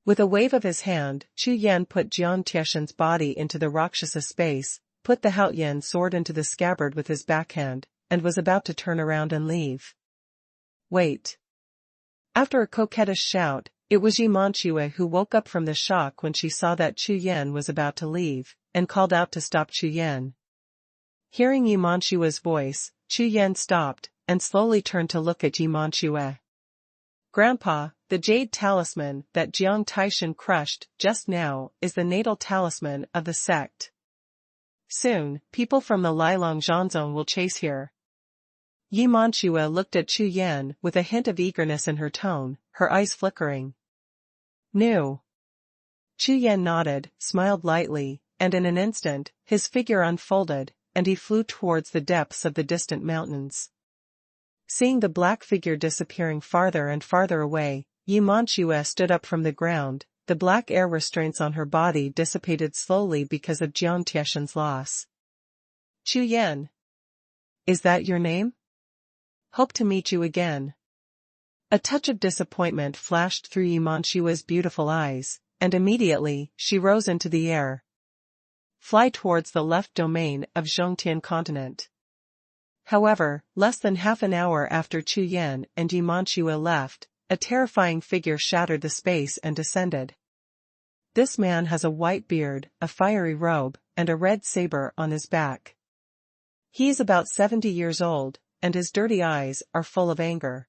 With a wave of his hand, Chu Yan put Jiang Taishan's body into the Rakshasa space, put the Haoyan sword into the scabbard with his backhand, and was about to turn around and leave. Wait! After a coquettish shout, it was Yi Manchue who woke up from the shock when she saw that Chu Yan was about to leave, and called out to stop Chu Yan. Hearing Yi Manchue's voice, Chu Yan stopped, and slowly turned to look at Yi Manchue. Grandpa, the jade talisman that Jiang Taishan crushed just now is the natal talisman of the sect. Soon, people from the Lilong Zhanzong will chase here. Yi Manchue looked at Chu Yan with a hint of eagerness in her tone, her eyes flickering. No. Chu Yan nodded, smiled lightly, and in an instant, his figure unfolded, and he flew towards the depths of the distant mountains. Seeing the black figure disappearing farther and farther away, Yi Manchue stood up from the ground. The black air restraints on her body dissipated slowly because of Jiang Taishan's loss. Chu Yan. Is that your name? Hope to meet you again. A touch of disappointment flashed through Yi Manchue's beautiful eyes, and immediately, she rose into the air. Fly towards the left domain of Zhongtian continent. However, less than half an hour after Chu Yan and Yi Manchue left, a terrifying figure shattered the space and descended. This man has a white beard, a fiery robe, and a red saber on his back. He is about 70 years old, and his dirty eyes are full of anger.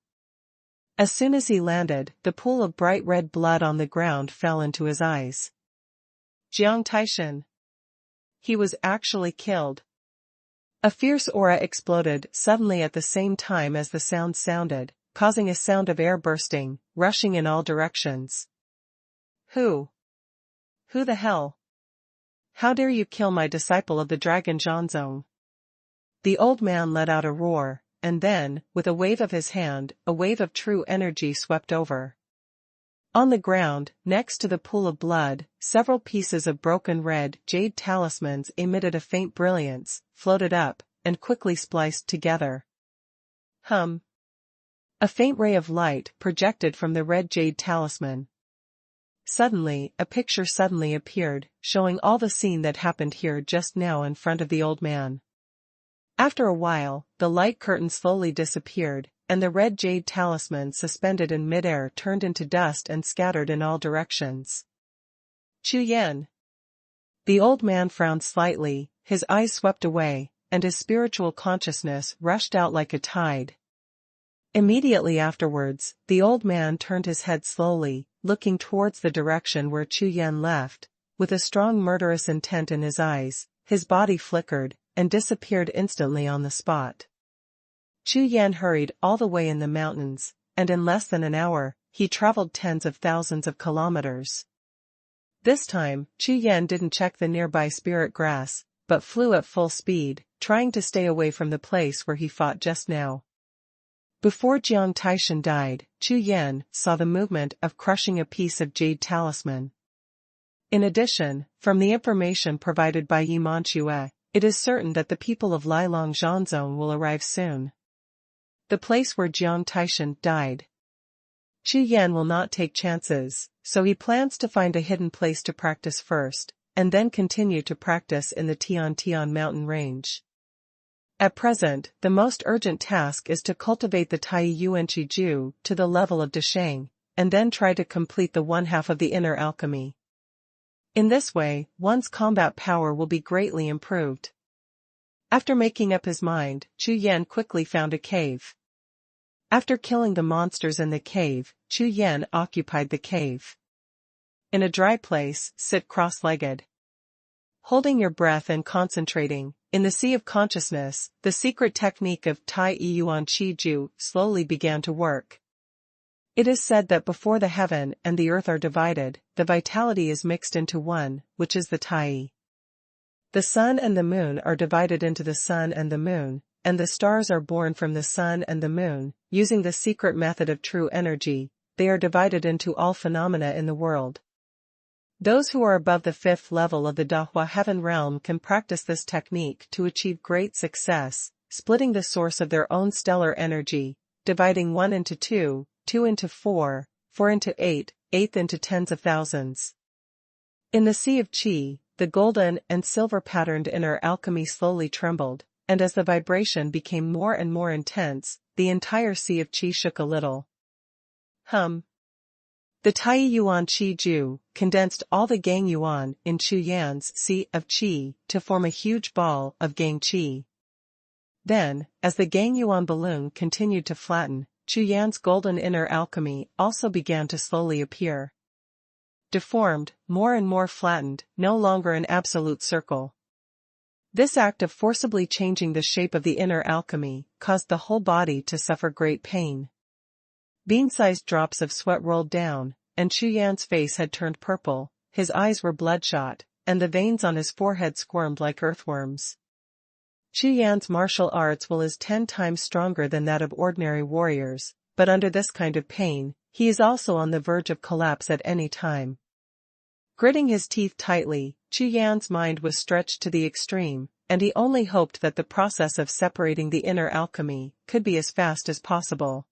As soon as he landed, the pool of bright red blood on the ground fell into his eyes. Jiang Taishan. He was actually killed. A fierce aura exploded suddenly at the same time as the sound sounded, causing a sound of air bursting, rushing in all directions. Who? Who the hell? How dare you kill my disciple of the Dragon Zhanzong? The old man let out a roar, and then, with a wave of his hand, a wave of true energy swept over. On the ground, next to the pool of blood, several pieces of broken red jade talismans emitted a faint brilliance, floated up, and quickly spliced together. A faint ray of light projected from the red jade talisman. Suddenly, a picture suddenly appeared, showing all the scene that happened here just now in front of the old man. After a while, the light curtain slowly disappeared, and the red jade talisman suspended in midair turned into dust and scattered in all directions. Chu Yan. The old man frowned slightly, his eyes swept away, and his spiritual consciousness rushed out like a tide. Immediately afterwards, the old man turned his head slowly, looking towards the direction where Chu Yan left, with a strong murderous intent in his eyes. His body flickered, and disappeared instantly on the spot. Chu Yan hurried all the way in the mountains, and in less than an hour, he traveled tens of thousands of kilometers. This time, Chu Yan didn't check the nearby spirit grass, but flew at full speed, trying to stay away from the place where he fought just now. Before Jiang Taishan died, Chu Yan saw the movement of crushing a piece of jade talisman. In addition, from the information provided by Yi Manxue, it is certain that the people of Lilong Zhanzong will arrive soon. The place where Jiang Taishan died. Chu Yan will not take chances, so he plans to find a hidden place to practice first, and then continue to practice in the Tian mountain range. At present, the most urgent task is to cultivate the Tai Yuanqi Ju to the level of Desheng, and then try to complete the one half of the inner alchemy. In this way, one's combat power will be greatly improved. After making up his mind, Chu Yan quickly found a cave. After killing the monsters in the cave, Chu Yan occupied the cave. In a dry place, sit cross-legged. Holding your breath and concentrating, in the sea of consciousness, the secret technique of Tai Yuanqi Ju slowly began to work. It is said that before the heaven and the earth are divided, the vitality is mixed into one, which is the Tai. The sun and the moon are divided into the sun and the moon, and the stars are born from the sun and the moon. Using the secret method of true energy, they are divided into all phenomena in the world. Those who are above the fifth level of the Dahua heaven realm can practice this technique to achieve great success, splitting the source of their own stellar energy, dividing 1 into 2, 2 into 4, 4 into 8, 8 into tens of thousands. In the sea of Qi, the golden and silver-patterned inner alchemy slowly trembled, and as the vibration became more and more intense, the entire sea of Qi shook a little. The Tai Yuanqi Ju condensed all the Gang Yuan in Chu Yan's sea of Qi to form a huge ball of Gang Qi. Then, as the Gang Yuan balloon continued to flatten, Chu Yan's golden inner alchemy also began to slowly appear. Deformed, more and more flattened, no longer an absolute circle. This act of forcibly changing the shape of the inner alchemy caused the whole body to suffer great pain. Bean-sized drops of sweat rolled down, and Chu Yan's face had turned purple, his eyes were bloodshot, and the veins on his forehead squirmed like earthworms. Chu Yan's martial arts will is 10 times stronger than that of ordinary warriors, but under this kind of pain, he is also on the verge of collapse at any time. Gritting his teeth tightly, Chu Yan's mind was stretched to the extreme, and he only hoped that the process of separating the inner alchemy could be as fast as possible.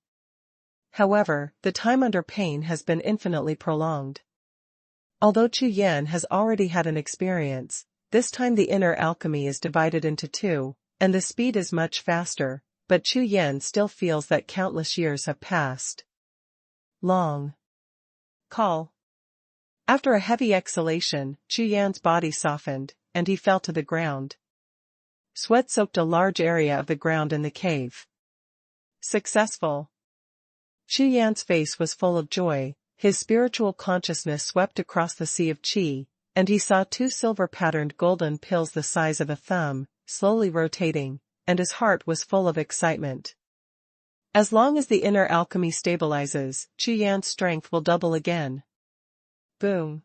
However, the time under pain has been infinitely prolonged. Although Chu Yan has already had an experience, this time the inner alchemy is divided into 2, and the speed is much faster, but Chu Yan still feels that countless years have passed. Long. Call. After a heavy exhalation, Chu Yan's body softened, and he fell to the ground. Sweat soaked a large area of the ground in the cave. Successful. Chu Yan's face was full of joy, his spiritual consciousness swept across the sea of Qi, and he saw 2 silver-patterned golden pills the size of a thumb, slowly rotating, and his heart was full of excitement. As long as the inner alchemy stabilizes, Chu Yan's strength will double again. Boom.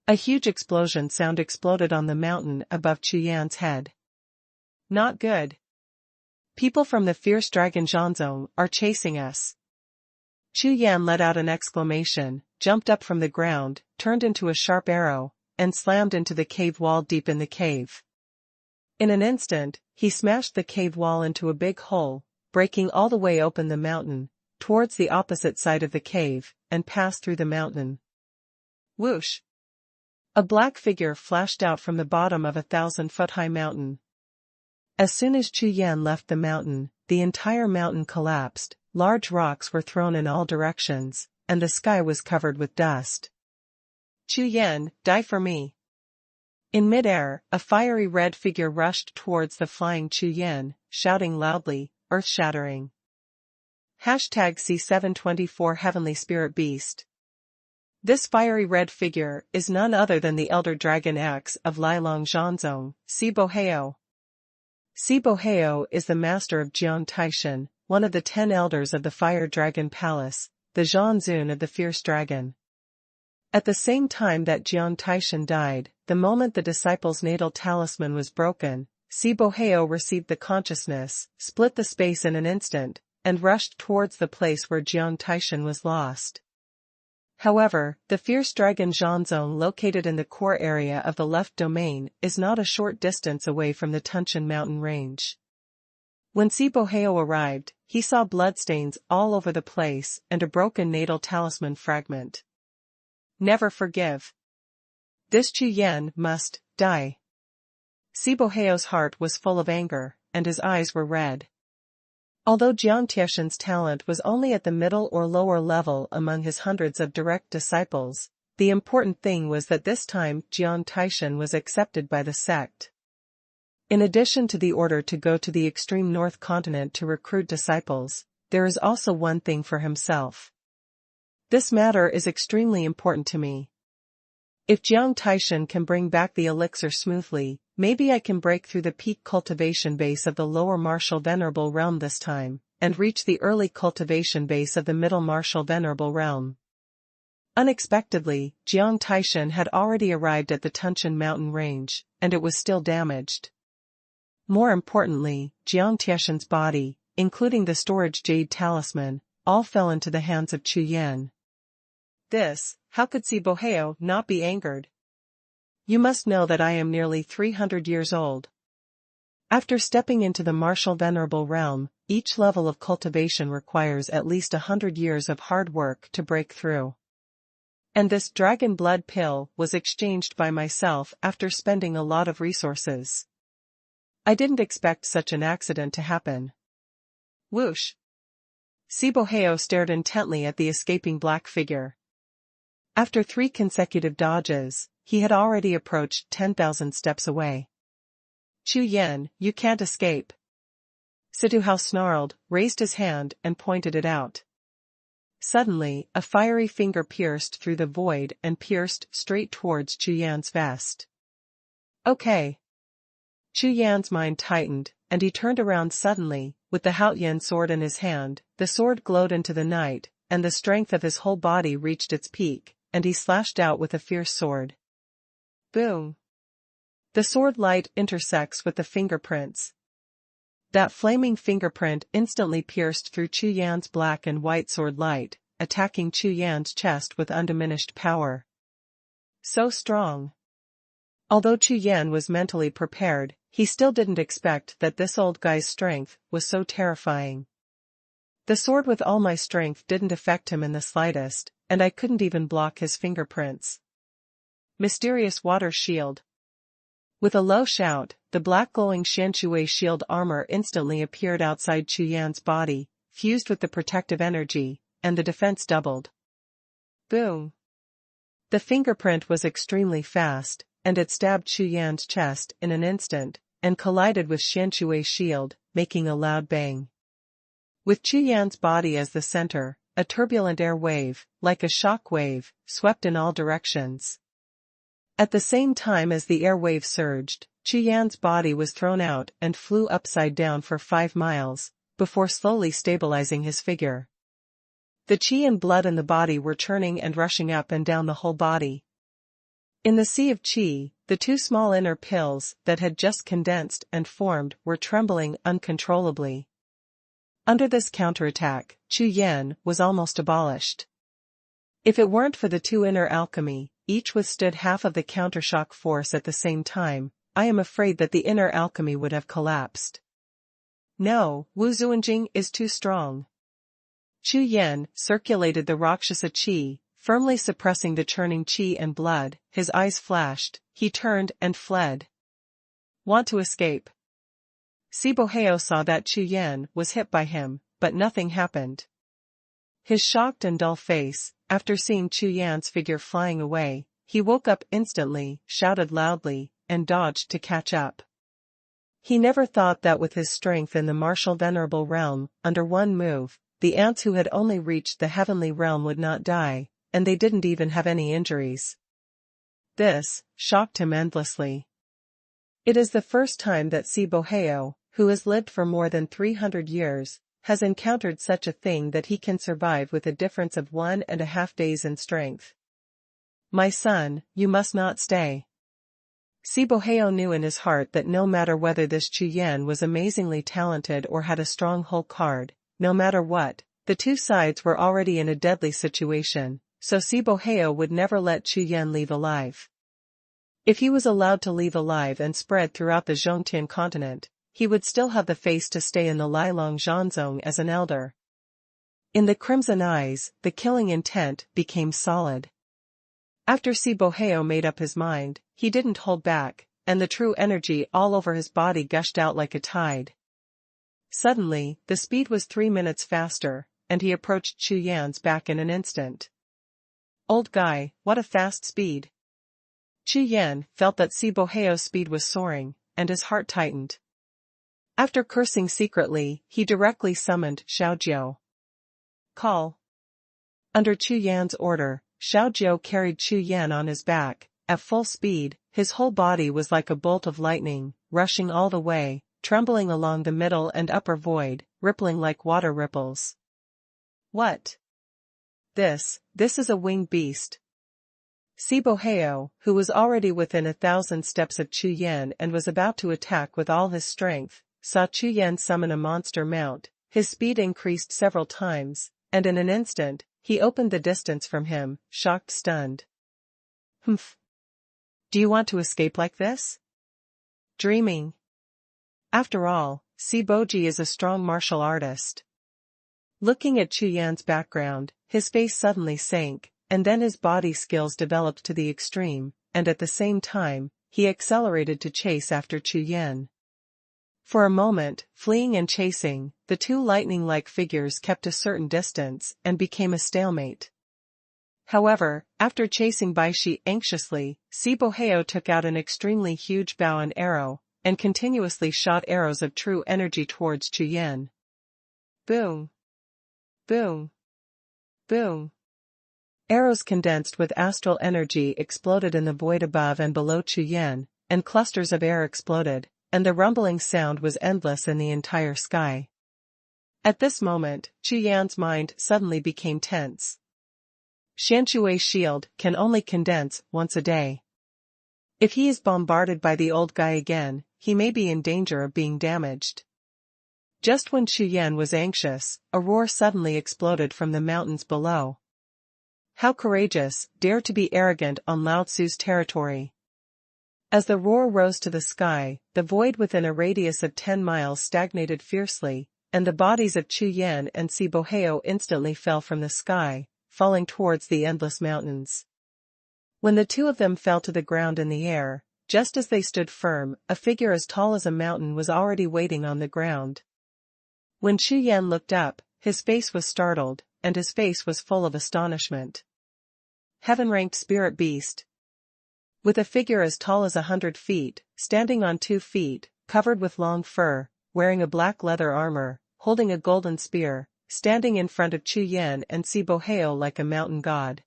A huge explosion sound exploded on the mountain above Chu Yan's head. Not good. People from the fierce dragon Zhanzong are chasing us. Chu Yan let out an exclamation, jumped up from the ground, turned into a sharp arrow, and slammed into the cave wall deep in the cave. In an instant, he smashed the cave wall into a big hole, breaking all the way open the mountain, towards the opposite side of the cave, and passed through the mountain. Whoosh! A black figure flashed out from the bottom of a 1,000-foot-high mountain. As soon as Chu Yan left the mountain, the entire mountain collapsed, large rocks were thrown in all directions, and the sky was covered with dust. Chu Yan, die for me. In midair, a fiery red figure rushed towards the flying Chu Yan, shouting loudly, earth-shattering. Hashtag C724 Heavenly Spirit Beast. This fiery red figure is none other than the Elder Dragon X of Lilong Zhanzong, Xie La Jiao. Xie La Jiao is the master of Jiang Taishan, one of the 10 elders of the Fire Dragon Palace, the Zhanzun of the Fierce Dragon. At the same time that Jiang Taishan died, the moment the disciple's natal talisman was broken, Xie La Jiao received the consciousness, split the space in an instant, and rushed towards the place where Jiang Taishan was lost. However, the fierce dragon Zhanzong located in the core area of the left domain is not a short distance away from the Tunshan mountain range. When Xie La Jiao arrived, he saw bloodstains all over the place and a broken natal talisman fragment. Never forgive. This Chu Yan must die. Xie La Jiao's heart was full of anger, and his eyes were red. Although Jiang Taishan's talent was only at the middle or lower level among his hundreds of direct disciples, the important thing was that this time Jiang Taishan was accepted by the sect. In addition to the order to go to the extreme north continent to recruit disciples, there is also one thing for himself. This matter is extremely important to me. If Jiang Taishan can bring back the elixir smoothly, maybe I can break through the peak cultivation base of the lower martial venerable realm this time, and reach the early cultivation base of the middle martial venerable realm. Unexpectedly, Jiang Taishan had already arrived at the Tunshan mountain range, and it was still damaged. More importantly, Jiang Taishan's body, including the storage jade talisman, all fell into the hands of Chu Yan. How could Xie La Jiao not be angered? You must know that I am nearly 300 years old. After stepping into the martial venerable realm, each level of cultivation requires at least 100 years of hard work to break through. And this dragon blood pill was exchanged by myself after spending a lot of resources. I didn't expect such an accident to happen. Whoosh! Xie La Jiao stared intently at the escaping black figure. After 3 consecutive dodges, he had already approached 10,000 steps away. Chu Yan, you can't escape. Xuanhuan snarled, raised his hand and pointed it out. Suddenly, a fiery finger pierced through the void and pierced straight towards Chu Yan's vest. Okay. Chu Yan's mind tightened, and he turned around suddenly, with the Haoyan sword in his hand. The sword glowed into the night, and the strength of his whole body reached its peak, and he slashed out with a fierce sword. Boom! The sword light intersects with the fingerprints. That flaming fingerprint instantly pierced through Chu Yan's black and white sword light, attacking Chu Yan's chest with undiminished power. So strong. Although Chu Yan was mentally prepared, he still didn't expect that this old guy's strength was so terrifying. The sword with all my strength didn't affect him in the slightest, and I couldn't even block his fingerprints. Mysterious water shield. With a low shout, the black glowing Xuanhuan shield armor instantly appeared outside Chu Yan's body, fused with the protective energy, and the defense doubled. Boom! The fingerprint was extremely fast, and it stabbed Chu Yan's chest in an instant, and collided with Xuanhuan's shield, making a loud bang. With Chu Yan's body as the center, a turbulent air wave, like a shock wave, swept in all directions. At the same time as the air wave surged, Chu Yan's body was thrown out and flew upside down for 5 miles, before slowly stabilizing his figure. The qi and blood in the body were churning and rushing up and down the whole body. In the sea of qi, the 2 small inner pills that had just condensed and formed were trembling uncontrollably. Under this counterattack, Chu Yan was almost abolished. If it weren't for the 2 inner alchemy, each withstood half of the countershock force at the same time, I am afraid that the inner alchemy would have collapsed. No, Wu Zuanjing is too strong. Chu Yan circulated the Rakshasa qi, firmly suppressing the churning qi and blood. His eyes flashed, he turned and fled. Want to escape? Xie La Jiao saw that Chu Yan was hit by him, but nothing happened. His shocked and dull face, after seeing Chu Yan's figure flying away, he woke up instantly, shouted loudly, and dodged to catch up. He never thought that with his strength in the martial venerable realm, under one move, the ants who had only reached the heavenly realm would not die, and they didn't even have any injuries. This shocked him endlessly. It is the first time that Xie La Jiao, who has lived for more than 300 years, has encountered such a thing that he can survive with a difference of 1.5 days in strength. My son, you must not stay. Xie La Jiao knew in his heart that no matter whether this Chu Yan was amazingly talented or had a strong hold card, no matter what, the two sides were already in a deadly situation, so Xie La Jiao would never let Chu Yan leave alive. If he was allowed to leave alive and spread throughout the Zhongtian continent, he would still have the face to stay in the Lilong Zhanzong as an elder. In the crimson eyes, the killing intent became solid. After Xie La Jiao made up his mind, he didn't hold back, and the true energy all over his body gushed out like a tide. Suddenly, the speed was 3 minutes faster, and he approached Chu Yan's back in an instant. Old guy, what a fast speed! Chu Yan felt that Xie La Jiao's speed was soaring, and his heart tightened. After cursing secretly, he directly summoned Xiaojiao. Call. Under Chu Yan's order, Xiaojiao carried Chu Yan on his back, at full speed. His whole body was like a bolt of lightning, rushing all the way, trembling along the middle and upper void, rippling like water ripples. What? This is a winged beast. Xie La Jiao, who was already within 1,000 steps of Chu Yan and was about to attack with all his strength, saw Chu Yan summon a monster mount. His speed increased several times, and in an instant, he opened the distance from him, shocked, stunned. Humph. Do you want to escape like this? Dreaming. After all, Xie Boji is a strong martial artist. Looking at Chu Yan's background, his face suddenly sank, and then his body skills developed to the extreme, and at the same time, he accelerated to chase after Chu Yan. For a moment, fleeing and chasing, the two lightning-like figures kept a certain distance and became a stalemate. However, after chasing by anxiously, Xie La Jiao took out an extremely huge bow and arrow, and continuously shot arrows of true energy towards Chu Yan. Boom! Boom! Boom! Arrows condensed with astral energy exploded in the void above and below Chu Yan, and clusters of air exploded, and the rumbling sound was endless in the entire sky. At this moment, Chu Yan's mind suddenly became tense. Xuanhuan's shield can only condense once a day. If he is bombarded by the old guy again, he may be in danger of being damaged. Just when Chu Yan was anxious, a roar suddenly exploded from the mountains below. How courageous, dare to be arrogant on Lao Tzu's territory. As the roar rose to the sky, the void within a radius of 10 miles stagnated fiercely, and the bodies of Chu Yan and Xie La Jiao instantly fell from the sky, falling towards the endless mountains. When the two of them fell to the ground in the air, just as they stood firm, a figure as tall as a mountain was already waiting on the ground. When Chu Yan looked up, his face was startled, and his face was full of astonishment. Heaven-ranked spirit beast. With a figure as tall as 100 feet, standing on 2 feet, covered with long fur, wearing a black leather armor, holding a golden spear, standing in front of Chu Yan and Xie La Jiao like a mountain god.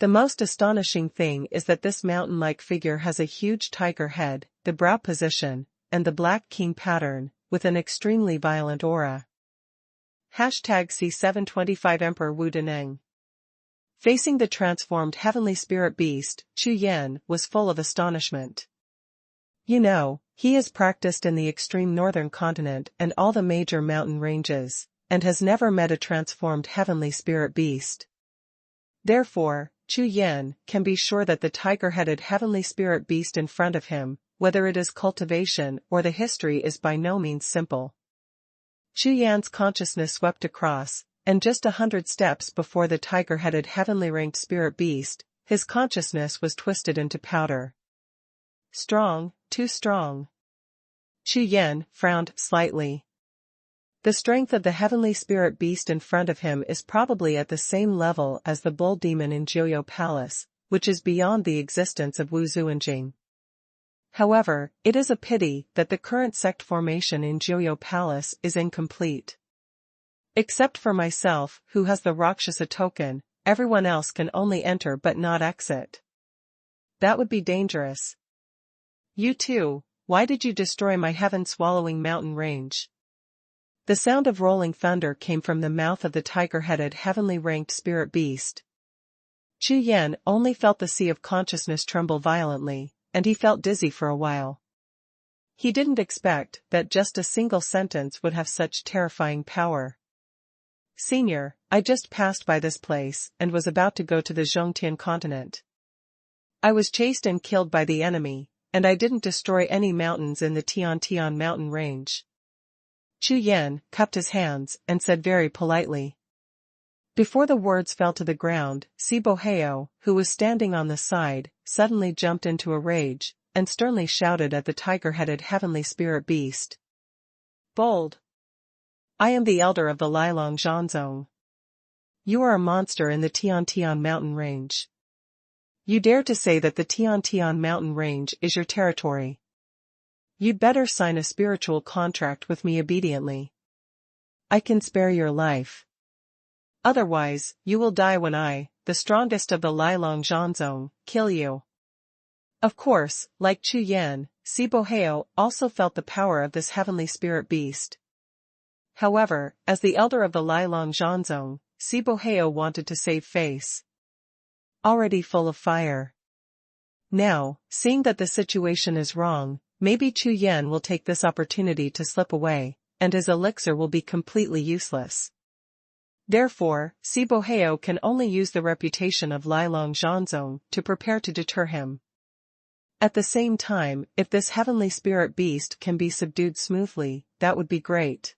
The most astonishing thing is that this mountain-like figure has a huge tiger head, the brow position, and the black keen pattern, with an extremely violent aura. #C725 Emperor Wu Deneng. Facing the transformed heavenly spirit beast, Chu Yan was full of astonishment. You know, he has practiced in the extreme northern continent and all the major mountain ranges, and has never met a transformed heavenly spirit beast. Therefore, Chu Yan can be sure that the tiger-headed heavenly spirit beast in front of him, whether it is cultivation or the history, is by no means simple. Chu Yan's consciousness swept across, and just 100 steps before the tiger-headed heavenly-ranked spirit beast, his consciousness was twisted into powder. Strong, too strong. Chu Yan frowned slightly. The strength of the heavenly spirit beast in front of him is probably at the same level as the bull demon in Jiuxiao Palace, which is beyond the existence of Wu Zuanjing. However, it is a pity that the current sect formation in Jiuxiao Palace is incomplete. Except for myself, who has the Rakshasa token, everyone else can only enter but not exit. That would be dangerous. You too, why did you destroy my heaven-swallowing mountain range? The sound of rolling thunder came from the mouth of the tiger-headed heavenly-ranked spirit beast. Chu Yan only felt the sea of consciousness tremble violently, and he felt dizzy for a while. He didn't expect that just a single sentence would have such terrifying power. Senior, I just passed by this place and was about to go to the Zhongtian continent. I was chased and killed by the enemy, and I didn't destroy any mountains in the Tian mountain range. Chu Yan cupped his hands and said very politely. Before the words fell to the ground, Xie La Jiao, who was standing on the side, suddenly jumped into a rage, and sternly shouted at the tiger-headed heavenly spirit beast. Bold! I am the elder of the Lilong Zhanzong. You are a monster in the Tian mountain range. You dare to say that the Tian mountain range is your territory. You'd better sign a spiritual contract with me obediently. I can spare your life. Otherwise, you will die when I, the strongest of the Lilong Zhanzong, kill you. Of course, like Chu Yan, Xie La Jiao also felt the power of this heavenly spirit beast. However, as the elder of the Lilong Zhanzong, Xie La Jiao wanted to save face. Already full of fire. Now, seeing that the situation is wrong, maybe Chu Yan will take this opportunity to slip away, and his elixir will be completely useless. Therefore, Xie La Jiao can only use the reputation of Lilong Zhanzong to prepare to deter him. At the same time, if this heavenly spirit beast can be subdued smoothly, that would be great.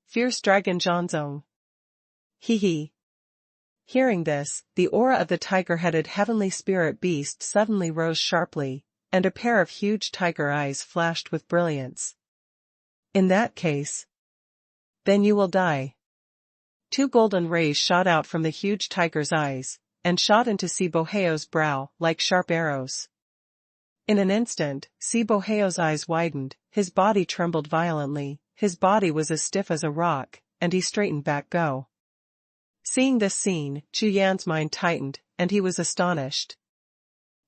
Fierce Dragon Zhanzong. Hee. Hearing this, the aura of the tiger-headed heavenly spirit beast suddenly rose sharply, and a pair of huge tiger eyes flashed with brilliance. In that case, then you will die. 2 golden rays shot out from the huge tiger's eyes, and shot into Xie La Jiao's brow like sharp arrows. In an instant, Xie La Jiao's eyes widened, his body trembled violently, his body was as stiff as a rock, and he straightened back. Seeing this scene, Chu Yan's mind tightened, and he was astonished.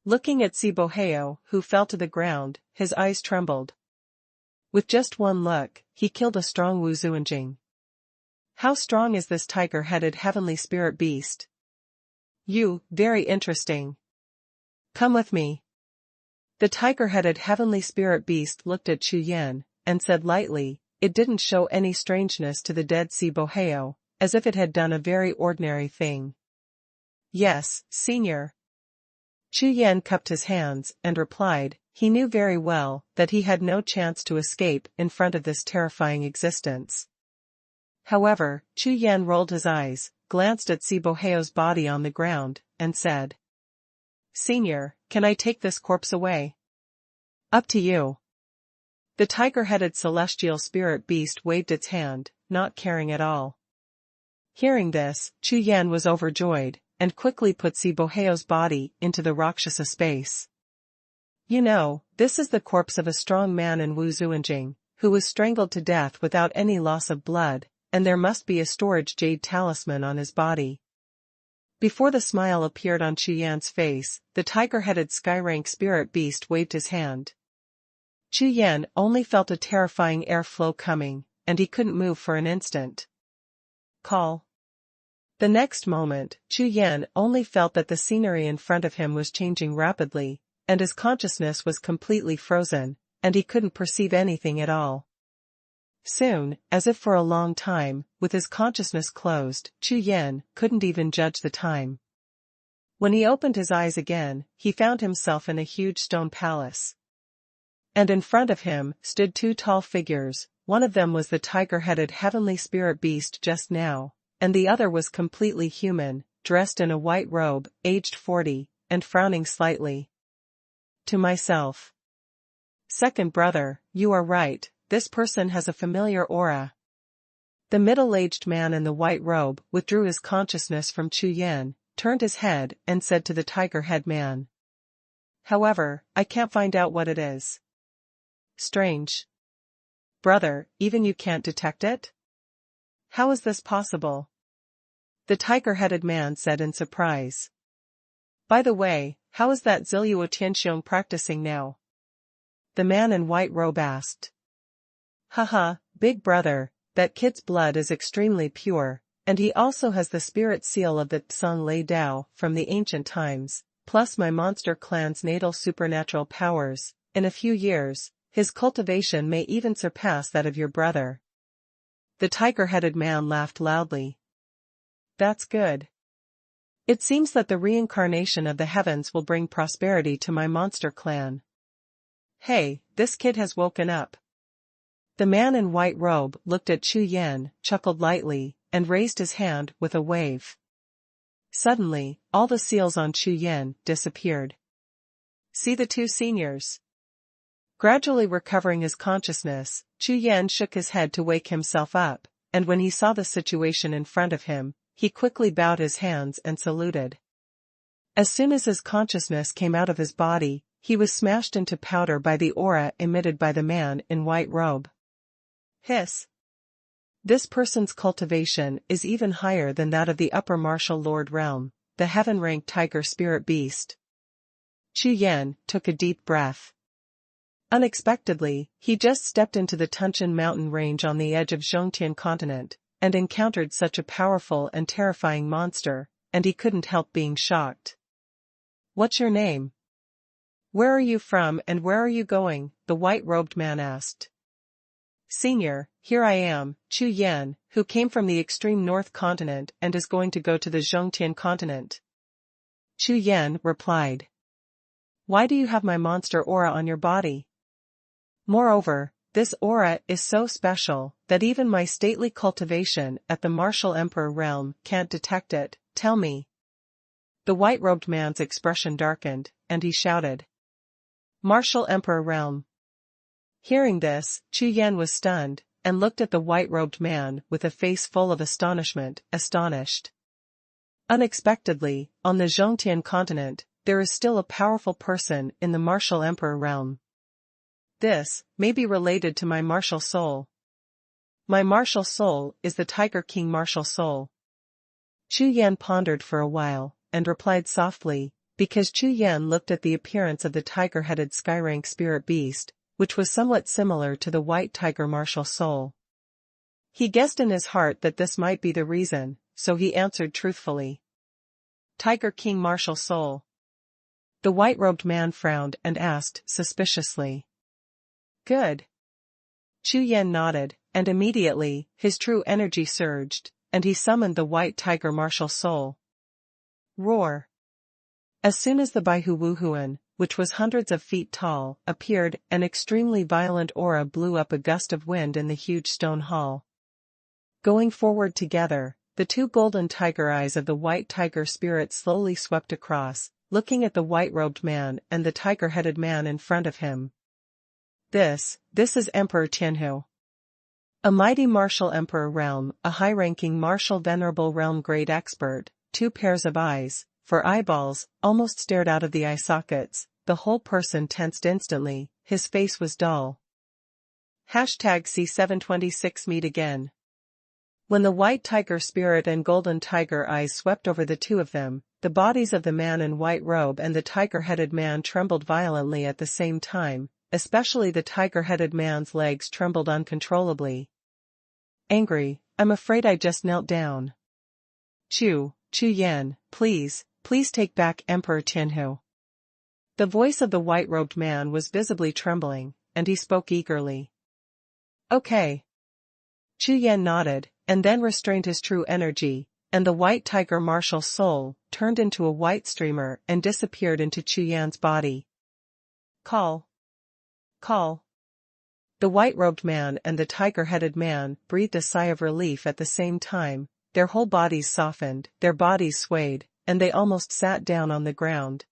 Looking at Xie La Jiao, who fell to the ground, his eyes trembled. With just one look, he killed a strong Wu Zuanjing. How strong is this tiger-headed heavenly spirit beast? You, very interesting. Come with me. The tiger-headed heavenly spirit beast looked at Chu Yan, and said lightly, it didn't show any strangeness to the dead Xie La Jiao, as if it had done a very ordinary thing. Yes, senior. Chu Yan cupped his hands and replied, he knew very well that he had no chance to escape in front of this terrifying existence. However, Chu Yan rolled his eyes, glanced at Xie La Jiao's body on the ground, and said, Senior, can I take this corpse away? Up to you. The tiger-headed celestial spirit beast waved its hand, not caring at all. Hearing this, Chu Yan was overjoyed, and quickly put Xie La Jiao's body into the Rakshasa space. You know, this is the corpse of a strong man in Wu Zuanjing, who was strangled to death without any loss of blood, and there must be a storage jade talisman on his body. Before the smile appeared on Chu Yan's face, the tiger-headed sky-rank spirit beast waved his hand. Chu Yan only felt a terrifying airflow coming, and he couldn't move for an instant. Call. The next moment, Chu Yan only felt that the scenery in front of him was changing rapidly, and his consciousness was completely frozen, and he couldn't perceive anything at all. Soon, as if for a long time, with his consciousness closed, Chu Yan couldn't even judge the time. When he opened his eyes again, he found himself in a huge stone palace. And in front of him stood 2 tall figures, one of them was the tiger-headed heavenly spirit beast just now, and the other was completely human, dressed in a white robe, aged 40, and frowning slightly. To myself. Second brother, you are right, this person has a familiar aura. The middle-aged man in the white robe withdrew his consciousness from Chu Yan, turned his head, and said to the tiger-head man. However, I can't find out what it is. Strange. Brother, even you can't detect it? How is this possible? The tiger-headed man said in surprise. By the way, how is that Ziluo Tianxiong practicing now? The man in white robe asked. Haha, big brother, that kid's blood is extremely pure, and he also has the spirit seal of the Xie La Jiao from the ancient times, plus my monster clan's natal supernatural powers. In a few years, his cultivation may even surpass that of your brother. The tiger-headed man laughed loudly. That's good. It seems that the reincarnation of the heavens will bring prosperity to my monster clan. Hey, this kid has woken up. The man in white robe looked at Chu Yan, chuckled lightly, and raised his hand with a wave. Suddenly, all the seals on Chu Yan disappeared. See the two seniors. Gradually recovering his consciousness, Chu Yan shook his head to wake himself up, and when he saw the situation in front of him, he quickly bowed his hands and saluted. As soon as his consciousness came out of his body, he was smashed into powder by the aura emitted by the man in white robe. Hiss. This person's cultivation is even higher than that of the upper martial lord realm, the heaven-ranked tiger spirit beast. Chu Yan took a deep breath. Unexpectedly, he just stepped into the Tunshan mountain range on the edge of Zhongtian continent, and encountered such a powerful and terrifying monster, and he couldn't help being shocked. What's your name? Where are you from and where are you going? The white-robed man asked. Senior, here I am, Chu Yan, who came from the extreme north continent and is going to go to the Zhongtian continent. Chu Yan replied. Why do you have my monster aura on your body? Moreover, this aura is so special that even my stately cultivation at the martial emperor realm can't detect it. Tell me. The white-robed man's expression darkened, and he shouted. Martial emperor realm. Hearing this, Chu Yan was stunned, and looked at the white-robed man with a face full of astonishment, astonished. Unexpectedly, on the Zhongtian continent, there is still a powerful person in the martial emperor realm. This may be related to my martial soul. My martial soul is the Tiger King martial soul. Chu Yan pondered for a while, and replied softly, because Chu Yan looked at the appearance of the tiger-headed sky-rank spirit beast, which was somewhat similar to the white tiger martial soul. He guessed in his heart that this might be the reason, so he answered truthfully. Tiger King martial soul. The white-robed man frowned and asked suspiciously. Good. Chu Yan nodded, and immediately, his true energy surged, and he summoned the white tiger martial soul. Roar. As soon as the Baihu Wuhun, which was hundreds of feet tall, appeared, an extremely violent aura blew up a gust of wind in the huge stone hall. Going forward together, the two golden tiger eyes of the white tiger spirit slowly swept across, looking at the white-robed man and the tiger-headed man in front of him. This is Emperor Tianhu. A mighty martial emperor realm, a high-ranking martial venerable realm great expert, 2 pairs of eyes, for eyeballs, almost stared out of the eye sockets, the whole person tensed instantly, his face was dull. #C726 meet again. When the white tiger spirit and golden tiger eyes swept over the two of them, the bodies of the man in white robe and the tiger-headed man trembled violently at the same time, especially the tiger-headed man's legs trembled uncontrollably. Angry, I'm afraid I just knelt down. Chu Yan, please take back Emperor Tianhu. The voice of the white-robed man was visibly trembling, and he spoke eagerly. Okay. Chu Yan nodded, and then restrained his true energy, and the white tiger martial soul turned into a white streamer and disappeared into Chu Yan's body. Call. The white-robed man and the tiger-headed man breathed a sigh of relief at the same time, their whole bodies softened, their bodies swayed, and they almost sat down on the ground.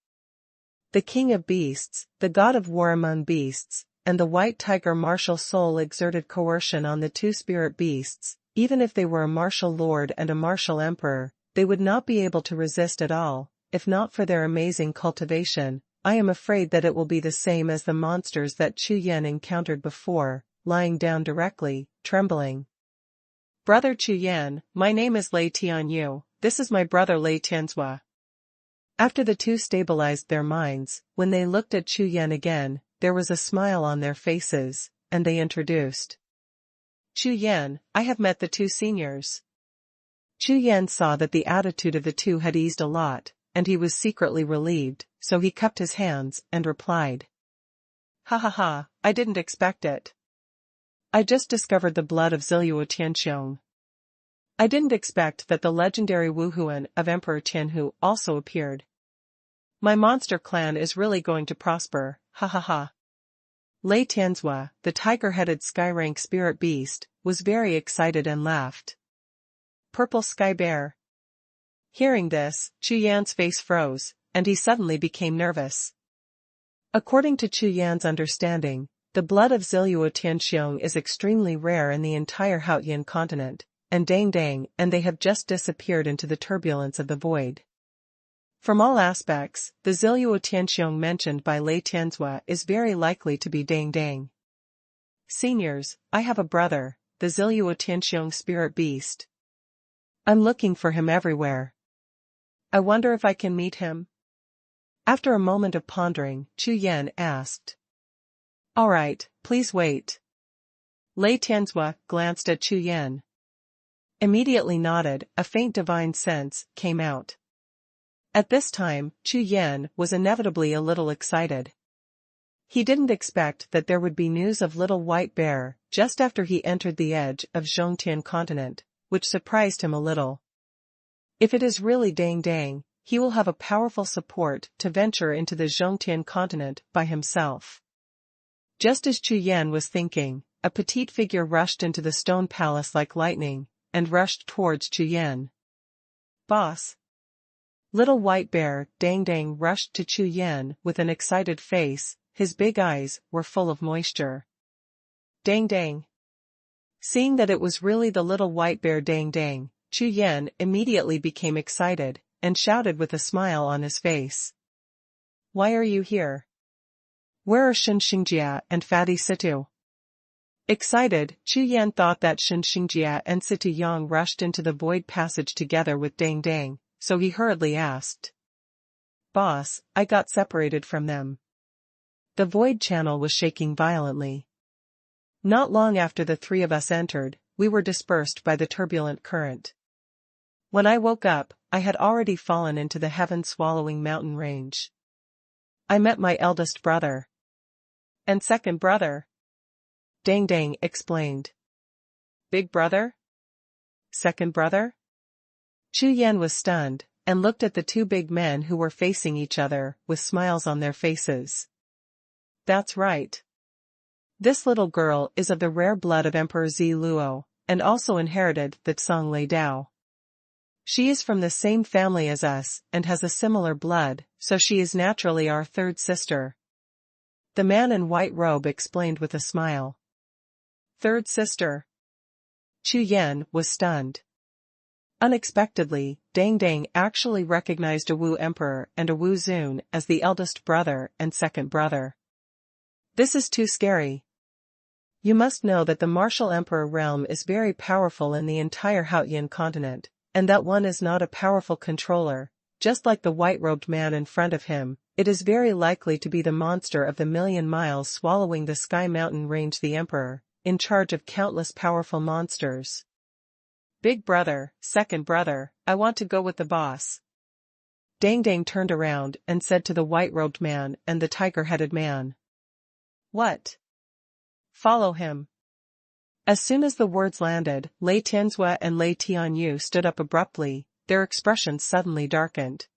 The king of beasts, the god of war among beasts, and the white tiger martial soul exerted coercion on the two spirit beasts. Even if they were a martial lord and a martial emperor, they would not be able to resist at all, if not for their amazing cultivation. I am afraid that it will be the same as the monsters that Chu Yan encountered before, lying down directly, trembling. Brother Chu Yan, my name is Lei Tianyu, this is my brother Lei Tianzhua. After the two stabilized their minds, when they looked at Chu Yan again, there was a smile on their faces, and they introduced. Chu Yan, I have met the two seniors. Chu Yan saw that the attitude of the two had eased a lot, and he was secretly relieved, so he cupped his hands and replied. Ha ha ha, I didn't expect it. I just discovered the blood of Xie La Jiao. I didn't expect that the legendary Wuhun of Emperor Tianhu also appeared. My monster clan is really going to prosper, ha ha ha. Lei Tianzhua, the tiger-headed sky-rank spirit beast, was very excited and laughed. Purple Sky Bear. Hearing this, Chu Yan's face froze, and he suddenly became nervous. According to Chu Yan's understanding, the blood of Xie La Jiao is extremely rare in the entire Haotian continent, and and they have just disappeared into the turbulence of the void. From all aspects, the Xie La Jiao mentioned by Lei Tianzhua is very likely to be Dang. Seniors, I have a brother, the Xie La Jiao spirit beast. I'm looking for him everywhere. I wonder if I can meet him? After a moment of pondering, Chu Yan asked. All right, please wait. Lei Tianzhua glanced at Chu Yan. Immediately nodded, a faint divine sense came out. At this time, Chu Yan was inevitably a little excited. He didn't expect that there would be news of Little White Bear just after he entered the edge of Zhongtian continent, which surprised him a little. If it is really Dang, he will have a powerful support to venture into the Zhongtian continent by himself. Just as Chu Yan was thinking, a petite figure rushed into the stone palace like lightning, and rushed towards Chu Yan. Boss. Little White Bear Dang rushed to Chu Yan with an excited face, his big eyes were full of moisture. Dang. Seeing that it was really the Little White Bear Dang, Chu Yan immediately became excited, and shouted with a smile on his face. Why are you here? Where are Xinjia and Fatty Situ? Excited, Chu Yan thought that Xinjia and Situ Yang rushed into the void passage together with Dang, so he hurriedly asked. Boss, I got separated from them. The void channel was shaking violently. Not long after the three of us entered, we were dispersed by the turbulent current. When I woke up, I had already fallen into the heaven-swallowing mountain range. I met my eldest brother. And second brother. Dang explained. Big brother? Second brother? Chu Yan was stunned, and looked at the two big men who were facing each other, with smiles on their faces. That's right. This little girl is of the rare blood of Emperor Xie Luo, and also inherited the Tsang Lei Dao. She is from the same family as us, and has a similar blood, so she is naturally our third sister. The man in white robe explained with a smile. Third sister. Chu Yan was stunned. Unexpectedly, Dang actually recognized a Wu Emperor and a Wu Zun as the eldest brother and second brother. This is too scary. You must know that the martial emperor realm is very powerful in the entire Haotian continent, and that one is not a powerful controller, just like the white-robed man in front of him. It is very likely to be the monster of the million miles swallowing the sky mountain range, the emperor, in charge of countless powerful monsters. Big brother, second brother, I want to go with the boss. Dang turned around and said to the white-robed man and the tiger-headed man. What? Follow him. As soon as the words landed, Lei Tianzhua and Lei Tianyu stood up abruptly, their expressions suddenly darkened.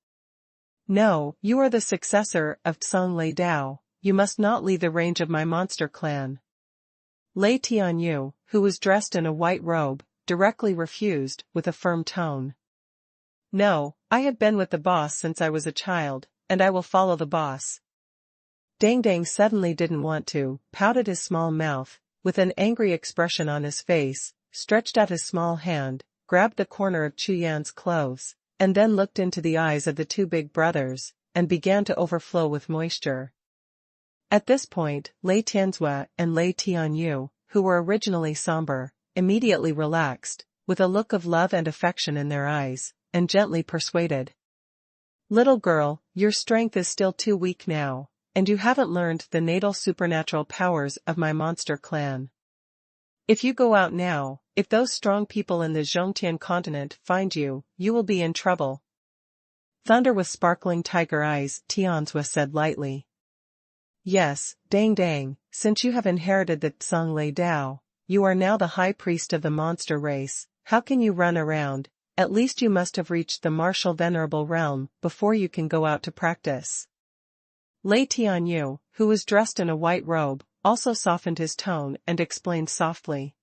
No, you are the successor of Tsang Lei Dao, you must not leave the range of my monster clan. Lei Tianyu, who was dressed in a white robe, directly refused, with a firm tone. No, I have been with the boss since I was a child, and I will follow the boss. Dang suddenly didn't want to, pouted his small mouth, with an angry expression on his face, stretched out his small hand, grabbed the corner of Chu Yan's clothes, and then looked into the eyes of the two big brothers, and began to overflow with moisture. At this point, Lei Tianzhua and Lei Tianyu, who were originally somber, immediately relaxed, with a look of love and affection in their eyes, and gently persuaded. Little girl, your strength is still too weak now, and you haven't learned the natal supernatural powers of my monster clan. If you go out now, if those strong people in the Zhongtian continent find you, you will be in trouble. Thunder with sparkling tiger eyes, Tianzhua said lightly. Yes, Dang Dang, since you have inherited the Tsang Lei Dao, you are now the high priest of the monster race. How can you run around? At least you must have reached the martial venerable realm before you can go out to practice. Lei Tianyu, who was dressed in a white robe, also softened his tone and explained softly.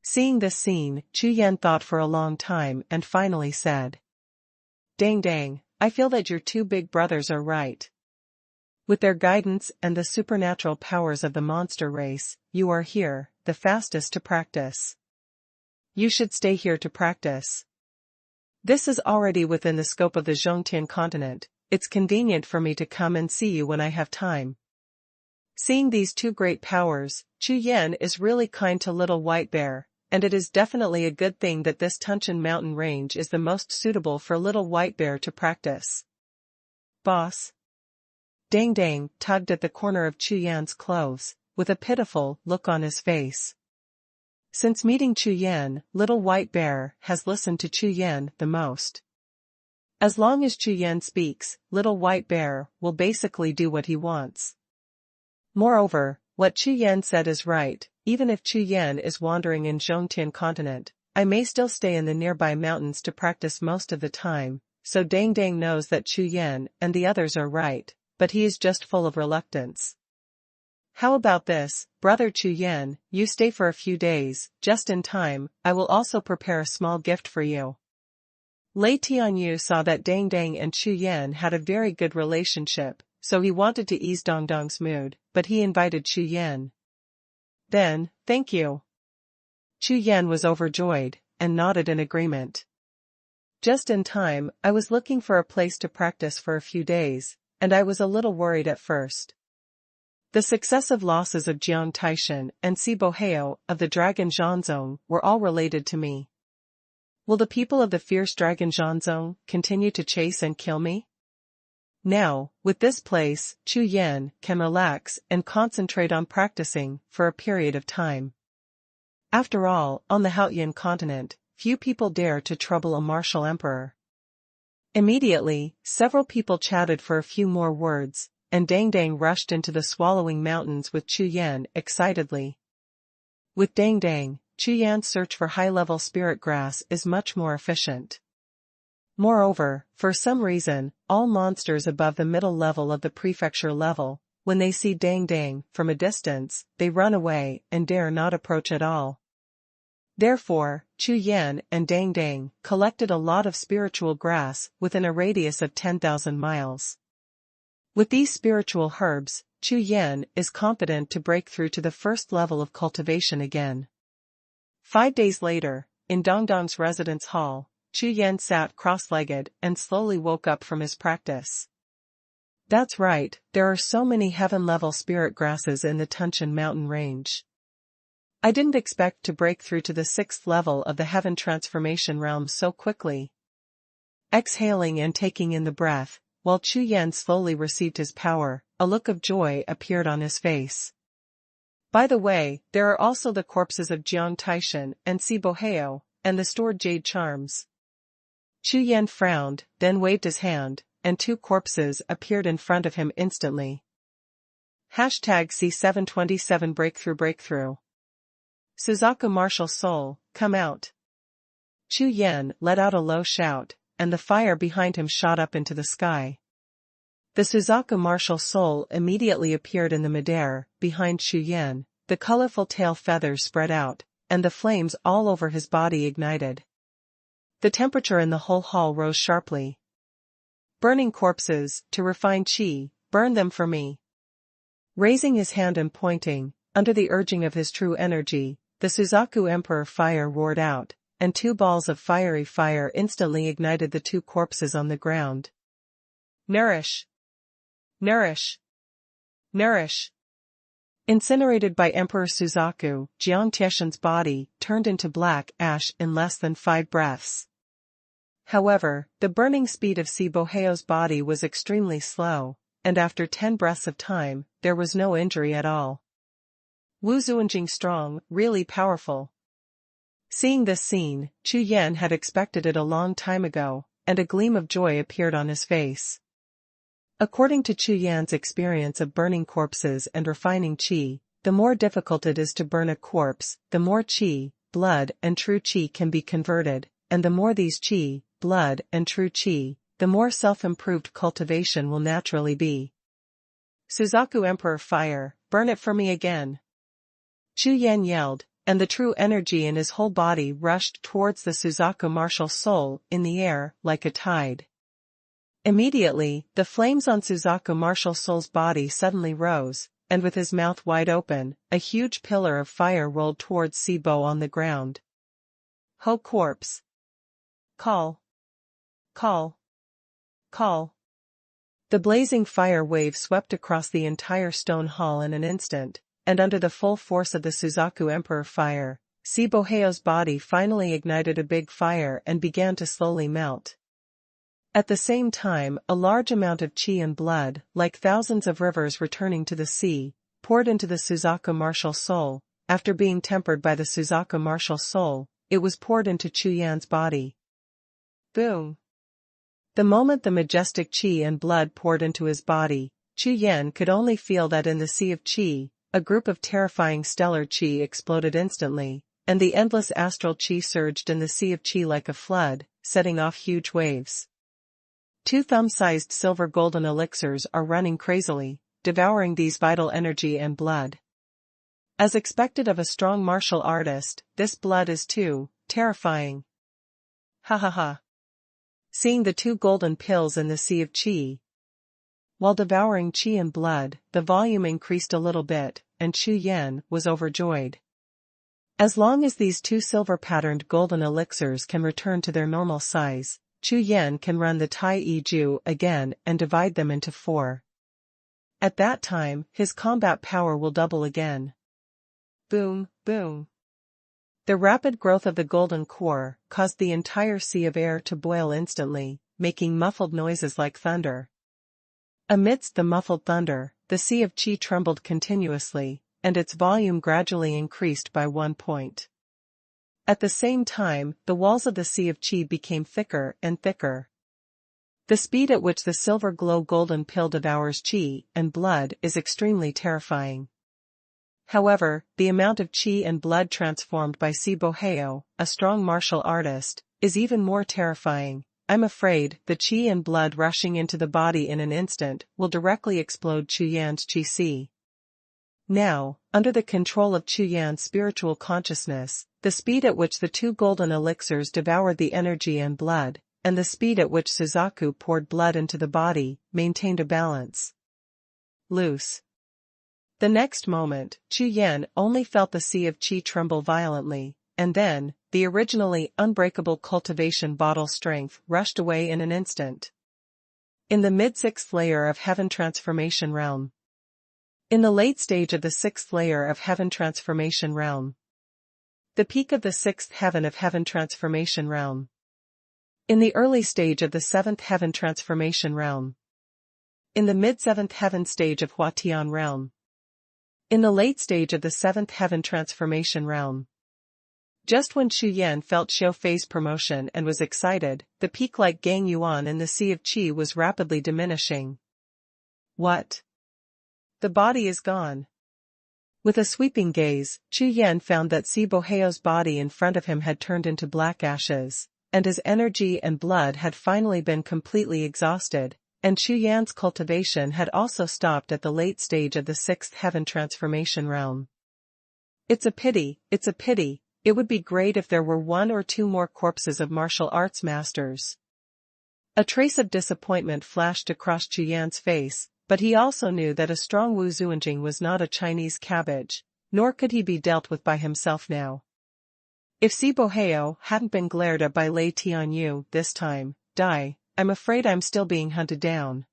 Seeing this scene, Chu Yan thought for a long time and finally said. Dang Dang, I feel that your two big brothers are right. With their guidance and the supernatural powers of the monster race, you are here, the fastest to practice. You should stay here to practice. This is already within the scope of the Zhongtian continent. It's convenient for me to come and see you when I have time. Seeing these two great powers, Chu Yan is really kind to little White Bear, and it is definitely a good thing that this Tunshan mountain range is the most suitable for little White Bear to practice. Boss. Dang Dang tugged at the corner of Chu Yan's clothes, with a pitiful look on his face. Since meeting Chu Yan, little White Bear has listened to Chu Yan the most. As long as Chu Yan speaks, little White Bear will basically do what he wants. Moreover, what Chu Yan said is right. Even if Chu Yan is wandering in Zhongtian continent, I may still stay in the nearby mountains to practice most of the time, so Dang Dang knows that Chu Yan and the others are right, but he is just full of reluctance. How about this, brother Chu Yan, you stay for a few days, just in time. I will also prepare a small gift for you. Lei Tianyu saw that Dang Dang and Chu Yan had a very good relationship, so he wanted to ease Dong Dong's mood, but he invited Chu Yan. Then, thank you. Chu Yan was overjoyed, and nodded in agreement. Just in time, I was looking for a place to practice for a few days, and I was a little worried at first. The successive losses of Jiang Taishan and Si Boheo of the dragon Zhanzong were all related to me. Will the people of the fierce dragon Zhanzong continue to chase and kill me? Now, with this place, Chu Yan can relax and concentrate on practicing for a period of time. After all, on the Haotian continent, few people dare to trouble a martial emperor. Immediately, several people chatted for a few more words, and Dang Dang rushed into the swallowing mountains with Chu Yan excitedly. With Dang Dang, Chu Yan's search for high-level spirit grass is much more efficient. Moreover, for some reason, all monsters above the middle level of the prefecture level, when they see Dang Dang from a distance, they run away and dare not approach at all. Therefore, Chu Yan and Dang Dang collected a lot of spiritual grass within a radius of 10,000 miles. With these spiritual herbs, Chu Yan is confident to break through to the first level of cultivation again. 5 days later, in Dongdong's residence hall, Chu Yan sat cross-legged and slowly woke up from his practice. That's right, there are so many heaven-level spirit grasses in the Tunshan mountain range. I didn't expect to break through to the 6th level of the heaven transformation realm so quickly. Exhaling and taking in the breath, while Chu Yan slowly received his power, a look of joy appeared on his face. By the way, there are also the corpses of Jiang Taishan and Si Boheo, and the stored jade charms. Chu Yan frowned, then waved his hand, and 2 corpses appeared in front of him instantly. #C727 Breakthrough. Suzaku Martial Soul, come out. Chu Yan let out a low shout, and the fire behind him shot up into the sky. The Suzaku Martial Soul immediately appeared in the midair, behind Chu Yan, the colorful tail feathers spread out, and the flames all over his body ignited. The temperature in the whole hall rose sharply. Burning corpses, to refine chi, burn them for me. Raising his hand and pointing, under the urging of his true energy, the Suzaku Emperor fire roared out, and 2 balls of fiery fire instantly ignited the 2 corpses on the ground. Nourish! Nourish! Nourish! Incinerated by Emperor Suzaku, Jiang Tieshan's body turned into black ash in less than 5 breaths. However, the burning speed of Xie Boheo's body was extremely slow, and after 10 breaths of time, there was no injury at all. Wu Zuanjing strong, really powerful. Seeing this scene, Chu Yan had expected it a long time ago, and a gleam of joy appeared on his face. According to Chu Yan's experience of burning corpses and refining qi, the more difficult it is to burn a corpse, the more qi, blood and true qi can be converted, and the more these qi, blood and true qi, the more self-improved cultivation will naturally be. Suzaku Emperor Fire, burn it for me again. Chu Yan yelled, and the true energy in his whole body rushed towards the Suzaku martial soul in the air like a tide. Immediately, the flames on Suzaku martial soul's body suddenly rose, and with his mouth wide open, a huge pillar of fire rolled towards Sibo on the ground. Ho corpse! Call! Call! Call! The blazing fire wave swept across the entire stone hall in an instant, and under the full force of the Suzaku Emperor Fire, Xie Boheo's body finally ignited a big fire and began to slowly melt. At the same time, a large amount of qi and blood, like thousands of rivers returning to the sea, poured into the Suzaku martial soul. After being tempered by the Suzaku martial soul, it was poured into Chu Yan's body. Boom! The moment the majestic qi and blood poured into his body, Chu Yan could only feel that in the sea of qi, a group of terrifying stellar qi exploded instantly, and the endless astral qi surged in the sea of qi like a flood, setting off huge waves. 2 thumb-sized silver golden elixirs are running crazily, devouring these vital energy and blood. As expected of a strong martial artist, this blood is too terrifying. Ha ha ha. Seeing the 2 golden pills in the sea of qi. While devouring qi and blood, the volume increased a little bit, and Chu Yan was overjoyed. As long as these 2 silver-patterned golden elixirs can return to their normal size, Chu Yan can run the Tai Yi Ju again and divide them into 4. At that time, his combat power will double again. Boom, boom. The rapid growth of the golden core caused the entire sea of air to boil instantly, making muffled noises like thunder. Amidst the muffled thunder, the sea of qi trembled continuously, and its volume gradually increased by 1 point. At the same time, the walls of the sea of qi became thicker and thicker. The speed at which the silver glow golden pill devours qi and blood is extremely terrifying. However, the amount of qi and blood transformed by Xie Boheo, a strong martial artist, is even more terrifying. I'm afraid the qi and blood rushing into the body in an instant will directly explode Chu Yan's qi si. Now, under the control of Chu Yan's spiritual consciousness, the speed at which the 2 golden elixirs devoured the energy and blood, and the speed at which Suzaku poured blood into the body, maintained a balance. Loose. The next moment, Chu Yan only felt the sea of qi tremble violently, and then, the originally unbreakable cultivation bottle strength rushed away in an instant. In the mid-6th layer of Heaven Transformation Realm. In the late stage of the 6th layer of Heaven Transformation Realm. The peak of the 6th heaven of Heaven Transformation Realm. In the early stage of the 7th Heaven Transformation Realm. In the mid-7th Heaven stage of Huatian Realm. In the late stage of the 7th Heaven Transformation Realm. Just when Chu Yan felt Xiao Fei's promotion and was excited, the peak like Gang Yuan in the sea of qi was rapidly diminishing. What? The body is gone. With a sweeping gaze, Chu Yan found that Xie Boheo's body in front of him had turned into black ashes, and his energy and blood had finally been completely exhausted, and Chu Yan's cultivation had also stopped at the late stage of the 6th Heaven Transformation Realm. It's a pity, it's a pity, it would be great if there were 1 or 2 more corpses of martial arts masters. A trace of disappointment flashed across Chu Yan's face, but he also knew that a strong Wu Zuanjing was not a Chinese cabbage, nor could he be dealt with by himself now. If Xie Boheo hadn't been glared at by Lei Tianyu this time, I'm afraid I'm still being hunted down.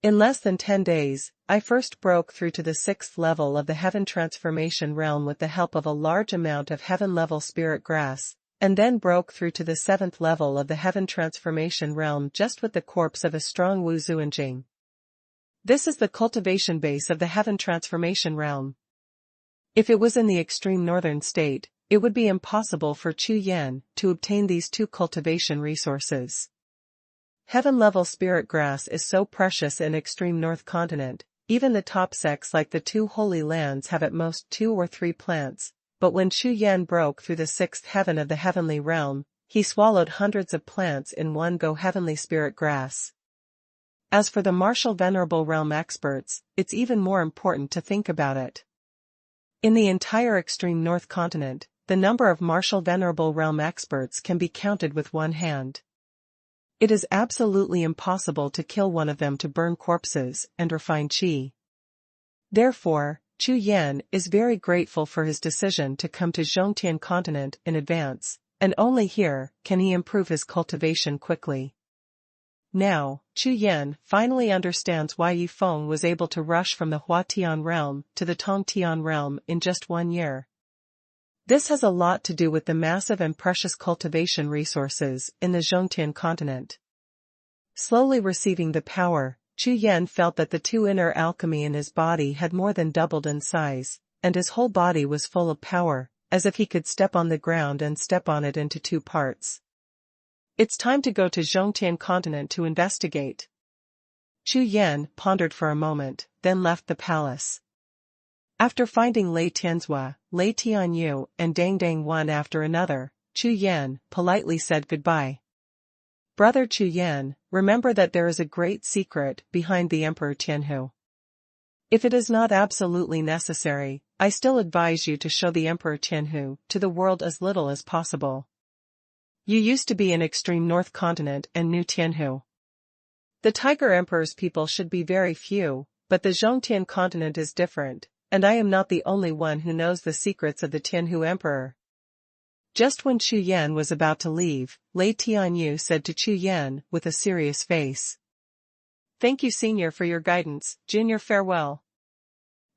In less than 10 days, I first broke through to the 6th level of the Heaven Transformation realm with the help of a large amount of Heaven-level spirit grass, and then broke through to the 7th level of the Heaven Transformation realm just with the corpse of a strong Wu Zuanjing. This is the cultivation base of the Heaven Transformation realm. If it was in the extreme northern state, it would be impossible for Chu Yan to obtain these two cultivation resources. Heaven-level spirit grass is so precious in extreme north continent, even the top sects like the two holy lands have at most 2 or 3 plants, but when Chu Yan broke through the 6th heaven of the heavenly realm, he swallowed hundreds of plants in one go heavenly spirit grass. As for the martial venerable realm experts, it's even more important to think about it. In the entire extreme north continent, the number of martial venerable realm experts can be counted with one hand. It is absolutely impossible to kill one of them to burn corpses and refine qi. Therefore, Chu Yan is very grateful for his decision to come to Zhongtian continent in advance, and only here can he improve his cultivation quickly. Now, Chu Yan finally understands why Yi Feng was able to rush from the Huatian realm to the Tongtian realm in just 1 year. This has a lot to do with the massive and precious cultivation resources in the Zhongtian continent. Slowly receiving the power, Chu Yan felt that the two inner alchemy in his body had more than doubled in size, and his whole body was full of power, as if he could step on the ground and step on it into 2 parts. It's time to go to Zhongtian continent to investigate. Chu Yan pondered for a moment, then left the palace. After finding Lei Tianzhua, Lei Tianyu, and Dang Dang one after another, Chu Yan politely said goodbye. Brother Chu Yan, remember that there is a great secret behind the Emperor Tianhu. If it is not absolutely necessary, I still advise you to show the Emperor Tianhu to the world as little as possible. You used to be in extreme north continent and knew Tianhu. The Tiger Emperor's people should be very few, but the Zhongtian continent is different, and I am not the only one who knows the secrets of the Tianhu Emperor. Just when Chu Yan was about to leave, Lei Tianyu said to Chu Yan with a serious face. Thank you senior for your guidance, junior farewell.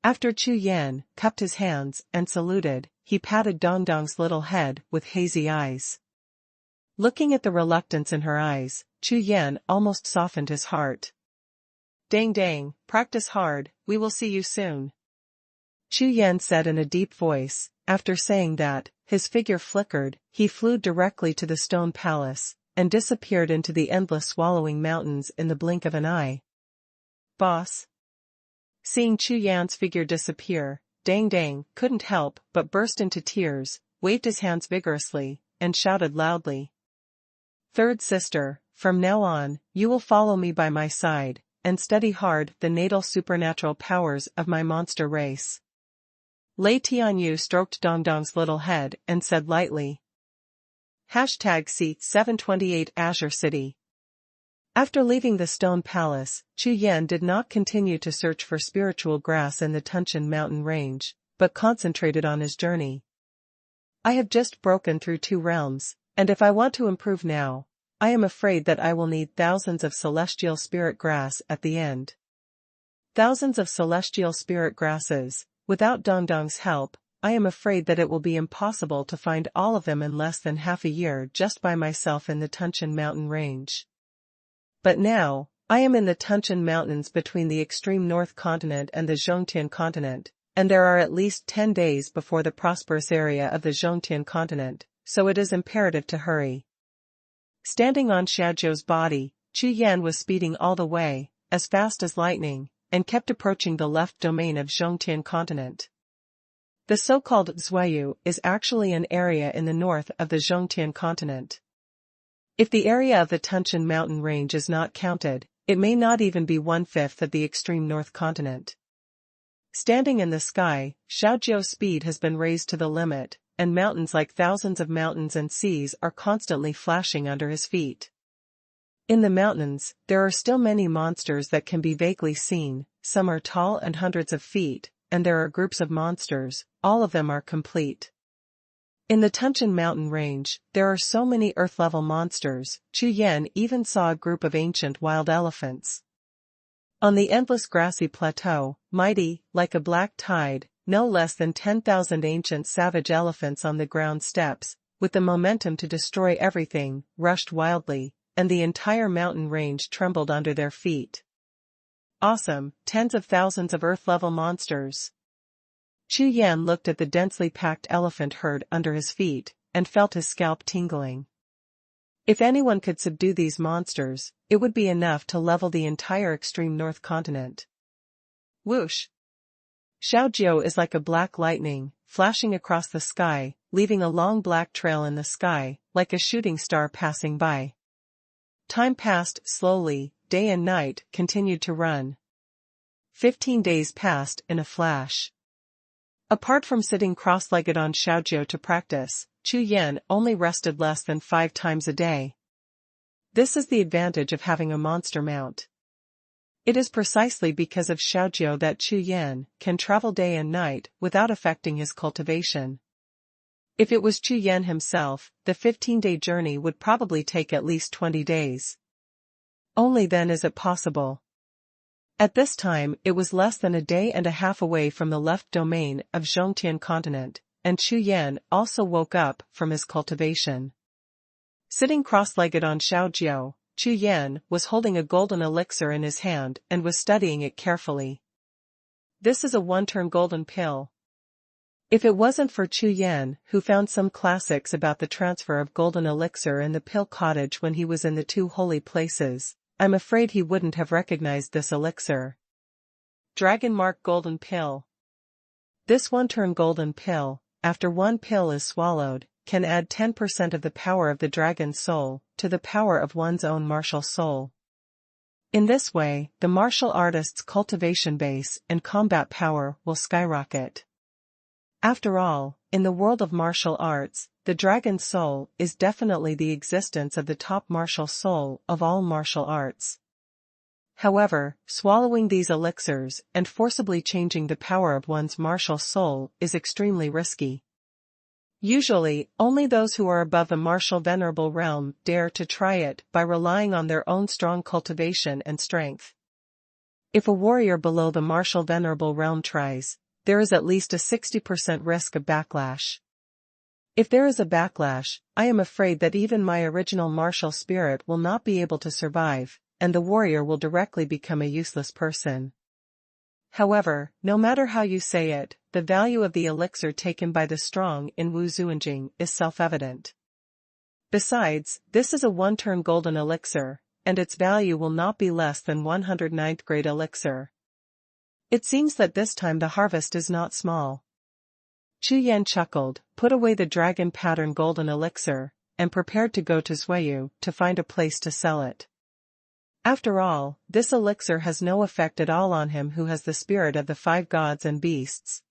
After Chu Yan cupped his hands and saluted, he patted Dongdong's little head with hazy eyes. Looking at the reluctance in her eyes, Chu Yan almost softened his heart. Dang dang, practice hard, we will see you soon. Chu Yan said in a deep voice. After saying that, his figure flickered, he flew directly to the stone palace, and disappeared into the endless swallowing mountains in the blink of an eye. Boss. Seeing Chu Yan's figure disappear, Dang Dang couldn't help but burst into tears, waved his hands vigorously, and shouted loudly. Third sister, from now on, you will follow me by my side, and study hard the natal supernatural powers of my monster race. Lei Tianyu stroked Dongdong's little head and said lightly. #C728 Azure City. After leaving the stone palace, Chu Yan did not continue to search for spiritual grass in the Tunshan mountain range, but concentrated on his journey. I have just broken through 2 realms, and if I want to improve now, I am afraid that I will need thousands of celestial spirit grass at the end. Thousands of celestial spirit grasses. Without Dongdong's help, I am afraid that it will be impossible to find all of them in less than half a year just by myself in the Tunshan mountain range. But now, I am in the Tunshan mountains between the extreme north continent and the Zhongtian continent, and there are at least 10 days before the prosperous area of the Zhongtian continent, so it is imperative to hurry. Standing on Xiaozhou's body, Chu Yan was speeding all the way, as fast as lightning, and kept approaching the left domain of Zhongtian continent. The so-called Zhuayu is actually an area in the north of the Zhongtian continent. If the area of the Tunshan mountain range is not counted, it may not even be 1/5 of the extreme north continent. Standing in the sky, Xiaozhou's speed has been raised to the limit, and mountains like thousands of mountains and seas are constantly flashing under his feet. In the mountains, there are still many monsters that can be vaguely seen, some are tall and hundreds of feet, and there are groups of monsters, all of them are complete. In the Tunshan mountain range, there are so many earth-level monsters, Chu Yan even saw a group of ancient wild elephants. On the endless grassy plateau, mighty, like a black tide, no less than 10,000 ancient savage elephants on the ground steps, with the momentum to destroy everything, rushed wildly, and the entire mountain range trembled under their feet. Awesome, tens of thousands of Earth-level monsters. Chu Yan looked at the densely packed elephant herd under his feet, and felt his scalp tingling. If anyone could subdue these monsters, it would be enough to level the entire extreme north continent. Whoosh! Xie La Jiao is like a black lightning, flashing across the sky, leaving a long black trail in the sky, like a shooting star passing by. Time passed slowly, day and night continued to run. 15 days passed in a flash. Apart from sitting cross-legged on Xie La Jiao to practice, Chu Yan only rested less than 5 times a day. This is the advantage of having a monster mount. It is precisely because of Xie La Jiao that Chu Yan can travel day and night without affecting his cultivation. If it was Chu Yan himself, the 15-day journey would probably take at least 20 days. Only then is it possible. At this time it was less than a day and a half away from the left domain of Zhongtian continent, and Chu Yan also woke up from his cultivation. Sitting cross-legged on Xie La Jiao, Chu Yan was holding a golden elixir in his hand and was studying it carefully. This is a one-turn golden pill. If it wasn't for Chu Yan, who found some classics about the transfer of golden elixir in the pill cottage when he was in the 2 holy places, I'm afraid he wouldn't have recognized this elixir. Dragon Mark Golden Pill. This one-turn golden pill, after one pill is swallowed, can add 10% of the power of the dragon's soul to the power of one's own martial soul. In this way, the martial artist's cultivation base and combat power will skyrocket. After all, in the world of martial arts, the dragon's soul is definitely the existence of the top martial soul of all martial arts. However, swallowing these elixirs and forcibly changing the power of one's martial soul is extremely risky. Usually, only those who are above the martial venerable realm dare to try it by relying on their own strong cultivation and strength. If a warrior below the martial venerable realm tries, there is at least a 60% risk of backlash. If there is a backlash, I am afraid that even my original martial spirit will not be able to survive, and the warrior will directly become a useless person. However, no matter how you say it, the value of the elixir taken by the strong in Wu Zuanjing is self-evident. Besides, this is a one-turn golden elixir, and its value will not be less than 109th grade elixir. It seems that this time the harvest is not small. Chu Yan chuckled, put away the dragon pattern golden elixir, and prepared to go to Xuanhuan to find a place to sell it. After all, this elixir has no effect at all on him who has the spirit of the 5 gods and beasts.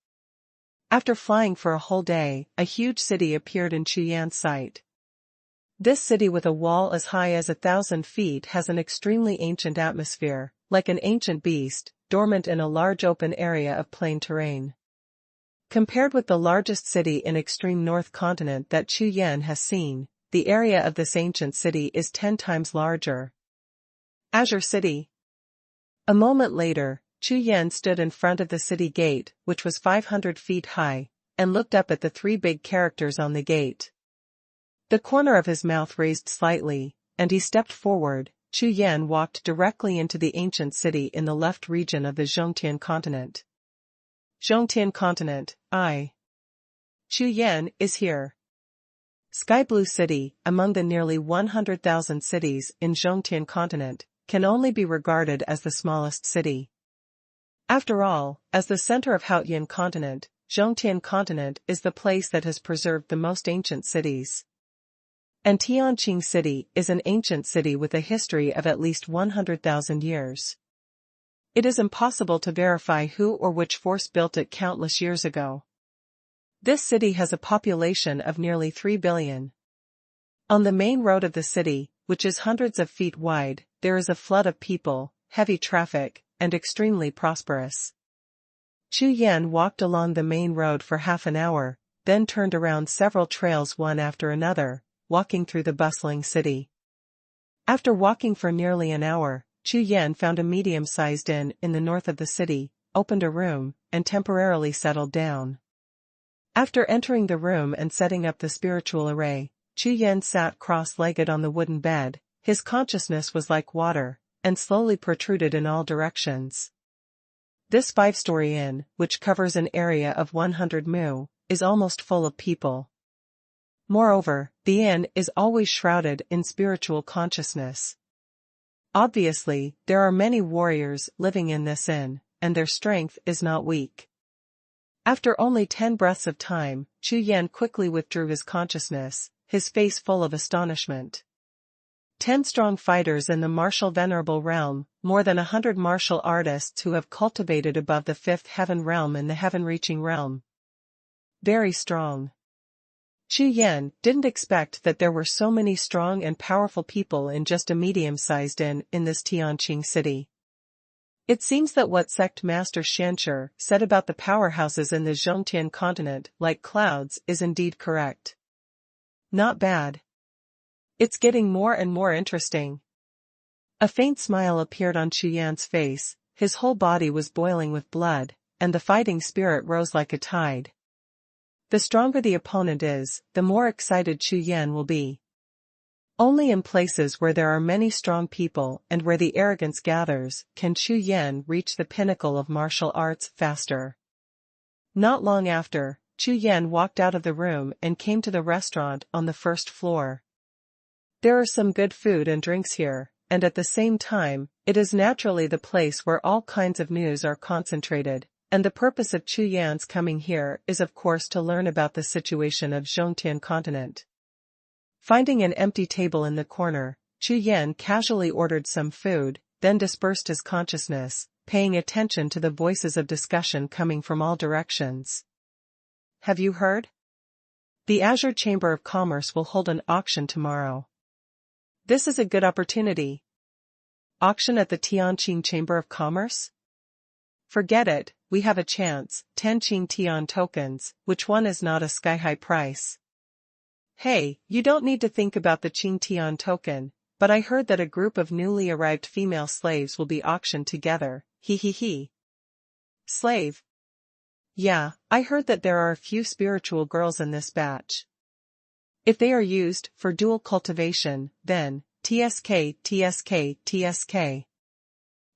After flying for a whole day, a huge city appeared in Chu Yan's sight. This city with a wall as high as 1,000 feet has an extremely ancient atmosphere, like an ancient beast, dormant in a large open area of plain terrain. Compared with the largest city in extreme north continent that Chu Yan has seen, the area of this ancient city is 10 times larger. Azure City. A moment later, Chu Yan stood in front of the city gate, which was 500 feet high, and looked up at the 3 big characters on the gate. The corner of his mouth raised slightly, and he stepped forward. Chu Yan walked directly into the ancient city in the left region of the Zhongtian continent. Zhongtian continent, Chu Yan is here. Sky Blue City, among the nearly 100,000 cities in Zhongtian continent, can only be regarded as the smallest city. After all, as the center of Haotian continent, Zhongtian continent is the place that has preserved the most ancient cities. And Tianqing City is an ancient city with a history of at least 100,000 years. It is impossible to verify who or which force built it countless years ago. This city has a population of nearly 3 billion. On the main road of the city, which is hundreds of feet wide, there is a flood of people, heavy traffic, and extremely prosperous. Chu Yan walked along the main road for half an hour, then turned around several trails one after another, walking through the bustling city. After walking for nearly an hour, Chu Yan found a medium-sized inn in the north of the city, opened a room, and temporarily settled down. After entering the room and setting up the spiritual array, Chu Yan sat cross-legged on the wooden bed. His consciousness was like water, and slowly protruded in all directions. This 5-story inn, which covers an area of 100 mu, is almost full of people. Moreover, the inn is always shrouded in spiritual consciousness. Obviously, there are many warriors living in this inn, and their strength is not weak. After only 10 breaths of time, Chu Yan quickly withdrew his consciousness, his face full of astonishment. 10 strong fighters in the martial venerable realm, more than 100 martial artists who have cultivated above the 5th heaven realm in the heaven-reaching realm. Very strong. Chu Yan didn't expect that there were so many strong and powerful people in just a medium-sized inn in this Tianqing city. It seems that what sect master Xianshi said about the powerhouses in the Zhongtian continent like clouds is indeed correct. Not bad. It's getting more and more interesting. A faint smile appeared on Chu Yan's face, his whole body was boiling with blood, and the fighting spirit rose like a tide. The stronger the opponent is, the more excited Chu Yan will be. Only in places where there are many strong people and where the arrogance gathers can Chu Yan reach the pinnacle of martial arts faster. Not long after, Chu Yan walked out of the room and came to the restaurant on the 1st floor. There are some good food and drinks here, and at the same time, it is naturally the place where all kinds of news are concentrated, and the purpose of Chu Yan's coming here is of course to learn about the situation of Zhongtian continent. Finding an empty table in the corner, Chu Yan casually ordered some food, then dispersed his consciousness, paying attention to the voices of discussion coming from all directions. Have you heard? The Azure Chamber of Commerce will hold an auction tomorrow. This is a good opportunity. Auction at the Tianqing Chamber of Commerce? Forget it, we have a chance, 10 Qing Tian tokens, which one is not a sky-high price. Hey, you don't need to think about the Qing Tian token, but I heard that a group of newly arrived female slaves will be auctioned together, he. Slave? Yeah, I heard that there are a few spiritual girls in this batch. If they are used for dual cultivation, then, TSK.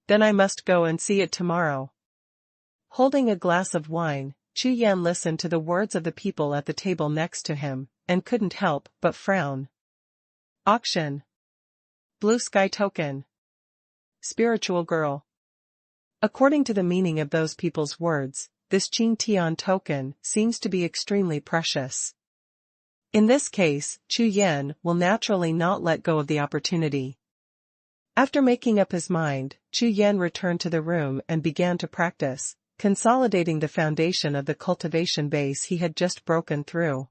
Then I must go and see it tomorrow. Holding a glass of wine, Chu Yan listened to the words of the people at the table next to him, and couldn't help but frown. Auction. Blue sky token. Spiritual girl. According to the meaning of those people's words, this Qing Tian token seems to be extremely precious. In this case, Chu Yan will naturally not let go of the opportunity. After making up his mind, Chu Yan returned to the room and began to practice, consolidating the foundation of the cultivation base he had just broken through.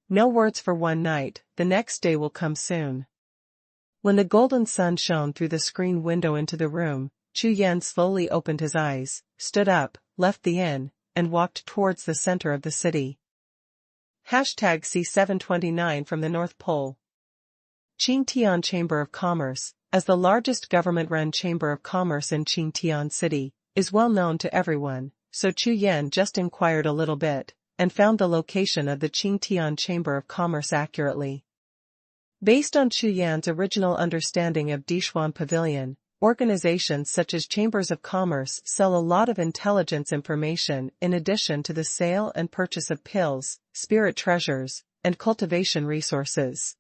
No words for one night, the next day will come soon. When the golden sun shone through the screen window into the room, Chu Yan slowly opened his eyes, stood up, left the inn, and walked towards the center of the city. #C729 from the North Pole. Qingtian Chamber of Commerce, as the largest government-run chamber of commerce in Qingtian City, is well known to everyone, so Chu Yan just inquired a little bit, and found the location of the Qingtian Chamber of Commerce accurately. Based on Chu Yan's original understanding of Dixuan Pavilion, organizations such as chambers of commerce sell a lot of intelligence information in addition to the sale and purchase of pills, spirit treasures, and cultivation resources.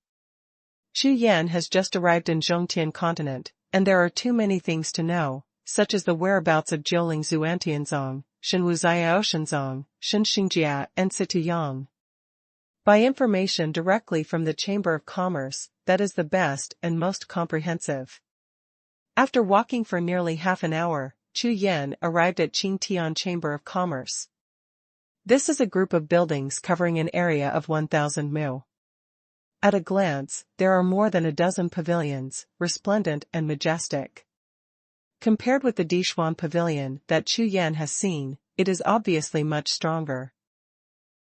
Chu Yan has just arrived in Zhongtian continent, and there are too many things to know, such as the whereabouts of Jiuling Zuantianzong, Shenwu-Zaiao-Shenzong, Shenxingjia and Situyang. By information directly from the Chamber of Commerce, that is the best and most comprehensive. After walking for nearly half an hour, Chu Yan arrived at Qingtian Chamber of Commerce. This is a group of buildings covering an area of 1,000 mu. At a glance, there are more than a dozen pavilions, resplendent and majestic. Compared with the Dixuan Pavilion that Chu Yan has seen, it is obviously much stronger.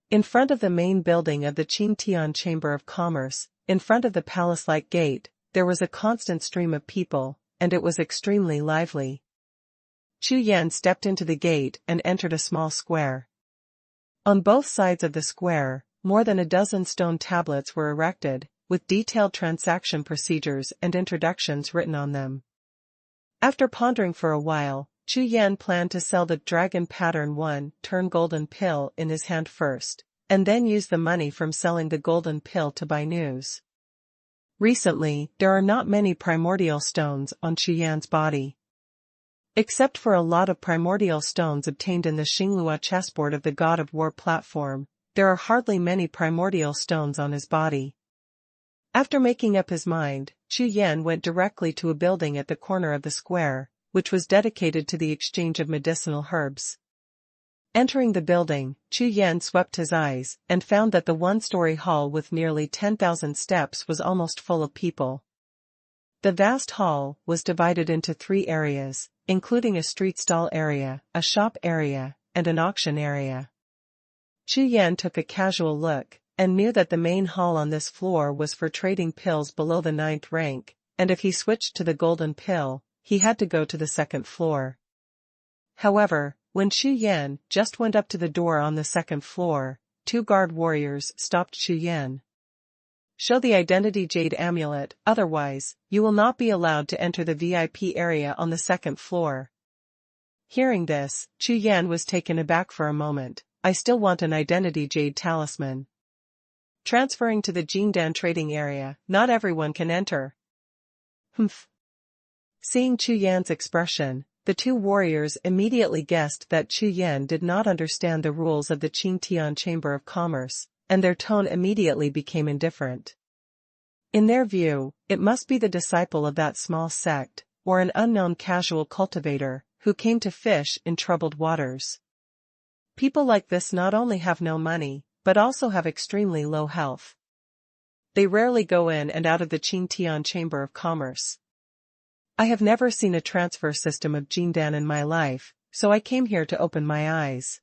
In front of the main building of the Qingtian Chamber of Commerce, in front of the palace-like gate, there was a constant stream of people, and it was extremely lively. Chu Yan stepped into the gate and entered a small square. On both sides of the square, more than a dozen stone tablets were erected, with detailed transaction procedures and introductions written on them. After pondering for a while, Chu Yan planned to sell the dragon pattern 1-turn golden pill in his hand first, and then use the money from selling the golden pill to buy news. Recently, there are not many primordial stones on Chu Yan's body. Except for a lot of primordial stones obtained in the Xinglua chessboard of the God of War platform, there are hardly many primordial stones on his body. After making up his mind, Chu Yan went directly to a building at the corner of the square, which was dedicated to the exchange of medicinal herbs. Entering the building, Chu Yan swept his eyes and found that the one-story hall with nearly 10,000 steps was almost full of people. The vast hall was divided into 3 areas, including a street stall area, a shop area, and an auction area. Chu Yan took a casual look, and knew that the main hall on this floor was for trading pills below the 9th rank, and if he switched to the golden pill, he had to go to the 2nd floor. However, when Chu Yan just went up to the door on the 2nd floor, 2 guard warriors stopped Chu Yan. Show the identity jade amulet, otherwise, you will not be allowed to enter the VIP area on the 2nd floor. Hearing this, Chu Yan was taken aback for a moment. I still want an identity jade talisman. Transferring to the Jingdan trading area, not everyone can enter. Humph. Seeing Chu Yan's expression, the 2 warriors immediately guessed that Chu Yan did not understand the rules of the Qingtian Chamber of Commerce, and their tone immediately became indifferent. In their view, it must be the disciple of that small sect, or an unknown casual cultivator, who came to fish in troubled waters. People like this not only have no money, but also have extremely low health. They rarely go in and out of the Qingtian Chamber of Commerce. I have never seen a transfer system of Jingdan in my life, so I came here to open my eyes.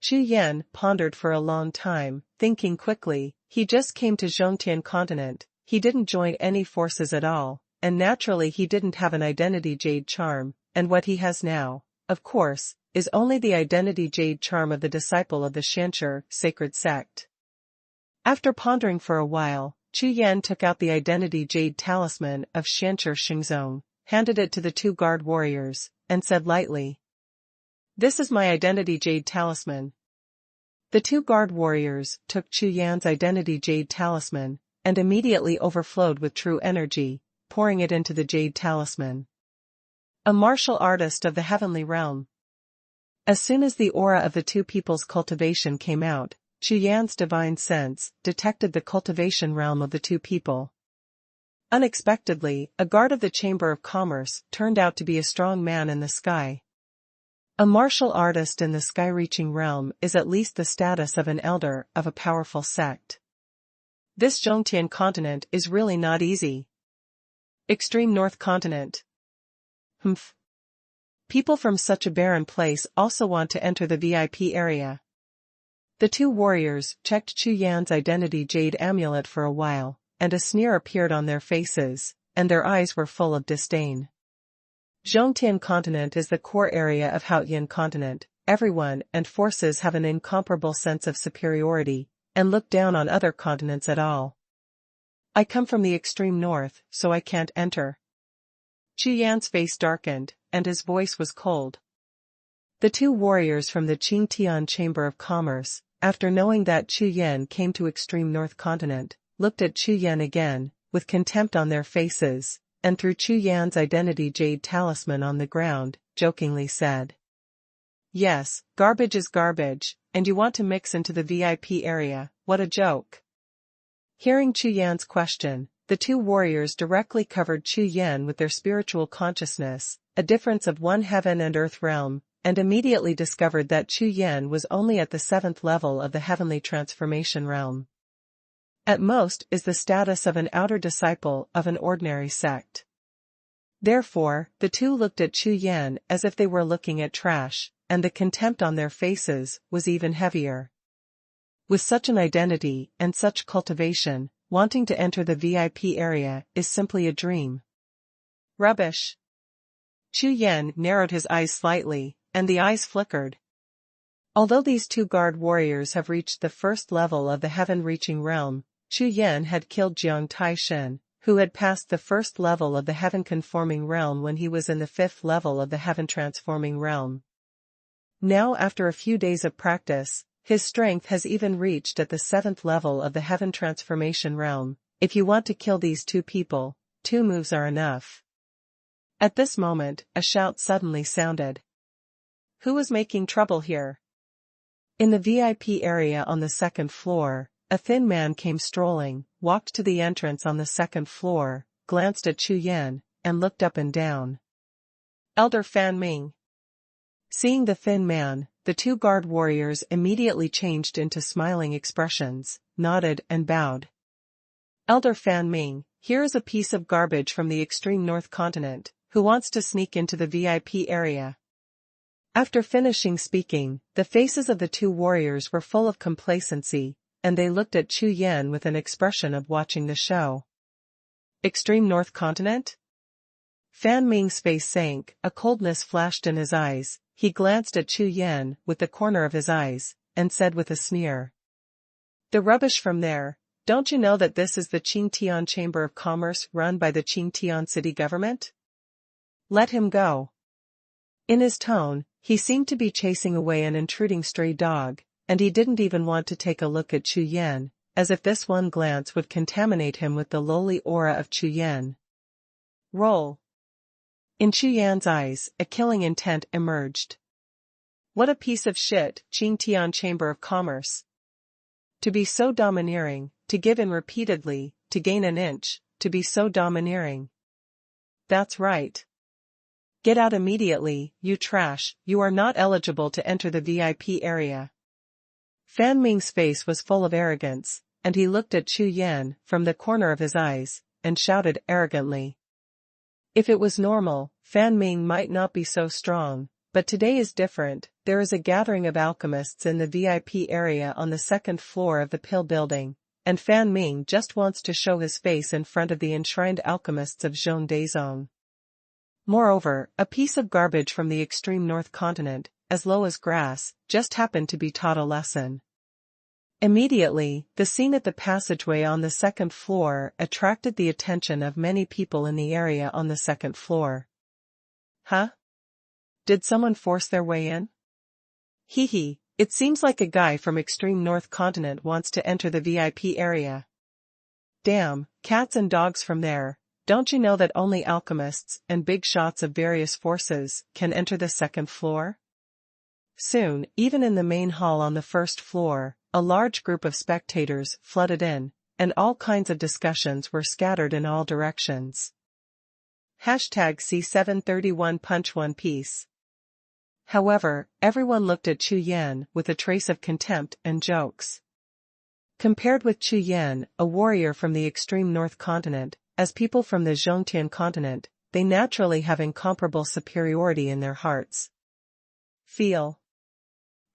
Chu Yan pondered for a long time, thinking quickly. He just came to Zhongtian continent, he didn't join any forces at all, and naturally he didn't have an identity jade charm, and what he has now, of course, is only the identity jade charm of the disciple of the Shancher sacred sect. After pondering for a while, Chu Yan took out the identity jade talisman of Shancher Xingzong, handed it to the 2 guard warriors, and said lightly, "This is my identity jade talisman." The 2 guard warriors took Chu Yan's identity jade talisman, and immediately overflowed with true energy, pouring it into the jade talisman. A martial artist of the heavenly realm. As soon as the aura of the 2 people's cultivation came out, Chu Yan's divine sense detected the cultivation realm of the 2 people. Unexpectedly, a guard of the Chamber of Commerce turned out to be a strong man in the sky. A martial artist in the sky-reaching realm is at least the status of an elder of a powerful sect. This Zhongtian continent is really not easy. Extreme North Continent. Humph. People from such a barren place also want to enter the VIP area. The 2 warriors checked Chu Yan's identity jade amulet for a while, and a sneer appeared on their faces, and their eyes were full of disdain. Zhongtian continent is the core area of Haotian continent. Everyone and forces have an incomparable sense of superiority, and look down on other continents at all. I come from the extreme north, so I can't enter. Chu Yan's face darkened, and his voice was cold. The 2 warriors from the Qingtian Chamber of Commerce, after knowing that Chu Yan came to extreme north continent, looked at Chu Yan again, with contempt on their faces, and threw Chu Yan's identity jade talisman on the ground, jokingly said, "Yes, garbage is garbage, and you want to mix into the VIP area, what a joke." Hearing Chu Yan's question, the 2 warriors directly covered Chu Yan with their spiritual consciousness, a difference of 1 heaven and earth realm, and immediately discovered that Chu Yan was only at the 7th level of the heavenly transformation realm. At most is the status of an outer disciple of an ordinary sect. Therefore, the 2 looked at Chu Yan as if they were looking at trash, and the contempt on their faces was even heavier. With such an identity and such cultivation, wanting to enter the VIP area is simply a dream. Rubbish. Chu Yan narrowed his eyes slightly, and the eyes flickered. Although these two guard warriors have reached the first level of the heaven-reaching realm, Chu Yan had killed Jiang Taishen, who had passed the first level of the heaven-conforming realm when he was in the fifth level of the heaven-transforming realm. Now, after a few days of practice, his strength has even reached at the seventh level of the heaven-transformation realm. If you want to kill these two people, 2 moves are enough. At this moment, a shout suddenly sounded. Who was making trouble here? In the VIP area on the second floor, a thin man came strolling, walked to the entrance on the second floor, glanced at Chu Yan, and looked up and down. Elder Fan Ming. Seeing the thin man, the two guard warriors immediately changed into smiling expressions, nodded and bowed. Elder Fan Ming, here is a piece of garbage from the extreme north continent, who wants to sneak into the VIP area. After finishing speaking, the faces of the two warriors were full of complacency, and they looked at Chu Yan with an expression of watching the show. Extreme North Continent? Fan Ming's face sank, a coldness flashed in his eyes. He glanced at Chu Yan with the corner of his eyes, and said with a sneer. The rubbish from there, don't you know that this is the Qingtian Chamber of Commerce run by the Qingtian city government? Let him go. In his tone, he seemed to be chasing away an intruding stray dog, and he didn't even want to take a look at Chu Yan, as if this one glance would contaminate him with the lowly aura of Chu Yan. Roll. In Chu Yan's eyes, a killing intent emerged. What a piece of shit, Qingtian Chamber of Commerce. To be so domineering, to give in repeatedly, to gain an inch, to be so domineering. That's right. Get out immediately, you trash, you are not eligible to enter the VIP area. Fan Ming's face was full of arrogance, and he looked at Chu Yan from the corner of his eyes, and shouted arrogantly. If it was normal, Fan Ming might not be so strong, but today is different. There is a gathering of alchemists in the VIP area on the second floor of the Pill Building, and Fan Ming just wants to show his face in front of the enshrined alchemists of Zhongdazong. Moreover, a piece of garbage from the extreme north continent, as low as grass, just happened to be taught a lesson. Immediately, the scene at the passageway on the second floor attracted the attention of many people in the area on the second floor. Huh? Did someone force their way in? Hee, it seems like a guy from extreme north continent wants to enter the VIP area. Damn, cats and dogs from there, don't you know that only alchemists and big shots of various forces can enter the second floor? Soon, even in the main hall on the first floor, a large group of spectators flooded in, and all kinds of discussions were scattered in all directions. #C731 Punch One Piece. However, everyone looked at Chu Yan with a trace of contempt and jokes. Compared with Chu Yan, a warrior from the extreme north continent, as people from the Zhongtian continent, they naturally have incomparable superiority in their hearts. Feel.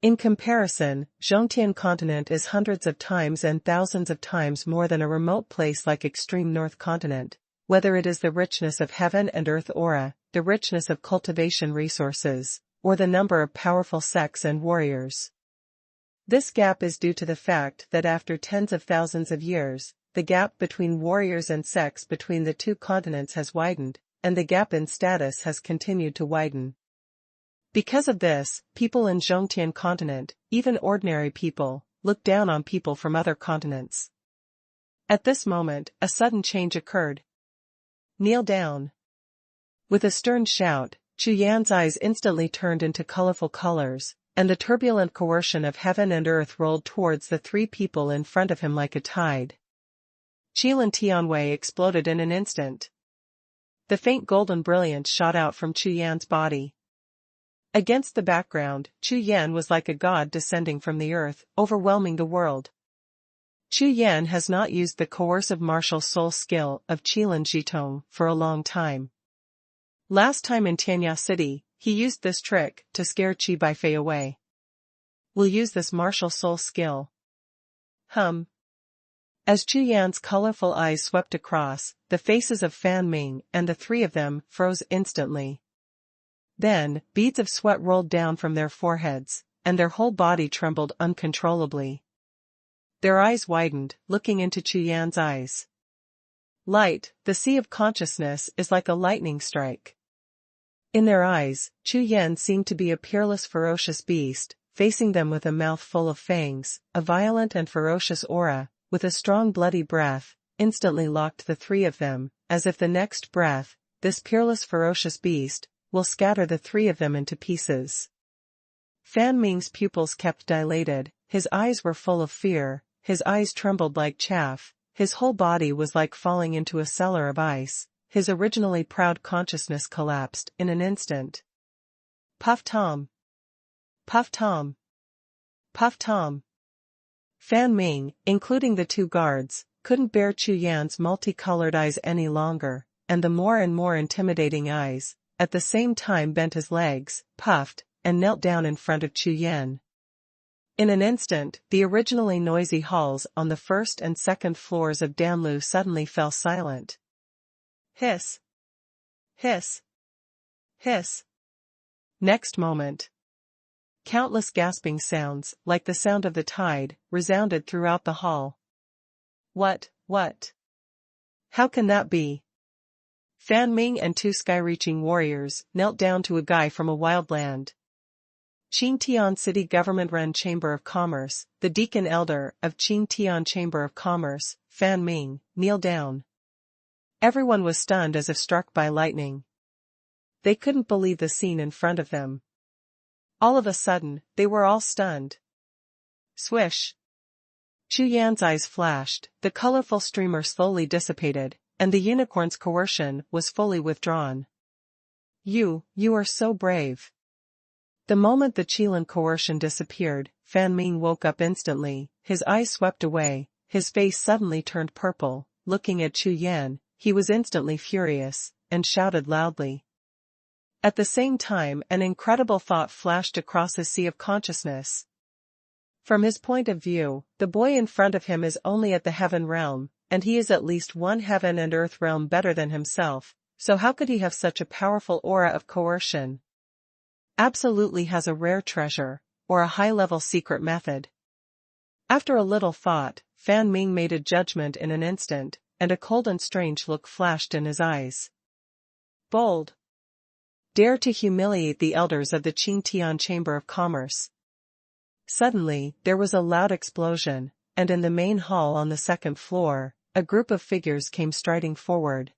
In comparison, Zhongtian continent is hundreds of times and thousands of times more than a remote place like extreme north continent, whether it is the richness of heaven and earth aura, the richness of cultivation resources, or the number of powerful sects and warriors. This gap is due to the fact that after tens of thousands of years, the gap between warriors and sects between the two continents has widened, and the gap in status has continued to widen. Because of this, people in Zhongtian continent, even ordinary people, look down on people from other continents. At this moment, a sudden change occurred. Kneel down. With a stern shout, Chu Yan's eyes instantly turned into colorful colors, and the turbulent coercion of heaven and earth rolled towards the three people in front of him like a tide. Qilin Tianwei exploded in an instant. The faint golden brilliance shot out from Chu Yan's body. Against the background, Chu Yan was like a god descending from the earth, overwhelming the world. Chu Yan has not used the coercive martial soul skill of Qilin Jitong for a long time. Last time in Tianya City, he used this trick to scare Qi Baifei away. We'll use this martial soul skill. As Chu Yan's colorful eyes swept across, the faces of Fan Ming and the three of them froze instantly. Then, beads of sweat rolled down from their foreheads, and their whole body trembled uncontrollably. Their eyes widened, looking into Chu Yan's eyes. Light, the sea of consciousness is like a lightning strike. In their eyes, Chu Yan seemed to be a peerless ferocious beast, facing them with a mouth full of fangs, a violent and ferocious aura, with a strong bloody breath, instantly locked the three of them, as if the next breath, this peerless ferocious beast, will scatter the three of them into pieces. Fan Ming's pupils kept dilated, his eyes were full of fear, his eyes trembled like chaff, his whole body was like falling into a cellar of ice, his originally proud consciousness collapsed in an instant. Puff Tom! Puff Tom! Puff Tom! Fan Ming, including the two guards, couldn't bear Chu Yan's multicolored eyes any longer, and the more and more intimidating eyes, at the same time bent his legs, puffed, and knelt down in front of Chu Yan. In an instant, the originally noisy halls on the first and second floors of Danlu suddenly fell silent. Hiss! Hiss! Hiss! Next moment, countless gasping sounds, like the sound of the tide, resounded throughout the hall. What? How can that be? Fan Ming and two sky-reaching warriors knelt down to a guy from a wild land. Qingtian City Government-run Chamber of Commerce, the Deacon Elder of Qingtian Chamber of Commerce, Fan Ming, kneel down. Everyone was stunned as if struck by lightning. They couldn't believe the scene in front of them. All of a sudden, they were all stunned. Swish! Chu Yan's eyes flashed, the colorful streamer slowly dissipated, and the unicorn's coercion was fully withdrawn. You are so brave. The moment the Qilin coercion disappeared, Fan Ming woke up instantly, his eyes swept away, his face suddenly turned purple. Looking at Chu Yan, he was instantly furious, and shouted loudly. At the same time, an incredible thought flashed across his sea of consciousness. From his point of view, the boy in front of him is only at the heaven realm, and he is at least one heaven and earth realm better than himself, so how could he have such a powerful aura of coercion? Absolutely has a rare treasure, or a high-level secret method. After a little thought, Fan Ming made a judgment in an instant, and a cold and strange look flashed in his eyes. Bold. Dare to humiliate the elders of the Qingtian Chamber of Commerce. Suddenly, there was a loud explosion, and in the main hall on the second floor, a group of figures came striding forward.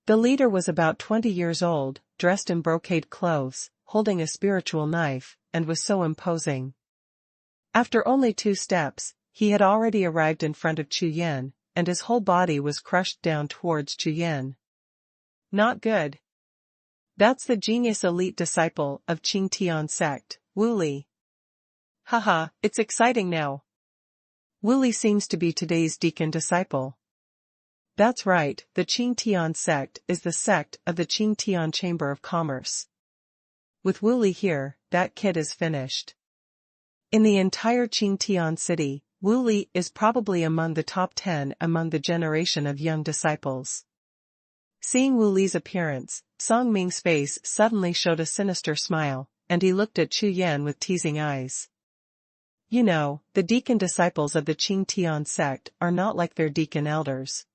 The leader was about 20 years old, dressed in brocade clothes, holding a spiritual knife, and was so imposing. After only 2 steps, he had already arrived in front of Chu Yan, and his whole body was crushed down towards Chu Yan. Not good. That's the genius elite disciple of Qingtian sect, Wu Li. Haha, it's exciting now. Wu Li seems to be today's deacon disciple. That's right, the Qingtian sect is the sect of the Qingtian Chamber of Commerce. With Wu Li here, that kid is finished. In the entire Qingtian city, Wu Li is probably among the top 10 among the generation of young disciples. Seeing Wu Li's appearance, Song Ming's face suddenly showed a sinister smile, and he looked at Chu Yan with teasing eyes. You know, the deacon disciples of the Qingtian sect are not like their deacon elders.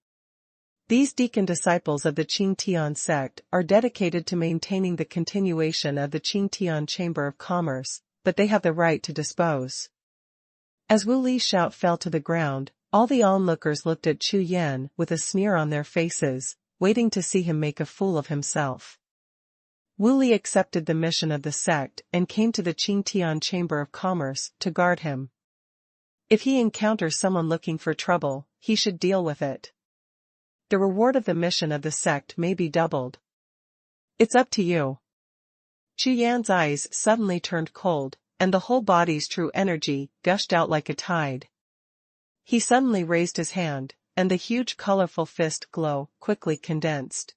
These deacon disciples of the Qingtian sect are dedicated to maintaining the continuation of the Qingtian Chamber of Commerce, but they have the right to dispose. As Wu Li's shout fell to the ground, all the onlookers looked at Chu Yan with a sneer on their faces, waiting to see him make a fool of himself. Wu Li accepted the mission of the sect and came to the Qingtian Chamber of Commerce to guard him. If he encounters someone looking for trouble, he should deal with it. The reward of the mission of the sect may be doubled. It's up to you. Chu Yan's eyes suddenly turned cold, and the whole body's true energy gushed out like a tide. He suddenly raised his hand, and the huge colorful fist glow quickly condensed.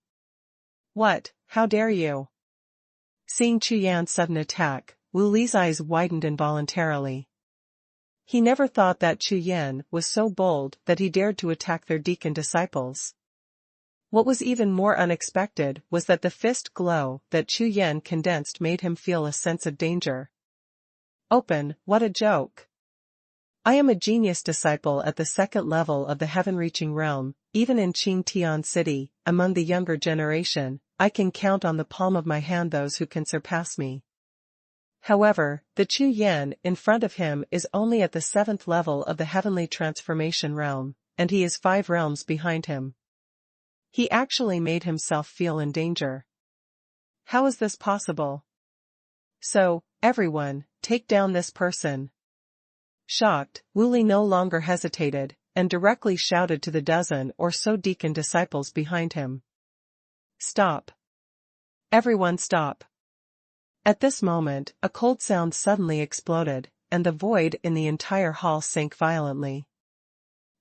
What? How dare you? Seeing Chu Yan's sudden attack, Wu Li's eyes widened involuntarily. He never thought that Chu Yan was so bold that he dared to attack their deacon disciples. What was even more unexpected was that the fist glow that Chu Yan condensed made him feel a sense of danger. Open, what a joke. I am a genius disciple at the second level of the heaven-reaching realm, even in Qingtian City, among the younger generation, I can count on the palm of my hand those who can surpass me. However, the Chu Yan in front of him is only at the 7th level of the heavenly transformation realm, and he is 5 realms behind him. He actually made himself feel in danger. How is this possible? So, everyone, take down this person. Shocked, Wu Li no longer hesitated, and directly shouted to the dozen or so deacon disciples behind him. Stop. Everyone stop. At this moment, a cold sound suddenly exploded, and the void in the entire hall sank violently.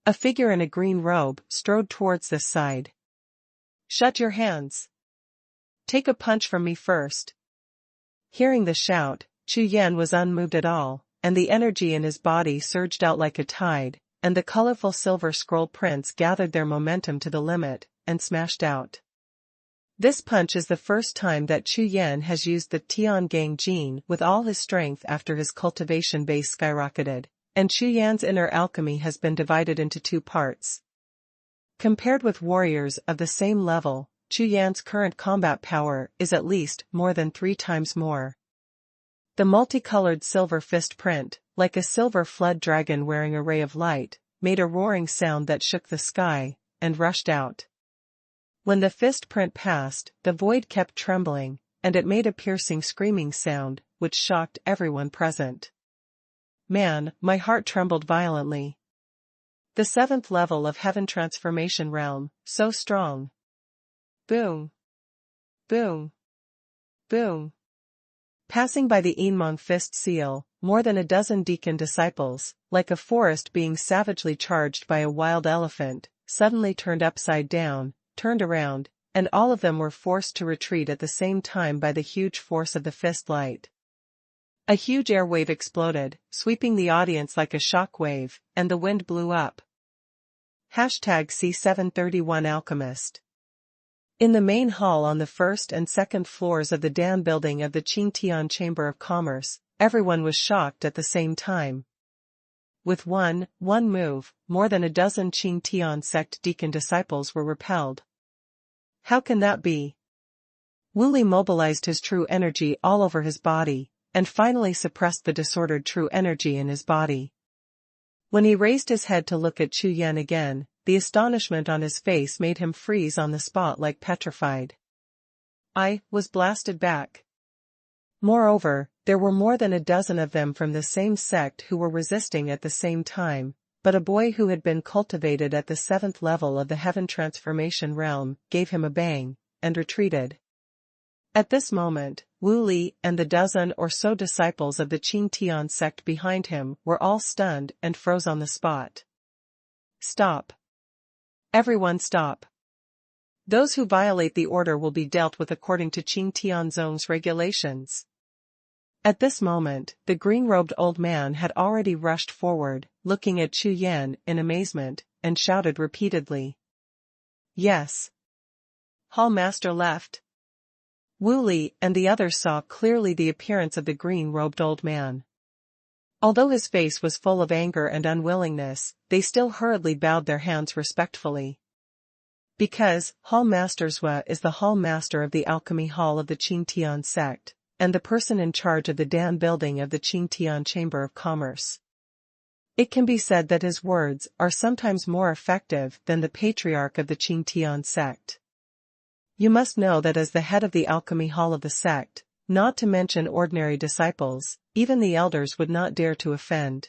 A figure in a green robe strode towards this side. Shut your hands. Take a punch from me first. Hearing the shout, Chu Yan was unmoved at all, and the energy in his body surged out like a tide, and the colorful silver scroll prints gathered their momentum to the limit, and smashed out. This punch is the first time that Chu Yan has used the Tiangang gene with all his strength after his cultivation base skyrocketed, and Chu Yan's inner alchemy has been divided into 2 parts. Compared with warriors of the same level, Chu Yan's current combat power is at least more than 3 times more. The multicolored silver fist print, like a silver flood dragon wearing a ray of light, made a roaring sound that shook the sky, and rushed out. When the fist print passed, the void kept trembling, and it made a piercing screaming sound, which shocked everyone present. Man, my heart trembled violently. The 7th level of Heaven Transformation Realm, so strong. Boom. Boom. Boom. Passing by the Yinmong fist seal, more than a dozen deacon disciples, like a forest being savagely charged by a wild elephant, suddenly turned upside down, turned around, and all of them were forced to retreat at the same time by the huge force of the fist light. A huge air wave exploded, sweeping the audience like a shock wave, and the wind blew up. #C731 Alchemist. In the main hall on the 1st and 2nd floors of the Dan building of the Qingtian Chamber of Commerce, everyone was shocked at the same time. With one move, more than a dozen Qingtian sect deacon disciples were repelled. How can that be? Wu Li mobilized his true energy all over his body, and finally suppressed the disordered true energy in his body. When he raised his head to look at Chu Yan again, the astonishment on his face made him freeze on the spot like petrified. I was blasted back. Moreover, there were more than a dozen of them from the same sect who were resisting at the same time, but a boy who had been cultivated at the 7th level of the Heaven Transformation Realm gave him a bang, and retreated. At this moment, Wu Li and the dozen or so disciples of the Qingtian sect behind him were all stunned and froze on the spot. Stop. Everyone stop. Those who violate the order will be dealt with according to Qingtian Zong's regulations. At this moment, the green-robed old man had already rushed forward, looking at Chu Yan in amazement, and shouted repeatedly. Yes. Hall master left. Wu Li and the others saw clearly the appearance of the green-robed old man. Although his face was full of anger and unwillingness, they still hurriedly bowed their hands respectfully. Because Hall Master Zhua is the Hall Master of the Alchemy Hall of the Qingtian sect, and the person in charge of the Dan building of the Qingtian Chamber of Commerce. It can be said that his words are sometimes more effective than the patriarch of the Qingtian sect. You must know that as the head of the Alchemy Hall of the sect, not to mention ordinary disciples, even the elders would not dare to offend.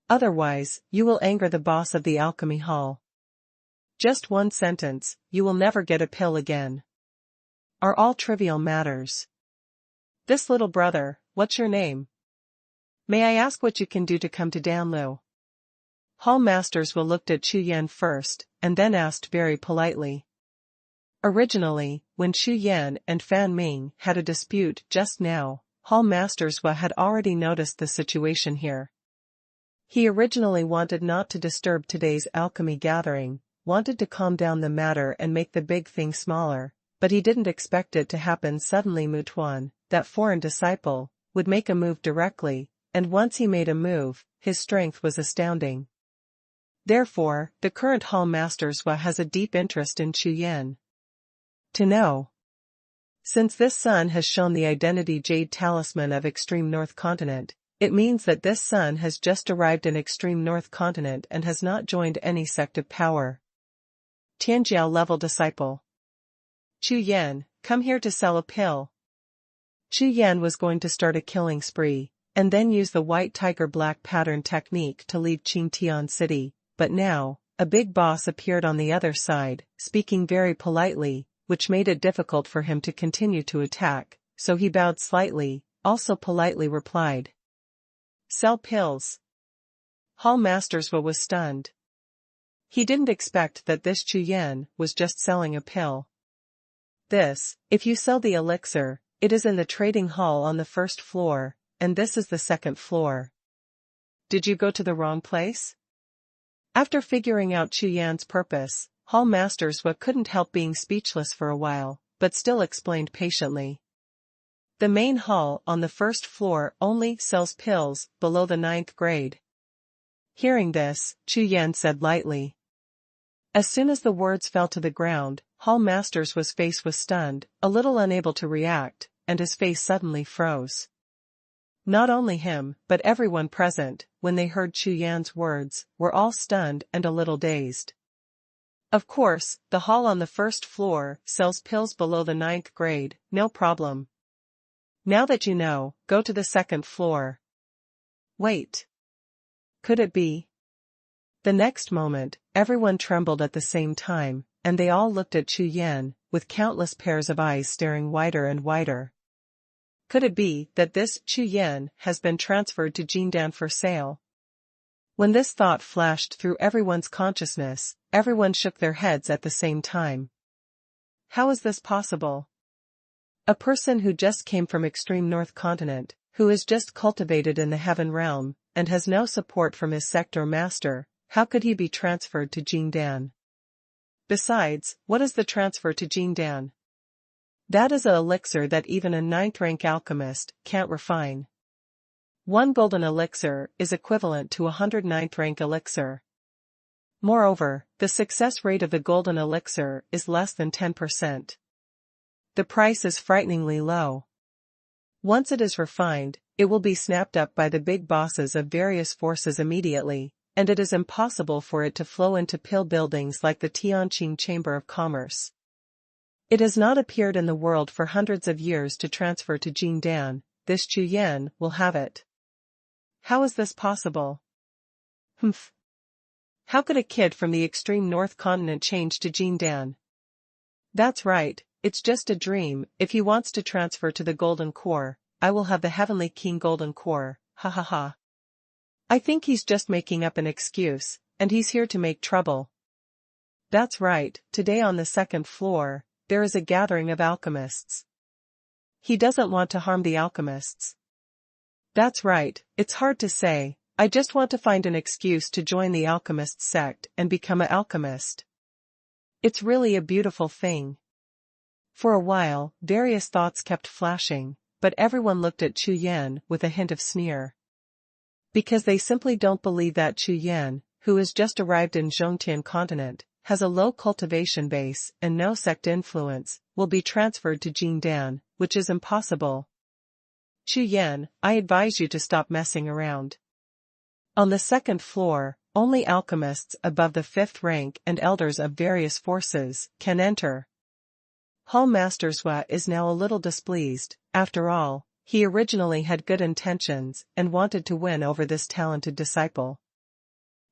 Otherwise, you will anger the boss of the Alchemy Hall. Just one sentence, you will never get a pill again. Are all trivial matters. This little brother, what's your name? May I ask what you can do to come to Danlu? Hall Masters will looked at Chu Yan first, and then asked very politely. Originally, when Chu Yan and Fan Ming had a dispute just now, Hall Masters had already noticed the situation here. He originally wanted not to disturb today's alchemy gathering, wanted to calm down the matter and make the big thing smaller, but he didn't expect it to happen suddenly. Mutuan, that foreign disciple, would make a move directly, and once he made a move, his strength was astounding. Therefore, the current Hall Master Xue has a deep interest in Chu Yan. To know. Since this son has shown the identity Jade Talisman of Extreme North Continent, it means that this son has just arrived in Extreme North Continent and has not joined any sect of power. Tianjiao level disciple. Chu Yan, come here to sell a pill. Chu Yan was going to start a killing spree, and then use the white tiger black pattern technique to leave Qingtian City, but now, a big boss appeared on the other side, speaking very politely, which made it difficult for him to continue to attack, so he bowed slightly, also politely replied. Sell pills. Hall Master Xue was stunned. He didn't expect that this Chu Yan was just selling a pill. If you sell the elixir, it is in the trading hall on the first floor, and this is the second floor. Did you go to the wrong place? After figuring out Chu Yan's purpose, Hall Master Xue couldn't help being speechless for a while, but still explained patiently. The main hall on the first floor only sells pills below the 9th grade. Hearing this, Chu Yan said lightly. As soon as the words fell to the ground, Hall Master Xue's face was stunned, a little unable to react, and his face suddenly froze. Not only him, but everyone present, when they heard Chu Yan's words, were all stunned and a little dazed. Of course, the hall on the first floor sells pills below the 9th grade, no problem. Now that you know, go to the second floor. Wait. Could it be? The next moment, everyone trembled at the same time, and they all looked at Chu Yan, with countless pairs of eyes staring wider and wider. Could it be that this Chu Yan has been transferred to Jindan for sale? When this thought flashed through everyone's consciousness, everyone shook their heads at the same time. How is this possible? A person who just came from Extreme North Continent, who is just cultivated in the Heaven Realm, and has no support from his sect or master, how could he be transferred to Jindan? Besides, what is the transfer to Jindan? That is an elixir that even a 9th-rank alchemist can't refine. 1 golden elixir is equivalent to a 109th-rank elixir. Moreover, the success rate of the golden elixir is less than 10%. The price is frighteningly low. Once it is refined, it will be snapped up by the big bosses of various forces immediately, and it is impossible for it to flow into pill buildings like the Tianqing Chamber of Commerce. It has not appeared in the world for hundreds of years to transfer to Jindan. This Chu Yan will have it. How is this possible? How could a kid from the extreme North Continent change to Jindan? That's right, it's just a dream. If he wants to transfer to the Golden Core, I will have the Heavenly King Golden Core, ha ha ha. I think he's just making up an excuse, and he's here to make trouble. That's right, today on the second floor, there is a gathering of alchemists. He doesn't want to harm the alchemists. That's right, it's hard to say, I just want to find an excuse to join the alchemist sect and become an alchemist. It's really a beautiful thing. For a while, various thoughts kept flashing, but everyone looked at Chu Yan with a hint of sneer. Because they simply don't believe that Chu Yan, who has just arrived in Zhongtian continent, has a low cultivation base and no sect influence, will be transferred to Jindan, which is impossible. Chu Yan, I advise you to stop messing around. On the second floor, only alchemists above the 5th rank and elders of various forces can enter. Hall Master Xue is now a little displeased. After all, he originally had good intentions and wanted to win over this talented disciple.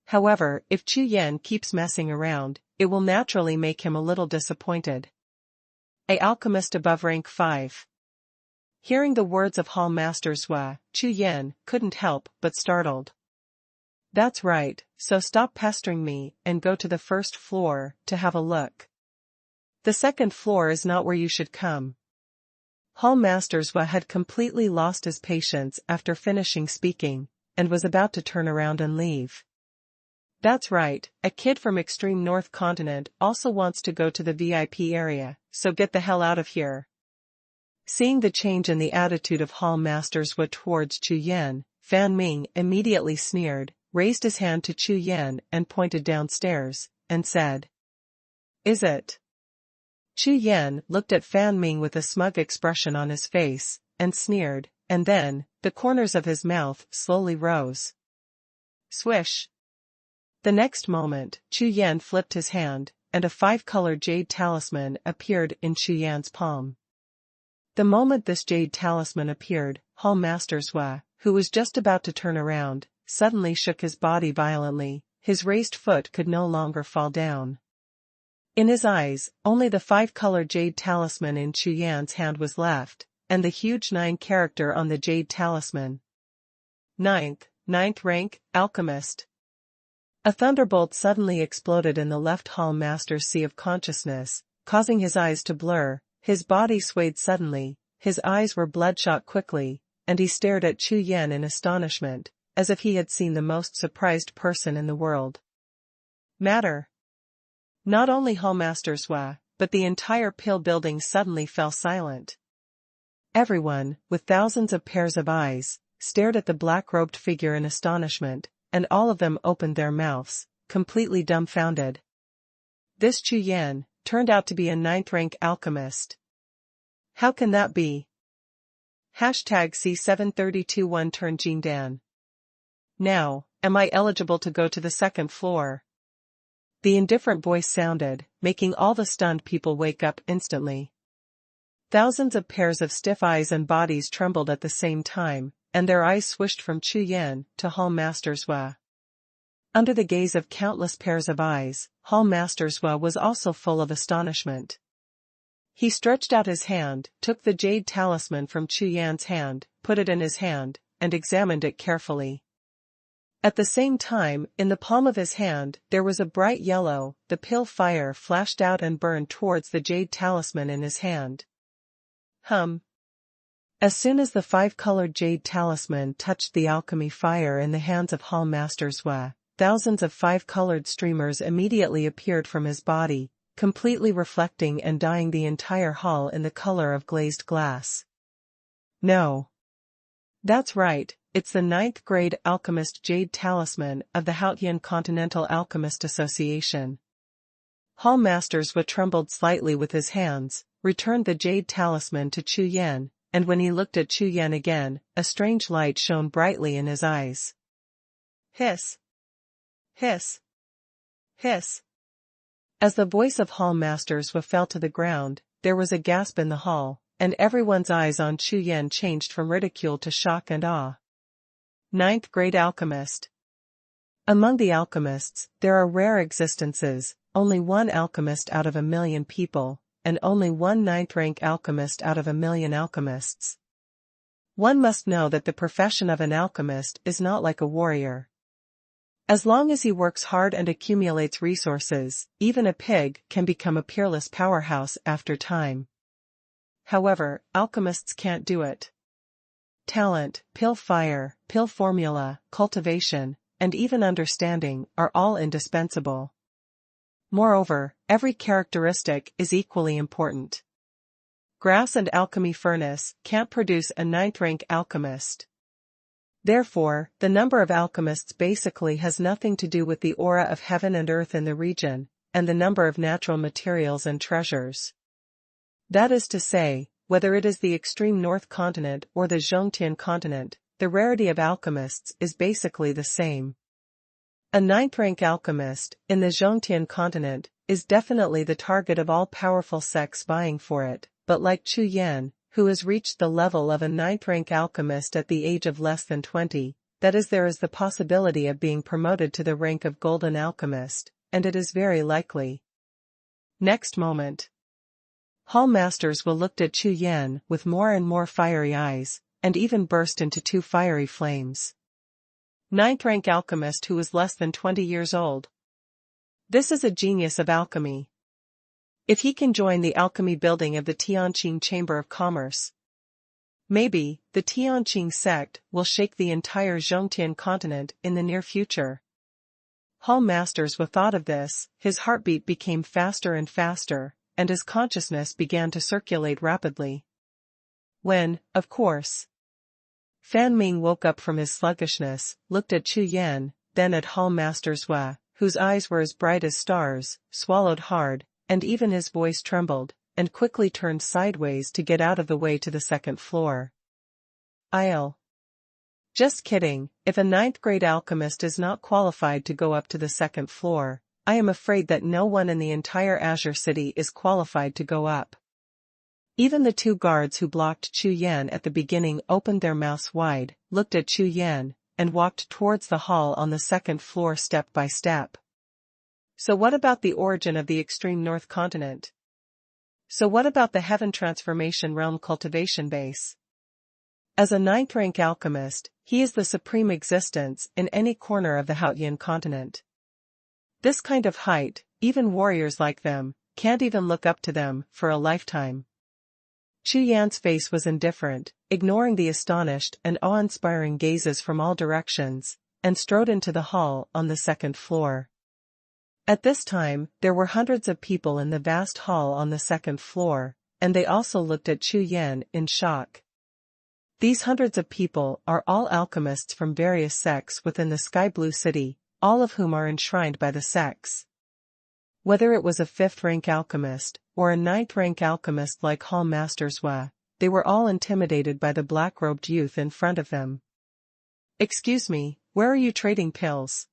However, if Chu Yan keeps messing around, it will naturally make him a little disappointed. A alchemist above rank 5. Hearing the words of Hall Master Xue, Chu Yan couldn't help but startled. That's right, so stop pestering me and go to the first floor to have a look. The second floor is not where you should come. Hall Master Xue had completely lost his patience after finishing speaking, and was about to turn around and leave. That's right, a kid from extreme north continent also wants to go to the VIP area, so get the hell out of here. Seeing the change in the attitude of Hall Masters towards Chu Yan, Fan Ming immediately sneered, raised his hand to Chu Yan and pointed downstairs, and said, "Is it?" Chu Yan looked at Fan Ming with a smug expression on his face, and sneered, and then, the corners of his mouth slowly rose. Swish! The next moment, Chu Yan flipped his hand, and a 5-colored jade talisman appeared in Chu Yan's palm. The moment this jade talisman appeared, Hall Masters who was just about to turn around, suddenly shook his body violently. His raised foot could no longer fall down. In his eyes, only the 5-colored jade talisman in Chu Yan's hand was left, and the huge 9 character on the jade talisman. Ninth rank, Alchemist. A thunderbolt suddenly exploded in the left Hall Master's sea of consciousness, causing his eyes to blur. His body swayed suddenly, his eyes were bloodshot quickly, and he stared at Chu Yan in astonishment, as if he had seen the most surprised person in the world. Matter. Not only Hall Masters but the entire pill building suddenly fell silent. Everyone, with thousands of pairs of eyes, stared at the black-robed figure in astonishment, and all of them opened their mouths, completely dumbfounded. This Chu Yan turned out to be a 9th-rank alchemist. How can that be? #C732-1 Turn Jingdan. Now, am I eligible to go to the 2nd floor? The indifferent voice sounded, making all the stunned people wake up instantly. Thousands of pairs of stiff eyes and bodies trembled at the same time, and their eyes swished from Chu Yan to Hall Masters Under the gaze of countless pairs of eyes, Hall Masters was also full of astonishment. He stretched out his hand, took the jade talisman from Chu Yan's hand, put it in his hand, and examined it carefully. At the same time, in the palm of his hand, there was a bright yellow. The pill fire flashed out and burned towards the jade talisman in his hand. As soon as the 5-colored jade talisman touched the alchemy fire in the hands of Hall Masters thousands of 5-colored streamers immediately appeared from his body, completely reflecting and dyeing the entire hall in the color of glazed glass. No. That's right, it's the 9th grade alchemist jade talisman of the Haotian Continental Alchemist Association. Hall Masters trembled slightly with his hands, returned the jade talisman to Chu Yan, and when he looked at Chu Yan again, a strange light shone brightly in his eyes. Hiss! Hiss! Hiss! As the voice of Hall Masters fell to the ground, there was a gasp in the hall, and everyone's eyes on Chu Yan changed from ridicule to shock and awe. 9th grade alchemist. Among the alchemists, there are rare existences, only one alchemist out of 1,000,000 people, and only one 9th-rank alchemist out of 1,000,000 alchemists. One must know that the profession of an alchemist is not like a warrior. As long as he works hard and accumulates resources, even a pig can become a peerless powerhouse after time. However, alchemists can't do it. Talent, pill fire, pill formula, cultivation, and even understanding are all indispensable. Moreover, every characteristic is equally important. Grass and alchemy furnace can't produce a 9th-rank alchemist. Therefore, the number of alchemists basically has nothing to do with the aura of heaven and earth in the region, and the number of natural materials and treasures. That is to say, whether it is the extreme north continent or the Zhongtian continent, the rarity of alchemists is basically the same. A 9th-rank alchemist, in the Zhongtian continent, is definitely the target of all powerful sects vying for it, but like Chu Yan, who has reached the level of a 9th-rank alchemist at the age of less than 20, that is, there is the possibility of being promoted to the rank of golden alchemist, and it is very likely. Next moment. Hall Masters looked at Chu Yan with more and more fiery eyes, and even burst into 2 fiery flames. 9th-rank alchemist who is less than 20 years old. This is a genius of alchemy. If he can join the alchemy building of the Tianqing Chamber of Commerce, Maybe, the Tianqing sect will shake the entire Zhongtian continent in the near future. Hall Masters thought of this, his heartbeat became faster and faster, and his consciousness began to circulate rapidly. When, of course, Fan Ming woke up from his sluggishness, looked at Chu Yan, then at Hall Masters whose eyes were as bright as stars, swallowed hard, and even his voice trembled, and quickly turned sideways to get out of the way to the second floor. I'll. Just kidding, if a ninth-grade alchemist is not qualified to go up to the second floor, I am afraid that no one in the entire Azure City is qualified to go up. Even the two guards who blocked Chu Yan at the beginning opened their mouths wide, looked at Chu Yan, and walked towards the hall on the second floor step by step. So what about the origin of the extreme north continent? So what about the Heaven Transformation Realm cultivation base? As a ninth-rank alchemist, he is the supreme existence in any corner of the Haotian continent. This kind of height, even warriors like them, can't even look up to them for a lifetime. Chu Yan's face was indifferent, ignoring the astonished and awe-inspiring gazes from all directions, and strode into the hall on the second floor. At this time, there were hundreds of people in the vast hall on the second floor, and they also looked at Chu Yan in shock. These hundreds of people are all alchemists from various sects within the Sky Blue City, all of whom are enshrined by the sects. Whether it was a fifth-rank alchemist, or a ninth-rank alchemist like Hall Masters they were all intimidated by the black-robed youth in front of them. "Excuse me, where are you trading pills?"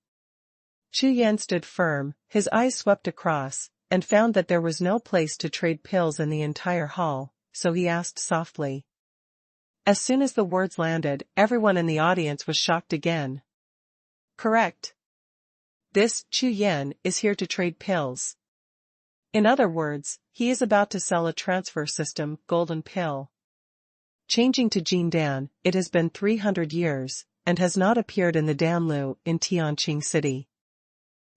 Chu Yan stood firm, his eyes swept across, and found that there was no place to trade pills in the entire hall, so he asked softly. As soon as the words landed, everyone in the audience was shocked again. Correct. This Chu Yan is here to trade pills. In other words, he is about to sell a transfer system golden pill. Changing to Jindan, it has been 300 years, and has not appeared in the Danlu in Tianqing City.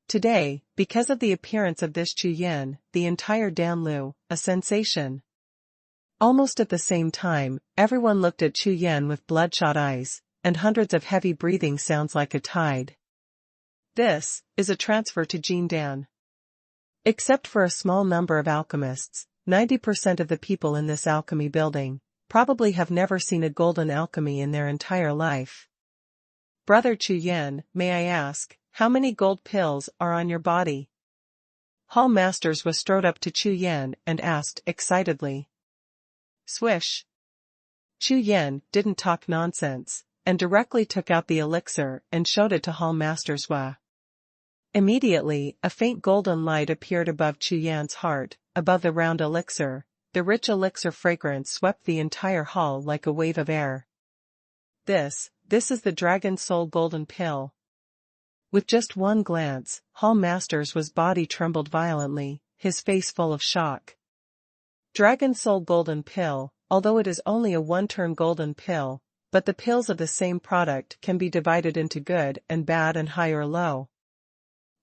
Today, because of the appearance of this Chu Yan, the entire Danlu, a sensation. Almost at the same time, everyone looked at Chu Yan with bloodshot eyes, and hundreds of heavy breathing sounds like a tide. This is a transfer to Jindan. Except for a small number of alchemists, 90% of the people in this alchemy building probably have never seen a golden alchemy in their entire life. Brother Chu Yan, may I ask, how many gold pills are on your body? Hall Masters strode up to Chu Yan and asked excitedly. Swish. Chu Yan didn't talk nonsense, and directly took out the elixir and showed it to Hall Masters Immediately, a faint golden light appeared above Chu Yan's heart, above the round elixir. The rich elixir fragrance swept the entire hall like a wave of air. This is the Dragon Soul Golden Pill. With just one glance, Hall Masters' body trembled violently, his face full of shock. Dragon Soul Golden Pill, although it is only a one-turn golden pill, but the pills of the same product can be divided into good and bad and high or low.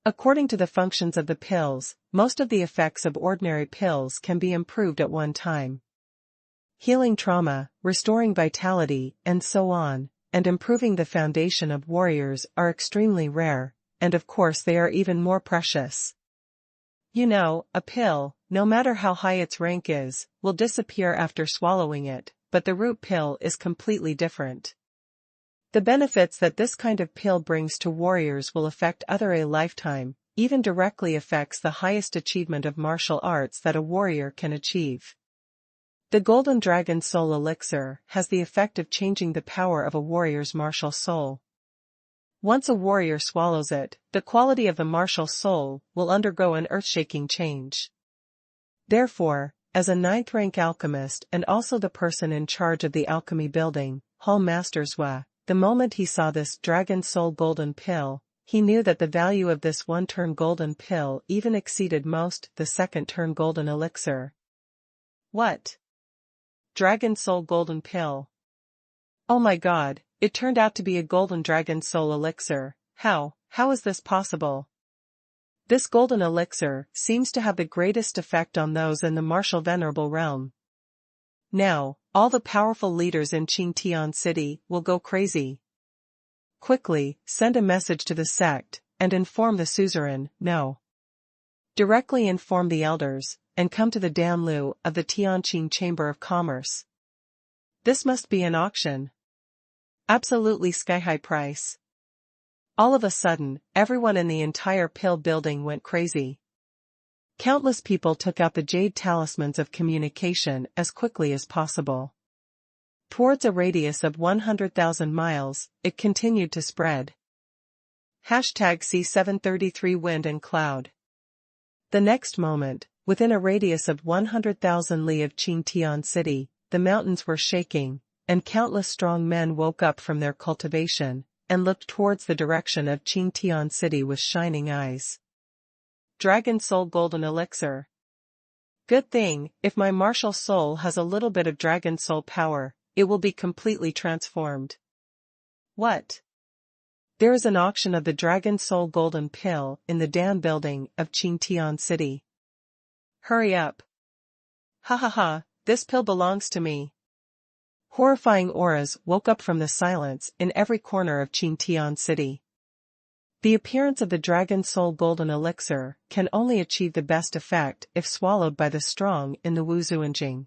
According to the functions of the pills, most of the effects of ordinary pills can be improved at one time. Healing trauma, restoring vitality, and so on, and improving the foundation of warriors are extremely rare, and of course they are even more precious. You know, a pill, no matter how high its rank is, will disappear after swallowing it, but the root pill is completely different. The benefits that this kind of pill brings to warriors will affect a lifetime, even directly affects the highest achievement of martial arts that a warrior can achieve. The Golden Dragon Soul Elixir has the effect of changing the power of a warrior's martial soul. Once a warrior swallows it, the quality of the martial soul will undergo an earth-shaking change. Therefore, as a ninth-rank alchemist and also the person in charge of the alchemy building, Hall Masters the moment he saw this Dragon Soul Golden Pill, he knew that the value of this one-turn golden pill even exceeded most the second-turn golden elixir. What? Dragon Soul Golden Pill. Oh my god, it turned out to be a golden Dragon Soul Elixir. How is this possible? This golden elixir seems to have the greatest effect on those in the martial venerable realm. Now, all the powerful leaders in Qingtian City will go crazy. Quickly, send a message to the sect, and inform the suzerain, no. Directly inform the elders, and come to the Danlu of the Tianqing Chamber of Commerce. This must be an auction. Absolutely sky-high price. All of a sudden, everyone in the entire pill building went crazy. Countless people took out the jade talismans of communication as quickly as possible. Towards a radius of 100,000 miles, it continued to spread. #C733 Wind and Cloud. The next moment, within a radius of 100,000 li of Qingtian City, the mountains were shaking, and countless strong men woke up from their cultivation, and looked towards the direction of Qingtian City with shining eyes. Dragon Soul Golden Elixir. Good thing, if my martial soul has a little bit of Dragon Soul power, it will be completely transformed. What? There is an auction of the Dragon Soul Golden Pill in the Dan building of Qingtian City. Hurry up. Ha ha ha, this pill belongs to me. Horrifying auras woke up from the silence in every corner of Qingtian City. The appearance of the Dragon Soul Golden Elixir can only achieve the best effect if swallowed by the strong in the Wuzuanjing.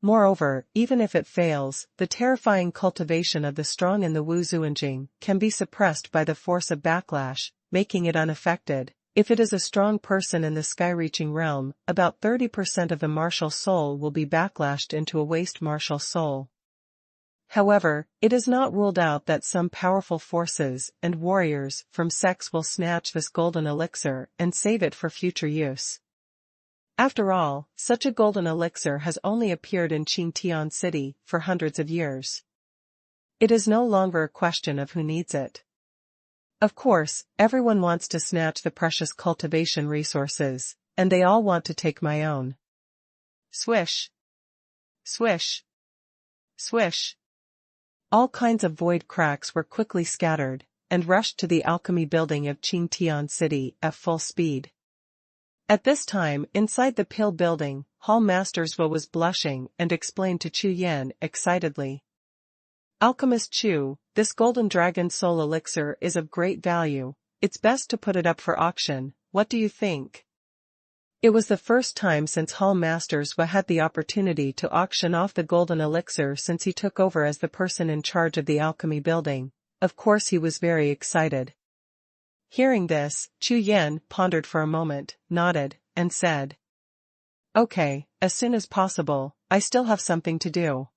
Moreover, even if it fails, the terrifying cultivation of the strong in the Wuzuanjing can be suppressed by the force of backlash, making it unaffected. If it is a strong person in the sky-reaching realm, about 30% of the martial soul will be backlashed into a waste martial soul. However, it is not ruled out that some powerful forces and warriors from sects will snatch this golden elixir and save it for future use. After all, such a golden elixir has only appeared in Qingtian City for hundreds of years. It is no longer a question of who needs it. Of course, everyone wants to snatch the precious cultivation resources, and they all want to take my own. Swish. Swish. Swish. All kinds of void cracks were quickly scattered, and rushed to the alchemy building of Qingtian City at full speed. At this time, inside the pill building, Hall Master Zhuo was blushing and explained to Chu Yan excitedly. Alchemist Chu, this golden dragon soul elixir is of great value, it's best to put it up for auction, what do you think? It was the first time since Hall Master Zhuo had the opportunity to auction off the golden elixir since he took over as the person in charge of the alchemy building. Of course he was very excited. Hearing this, Chu Yan pondered for a moment, nodded, and said, "Okay, as soon as possible, I still have something to do."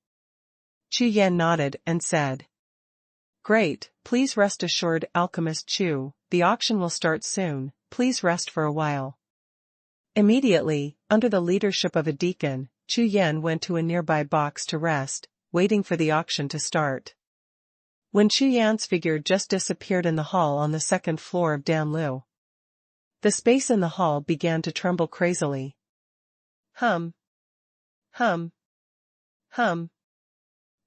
Chu Yan nodded and said, "Great, please rest assured Alchemist Chu, the auction will start soon, please rest for a while." Immediately, under the leadership of a deacon, Chu Yan went to a nearby box to rest, waiting for the auction to start. When Chu Yan's figure just disappeared in the hall on the second floor of Danlu, the space in the hall began to tremble crazily. Hum. Hum. Hum.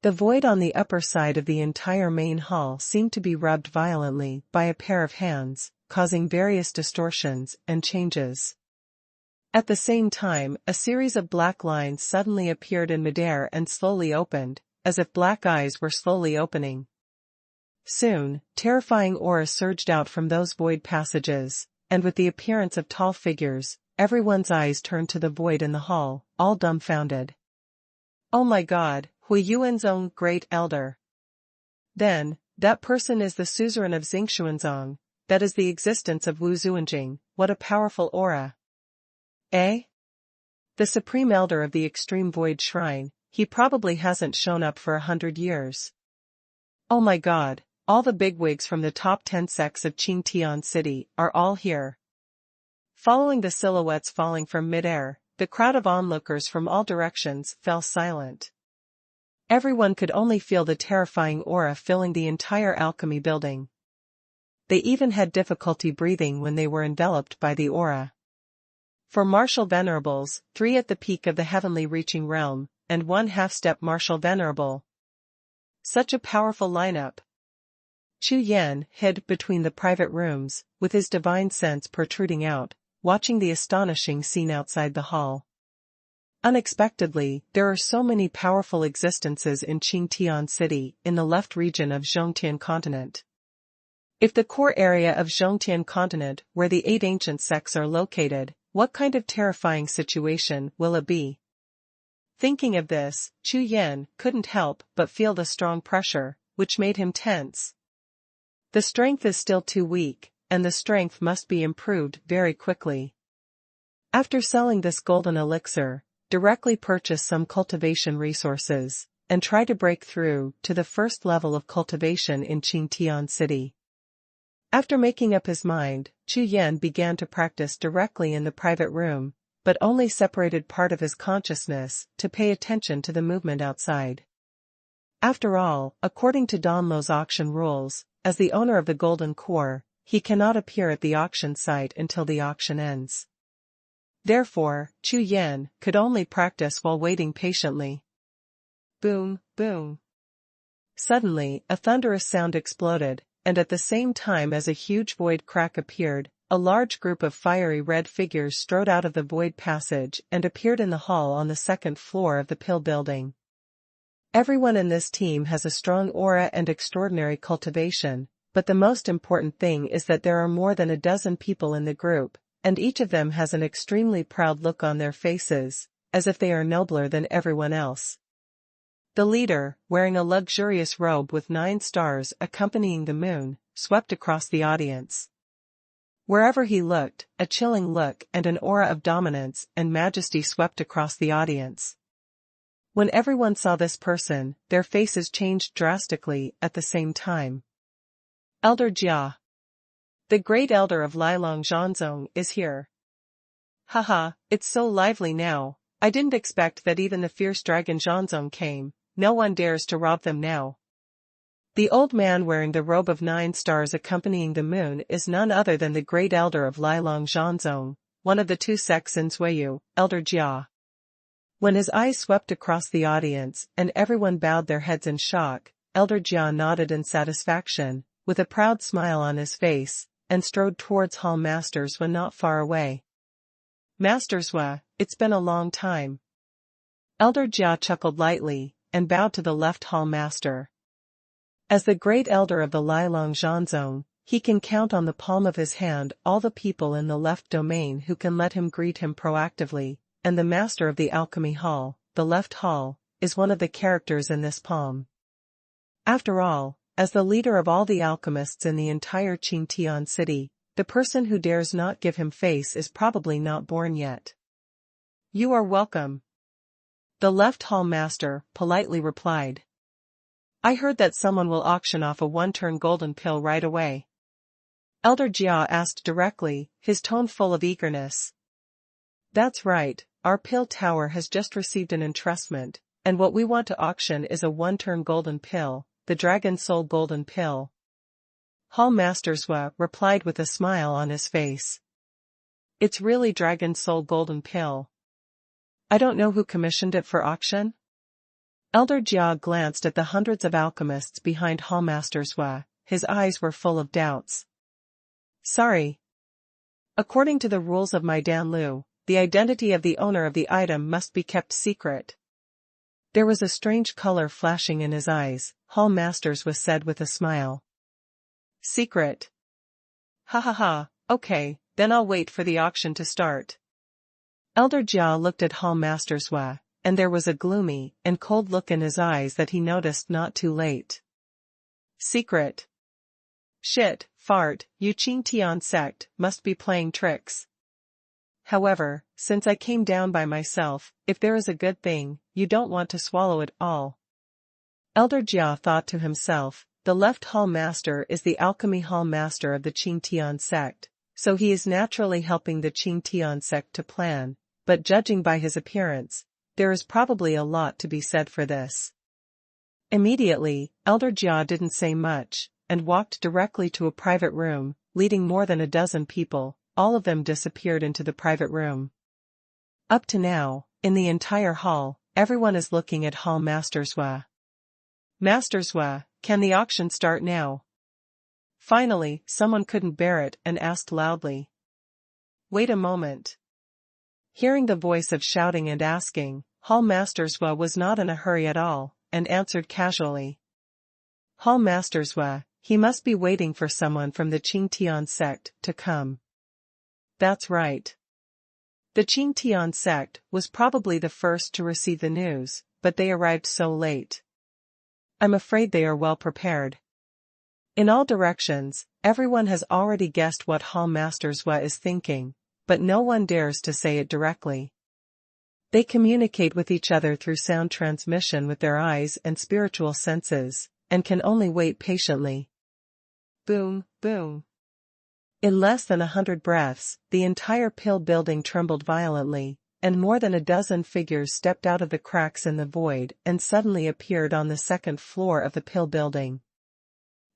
The void on the upper side of the entire main hall seemed to be rubbed violently by a pair of hands, causing various distortions and changes. At the same time, a series of black lines suddenly appeared in midair and slowly opened, as if black eyes were slowly opening. Soon, terrifying aura surged out from those void passages, and with the appearance of tall figures, everyone's eyes turned to the void in the hall, all dumbfounded. Oh my God, Hui Yuan's own great elder. Then, that person is the suzerain of Xingxuanzong, that is the existence of Wu Zuanjing, what a powerful aura. Eh? The supreme elder of the extreme void shrine, he probably hasn't shown up for 100 years. Oh my God, all the bigwigs from the top 10 sects of Qingtian City are all here. Following the silhouettes falling from midair, the crowd of onlookers from all directions fell silent. Everyone could only feel the terrifying aura filling the entire alchemy building. They even had difficulty breathing when they were enveloped by the aura. For martial venerables, 3 at the peak of the heavenly reaching realm, and 1 half-step martial venerable. Such a powerful lineup. Chu Yan hid between the private rooms, with his divine sense protruding out, watching the astonishing scene outside the hall. Unexpectedly, there are so many powerful existences in Qingtian City, in the left region of Zhongtian continent. If the core area of Zhongtian continent where the 8 ancient sects are located, what kind of terrifying situation will it be? Thinking of this, Chu Yan couldn't help but feel the strong pressure, which made him tense. The strength is still too weak, and the strength must be improved very quickly. After selling this golden elixir, directly purchase some cultivation resources, and try to break through to the first level of cultivation in Qingtian City. After making up his mind, Chu Yan began to practice directly in the private room, but only separated part of his consciousness to pay attention to the movement outside. After all, according to Donlo's auction rules, as the owner of the golden core, he cannot appear at the auction site until the auction ends. Therefore, Chu Yan could only practice while waiting patiently. Boom, boom. Suddenly, a thunderous sound exploded, and at the same time as a huge void crack appeared, a large group of fiery red figures strode out of the void passage and appeared in the hall on the second floor of the pill building. Everyone in this team has a strong aura and extraordinary cultivation, but the most important thing is that there are more than a dozen people in the group, and each of them has an extremely proud look on their faces, as if they are nobler than everyone else. The leader, wearing a luxurious robe with 9 stars accompanying the moon, swept across the audience. Wherever he looked, a chilling look and an aura of dominance and majesty swept across the audience. When everyone saw this person, their faces changed drastically at the same time. Elder Jia. The great elder of Lilong Zhanzong is here. Haha, it's so lively now. I didn't expect that even the fierce dragon Zhanzong came. No one dares to rob them now. The old man wearing the robe of 9 stars accompanying the moon is none other than the great elder of Lilong Zhanzong, one of the 2 sects in Zuiyu, Elder Jia. When his eyes swept across the audience and everyone bowed their heads in shock, Elder Jia nodded in satisfaction, with a proud smile on his face, and strode towards Hall Master Zhua not far away. Master Zhua, it's been a long time. Elder Jia chuckled lightly, and bowed to the left hall master. As the great elder of the Lilong Zhanzong, he can count on the palm of his hand all the people in the left domain who can let him greet him proactively, and the master of the alchemy hall, the left hall, is one of the characters in this palm. After all, as the leader of all the alchemists in the entire Qingtian city, the person who dares not give him face is probably not born yet. You are welcome. The left hall master politely replied. I heard that someone will auction off a 1-turn golden pill right away. Elder Jia asked directly, his tone full of eagerness. That's right, our pill tower has just received an entrustment, and what we want to auction is a 1-turn golden pill, the Dragon Soul Golden Pill. Hall Master Zhua replied with a smile on his face. It's really Dragon Soul Golden Pill. I don't know who commissioned it for auction. Elder Jia glanced at the hundreds of alchemists behind Hall Master Zhua, his eyes were full of doubts. Sorry. According to the rules of my Danlu, the identity of the owner of the item must be kept secret. There was a strange color flashing in his eyes, Hall Master Zhua said with a smile. Secret. Ha ha ha, okay, then I'll wait for the auction to start. Elder Jia looked at Hall Master Zhua, and there was a gloomy and cold look in his eyes that he noticed not too late. Secret. Shit, fart, you Qingtian sect must be playing tricks. However, since I came down by myself, if there is a good thing, you don't want to swallow it all. Elder Jia thought to himself, the left hall master is the alchemy hall master of the Qingtian sect, so he is naturally helping the Qingtian sect to plan, but judging by his appearance, there is probably a lot to be said for this. Immediately, Elder Jia didn't say much, and walked directly to a private room, leading more than a dozen people. All of them disappeared into the private room. Up to now, in the entire hall, everyone is looking at Hall Master Zhua. Master Zhua, can the auction start now? Finally, someone couldn't bear it and asked loudly. Wait a moment. hearing the voice of shouting and asking, Hall Master Zhua was not in a hurry at all, and answered casually. Hall Master Zhua, he must be waiting for someone from the Qingtian sect to come. That's right. The Qingtian sect was probably the first to receive the news, but they arrived so late. I'm afraid they are well prepared. In all directions, everyone has already guessed what Hall Master Zhua is thinking, but no one dares to say it directly. They communicate with each other through sound transmission with their eyes and spiritual senses, and can only wait patiently. Boom, boom. In less than 100 breaths, the entire pill building trembled violently, and more than a dozen figures stepped out of the cracks in the void and suddenly appeared on the second floor of the pill building.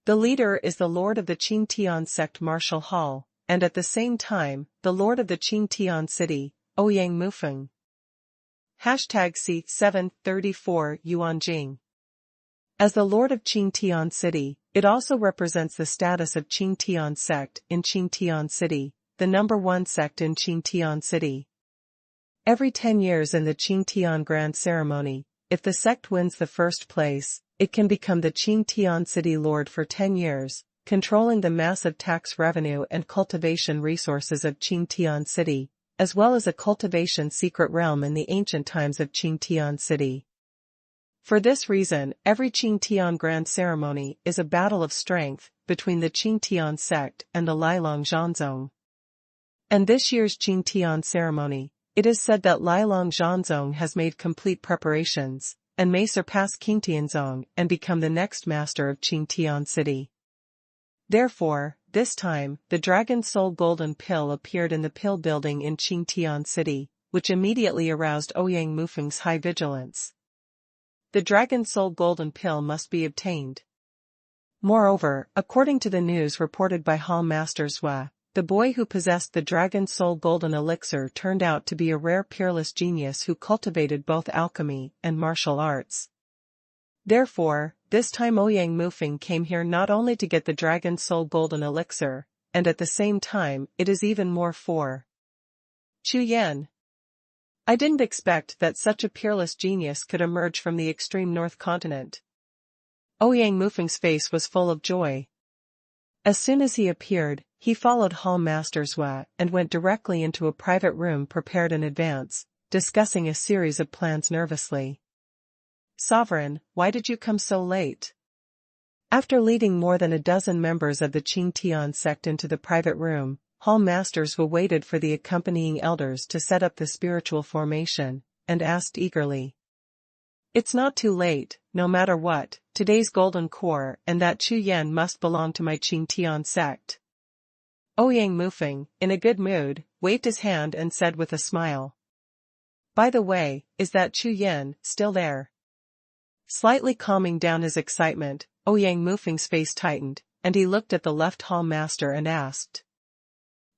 The leader is the Lord of the Qingtian sect Marshal Hall, and at the same time, the Lord of the Qingtian city, Ouyang Mufeng. #C734 Yuanjing. As the Lord of Qingtian city, it also represents the status of Qingtian sect in Qingtian city, the number one sect in Qingtian city. Every 10 years in the Qingtian Grand Ceremony, if the sect wins the first place, it can become the Qingtian city lord for 10 years, controlling the massive tax revenue and cultivation resources of Qingtian city, as well as a cultivation secret realm in the ancient times of Qingtian city. For this reason, every Qingtian Grand Ceremony is a battle of strength between the Qingtian sect and the Lilong Zhanzong. And this year's Qingtian Ceremony, it is said that Lilong Zhanzong has made complete preparations, and may surpass Qingtianzong and become the next master of Qingtian city. Therefore, this time, the Dragon Soul Golden Pill appeared in the pill building in Qingtian city, which immediately aroused Ouyang Mufeng's high vigilance. The Dragon Soul Golden Pill must be obtained. Moreover, according to the news reported by Hall Master Zhua, the boy who possessed the Dragon Soul Golden Elixir turned out to be a rare peerless genius who cultivated both alchemy and martial arts. Therefore, this time Ouyang Mufeng came here not only to get the Dragon Soul Golden Elixir, and at the same time it is even more for Chu Yan. I didn't expect that such a peerless genius could emerge from the extreme north continent. Ouyang Mufeng's face was full of joy. As soon as he appeared, he followed Hall Master Zhua and went directly into a private room prepared in advance, discussing a series of plans nervously. Sovereign, why did you come so late? After leading more than a dozen members of the Qingtian sect into the private room, Hall Master Zhua waited for the accompanying elders to set up the spiritual formation, and asked eagerly. It's not too late, no matter what, today's golden core and that Chu Yan must belong to my Qingtian sect. Ouyang Mufeng, in a good mood, waved his hand and said with a smile. By the way, is that Chu Yan still there? Slightly calming down his excitement, Ouyang Mufeng's face tightened, and he looked at the left hall master and asked.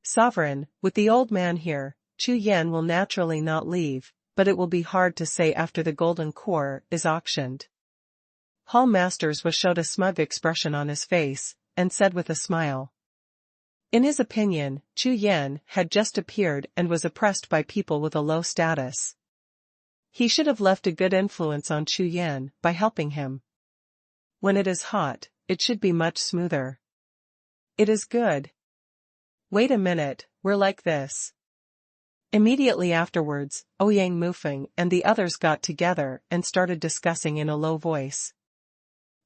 Sovereign, with the old man here, Chu Yan will naturally not leave, but it will be hard to say after the golden core is auctioned. Hall Master Zhua showed a smug expression on his face, and said with a smile. In his opinion, Chu Yan had just appeared and was oppressed by people with a low status. He should have left a good influence on Chu Yan by helping him. When it is hot, it should be much smoother. It is good. Wait a minute, we're like this. Immediately afterwards, Ouyang Mufeng and the others got together and started discussing in a low voice.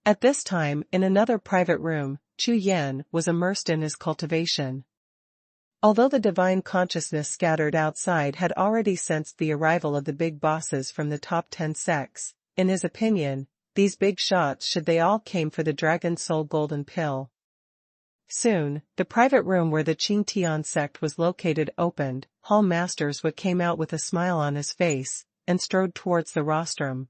At this time, in another private room, Chu Yan was immersed in his cultivation. Although the divine consciousness scattered outside had already sensed the arrival of the big bosses from the top 10 sects, in his opinion, these big shots should they all came for the Dragon Soul Golden Pill. Soon, the private room where the Qingtian sect was located opened. Hall Master Zhua came out with a smile on his face, and strode towards the rostrum.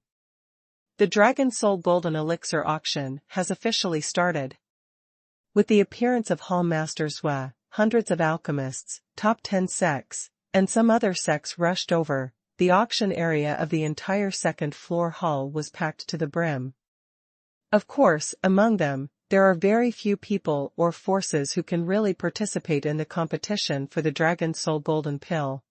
The Dragon Soul Golden Elixir auction has officially started. With the appearance of Hall Master Zhua, hundreds of alchemists, top 10 sects, and some other sects rushed over. The auction area of the entire second floor hall was packed to the brim. Of course, among them, there are very few people or forces who can really participate in the competition for the Dragon Soul Golden Pill.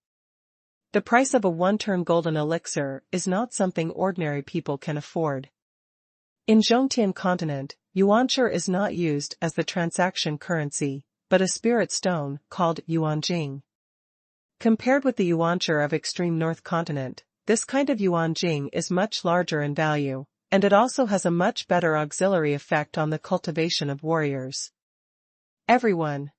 The price of a one-turn golden elixir is not something ordinary people can afford. In Zhongtian continent, yuanshi is not used as the transaction currency, but a spirit stone called yuanjing. Compared with the yuanshi of extreme north continent, this kind of yuanjing is much larger in value, and it also has a much better auxiliary effect on the cultivation of warriors. Everyone.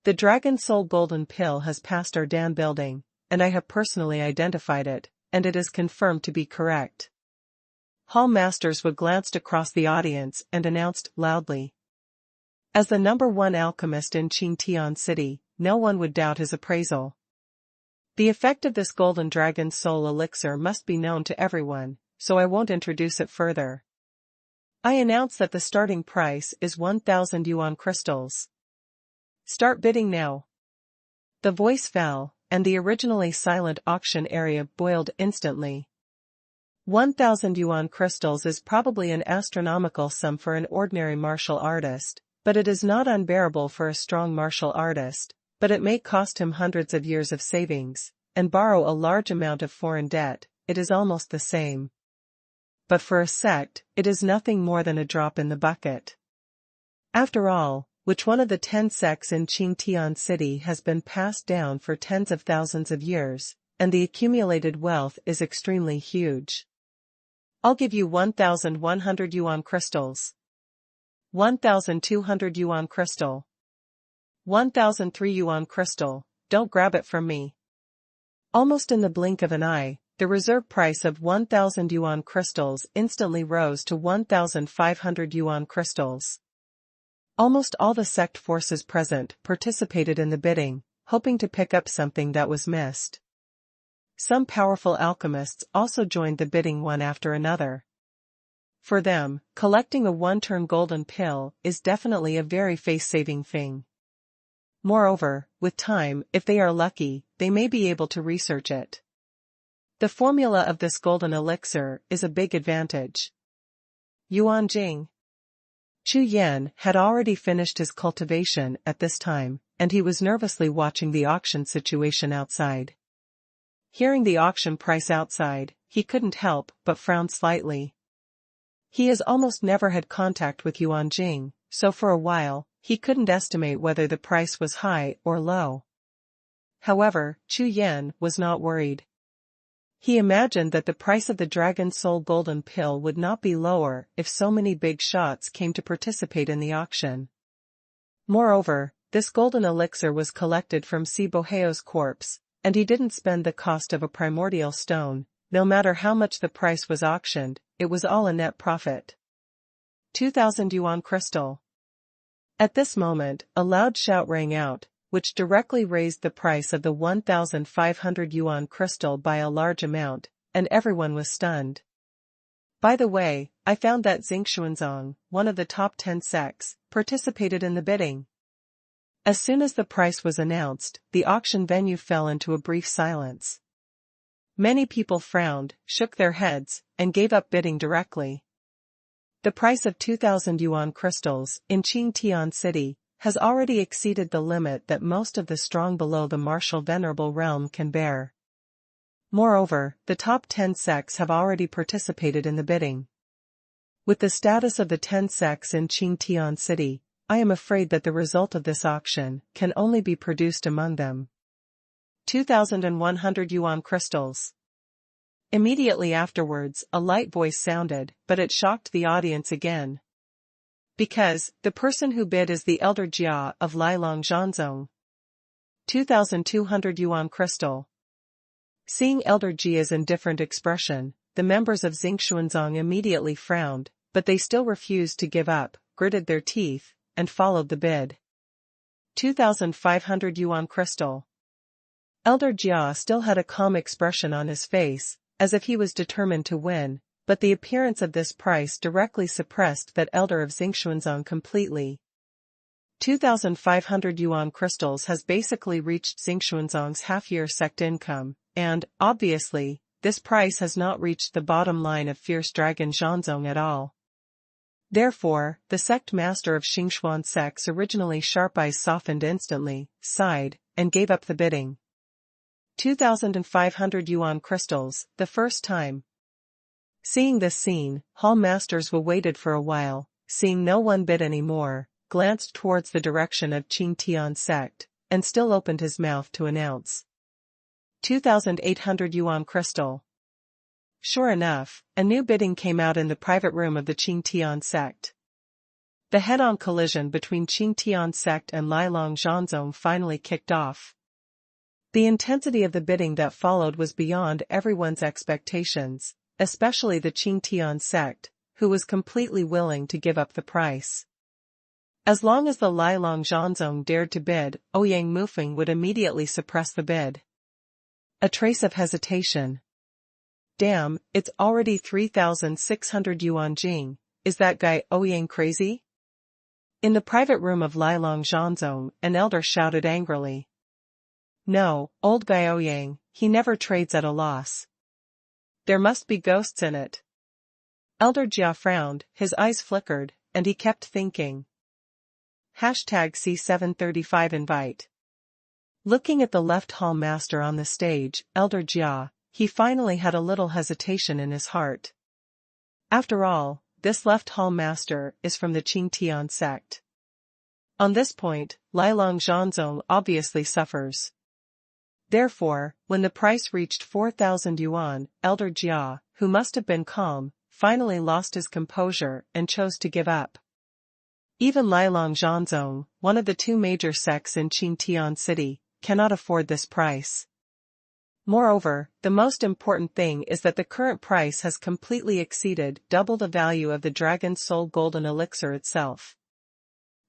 The Dragon Soul Golden Pill has passed our Dan building, and I have personally identified it, and it is confirmed to be correct. Hall Masters would glanced across the audience and announced loudly. As the #1 alchemist in Qingtian City, no one would doubt his appraisal. The effect of this golden dragon soul elixir must be known to everyone, so I won't introduce it further. I announce that the starting price is 1,000 yuan crystals. Start bidding now. The voice fell, and the originally silent auction area boiled instantly. 1,000 yuan crystals is probably an astronomical sum for an ordinary martial artist, but it is not unbearable for a strong martial artist, but it may cost him hundreds of years of savings, and borrow a large amount of foreign debt. It is almost the same. But for a sect, it is nothing more than a drop in the bucket. After all, which one of the 10 sects in Qingtian City has been passed down for tens of thousands of years, and the accumulated wealth is extremely huge. I'll give you 1,100 yuan crystals. 1,200 yuan crystal. 1,003 yuan crystal, don't grab it from me. Almost in the blink of an eye, the reserve price of 1,000 yuan crystals instantly rose to 1,500 yuan crystals. Almost all the sect forces present participated in the bidding, hoping to pick up something that was missed. Some powerful alchemists also joined the bidding one after another. For them, collecting a one-turn golden pill is definitely a very face-saving thing. Moreover, with time, if they are lucky, they may be able to research it. The formula of this golden elixir is a big advantage. Yuanjing. Chu Yan had already finished his cultivation at this time, and he was nervously watching the auction situation outside. Hearing the auction price outside, he couldn't help but frown slightly. He has almost never had contact with yuanjing, so for a while, he couldn't estimate whether the price was high or low. However, Chu Yan was not worried. He imagined that the price of the Dragon Soul Golden Pill would not be lower if so many big shots came to participate in the auction. Moreover, this golden elixir was collected from Si Boheo's corpse, and he didn't spend the cost of a primordial stone. No matter how much the price was auctioned, it was all a net profit. 2,000 yuan crystal. At this moment, a loud shout rang out, which directly raised the price of the 1,500 yuan crystal by a large amount, and everyone was stunned. By the way, I found that Xuanhuan, one of the top 10 sects, participated in the bidding. As soon as the price was announced, the auction venue fell into a brief silence. Many people frowned, shook their heads, and gave up bidding directly. The price of 2,000 yuan crystals in Qingtian City has already exceeded the limit that most of the strong below the martial venerable realm can bear. Moreover, the top 10 sects have already participated in the bidding. With the status of the 10 sects in Qingtian City, I am afraid that the result of this auction can only be produced among them. 2,100 yuan crystals. Immediately afterwards, a light voice sounded, but it shocked the audience again. Because, the person who bid is the elder Jia of Lilong Zhanzong. 2,200 yuan crystal. Seeing elder Jia's indifferent expression, the members of Xuanhuan immediately frowned, but they still refused to give up, gritted their teeth, and followed the bid. 2,500 yuan crystal. Elder Jia still had a calm expression on his face, as if he was determined to win, but the appearance of this price directly suppressed that elder of Xuanhuan completely. 2,500 yuan crystals has basically reached Xuanhuan's half-year sect income, and, obviously, this price has not reached the bottom line of Fierce Dragon Zhanzong at all. Therefore, the sect master of Xingxuan sect's originally sharp eyes softened instantly, sighed, and gave up the bidding. 2,500 yuan crystals, the first time. Seeing this scene, hall masters waited for a while, seeing no one bid any more, glanced towards the direction of Qingtian's sect, and still opened his mouth to announce. 2,800 yuan crystal. Sure enough, a new bidding came out in the private room of the Qingtian sect. The head-on collision between Qingtian sect and Lilong Zhanzong finally kicked off. The intensity of the bidding that followed was beyond everyone's expectations, especially the Qingtian sect, who was completely willing to give up the price. As long as the Lilong Zhanzong dared to bid, Ouyang Mufeng would immediately suppress the bid. A trace of hesitation. Damn, it's already 3,600 yuan jing, is that guy Ouyang crazy? In the private room of Lilong Zhanzong, an elder shouted angrily. No, old guy Ouyang, he never trades at a loss. There must be ghosts in it. Elder Jia frowned, his eyes flickered, and he kept thinking. #C735 invite. Looking at the left hall master on the stage, Elder Jia, he finally had a little hesitation in his heart. After all, this left hall master is from the Qingtian sect. On this point, Lilong Zhanzong obviously suffers. Therefore, when the price reached 4,000 yuan, Elder Jia, who must have been calm, finally lost his composure and chose to give up. Even Lilong Zhanzong, one of the two major sects in Qingtian city, cannot afford this price. Moreover, the most important thing is that the current price has completely exceeded double the value of the Dragon Soul Golden Elixir itself.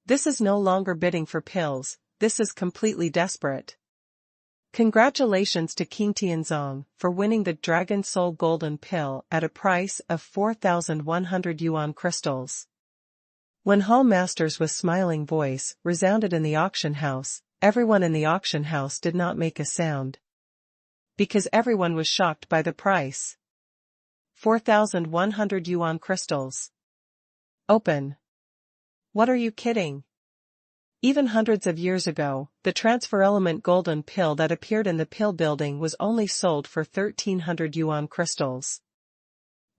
This is no longer bidding for pills, this is completely desperate. Congratulations to King Tianzong for winning the Dragon Soul Golden Pill at a price of 4,100 yuan crystals. When Hall Master's with smiling voice resounded in the auction house, everyone in the auction house did not make a sound. Because everyone was shocked by the price. 4,100 yuan crystals. Open. What are you kidding? Even hundreds of years ago, the transfer element golden pill that appeared in the pill building was only sold for 1,300 yuan crystals.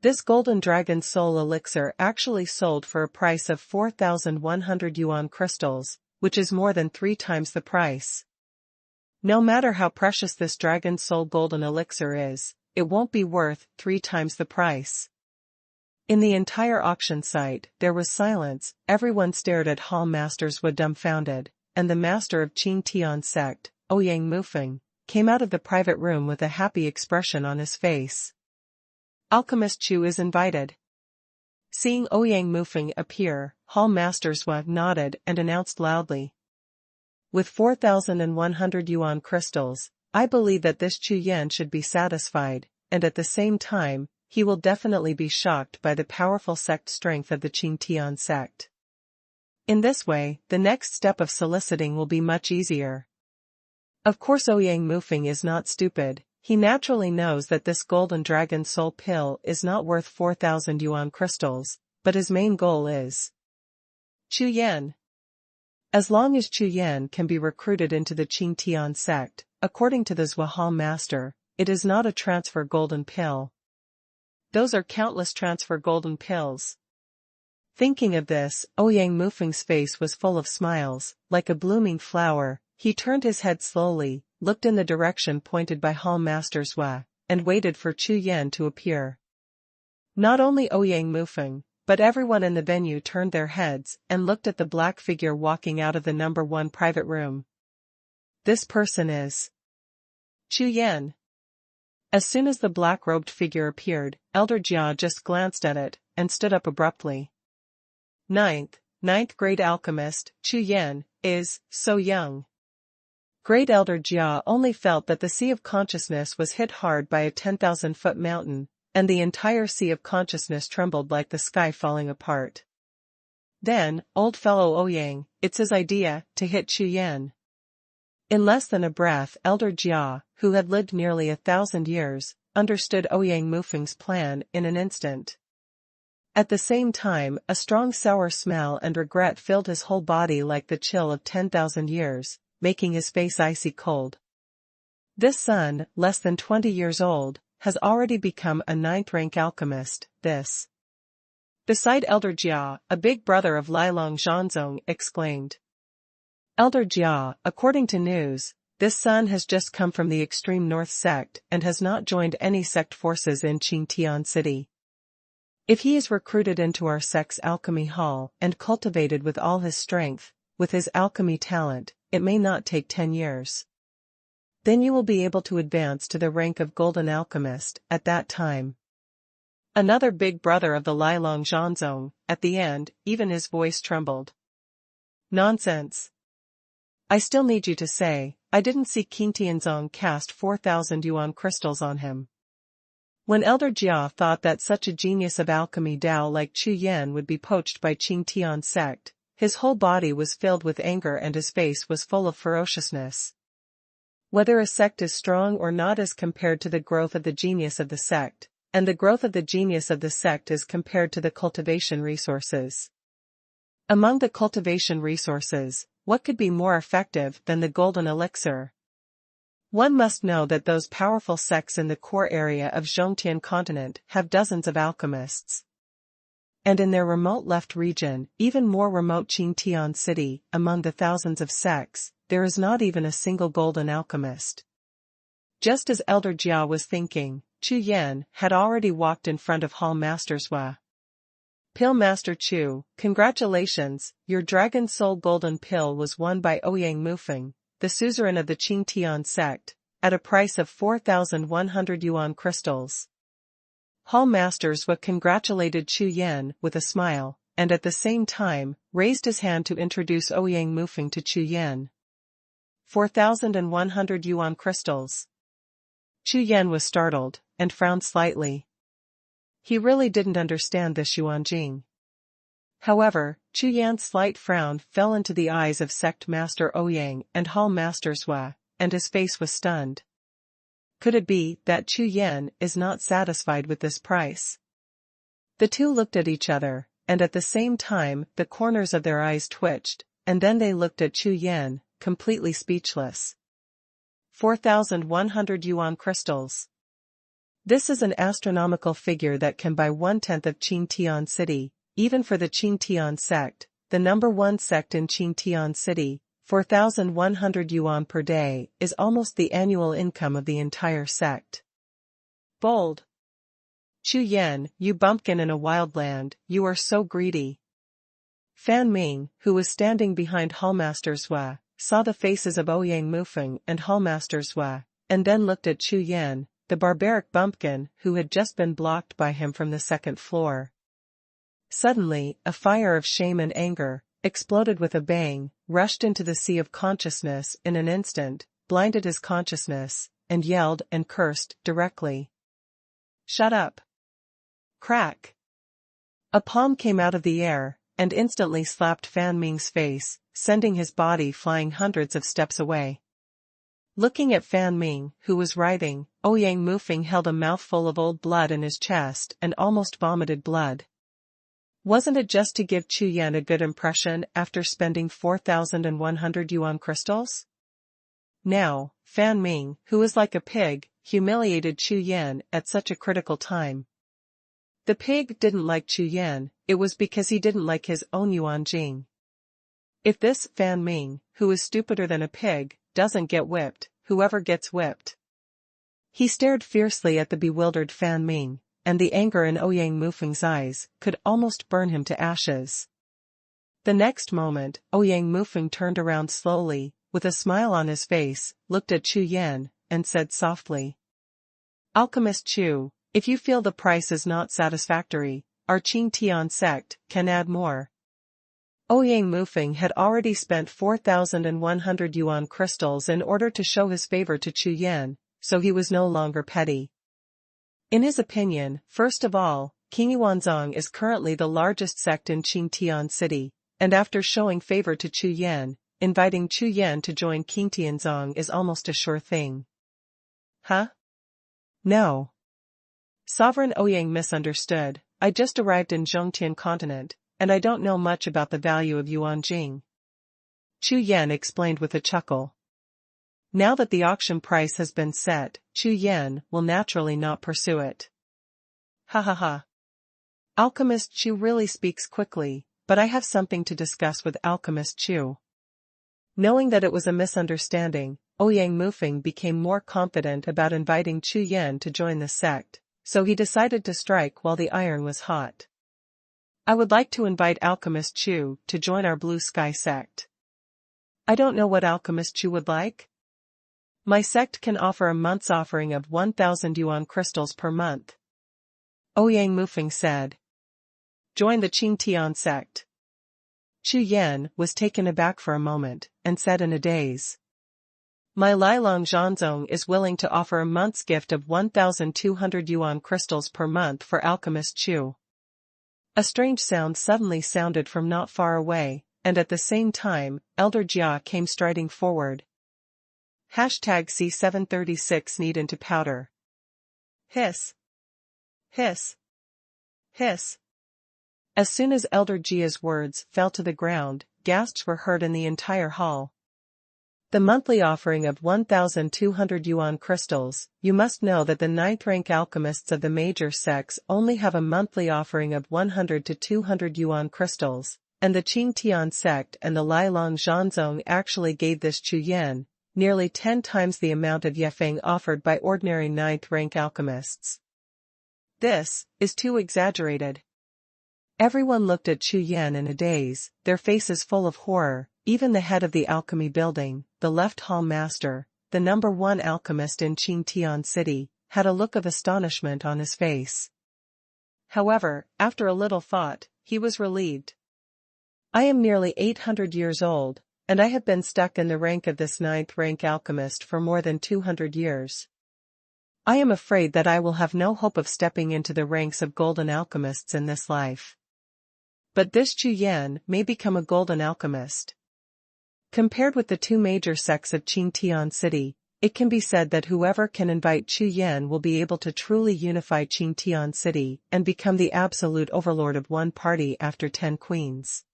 This golden dragon soul elixir actually sold for a price of 4,100 yuan crystals, which is more than 3 times the price. No matter how precious this dragon soul golden elixir is, it won't be worth 3 times the price. In the entire auction site, there was silence, everyone stared at Hall Masters were dumbfounded, and the master of Qingtian sect, Ouyang Mufeng, came out of the private room with a happy expression on his face. Alchemist Chu is invited. Seeing Ouyang Mufeng appear, Hall Masters nodded and announced loudly. With 4,100 yuan crystals, I believe that this Chu Yan should be satisfied, and at the same time, he will definitely be shocked by the powerful sect strength of the Qingtian sect. In this way, the next step of soliciting will be much easier. Of course Ouyang Mufeng is not stupid, he naturally knows that this golden dragon soul pill is not worth 4,000 yuan crystals, but his main goal is Chu Yan. As long as Chu Yan can be recruited into the Qingtian sect, according to the Xuanhuan master, it is not a transfer golden pill. Those are countless transfer golden pills. Thinking of this, Ouyang Mufeng's face was full of smiles, like a blooming flower. He turned his head slowly, looked in the direction pointed by Hall Master Zhua, and waited for Chu Yan to appear. Not only Ouyang Mufeng, but everyone in the venue turned their heads and looked at the black figure walking out of the number 1 private room. This person is Chu Yan. As soon as the black-robed figure appeared, Elder Jia just glanced at it, and stood up abruptly. Ninth grade alchemist, Chu Yan, is so young. Great Elder Jia only felt that the sea of consciousness was hit hard by a 10,000-foot mountain, and the entire sea of consciousness trembled like the sky falling apart. Then, old fellow Ouyang, it's his idea to hit Chu Yan. In less than a breath, Elder Jia, who had lived nearly 1,000 years, understood Ouyang Mufeng's plan in an instant. At the same time, a strong sour smell and regret filled his whole body like the chill of 10,000 years, making his face icy cold. This son, less than 20 years old, has already become a 9th-rank alchemist. This. Beside Elder Jia, a big brother of Lilong Zhanzong exclaimed. Elder Jia, according to news, this son has just come from the extreme north sect and has not joined any sect forces in Qingtian City. If he is recruited into our sect's alchemy hall and cultivated with all his strength, with his alchemy talent, it may not take 10 years. Then you will be able to advance to the rank of Golden Alchemist at that time. Another big brother of the Lilong Zhanzong, at the end, even his voice trembled. Nonsense. I still need you to say, I didn't see Qingtianzong cast 4,000 yuan crystals on him. When Elder Jia thought that such a genius of alchemy Dao like Chu Yan would be poached by Qingtian sect, his whole body was filled with anger and his face was full of ferociousness. Whether a sect is strong or not is compared to the growth of the genius of the sect, and the growth of the genius of the sect is compared to the cultivation resources. Among the cultivation resources, what could be more effective than the golden elixir? One must know that those powerful sects in the core area of Zhongtian continent have dozens of alchemists. And in their remote left region, even more remote Qingtian City, among the thousands of sects, there is not even a single golden alchemist. Just as Elder Jia was thinking, Chu Yan had already walked in front of Hall Master Zhua. Pill Master Chu, congratulations, your Dragon Soul Golden Pill was won by Ouyang Mufeng, the suzerain of the Qingtian sect, at a price of 4,100 yuan crystals. Hall Master Zhua congratulated Chu Yan with a smile, and at the same time, raised his hand to introduce Ouyang Mufeng to Chu Yan. 4,100 yuan crystals. Chu Yan was startled, and frowned slightly. He really didn't understand this Xuanjing. However, Chu Yan's slight frown fell into the eyes of Sect Master Ouyang and Hall Master Zhua, and his face was stunned. Could it be that Chu Yan is not satisfied with this price? The two looked at each other, and at the same time the corners of their eyes twitched, and then they looked at Chu Yan, completely speechless. 4,100 yuan crystals. This is an astronomical figure that can buy 1/10 of Qingtian City, even for the Qingtian sect, the number one sect in Qingtian City. 4,100 yuan per day is almost the annual income of the entire sect. Bold. Chu Yan, you bumpkin in a wild land, you are so greedy. Fan Ming, who was standing behind Hallmaster Zhua, saw the faces of Ouyang Mufeng and Hallmaster Zhua, and then looked at Chu Yan, the barbaric bumpkin who had just been blocked by him from the second floor. Suddenly, a fire of shame and anger, exploded with a bang, rushed into the sea of consciousness in an instant, blinded his consciousness, and yelled and cursed directly. Shut up. Crack. A palm came out of the air, and instantly slapped Fan Ming's face, sending his body flying hundreds of steps away. Looking at Fan Ming, who was writhing, Ouyang Mufeng held a mouthful of old blood in his chest and almost vomited blood. Wasn't it just to give Chu Yan a good impression after spending 4,100 yuan crystals? Now, Fan Ming, who was like a pig, humiliated Chu Yan at such a critical time. The pig didn't like Chu Yan, it was because he didn't like his own Yuan Jing. If this Fan Ming, who is stupider than a pig, doesn't get whipped, whoever gets whipped? He stared fiercely at the bewildered Fan Ming, and the anger in Ouyang Mufeng's eyes could almost burn him to ashes. The next moment, Ouyang Mufeng turned around slowly, with a smile on his face, looked at Chu Yan, and said softly. Alchemist Chu, if you feel the price is not satisfactory, our Qingtian sect can add more. Ouyang Mufeng had already spent 4,100 yuan crystals in order to show his favor to Chu Yan, so he was no longer petty. In his opinion, first of all, Qingyuanzong is currently the largest sect in Qingtian City, and after showing favor to Chu Yan, inviting Chu Yan to join Qingtianzong is almost a sure thing. Huh? No. Sovereign Ouyang misunderstood, I just arrived in Zhongtian continent, and I don't know much about the value of Yuan Jing. Chu Yan explained with a chuckle. Now that the auction price has been set, Chu Yan will naturally not pursue it. Ha ha ha. Alchemist Chu really speaks quickly, but I have something to discuss with Alchemist Chu. Knowing that it was a misunderstanding, Ouyang Mufeng became more confident about inviting Chu Yan to join the sect, so he decided to strike while the iron was hot. I would like to invite Alchemist Chu to join our Blue Sky sect. I don't know what Alchemist Chu would like. My sect can offer a month's offering of 1,000 yuan crystals per month. Ouyang Mufeng said. Join the Qingtian sect. Chu Yan was taken aback for a moment, and said in a daze. My Lilong Zhanzong is willing to offer a month's gift of 1,200 yuan crystals per month for Alchemist Chu. A strange sound suddenly sounded from not far away, and at the same time, Elder Jia came striding forward. C736 knead into powder. Hiss. Hiss. Hiss. As soon as Elder Jia's words fell to the ground, gasps were heard in the entire hall. The monthly offering of 1,200 yuan crystals. You must know that the 9th-rank alchemists of the major sects only have a monthly offering of 100 to 200 yuan crystals, and the Qingtian sect and the Lilong Zhanzong actually gave this Chu Yan nearly 10 times the amount of yefeng offered by ordinary 9th-rank alchemists. This is too exaggerated. Everyone looked at Chu Yan in a daze, their faces full of horror. Even the head of the alchemy building, the left hall master, the number 1 alchemist in Qingtian City, had a look of astonishment on his face. However, after a little thought, he was relieved. I am nearly 800 years old, and I have been stuck in the rank of this 9th-rank alchemist for more than 200 years. I am afraid that I will have no hope of stepping into the ranks of golden alchemists in this life. But this Chu Yan may become a golden alchemist. Compared with the 2 major sects of Qingtian City, it can be said that whoever can invite Chu Yan will be able to truly unify Qingtian City and become the absolute overlord of one party after 10 queens.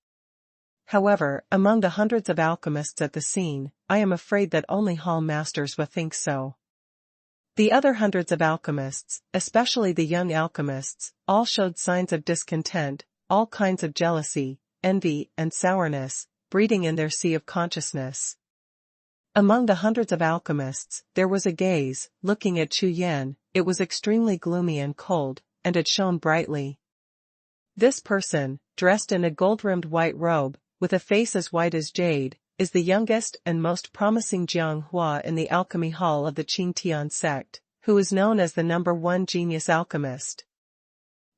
However, among the hundreds of alchemists at the scene, I am afraid that only hall masters will think so. The other hundreds of alchemists, especially the young alchemists, all showed signs of discontent, all kinds of jealousy, envy, and sourness, breeding in their sea of consciousness. Among the hundreds of alchemists, there was a gaze, looking at Chu Yan. It was extremely gloomy and cold, and it shone brightly. This person, dressed in a gold-rimmed white robe, with a face as white as jade, is the youngest and most promising Jianghua in the alchemy hall of the Qingtian sect, who is known as the number 1 genius alchemist.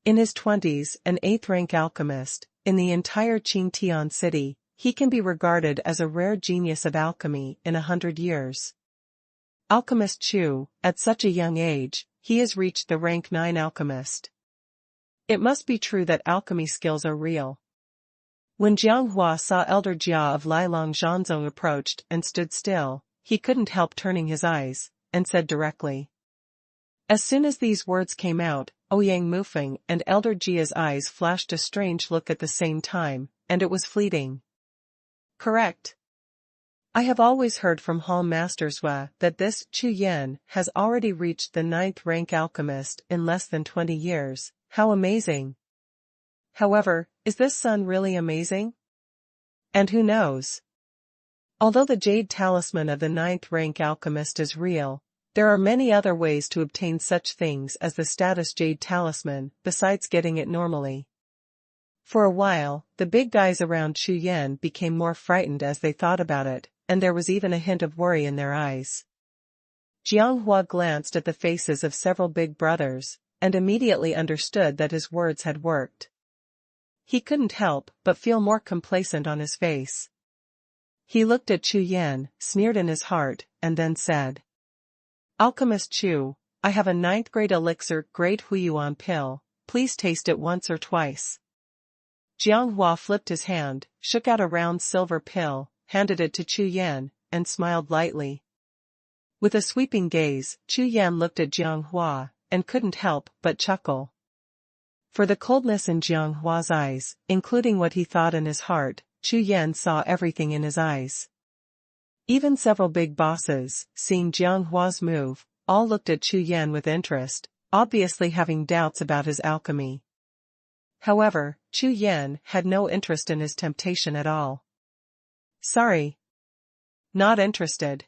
In his 20s, an 8th-rank alchemist, in the entire Qingtian City, he can be regarded as a rare genius of alchemy in 100 years. Alchemist Chu, at such a young age, he has reached the rank 9 alchemist. It must be true that alchemy skills are real. When Jianghua saw Elder Jia of Lilong Zhanzong approached and stood still, he couldn't help turning his eyes, and said directly. As soon as these words came out, Ouyang Mufeng and Elder Jia's eyes flashed a strange look at the same time, and it was fleeting. Correct. I have always heard from Hall Masters that this Chu Yan has already reached the 9th rank alchemist in less than 20 years. How amazing! However, is this son really amazing? And who knows? Although the jade talisman of the 9th rank alchemist is real, there are many other ways to obtain such things as the status jade talisman, besides getting it normally. For a while, the big guys around Chu Yan became more frightened as they thought about it, and there was even a hint of worry in their eyes. Jianghua glanced at the faces of several big brothers, and immediately understood that his words had worked. He couldn't help but feel more complacent on his face. He looked at Chu Yan, sneered in his heart, and then said, Alchemist Chu, I have a 9th grade elixir Great Huyuan pill, please taste it once or twice. Jianghua flipped his hand, shook out a round silver pill, handed it to Chu Yan, and smiled lightly. With a sweeping gaze, Chu Yan looked at Jianghua, and couldn't help but chuckle. For the coldness in Jianghua's eyes, including what he thought in his heart, Chu Yan saw everything in his eyes. Even several big bosses, seeing Xuanhuan's move, all looked at Chu Yan with interest, obviously having doubts about his alchemy. However, Chu Yan had no interest in his temptation at all. Sorry. Not interested.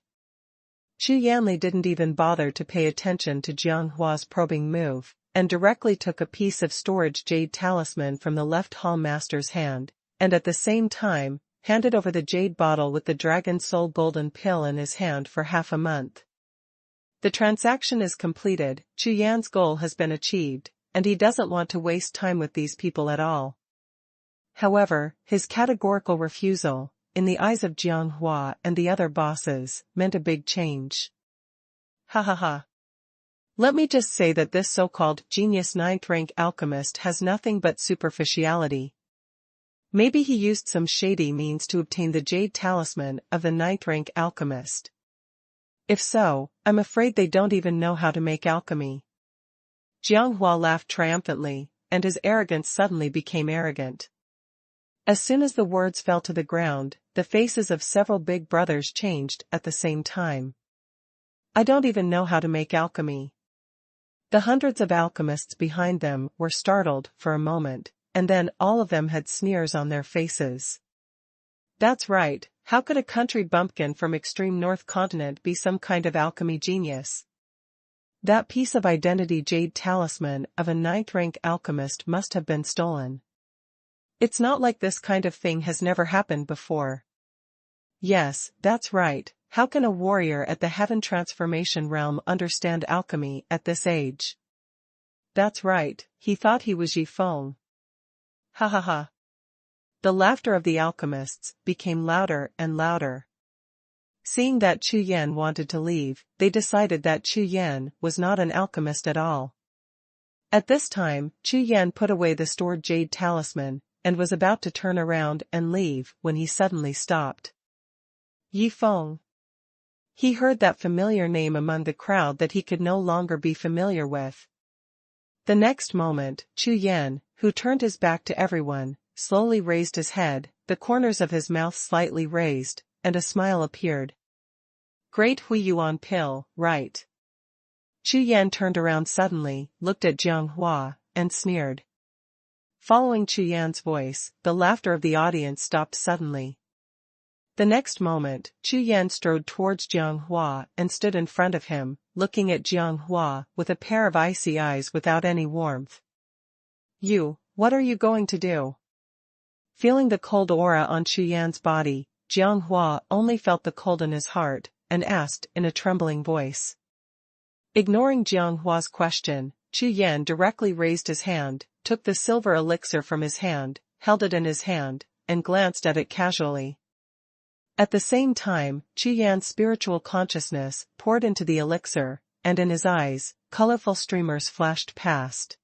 Chu Yanli didn't even bother to pay attention to Xuanhua's probing move, and directly took a piece of storage jade talisman from the left hall master's hand, and at the same time, handed over the jade bottle with the dragon soul golden pill in his hand for half a month. The transaction is completed, Chu Yan's goal has been achieved, and he doesn't want to waste time with these people at all. However, his categorical refusal, in the eyes of Xuanhua and the other bosses, meant a big change. Ha ha ha. Let me just say that this so-called genius 9th-rank alchemist has nothing but superficiality. Maybe he used some shady means to obtain the jade talisman of the 9th-rank alchemist. If so, I'm afraid they don't even know how to make alchemy. Xuanhua laughed triumphantly, and his arrogance suddenly became arrogant. As soon as the words fell to the ground, the faces of several big brothers changed at the same time. I don't even know how to make alchemy. The hundreds of alchemists behind them were startled for a moment, and then all of them had sneers on their faces. That's right, how could a country bumpkin from extreme north continent be some kind of alchemy genius? That piece of identity jade talisman of a 9th-rank alchemist must have been stolen. It's not like this kind of thing has never happened before. Yes, that's right, how can a warrior at the Heaven Transformation realm understand alchemy at this age? That's right, he thought he was Yi Feng. Ha ha ha. The laughter of the alchemists became louder and louder. Seeing that Chu Yan wanted to leave, they decided that Chu Yan was not an alchemist at all. At this time, Chu Yan put away the stored jade talisman, and was about to turn around and leave when he suddenly stopped. Yi Feng. He heard that familiar name among the crowd that he could no longer be familiar with. The next moment, Chu Yan, who turned his back to everyone, slowly raised his head, the corners of his mouth slightly raised, and a smile appeared. Great Huiyuan pill, right? Chu Yan turned around suddenly, looked at Xuanhua, and sneered. Following Chu Yan's voice, the laughter of the audience stopped suddenly. The next moment, Chu Yan strode towards Xuanhua and stood in front of him, looking at Xuanhua with a pair of icy eyes without any warmth. You, what are you going to do? Feeling the cold aura on Chu Yan's body, Xuanhua only felt the cold in his heart, and asked in a trembling voice. Ignoring Xuanhua's question, Chu Yan directly raised his hand, took the silver elixir from his hand, held it in his hand, and glanced at it casually. At the same time, Chu Yan's spiritual consciousness poured into the elixir, and in his eyes, colorful streamers flashed past.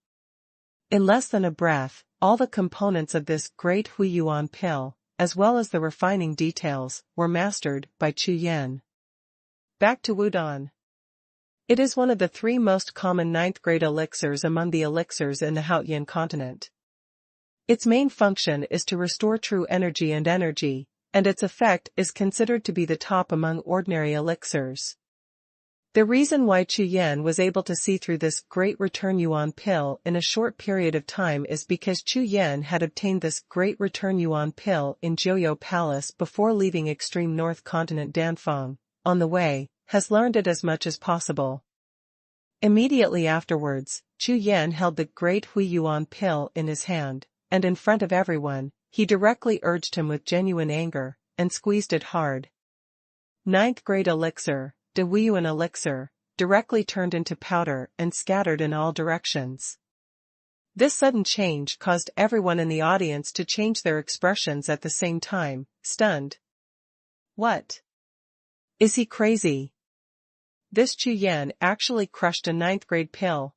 In less than a breath, all the components of this great Huiyuan pill, as well as the refining details, were mastered by Chu Yan. Back to Wudan. It is one of the 3 most common 9th-grade elixirs among the elixirs in the Haotian continent. Its main function is to restore true energy, and its effect is considered to be the top among ordinary elixirs. The reason why Chu Yan was able to see through this great return yuan pill in a short period of time is because Chu Yan had obtained this great return yuan pill in Jiuxiao Palace before leaving extreme north continent Danfang. On the way, has learned it as much as possible. Immediately afterwards, Chu Yan held the great Huiyuan pill in his hand, and in front of everyone, he directly urged him with genuine anger, and squeezed it hard. 9th grade elixir, De Huiyuan elixir, directly turned into powder and scattered in all directions. This sudden change caused everyone in the audience to change their expressions at the same time, stunned. What? Is he crazy? This Chu Yan actually crushed a 9th grade pill.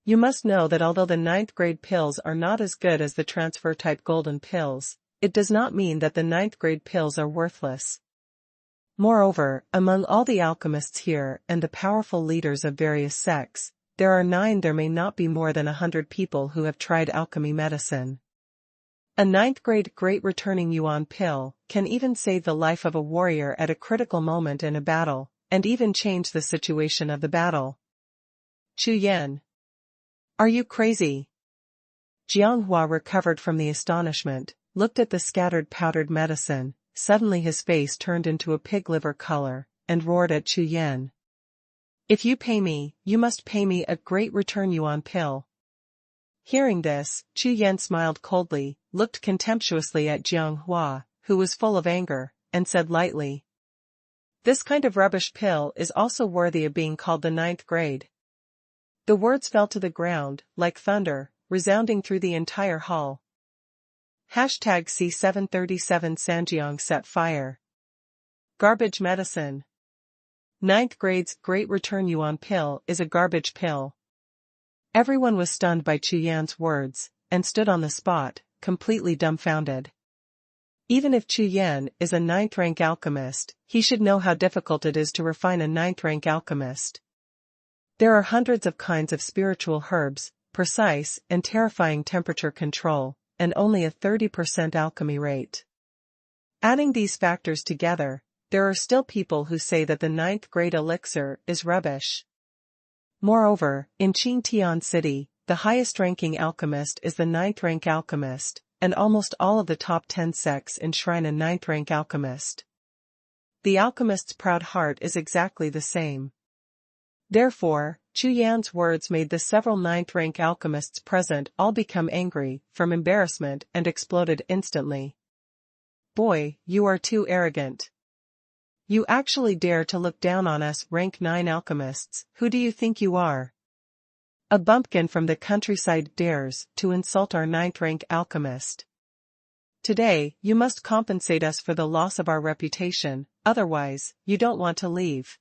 You must know that although the 9th grade pills are not as good as the transfer type golden pills, it does not mean that the 9th grade pills are worthless. Moreover, among all the alchemists here and the powerful leaders of various sects, there may not be more than 100 people who have tried alchemy medicine. A ninth-grade great returning yuan pill can even save the life of a warrior at a critical moment in a battle, and even change the situation of the battle. Chu Yan. Are you crazy? Xuanhuan recovered from the astonishment, looked at the scattered powdered medicine, suddenly his face turned into a pig liver color, and roared at Chu Yan. If you pay me, you must pay me a great return yuan pill. Hearing this, Chu Yan smiled coldly, looked contemptuously at Xuanhuan, who was full of anger, and said lightly, "This kind of rubbish pill is also worthy of being called the ninth grade." The words fell to the ground, like thunder, resounding through the entire hall. #C737 Sanjiang set fire. Garbage medicine. Ninth grade's great return yuan pill is a garbage pill. Everyone was stunned by Chu Yan's words, and stood on the spot, completely dumbfounded. Even if Chu Yan is a ninth-rank alchemist, he should know how difficult it is to refine a ninth-rank alchemist. There are hundreds of kinds of spiritual herbs, precise and terrifying temperature control, and only a 30% alchemy rate. Adding these factors together, there are still people who say that the ninth-grade elixir is rubbish. Moreover, in Qingtian City, the highest-ranking alchemist is the ninth-rank alchemist, and almost all of the top 10 sects enshrine a ninth-rank alchemist. The alchemist's proud heart is exactly the same. Therefore, Chu Yan's words made the several ninth-rank alchemists present all become angry, from embarrassment, and exploded instantly. "Boy, you are too arrogant. You actually dare to look down on us rank 9 alchemists, who do you think you are? A bumpkin from the countryside dares to insult our ninth-rank alchemist. Today, you must compensate us for the loss of our reputation, otherwise, you don't want to leave."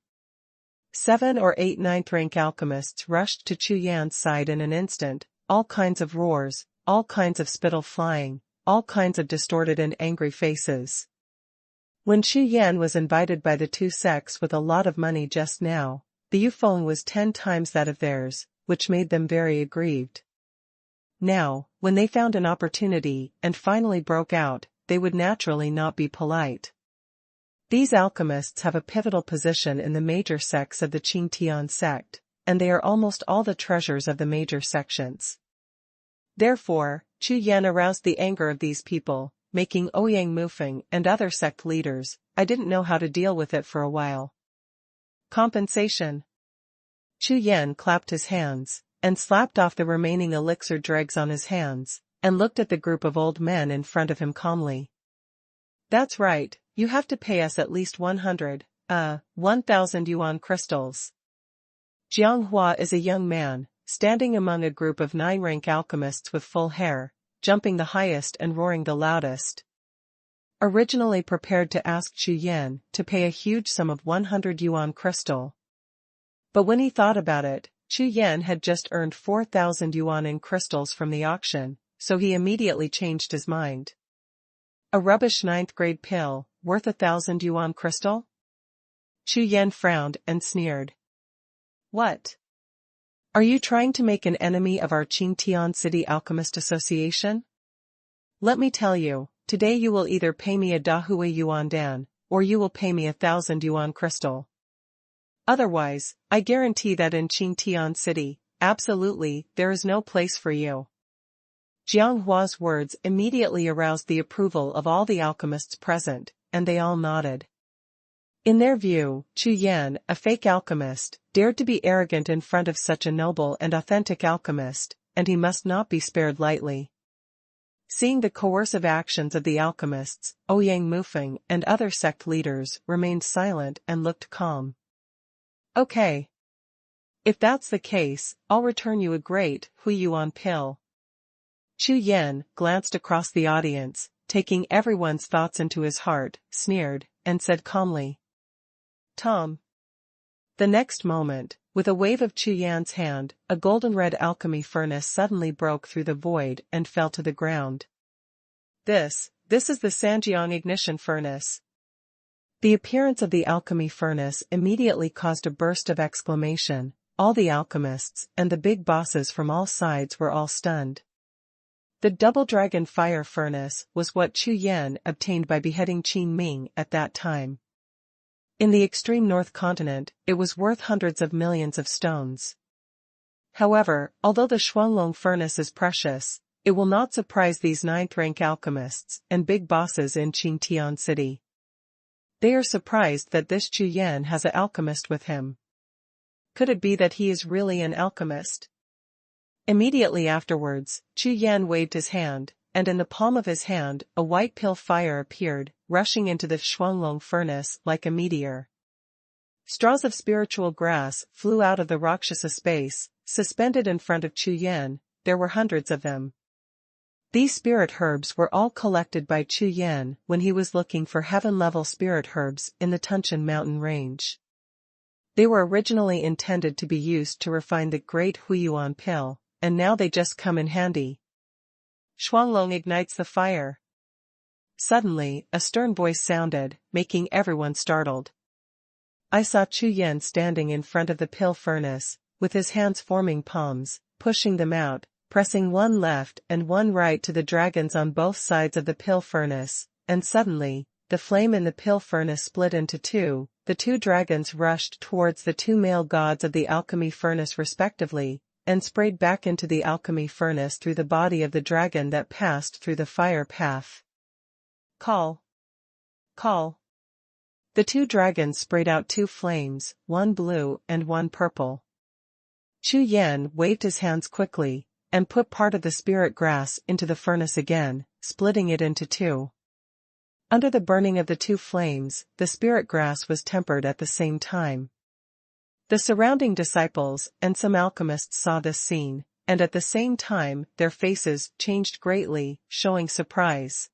7 or 8 ninth-rank alchemists rushed to Chu Yan's side in an instant, all kinds of roars, all kinds of spittle flying, all kinds of distorted and angry faces. When Chu Yan was invited by the two sects with a lot of money just now, the Yufeng was 10 times that of theirs, which made them very aggrieved. Now, when they found an opportunity and finally broke out, they would naturally not be polite. These alchemists have a pivotal position in the major sects of the Qingtian sect, and they are almost all the treasures of the major sections. Therefore, Chu Yan aroused the anger of these people, making Ouyang Mufeng and other sect leaders, "I didn't know how to deal with it for a while." Compensation. Chu Yan clapped his hands, and slapped off the remaining elixir dregs on his hands, and looked at the group of old men in front of him calmly. "That's right, you have to pay us at least 1,000 yuan crystals." Jianghua is a young man, standing among a group of 9-rank alchemists with full hair, jumping the highest and roaring the loudest. Originally prepared to ask Chu Yan to pay a huge sum of 100 yuan crystal. But when he thought about it, Chu Yan had just earned 4,000 yuan in crystals from the auction, so he immediately changed his mind. A rubbish 9th grade pill, worth 1,000 yuan crystal? Chu Yan frowned and sneered. "What? Are you trying to make an enemy of our Qingtian City Alchemist Association? Let me tell you, today you will either pay me a dahui yuan dan, or you will pay me 1,000 yuan crystal. Otherwise, I guarantee that in Qingtian City, absolutely, there is no place for you." Jianghua's words immediately aroused the approval of all the alchemists present, and they all nodded. In their view, Chu Yan, a fake alchemist, dared to be arrogant in front of such a noble and authentic alchemist, and he must not be spared lightly. Seeing the coercive actions of the alchemists, Ouyang Mufeng and other sect leaders remained silent and looked calm. "Okay. If that's the case, I'll return you a great Hui Yuan pill." Chu Yan glanced across the audience, taking everyone's thoughts into his heart, sneered, and said calmly, "Tom." The next moment, with a wave of Chu Yan's hand, a golden-red alchemy furnace suddenly broke through the void and fell to the ground. This is the Sanjiang ignition furnace." The appearance of the alchemy furnace immediately caused a burst of exclamation. All the alchemists and the big bosses from all sides were all stunned. The double dragon fire furnace was what Chu Yan obtained by beheading Qin Ming at that time. In the extreme north continent, it was worth hundreds of millions of stones. However, although the Xuanhuan furnace is precious, it will not surprise these ninth-rank alchemists and big bosses in Qingtian City. They are surprised that this Chu Yan has an alchemist with him. Could it be that he is really an alchemist? Immediately afterwards, Chu Yan waved his hand, and in the palm of his hand, a white pill fire appeared, rushing into the Xuanhuan furnace like a meteor. Straws of spiritual grass flew out of the Rakshasa space, suspended in front of Chu Yan. There were hundreds of them. These spirit herbs were all collected by Chu Yan when he was looking for heaven-level spirit herbs in the Tunshan mountain range. They were originally intended to be used to refine the great Huiyuan pill, and now they just come in handy. Xuanhuan ignites the fire. Suddenly, a stern voice sounded, making everyone startled. I saw Chu Yan standing in front of the pill furnace, with his hands forming palms, pushing them out, pressing one left and one right to the dragons on both sides of the pill furnace, and suddenly, the flame in the pill furnace split into two. The two dragons rushed towards the two male gods of the alchemy furnace respectively, and sprayed back into the alchemy furnace through the body of the dragon that passed through the fire path. Call! Call! The two dragons sprayed out two flames, one blue and one purple. Chu Yan waved his hands quickly, and put part of the spirit grass into the furnace again, splitting it into two. Under the burning of the two flames, the spirit grass was tempered at the same time. The surrounding disciples and some alchemists saw this scene, and at the same time their faces changed greatly, showing surprise.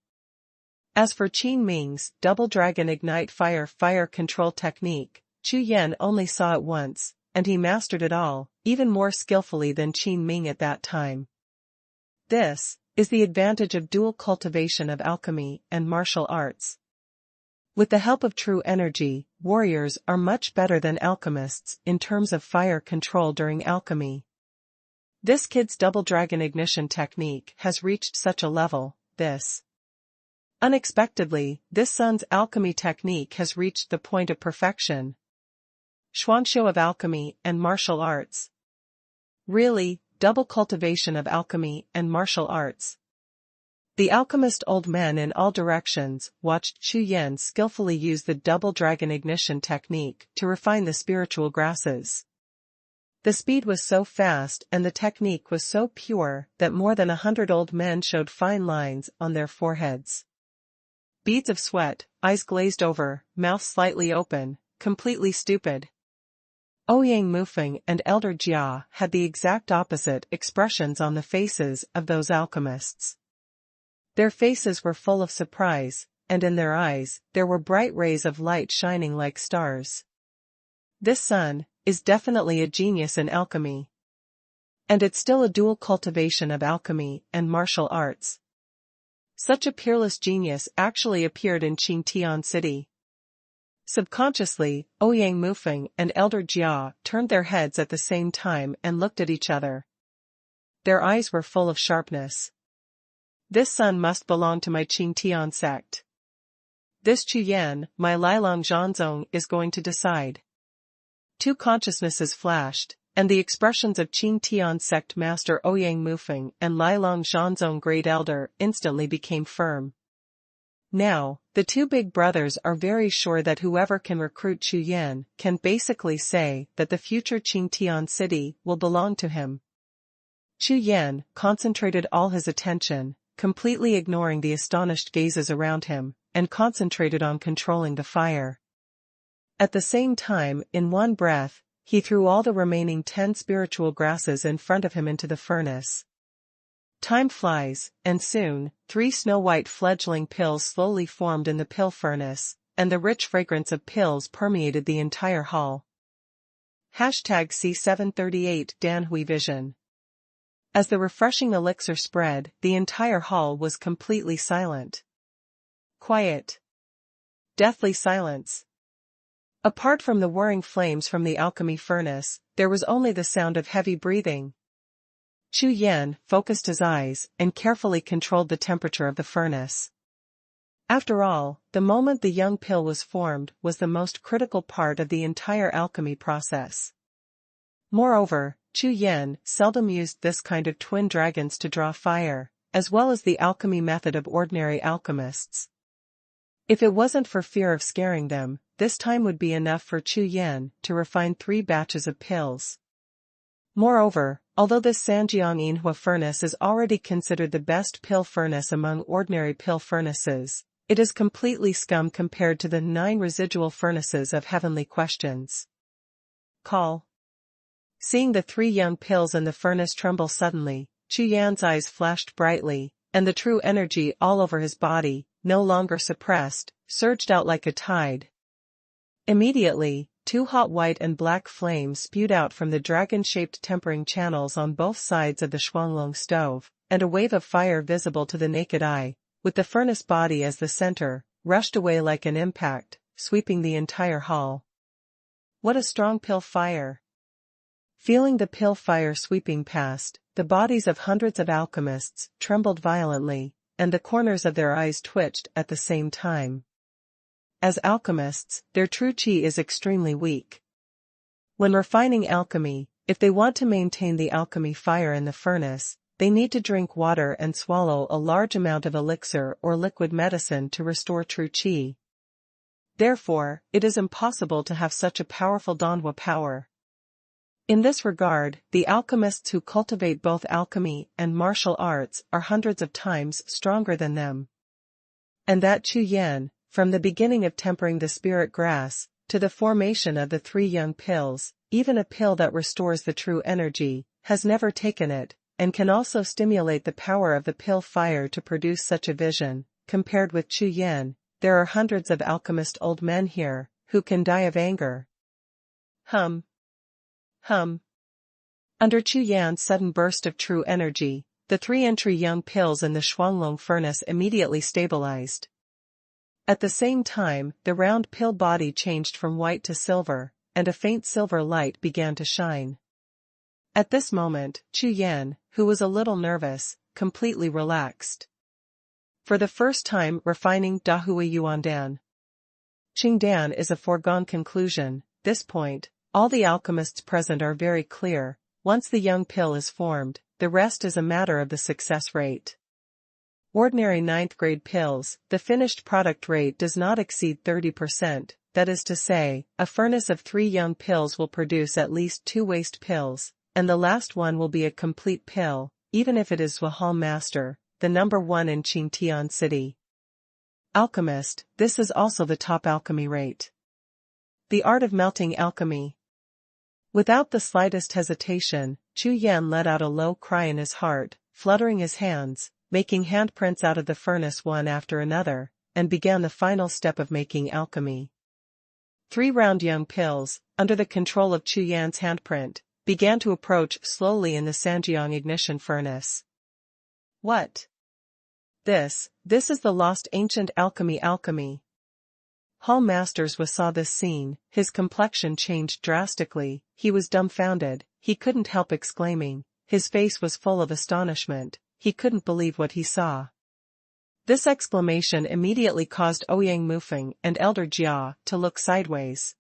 As for Qin Ming's double dragon ignite fire control technique, Chu Yan only saw it once, and he mastered it all, even more skillfully than Qin Ming at that time. This is the advantage of dual cultivation of alchemy and martial arts. With the help of true energy, warriors are much better than alchemists in terms of fire control during alchemy. This kid's double dragon ignition technique has reached such a level, Unexpectedly, this son's alchemy technique has reached the point of perfection. Xuanxiu of alchemy and martial arts. Really, double cultivation of alchemy and martial arts. The alchemist old man in all directions watched Chu Yan skillfully use the double dragon ignition technique to refine the spiritual grasses. The speed was so fast and the technique was so pure that more than 100 old men showed fine lines on their foreheads. Beads of sweat, eyes glazed over, mouth slightly open, completely stupid. Ouyang Mufeng and Elder Jia had the exact opposite expressions on the faces of those alchemists. Their faces were full of surprise, and in their eyes there were bright rays of light shining like stars. This son is definitely a genius in alchemy. And it's still a dual cultivation of alchemy and martial arts. Such a peerless genius actually appeared in Qingtian City. Subconsciously, Ouyang Mufeng and Elder Jia turned their heads at the same time and looked at each other. Their eyes were full of sharpness. This son must belong to my Qingtian sect. This Chu Yan, my Lilang Zhanzong, is going to decide. Two consciousnesses flashed, and the expressions of Qingtian sect master Ouyang Mufeng and Lilang Zhanzong great elder instantly became firm. Now, the two big brothers are very sure that whoever can recruit Chu Yan can basically say that the future Qingtian city will belong to him. Chu Yan concentrated all his attention, completely ignoring the astonished gazes around him, and concentrated on controlling the fire. At the same time, in one breath, he threw all the remaining 10 spiritual grasses in front of him into the furnace. Time flies, and soon, 3 snow-white fledgling pills slowly formed in the pill furnace, and the rich fragrance of pills permeated the entire hall. #C738 Danhui Vision. As the refreshing elixir spread, the entire hall was completely silent. Quiet. Deathly silence. Apart from the whirring flames from the alchemy furnace, there was only the sound of heavy breathing. Chu Yan focused his eyes and carefully controlled the temperature of the furnace. After all, the moment the young pill was formed was the most critical part of the entire alchemy process. Moreover, Chu Yan seldom used this kind of twin dragons to draw fire, as well as the alchemy method of ordinary alchemists. If it wasn't for fear of scaring them, this time would be enough for Chu Yan to refine 3 batches of pills. Moreover, although this Sanjiang Yinhua furnace is already considered the best pill furnace among ordinary pill furnaces, it is completely scum compared to the 9 residual furnaces of Heavenly Questions. Call. Seeing the 3 young pills in the furnace tremble suddenly, Chu Yan's eyes flashed brightly, and the true energy all over his body, no longer suppressed, surged out like a tide. Immediately, 2 hot white and black flames spewed out from the dragon-shaped tempering channels on both sides of the Xuanhuan stove, and a wave of fire visible to the naked eye, with the furnace body as the center, rushed away like an impact, sweeping the entire hall. What a strong pill fire! Feeling the pill fire sweeping past, the bodies of hundreds of alchemists trembled violently, and the corners of their eyes twitched at the same time. As alchemists, their true qi is extremely weak. When refining alchemy, if they want to maintain the alchemy fire in the furnace, they need to drink water and swallow a large amount of elixir or liquid medicine to restore true qi. Therefore, it is impossible to have such a powerful Danhua power. In this regard, the alchemists who cultivate both alchemy and martial arts are hundreds of times stronger than them. And that Chu Yan, from the beginning of tempering the spirit grass, to the formation of the 3 young pills, even a pill that restores the true energy, has never taken it, and can also stimulate the power of the pill fire to produce such a vision. Compared with Chu Yan, there are hundreds of alchemist old men here, who can die of anger. Hum. Under Chu Yan's sudden burst of true energy, the 3 entry young pills in the Xuanhuan furnace immediately stabilized. At the same time, the round pill body changed from white to silver, and a faint silver light began to shine. At this moment, Chu Yan, who was a little nervous, completely relaxed. For the first time refining Dahui Yuandan Qingdan is a foregone conclusion. This point, all the alchemists present are very clear. Once the young pill is formed, the rest is a matter of the success rate. Ordinary 9th grade pills, the finished product rate does not exceed 30%, that is to say, a furnace of 3 young pills will produce at least 2 waste pills, and the last one will be a complete pill, even if it is Wuhun Master, the number 1 in Qingtian City. Alchemist, this is also the top alchemy rate. The art of melting alchemy. Without the slightest hesitation, Chu Yan let out a low cry in his heart, fluttering his hands, making handprints out of the furnace one after another, and began the final step of making alchemy. 3 round young pills, under the control of Chu Yan's handprint, began to approach slowly in the Sanjiang ignition furnace. What? This is the lost ancient alchemy. Hall Masters saw this scene, his complexion changed drastically, he was dumbfounded, he couldn't help exclaiming, his face was full of astonishment, he couldn't believe what he saw. This exclamation immediately caused Ouyang Mufeng and Elder Jia to look sideways.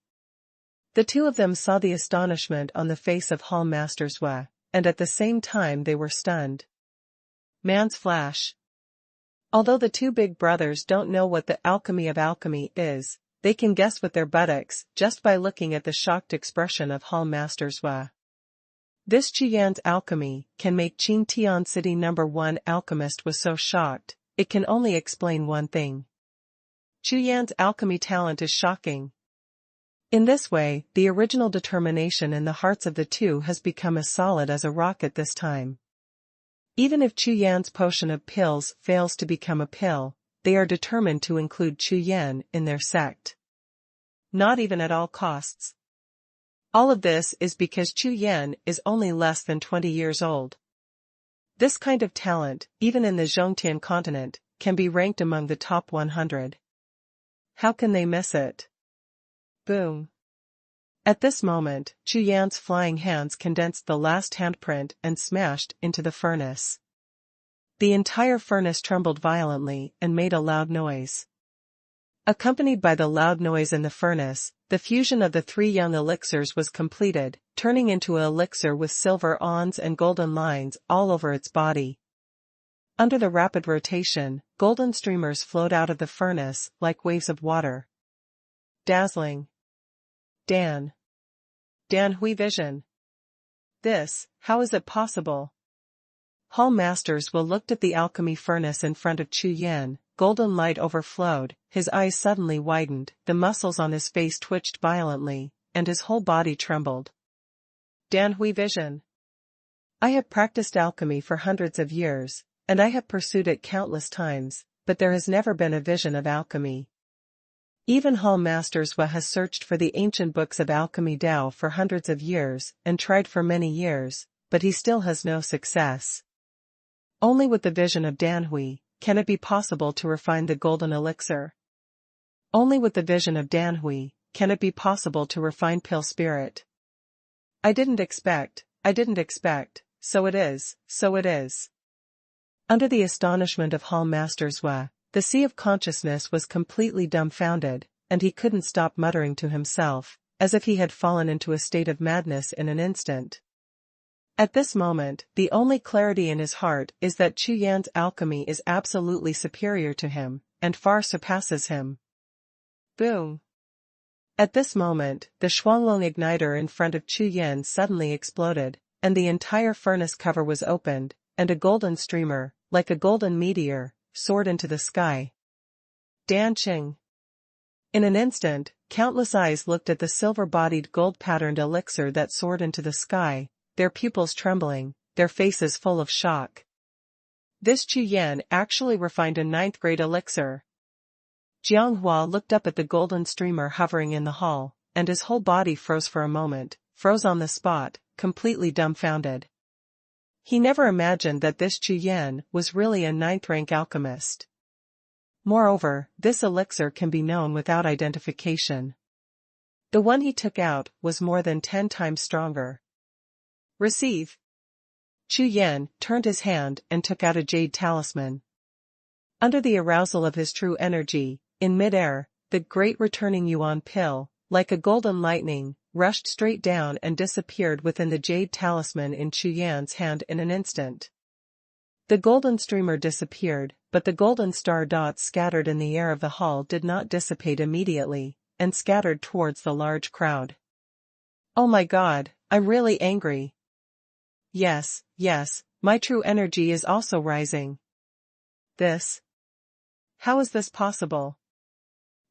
The 2 of them saw the astonishment on the face of Hall Masters Wei, and at the same time they were stunned. Man's flash. Although the 2 big brothers don't know what the alchemy of alchemy is, they can guess with their buttocks just by looking at the shocked expression of Hall Masters Wei. This Chu Yan's alchemy can make Qingtian City number 1 alchemist was so shocked, it can only explain one thing. Chu Yan's alchemy talent is shocking. In this way, the original determination in the hearts of the 2 has become as solid as a rock at this time. Even if Chu Yan's potion of pills fails to become a pill, they are determined to include Chu Yan in their sect. Not even at all costs. All of this is because Chu Yan is only less than 20 years old. This kind of talent, even in the Zhongtian continent, can be ranked among the top 100. How can they miss it? Boom. At this moment, Chu Yan's flying hands condensed the last handprint and smashed into the furnace. The entire furnace trembled violently and made a loud noise. Accompanied by the loud noise in the furnace, the fusion of the three young elixirs was completed, turning into an elixir with silver awns and golden lines all over its body. Under the rapid rotation, golden streamers flowed out of the furnace like waves of water. Dazzling. Dan Hui vision. This, how is it possible? Hall Masters looked at the alchemy furnace in front of Chu Yan. Golden light overflowed, his eyes suddenly widened, the muscles on his face twitched violently, and his whole body trembled. Dan Hui vision. I have practiced alchemy for hundreds of years, and I have pursued it countless times, but there has never been a vision of alchemy. Even Hall Masters has searched for the ancient books of alchemy Dao for hundreds of years, and tried for many years, but he still has no success. Only with the vision of Dan Hui can it be possible to refine the golden elixir. Only with the vision of Dan Hui can it be possible to refine Pale Spirit. I didn't expect, so it is. Under the astonishment of Hall Masters the sea of consciousness was completely dumbfounded, and he couldn't stop muttering to himself, as if he had fallen into a state of madness in an instant. At this moment, the only clarity in his heart is that Chu Yan's alchemy is absolutely superior to him, and far surpasses him. Boom! At this moment, the Xuanhuan igniter in front of Chu Yan suddenly exploded, and the entire furnace cover was opened, and a golden streamer, like a golden meteor, soared into the sky. Dancing! In an instant, countless eyes looked at the silver-bodied gold-patterned elixir that soared into the sky, their pupils trembling, their faces full of shock. This Chu Yan actually refined a 9th-grade elixir. Jianghua looked up at the golden streamer hovering in the hall, and his whole body froze for a moment, froze on the spot, completely dumbfounded. He never imagined that this Chu Yan was really a 9th-rank alchemist. Moreover, this elixir can be known without identification. The one he took out was more than 10 times stronger. Receive. Chu Yan turned his hand and took out a jade talisman. Under the arousal of his true energy, in mid-air, the great returning yuan pill, like a golden lightning, rushed straight down and disappeared within the jade talisman in Chu Yan's hand in an instant. The golden streamer disappeared, but the golden star dots scattered in the air of the hall did not dissipate immediately, and scattered towards the large crowd. Oh my God, I'm really angry. Yes, my true energy is also rising. How is this possible?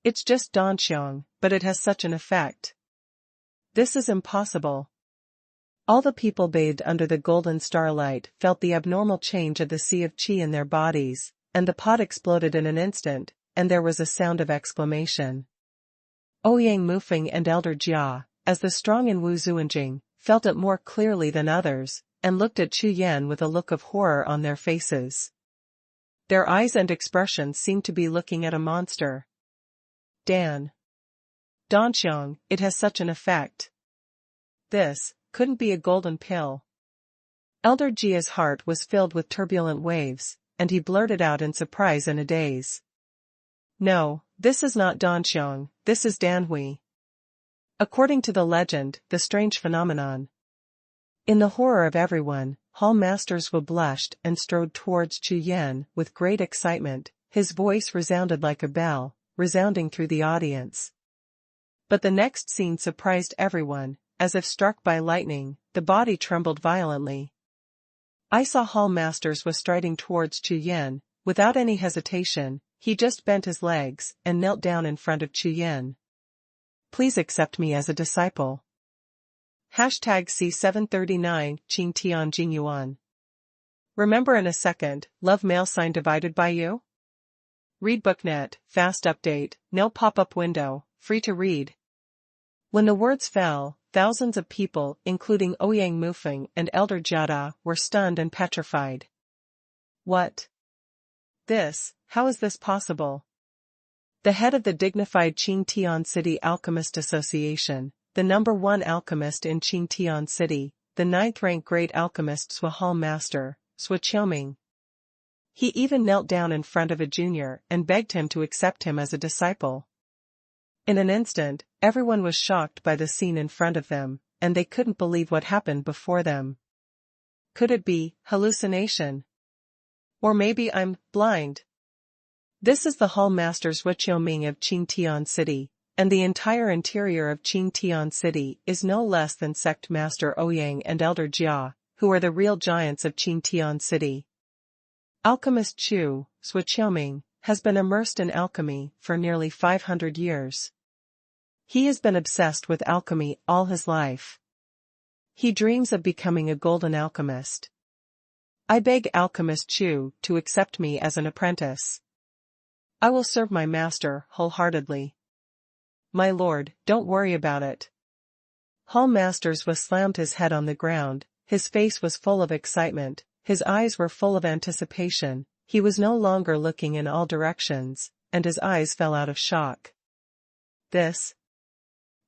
It's just Danxiang, but it has such an effect. This is impossible. All the people bathed under the golden starlight felt the abnormal change of the sea of qi in their bodies, and the pot exploded in an instant, and there was a sound of exclamation. Ouyang Mufeng and Elder Jia, as the strong in Wu Zuanjing, felt it more clearly than others, and looked at Chu Yan with a look of horror on their faces. Their eyes and expressions seemed to be looking at a monster. Danxiang, it has such an effect. This couldn't be a golden pill. Elder Jia's heart was filled with turbulent waves, and he blurted out in surprise and a daze. No, this is not Danxiang, this is Dan Hui. According to the legend, the strange phenomenon. In the horror of everyone, Hall Masters blushed and strode towards Chu Yan with great excitement, his voice resounded like a bell, resounding through the audience. But the next scene surprised everyone, as if struck by lightning, the body trembled violently. I saw Hall Masters striding towards Chu Yan, without any hesitation, he just bent his legs and knelt down in front of Chu Yan. Please accept me as a disciple. #C739 Qing Tian Jingyuan. Remember in a second, love mail sign divided by you? Read BookNet, fast update, no pop-up window, free to read. When the words fell, thousands of people, including Ouyang Mufeng and Elder Jia, were stunned and petrified. What? How is this possible? The head of the dignified Qing Tian City Alchemist Association, the #1 alchemist in Qingtian City, the 9th-rank great alchemist Xuanhuan master, Xuanhuan. He even knelt down in front of a junior and begged him to accept him as a disciple. In an instant, everyone was shocked by the scene in front of them, and they couldn't believe what happened before them. Could it be hallucination? Or maybe I'm blind? This is the Hall Master Xuanhuan of Qingtian City, and the entire interior of Qingtian City is no less than Sect Master Ouyang and Elder Jia, who are the real giants of Qingtian City. Alchemist Chu, Xuanhuan, has been immersed in alchemy for nearly 500 years. He has been obsessed with alchemy all his life. He dreams of becoming a golden alchemist. I beg Alchemist Chu to accept me as an apprentice. I will serve my master wholeheartedly. My lord, don't worry about it. Hall Master slammed his head on the ground, his face was full of excitement, his eyes were full of anticipation, he was no longer looking in all directions, and his eyes fell out of shock. This?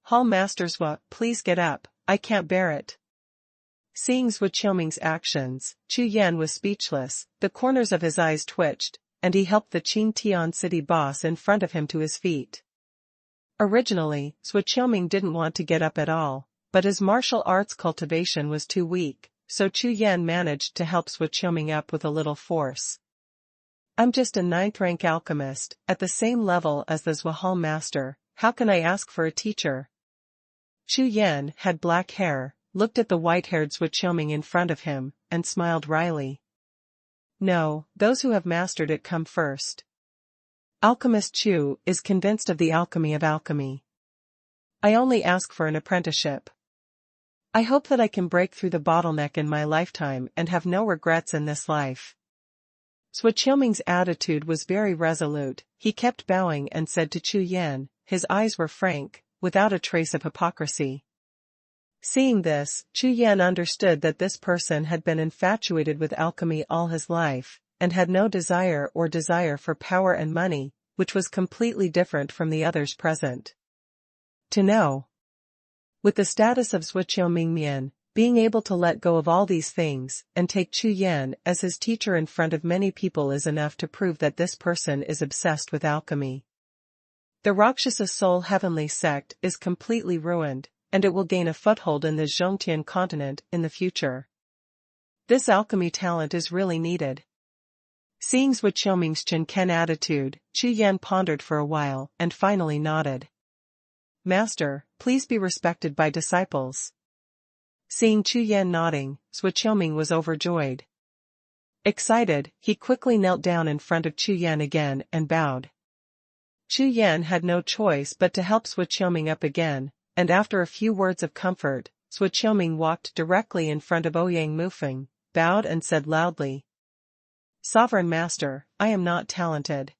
Hall Master please get up, I can't bear it. Seeing Xuanhuan's actions, Chu Yan was speechless, the corners of his eyes twitched, and he helped the Qingtian City boss in front of him to his feet. Originally, Xuanhuan didn't want to get up at all, but his martial arts cultivation was too weak, so Chu Yan managed to help Xuanhuan up with a little force. I'm just a 9th-rank alchemist, at the same level as the Xuanhuan master, how can I ask for a teacher? Chu Yan had black hair, looked at the white-haired Xuanhuan in front of him, and smiled wryly. No, those who have mastered it come first. Alchemist Chu is convinced of the alchemy of alchemy. I only ask for an apprenticeship. I hope that I can break through the bottleneck in my lifetime and have no regrets in this life. Xuanhuan's attitude was very resolute, he kept bowing and said to Chu Yan, his eyes were frank, without a trace of hypocrisy. Seeing this, Chu Yan understood that this person had been infatuated with alchemy all his life, and had no desire for power and money, which was completely different from the others present. To know. With the status of Xuanhuan, being able to let go of all these things, and take Chu Yan as his teacher in front of many people is enough to prove that this person is obsessed with alchemy. The Rakshasa Soul Heavenly Sect is completely ruined, and it will gain a foothold in the Zhongtian continent in the future. This alchemy talent is really needed. Seeing Xuanhuan's Chinken attitude, Chu Yan pondered for a while and finally nodded. Master, please be respected by disciples. Seeing Chu Yan nodding, Xuanhuan was overjoyed. Excited, he quickly knelt down in front of Chu Yan again and bowed. Chu Yan had no choice but to help Xuanhuan up again, and after a few words of comfort, Xuanhuan walked directly in front of Ouyang Mufeng, bowed and said loudly, Sovereign Master, I am not talented.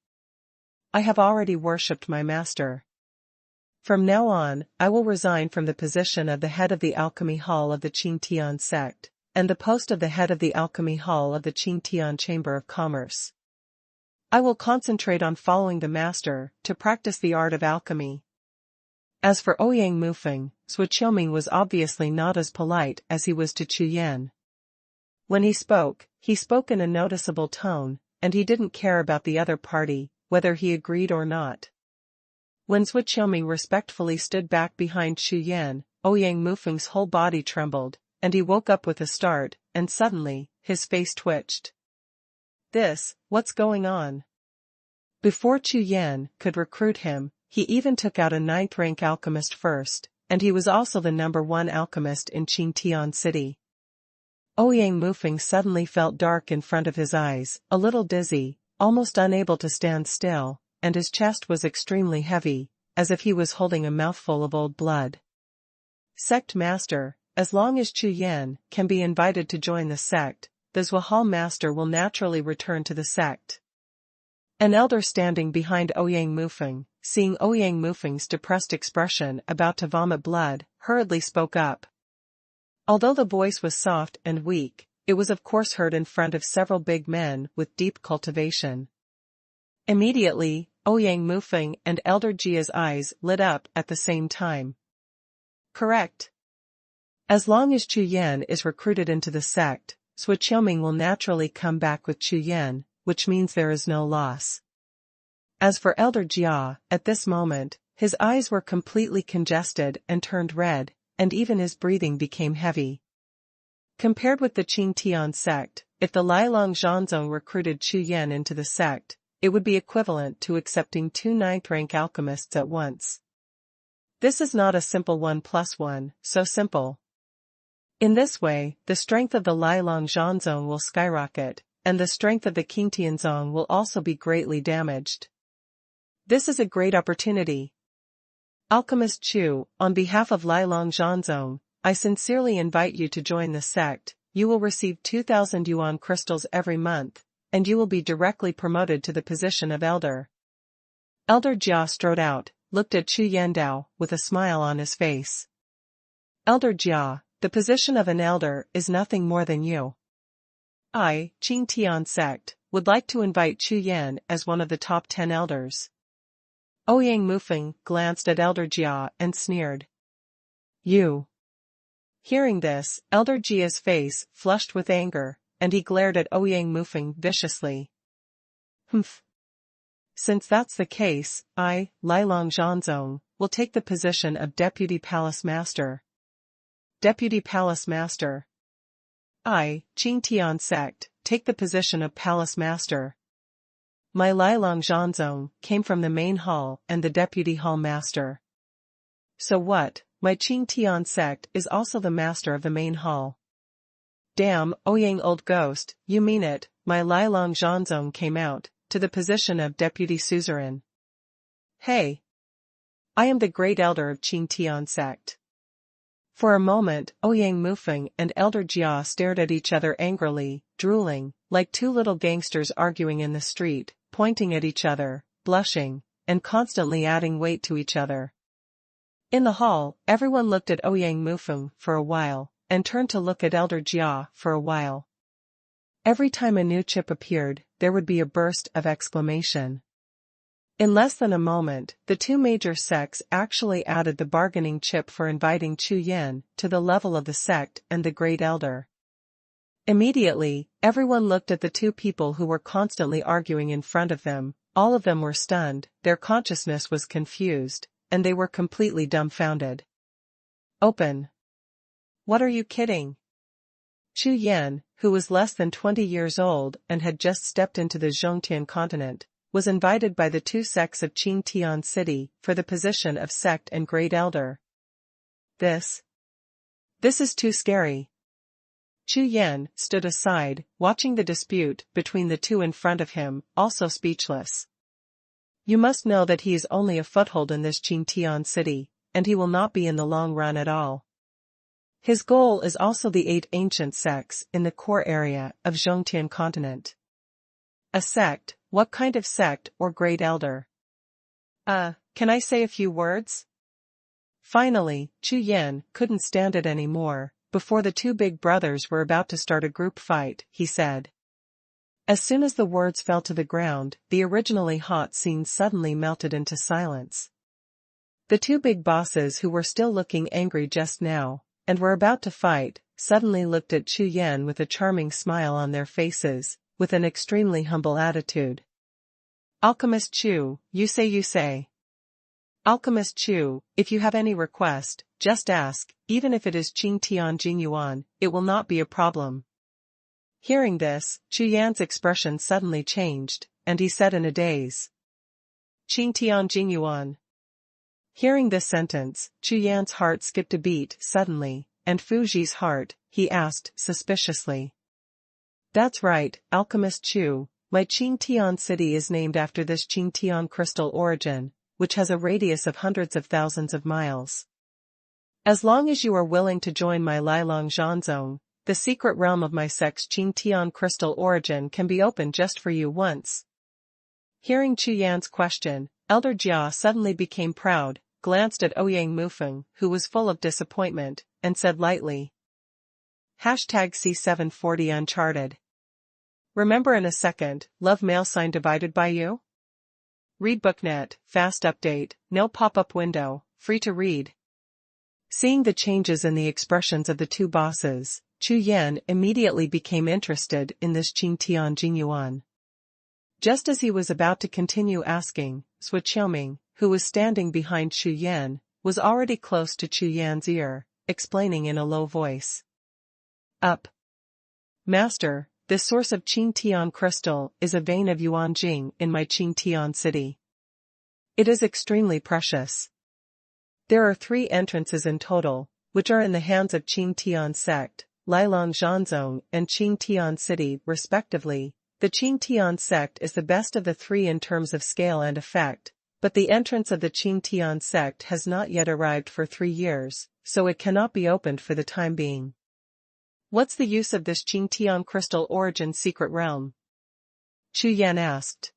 I have already worshipped my master. From now on, I will resign from the position of the head of the Alchemy Hall of the Qingtian sect, and the post of the head of the Alchemy Hall of the Qingtian Chamber of Commerce. I will concentrate on following the master to practice the art of alchemy. As for Ouyang Mufeng, Xuanhuan was obviously not as polite as he was to Chu Yan. When he spoke in a noticeable tone, and he didn't care about the other party, whether he agreed or not. When Xuanhuan respectfully stood back behind Chu Yan, Ouyang Mufeng's whole body trembled, and he woke up with a start, and suddenly, his face twitched. What's going on? Before Chu Yan could recruit him, he even took out a 9th-rank alchemist first, and he was also the #1 alchemist in Qingtian City. Ouyang Mufeng suddenly felt dark in front of his eyes, a little dizzy, almost unable to stand still, and his chest was extremely heavy, as if he was holding a mouthful of old blood. Sect Master, as long as Chu Yan can be invited to join the sect, the Xuanhuan master will naturally return to the sect. An elder standing behind Ouyang Mufeng, seeing Ouyang Mufeng's depressed expression about to vomit blood, hurriedly spoke up. Although the voice was soft and weak, it was of course heard in front of several big men with deep cultivation. Immediately, Ouyang Mufeng and Elder Jia's eyes lit up at the same time. Correct. As long as Chu Yan is recruited into the sect, Xuanhuan will naturally come back with Chu Yan, which means there is no loss. As for Elder Jia, at this moment, his eyes were completely congested and turned red, and even his breathing became heavy. Compared with the Qingtian sect, if the Lilang Zhanzong recruited Chu Yan into the sect, it would be equivalent to accepting 2 ninth-rank alchemists at once. This is not a simple 1+1, so simple. In this way, the strength of the Lilang Zhanzong will skyrocket, and the strength of the Qingtianzong will also be greatly damaged. This is a great opportunity. Alchemist Chu, on behalf of Lilang Zhanzong, I sincerely invite you to join the sect. You will receive 2,000 yuan crystals every month, and you will be directly promoted to the position of elder. Elder Jia strode out, looked at Chu Yandao, with a smile on his face. Elder Jia, the position of an elder is nothing more than you. I, Qingtian sect, would like to invite Chu Yan as one of the top 10 elders. Ouyang Mufeng glanced at Elder Jia and sneered. You. Hearing this, Elder Jia's face flushed with anger, and he glared at Ouyang Mufeng viciously. Humph. Since that's the case, I, Lilang Zhanzong, will take the position of Deputy Palace Master. Deputy Palace Master. I, Qingtian sect, take the position of Palace Master. My Lilang Zhanzong came from the main hall and the Deputy Hall Master. So what, my Qingtian sect is also the master of the main hall. Damn, Ouyang old ghost, you mean it, my Lilang Zhanzong came out, to the position of Deputy Suzerain. Hey! I am the great elder of Qingtian sect. For a moment, Ouyang Mufeng and Elder Jia stared at each other angrily, drooling, like two little gangsters arguing in the street, pointing at each other, blushing, and constantly adding weight to each other. In the hall, everyone looked at Ouyang Mufeng for a while, and turned to look at Elder Jia for a while. Every time a new chip appeared, there would be a burst of exclamation. In less than a moment, the two major sects actually added the bargaining chip for inviting Chu Yan to the level of the sect and the Great Elder. Immediately, everyone looked at the two people who were constantly arguing in front of them. All of them were stunned, their consciousness was confused, and they were completely dumbfounded. Open. What are you kidding? Chu Yan, who was less than 20 years old and had just stepped into the Zhongtian continent, was invited by the two sects of Qingtian City for the position of sect and Great Elder. This is too scary. Chu Yan stood aside, watching the dispute between the two in front of him, also speechless. You must know that he is only a foothold in this Qingtian city, and he will not be in the long run at all. His goal is also the 8 ancient sects in the core area of Zhongtian continent. A sect, what kind of sect or Great Elder? Can I say a few words? Finally, Chu Yan couldn't stand it anymore. Before the two big brothers were about to start a group fight, he said. As soon as the words fell to the ground, the originally hot scene suddenly melted into silence. The two big bosses who were still looking angry just now, and were about to fight, suddenly looked at Chu Yan with a charming smile on their faces, with an extremely humble attitude. Alchemist Chu, you say. Alchemist Chu, if you have any request, just ask, even if it is Qingtian Jingyuan, it will not be a problem. Hearing this, Chu Yan's expression suddenly changed, and he said in a daze. Qingtian Jingyuan. Hearing this sentence, Chu Yan's heart skipped a beat suddenly, and Fuji's heart, he asked suspiciously. That's right, Alchemist Chu, my Qingtian city is named after this Qingtian crystal origin, which has a radius of hundreds of thousands of miles. As long as you are willing to join my Lilang Zhanzong, the secret realm of my sect's Qingtian crystal origin can be opened just for you once. Hearing Chu Yan's question, Elder Jia suddenly became proud, glanced at Ouyang Mufeng, who was full of disappointment, and said lightly. #C740 Uncharted. Remember in a second, love mail sign divided by you? Read BookNet, fast update, no pop-up window, free to read. Seeing the changes in the expressions of the two bosses, Chu Yan immediately became interested in this Qingtian Jingyuan. Just as he was about to continue asking, Xuanhuan, who was standing behind Chu Yan, was already close to Chu Yan's ear, explaining in a low voice. Up. Master, this source of Qingtian crystal is a vein of Yuanjing in my Qingtian city. It is extremely precious. There are 3 entrances in total, which are in the hands of Qingtian sect, Lilang Zhanzong and Qingtian city, respectively. The Qingtian sect is the best of the 3 in terms of scale and effect, but the entrance of the Qingtian sect has not yet arrived for 3 years, so it cannot be opened for the time being. What's the use of this Qingtian crystal origin secret realm? Chu Yan asked.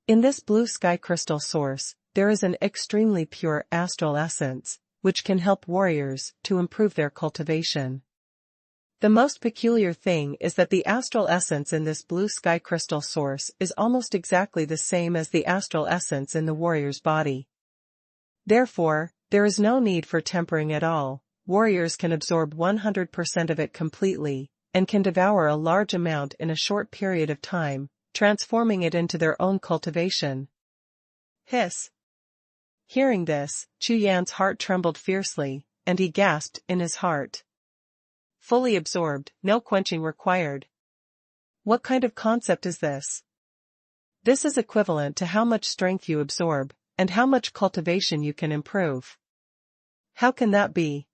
In this blue sky crystal source, there is an extremely pure astral essence, which can help warriors to improve their cultivation. The most peculiar thing is that the astral essence in this blue sky crystal source is almost exactly the same as the astral essence in the warrior's body. Therefore, there is no need for tempering at all. Warriors can absorb 100% of it completely, and can devour a large amount in a short period of time, transforming it into their own cultivation. Hiss. Hearing this, Chu Yan's heart trembled fiercely, and he gasped in his heart. Fully absorbed, no quenching required. What kind of concept is this? This is equivalent to how much strength you absorb, and how much cultivation you can improve. How can that be?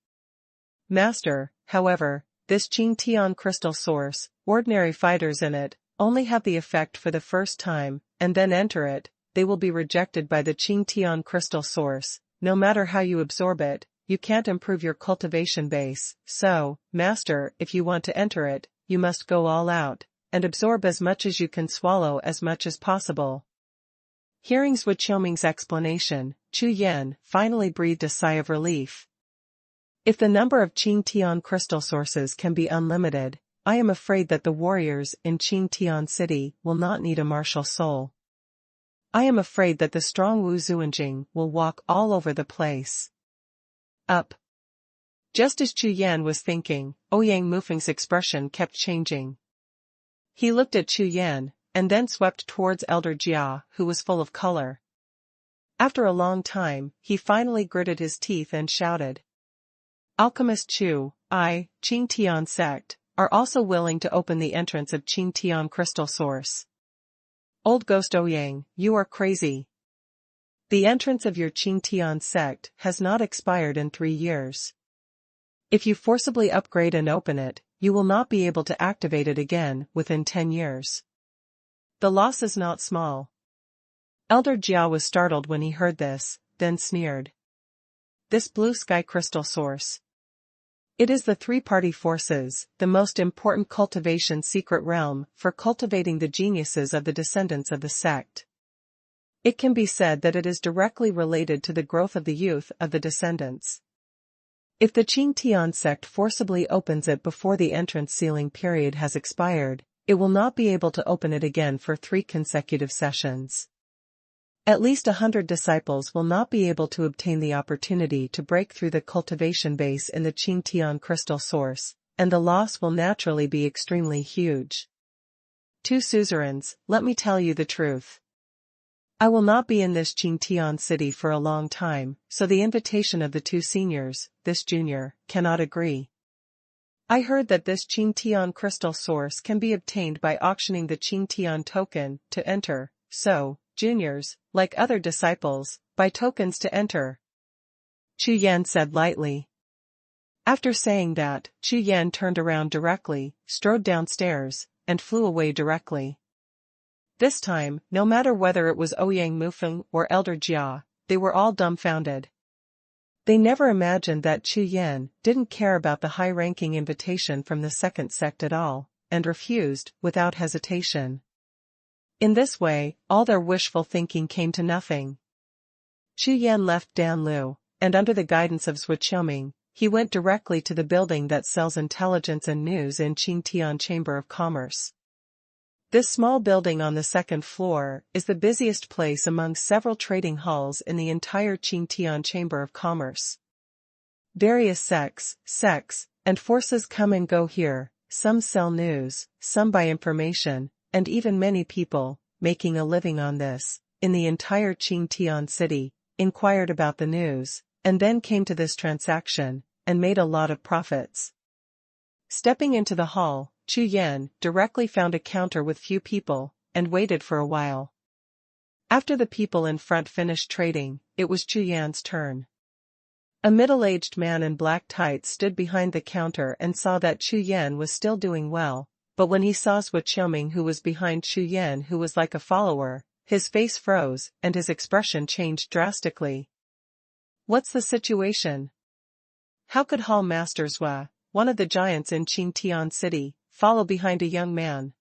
Master, however, this Qingtian crystal source, ordinary fighters in it, only have the effect for the first time, and then enter it, they will be rejected by the Qingtian crystal source. No matter how you absorb it, you can't improve your cultivation base, so, Master, if you want to enter it, you must go all out, and absorb as much as you can swallow as much as possible. Hearing Xuanhuan's explanation, Chu Yan finally breathed a sigh of relief. If the number of Qingtian crystal sources can be unlimited, I am afraid that the warriors in Qingtian city will not need a martial soul. I am afraid that the strong Wu Zuanjing will walk all over the place. Up. Just as Chu Yan was thinking, Ouyang Mufeng's expression kept changing. He looked at Chu Yan, and then swept towards Elder Jia, who was full of color. After a long time, he finally gritted his teeth and shouted. Alchemist Chu, Qingtian sect, are also willing to open the entrance of Qingtian crystal source. Old Ghost Ouyang, you are crazy. The entrance of your Qingtian sect has not expired in 3 years. If you forcibly upgrade and open it, you will not be able to activate it again within 10 years. The loss is not small. Elder Jia was startled when he heard this, then sneered. This blue sky crystal source. It is the 3-party forces, the most important cultivation secret realm for cultivating the geniuses of the descendants of the sect. It can be said that it is directly related to the growth of the youth of the descendants. If the Qingtian sect forcibly opens it before the entrance sealing period has expired, it will not be able to open it again for 3 consecutive sessions. At least 100 disciples will not be able to obtain the opportunity to break through the cultivation base in the Qingtian crystal source, and the loss will naturally be extremely huge. 2 suzerains, let me tell you the truth. I will not be in this Qingtian city for a long time, so the invitation of the 2 seniors, this junior, cannot agree. I heard that this Qingtian crystal source can be obtained by auctioning the Qingtian token to enter, so, juniors, like other disciples, buy tokens to enter. Chu Yan said lightly. After saying that, Chu Yan turned around directly, strode downstairs, and flew away directly. This time, no matter whether it was Ouyang Mufeng or Elder Jia, they were all dumbfounded. They never imagined that Chu Yan didn't care about the high-ranking invitation from the second sect at all, and refused, without hesitation. In this way, all their wishful thinking came to nothing. Chu Yan left Danlu, and under the guidance of Xuanhuan, he went directly to the building that sells intelligence and news in Qingtian Chamber of Commerce. This small building on the 2nd floor is the busiest place among several trading halls in the entire Qingtian Chamber of Commerce. Various sects, and forces come and go here, some sell news, some buy information, and even many people, making a living on this, in the entire Qingtian city, inquired about the news, and then came to this transaction, and made a lot of profits. Stepping into the hall, Chu Yan directly found a counter with few people, and waited for a while. After the people in front finished trading, it was Chu Yan's turn. A middle-aged man in black tights stood behind the counter and saw that Chu Yan was still doing well, but when he saw Xuanhuan who was behind Chu Yan who was like a follower, his face froze and his expression changed drastically. What's the situation? How could Hall Master Zhua, one of the giants in Qingtian City, follow behind a young man?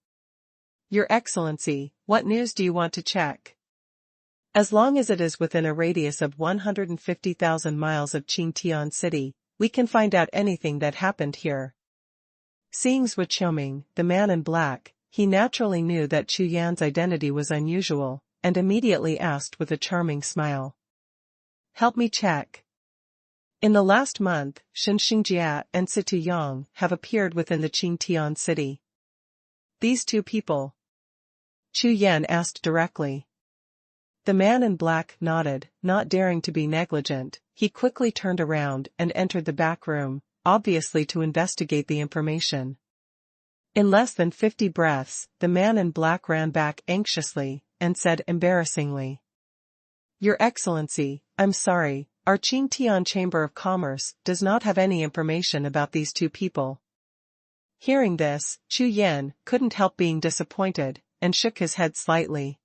Your Excellency, what news do you want to check? As long as it is within a radius of 150,000 miles of Qingtian City, we can find out anything that happened here. Seeing Xuanhuan, the man in black, he naturally knew that Chu Yan's identity was unusual, and immediately asked with a charming smile. Help me check. In the last month, Xinjia and Situ Yang have appeared within the Qingtian City. These two people? Chu Yan asked directly. The man in black nodded, not daring to be negligent. He quickly turned around and entered the back room, obviously to investigate the information. In less than 50 breaths, the man in black ran back anxiously, and said embarrassingly. Your Excellency, I'm sorry, our Qingtian Chamber of Commerce does not have any information about these two people. Hearing this, Chu Yan couldn't help being disappointed, and shook his head slightly.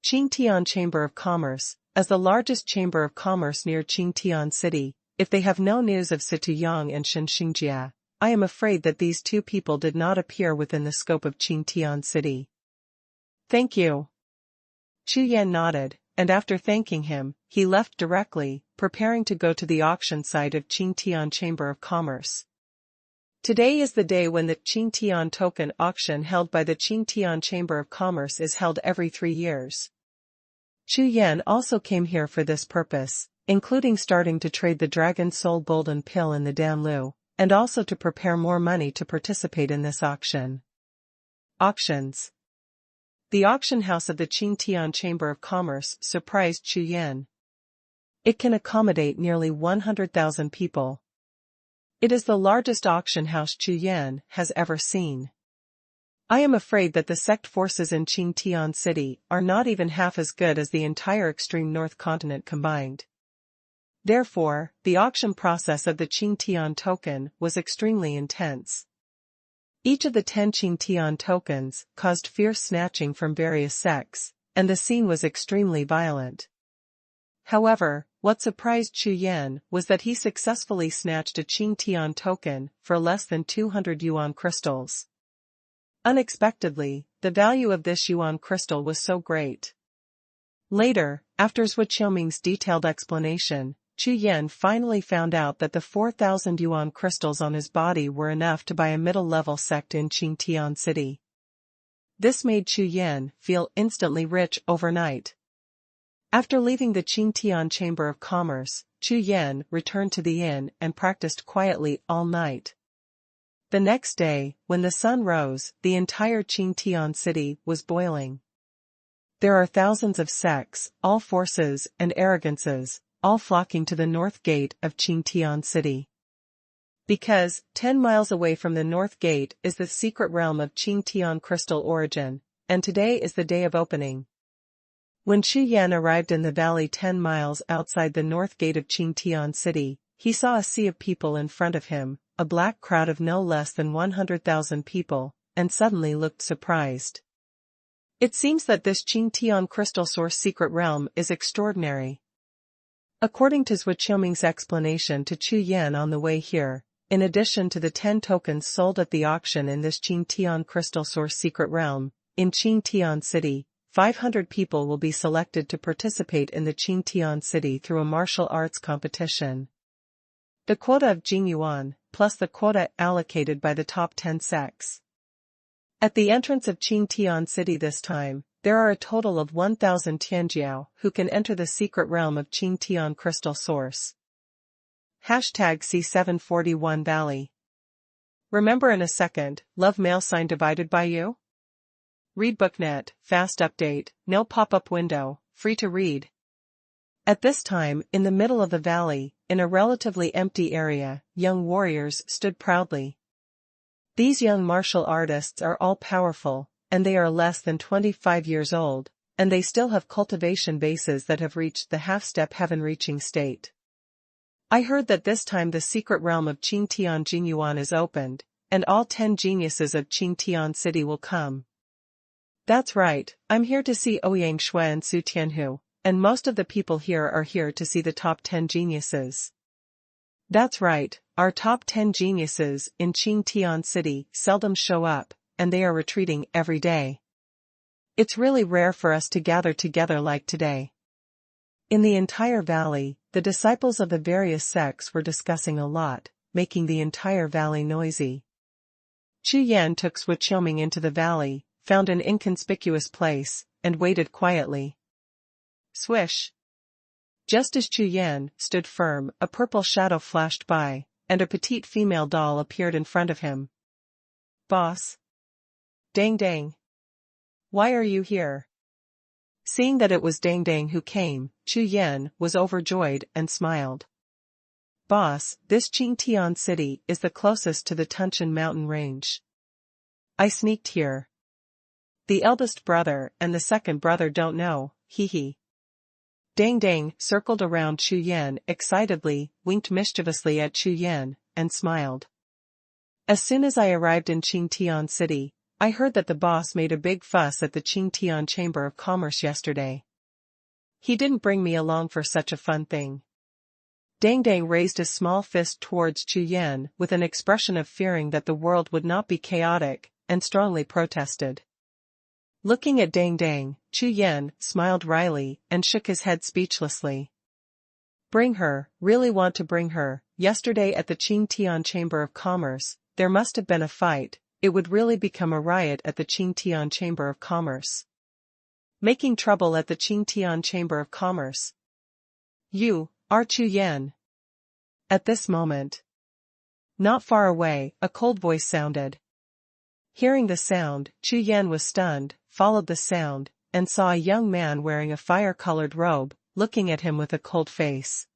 Qingtian Chamber of Commerce, as the largest chamber of commerce near Qingtian City, if they have no news of Situ Yang and Xinjia, I am afraid that these two people did not appear within the scope of Qingtian City. Thank you. Chu Yan nodded, and after thanking him, he left directly, preparing to go to the auction site of Qingtian Chamber of Commerce. Today is the day when the Qingtian token auction held by the Qingtian Chamber of Commerce is held every 3 years. Chu Yan also came here for this purpose, including starting to trade the Dragon Soul Golden Pill in the Danlu, and also to prepare more money to participate in this auction. Auctions. The auction house of the Qingtian Chamber of Commerce surprised Chu Yan. It can accommodate nearly 100,000 people. It is the largest auction house Chu Yan has ever seen. I am afraid that the sect forces in Qingtian City are not even half as good as the entire extreme north continent combined. Therefore, the auction process of the Qingtian token was extremely intense. Each of the 10 Qingtian tokens caused fierce snatching from various sects, and the scene was extremely violent. However, what surprised Chu Yan was that he successfully snatched a Qingtian token for less than 200 yuan crystals. Unexpectedly, the value of this yuan crystal was so great. Later, after Xuanhuan's detailed explanation, Chu Yan finally found out that the 4,000 yuan crystals on his body were enough to buy a middle-level sect in Qingtian City. This made Chu Yan feel instantly rich overnight. After leaving the Qingtian Chamber of Commerce, Chu Yan returned to the inn and practiced quietly all night. The next day, when the sun rose, the entire Qingtian city was boiling. There are thousands of sects, all forces and arrogances, all flocking to the north gate of Qingtian City. Because, 10 miles away from the north gate is the secret realm of Qingtian crystal origin, and today is the day of opening. When Chu Yan arrived in the valley 10 miles outside the north gate of Qingtian City, he saw a sea of people in front of him, a black crowd of no less than 100,000 people, and suddenly looked surprised. It seems that this Qingtian crystal source secret realm is extraordinary. According to Xuanhuan's explanation to Chu Yan on the way here, in addition to the 10 tokens sold at the auction in this Qingtian crystal source secret realm, in Qingtian City, 500 people will be selected to participate in the Qingtian City through a martial arts competition. The quota of Jingyuan, plus the quota allocated by the top 10 sects. At the entrance of Qingtian City this time, there are a total of 1,000 Tianjiao who can enter the secret realm of Qingtian crystal source. Hashtag C741 Valley. Remember in a second, love mail sign divided by you? Read BookNet, fast update, no pop-up window, free to read. At this time, in the middle of the valley, in a relatively empty area, young warriors stood proudly. These young martial artists are all powerful, and they are less than 25 years old, and they still have cultivation bases that have reached the half-step heaven-reaching state. I heard that this time the secret realm of Qingtian Jingyuan is opened, and all 10 geniuses of Qingtian City will come. That's right, I'm here to see Ouyang Shui and Su Tianhu, and most of the people here are here to see the top 10 geniuses. That's right, our top 10 geniuses in Qingtian City seldom show up, and they are retreating every day. It's really rare for us to gather together like today. In the entire valley, the disciples of the various sects were discussing a lot, making the entire valley noisy. Chu Yan took Xuanhuan into the valley, found an inconspicuous place, and waited quietly. Swish! Just as Chu Yan stood firm, a purple shadow flashed by, and a petite female doll appeared in front of him. Boss? Dang dang! Why are you here? Seeing that it was Dang Dang who came, Chu Yan was overjoyed and smiled. Boss, this Qingtian City is the closest to the Tunshan mountain range. I sneaked here. The eldest brother and the second brother don't know, hee hee. Dang Dang circled around Chu Yan excitedly, winked mischievously at Chu Yan, and smiled. As soon as I arrived in Qingtian City, I heard that the boss made a big fuss at the Qingtian Chamber of Commerce yesterday. He didn't bring me along for such a fun thing. Dang Dang raised a small fist towards Chu Yan with an expression of fearing that the world would not be chaotic, and strongly protested. Looking at Dang Dang, Chu Yan smiled wryly and shook his head speechlessly. Bring her, really want to bring her. Yesterday at the Qingtian Chamber of Commerce, there must have been a fight. It would really become a riot at the Qingtian Chamber of Commerce. Making trouble at the Qingtian Chamber of Commerce. You are Chu Yan. At this moment, not far away, a cold voice sounded. Hearing the sound, Chu Yan was stunned, followed the sound, and saw a young man wearing a fire-colored robe, looking at him with a cold face.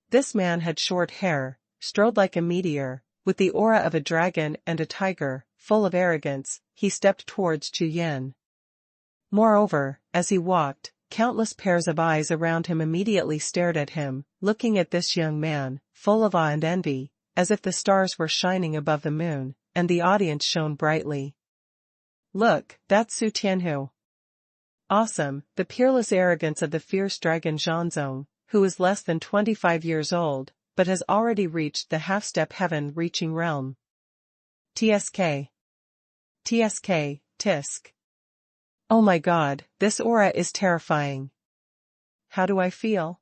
This man had short hair, strode like a meteor, with the aura of a dragon and a tiger, full of arrogance, he stepped towards Chu Yan. Moreover, as he walked, countless pairs of eyes around him immediately stared at him, looking at this young man, full of awe and envy, as if the stars were shining above the moon, and the audience shone brightly. Look, that's Su Tianhu. Awesome, the peerless arrogance of the fierce dragon Zhanzong, who is less than 25 years old, but has already reached the half-step heaven-reaching realm. TSK. TSK, Tisk. Oh my god, this aura is terrifying. How do I feel?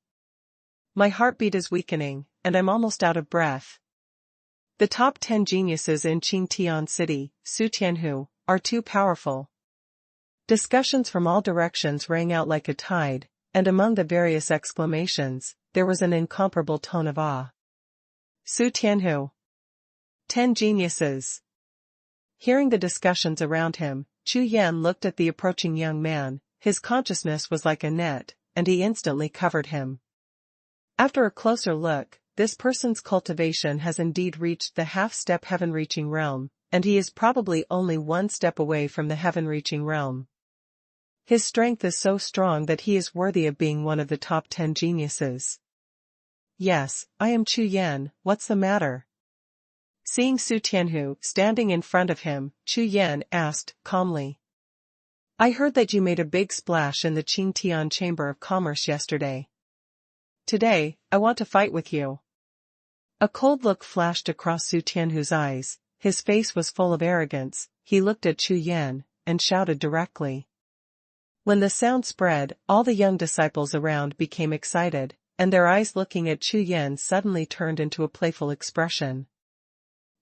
My heartbeat is weakening, and I'm almost out of breath. The top 10 geniuses in Qingtian City, Su Tianhu, are too powerful. Discussions from all directions rang out like a tide, and among the various exclamations, there was an incomparable tone of awe. Su Tianhu. 10 geniuses. Hearing the discussions around him, Chu Yan looked at the approaching young man, his consciousness was like a net, and he instantly covered him. After a closer look, this person's cultivation has indeed reached the half-step heaven-reaching realm, and he is probably only one step away from the heaven-reaching realm. His strength is so strong that he is worthy of being one of the top 10 geniuses. Yes, I am Chu Yan, what's the matter? Seeing Su Tianhu standing in front of him, Chu Yan asked, calmly. I heard that you made a big splash in the Qingtian Chamber of Commerce yesterday. Today, I want to fight with you. A cold look flashed across Su Tianhu's eyes, his face was full of arrogance, he looked at Chu Yan, and shouted directly. When the sound spread, all the young disciples around became excited, and their eyes looking at Chu Yan suddenly turned into a playful expression.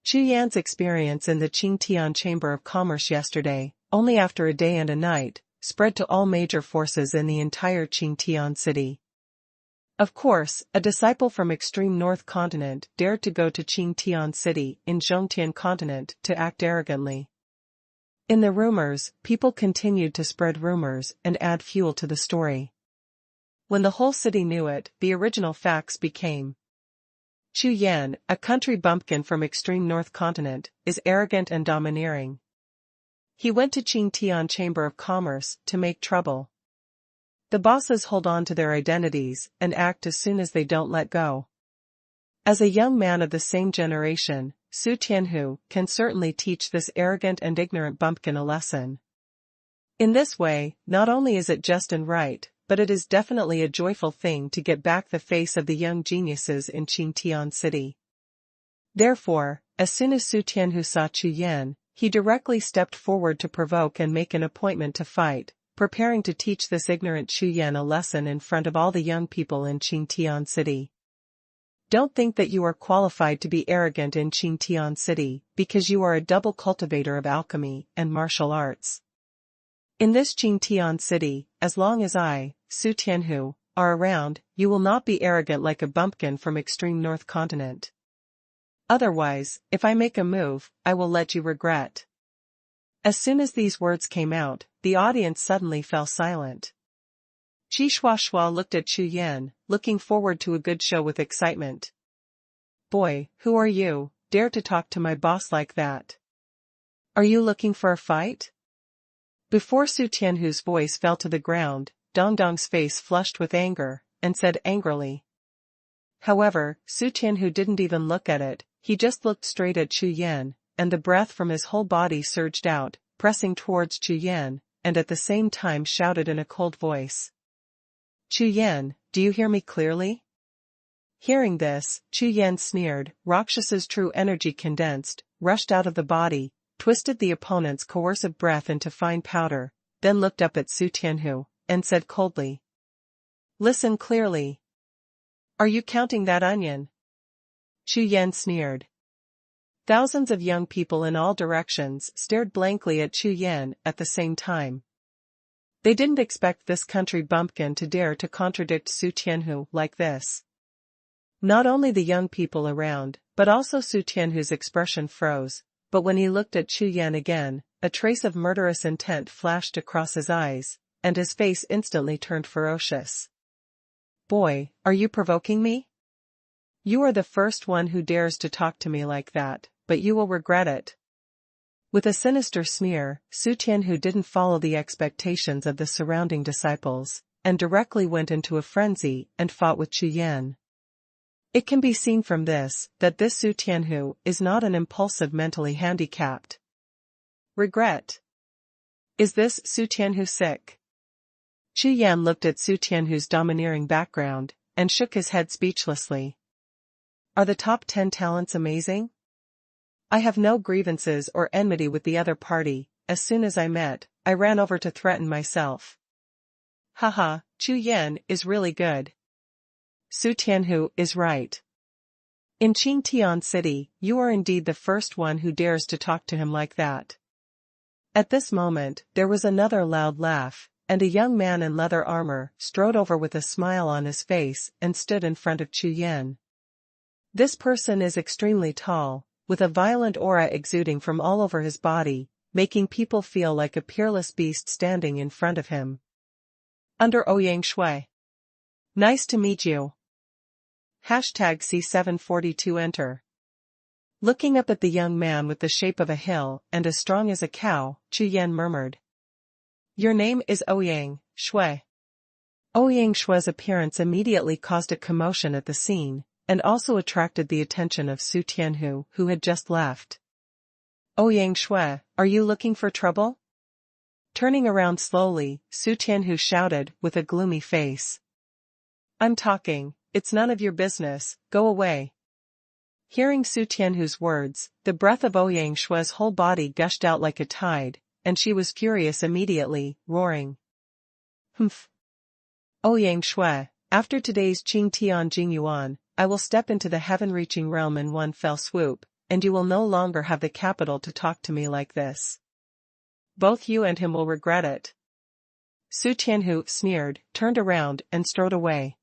Chu Yan's experience in the Qingtian Chamber of Commerce yesterday, only after a day and a night, spread to all major forces in the entire Qingtian city. Of course, a disciple from extreme north continent dared to go to Qingtian city in Zhongtian continent to act arrogantly. In the rumors, people continued to spread rumors and add fuel to the story. When the whole city knew it, the original facts became: Chu Yan, a country bumpkin from extreme north continent, is arrogant and domineering. He went to Qingtian Chamber of Commerce to make trouble. The bosses hold on to their identities and act as soon as they don't let go. As a young man of the same generation, Su Tianhu can certainly teach this arrogant and ignorant bumpkin a lesson. In this way, not only is it just and right, but it is definitely a joyful thing to get back the face of the young geniuses in Qingtian city. Therefore, as soon as Su Tianhu saw Chu Yan, he directly stepped forward to provoke and make an appointment to fight, preparing to teach this ignorant Chu Yan a lesson in front of all the young people in Qingtian city. Don't think that you are qualified to be arrogant in Qingtian city, because you are a double cultivator of alchemy and martial arts. In this Qingtian city, as long as I, Su Tianhu, are around, you will not be arrogant like a bumpkin from extreme north continent. Otherwise, if I make a move, I will let you regret. As soon as these words came out, the audience suddenly fell silent. Xuanhuan looked at Chu Yan, looking forward to a good show with excitement. Boy, who are you, dare to talk to my boss like that? Are you looking for a fight? Before Su Tianhu's voice fell to the ground, Dongdong's face flushed with anger, and said angrily. However, Su Tianhu didn't even look at it, he just looked straight at Chu Yan, and the breath from his whole body surged out, pressing towards Chu Yan, and at the same time shouted in a cold voice. Chu Yan, do you hear me clearly? Hearing this, Chu Yan sneered, Rakshasa's true energy condensed, rushed out of the body, twisted the opponent's coercive breath into fine powder, then looked up at Su Tianhu, and said coldly. Listen clearly. Are you counting that onion? Chu Yan sneered. Thousands of young people in all directions stared blankly at Chu Yan at the same time. They didn't expect this country bumpkin to dare to contradict Su Tianhu like this. Not only the young people around, but also Su Tianhu's expression froze, but when he looked at Chu Yan again, a trace of murderous intent flashed across his eyes, and his face instantly turned ferocious. Boy, are you provoking me? You are the first one who dares to talk to me like that, but you will regret it. With a sinister sneer, Su Tianhu didn't follow the expectations of the surrounding disciples, and directly went into a frenzy and fought with Chu Yan. It can be seen from this, that this Su Tianhu is not an impulsive mentally handicapped. Regret. Is this Su Tianhu sick? Chu Yan looked at Su Tianhu's domineering background, and shook his head speechlessly. Are the top 10 talents amazing? I have no grievances or enmity with the other party. As soon as I met, I ran over to threaten myself. Haha, Chu Yan is really good. Su Tianhu is right. In Qingtian city, you are indeed the first one who dares to talk to him like that. At this moment, there was another loud laugh, and a young man in leather armor strode over with a smile on his face and stood in front of Chu Yan. This person is extremely tall, with a violent aura exuding from all over his body, making people feel like a peerless beast standing in front of him. Under Ouyang Shui. Nice to meet you. #C742 enter. Looking up at the young man with the shape of a hill and as strong as a cow, Chu Yan murmured. Your name is Ouyang Shui. Ouyang Shui's appearance immediately caused a commotion at the scene, and also attracted the attention of Su Tianhu, who had just left. Ouyang Shui, are you looking for trouble? Turning around slowly, Su Tianhu shouted with a gloomy face. I'm talking, it's none of your business, go away. Hearing Su Tianhu's words, the breath of Ouyang Shui's whole body gushed out like a tide, and she was furious immediately, roaring. Humph. Ouyang Shui, after today's Qingtian Jingyuan, I will step into the heaven-reaching realm in one fell swoop, and you will no longer have the capital to talk to me like this. Both you and him will regret it. Su Tianhu sneered, turned around and strode away.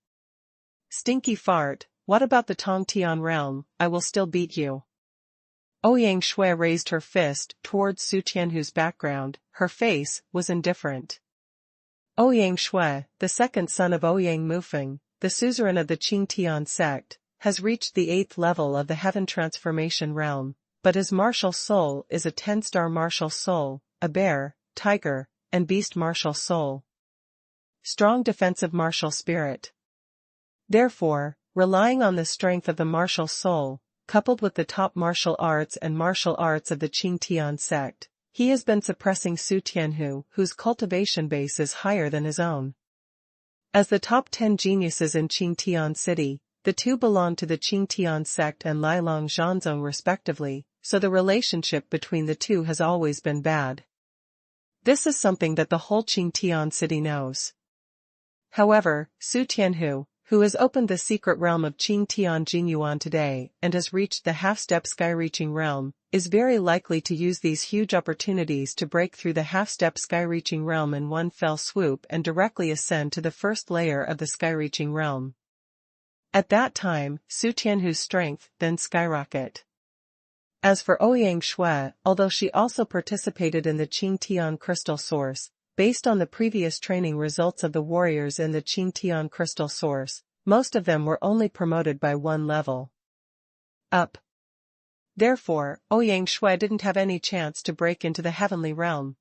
Stinky fart, what about the Tongtian realm? I will still beat you. Ouyang Shui raised her fist towards Su Tianhu's background, her face was indifferent. Ouyang Shui, the second son of Ouyang Mufeng, the suzerain of the Qingtian sect, has reached the 8th level of the Heaven Transformation realm, but his martial soul is a 10-star martial soul, a bear, tiger, and beast martial soul. Strong defensive martial spirit. Therefore, relying on the strength of the martial soul, coupled with the top martial arts of the Qingtian sect, he has been suppressing Su Tianhu, whose cultivation base is higher than his own. As the top 10 geniuses in Qingtian City, the two belong to the Qingtian sect and Lilong Zhanzong respectively, so the relationship between the two has always been bad. This is something that the whole Qingtian City knows. However, Su Tianhu, who has opened the secret realm of Qingtian Jinyuan today and has reached the half-step sky-reaching realm, is very likely to use these huge opportunities to break through the half-step sky-reaching realm in one fell swoop and directly ascend to the first layer of the sky-reaching realm. At that time, Su Tianhu's strength then skyrocket. As for Ouyang Shui, although she also participated in the Qingtian Crystal Source, based on the previous training results of the warriors in the Qingtian Crystal Source, most of them were only promoted by one level up. Therefore, Ouyang Shui didn't have any chance to break into the heavenly realm.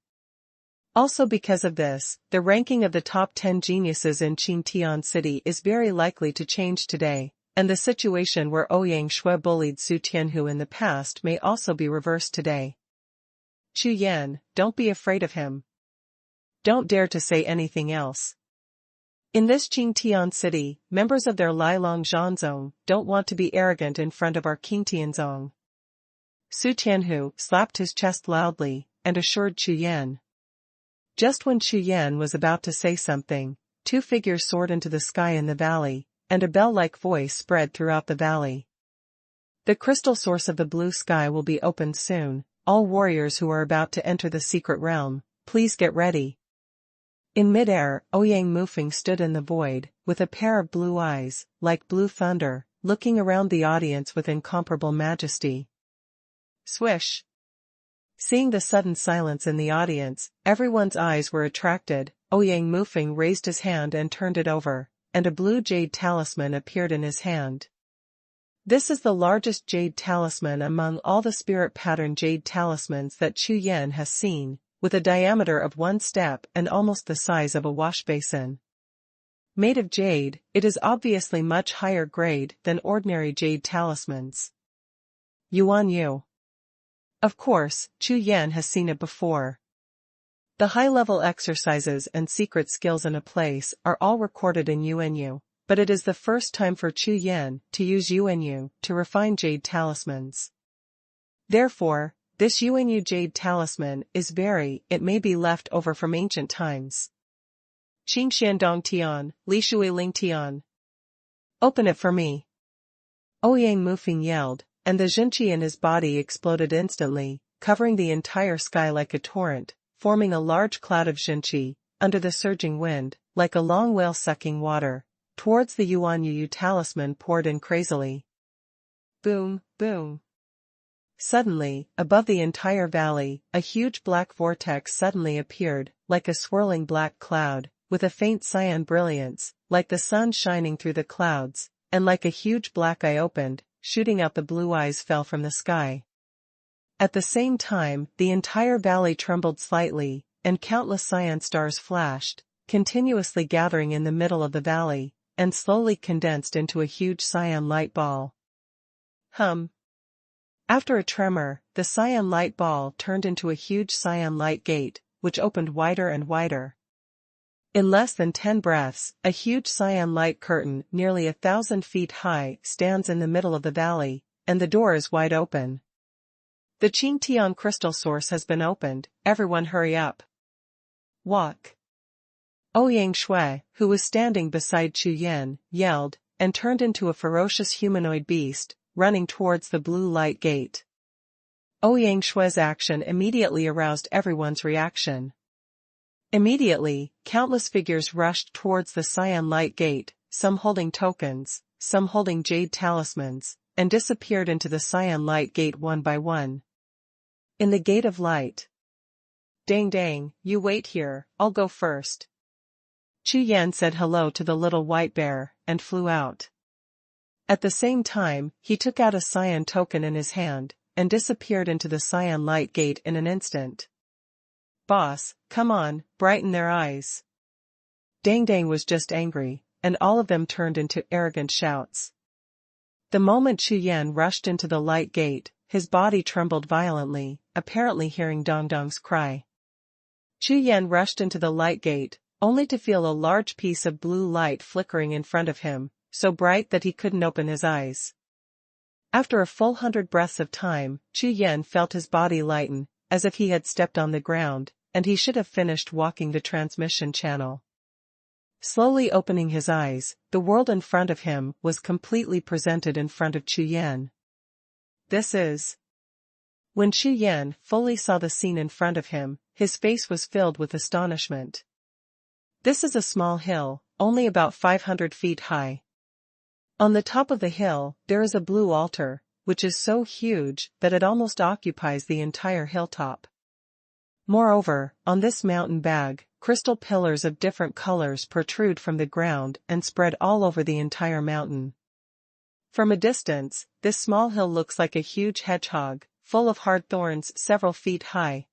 Also because of this, the ranking of the top 10 geniuses in Qingtian City is very likely to change today, and the situation where Ouyang Shui bullied Su Tianhu in the past may also be reversed today. Chu Yan, don't be afraid of him. Don't dare to say anything else. In this Qingtian City, members of their Lilong Zhanzong don't want to be arrogant in front of our Qingtianzong. Su Tianhu slapped his chest loudly and assured Chu Yan. Just when Chu Yan was about to say something, two figures soared into the sky in the valley, and a bell-like voice spread throughout the valley. The crystal source of the blue sky will be opened soon. All warriors who are about to enter the secret realm, please get ready. In mid-air, Ouyang Mufeng stood in the void, with a pair of blue eyes, like blue thunder, looking around the audience with incomparable majesty. Swish! Seeing the sudden silence in the audience, everyone's eyes were attracted. Ouyang Mufeng raised his hand and turned it over, and a blue jade talisman appeared in his hand. This is the largest jade talisman among all the spirit pattern jade talismans that Chu Yan has seen, with a diameter of 1 step and almost the size of a wash basin. Made of jade, it is obviously much higher grade than ordinary jade talismans. Yuan Yu. Of course, Chu Yan has seen it before. The high-level exercises and secret skills in a place are all recorded in Yuan Yu, but it is the first time for Chu Yan to use Yuan Yu to refine jade talismans. Therefore, this Yuan Yu jade talisman it may be left over from ancient times. Qingxian Dong Tian, Li Shui Ling Tian. Open it for me. Ouyang Mufeng yelled, and the Zhenqi in his body exploded instantly, covering the entire sky like a torrent, forming a large cloud of Zhenqi, under the surging wind, like a long whale sucking water. Towards the Yuan Yu talisman poured in crazily. Boom, boom. Suddenly, above the entire valley, a huge black vortex suddenly appeared, like a swirling black cloud, with a faint cyan brilliance, like the sun shining through the clouds, and like a huge black eye opened, shooting out the blue eyes fell from the sky. At the same time, the entire valley trembled slightly, and countless cyan stars flashed, continuously gathering in the middle of the valley, and slowly condensed into a huge cyan light ball. After a tremor, the cyan light ball turned into a huge cyan light gate, which opened wider and wider. In less than 10 breaths, a huge cyan light curtain nearly 1,000 feet high stands in the middle of the valley, and the door is wide open. The Qingtian crystal source has been opened, everyone hurry up. Walk. Ouyang Shui, who was standing beside Chu Yan, yelled, and turned into a ferocious humanoid beast, running towards the blue light gate. Ouyang Shui's action immediately aroused everyone's reaction. Immediately, countless figures rushed towards the cyan light gate, some holding tokens, some holding jade talismans, and disappeared into the cyan light gate one by one. In the gate of light. Dang dang, you wait here, I'll go first. Chu Yan said hello to the little white bear, and flew out. At the same time, he took out a cyan token in his hand, and disappeared into the cyan light gate in an instant. Boss, come on, brighten their eyes. Dang dang was just angry, and all of them turned into arrogant shouts. The moment Chu Yan rushed into the light gate, his body trembled violently, apparently hearing Dong Dong's cry. Chu Yan rushed into the light gate, only to feel a large piece of blue light flickering in front of him, so bright that he couldn't open his eyes. After a full 100 breaths of time, Chu Yan felt his body lighten, as if he had stepped on the ground, and he should have finished walking the transmission channel. Slowly opening his eyes, the world in front of him was completely presented in front of Chu Yan. This is... When Chu Yan fully saw the scene in front of him, his face was filled with astonishment. This is a small hill, only about 500 feet high. On the top of the hill, there is a blue altar, which is so huge that it almost occupies the entire hilltop. Moreover, on this mountain bag, crystal pillars of different colors protrude from the ground and spread all over the entire mountain. From a distance, this small hill looks like a huge hedgehog, full of hard thorns several feet high.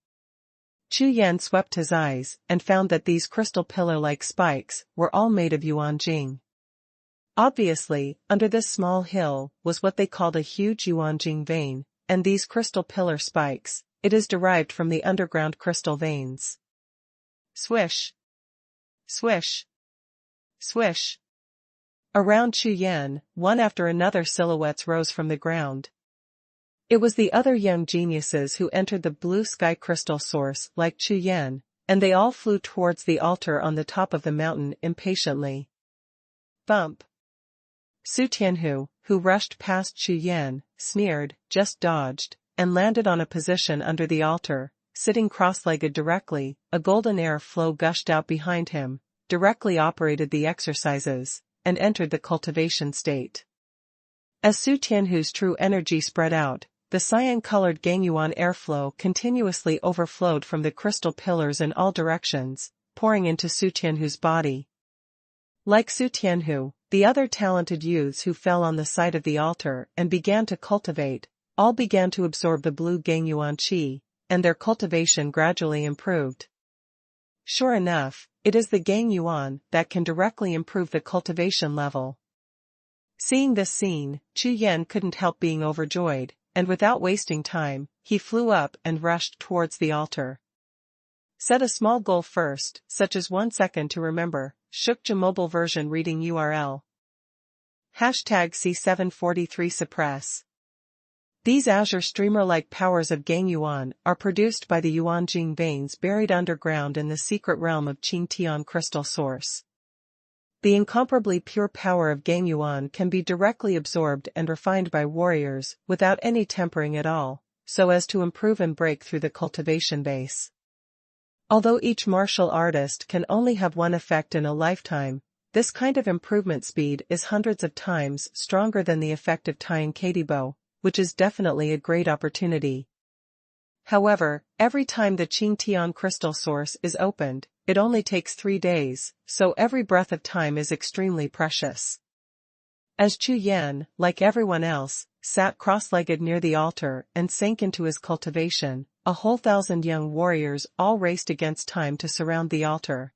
Chu Yan swept his eyes and found that these crystal pillar-like spikes were all made of yuan jing. Obviously, under this small hill was what they called a huge yuan jing vein, and these crystal pillar spikes, it is derived from the underground crystal veins. Swish! Swish! Swish! Around Chu Yan, one after another silhouettes rose from the ground. It was the other young geniuses who entered the blue sky crystal source like Chu Yan, and they all flew towards the altar on the top of the mountain impatiently. Bump! Su Tianhu, who rushed past Chu Yan, sneered, just dodged, and landed on a position under the altar, sitting cross-legged directly. A golden air flow gushed out behind him, directly operated the exercises, and entered the cultivation state. As Su Tianhu's true energy spread out, the cyan-colored gangyuan airflow continuously overflowed from the crystal pillars in all directions, pouring into Su Tianhu's body. Like Su Tianhu, the other talented youths who fell on the side of the altar and began to cultivate, all began to absorb the blue gangyuan qi, and their cultivation gradually improved. Sure enough, it is the gangyuan that can directly improve the cultivation level. Seeing this scene, Chu Yan couldn't help being overjoyed, and without wasting time, he flew up and rushed towards the altar. Set a small goal first, such as 1 second to remember. Shukja mobile version reading URL. #C743 suppress. These azure streamer-like powers of gangyuan are produced by the yuan jing veins buried underground in the secret realm of Qingtian crystal source. The incomparably pure power of gangyuan can be directly absorbed and refined by warriors without any tempering at all, so as to improve and break through the cultivation base. Although each martial artist can only have one effect in a lifetime, this kind of improvement speed is hundreds of times stronger than the effect of tying Kadibo, which is definitely a great opportunity. However, every time the Qingtian crystal source is opened, it only takes 3 days, so every breath of time is extremely precious. As Chu Yan, like everyone else, sat cross-legged near the altar and sank into his cultivation, a whole 1,000 young warriors all raced against time to surround the altar.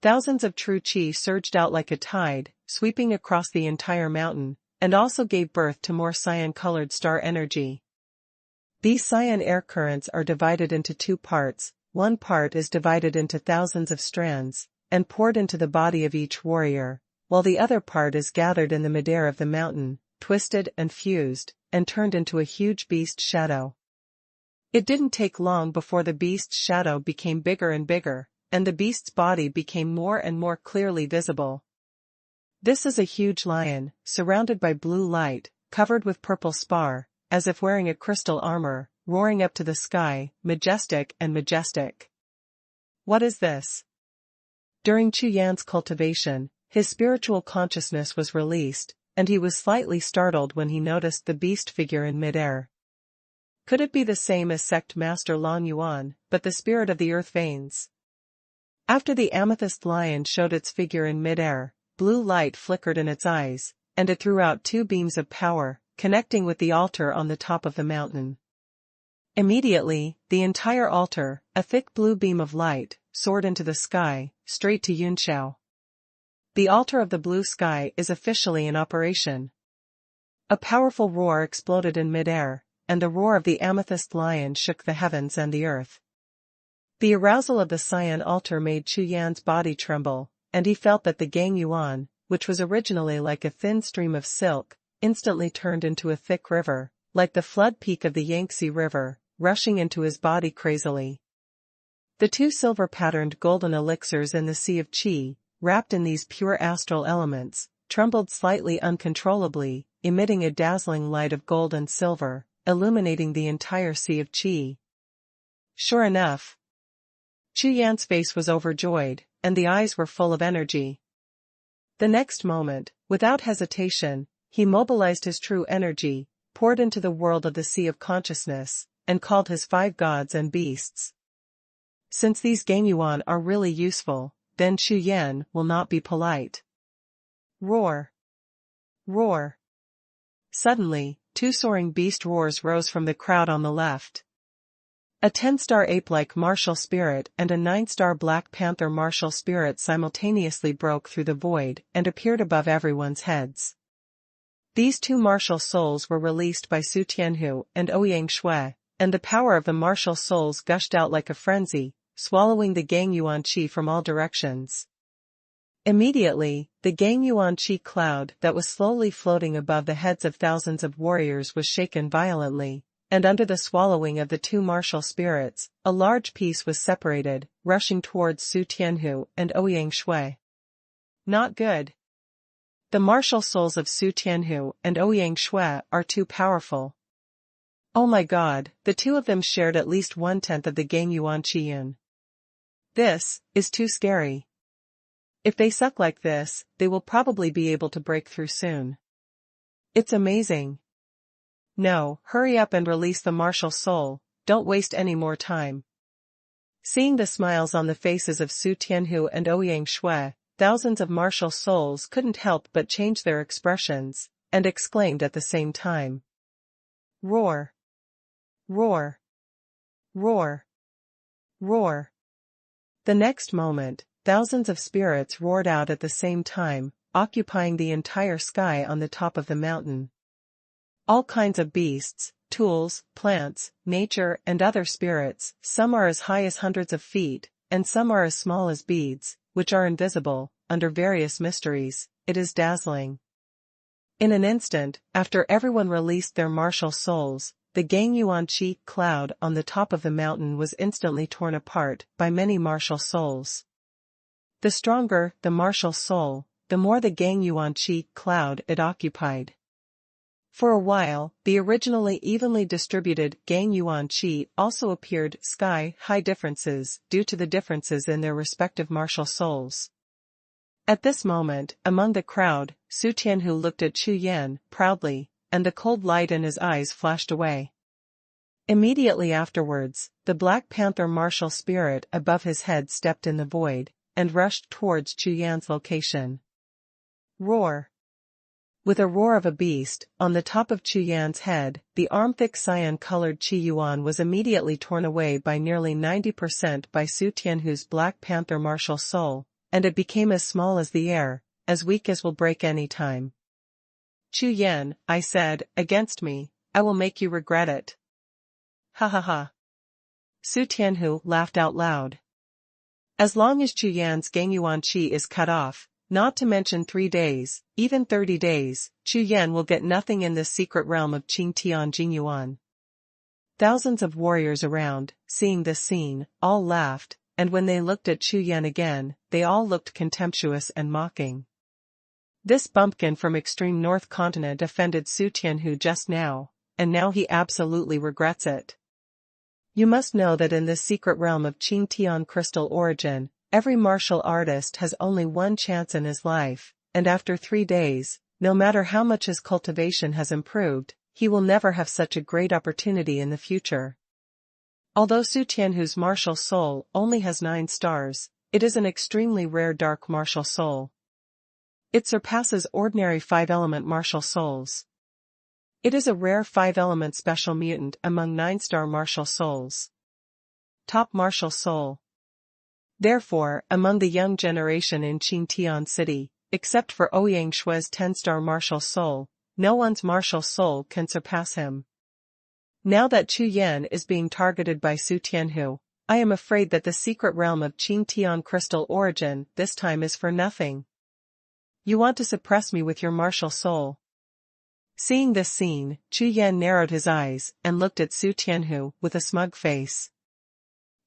Thousands of true qi surged out like a tide, sweeping across the entire mountain, and also gave birth to more cyan-colored star energy. These cyan air currents are divided into 2 parts. One part is divided into thousands of strands, and poured into the body of each warrior, while the other part is gathered in the midair of the mountain, twisted and fused, and turned into a huge beast shadow. It didn't take long before the beast's shadow became bigger and bigger, and the beast's body became more and more clearly visible. This is a huge lion, surrounded by blue light, covered with purple spar, as if wearing a crystal armor, roaring up to the sky, majestic and majestic. What is this? During Chu Yan's cultivation, his spiritual consciousness was released, and he was slightly startled when he noticed the beast figure in midair. Could it be the same as sect master Lan Yuan, but the spirit of the earth veins? After the amethyst lion showed its figure in midair, blue light flickered in its eyes, and it threw out two beams of power, connecting with the altar on the top of the mountain. Immediately, the entire altar, a thick blue beam of light, soared into the sky, straight to Jiuxiao. The altar of the blue sky is officially in operation. A powerful roar exploded in midair, and the roar of the amethyst lion shook the heavens and the earth. The arousal of the cyan altar made Chu Yan's body tremble, and he felt that the Gang Yuan, which was originally like a thin stream of silk, instantly turned into a thick river, like the flood peak of the Yangtze River, rushing into his body crazily. The two silver-patterned golden elixirs in the Sea of Qi, wrapped in these pure astral elements, trembled slightly uncontrollably, emitting a dazzling light of gold and silver, illuminating the entire Sea of Qi. Sure enough, Chu Yan's face was overjoyed, and the eyes were full of energy. The next moment, without hesitation, he mobilized his true energy, poured into the world of the Sea of Consciousness, and called his 5 gods and beasts. Since these Gang Yuan are really useful, then Chu Yan will not be polite. Roar! Roar! Suddenly, 2 soaring beast roars rose from the crowd on the left. A 10-star ape-like martial spirit and a 9-star black panther martial spirit simultaneously broke through the void and appeared above everyone's heads. These 2 martial souls were released by Su Tianhu and Ouyang Shui, and the power of the martial souls gushed out like a frenzy, swallowing the Gang Yuan Qi from all directions. Immediately, the Gang Yuan Qi cloud that was slowly floating above the heads of thousands of warriors was shaken violently, and under the swallowing of the 2 martial spirits, a large piece was separated, rushing towards Su Tianhu and Ouyang Shui. Not good. The martial souls of Su Tianhu and Ouyang Shui are too powerful. Oh my god, the 2 of them shared at least 1/10 of the Gang Yuan Qi Yun. This is too scary. If they suck like this, they will probably be able to break through soon. It's amazing. No, hurry up and release the martial soul, don't waste any more time. Seeing the smiles on the faces of Su Tianhu and Ouyang Shui, thousands of martial souls couldn't help but change their expressions, and exclaimed at the same time. Roar! Roar! Roar! Roar! The next moment, thousands of spirits roared out at the same time, occupying the entire sky on the top of the mountain. All kinds of beasts, tools, plants, nature and other spirits, some are as high as hundreds of feet, and some are as small as beads, which are invisible, under various mysteries. It is dazzling. In an instant, after everyone released their martial souls, the Gang Yuan Qi cloud on the top of the mountain was instantly torn apart by many martial souls. The stronger the martial soul, the more the Gang Yuan Qi cloud it occupied. For a while, the originally evenly distributed Gang Yuan Qi also appeared sky-high differences due to the differences in their respective martial souls. At this moment, among the crowd, Su Tianhu looked at Chu Yan proudly, and the cold light in his eyes flashed away. Immediately afterwards, the Black Panther martial spirit above his head stepped in the void, and rushed towards Chu Yan's location. Roar! With a roar of a beast, on the top of Chu Yan's head, the arm-thick cyan-colored Qi Yuan was immediately torn away by nearly 90% by Su Tianhu's Black Panther martial soul, and it became as small as the air, as weak as will break any time. Chu Yan, I said, against me, I will make you regret it. Ha ha ha. Su Tianhu laughed out loud. As long as Chu Yan's Gang Yuan Qi is cut off, not to mention 3 days, even 30 days, Chu Yan will get nothing in this secret realm of Qing Tian Jing Yuan. Thousands of warriors around, seeing this scene, all laughed, and when they looked at Chu Yan again, they all looked contemptuous and mocking. This bumpkin from extreme North Continent offended Su Tianhu just now, and now he absolutely regrets it. You must know that in this secret realm of Qing Tian crystal origin, every martial artist has only one chance in his life, and after 3 days, no matter how much his cultivation has improved, he will never have such a great opportunity in the future. Although Su Tianhu's martial soul only has 9 stars, it is an extremely rare dark martial soul. It surpasses ordinary 5-element martial souls. It is a rare 5-element special mutant among 9-star martial souls. Top martial soul. Therefore, among the young generation in Qingtian City, except for Ouyang Shui's 10-star martial soul, no one's martial soul can surpass him. Now that Chu Yan is being targeted by Su Tianhu, I am afraid that the secret realm of Qingtian crystal origin this time is for nothing. You want to suppress me with your martial soul. Seeing this scene, Chu Yan narrowed his eyes and looked at Su Tianhu with a smug face.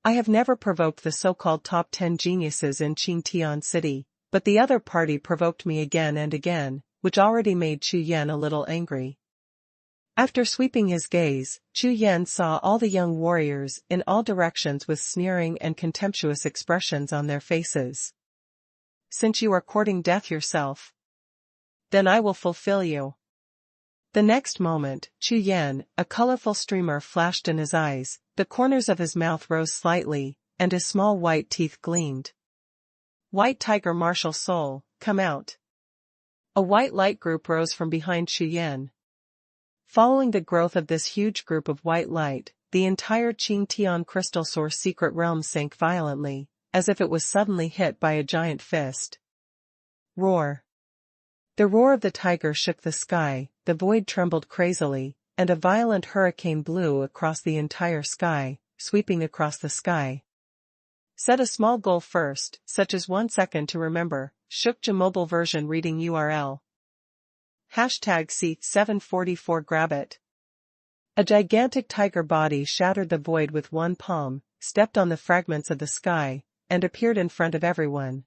I have never provoked the so-called top 10 geniuses in Qingtian City, but the other party provoked me again and again, which already made Chu Yan a little angry. After sweeping his gaze, Chu Yan saw all the young warriors in all directions with sneering and contemptuous expressions on their faces. Since you are courting death yourself, then I will fulfill you. The next moment, Chu Yan, a colorful streamer flashed in his eyes, the corners of his mouth rose slightly, and his small white teeth gleamed. White Tiger Martial Soul, come out. A white light group rose from behind Chu Yan. Following the growth of this huge group of white light, the entire Qingtian Crystal Source secret realm sank violently, as if it was suddenly hit by a giant fist. Roar. The roar of the tiger shook the sky, the void trembled crazily, and a violent hurricane blew across the entire sky, sweeping across the sky. Set a small goal first, such as 1 second to remember. Shukja mobile version reading URL. #C744 grab it. A gigantic tiger body shattered the void with one palm, stepped on the fragments of the sky, and appeared in front of everyone.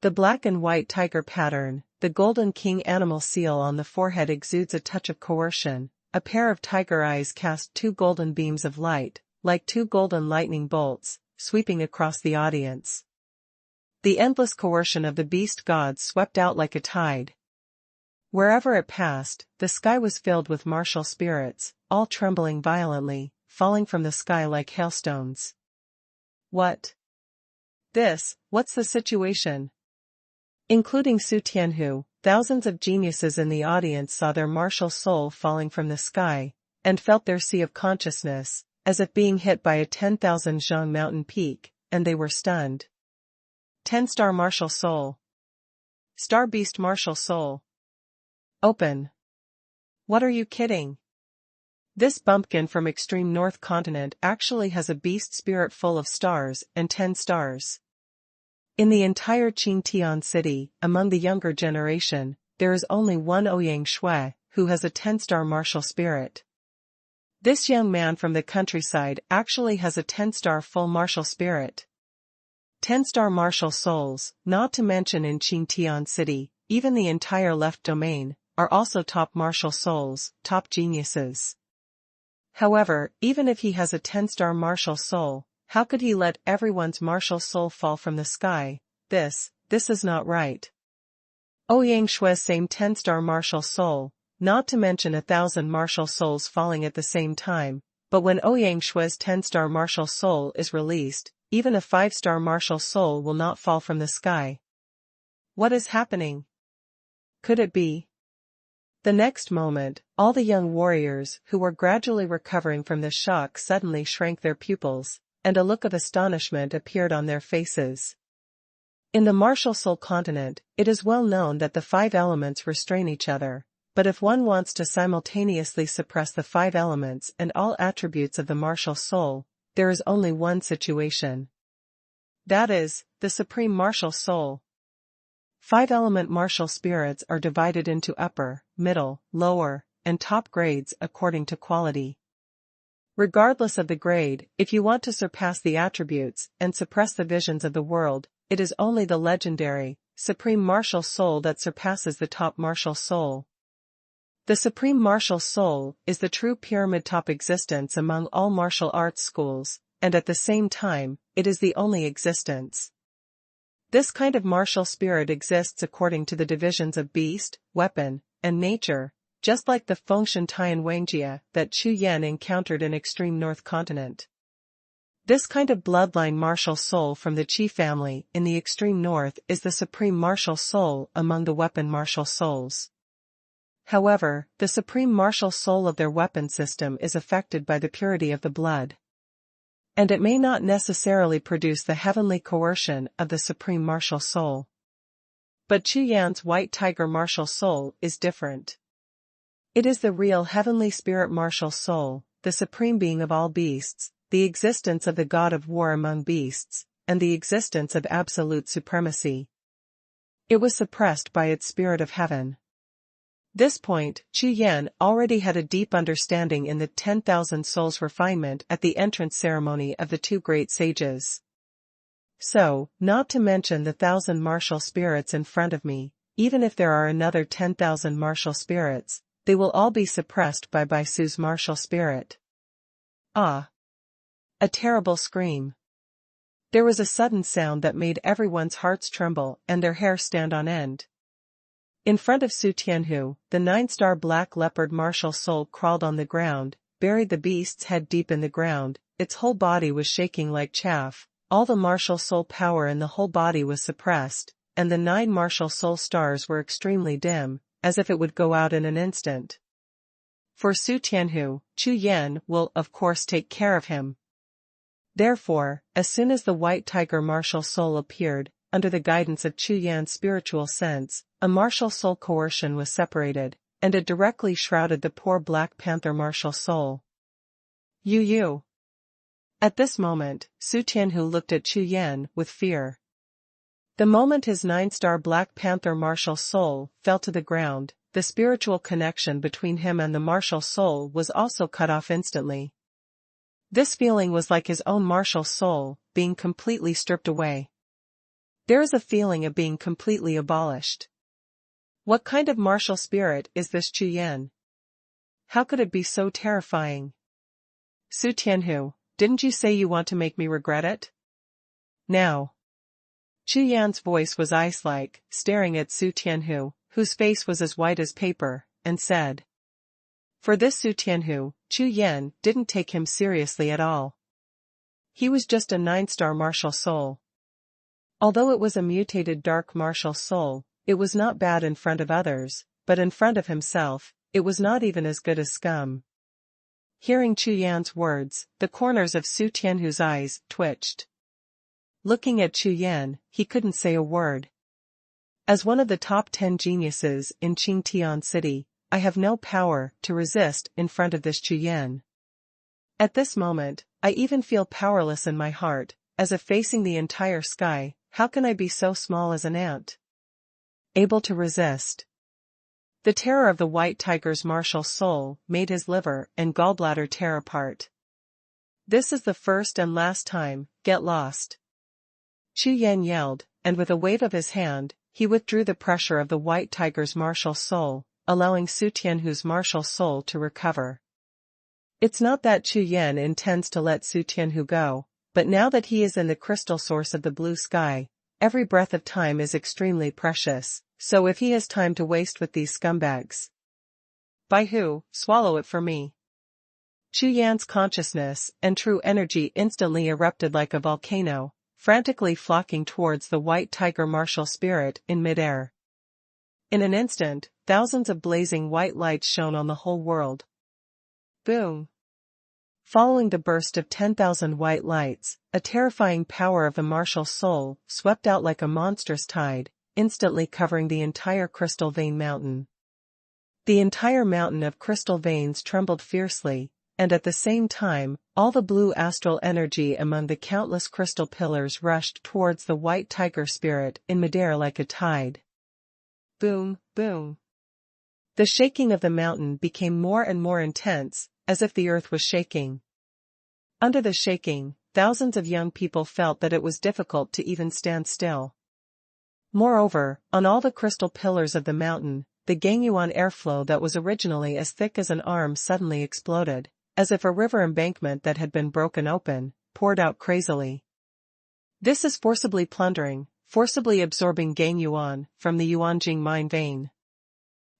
The black and white tiger pattern, the golden king animal seal on the forehead exudes a touch of coercion. A pair of tiger eyes cast 2 golden beams of light, like 2 golden lightning bolts, sweeping across the audience. The endless coercion of the beast gods swept out like a tide. Wherever it passed, the sky was filled with martial spirits, all trembling violently, falling from the sky like hailstones. What? What's the situation? Including Su Tianhu, thousands of geniuses in the audience saw their martial soul falling from the sky, and felt their sea of consciousness, as if being hit by a 10,000 zhang mountain peak, and they were stunned. 10-star martial soul. Star beast martial soul. Open. What are you kidding? This bumpkin from extreme north continent actually has a beast spirit full of stars and 10 stars. In the entire Qingtian City, among the younger generation, there is only one Ouyang Shui, who has a 10-star martial spirit. This young man from the countryside actually has a 10-star full martial spirit. 10-star martial souls, not to mention in Qingtian City, even the entire left domain, are also top martial souls, top geniuses. However, even if he has a 10-star martial soul, how could he let everyone's martial soul fall from the sky? This is not right. Ouyang Shui's same 10-star martial soul, not to mention 1,000 martial souls falling at the same time, but when Ouyang Shui's 10-star martial soul is released, even a 5-star martial soul will not fall from the sky. What is happening? Could it be? The next moment, all the young warriors who were gradually recovering from the shock suddenly shrank their pupils, and a look of astonishment appeared on their faces. In the martial soul continent, it is well known that the 5 elements restrain each other, but if one wants to simultaneously suppress the 5 elements and all attributes of the martial soul, there is only one situation. That is, the supreme martial soul. 5-element martial spirits are divided into upper, middle, lower, and top grades according to quality. Regardless of the grade, if you want to surpass the attributes and suppress the visions of the world, it is only the legendary, supreme martial soul that surpasses the top martial soul. The supreme martial soul is the true pyramid top existence among all martial arts schools, and at the same time, it is the only existence. This kind of martial spirit exists according to the divisions of beast, weapon, and nature, just like the Fengshen Tian Wangjia that Chu Yan encountered in extreme North Continent. This kind of bloodline martial soul from the Qi family in the extreme north is the supreme martial soul among the weapon martial souls. However, the supreme martial soul of their weapon system is affected by the purity of the blood. And it may not necessarily produce the heavenly coercion of the supreme martial soul. But Chu Yan's white tiger martial soul is different. It is the real heavenly spirit martial soul, the supreme being of all beasts, the existence of the god of war among beasts, and the existence of absolute supremacy. It was suppressed by its spirit of heaven. This point, Chu Yan already had a deep understanding in the 10,000 souls refinement at the entrance ceremony of the two great sages. So, not to mention the 1,000 martial spirits in front of me, even if there are another 10,000 martial spirits, they will all be suppressed by Baisu's martial spirit. Ah! A terrible scream. There was a sudden sound that made everyone's hearts tremble and their hair stand on end. In front of Su Tianhu, the 9-star black leopard martial soul crawled on the ground, buried the beast's head deep in the ground, its whole body was shaking like chaff, all the martial soul power in the whole body was suppressed, and the 9 martial soul stars were extremely dim, as if it would go out in an instant. For Su Tianhu, Chu Yan will of course take care of him. Therefore, as soon as the white tiger martial soul appeared, under the guidance of Chu Yan's spiritual sense, a martial soul coercion was separated, and it directly shrouded the poor Black Panther martial soul. You. At this moment, Su Tianhu looked at Chu Yan with fear. The moment his 9-star Black Panther martial soul fell to the ground, the spiritual connection between him and the martial soul was also cut off instantly. This feeling was like his own martial soul being completely stripped away. There is a feeling of being completely abolished. What kind of martial spirit is this Chu Yan? How could it be so terrifying? Su Tianhu, didn't you say you want to make me regret it? Now. Chu Yan's voice was ice-like, staring at Su Tianhu, whose face was as white as paper, and said. For this Su Tianhu, Chu Yan didn't take him seriously at all. He was just a 9-star martial soul. Although it was a mutated dark martial soul, it was not bad in front of others, but in front of himself, it was not even as good as scum. Hearing Chu Yan's words, the corners of Su Tianhu's eyes twitched. Looking at Chu Yan, he couldn't say a word. As one of the top 10 geniuses in Qingtian City, I have no power to resist in front of this Chu Yan. At this moment, I even feel powerless in my heart, as if facing the entire sky. How can I be so small as an ant? Able to resist. The terror of the white tiger's martial soul made his liver and gallbladder tear apart. This is the first and last time, get lost. Chu Yan yelled, and with a wave of his hand, he withdrew the pressure of the white tiger's martial soul, allowing Su Tianhu's martial soul to recover. It's not that Chu Yan intends to let Su Tianhu go, but now that he is in the crystal source of the blue sky, every breath of time is extremely precious, so if he has time to waste with these scumbags. Baihu, swallow it for me. Chu Yan's consciousness and true energy instantly erupted like a volcano, frantically flocking towards the white tiger martial spirit in midair. In an instant, thousands of blazing white lights shone on the whole world. Boom! Following the burst of 10,000 white lights, a terrifying power of the martial soul swept out like a monstrous tide, instantly covering the entire crystal vein mountain. The entire mountain of crystal veins trembled fiercely, and at the same time, all the blue astral energy among the countless crystal pillars rushed towards the white tiger spirit in midair like a tide. Boom, boom. The shaking of the mountain became more and more intense, as if the earth was shaking. Under the shaking, thousands of young people felt that it was difficult to even stand still. Moreover, on all the crystal pillars of the mountain, the Gangyuan airflow that was originally as thick as an arm suddenly exploded, as if a river embankment that had been broken open, poured out crazily. This is forcibly plundering, forcibly absorbing Gang Yuan from the Yuanjing mine vein.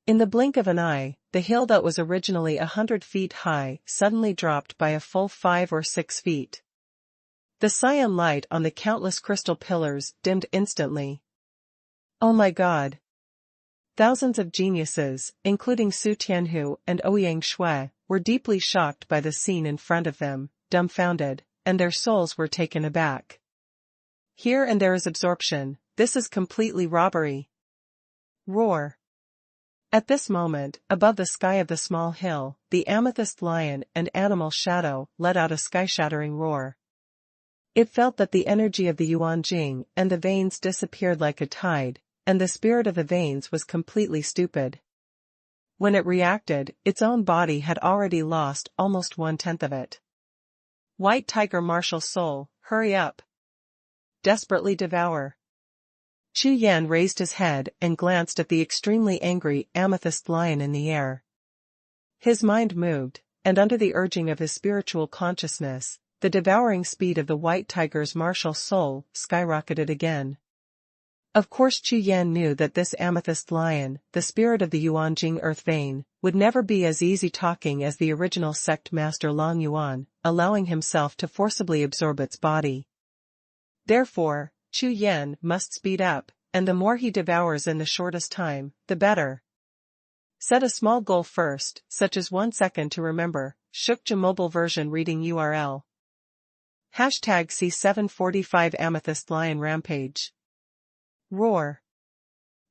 In the blink of an eye, the hill that was originally 100 feet high suddenly dropped by a full 5 or 6 feet. The cyan light on the countless crystal pillars dimmed instantly. Oh my God! Thousands of geniuses, including Su Tianhu and Ouyang Shui, were deeply shocked by the scene in front of them, dumbfounded, and their souls were taken aback. Here and there is absorption, this is completely robbery. Roar. At this moment, above the sky of the small hill, the amethyst lion and animal shadow let out a sky-shattering roar. It felt that the energy of the Yuanjing and the veins disappeared like a tide, and the spirit of the veins was completely stupid. When it reacted, its own body had already lost almost 1/10 of it. White tiger martial soul, hurry up. Desperately devour. Chu Yan raised his head and glanced at the extremely angry amethyst lion in the air. His mind moved, and under the urging of his spiritual consciousness, the devouring speed of the white tiger's martial soul skyrocketed again. Of course Chu Yan knew that this amethyst lion, the spirit of the Yuanjing earth vein, would never be as easy-talking as the original sect master Long Yuan, allowing himself to forcibly absorb its body. Therefore, Chu Yan must speed up, and the more he devours in the shortest time, the better. Set a small goal first, such as 1 second to remember. Shukja mobile version reading URL. #C745 Amethyst Lion Rampage. Roar.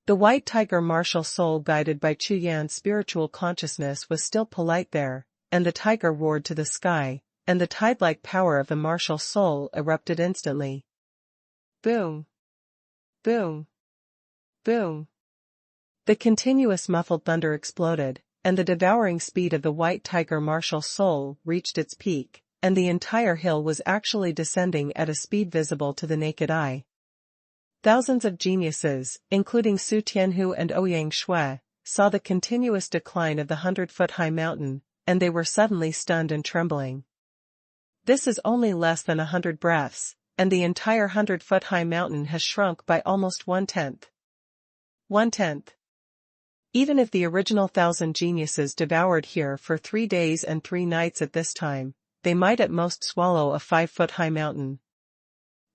The white tiger martial soul guided by Chu Yan's spiritual consciousness was still polite there, and the tiger roared to the sky, and the tide-like power of the martial soul erupted instantly. Boom. Boom. Boom. The continuous muffled thunder exploded, and the devouring speed of the white tiger martial soul reached its peak, and the entire hill was actually descending at a speed visible to the naked eye. Thousands of geniuses, including Su Tianhu and Ouyang Shui, saw the continuous decline of the 100-foot-high mountain, and they were suddenly stunned and trembling. This is only less than 100 breaths, and the entire 100-foot-high mountain has shrunk by almost 1/10. 1/10. Even if the original 1,000 geniuses devoured here for 3 days and 3 nights at this time, they might at most swallow a 5-foot-high mountain.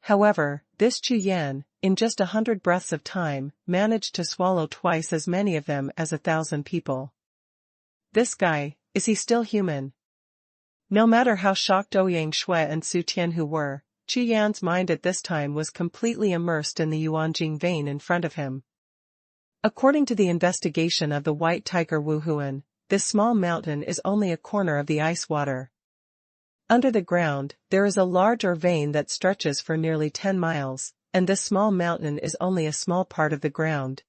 However, this Chu Yan, in just 100 breaths of time, managed to swallow twice as many of them as 1,000 people. This guy, is he still human? No matter how shocked Ouyang Shui and Su Tianhu were, Chu Yan's mind at this time was completely immersed in the Yuanjing vein in front of him. According to the investigation of the white tiger Wuhun, this small mountain is only a corner of the ice water. Under the ground, there is a larger vein that stretches for nearly 10 miles, and this small mountain is only a small part of the ground.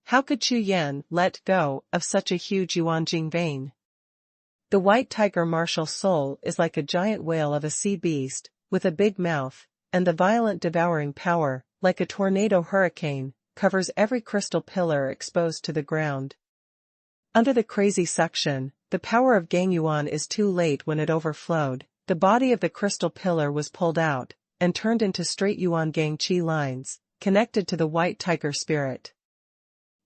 How could Chu Yan let go of such a huge Yuanjing vein? The white tiger martial soul is like a giant whale of a sea beast, with a big mouth, and the violent devouring power, like a tornado hurricane, covers every crystal pillar exposed to the ground. Under the crazy suction, the power of Gang Yuan is too late. When it overflowed, the body of the crystal pillar was pulled out, and turned into straight Yuan Gang Qi lines, connected to the white tiger spirit.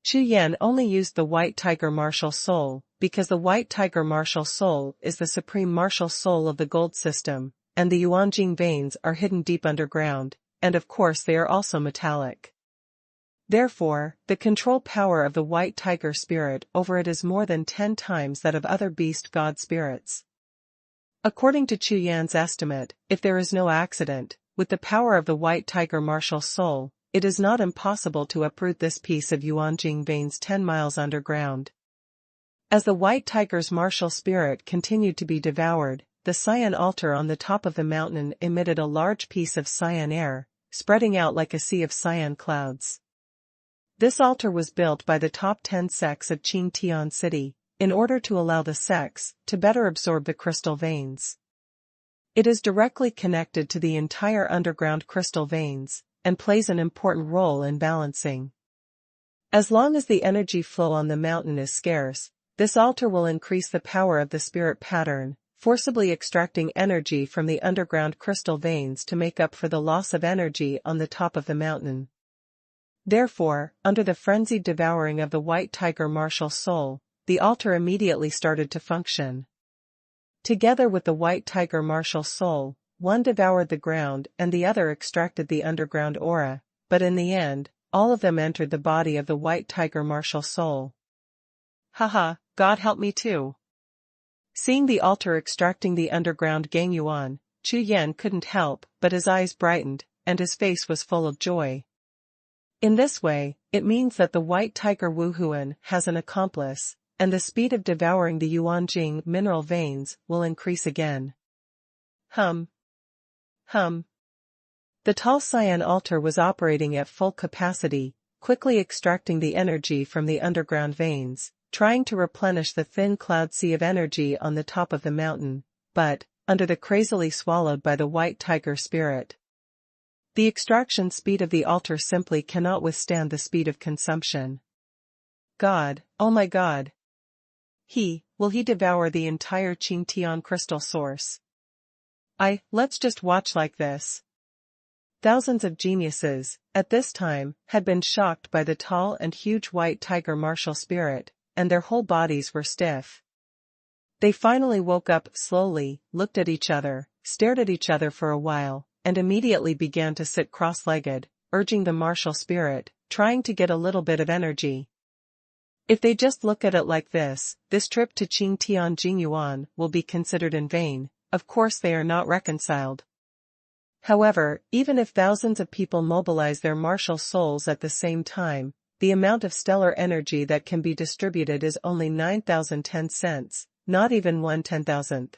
Chu Yan only used the white tiger martial soul, because the white tiger martial soul is the supreme martial soul of the gold system, and the Yuanjing veins are hidden deep underground, and of course they are also metallic. Therefore, the control power of the white tiger spirit over it is more than 10 times that of other beast god spirits. According to Chu Yan's estimate, if there is no accident, with the power of the white tiger martial soul, it is not impossible to uproot this piece of Yuanjing veins 10 miles underground. As the white tiger's martial spirit continued to be devoured, the cyan altar on the top of the mountain emitted a large piece of cyan air, spreading out like a sea of cyan clouds. This altar was built by the top 10 sects of Qingtian City, in order to allow the sects to better absorb the crystal veins. It is directly connected to the entire underground crystal veins, and plays an important role in balancing. As long as the energy flow on the mountain is scarce, this altar will increase the power of the spirit pattern, forcibly extracting energy from the underground crystal veins to make up for the loss of energy on the top of the mountain. Therefore, under the frenzied devouring of the white tiger martial soul, the altar immediately started to function. Together with the white tiger martial soul, one devoured the ground and the other extracted the underground aura, but in the end, all of them entered the body of the white tiger martial soul. Haha, God help me too. Seeing the altar extracting the underground Gangyuan, Chu Yan couldn't help, but his eyes brightened, and his face was full of joy. In this way, it means that the white tiger Wuhun has an accomplice, and the speed of devouring the Yuanjing mineral veins will increase again. Hum. The tall cyan altar was operating at full capacity, quickly extracting the energy from the underground veins, trying to replenish the thin cloud sea of energy on the top of the mountain, but, under the crazily swallowed by the white tiger spirit. The extraction speed of the altar simply cannot withstand the speed of consumption. God, oh my God! Will he devour the entire Qingtian crystal source? Let's just watch like this. Thousands of geniuses, at this time, had been shocked by the tall and huge white tiger martial spirit, and their whole bodies were stiff. They finally woke up slowly, looked at each other, stared at each other for a while, and immediately began to sit cross-legged, urging the martial spirit, trying to get a little bit of energy. If they just look at it like this trip to Qingtian Jingyuan will be considered in vain. Of course they are not reconciled. However, even if thousands of people mobilize their martial souls at the same time, the amount of stellar energy that can be distributed is only 9,010 cents, not even 1/10,000th.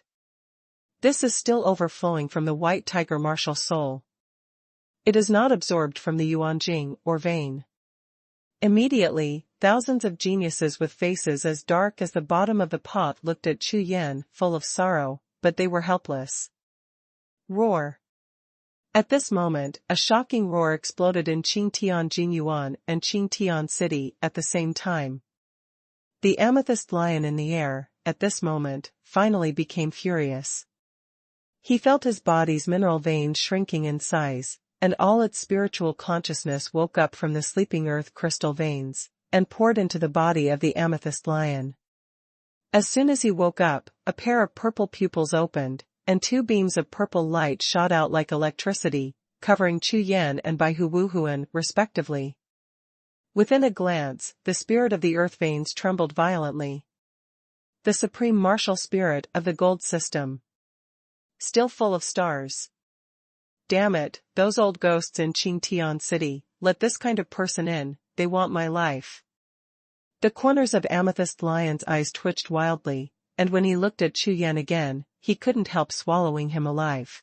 This is still overflowing from the white tiger martial soul. It is not absorbed from the Yuanjing or vein. Immediately, thousands of geniuses with faces as dark as the bottom of the pot looked at Chu Yan, full of sorrow, but they were helpless. Roar. At this moment, a shocking roar exploded in Qingtian Jingyuan and Qingtian City at the same time. The amethyst lion in the air, at this moment, finally became furious. He felt his body's mineral veins shrinking in size, and all its spiritual consciousness woke up from the sleeping earth crystal veins, and poured into the body of the amethyst lion. As soon as he woke up, a pair of purple pupils opened, and two beams of purple light shot out like electricity, covering Chu Yan and Baihu Wuhun respectively. Within a glance, the spirit of the earth veins trembled violently. The supreme martial spirit of the gold system. Still full of stars. Damn it, those old ghosts in Qingtian City, let this kind of person in, they want my life. The corners of Amethyst Lion's eyes twitched wildly, and when he looked at Chu Yan again, he couldn't help swallowing him alive.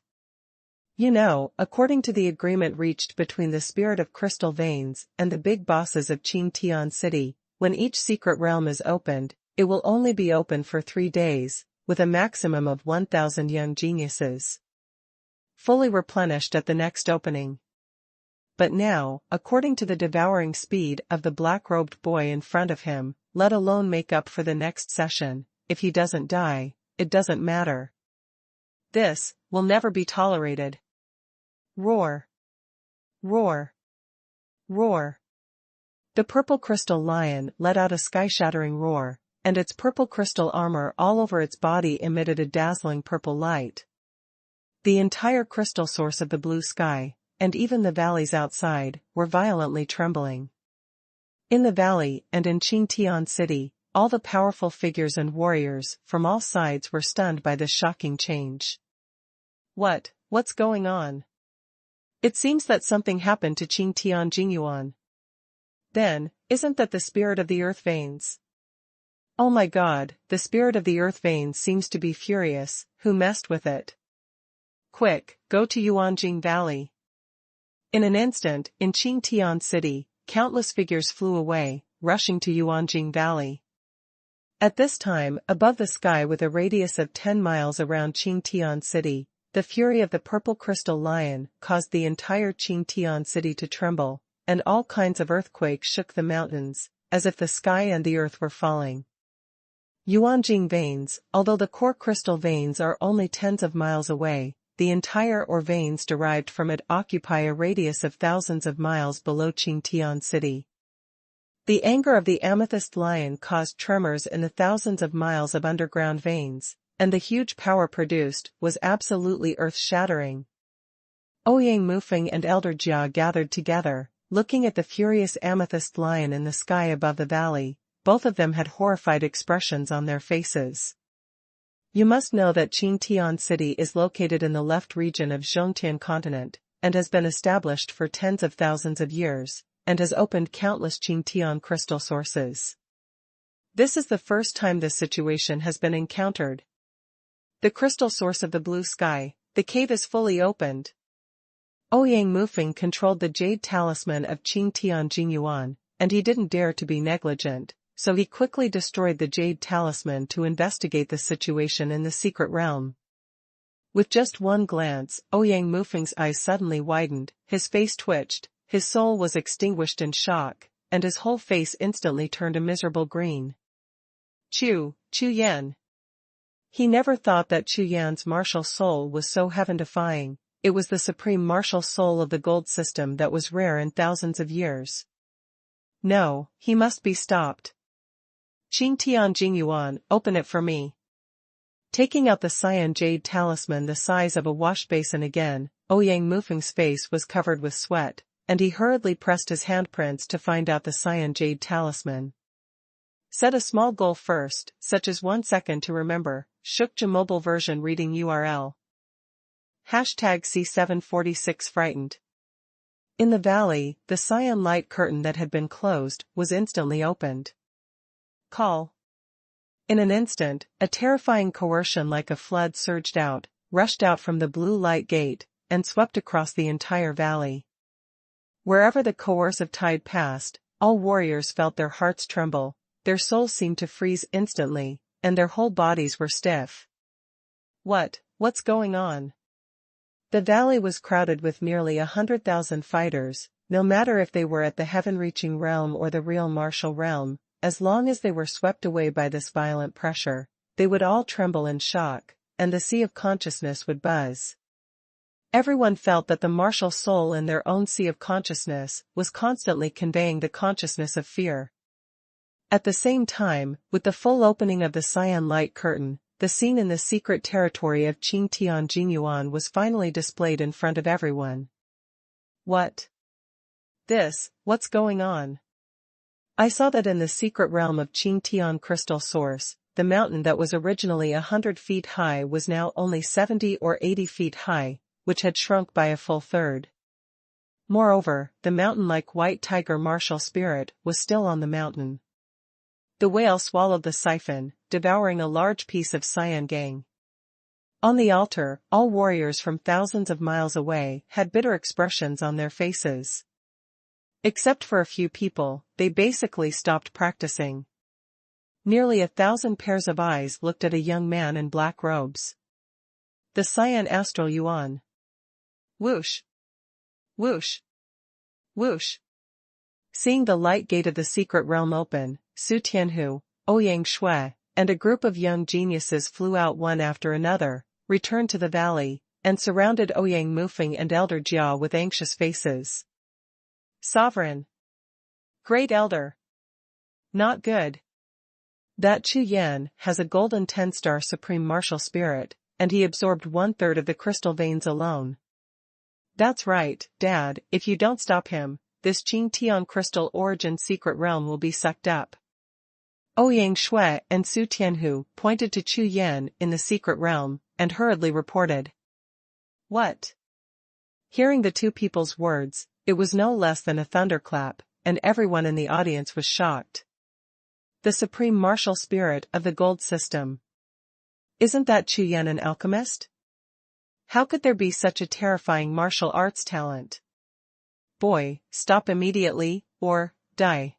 You know, according to the agreement reached between the spirit of crystal veins and the big bosses of Qingtian City, when each secret realm is opened, it will only be open for 3 days, with a maximum of 1,000 young geniuses. Fully replenished at the next opening. But now, according to the devouring speed of the black-robed boy in front of him, let alone make up for the next session, if he doesn't die, it doesn't matter. This will never be tolerated. Roar. Roar. Roar. The purple crystal lion let out a sky-shattering roar, and its purple crystal armor all over its body emitted a dazzling purple light. The entire crystal source of the blue sky, and even the valleys outside, were violently trembling. In the valley and in Qingtian City, all the powerful figures and warriors from all sides were stunned by this shocking change. What's going on? It seems that something happened to Qingtian Jingyuan. Then, isn't that the spirit of the earth veins? Oh my God, the spirit of the earth veins seems to be furious. Who messed with it? Quick, go to Yuanjing Valley. In an instant, in Qingtian City, countless figures flew away, rushing to Yuanjing Valley. At this time, above the sky with a radius of 10 miles around Qingtian City, the fury of the purple crystal lion caused the entire Qingtian City to tremble, and all kinds of earthquakes shook the mountains, as if the sky and the earth were falling. Yuanjing veins. Although the core crystal veins are only tens of miles away, the entire or veins derived from it occupy a radius of thousands of miles below Qingtian City. The anger of the amethyst lion caused tremors in the thousands of miles of underground veins, and the huge power produced was absolutely earth-shattering. Ouyang Mufeng and Elder Jia gathered together, looking at the furious amethyst lion in the sky above the valley. Both of them had horrified expressions on their faces. You must know that Qingtian City is located in the left region of Zhongtian continent, and has been established for tens of thousands of years, and has opened countless Qingtian crystal sources. This is the first time this situation has been encountered. The crystal source of the blue sky, the cave is fully opened. Ouyang Mufeng controlled the jade talisman of Qingtian Jingyuan, and he didn't dare to be negligent, so he quickly destroyed the jade talisman to investigate the situation in the secret realm. With just one glance, Ouyang Mufeng's eyes suddenly widened, his face twitched, his soul was extinguished in shock, and his whole face instantly turned a miserable green. Chu Yan. He never thought that Chu Yan's martial soul was so heaven-defying. It was the supreme martial soul of the gold system that was rare in thousands of years. No, he must be stopped. Qingtian Jingyuan, open it for me. Taking out the cyan jade talisman the size of a wash basin again, Ouyang Mufeng's face was covered with sweat, and he hurriedly pressed his handprints to find out the cyan jade talisman. Set a small goal first, such as 1 second to remember. Shukja mobile version reading URL. #C746 frightened. In the valley, the cyan light curtain that had been closed was instantly opened. Call. In an instant, a terrifying coercion like a flood surged out, rushed out from the blue light gate, and swept across the entire valley. Wherever the coercive tide passed, all warriors felt their hearts tremble, their souls seemed to freeze instantly, and their whole bodies were stiff. What's going on? The valley was crowded with nearly 100,000 fighters, no matter if they were at the heaven-reaching realm or the real martial realm. As long as they were swept away by this violent pressure, they would all tremble in shock, and the sea of consciousness would buzz. Everyone felt that the martial soul in their own sea of consciousness was constantly conveying the consciousness of fear. At the same time, with the full opening of the cyan light curtain, the scene in the secret territory of Qingtian Jingyuan was finally displayed in front of everyone. What's going on? I saw that in the secret realm of Qingtian Crystal Source, the mountain that was originally 100 feet high was now only 70 or 80 feet high, which had shrunk by a full third. Moreover, the mountain-like white tiger martial spirit was still on the mountain. The whale swallowed the siphon, devouring a large piece of cyan gang. On the altar, all warriors from thousands of miles away had bitter expressions on their faces. Except for a few people, they basically stopped practicing. Nearly 1,000 pairs of eyes looked at a young man in black robes. The cyan astral yuan. Whoosh! Whoosh! Whoosh! Seeing the light gate of the secret realm open, Su Tianhu, Ouyang Shui, and a group of young geniuses flew out one after another, returned to the valley, and surrounded Ouyang Mufeng and Elder Jia with anxious faces. Sovereign. Great Elder. Not good. That Chu Yan has a golden 10-star supreme martial spirit, and he absorbed 1/3 of the crystal veins alone. That's right, Dad, if you don't stop him, this Qingtian crystal origin secret realm will be sucked up. Ouyang Shui and Su Tianhu pointed to Chu Yan in the secret realm, and hurriedly reported. What? Hearing the two people's words, it was no less than a thunderclap, and everyone in the audience was shocked. The supreme martial spirit of the gold system. Isn't that Chu Yan an alchemist? How could there be such a terrifying martial arts talent? Boy, stop immediately, or die.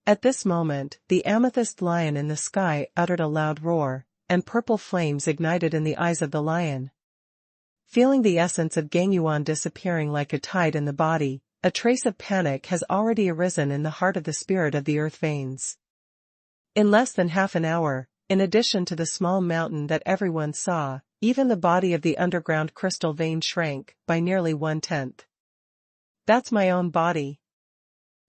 At this moment, the amethyst lion in the sky uttered a loud roar, and purple flames ignited in the eyes of the lion. Feeling the essence of Gangyuan disappearing like a tide in the body, a trace of panic has already arisen in the heart of the spirit of the earth veins. In less than half an hour, in addition to the small mountain that everyone saw, even the body of the underground crystal vein shrank by nearly 1/10. That's my own body.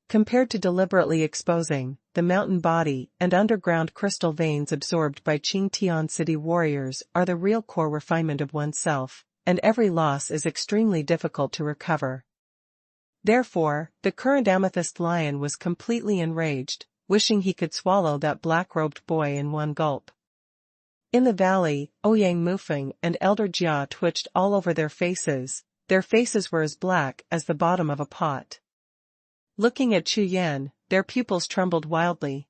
Compared to deliberately exposing the mountain body and underground crystal veins absorbed by Qingtian city warriors are the real core refinement of oneself, and every loss is extremely difficult to recover. Therefore, the current amethyst lion was completely enraged, wishing he could swallow that black-robed boy in one gulp. In the valley, Ouyang Mufeng and Elder Jia twitched all over their faces were as black as the bottom of a pot. Looking at Chu Yan, their pupils trembled wildly.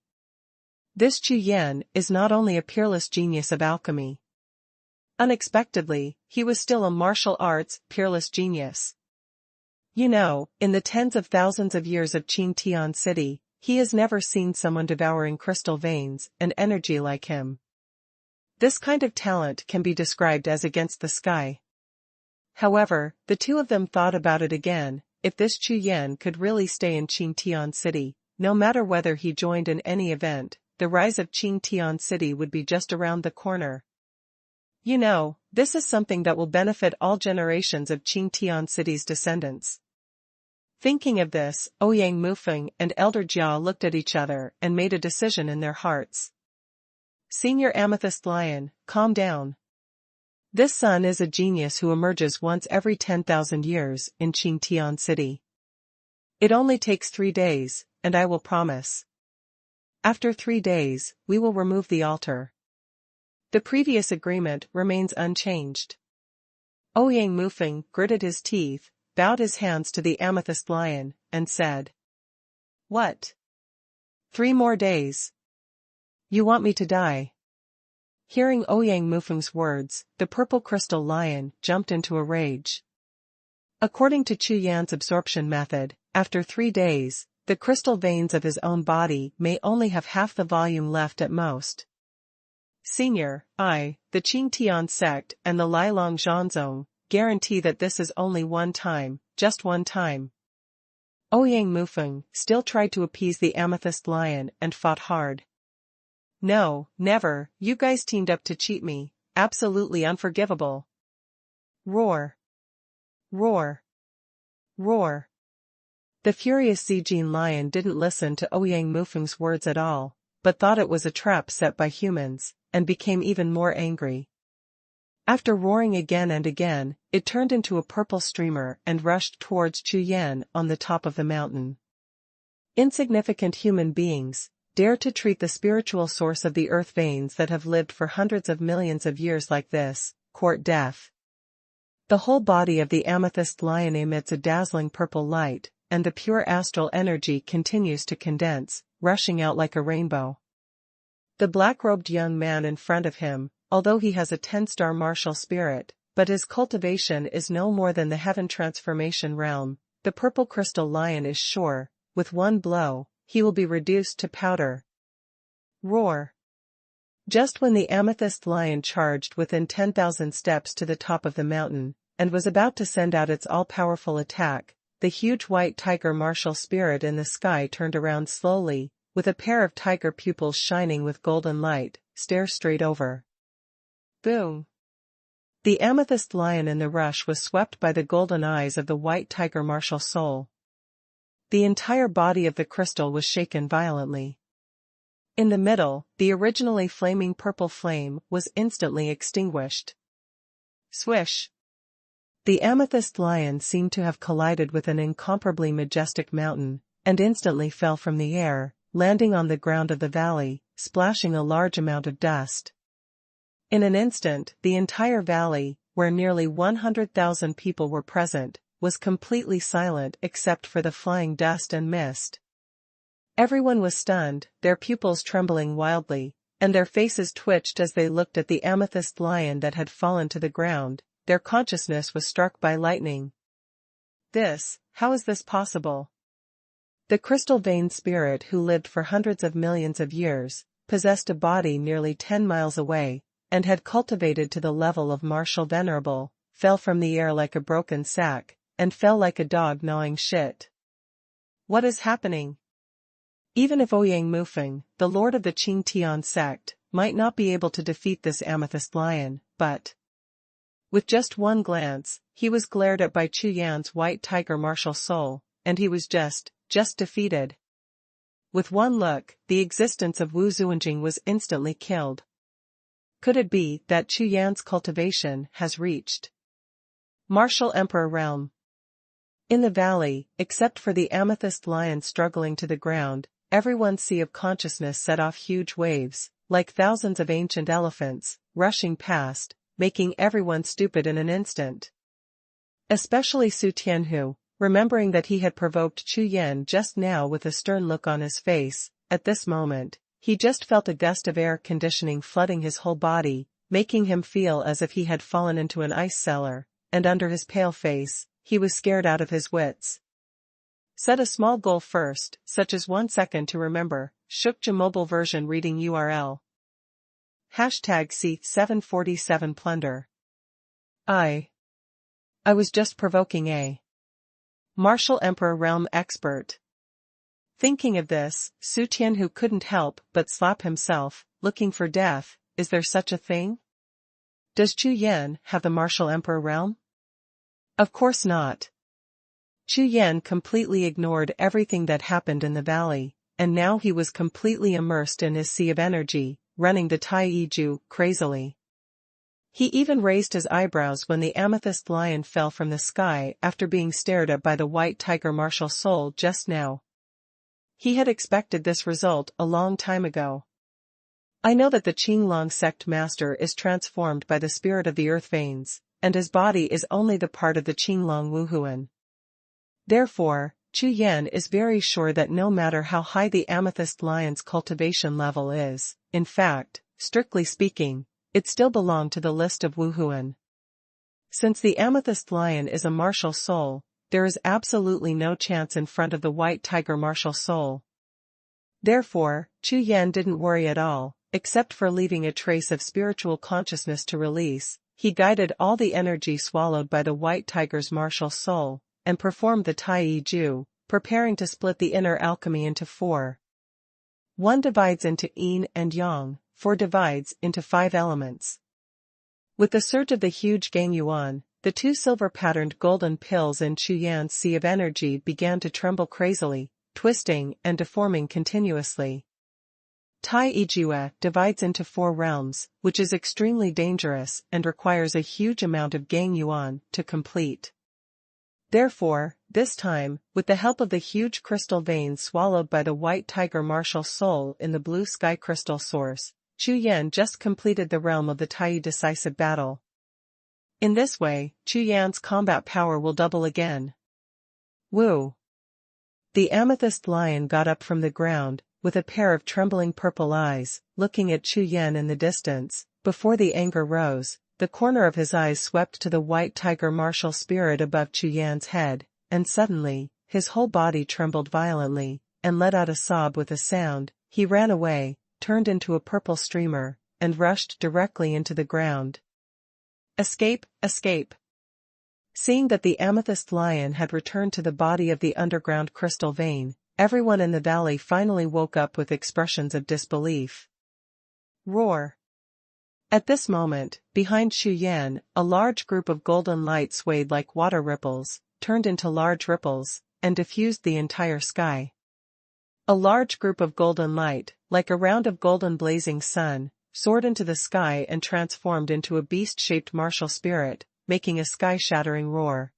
This Chu Yan is not only a peerless genius of alchemy. Unexpectedly, he was still a martial arts peerless genius. You know, in the tens of thousands of years of Qingtian City, he has never seen someone devouring crystal veins and energy like him. This kind of talent can be described as against the sky. However, the two of them thought about it again. If this Chu Yan could really stay in Qingtian City, no matter whether he joined in any event, the rise of Qingtian City would be just around the corner. You know, this is something that will benefit all generations of Qingtian City's descendants. Thinking of this, Ouyang Mufeng and Elder Jia looked at each other and made a decision in their hearts. Senior Amethyst Lion, calm down. This son is a genius who emerges once every 10,000 years in Qingtian City. It only takes 3 days, and I will promise. After 3 days, we will remove the altar. The previous agreement remains unchanged. Ouyang Mufeng gritted his teeth, bowed his hands to the Amethyst Lion, and said, "What? 3 more days? You want me to die?" Hearing Ouyang Mufeng's words, the purple crystal lion jumped into a rage. According to Chu Yan's absorption method, after 3 days, the crystal veins of his own body may only have half the volume left at most. Senior, I, the Qingtian sect and the Lielong Zhanzong, guarantee that this is only one time, just one time. Ouyang Mufeng still tried to appease the Amethyst Lion and fought hard. No, never, you guys teamed up to cheat me, absolutely unforgivable. Roar. Roar. Roar. The furious Zijin lion didn't listen to Ouyang Mufeng's words at all, but thought it was a trap set by humans, and became even more angry. After roaring again and again, it turned into a purple streamer and rushed towards Chu Yan on the top of the mountain. Insignificant human beings dare to treat the spiritual source of the earth veins that have lived for hundreds of millions of years like this, court death. The whole body of the amethyst lion emits a dazzling purple light, and the pure astral energy continues to condense, rushing out like a rainbow. The black-robed young man in front of him, although he has a 10-star martial spirit, but his cultivation is no more than the heaven transformation realm, the purple crystal lion is sure, with one blow, he will be reduced to powder. Roar. Just when the amethyst lion charged within 10,000 steps to the top of the mountain, and was about to send out its all-powerful attack, the huge white tiger martial spirit in the sky turned around slowly, with a pair of tiger pupils shining with golden light, stare straight over. Boom. The amethyst lion in the rush was swept by the golden eyes of the white tiger martial soul. The entire body of the crystal was shaken violently. In the middle, the originally flaming purple flame was instantly extinguished. Swish. The amethyst lion seemed to have collided with an incomparably majestic mountain, and instantly fell from the air, landing on the ground of the valley, splashing a large amount of dust. In an instant, the entire valley, where nearly 100,000 people were present, was completely silent except for the flying dust and mist. Everyone was stunned, their pupils trembling wildly, and their faces twitched as they looked at the amethyst lion that had fallen to the ground. Their consciousness was struck by lightning. How is this possible? The crystal vein spirit who lived for hundreds of millions of years, possessed a body nearly 10 miles away, and had cultivated to the level of martial venerable, fell from the air like a broken sack, and fell like a dog gnawing shit. What is happening? Even if Ouyang Mufeng, the lord of the Qingtian sect, might not be able to defeat this amethyst lion, but with just one glance, he was glared at by Chu Yan's white tiger martial soul, and he was just defeated. With one look, the existence of Wu Zuanjing was instantly killed. Could it be that Chu Yan's cultivation has reached Martial Emperor realm? In the valley, except for the amethyst lion struggling to the ground, everyone's sea of consciousness set off huge waves, like thousands of ancient elephants, rushing past, making everyone stupid in an instant. Especially Su Tianhu, remembering that he had provoked Chu Yan just now with a stern look on his face. At this moment, he just felt a gust of air conditioning flooding his whole body, making him feel as if he had fallen into an ice cellar, and under his pale face, he was scared out of his wits. Set a small goal first, such as 1 second to remember. Shukja mobile version reading URL. #C747 plunder. I was just provoking a Martial Emperor realm expert. Thinking of this, Su Tianhu couldn't help but slap himself, looking for death. Is there such a thing? Does Chu Yan have the Martial Emperor realm? Of course not. Chu Yan completely ignored everything that happened in the valley, and now he was completely immersed in his sea of energy, running the Taiju crazily. He even raised his eyebrows when the amethyst lion fell from the sky after being stared at by the white tiger martial soul just now. He had expected this result a long time ago. I know that the Qinglong sect master is transformed by the spirit of the earth veins, and his body is only the part of the Qinglong Wuhun. Therefore, Chu Yan is very sure that no matter how high the amethyst lion's cultivation level is, in fact, strictly speaking, it still belonged to the list of Wuhun. Since the amethyst lion is a martial soul, there is absolutely no chance in front of the white tiger martial soul. Therefore, Chu Yan didn't worry at all, except for leaving a trace of spiritual consciousness to release. He guided all the energy swallowed by the white tiger's martial soul, and performed the Taiju, preparing to split the inner alchemy into 4. 1 divides into yin and yang, 4 divides into 5 elements. With the surge of the huge Gang Yuan, the 2 silver-patterned golden pills in Chu Yan's sea of energy began to tremble crazily, twisting and deforming continuously. Taijue divides into 4 realms, which is extremely dangerous and requires a huge amount of Gang Yuan to complete. Therefore, this time, with the help of the huge crystal veins swallowed by the white tiger martial soul in the blue sky crystal source, Chu Yan just completed the realm of the Tai decisive battle. In this way, Chu Yan's combat power will double again. Woo! The amethyst lion got up from the ground, with a pair of trembling purple eyes, looking at Chu Yan in the distance. Before the anger rose, the corner of his eyes swept to the white tiger martial spirit above Chu Yan's head, and suddenly, his whole body trembled violently, and let out a sob with a sound. He ran away, turned into a purple streamer, and rushed directly into the ground. Escape, escape! Seeing that the amethyst lion had returned to the body of the underground crystal vein, everyone in the valley finally woke up with expressions of disbelief. Roar! At this moment, behind Chu Yan, a large group of golden light swayed like water ripples, turned into large ripples, and diffused the entire sky. A large group of golden light, like a round of golden blazing sun, soared into the sky and transformed into a beast-shaped martial spirit, making a sky-shattering roar.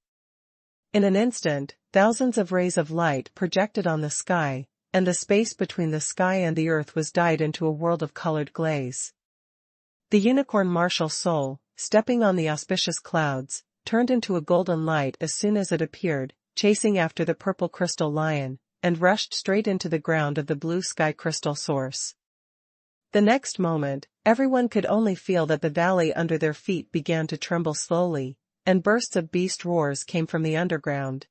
In an instant, thousands of rays of light projected on the sky, and the space between the sky and the earth was dyed into a world of colored glaze. The unicorn martial soul, stepping on the auspicious clouds, turned into a golden light as soon as it appeared, chasing after the purple crystal lion, and rushed straight into the ground of the blue sky crystal source. The next moment, everyone could only feel that the valley under their feet began to tremble slowly, and bursts of beast roars came from the underground.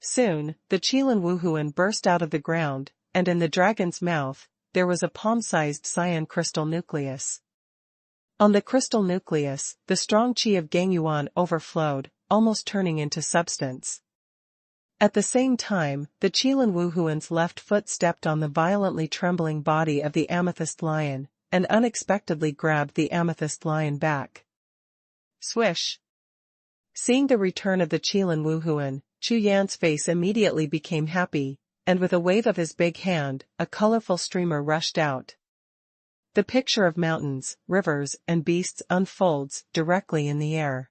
Soon, the Qilin Wuhun burst out of the ground, and in the dragon's mouth, there was a palm-sized cyan crystal nucleus. On the crystal nucleus, the strong qi of Gangyuan overflowed, almost turning into substance. At the same time, the Qilin Wuhuan's left foot stepped on the violently trembling body of the amethyst lion, and unexpectedly grabbed the amethyst lion back. Swish! Seeing the return of the Qilin Wuhun, Chu Yan's face immediately became happy, and with a wave of his big hand, a colorful streamer rushed out. The picture of mountains, rivers, and beasts unfolds directly in the air.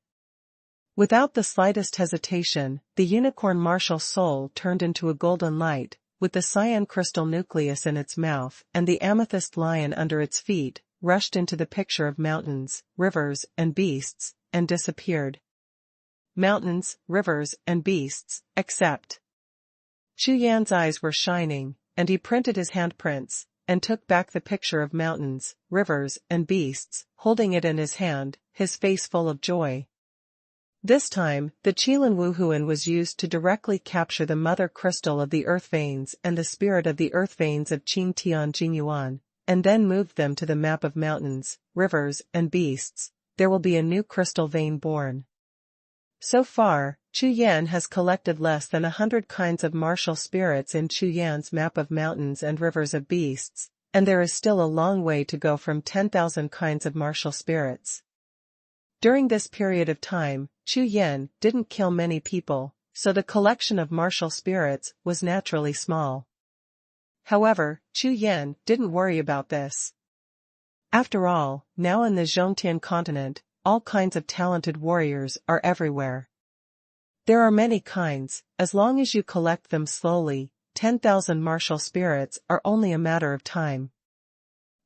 Without the slightest hesitation, the unicorn martial soul turned into a golden light, with the cyan crystal nucleus in its mouth and the amethyst lion under its feet, rushed into the picture of mountains, rivers, and beasts, and disappeared. Mountains, rivers, and beasts, except. Chu Yan's eyes were shining, and he printed his handprints, and took back the picture of mountains, rivers, and beasts, holding it in his hand, his face full of joy. This time, the Qilin Wuhun was used to directly capture the mother crystal of the earth veins and the spirit of the earth veins of Qing Tian Jingyuan, and then moved them to the map of mountains, rivers, and beasts. There will be a new crystal vein born. So far, Chu Yan has collected less than 100 kinds of martial spirits in Chu Yan's map of mountains and rivers of beasts, and there is still a long way to go from 10,000 kinds of martial spirits. During this period of time, Chu Yan didn't kill many people, so the collection of martial spirits was naturally small. However, Chu Yan didn't worry about this. After all, now in the Zhongtian continent, all kinds of talented warriors are everywhere. There are many kinds, as long as you collect them slowly, 10,000 martial spirits are only a matter of time.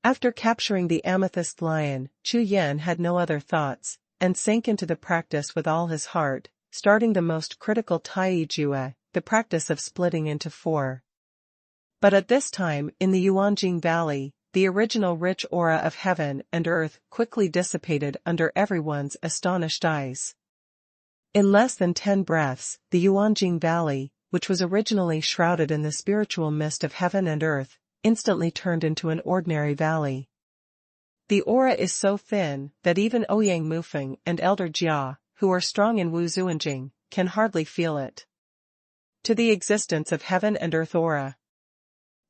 After capturing the amethyst lion, Chu Yan had no other thoughts, and sank into the practice with all his heart, starting the most critical Tai Jue, the practice of splitting into 4. But at this time, in the Yuanjing Valley, the original rich aura of heaven and earth quickly dissipated under everyone's astonished eyes. In less than 10 breaths, the Yuanjing Valley, which was originally shrouded in the spiritual mist of heaven and earth, instantly turned into an ordinary valley. The aura is so thin that even Ouyang Mufeng and Elder Jia, who are strong in Wu Zuanjing, can hardly feel it. To the existence of heaven and earth aura.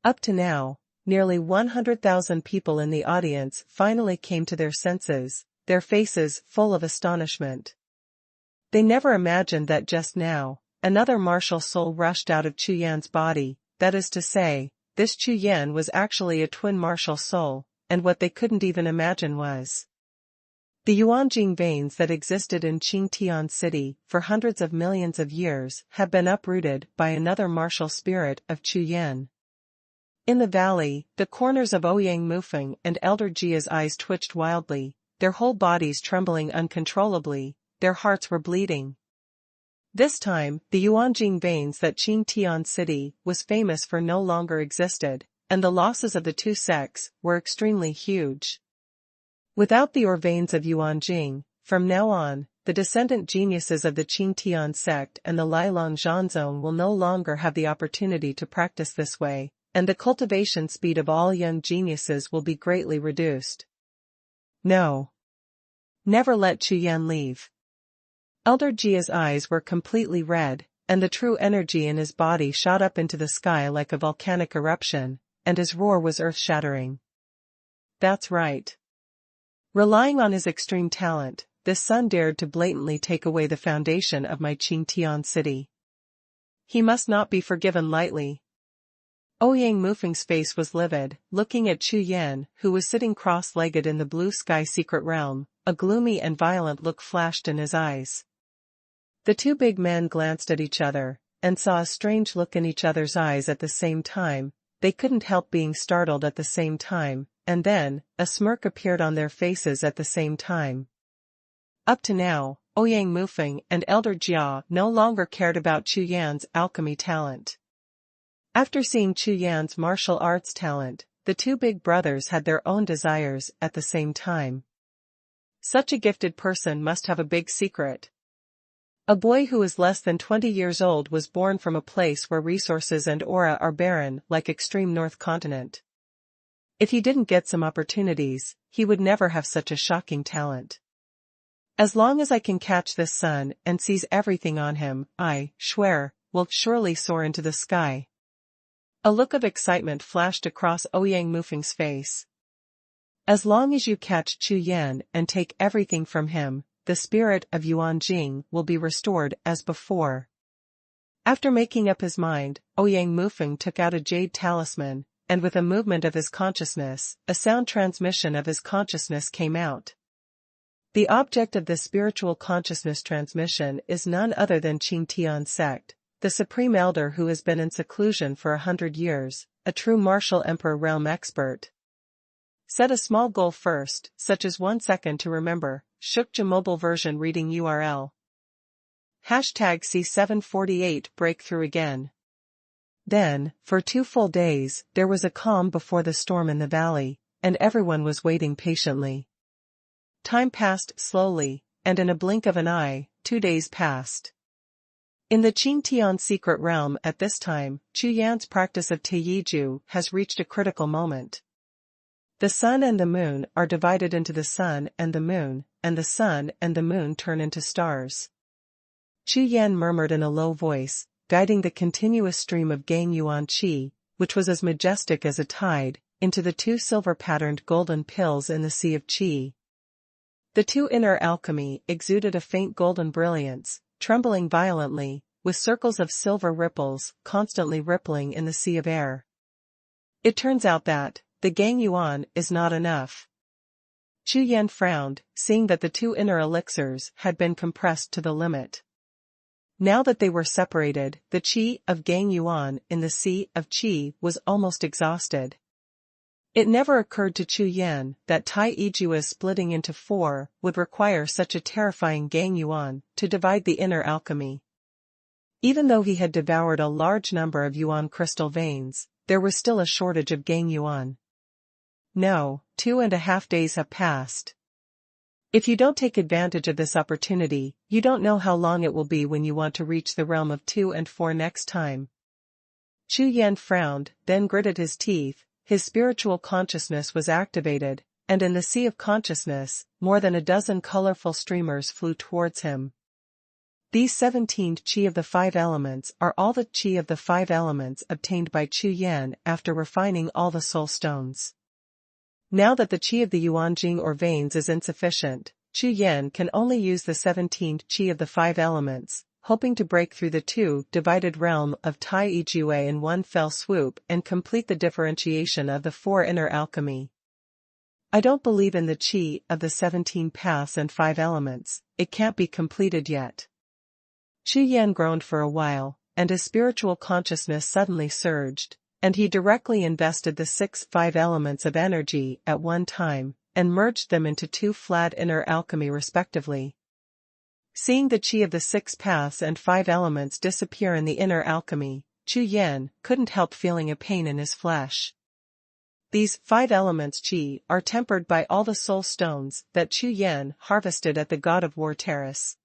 Up to now, nearly 100,000 people in the audience finally came to their senses, their faces full of astonishment. They never imagined that just now, another martial soul rushed out of Chu Yan's body, that is to say, this Chu Yan was actually a twin martial soul, and what they couldn't even imagine was the Yuanjing veins that existed in Qingtian City for hundreds of millions of years have been uprooted by another martial spirit of Chu Yan. In the valley, the corners of Ouyang Mufeng and Elder Jia's eyes twitched wildly, their whole bodies trembling uncontrollably, their hearts were bleeding. This time, the Yuanjing veins that Qingtian City was famous for no longer existed, and the losses of the two sects were extremely huge. Without the ore veins of Yuanjing, from now on, the descendant geniuses of the Qingtian sect and the Lilang Zhanzong will no longer have the opportunity to practice this way, and the cultivation speed of all young geniuses will be greatly reduced. No. Never let Chu Yan leave. Elder Jia's eyes were completely red, and the true energy in his body shot up into the sky like a volcanic eruption, and his roar was earth-shattering. That's right. Relying on his extreme talent, this son dared to blatantly take away the foundation of my Qingtian city. He must not be forgiven lightly. Ouyang Mufeng's face was livid, looking at Chu Yan, who was sitting cross-legged in the blue sky secret realm. A gloomy and violent look flashed in his eyes. The two big men glanced at each other, and saw a strange look in each other's eyes at the same time. They couldn't help being startled at the same time, and then, a smirk appeared on their faces at the same time. Up to now, Ouyang Mufeng and Elder Jia no longer cared about Chu Yan's alchemy talent. After seeing Chu Yan's martial arts talent, the two big brothers had their own desires at the same time. Such a gifted person must have a big secret. A boy who is less than 20 years old was born from a place where resources and aura are barren like extreme North Continent. If he didn't get some opportunities, he would never have such a shocking talent. As long as I can catch this son and seize everything on him, I, swear, will surely soar into the sky. A look of excitement flashed across Ouyang Mufeng's face. As long as you catch Chu Yan and take everything from him, the spirit of Yuan Jing will be restored as before. After making up his mind, Ouyang Mufeng took out a jade talisman, and with a movement of his consciousness, a sound transmission of his consciousness came out. The object of this spiritual consciousness transmission is none other than Qing Tian sect, the supreme elder who has been in seclusion for 100 years, a true martial emperor realm expert. Set a small goal first, such as 1 second to remember. Shukja mobile version reading URL. #C748 breakthrough again. Then, for 2 full days, there was a calm before the storm in the valley, and everyone was waiting patiently. Time passed slowly, and in a blink of an eye, 2 days passed. In the Qing Tian secret realm at this time, Chu Yan's practice of Taiyiju has reached a critical moment. The sun and the moon are divided into the sun and the moon, and the sun and the moon turn into stars. Chu Yan murmured in a low voice, guiding the continuous stream of Gang Yuan Qi, which was as majestic as a tide, into the 2 silver-patterned golden pills in the sea of Qi. The 2 inner alchemy exuded a faint golden brilliance, trembling violently, with circles of silver ripples constantly rippling in the sea of air. It turns out that the Gang Yuan is not enough. Chu Yan frowned, seeing that the 2 inner elixirs had been compressed to the limit. Now that they were separated, the qi of Gang Yuan in the sea of qi was almost exhausted. It never occurred to Chu Yan that Taiyu's splitting into 4 would require such a terrifying Gang Yuan to divide the inner alchemy. Even though he had devoured a large number of Yuan crystal veins, there was still a shortage of Gang Yuan. No, 2.5 days have passed. If you don't take advantage of this opportunity, you don't know how long it will be when you want to reach the realm of 2 and 4 next time. Chu Yan frowned, then gritted his teeth. His spiritual consciousness was activated, and in the sea of consciousness, more than a dozen colorful streamers flew towards him. These 17 qi of the 5 elements are all the qi of the 5 elements obtained by Chu Yan after refining all the soul stones. Now that the qi of the Yuanjing or veins is insufficient, Chu Yan can only use the 17 qi of the 5 elements, hoping to break through the 2 divided realm of Taiyue in one fell swoop and complete the differentiation of the 4 inner alchemy. I don't believe in the qi of the 17 paths and 5 elements, it can't be completed yet. Chu Yan groaned for a while, and his spiritual consciousness suddenly surged, and he directly invested the 6 5 elements of energy at one time, and merged them into 2 flat inner alchemy respectively. Seeing the qi of the 6 paths and 5 elements disappear in the inner alchemy, Chu Yan couldn't help feeling a pain in his flesh. These 5 elements qi are tempered by all the soul stones that Chu Yan harvested at the God of War terrace.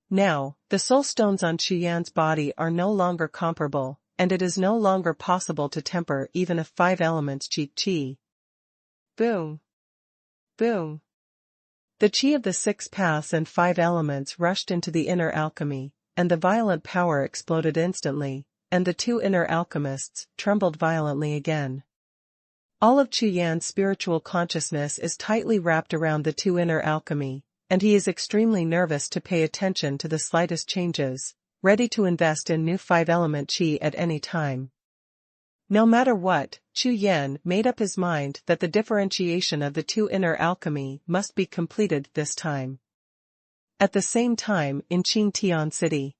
Now, the soul stones on Chu Yan's body are no longer comparable, and it is no longer possible to temper even a 5 elements qi. Boom. Boom. The qi of the 6 paths and 5 elements rushed into the inner alchemy, and the violent power exploded instantly, and the 2 inner alchemists trembled violently again. All of Chu Yan's spiritual consciousness is tightly wrapped around the 2 inner alchemy, and he is extremely nervous to pay attention to the slightest changes, ready to invest in new 5-element qi at any time. No matter what, Chu Yan made up his mind that the differentiation of the 2 inner alchemy must be completed this time. At the same time in Qing Tian City.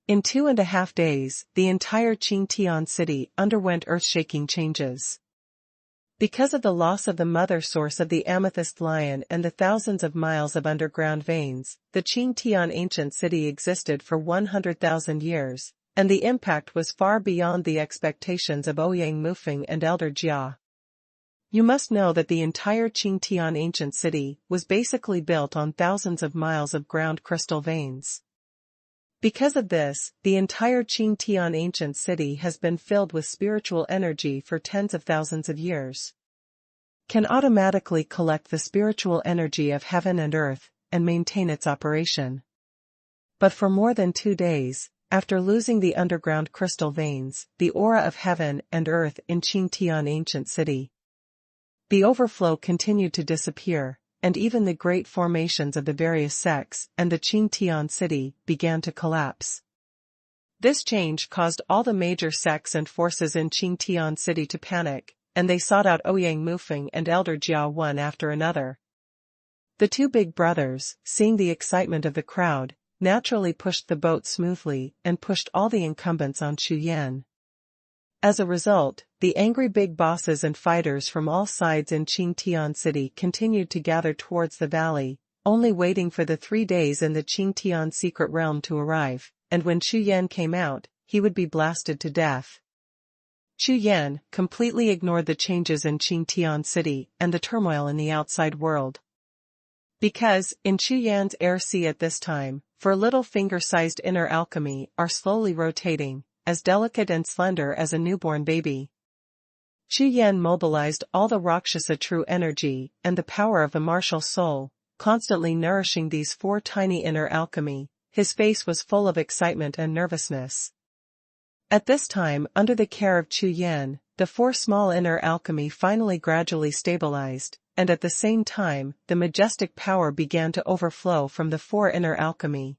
In 2.5 days, the entire Qing Tian City underwent earth-shaking changes. Because of the loss of the mother source of the amethyst lion and the thousands of miles of underground veins, the Qing Tian ancient city existed for 100,000 years. And the impact was far beyond the expectations of Ouyang Mufeng and Elder Jia. You must know that the entire Qing Tian ancient city was basically built on thousands of miles of ground crystal veins. Because of this, the entire Qing Tian ancient city has been filled with spiritual energy for tens of thousands of years. Can automatically collect the spiritual energy of heaven and earth, and maintain its operation. But for more than 2 days, after losing the underground crystal veins, the aura of heaven and earth in Qing Tian ancient city The overflow continued to disappear, and even the great formations of the various sects and the Qingtian city began to collapse. This change caused all the major sects and forces in Qingtian city to panic, and they sought out Ouyang Mufeng and Elder Jiao one after another. The two big brothers, seeing the excitement of the crowd, naturally pushed the boat smoothly and pushed all the incumbents on Chu Yan. As a result, the angry big bosses and fighters from all sides in Qingtian city continued to gather towards the valley, only waiting for the 3 days in the Qingtian secret realm to arrive, and when Chu Yan came out, he would be blasted to death. Chu Yan completely ignored the changes in Qingtian city and the turmoil in the outside world. Because, in Chu Yan's air sea at this time, for little finger-sized inner alchemy are slowly rotating, as delicate and slender as a newborn baby. Chu Yan mobilized all the Rakshasa true energy and the power of the martial soul, constantly nourishing these 4 tiny inner alchemy. His face was full of excitement and nervousness. At this time, under the care of Chu Yan, the 4 small inner alchemy finally gradually stabilized, and at the same time, the majestic power began to overflow from the 4 inner alchemy.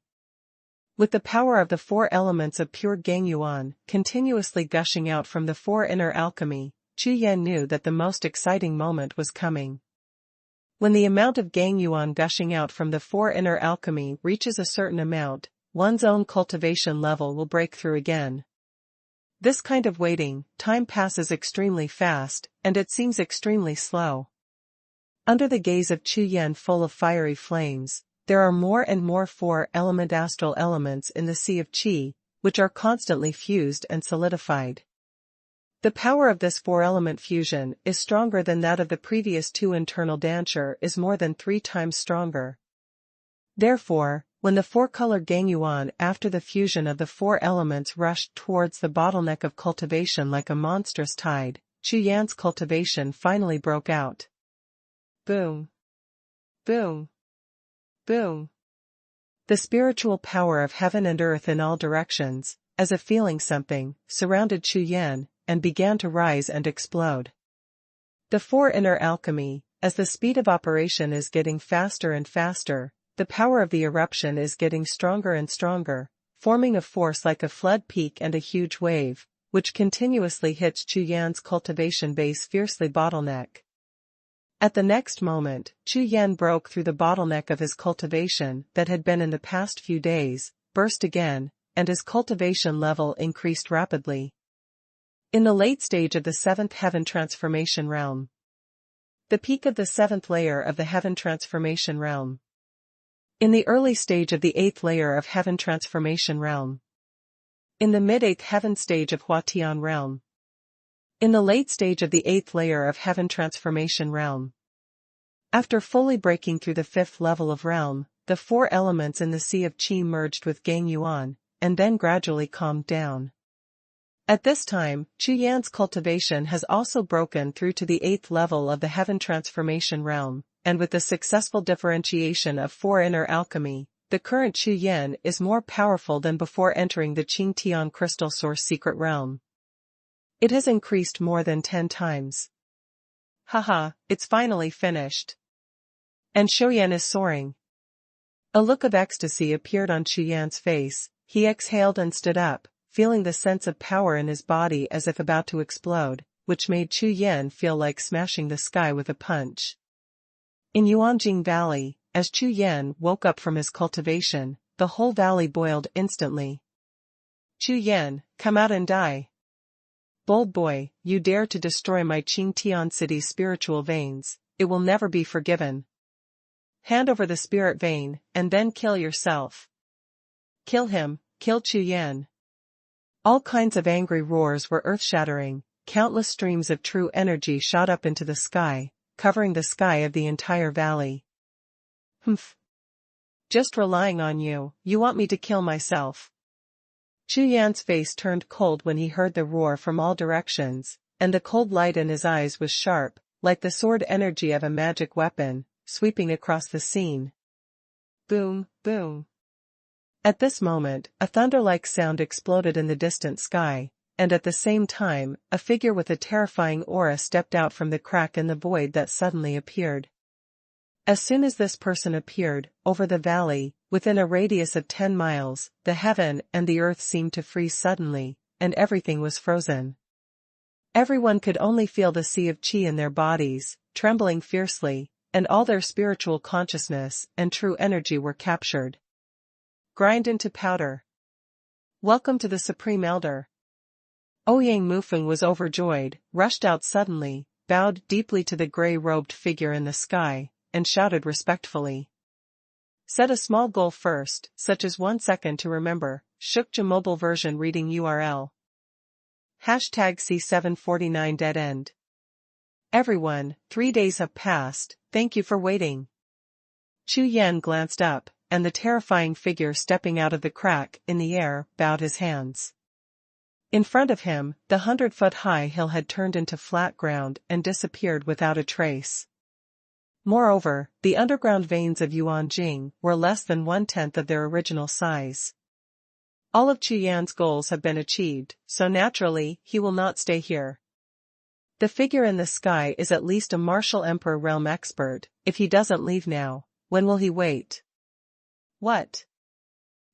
With the power of the 4 elements of pure Gangyuan continuously gushing out from the 4 inner alchemy, Chu Yan knew that the most exciting moment was coming. When the amount of Gangyuan gushing out from the 4 inner alchemy reaches a certain amount, one's own cultivation level will break through again. This kind of waiting, time passes extremely fast, and it seems extremely slow. Under the gaze of Chu Yan full of fiery flames, there are more and more 4-element astral elements in the sea of Qi, which are constantly fused and solidified. The power of this 4-element fusion is stronger than that of the previous 2 internal dancer is more than 3 times stronger. Therefore, when the 4-color Gangyuan after the fusion of the 4 elements rushed towards the bottleneck of cultivation like a monstrous tide, Chu Yan's cultivation finally broke out. Boom. Boom. Boom. The spiritual power of heaven and earth in all directions, as if feeling something, surrounded Chu Yan, and began to rise and explode. The 4 inner alchemy, as the speed of operation is getting faster and faster, the power of the eruption is getting stronger and stronger, forming a force like a flood peak and a huge wave, which continuously hits Chu Yan's cultivation base fiercely bottleneck. At the next moment, Chu Yan broke through the bottleneck of his cultivation that had been in the past few days, burst again, and his cultivation level increased rapidly. In the late stage of the 7th heaven transformation realm. The peak of the 7th layer of the heaven transformation realm. In the early stage of the 8th layer of heaven transformation realm. In the mid-8th heaven stage of Huatian realm. In the late stage of the 8th layer of heaven transformation realm. After fully breaking through the 5th level of realm, the 4 elements in the sea of Qi merged with Gangyuan, and then gradually calmed down. At this time, Chu Yan's cultivation has also broken through to the 8th level of the heaven transformation realm, and with the successful differentiation of 4 inner alchemy, the current Chu Yan is more powerful than before entering the Qingtian crystal source secret realm. It has increased more than 10 times. Haha, it's finally finished. And Xuanhuan is soaring. A look of ecstasy appeared on Chu Yan's face. He exhaled and stood up, feeling the sense of power in his body as if about to explode, which made Chu Yan feel like smashing the sky with a punch. In Yuanjing Valley, as Chu Yan woke up from his cultivation, the whole valley boiled instantly. Chu Yan, come out and die. Bold boy, you dare to destroy my Qingtian city's spiritual veins, it will never be forgiven. Hand over the spirit vein, and then kill yourself. Kill him, kill Chu Yan. All kinds of angry roars were earth-shattering, countless streams of true energy shot up into the sky, covering the sky of the entire valley. Humph. Just relying on you, you want me to kill myself. Chu Yan's face turned cold when he heard the roar from all directions, and the cold light in his eyes was sharp, like the sword energy of a magic weapon, sweeping across the scene. Boom, boom. At this moment, a thunder-like sound exploded in the distant sky, and at the same time, a figure with a terrifying aura stepped out from the crack in the void that suddenly appeared. As soon as this person appeared, over the valley, within a radius of 10 miles, the heaven and the earth seemed to freeze suddenly, and everything was frozen. Everyone could only feel the sea of chi in their bodies, trembling fiercely, and all their spiritual consciousness and true energy were captured. Grind into powder. Welcome to the Supreme Elder. Ouyang Mufeng was overjoyed, rushed out suddenly, bowed deeply to the gray-robed figure in the sky, and shouted respectfully. Set a small goal first, such as 1 second to remember. Shukja mobile version reading URL. #C749 dead end. Everyone, 3 days have passed, thank you for waiting. Chu Yan glanced up, and the terrifying figure stepping out of the crack in the air bowed his hands. In front of him, the 100-foot-high hill had turned into flat ground and disappeared without a trace. Moreover, the underground veins of Yuanjing were less than 1/10 of their original size. All of Chu Yan's goals have been achieved, so naturally, he will not stay here. The figure in the sky is at least a martial emperor realm expert. If he doesn't leave now, when will he wait? What?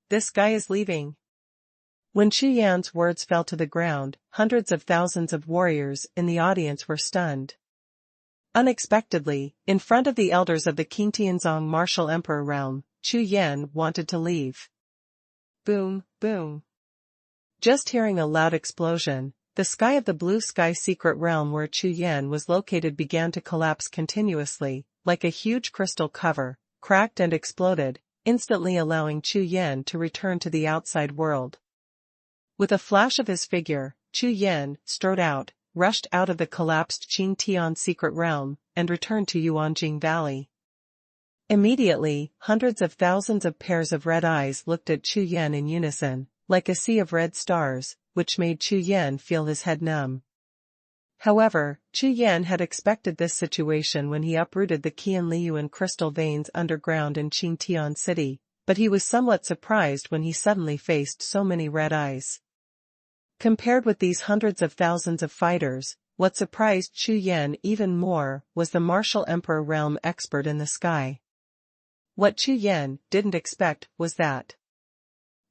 This guy is leaving? When Chu Yan's words fell to the ground, hundreds of thousands of warriors in the audience were stunned. Unexpectedly, in front of the elders of the Qingtianzong martial emperor realm, Chu Yan wanted to leave. Boom, boom. Just hearing a loud explosion, the sky of the blue sky secret realm where Chu Yan was located began to collapse continuously, like a huge crystal cover, cracked and exploded, instantly allowing Chu Yan to return to the outside world. With a flash of his figure, Chu Yan strode out, rushed out of the collapsed Qingtian secret realm, and returned to Yuanjing Valley. Immediately, hundreds of thousands of pairs of red eyes looked at Chu Yan in unison, like a sea of red stars, which made Chu Yan feel his head numb. However, Chu Yan had expected this situation when he uprooted the Qian Liyuan crystal veins underground in Qingtian City, but he was somewhat surprised when he suddenly faced so many red eyes. Compared with these hundreds of thousands of fighters, what surprised Chu Yan even more was the martial emperor realm expert in the sky. What Chu Yan didn't expect was that.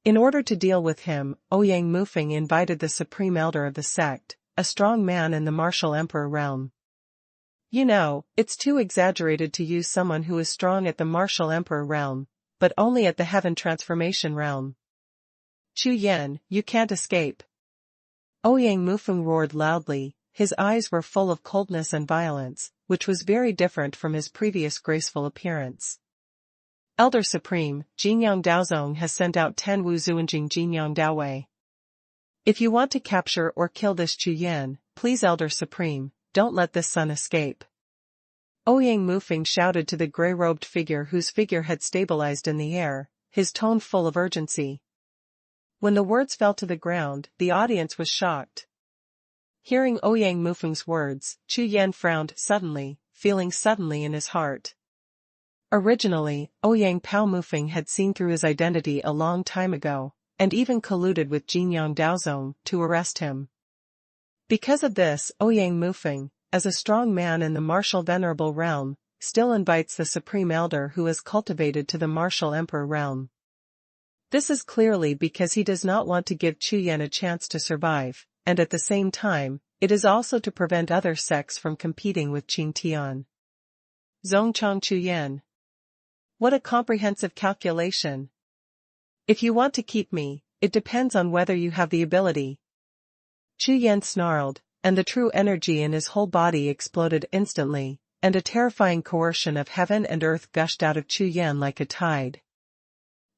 In order to deal with him, Ouyang Mufeng invited the supreme elder of the sect, a strong man in the martial emperor realm. You know, it's too exaggerated to use someone who is strong at the martial emperor realm, but only at the heaven transformation realm. Chu Yan, you can't escape. Ouyang Mufeng roared loudly, his eyes were full of coldness and violence, which was very different from his previous graceful appearance. Elder Supreme, Jinyang Daozong has sent out 10 Wu Zuanjing Jinyang Daowei. If you want to capture or kill this Chu Yan, please Elder Supreme, don't let this son escape. Ouyang Mufeng shouted to the gray-robed figure whose figure had stabilized in the air, his tone full of urgency. When the words fell to the ground, the audience was shocked. Hearing Ouyang Mufeng's words, Chu Yan frowned suddenly, feeling suddenly in his heart. Originally, Ouyang Pao Mufeng had seen through his identity a long time ago, and even colluded with Jinyang Daozong to arrest him. Because of this, Ouyang Mufeng, as a strong man in the martial venerable realm, still invites the supreme elder who is cultivated to the martial emperor realm. This is clearly because he does not want to give Chu Yan a chance to survive, and at the same time, it is also to prevent other sects from competing with Qingtian. Zongchang Chu Yan. What a comprehensive calculation. If you want to keep me, it depends on whether you have the ability. Chu Yan snarled, and the true energy in his whole body exploded instantly, and a terrifying coercion of heaven and earth gushed out of Chu Yan like a tide.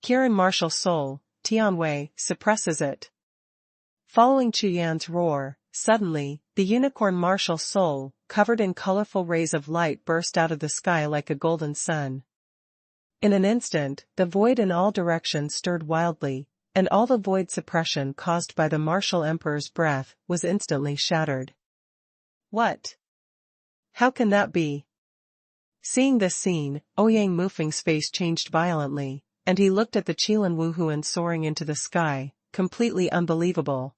Kiran martial soul, Tianwei, suppresses it. Following Chu Yan's roar, suddenly, the unicorn martial soul, covered in colorful rays of light burst out of the sky like a golden sun. In an instant, the void in all directions stirred wildly, and all the void suppression caused by the martial emperor's breath was instantly shattered. What? How can that be? Seeing this scene, Ouyang Mufeng's face changed violently, and he looked at the Chilan Wuhun soaring into the sky, completely unbelievable.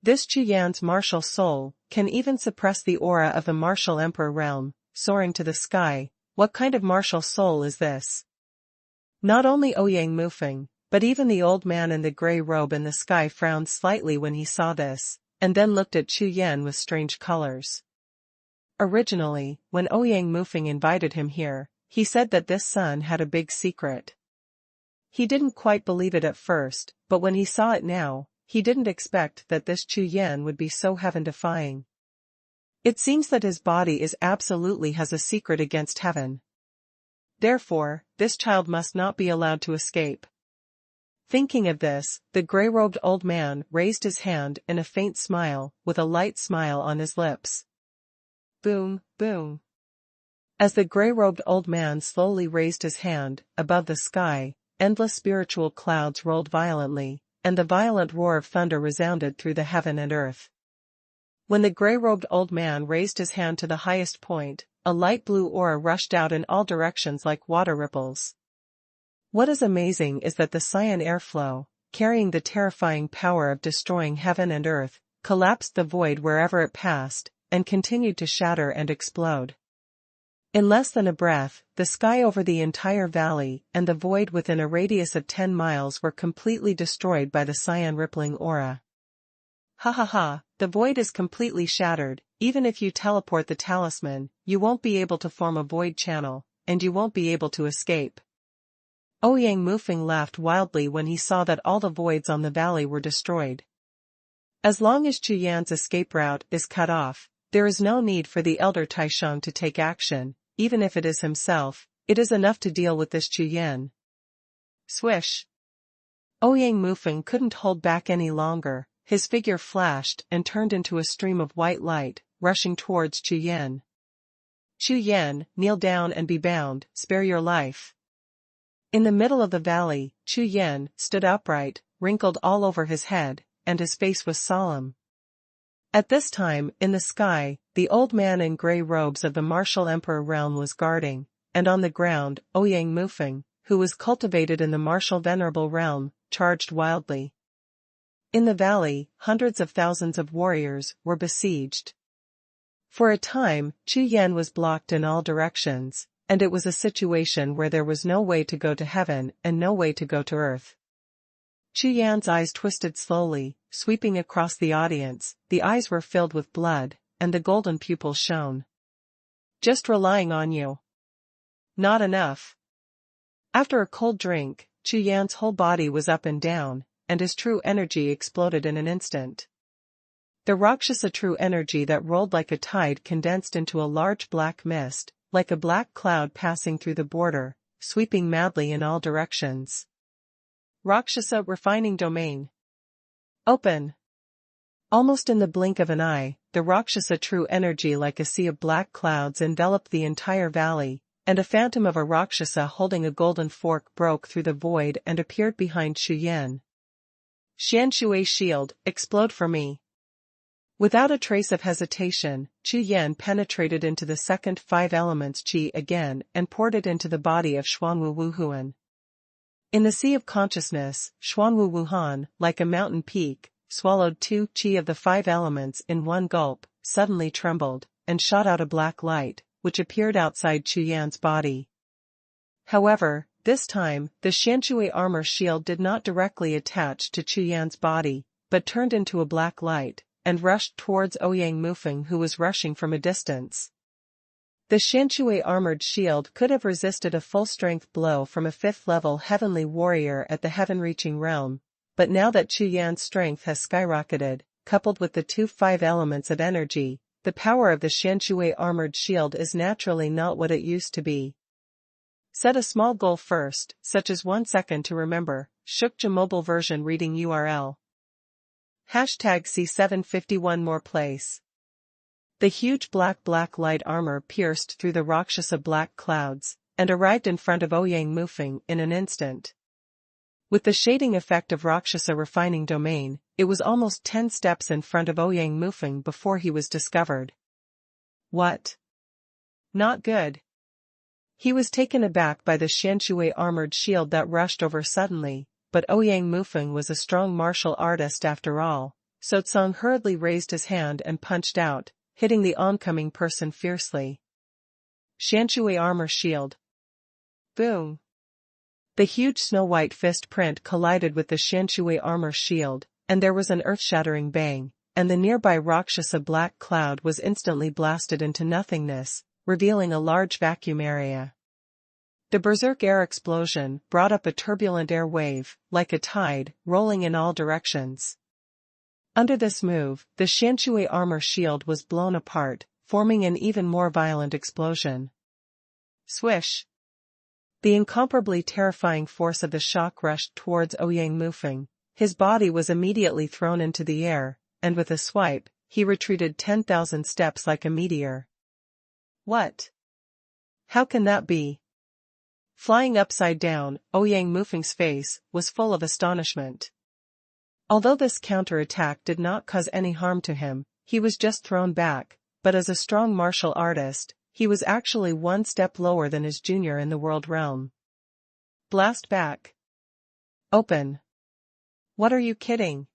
This Chu Yan's martial soul can even suppress the aura of the martial emperor realm, soaring to the sky. What kind of martial soul is this? Not only Ouyang Mufeng, but even the old man in the gray robe in the sky frowned slightly when he saw this, and then looked at Chu Yan with strange colors. Originally, when Ouyang Mufeng invited him here, he said that this son had a big secret. He didn't quite believe it at first, but when he saw it now, he didn't expect that this Chu Yan would be so heaven-defying. It seems that his body absolutely has a secret against heaven. Therefore, this child must not be allowed to escape. Thinking of this, the gray-robed old man raised his hand in a faint smile, with a light smile on his lips. Boom, boom. As the gray-robed old man slowly raised his hand above the sky, endless spiritual clouds rolled violently, and the violent roar of thunder resounded through the heaven and earth. When the gray-robed old man raised his hand to the highest point, a light blue aura rushed out in all directions like water ripples. What is amazing is that the cyan airflow, carrying the terrifying power of destroying heaven and earth, collapsed the void wherever it passed, and continued to shatter and explode. In less than a breath, the sky over the entire valley and the void within a radius of 10 miles were completely destroyed by the cyan rippling aura. Ha ha ha, the void is completely shattered. Even if you teleport the talisman, you won't be able to form a void channel, and you won't be able to escape. Ouyang Mufeng laughed wildly when he saw that all the voids on the valley were destroyed. As long as Chu Yan's escape route is cut off, there is no need for the elder Taisheng to take action. Even if it is himself, it is enough to deal with this Chu Yan. Swish! Ouyang Mufeng couldn't hold back any longer. His figure flashed and turned into a stream of white light, rushing towards Chu Yan. Chu Yan, kneel down and be bound, spare your life. In the middle of the valley, Chu Yan stood upright, wrinkled all over his head, and his face was solemn. At this time, in the sky, the old man in grey robes of the martial emperor realm was guarding, and on the ground, Ouyang Mufeng, who was cultivated in the martial venerable realm, charged wildly. In the valley, hundreds of thousands of warriors were besieged. For a time, Chu Yan was blocked in all directions, and it was a situation where there was no way to go to heaven and no way to go to earth. Chu Yan's eyes twisted slowly, sweeping across the audience. The eyes were filled with blood, and the golden pupils shone. Just relying on you. Not enough. After a cold drink, Chu Yan's whole body was up and down, and his true energy exploded in an instant. The Rakshasa true energy that rolled like a tide condensed into a large black mist, like a black cloud passing through the border, sweeping madly in all directions. Rakshasa refining domain. Open. Almost in the blink of an eye, the Rakshasa true energy like a sea of black clouds enveloped the entire valley, and a phantom of a Rakshasa holding a golden fork broke through the void and appeared behind Chu Yan. Xianshui's shield, explode for me. Without a trace of hesitation, Chu Yan penetrated into the second 5 elements Qi again and poured it into the body of Wuhun. In the sea of consciousness, Wuhun, like a mountain peak, swallowed 2 Qi of the 5 elements in one gulp, suddenly trembled, and shot out a black light, which appeared outside Chu Yan's body. However, this time, the Xianshui armor shield did not directly attach to Chu Yan's body, but turned into a black light, and rushed towards Ouyang Mufeng who was rushing from a distance. The Xianshui armored shield could have resisted a full-strength blow from a 5th-level heavenly warrior at the heaven-reaching realm, but now that Chu Yan's strength has skyrocketed, coupled with the 2 5 elements of energy, the power of the Xianshui armored shield is naturally not what it used to be. Set a small goal first, such as 1 second to remember. Shukja mobile version reading URL. #C751 more place. The huge black light armor pierced through the Rakshasa black clouds, and arrived in front of Ouyang Mufeng in an instant. With the shading effect of Rakshasa refining domain, it was almost 10 steps in front of Ouyang Mufeng before he was discovered. What? Not good. He was taken aback by the Xianshui armored shield that rushed over suddenly, but Ouyang Mufeng was a strong martial artist after all, So Tsang hurriedly raised his hand and punched out, hitting the oncoming person fiercely. Xuanhuan armor shield. Boom. The huge snow-white fist print collided with the Xuanhuan armor shield, and there was an earth-shattering bang, and the nearby Rakshasa black cloud was instantly blasted into nothingness, revealing a large vacuum area. The berserk air explosion brought up a turbulent air wave, like a tide, rolling in all directions. Under this move, the Xuanhuan armor shield was blown apart, forming an even more violent explosion. Swish! The incomparably terrifying force of the shock rushed towards Ouyang Mufeng. His body was immediately thrown into the air, and with a swipe, he retreated 10,000 steps like a meteor. What? How can that be? Flying upside down, Ouyang Mufeng's face was full of astonishment. Although this counterattack did not cause any harm to him, he was just thrown back, but as a strong martial artist, he was actually one step lower than his junior in the world realm. Blast back. Open. What are you kidding?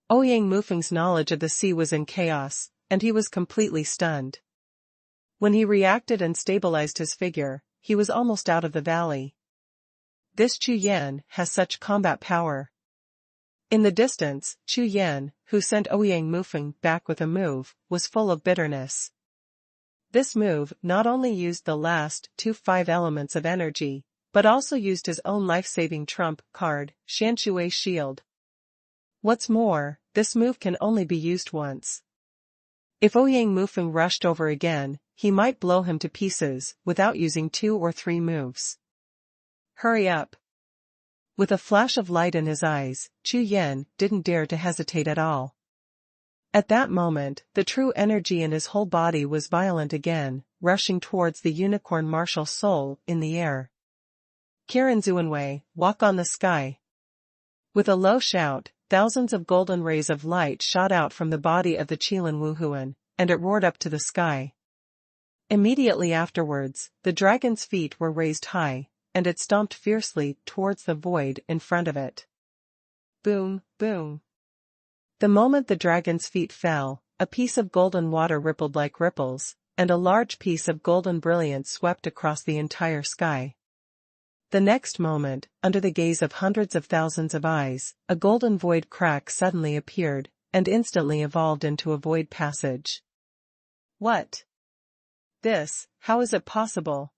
Ouyang Mufeng's knowledge of the sea was in chaos, and he was completely stunned. When he reacted and stabilized his figure, he was almost out of the valley. This Chu Yan has such combat power. In the distance, Chu Yan, who sent Ouyang Mufeng back with a move, was full of bitterness. This move not only used the last 5 elements of energy, but also used his own life-saving trump card, Xuanhuan Shield. What's more, this move can only be used once. If Ouyang Mufeng rushed over again, he might blow him to pieces without using 2 or 3 moves. Hurry up. With a flash of light in his eyes, Chu Yan didn't dare to hesitate at all. At that moment, the true energy in his whole body was violent again, rushing towards the unicorn martial soul in the air. Kiran Xuanhui, walk on the sky. With a low shout, thousands of golden rays of light shot out from the body of the Qilin Wuhun, and it roared up to the sky. Immediately afterwards, the dragon's feet were raised high, and it stomped fiercely towards the void in front of it. Boom, boom. The moment the dragon's feet fell, a piece of golden water rippled like ripples, and a large piece of golden brilliance swept across the entire sky. The next moment, under the gaze of hundreds of thousands of eyes, a golden void crack suddenly appeared, and instantly evolved into a void passage. What? This, how is it possible?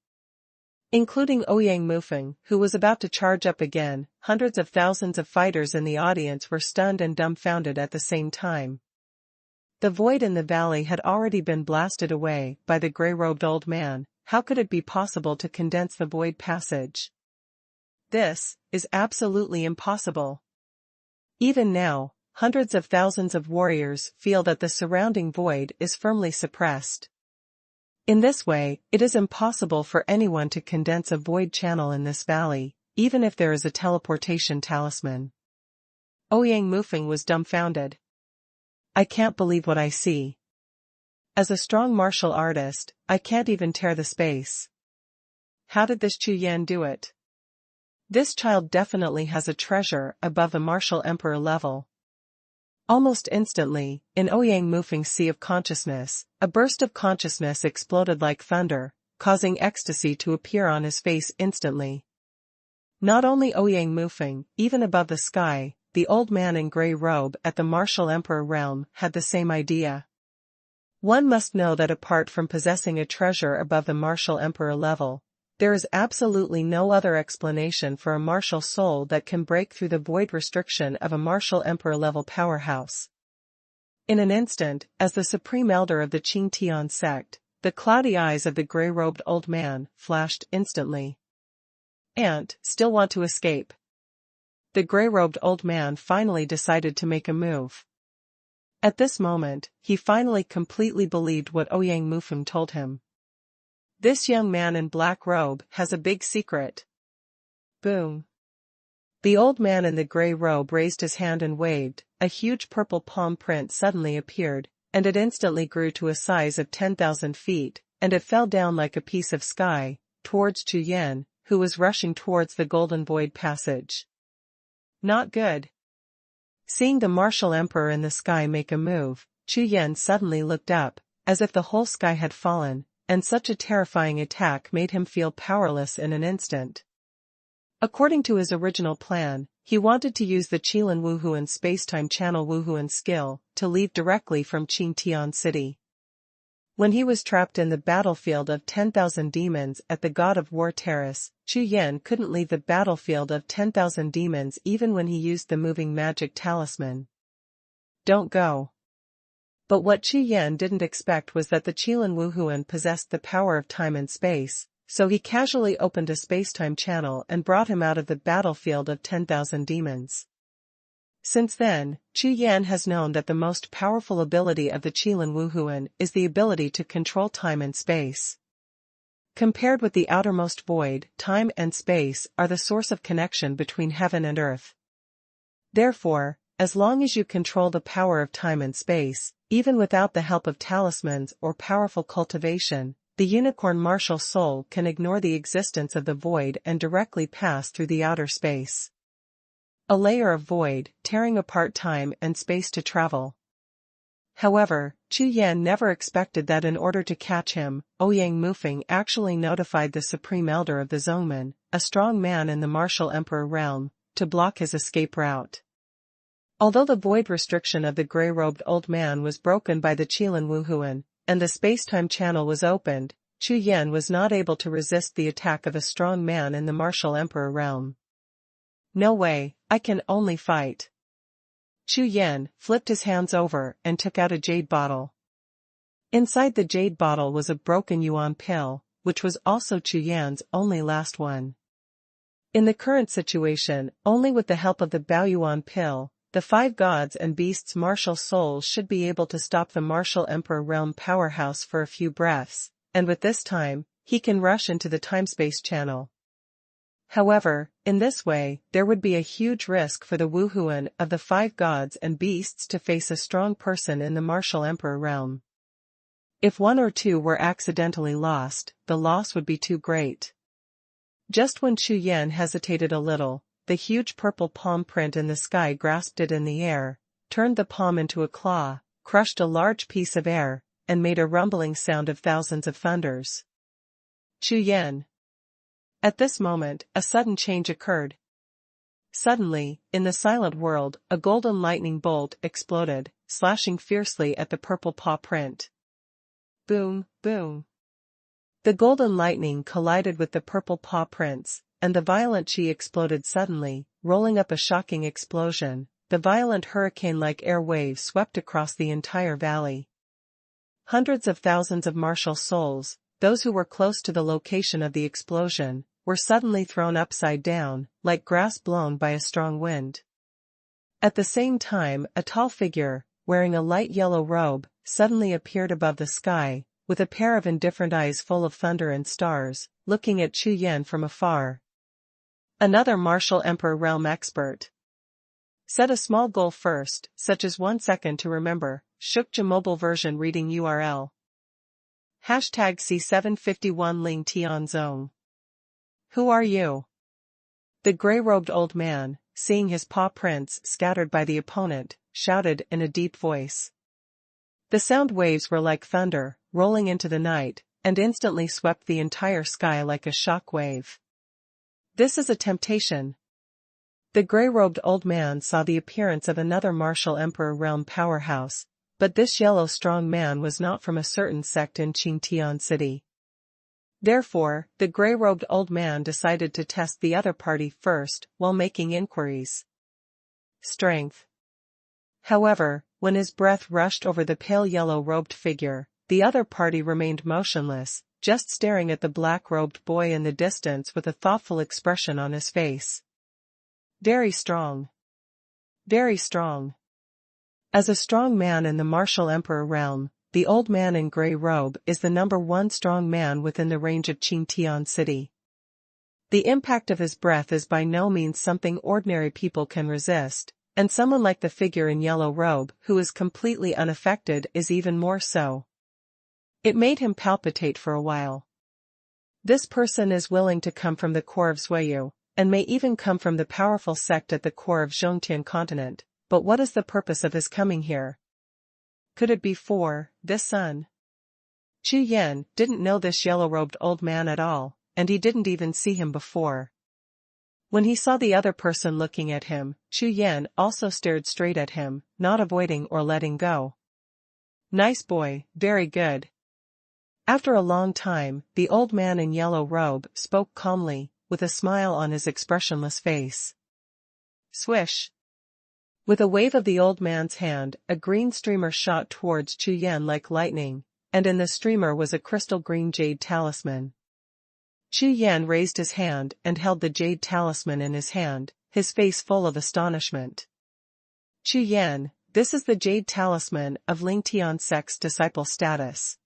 Including Ouyang Mufeng, who was about to charge up again, hundreds of thousands of fighters in the audience were stunned and dumbfounded at the same time. The void in the valley had already been blasted away by the gray-robed old man. How could it be possible to condense the void passage? This is absolutely impossible. Even now, hundreds of thousands of warriors feel that the surrounding void is firmly suppressed. In this way, it is impossible for anyone to condense a void channel in this valley, even if there is a teleportation talisman. Ouyang Mufeng was dumbfounded. I can't believe what I see. As a strong martial artist, I can't even tear the space. How did this Chu Yan do it? This child definitely has a treasure above a martial emperor level. Almost instantly, in Ouyang Mufeng's sea of consciousness, a burst of consciousness exploded like thunder, causing ecstasy to appear on his face instantly. Not only Ouyang Mufeng, even above the sky, the old man in grey robe at the martial emperor realm had the same idea. One must know that apart from possessing a treasure above the martial emperor level, there is absolutely no other explanation for a martial soul that can break through the void restriction of a martial emperor-level powerhouse. In an instant, as the supreme elder of the Qing Tian sect, the cloudy eyes of the gray-robed old man flashed instantly. "And, still want to escape?" The gray-robed old man finally decided to make a move. At this moment, he finally completely believed what Ouyang Mufeng told him. This young man in black robe has a big secret. Boom. The old man in the grey robe raised his hand and waved. A huge purple palm print suddenly appeared, and it instantly grew to a size of 10,000 feet, and it fell down like a piece of sky, towards Chu Yan, who was rushing towards the golden void passage. Not good. Seeing the martial emperor in the sky make a move, Chu Yan suddenly looked up, as if the whole sky had fallen, and such a terrifying attack made him feel powerless in an instant. According to his original plan, he wanted to use the Qilan Wuhun space-time channel Wuhun skill to leave directly from Qingtian City. When he was trapped in the battlefield of 10,000 demons at the God of War Terrace, Chu Yan couldn't leave the battlefield of 10,000 demons even when he used the moving magic talisman. Don't go. But what Chu Yan didn't expect was that the Qilan Wuhun possessed the power of time and space, so he casually opened a space-time channel and brought him out of the battlefield of 10,000 demons. Since then, Chu Yan has known that the most powerful ability of the Qilan Wuhun is the ability to control time and space. Compared with the outermost void, time and space are the source of connection between heaven and earth. Therefore, as long as you control the power of time and space, even without the help of talismans or powerful cultivation, the unicorn martial soul can ignore the existence of the void and directly pass through the outer space. A layer of void, tearing apart time and space to travel. However, Chu Yan never expected that in order to catch him, Ouyang Mufeng actually notified the Supreme Elder of the Zongmen, a strong man in the martial emperor realm, to block his escape route. Although the void restriction of the grey-robed old man was broken by the Qilan Wuhun, and the space-time channel was opened, Chu Yan was not able to resist the attack of a strong man in the martial emperor realm. No way, I can only fight. Chu Yan flipped his hands over and took out a jade bottle. Inside the jade bottle was a broken yuan pill, which was also Chu Yan's only last one. In the current situation, only with the help of the Bao Yuan pill, the five gods and beasts' martial souls should be able to stop the martial emperor realm powerhouse for a few breaths, and with this time, he can rush into the time-space channel. However, in this way, there would be a huge risk for the Wuhun of the five gods and beasts to face a strong person in the martial emperor realm. If one or two were accidentally lost, the loss would be too great. Just when Chu Yan hesitated a little, the huge purple palm print in the sky grasped it in the air, turned the palm into a claw, crushed a large piece of air, and made a rumbling sound of thousands of thunders. Chu Yan. At this moment, a sudden change occurred. Suddenly, in the silent world, a golden lightning bolt exploded, slashing fiercely at the purple paw print. Boom, boom. The golden lightning collided with the purple paw prints, and the violent chi exploded suddenly, rolling up a shocking explosion. The violent hurricane-like air waves swept across the entire valley. Hundreds of thousands of martial souls, those who were close to the location of the explosion, were suddenly thrown upside down, like grass blown by a strong wind. At the same time, a tall figure, wearing a light yellow robe, suddenly appeared above the sky, with a pair of indifferent eyes full of thunder and stars, looking at Chu Yan from afar. Another martial emperor realm expert. Set a small goal first, such as 1 second to remember. Shukja mobile version reading URL. Hashtag C751 Ling Tianzong. Who are you? The grey-robed old man, seeing his paw prints scattered by the opponent, shouted in a deep voice. The sound waves were like thunder, rolling into the night, and instantly swept the entire sky like a shock wave. This is a temptation. The grey-robed old man saw the appearance of another martial emperor realm powerhouse, but this yellow strong man was not from a certain sect in Qingtian City. Therefore, the grey-robed old man decided to test the other party first while making inquiries. Strength. However, when his breath rushed over the pale yellow-robed figure, the other party remained motionless, just staring at the black-robed boy in the distance with a thoughtful expression on his face. Very strong. Very strong. As a strong man in the martial emperor realm, the old man in grey robe is the #1 strong man within the range of Qingtian City. The impact of his breath is by no means something ordinary people can resist, and someone like the figure in yellow robe who is completely unaffected is even more so. It made him palpitate for a while. This person is willing to come from the core of Zuiyu, and may even come from the powerful sect at the core of Zhongtian continent, but what is the purpose of his coming here? Could it be for this son? Chu Yan didn't know this yellow-robed old man at all, and he didn't even see him before. When he saw the other person looking at him, Chu Yan also stared straight at him, not avoiding or letting go. Nice boy, very good. After a long time, the old man in yellow robe spoke calmly, with a smile on his expressionless face. Swish. With a wave of the old man's hand, a green streamer shot towards Chu Yan like lightning, and in the streamer was a crystal green jade talisman. Chu Yan raised his hand and held the jade talisman in his hand, his face full of astonishment. Chu Yan, this is the jade talisman of Ling Tian sect's disciple status.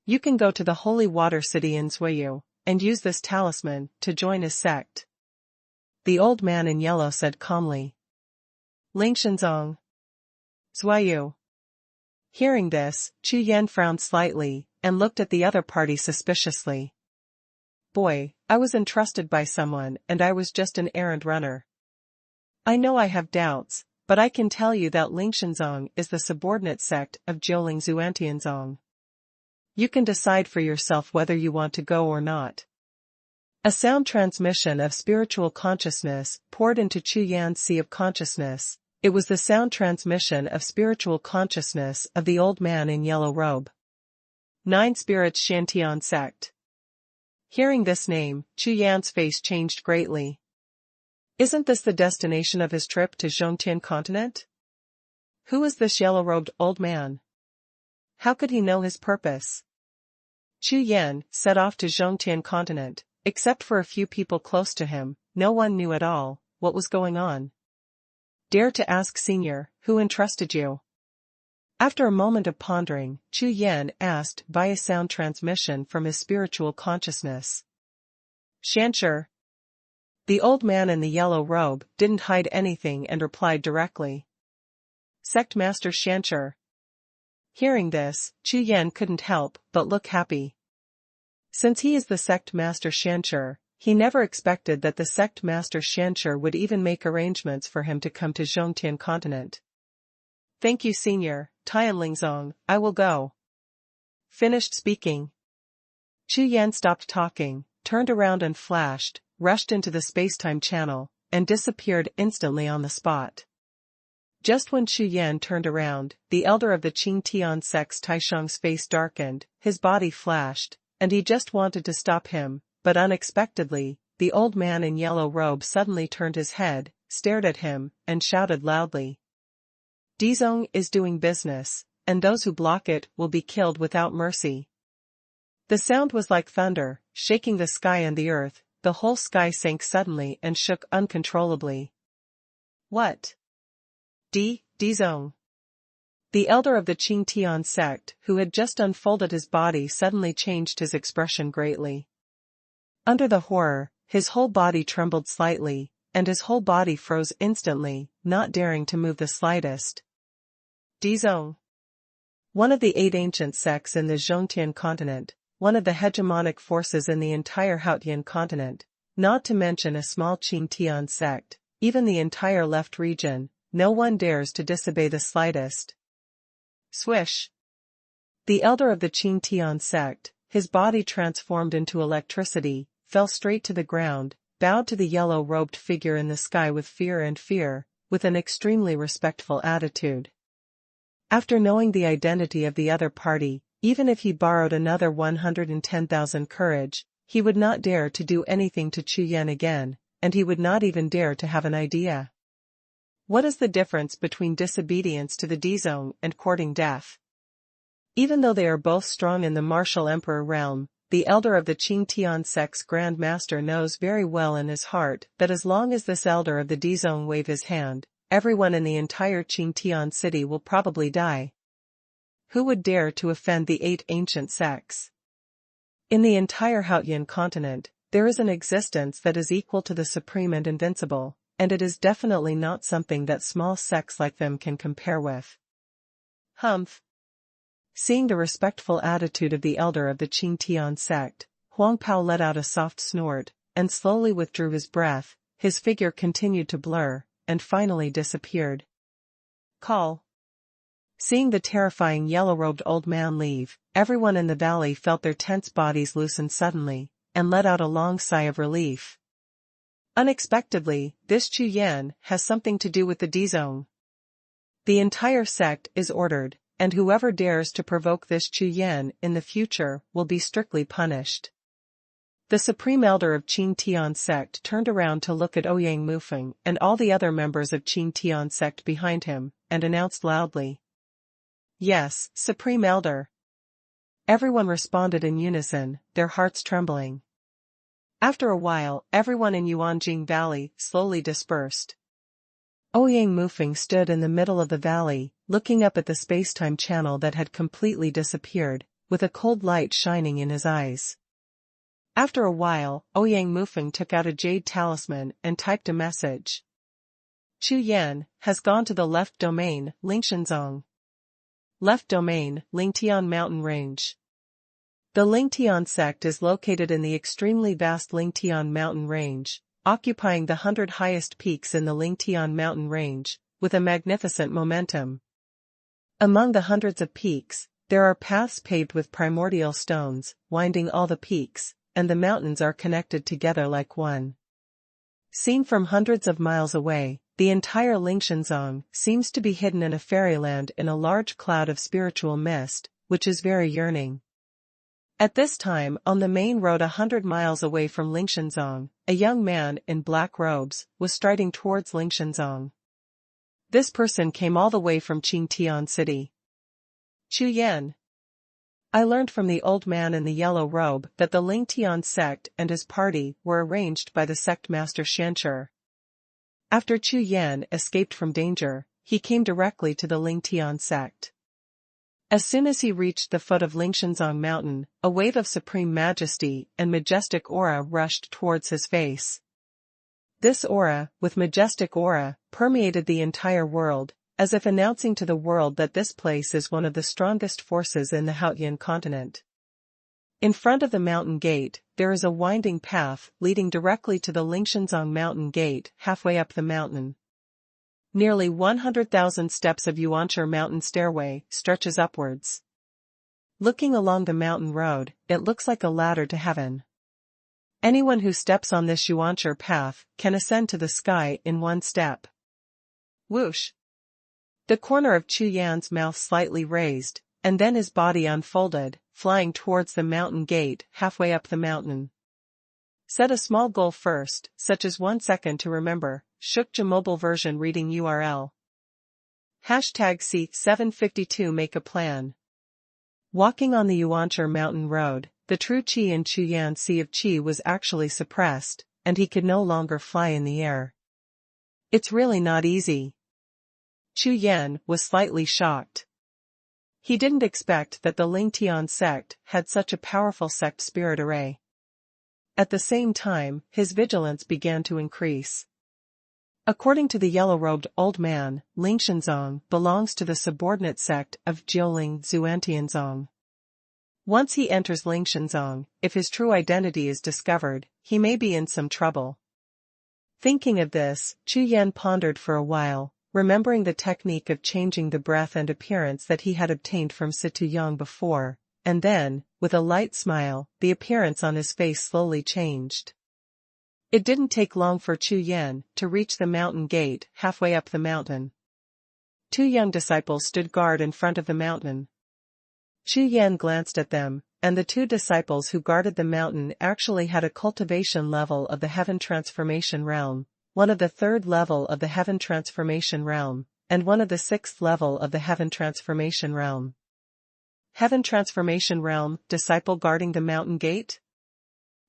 You can go to the holy water city in Zuiyu, and use this talisman to join his sect. The old man in yellow said calmly. Ling Shenzong. Zuiyu. Hearing this, Chu Yan frowned slightly, and looked at the other party suspiciously. Boy, I was entrusted by someone and I was just an errand runner. I know I have doubts, but I can tell you that Ling Shenzong is the subordinate sect of Jiuling Zuantianzong. You can decide for yourself whether you want to go or not. A sound transmission of spiritual consciousness poured into Chu Yan's sea of consciousness. It was the sound transmission of spiritual consciousness of the old man in yellow robe. 9 Spirits Shantian Sect. Hearing this name, Chu Yan's face changed greatly. Isn't this the destination of his trip to Zhongtian continent? Who is this yellow-robed old man? How could he know his purpose? Chu Yan set off to Zhongtian continent. Except for a few people close to him, no one knew at all what was going on. Dare to ask Senior, who entrusted you? After a moment of pondering, Chu Yan asked via sound transmission from his spiritual consciousness. Shanshur. The old man in the yellow robe didn't hide anything and replied directly. Sect Master Shanshur. Hearing this, Chu Yan couldn't help but look happy. Since he is the sect master Shanshur, he never expected that the sect master Shanshur would even make arrangements for him to come to Zhongtian continent. Thank you, Senior, Tianlingzong, I will go. Finished speaking. Chu Yan stopped talking, turned around and flashed, rushed into the space-time channel, and disappeared instantly on the spot. Just when Chu Yan turned around, the elder of the Qing Tian sect's Taisheng's face darkened, his body flashed, and he just wanted to stop him, but unexpectedly, the old man in yellow robe suddenly turned his head, stared at him, and shouted loudly. Dizong is doing business, and those who block it will be killed without mercy. The sound was like thunder, shaking the sky and the earth. The whole sky sank suddenly and shook uncontrollably. What? Dizong. The elder of the Qing Tian sect, who had just unfolded his body, suddenly changed his expression greatly. Under the horror, his whole body trembled slightly, and his whole body froze instantly, not daring to move the slightest. Dizong. One of the 8 ancient sects in the Zhongtian continent, one of the hegemonic forces in the entire Haotian continent, not to mention a small Qing Tian sect, even the entire left region, no one dares to disobey the slightest. Swish. The elder of the Qing Tian sect, his body transformed into electricity, fell straight to the ground, bowed to the yellow-robed figure in the sky with fear, with an extremely respectful attitude. After knowing the identity of the other party, even if he borrowed another 110,000 courage, he would not dare to do anything to Chu Yan again, and he would not even dare to have an idea. What is the difference between disobedience to the Dizong and courting death? Even though they are both strong in the martial emperor realm, the elder of the Qing Tian sect's Grand Master knows very well in his heart that as long as this elder of the Dizong wave his hand, everyone in the entire Qing Tian city will probably die. Who would dare to offend the 8 ancient sects? In the entire Haotian continent, there is an existence that is equal to the supreme and invincible, and it is definitely not something that small sects like them can compare with. Humph. Seeing the respectful attitude of the elder of the Qing Tian sect, Huang Pao let out a soft snort, and slowly withdrew his breath. His figure continued to blur, and finally disappeared. call. Seeing the terrifying yellow-robed old man leave, everyone in the valley felt their tense bodies loosen suddenly, and let out a long sigh of relief. Unexpectedly, this Chu Yan has something to do with the Dizong. The entire sect is ordered, and whoever dares to provoke this Chu Yan in the future will be strictly punished. The supreme elder of Qing Tian sect turned around to look at Ouyang Mufeng and all the other members of Qing Tian sect behind him, and announced loudly, "Yes, supreme elder." Everyone responded in unison, their hearts trembling. After a while, everyone in Yuanjing Valley slowly dispersed. Ouyang Mufeng stood in the middle of the valley, looking up at the space-time channel that had completely disappeared, with a cold light shining in his eyes. After a while, Ouyang Mufeng took out a jade talisman and typed a message. Chu Yan has gone to the left domain, Lingshanzong. Left domain, Lingtian Mountain Range. The Lingtian sect is located in the extremely vast Lingtian Mountain Range, occupying the 100 highest peaks in the Lingtian Mountain Range, with a magnificent momentum. Among the hundreds of peaks, there are paths paved with primordial stones, winding all the peaks, and the mountains are connected together like one. Seen from hundreds of miles away, the entire Lingshanzong seems to be hidden in a fairyland in a large cloud of spiritual mist, which is very yearning. At this time, on the main road 100 miles away from Lingshanzong, a young man in black robes was striding towards Lingshanzong. This person came all the way from Qingtian City. Chu Yan. I learned from the old man in the yellow robe that the Lingtian sect and his party were arranged by the sect master Xianchi. After Chu Yan escaped from danger, he came directly to the Lingtian sect. As soon as he reached the foot of Lingshanzong mountain, a wave of supreme majesty and majestic aura rushed towards his face. This aura, with majestic aura, permeated the entire world, as if announcing to the world that this place is one of the strongest forces in the Haotian continent. In front of the mountain gate, there is a winding path leading directly to the Lingshanzong mountain gate halfway up the mountain. Nearly 100,000 steps of Yuanchi mountain stairway stretches upwards. Looking along the mountain road, it looks like a ladder to heaven. Anyone who steps on this Yuanchi path can ascend to the sky in one step. Whoosh! The corner of Chu Yan's mouth slightly raised, and then his body unfolded, flying towards the mountain gate halfway up the mountain. Set a small goal first, such as 1 second to remember. Shukja mobile version reading URL. #C752 Make a plan. Walking on the Yuanchi mountain road, the true Qi in Chu Yan Sea of Qi was actually suppressed, and he could no longer fly in the air. It's really not easy. Chu Yan was slightly shocked. He didn't expect that the Lingtian sect had such a powerful sect spirit array. At the same time, his vigilance began to increase. According to the yellow-robed old man, Lingshanzong belongs to the subordinate sect of Jiuling Zuantianzong. Once he enters Lingshanzong, if his true identity is discovered, he may be in some trouble. Thinking of this, Chu Yan pondered for a while, remembering the technique of changing the breath and appearance that he had obtained from Situ Yang before, and then, with a light smile, the appearance on his face slowly changed. It didn't take long for Chu Yan to reach the mountain gate halfway up the mountain. 2 young disciples stood guard in front of the mountain. Chu Yan glanced at them, and the 2 disciples who guarded the mountain actually had a cultivation level of the Heaven Transformation Realm, one of the 3rd level of the Heaven Transformation Realm, and one of the 6th level of the Heaven Transformation Realm. Heaven Transformation Realm, disciple guarding the mountain gate?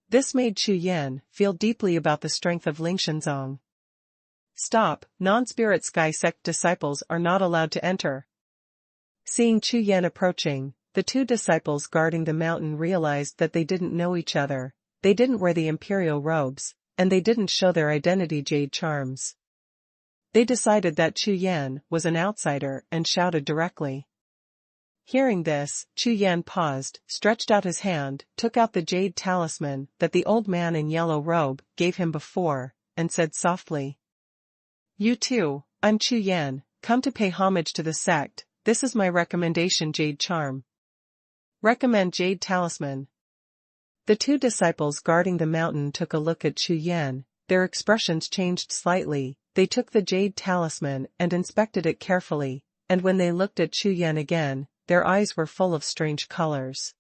This made Chu Yan feel deeply about the strength of Lingshanzong. Stop, non-spirit sky sect disciples are not allowed to enter. Seeing Chu Yan approaching, the 2 disciples guarding the mountain realized that they didn't know each other, they didn't wear the imperial robes, and they didn't show their identity jade charms. They decided that Chu Yan was an outsider and shouted directly. Hearing this, Chu Yan paused, stretched out his hand, took out the jade talisman that the old man in yellow robe gave him before, and said softly, "You too, I'm Chu Yan, come to pay homage to the sect, this is my recommendation: Jade Charm. Recommend Jade Talisman. The two disciples guarding the mountain took a look at Chu Yan. Their expressions changed slightly. They took the Jade Talisman and inspected it carefully, and when they looked at Chu Yan again, their eyes were full of strange colors.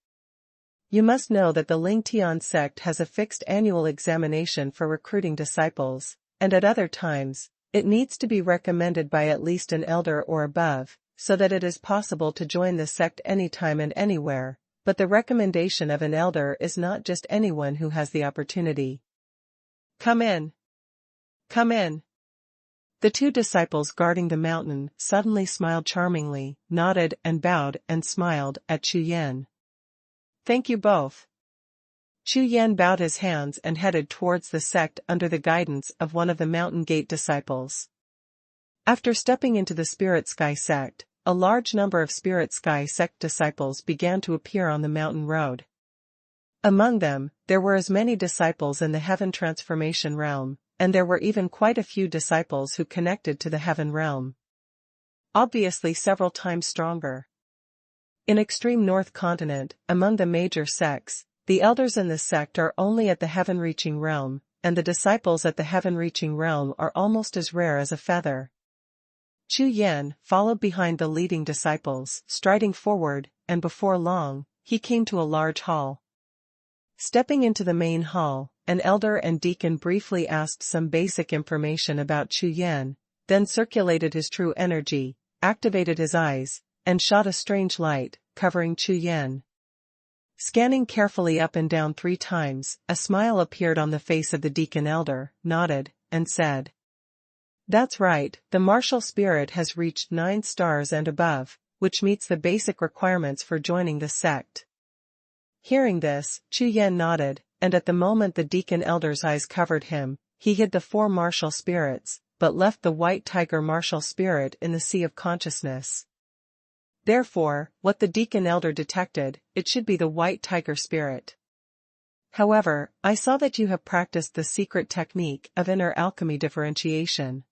You must know that the Lingtian sect has a fixed annual examination for recruiting disciples, and at other times, it needs to be recommended by at least an elder or above, so that it is possible to join the sect anytime and anywhere, but the recommendation of an elder is not just anyone who has the opportunity. Come in. Come in. The two disciples guarding the mountain suddenly smiled charmingly, nodded and bowed and smiled at Chu Yan. Thank you both. Chu Yan bowed his hands and headed towards the sect under the guidance of one of the Mountain Gate disciples. After stepping into the Spirit Sky sect, a large number of Spirit Sky sect disciples began to appear on the mountain road. Among them, there were as many disciples in the Heaven Transformation realm, and there were even quite a few disciples who connected to the Heaven realm. Obviously several times stronger. In extreme North Continent, among the major sects, the elders in this sect are only at the Heaven-reaching realm, and the disciples at the Heaven-reaching realm are almost as rare as a feather. Chu Yan followed behind the leading disciples, striding forward, and before long, he came to a large hall. Stepping into the main hall, an elder and deacon briefly asked some basic information about Chu Yan, then circulated his true energy, activated his eyes, and shot a strange light, covering Chu Yan. Scanning carefully up and down 3 times, a smile appeared on the face of the deacon elder, nodded, and said, "That's right, the martial spirit has reached 9 stars and above, which meets the basic requirements for joining the sect." Hearing this, Chu Yan nodded, and at the moment the deacon elder's eyes covered him, he hid the 4 martial spirits, but left the white tiger martial spirit in the sea of consciousness. Therefore, what the deacon elder detected, it should be the white tiger spirit. However, I saw that you have practiced the secret technique of inner alchemy differentiation.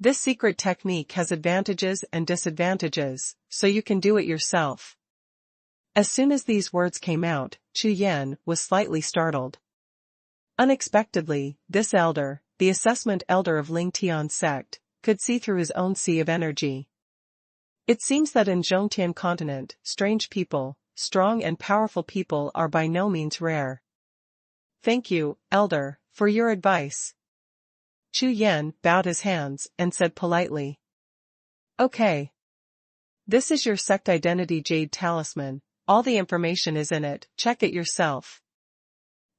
This secret technique has advantages and disadvantages, so you can do it yourself. As soon as these words came out, Chu Yan was slightly startled. Unexpectedly, this elder, the assessment elder of Lingtian sect, could see through his own sea of energy. It seems that in Zhongtian continent, strange people, strong and powerful people are by no means rare. Thank you, elder, for your advice. Chu Yan bowed his hands and said politely. Okay. This is your sect identity Jade Talisman, all the information is in it, check it yourself.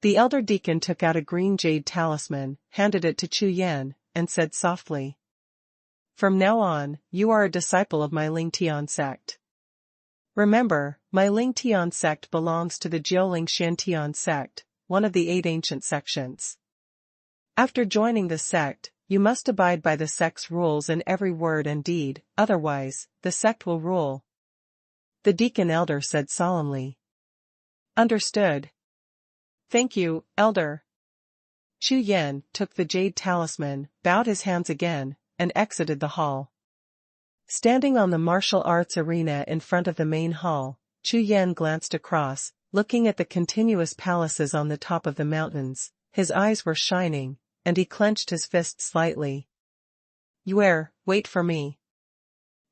The elder deacon took out a green jade talisman, handed it to Chu Yan, and said softly. From now on, you are a disciple of my Lingtian sect. Remember, my Lingtian sect belongs to the Jiuling Xiantian sect, one of the 8 ancient sections. After joining the sect, you must abide by the sect's rules in every word and deed, otherwise, the sect will rule. The deacon elder said solemnly. Understood. Thank you, elder. Chu Yan took the jade talisman, bowed his hands again, and exited the hall. Standing on the martial arts arena in front of the main hall, Chu Yan glanced across, looking at the continuous palaces on the top of the mountains. His eyes were shining, and he clenched his fist slightly. Yue, wait for me.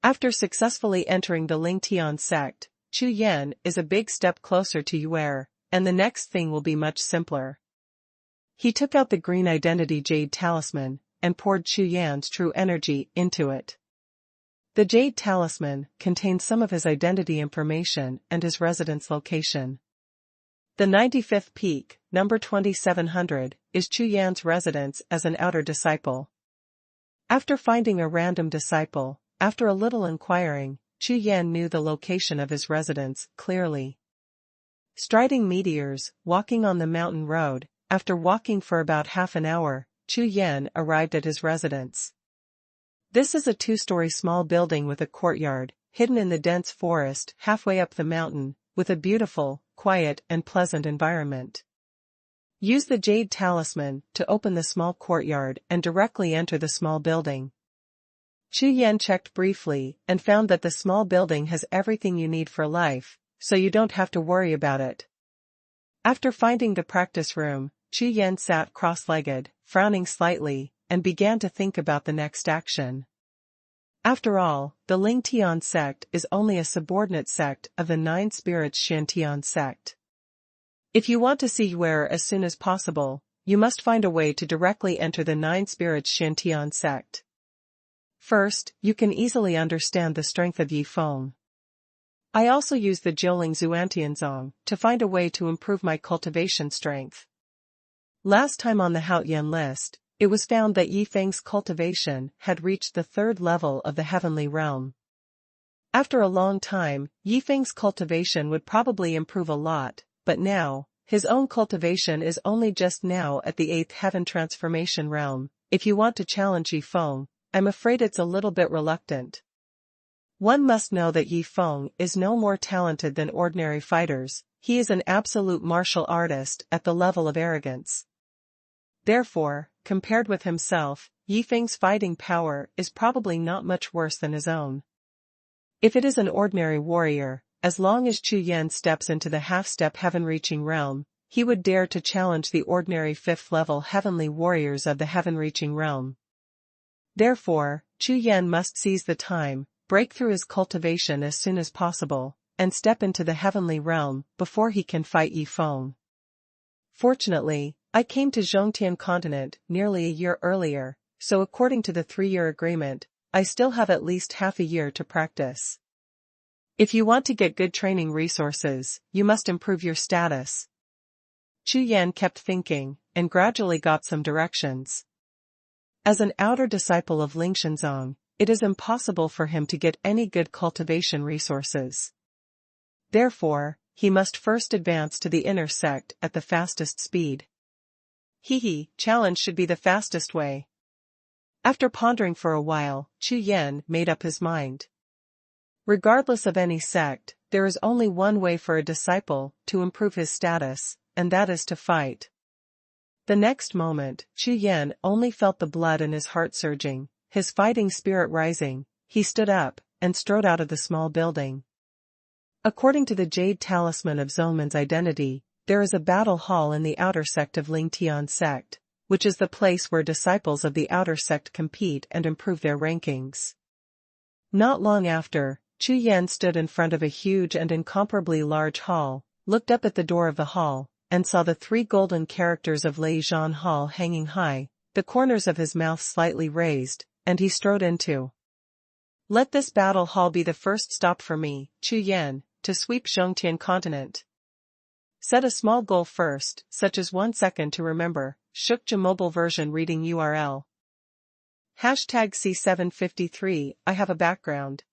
After successfully entering the Lingtian sect, Chu Yan is a big step closer to Yue, and the next thing will be much simpler. He took out the green identity jade talisman, and poured Chu Yan's true energy into it. The jade talisman contained some of his identity information and his residence location. The 95th peak, number 2700, is Chu Yan's residence as an outer disciple. After finding a random disciple, after a little inquiring, Chu Yan knew the location of his residence clearly. Striding meteors, walking on the mountain road, after walking for about half an hour, Chu Yan arrived at his residence. This is a 2-story small building with a courtyard, hidden in the dense forest halfway up the mountain, with a beautiful, quiet and pleasant environment. Use the jade talisman to open the small courtyard and directly enter the small building. Chu Yan checked briefly and found that the small building has everything you need for life, so you don't have to worry about it. After finding the practice room, Chu Yan sat cross-legged, frowning slightly, and began to think about the next action. After all, the Ling Tian sect is only a subordinate sect of the Nine Spirits Shantian sect. If you want to see where as soon as possible, you must find a way to directly enter the Nine Spirits Shantian sect. First, you can easily understand the strength of Yi Feng. I also use the Jiuling Zuantianzong to find a way to improve my cultivation strength. Last time on the Haoyan list, it was found that Yi Feng's cultivation had reached the 3rd level of the heavenly realm. After a long time, Yi Feng's cultivation would probably improve a lot, but now, his own cultivation is only just now at the 8th heaven transformation realm. If you want to challenge Yi Feng, I'm afraid it's a little bit reluctant. One must know that Yi Feng is no more talented than ordinary fighters, he is an absolute martial artist at the level of arrogance. Therefore, compared with himself, Yi Feng's fighting power is probably not much worse than his own. If it is an ordinary warrior, as long as Chu Yan steps into the half-step heaven-reaching realm, he would dare to challenge the ordinary 5th-level heavenly warriors of the heaven-reaching realm. Therefore, Chu Yan must seize the time, break through his cultivation as soon as possible, and step into the heavenly realm before he can fight Yi Feng. Fortunately, I came to Zhongtian continent nearly a year earlier, so according to the 3-year agreement, I still have at least half a year to practice. If you want to get good training resources, you must improve your status. Chu Yan kept thinking, and gradually got some directions. As an outer disciple of Ling Shenzong, it is impossible for him to get any good cultivation resources. Therefore, he must first advance to the inner sect at the fastest speed. Challenge should be the fastest way. After pondering for a while, Chu Yan made up his mind. Regardless of any sect, there is only one way for a disciple to improve his status, and that is to fight. The next moment, Chu Yan only felt the blood in his heart surging, his fighting spirit rising. He stood up, and strode out of the small building. According to the Jade Talisman of Zongman's identity, there is a battle hall in the outer sect of Ling Tian sect, which is the place where disciples of the outer sect compete and improve their rankings. Not long after, Chu Yan stood in front of a huge and incomparably large hall, looked up at the door of the hall, and saw the 3 golden characters of Lei Zhan Hall hanging high, the corners of his mouth slightly raised, and he strode into. Let this battle hall be the first stop for me, Chu Yan, to sweep Zhongtian continent. Set a small goal first, such as 1 second to remember. Shukja mobile version reading URL. #C753 I have a background.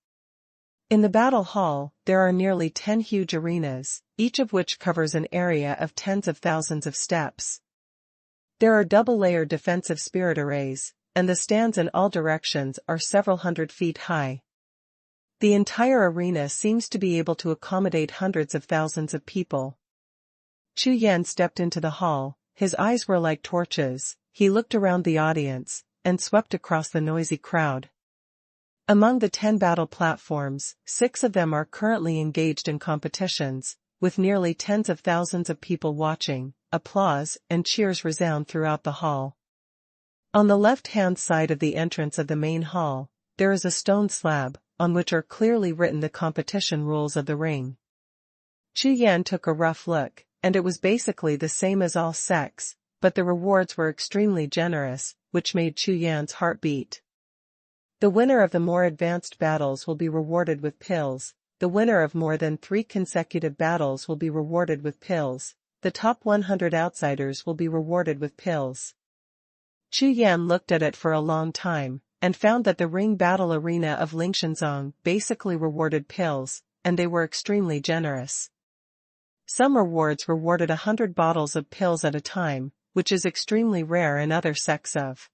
In the battle hall, there are nearly 10 huge arenas, each of which covers an area of tens of thousands of steps. There are double-layered defensive spirit arrays, and the stands in all directions are several hundred feet high. The entire arena seems to be able to accommodate hundreds of thousands of people. Chu Yan stepped into the hall, his eyes were like torches, he looked around the audience, and swept across the noisy crowd. Among the 10 battle platforms, 6 of them are currently engaged in competitions, with nearly tens of thousands of people watching. Applause and cheers resound throughout the hall. On the left-hand side of the entrance of the main hall, there is a stone slab, on which are clearly written the competition rules of the ring. Chu Yan took a rough look, and it was basically the same as all sects, but the rewards were extremely generous, which made Chu Yan's heart beat. The winner of the more advanced battles will be rewarded with pills, the winner of more than 3 consecutive battles will be rewarded with pills, the top 100 outsiders will be rewarded with pills. Chu Yan looked at it for a long time, and found that the ring battle arena of Lingshenzong basically rewarded pills, and they were extremely generous. Some rewards rewarded 100 bottles of pills at a time, which is extremely rare in other sects of.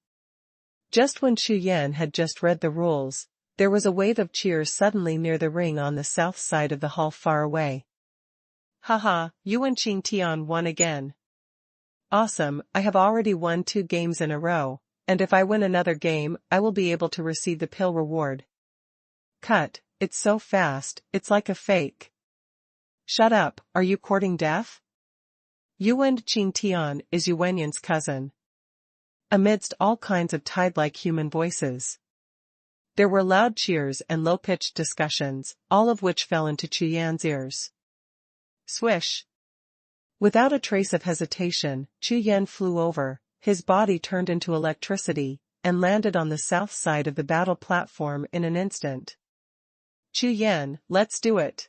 Just when Chu Yan had just read the rules, there was a wave of cheers suddenly near the ring on the south side of the hall far away. Haha, Yuan Qing Tian won again. Awesome, I have already won 2 games in a row, and if I win another game, I will be able to receive the pill reward. Cut, it's so fast, it's like a fake. Shut up, are you courting death? Yuan Qingtian is Yuanyan's cousin. Amidst all kinds of tide-like human voices, there were loud cheers and low-pitched discussions, all of which fell into Chu Yan's ears. Swish! Without a trace of hesitation, Chu Yan flew over, his body turned into electricity, and landed on the south side of the battle platform in an instant. Chu Yan, let's do it!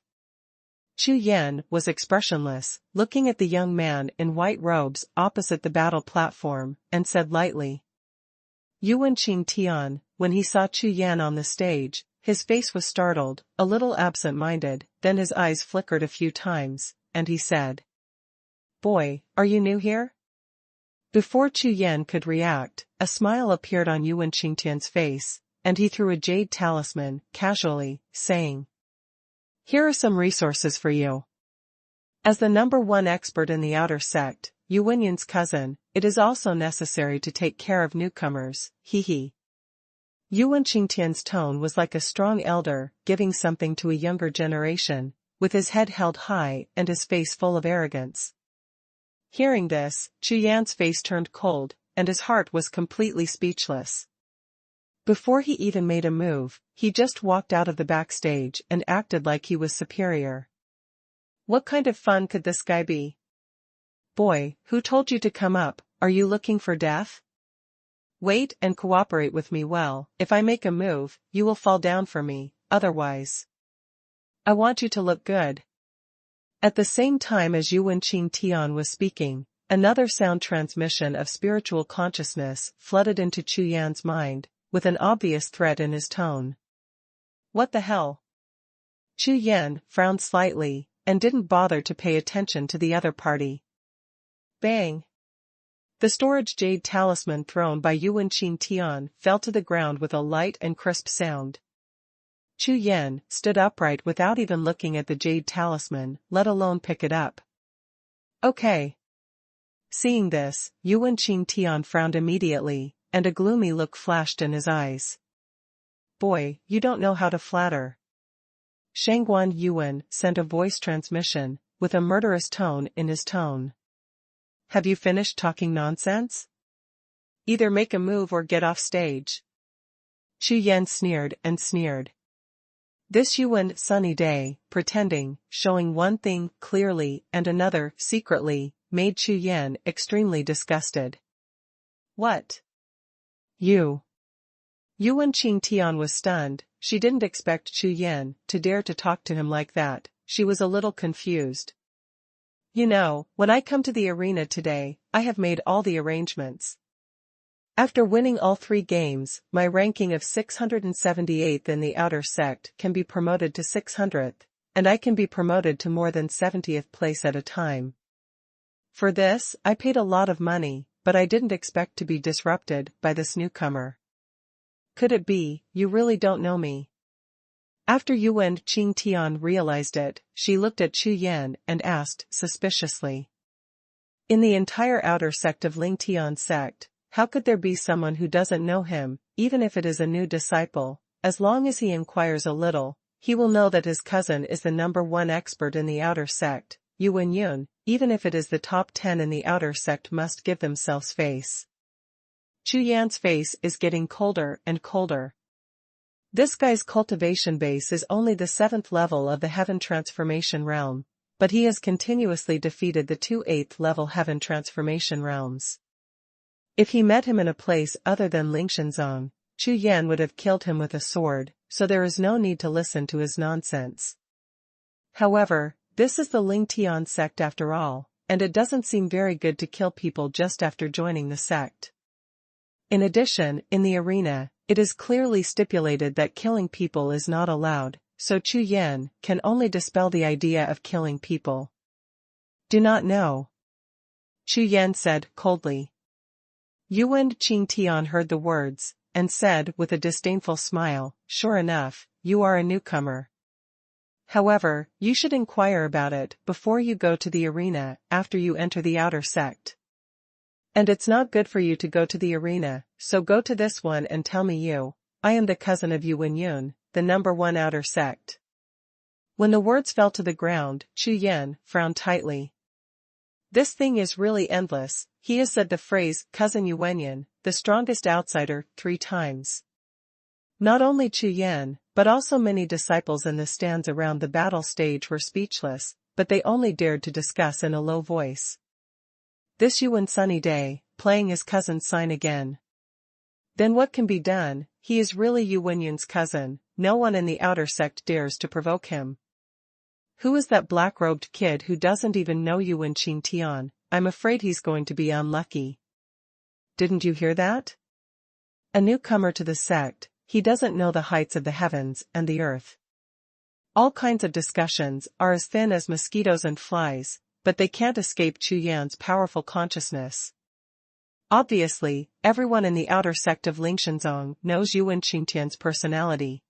Chu Yan was expressionless, looking at the young man in white robes opposite the battle platform, and said lightly. Yuan Qingtian, when he saw Chu Yan on the stage, his face was startled, a little absent-minded, then his eyes flickered a few times, and he said, "Boy, are you new here?" Before Chu Yan could react, a smile appeared on Yuan Qingtian's face, and he threw a jade talisman, casually, saying, "Here are some resources for you." As the #1 expert in the outer sect, Yuanyan's cousin, it is also necessary to take care of newcomers, hee. Yuan Qingtian's tone was like a strong elder, giving something to a younger generation, with his head held high and his face full of arrogance. Hearing this, Chu Yan's face turned cold, and his heart was completely speechless. Before he even made a move, he just walked out of the backstage and acted like he was superior. What kind of fun could this guy be? Boy, who told you to come up, are you looking for death? Wait and cooperate with me well, if I make a move, you will fall down for me, otherwise. I want you to look good. At the same time as Yuan Qingtian was speaking, another sound transmission of spiritual consciousness flooded into Chu Yan's mind, with an obvious threat in his tone. What the hell? Chu Yan frowned slightly, and didn't bother to pay attention to the other party. Bang! The storage jade talisman thrown by Yuan Qingtian fell to the ground with a light and crisp sound. Chu Yan stood upright without even looking at the jade talisman, let alone pick it up. Okay. Seeing this, Yuan Qingtian frowned immediately, and a gloomy look flashed in his eyes. Boy, you don't know how to flatter. Shangguan Yuan sent a voice transmission, with a murderous tone in his tone. Have you finished talking nonsense? Either make a move or get off stage. Chu Yan sneered and sneered. This Yuan sunny day, pretending, showing one thing clearly and another secretly, made Chu Yan extremely disgusted. What? You? Yuan Qingtian was stunned. She didn't expect Chu Yan to dare to talk to him like that. She was a little confused. You know, when I come to the arena today, I have made all the arrangements. After winning all 3 games, my ranking of 678th in the outer sect can be promoted to 600th, and I can be promoted to more than 70th place at a time. For this, I paid a lot of money, but I didn't expect to be disrupted by this newcomer. Could it be, you really don't know me? After Yuan Qingtian realized it, she looked at Chu Yan and asked suspiciously. In the entire outer sect of Lingtian sect, how could there be someone who doesn't know him, even if it is a new disciple? As long as he inquires a little, he will know that his cousin is the #1 expert in the outer sect. Yuan Yun, even if it is the top 10 in the outer sect, must give themselves face. Chu Yan's face is getting colder and colder. This guy's cultivation base is only the 7th level of the Heaven Transformation Realm, but he has continuously defeated the 2 8th level Heaven Transformation Realms. If he met him in a place other than Lingshanzong, Chu Yan would have killed him with a sword, so there is no need to listen to his nonsense. However, this is the Lingtian sect after all, and it doesn't seem very good to kill people just after joining the sect. In addition, in the arena, it is clearly stipulated that killing people is not allowed, so Chu Yan can only dispel the idea of killing people. Do not know. Chu Yan said coldly. Yuan Qingtian heard the words, and said with a disdainful smile, sure enough, you are a newcomer. However, you should inquire about it before you go to the arena, after you enter the outer sect. And it's not good for you to go to the arena, so go to this one and tell me I am the cousin of Yun, the #1 outer sect. When the words fell to the ground, Chu Yan frowned tightly. This thing is really endless. He has said the phrase, cousin Yuan, the strongest outsider, 3 times. Not only Chu Yan, but also many disciples in the stands around the battle stage were speechless, but they only dared to discuss in a low voice. This Yuan sunny day, playing his cousin's sign again. Then what can be done? He is really Yuan's cousin, no one in the outer sect dares to provoke him. Who is that black-robed kid who doesn't even know Yuan Qingtian? I'm afraid he's going to be unlucky. Didn't you hear that? A newcomer to the sect, he doesn't know the heights of the heavens and the earth. All kinds of discussions are as thin as mosquitoes and flies, but they can't escape Chu Yan's powerful consciousness. Obviously, everyone in the outer sect of Lingshanzong knows Yuan Qingtian's personality.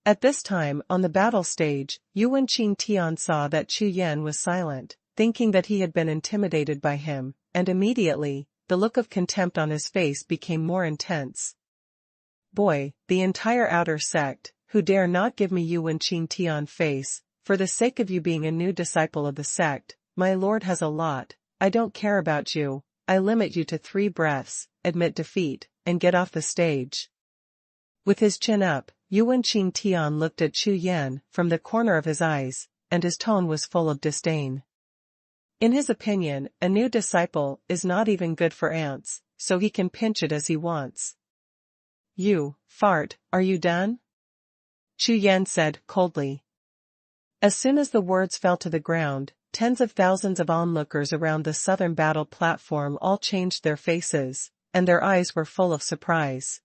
At this time on the battle stage, Yuan Qingtian saw that Chu Yan was silent, thinking that he had been intimidated by him, and immediately, the look of contempt on his face became more intense. Boy, the entire outer sect, who dare not give me Yuan Qingtian face, for the sake of you being a new disciple of the sect, my lord has a lot, I don't care about you, I limit you to 3 breaths, admit defeat, and get off the stage. With his chin up, Yuan Qingtian looked at Chu Yan from the corner of his eyes, and his tone was full of disdain. In his opinion, a new disciple is not even good for ants, so he can pinch it as he wants. You, fart, are you done? Chu Yan said coldly. As soon as the words fell to the ground, tens of thousands of onlookers around the southern battle platform all changed their faces, and their eyes were full of surprise.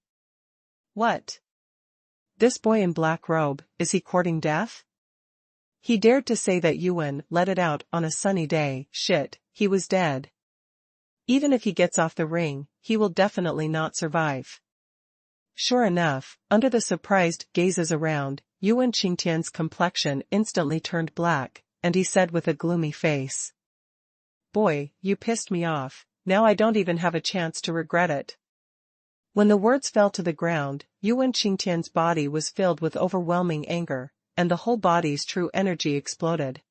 What? This boy in black robe, is he courting death? He dared to say that Yuan let it out on a sunny day. Shit, he was dead. Even if he gets off the ring, he will definitely not survive. Sure enough, under the surprised gazes around, Yuan Qingtian's complexion instantly turned black, and he said with a gloomy face. Boy, you pissed me off, now I don't even have a chance to regret it. When the words fell to the ground, Yuan Qingtian's body was filled with overwhelming anger, and the whole body's true energy exploded.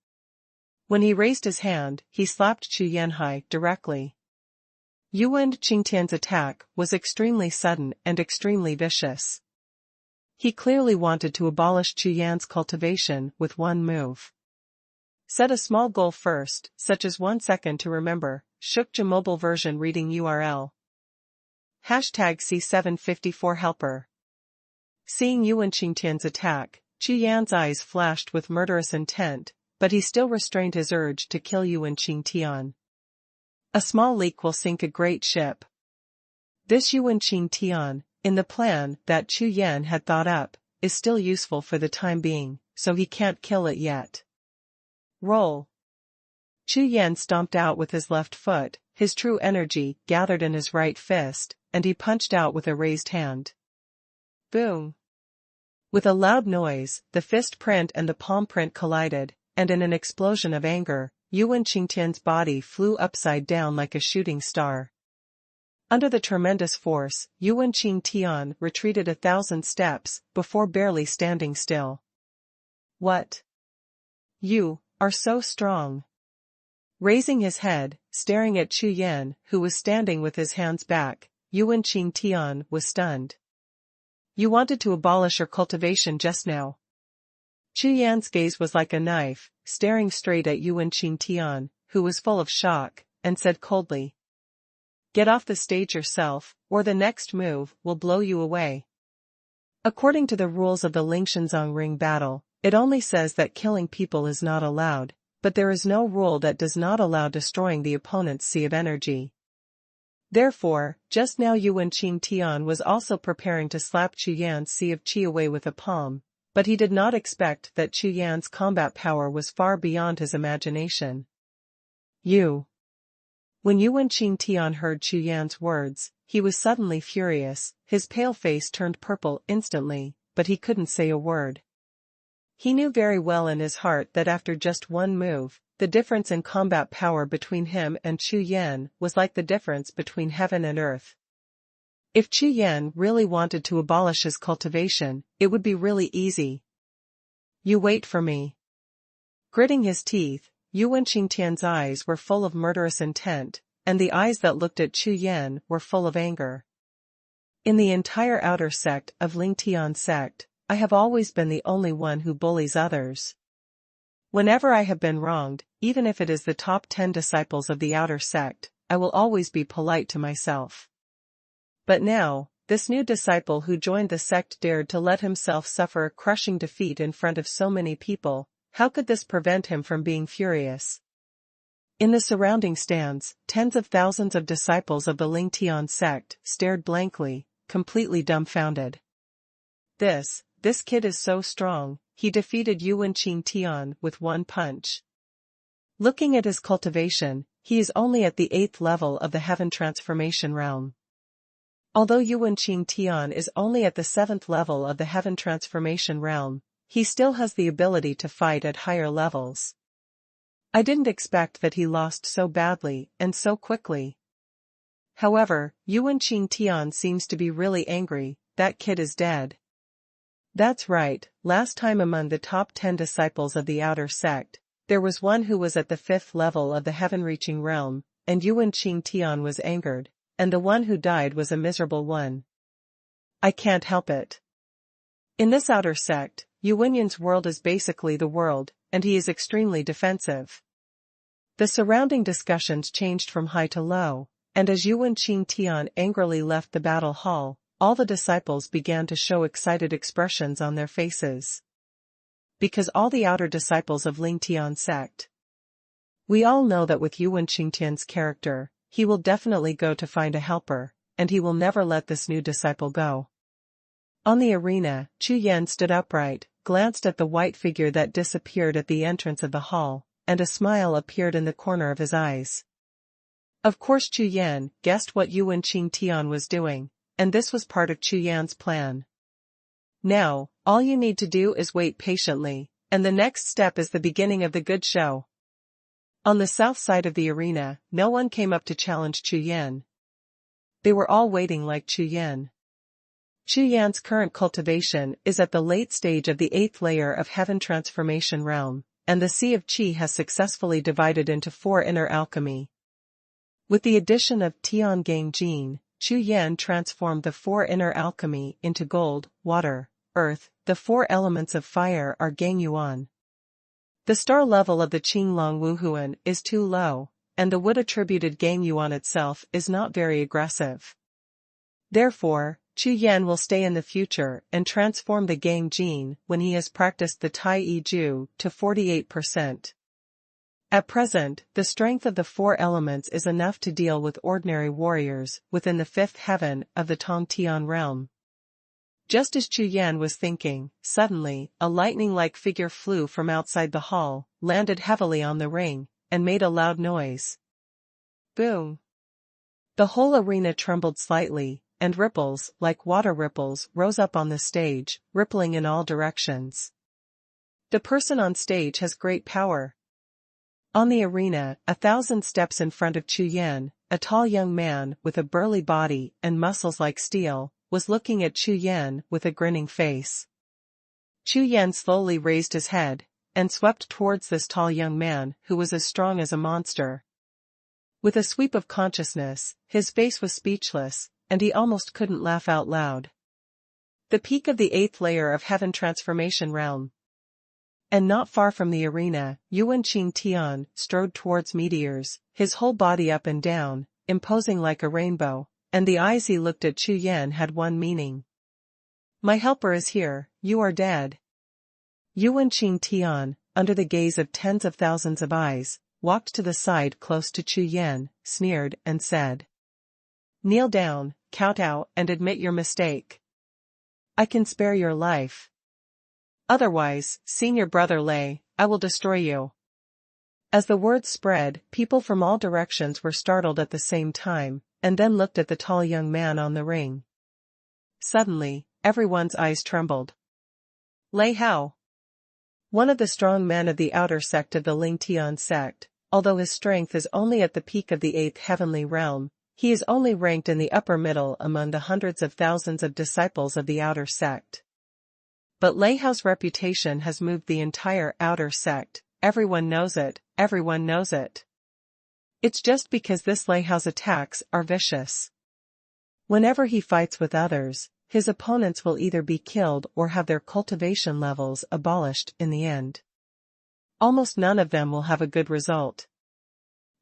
When he raised his hand, he slapped Chu Yan directly. Yuan Qingtian's attack was extremely sudden and extremely vicious. He clearly wanted to abolish Chu Yan's cultivation with one move. Set a small goal first, such as 1 second to remember. Xuanhuan mobile version reading URL. #C754 helper. Seeing Yuan Qingtian's attack, Chu Yan's eyes flashed with murderous intent, but he still restrained his urge to kill Yuan Qingtian. A small leak will sink a great ship. This Yuan Qingtian, in the plan that Chu Yan had thought up, is still useful for the time being, so he can't kill it yet. Roll. Chu Yan stomped out with his left foot, his true energy gathered in his right fist, and he punched out with a raised hand. Boom! With a loud noise, the fist print and the palm print collided, and in an explosion of anger, Yuan Qingtian's body flew upside down like a shooting star. Under the tremendous force, Yuan Qingtian retreated 1,000 steps, before barely standing still. What? You are so strong. Raising his head, staring at Chu Yan, who was standing with his hands back, Yuan Qingtian was stunned. You wanted to abolish your cultivation just now. Chu Yan's gaze was like a knife, staring straight at Yuan Qingtian, who was full of shock, and said coldly. Get off the stage yourself, or the next move will blow you away. According to the rules of the Lingshanzong ring battle, it only says that killing people is not allowed, but there is no rule that does not allow destroying the opponent's sea of energy. Therefore, just now Yuan Qingtian was also preparing to slap Chu Yan's sea of qi away with a palm, but he did not expect that Chu Yan's combat power was far beyond his imagination. You. When Yuan Qingtian heard Chu Yan's words, he was suddenly furious, his pale face turned purple instantly, but he couldn't say a word. He knew very well in his heart that after just one move, the difference in combat power between him and Chu Yan was like the difference between heaven and earth. If Chu Yan really wanted to abolish his cultivation, it would be really easy. You wait for me. Gritting his teeth, Yuan Qingtian's eyes were full of murderous intent, and the eyes that looked at Chu Yan were full of anger. In the entire outer sect of Lingtian sect, I have always been the only one who bullies others. Whenever I have been wronged, even if it is the top 10 disciples of the outer sect, I will always be polite to myself. But now, this new disciple who joined the sect dared to let himself suffer a crushing defeat in front of so many people. How could this prevent him from being furious? In the surrounding stands, tens of thousands of disciples of the Lingtian sect stared blankly, completely dumbfounded. This kid is so strong, he defeated Yuan Qingtian with one punch. Looking at his cultivation, he is only at the 8th level of the Heaven Transformation realm. Although Yuan Qingtian is only at the 7th level of the Heaven Transformation realm, he still has the ability to fight at higher levels. I didn't expect that he lost so badly and so quickly. However, Yuan Qingtian seems to be really angry. That kid is dead. That's right, last time among the top 10 disciples of the outer sect, there was one who was at the 5th level of the heaven-reaching realm, and Yuan Qingtian was angered, and the one who died was a miserable one. I can't help it. In this outer sect, Yuanyan's world is basically the world, and he is extremely defensive. The surrounding discussions changed from high to low, and as Yuan Qingtian angrily left the battle hall, all the disciples began to show excited expressions on their faces. Because all the outer disciples of Lingtian sect. We all know that with Yuan Qingtian's character, he will definitely go to find a helper, and he will never let this new disciple go. On the arena, Chu Yan stood upright, glanced at the white figure that disappeared at the entrance of the hall, and a smile appeared in the corner of his eyes. Of course Chu Yan guessed what Yuan Qingtian was doing, and this was part of Chu Yan's plan. Now, all you need to do is wait patiently, and the next step is the beginning of the good show. On the south side of the arena, no one came up to challenge Chu Yan. They were all waiting like Chu Yan. Chu Yan's current cultivation is at the late stage of the 8th layer of Heaven Transformation realm, and the Sea of Qi has successfully divided into 4 inner alchemy. With the addition of Tiangang Jin, Chu Yan transformed the 4 inner alchemy into gold, water, earth. The 4 elements of fire are Gang Yuan. The star level of the Qinglong Wuhun is too low, and the wood-attributed Gang Yuan itself is not very aggressive. Therefore, Chu Yan will stay in the future and transform the Gang Jin when he has practiced the Tai Yi Ju to 48%. At present, the strength of the 4 elements is enough to deal with ordinary warriors within the 5th heaven of the Tongtian realm. Just as Chu Yan was thinking, suddenly, a lightning-like figure flew from outside the hall, landed heavily on the ring, and made a loud noise. Boom! The whole arena trembled slightly, and ripples, like water ripples, rose up on the stage, rippling in all directions. The person on stage has great power. On the arena, 1,000 steps in front of Chu Yan, a tall young man with a burly body and muscles like steel, was looking at Chu Yan with a grinning face. Chu Yan slowly raised his head, and swept towards this tall young man who was as strong as a monster. With a sweep of consciousness, his face was speechless, and he almost couldn't laugh out loud. The peak of the 8th layer of Heaven Transformation realm. And not far from the arena, Yuan Qingtian strode towards meteors, his whole body up and down, imposing like a rainbow, and the eyes he looked at Chu Yan had one meaning. My helper is here, you are dead. Yuan Qingtian, under the gaze of tens of thousands of eyes, walked to the side close to Chu Yan, sneered, and said, Kneel down, kowtow, and admit your mistake. I can spare your life. Otherwise, senior brother Lei, I will destroy you. As the words spread, people from all directions were startled at the same time, and then looked at the tall young man on the ring. Suddenly, everyone's eyes trembled. Lei Hao. One of the strong men of the outer sect of the Lingtian sect, although his strength is only at the peak of the 8th heavenly realm, he is only ranked in the upper middle among the hundreds of thousands of disciples of the outer sect. But Lei Hao's reputation has moved the entire outer sect. Everyone knows it, everyone knows it. It's just because this Lei Hao's attacks are vicious. Whenever he fights with others, his opponents will either be killed or have their cultivation levels abolished in the end. Almost none of them will have a good result.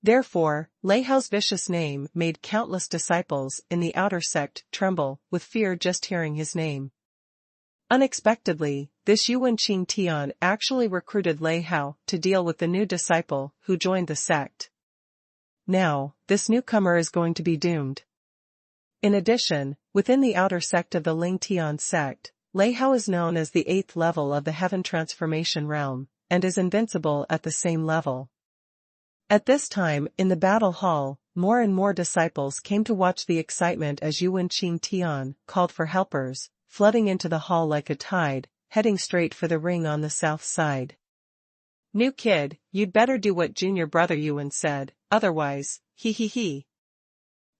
Therefore, Lei Hao's vicious name made countless disciples in the outer sect tremble with fear just hearing his name. Unexpectedly, this Yuan Qingtian actually recruited Lei Hao to deal with the new disciple who joined the sect. Now, this newcomer is going to be doomed. In addition, within the outer sect of the Lingtian sect, Lei Hao is known as the 8th level of the Heaven Transformation realm, and is invincible at the same level. At this time, in the battle hall, more and more disciples came to watch the excitement as Yuan Qingtian called for helpers, flooding into the hall like a tide, heading straight for the ring on the south side. "New kid, you'd better do what junior brother Yuan said, otherwise, he.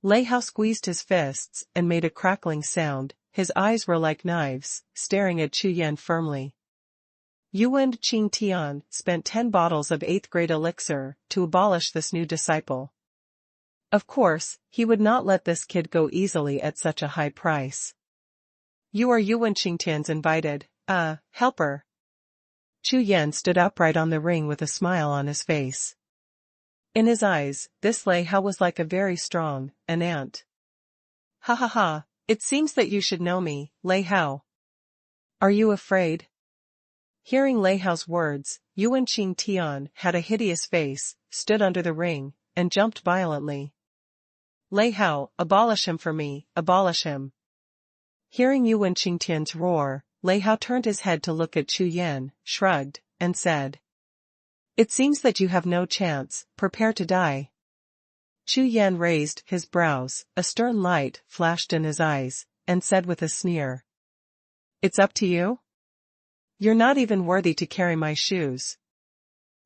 Lei Hao squeezed his fists and made a crackling sound. His eyes were like knives, staring at Chu Yan firmly. Yuan Qingtian spent 10 bottles of 8th grade elixir to abolish this new disciple. Of course, he would not let this kid go easily at such a high price. "You are Yuan Qingtian's invited, helper." Chu Yan stood upright on the ring with a smile on his face. In his eyes, this Lei Hao was like a very strong, an ant. Ha, it seems that you should know me, Lei Hao. Are you afraid?" Hearing Lei Hao's words, Yuan Qingtian had a hideous face, stood under the ring, and jumped violently. "Lei Hao, abolish him for me, abolish him." Hearing Yuan Qingtian's roar, Lei Hao turned his head to look at Chu Yan, shrugged, and said, "It seems that you have no chance, prepare to die." Chu Yan raised his brows, a stern light flashed in his eyes, and said with a sneer, "It's up to you? You're not even worthy to carry my shoes."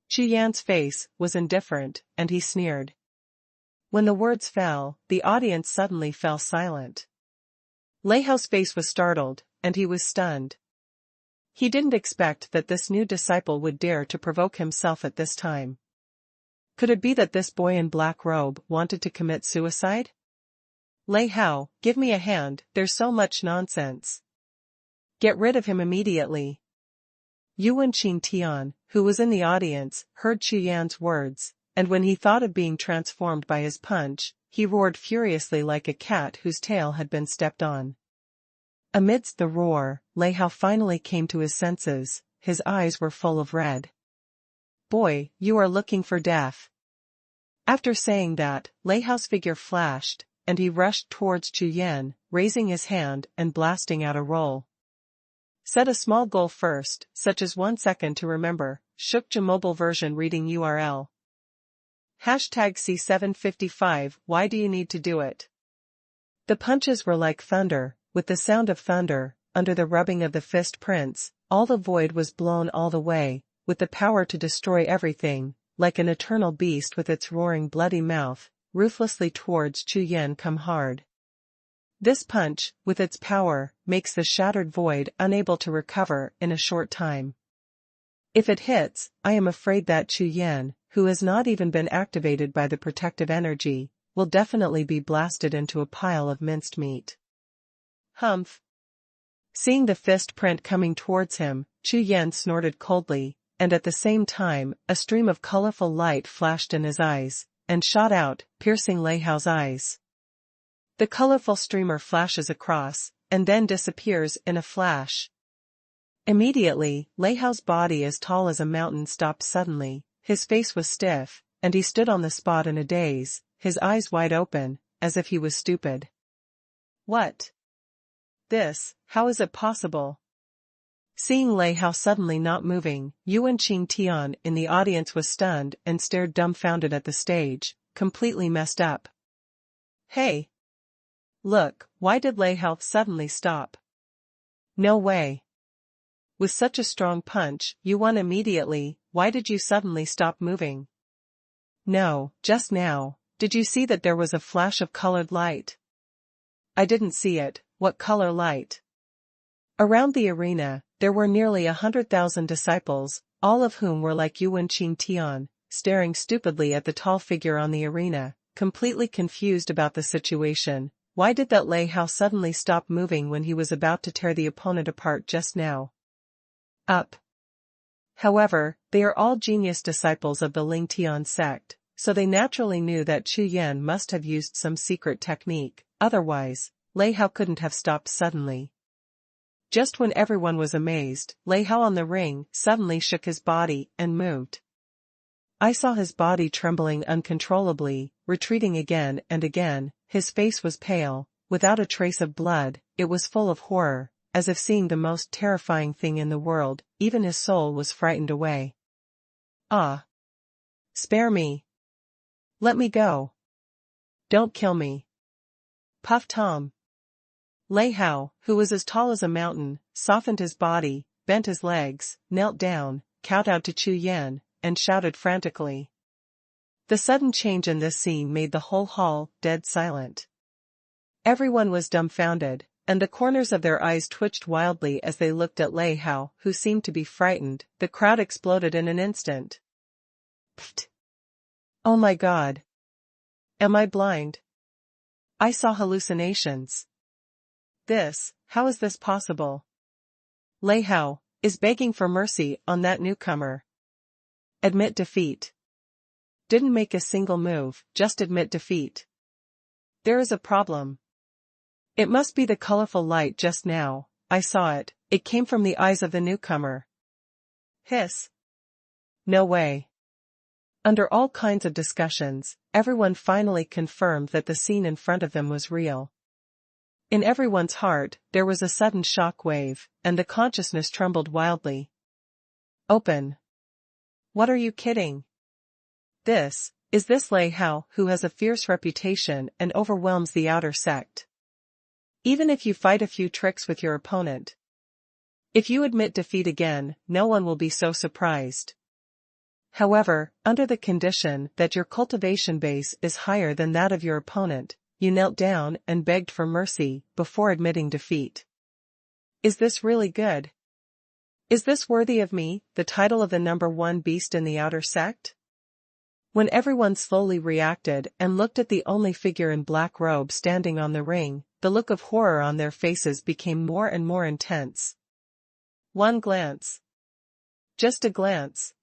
Chu Yan's face was indifferent, and he sneered. When the words fell, the audience suddenly fell silent. Lei Hao's face was startled, and he was stunned. He didn't expect that this new disciple would dare to provoke himself at this time. Could it be that this boy in black robe wanted to commit suicide? "Lei Hao, give me a hand, there's so much nonsense. Get rid of him immediately." Yuan Qingtian, who was in the audience, heard Chu Yan's words, and when he thought of being transformed by his punch, he roared furiously like a cat whose tail had been stepped on. Amidst the roar, Lei Hao finally came to his senses. His eyes were full of red. "Boy, you are looking for death." After saying that, Lei Hao's figure flashed, and he rushed towards Chu Yan, raising his hand and blasting out a roll. Set a small goal first, such as 1 second to remember. Xuanhuan mobile version reading URL. #C755 Why do you need to do it? The punches were like thunder, with the sound of thunder, under the rubbing of the fist prints, all the void was blown all the way, with the power to destroy everything, like an eternal beast with its roaring bloody mouth, ruthlessly towards Chu Yan come hard. This punch, with its power, makes the shattered void unable to recover in a short time. If it hits, I am afraid that Chu Yan, who has not even been activated by the protective energy, will definitely be blasted into a pile of minced meat. Humph. Seeing the fist print coming towards him, Chu Yan snorted coldly, and at the same time, a stream of colorful light flashed in his eyes, and shot out, piercing Lei Hao's eyes. The colorful streamer flashes across, and then disappears in a flash. Immediately, Lei Hao's body as tall as a mountain stopped suddenly, his face was stiff, and he stood on the spot in a daze, his eyes wide open, as if he was stupid. What? This, how is it possible? Seeing Lei Hao suddenly not moving, Yuan Qingtian in the audience was stunned and stared dumbfounded at the stage, completely messed up. Hey! Look, why did Lei Hao suddenly stop? No way. With such a strong punch, you won immediately. Why did you suddenly stop moving? No, just now. Did you see that there was a flash of colored light? I didn't see it. What color light? Around the arena, there were nearly 100,000 disciples, all of whom were like Yuan Qingtian, staring stupidly at the tall figure on the arena, completely confused about the situation. Why did that Lei Hao suddenly stop moving when he was about to tear the opponent apart just now? Up. However, they are all genius disciples of the Lingtian sect, so they naturally knew that Chu Yan must have used some secret technique, otherwise, Lei Hao couldn't have stopped suddenly. Just when everyone was amazed, Lei Hao on the ring suddenly shook his body and moved. I saw his body trembling uncontrollably, retreating again and again. His face was pale, without a trace of blood. It was full of horror, as if seeing the most terrifying thing in the world. Even his soul was frightened away. Ah! Spare me! Let me go! Don't kill me! Puff Tom! Lei Hao, who was as tall as a mountain, softened his body, bent his legs, knelt down, kowtowed to Chu Yan, and shouted frantically. The sudden change in this scene made the whole hall dead silent. Everyone was dumbfounded, and the corners of their eyes twitched wildly as they looked at Lei Hao, who seemed to be frightened. The crowd exploded in an instant. Pfft! Oh my God! Am I blind? I saw hallucinations. How is this possible? Lei Hao is begging for mercy on that newcomer. Admit defeat. Didn't make a single move, just admit defeat. There is a problem. It must be the colorful light just now. I saw it. It came from the eyes of the newcomer. Hiss. No way. Under all kinds of discussions, everyone finally confirmed that the scene in front of them was real. In everyone's heart, there was a sudden shock wave, and the consciousness trembled wildly. Open. What are you kidding? Is this Lei Hao, who has a fierce reputation and overwhelms the outer sect? Even if you fight a few tricks with your opponent. If you admit defeat again, no one will be so surprised. However, under the condition that your cultivation base is higher than that of your opponent, you knelt down and begged for mercy before admitting defeat. Is this really good? Is this worthy of me, the title of the #1 beast in the outer sect? When everyone slowly reacted and looked at the only figure in black robe standing on the ring, the look of horror on their faces became more and more intense. One glance. Just a glance.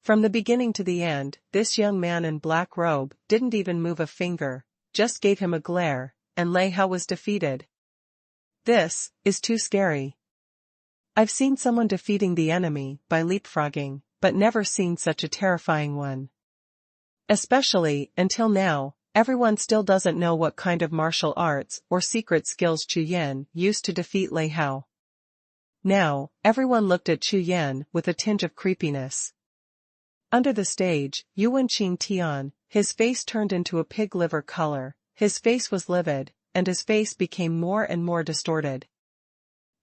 From the beginning to the end, this young man in black robe didn't even move a finger, just gave him a glare, and Lei Hao was defeated. This is too scary. I've seen someone defeating the enemy by leapfrogging, but never seen such a terrifying one. Especially, until now, everyone still doesn't know what kind of martial arts or secret skills Chu Yan used to defeat Lei Hao. Now, everyone looked at Chu Yan with a tinge of creepiness. Under the stage, Yuan Qingtian, his face turned into a pig liver color, his face was livid, and his face became more and more distorted.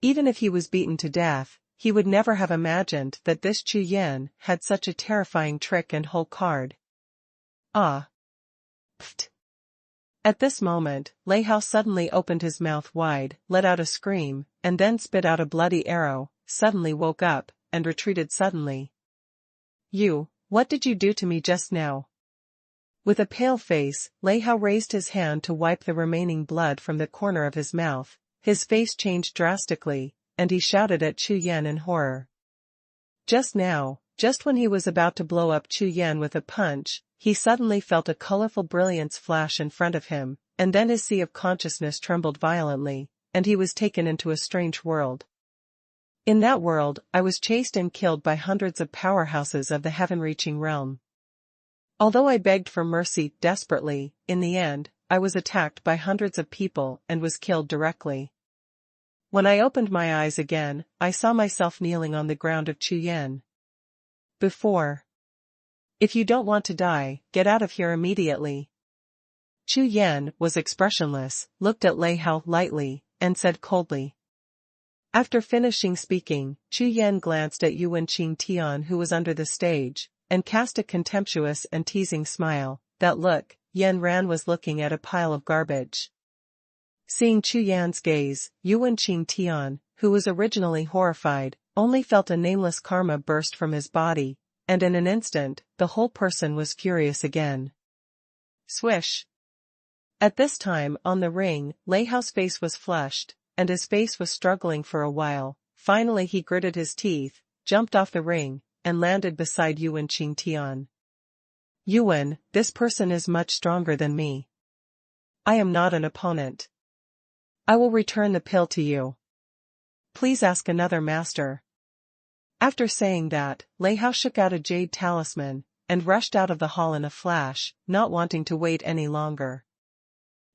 Even if he was beaten to death, he would never have imagined that this Chu Yan had such a terrifying trick and whole card. Ah! Pfft! At this moment, Lei Hao suddenly opened his mouth wide, let out a scream, and then spit out a bloody arrow, suddenly woke up, and retreated suddenly. What did you do to me just now? With a pale face, Lei Hao raised his hand to wipe the remaining blood from the corner of his mouth. His face changed drastically, and he shouted at Chu Yan in horror. Just now, just when he was about to blow up Chu Yan with a punch, he suddenly felt a colorful brilliance flash in front of him, and then his sea of consciousness trembled violently, and he was taken into a strange world. In that world, I was chased and killed by hundreds of powerhouses of the heaven-reaching realm. Although I begged for mercy desperately, in the end, I was attacked by hundreds of people and was killed directly. When I opened my eyes again, I saw myself kneeling on the ground of Chu Yan. If you don't want to die, get out of here immediately. Chu Yan was expressionless, looked at Lei Hao lightly, and said coldly. After finishing speaking, Chu Yan glanced at Yuan Qingtian who was under the stage, and cast a contemptuous and teasing smile. That look, Yan Ran was looking at a pile of garbage. Seeing Chu Yan's gaze, Yuan Qingtian, who was originally horrified, only felt a nameless karma burst from his body, and in an instant, the whole person was furious again. Swish! At this time, on the ring, Lei Hao's face was flushed, and his face was struggling for a while. Finally he gritted his teeth, jumped off the ring, and landed beside Yuan Qingtian. Yuan, this person is much stronger than me. I am not an opponent. I will return the pill to you. Please ask another master. After saying that, Lei Hao shook out a jade talisman, and rushed out of the hall in a flash, not wanting to wait any longer.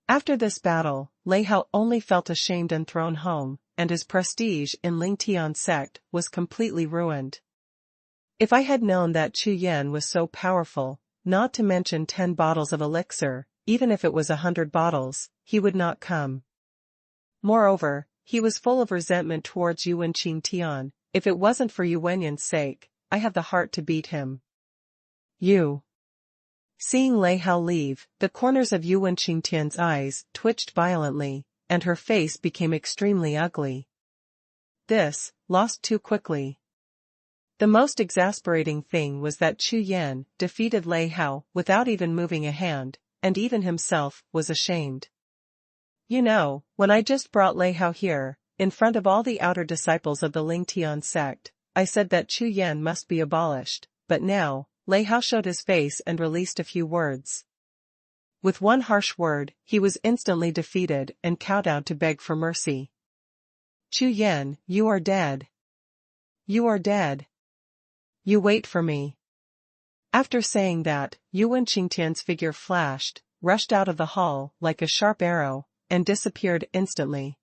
After this battle, Lei Hao only felt ashamed and thrown home, and his prestige in Lingtian sect was completely ruined. If I had known that Chu Yan was so powerful, not to mention 10 bottles of elixir, even if it was 100 bottles, he would not come. Moreover, he was full of resentment towards Yuan Qingtian. If it wasn't for Yuanyan's sake, I have the heart to beat him. You. Seeing Lei Hao leave, the corners of Yuan Qingtian's eyes twitched violently, and her face became extremely ugly. This, lost too quickly. The most exasperating thing was that Chu Yan defeated Lei Hao without even moving a hand, and even himself was ashamed. You know, when I just brought Lei Hao here, in front of all the outer disciples of the Lingtian sect, I said that Chu Yan must be abolished, but now, Lei Hao showed his face and released a few words. With one harsh word, he was instantly defeated and kowtowed to beg for mercy. Chu Yan, you are dead. You are dead. You wait for me. After saying that, Yuan Qingtian's figure flashed, rushed out of the hall like a sharp arrow, and disappeared instantly.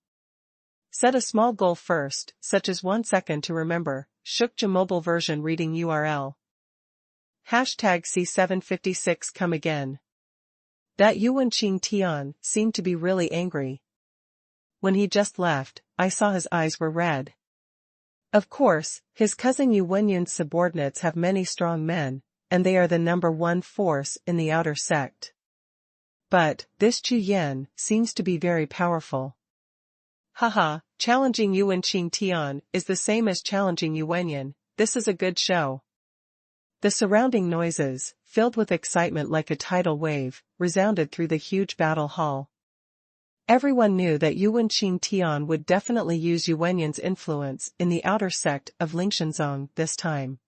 Set a small goal first, such as 1 second to remember. Shukja mobile version reading URL. #C756 come again. That Yuan Qingtian seemed to be really angry. When he just left, I saw his eyes were red. Of course, his cousin Yuanyan's subordinates have many strong men, and they are the #1 force in the outer sect. But, this Chu Yan seems to be very powerful. Haha, challenging Yuan Qingtian is the same as challenging Yuanyan. This is a good show. The surrounding noises, filled with excitement like a tidal wave, resounded through the huge battle hall. Everyone knew that Yuan Qingtian would definitely use Yuanyan's influence in the outer sect of Lingshanzong this time.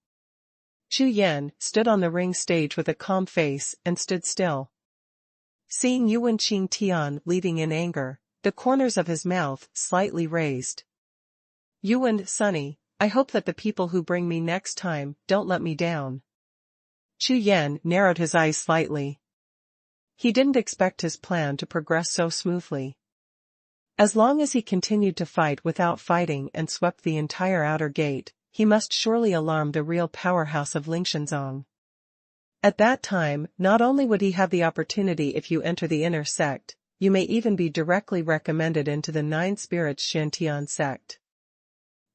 Chu Yan stood on the ring stage with a calm face and stood still. Seeing Yuan Qingtian leaving in anger, the corners of his mouth slightly raised. Yuan, Sonny, I hope that the people who bring me next time don't let me down. Chu Yan narrowed his eyes slightly. He didn't expect his plan to progress so smoothly. As long as he continued to fight without fighting and swept the entire outer gate, he must surely alarm the real powerhouse of Lingshanzong. At that time, not only would he have the opportunity if you enter the inner sect, you may even be directly recommended into the 9 spirits Shantian sect.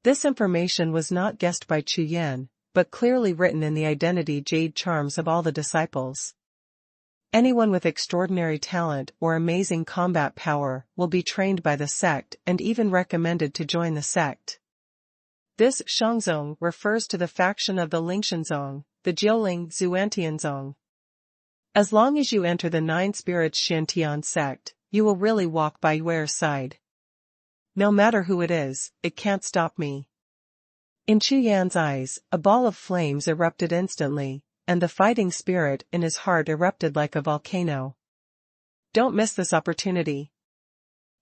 This information was not guessed by Chu Yan, but clearly written in the identity jade charms of all the disciples. Anyone with extraordinary talent or amazing combat power will be trained by the sect and even recommended to join the sect. This Shangzong refers to the faction of the Lingshanzong, the Jiuling Zuantianzong. As long as you enter the 9 spirits Shantian sect, you will really walk by Yuer's side. No matter who it is, it can't stop me. In Chu Yan's eyes, a ball of flames erupted instantly, and the fighting spirit in his heart erupted like a volcano. Don't miss this opportunity.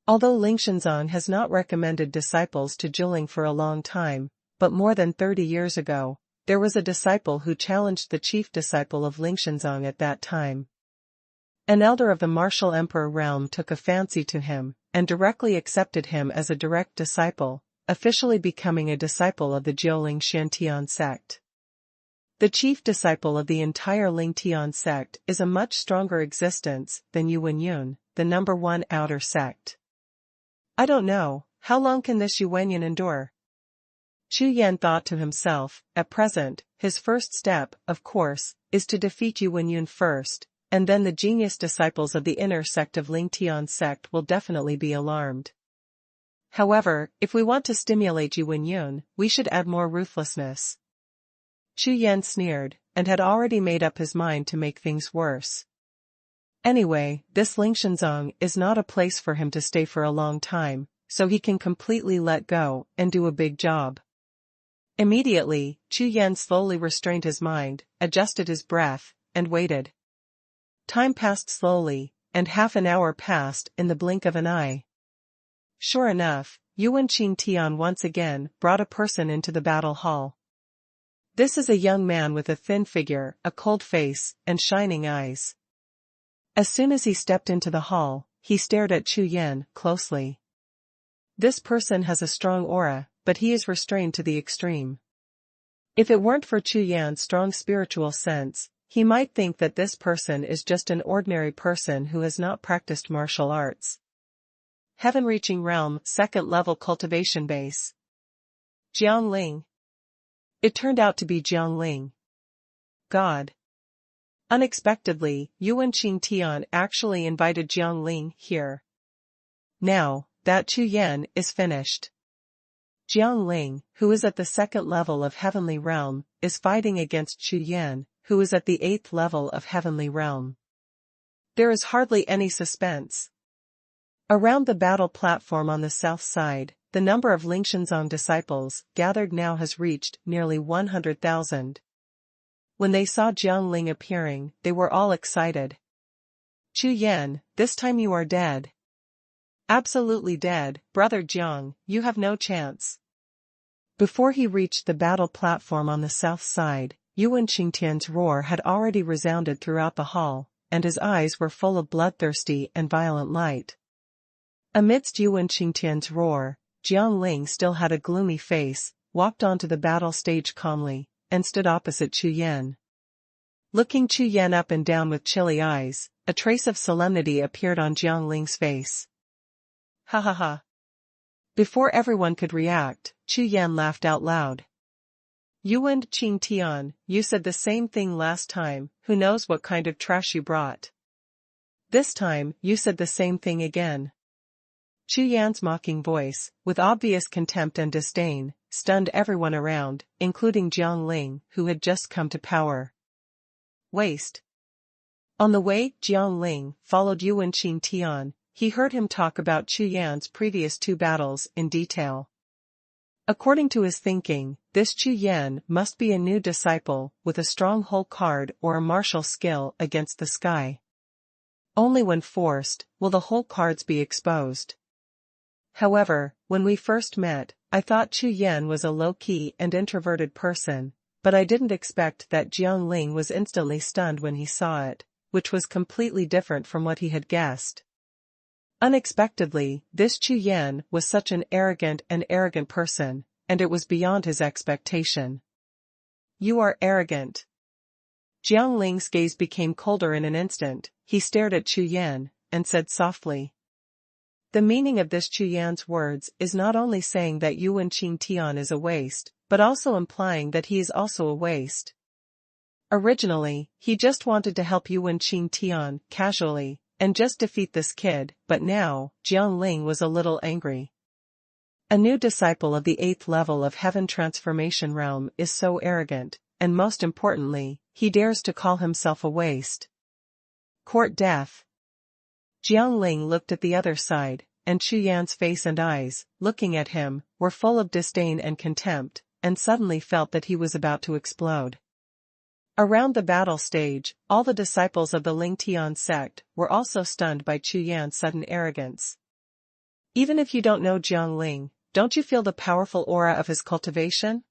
Although Lingshanzong has not recommended disciples to Jiuling for a long time, but more than 30 years ago, there was a disciple who challenged the chief disciple of Lingshanzong at that time. An elder of the martial emperor realm took a fancy to him, and directly accepted him as a direct disciple, officially becoming a disciple of the Jiuling Shantian sect. The chief disciple of the entire Lingtian sect is a much stronger existence than Yuan Yun, the #1 outer sect. I don't know, how long can this Xuanhuan endure? Chu Yan thought to himself, at present, his first step, of course, is to defeat Xuanhuan first, and then the genius disciples of the inner sect of Ling Tian's sect will definitely be alarmed. However, if we want to stimulate Xuanhuan, we should add more ruthlessness. Chu Yan sneered, and had already made up his mind to make things worse. Anyway, this Lingshanzong is not a place for him to stay for a long time, so he can completely let go and do a big job. Immediately, Chu Yan slowly restrained his mind, adjusted his breath, and waited. Time passed slowly, and half an hour passed in the blink of an eye. Sure enough, Yuan Qingtian once again brought a person into the battle hall. This is a young man with a thin figure, a cold face, and shining eyes. As soon as he stepped into the hall, he stared at Chu Yan closely. This person has a strong aura, but he is restrained to the extreme. If it weren't for Chu Yan's strong spiritual sense, he might think that this person is just an ordinary person who has not practiced martial arts. Heaven-reaching realm, second level cultivation base. Jiangling. It turned out to be Jiangling. God. Unexpectedly, Yuan Qingtian actually invited Jiangling here. Now, that Chu Yan is finished. Jiangling, who is at the second level of heavenly realm, is fighting against Chu Yan, who is at the 8th level of heavenly realm. There is hardly any suspense. Around the battle platform on the south side, the number of Lingshanzong disciples gathered now has reached nearly 100,000. When they saw Jiangling appearing, they were all excited. Chu Yan, this time you are dead. Absolutely dead, brother Jiang, you have no chance. Before he reached the battle platform on the south side, Yuan Qingtian's roar had already resounded throughout the hall, and his eyes were full of bloodthirsty and violent light. Amidst Yuan Qingtian's roar, Jiangling still had a gloomy face, walked onto the battle stage calmly, and stood opposite Chu Yan. Looking Chu Yan up and down with chilly eyes, a trace of solemnity appeared on Jiangling's face. Ha ha ha. Before everyone could react, Chu Yan laughed out loud. Yuan Qingtian, you said the same thing last time, who knows what kind of trash you brought. This time, you said the same thing again. Chu Yan's mocking voice, with obvious contempt and disdain, stunned everyone around, including Jiangling, who had just come to power. Waste. On the way, Jiangling followed Yuan Qingtian. He heard him talk about Chu Yan's previous 2 battles in detail. According to his thinking, this Chu Yan must be a new disciple with a strong whole card or a martial skill against the sky. Only when forced will the whole cards be exposed. However, when we first met, I thought Chu Yan was a low-key and introverted person, but I didn't expect that Jiangling was instantly stunned when he saw it, which was completely different from what he had guessed. Unexpectedly, this Chu Yan was such an arrogant person, and it was beyond his expectation. You are arrogant. Jiangling's gaze became colder in an instant. He stared at Chu Yan, and said softly. The meaning of this Chu Yan's words is not only saying that Yuan Qingtian is a waste, but also implying that he is also a waste. Originally, he just wanted to help Yuan Qingtian casually, and just defeat this kid, but now, Jiangling was a little angry. A new disciple of the 8th level of Heaven Transformation Realm is so arrogant, and most importantly, he dares to call himself a waste. Court death. Jiangling looked at the other side, and Chu Yan's face and eyes, looking at him, were full of disdain and contempt, and suddenly felt that he was about to explode. Around the battle stage, all the disciples of the Ling Tian sect were also stunned by Chu Yan's sudden arrogance. Even if you don't know Jiangling, don't you feel the powerful aura of his cultivation?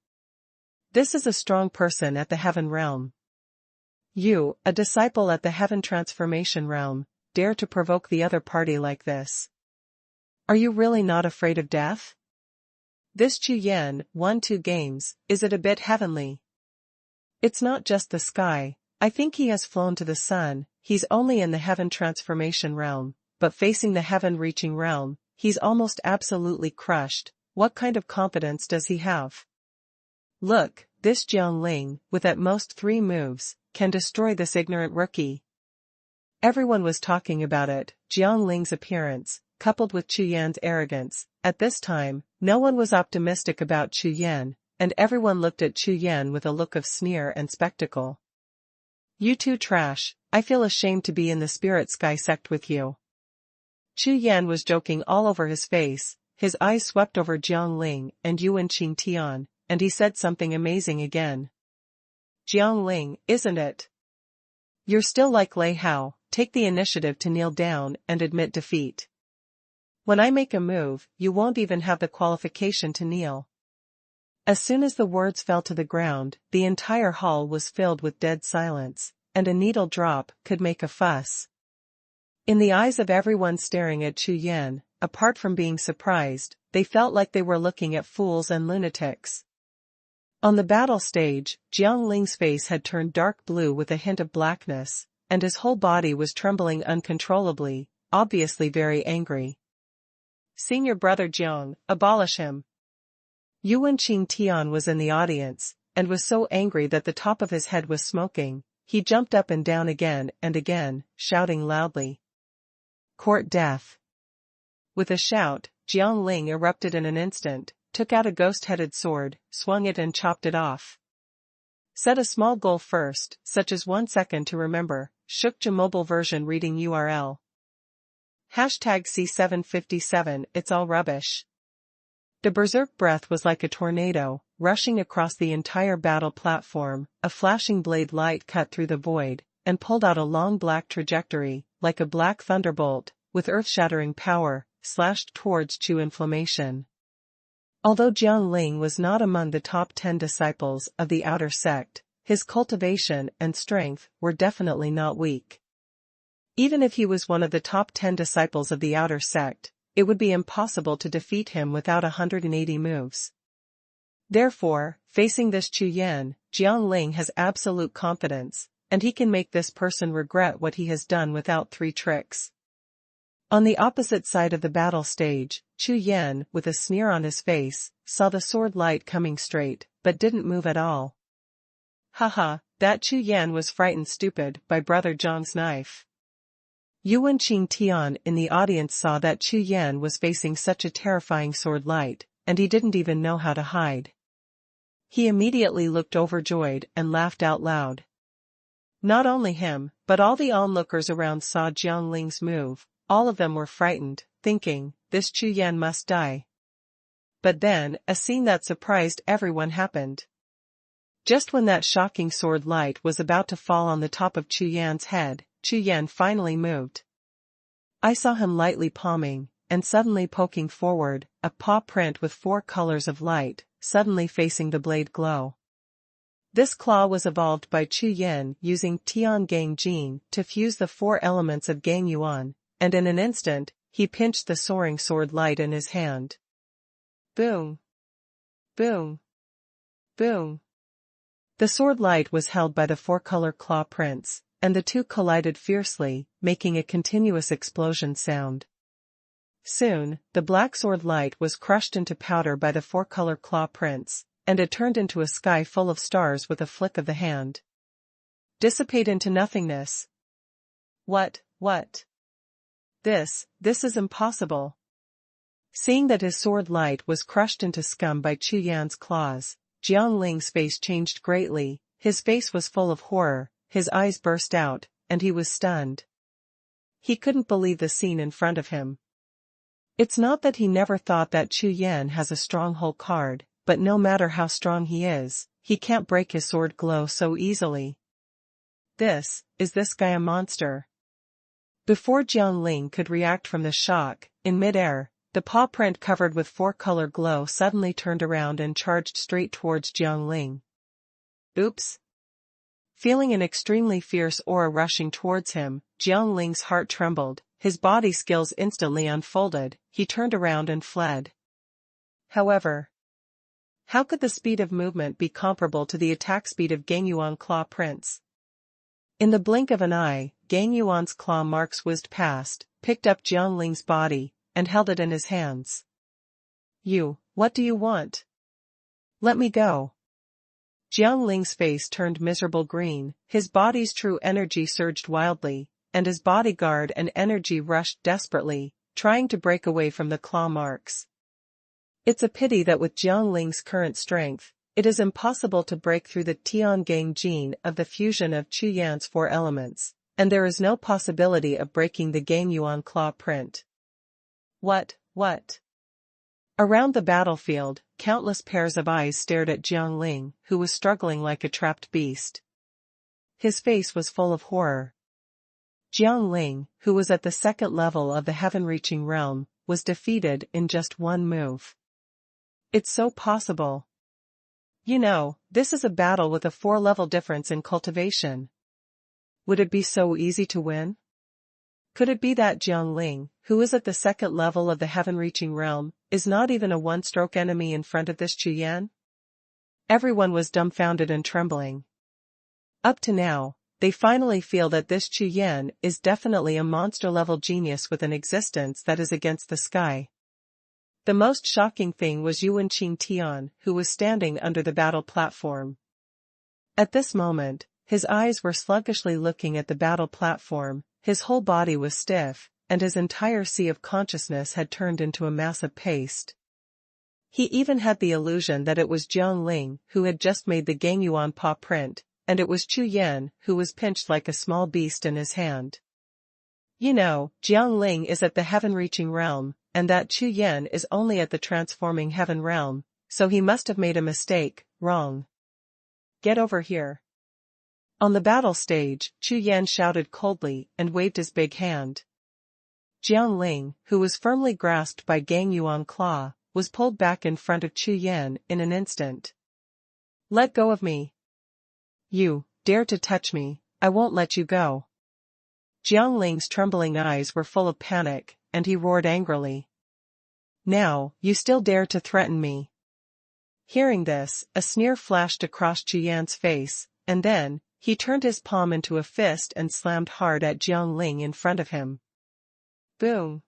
This is a strong person at the Heaven Realm. You, a disciple at the Heaven Transformation Realm, dare to provoke the other party like this. Are you really not afraid of death? This Chu Yan won 2 games, is it a bit heavenly? It's not just the sky, I think he has flown to the sun, he's only in the Heaven Transformation Realm, but facing the heaven-reaching realm, he's almost absolutely crushed. What kind of confidence does he have? Look, this Jiangling, with at most 3 moves, can destroy this ignorant rookie. Everyone was talking about it, Jiangling's appearance, coupled with Chu Yan's arrogance. At this time, no one was optimistic about Chu Yan, and everyone looked at Chu Yan with a look of sneer and spectacle. You two trash, I feel ashamed to be in the spirit sky sect with you. Chu Yan was joking all over his face, his eyes swept over Jiangling and Yuan Qingtian, and he said something amazing again. Jiangling, isn't it? You're still like Lei Hao, take the initiative to kneel down and admit defeat. When I make a move, you won't even have the qualification to kneel. As soon as the words fell to the ground, the entire hall was filled with dead silence, and a needle drop could make a fuss. In the eyes of everyone staring at Chu Yan, apart from being surprised, they felt like they were looking at fools and lunatics. On the battle stage, Jiangling's face had turned dark blue with a hint of blackness, and his whole body was trembling uncontrollably, obviously very angry. Senior brother Jiang, abolish him. Yuan Qingtian was in the audience, and was so angry that the top of his head was smoking. He jumped up and down again and again, shouting loudly. Court death. With a shout, Jiangling erupted in an instant, took out a ghost-headed sword, swung it and chopped it off. Set a small goal first, such as 1 second to remember, Shukja mobile version reading URL. #C757, it's all rubbish. The berserk breath was like a tornado, rushing across the entire battle platform. A flashing blade light cut through the void, and pulled out a long black trajectory, like a black thunderbolt, with earth-shattering power, slashed towards Chu Inflammation. Although Jiangling was not among the top 10 disciples of the outer sect, his cultivation and strength were definitely not weak. Even if he was one of the top 10 disciples of the outer sect, it would be impossible to defeat him without 180 moves. Therefore, facing this Chu Yan, Jiangling has absolute confidence, and he can make this person regret what he has done without 3 tricks. On the opposite side of the battle stage, Chu Yan, with a sneer on his face, saw the sword light coming straight, but didn't move at all. Haha, that Chu Yan was frightened stupid by Brother Zhang's knife. Yuan Qingtian in the audience saw that Chu Yan was facing such a terrifying sword light, and he didn't even know how to hide. He immediately looked overjoyed and laughed out loud. Not only him, but all the onlookers around saw Jiangling's move. All of them were frightened, thinking, this Chu Yan must die. But then, a scene that surprised everyone happened. Just when that shocking sword light was about to fall on the top of Chu Yan's head, Chu Yan finally moved. I saw him lightly palming, and suddenly poking forward, a paw print with 4 colors of light, suddenly facing the blade glow. This claw was evolved by Chu Yan using Tian Gang Jin to fuse the 4 elements of Gang Yuan, and in an instant, he pinched the soaring sword light in his hand. Boom! Boom! Boom! The sword light was held by the 4-color claw prints, and the 2 collided fiercely, making a continuous explosion sound. Soon, the black sword light was crushed into powder by the 4-color claw prints, and it turned into a sky full of stars with a flick of the hand. Dissipate into nothingness. What? This is impossible. Seeing that his sword light was crushed into scum by Chu Yan's claws, Jiangling's face changed greatly, his face was full of horror, his eyes burst out, and he was stunned. He couldn't believe the scene in front of him. It's not that he never thought that Chu Yan has a stronghold card, but no matter how strong he is, he can't break his sword glow so easily. Is this guy a monster? Before Jiangling could react from the shock, in midair, the paw print covered with 4-color glow suddenly turned around and charged straight towards Jiangling. Oops! Feeling an extremely fierce aura rushing towards him, Jiangling's heart trembled, his body skills instantly unfolded, he turned around and fled. However, how could the speed of movement be comparable to the attack speed of Gang Yuan claw prints? In the blink of an eye, Gang Yuan's claw marks whizzed past, picked up Jiangling's body, and held it in his hands. What do you want? Let me go. Jiang Ling's face turned miserable green, his body's true energy surged wildly, and his bodyguard and energy rushed desperately, trying to break away from the claw marks. It's a pity that with Jiang Ling's current strength, it is impossible to break through the Tiangang gene of the fusion of Chu Yan's 4 elements, and there is no possibility of breaking the Gangyuan claw print. What? Around the battlefield, countless pairs of eyes stared at Jiang Ling, who was struggling like a trapped beast. His face was full of horror. Jiang Ling, who was at the 2nd level of the heaven-reaching realm, was defeated in just one move. It's so possible. This is a battle with a 4-level difference in cultivation. Would it be so easy to win? Could it be that Jiang Ling, who is at the 2nd level of the heaven-reaching realm, is not even a one-stroke enemy in front of this Chu Yan? Everyone was dumbfounded and trembling. Up to now, they finally feel that this Chu Yan is definitely a monster-level genius with an existence that is against the sky. The most shocking thing was Yuan Qingtian, who was standing under the battle platform. At this moment, his eyes were sluggishly looking at the battle platform, his whole body was stiff, and his entire sea of consciousness had turned into a mass of paste. He even had the illusion that it was Jiang Ling who had just made the Gangyuan paw print, and it was Chu Yan who was pinched like a small beast in his hand. Jiang Ling is at the heaven-reaching realm, and that Chu Yan is only at the transforming heaven realm, so he must have made a mistake, wrong. Get over here. On the battle stage, Chu Yan shouted coldly and waved his big hand. Jiang Ling, who was firmly grasped by Gangyuan claw, was pulled back in front of Chu Yan in an instant. Let go of me. You dare to touch me, I won't let you go. Jiang Ling's trembling eyes were full of panic, and he roared angrily. Now, you still dare to threaten me. Hearing this, a sneer flashed across Chu Yan's face, and then, he turned his palm into a fist and slammed hard at Jiang Ling in front of him. Boom.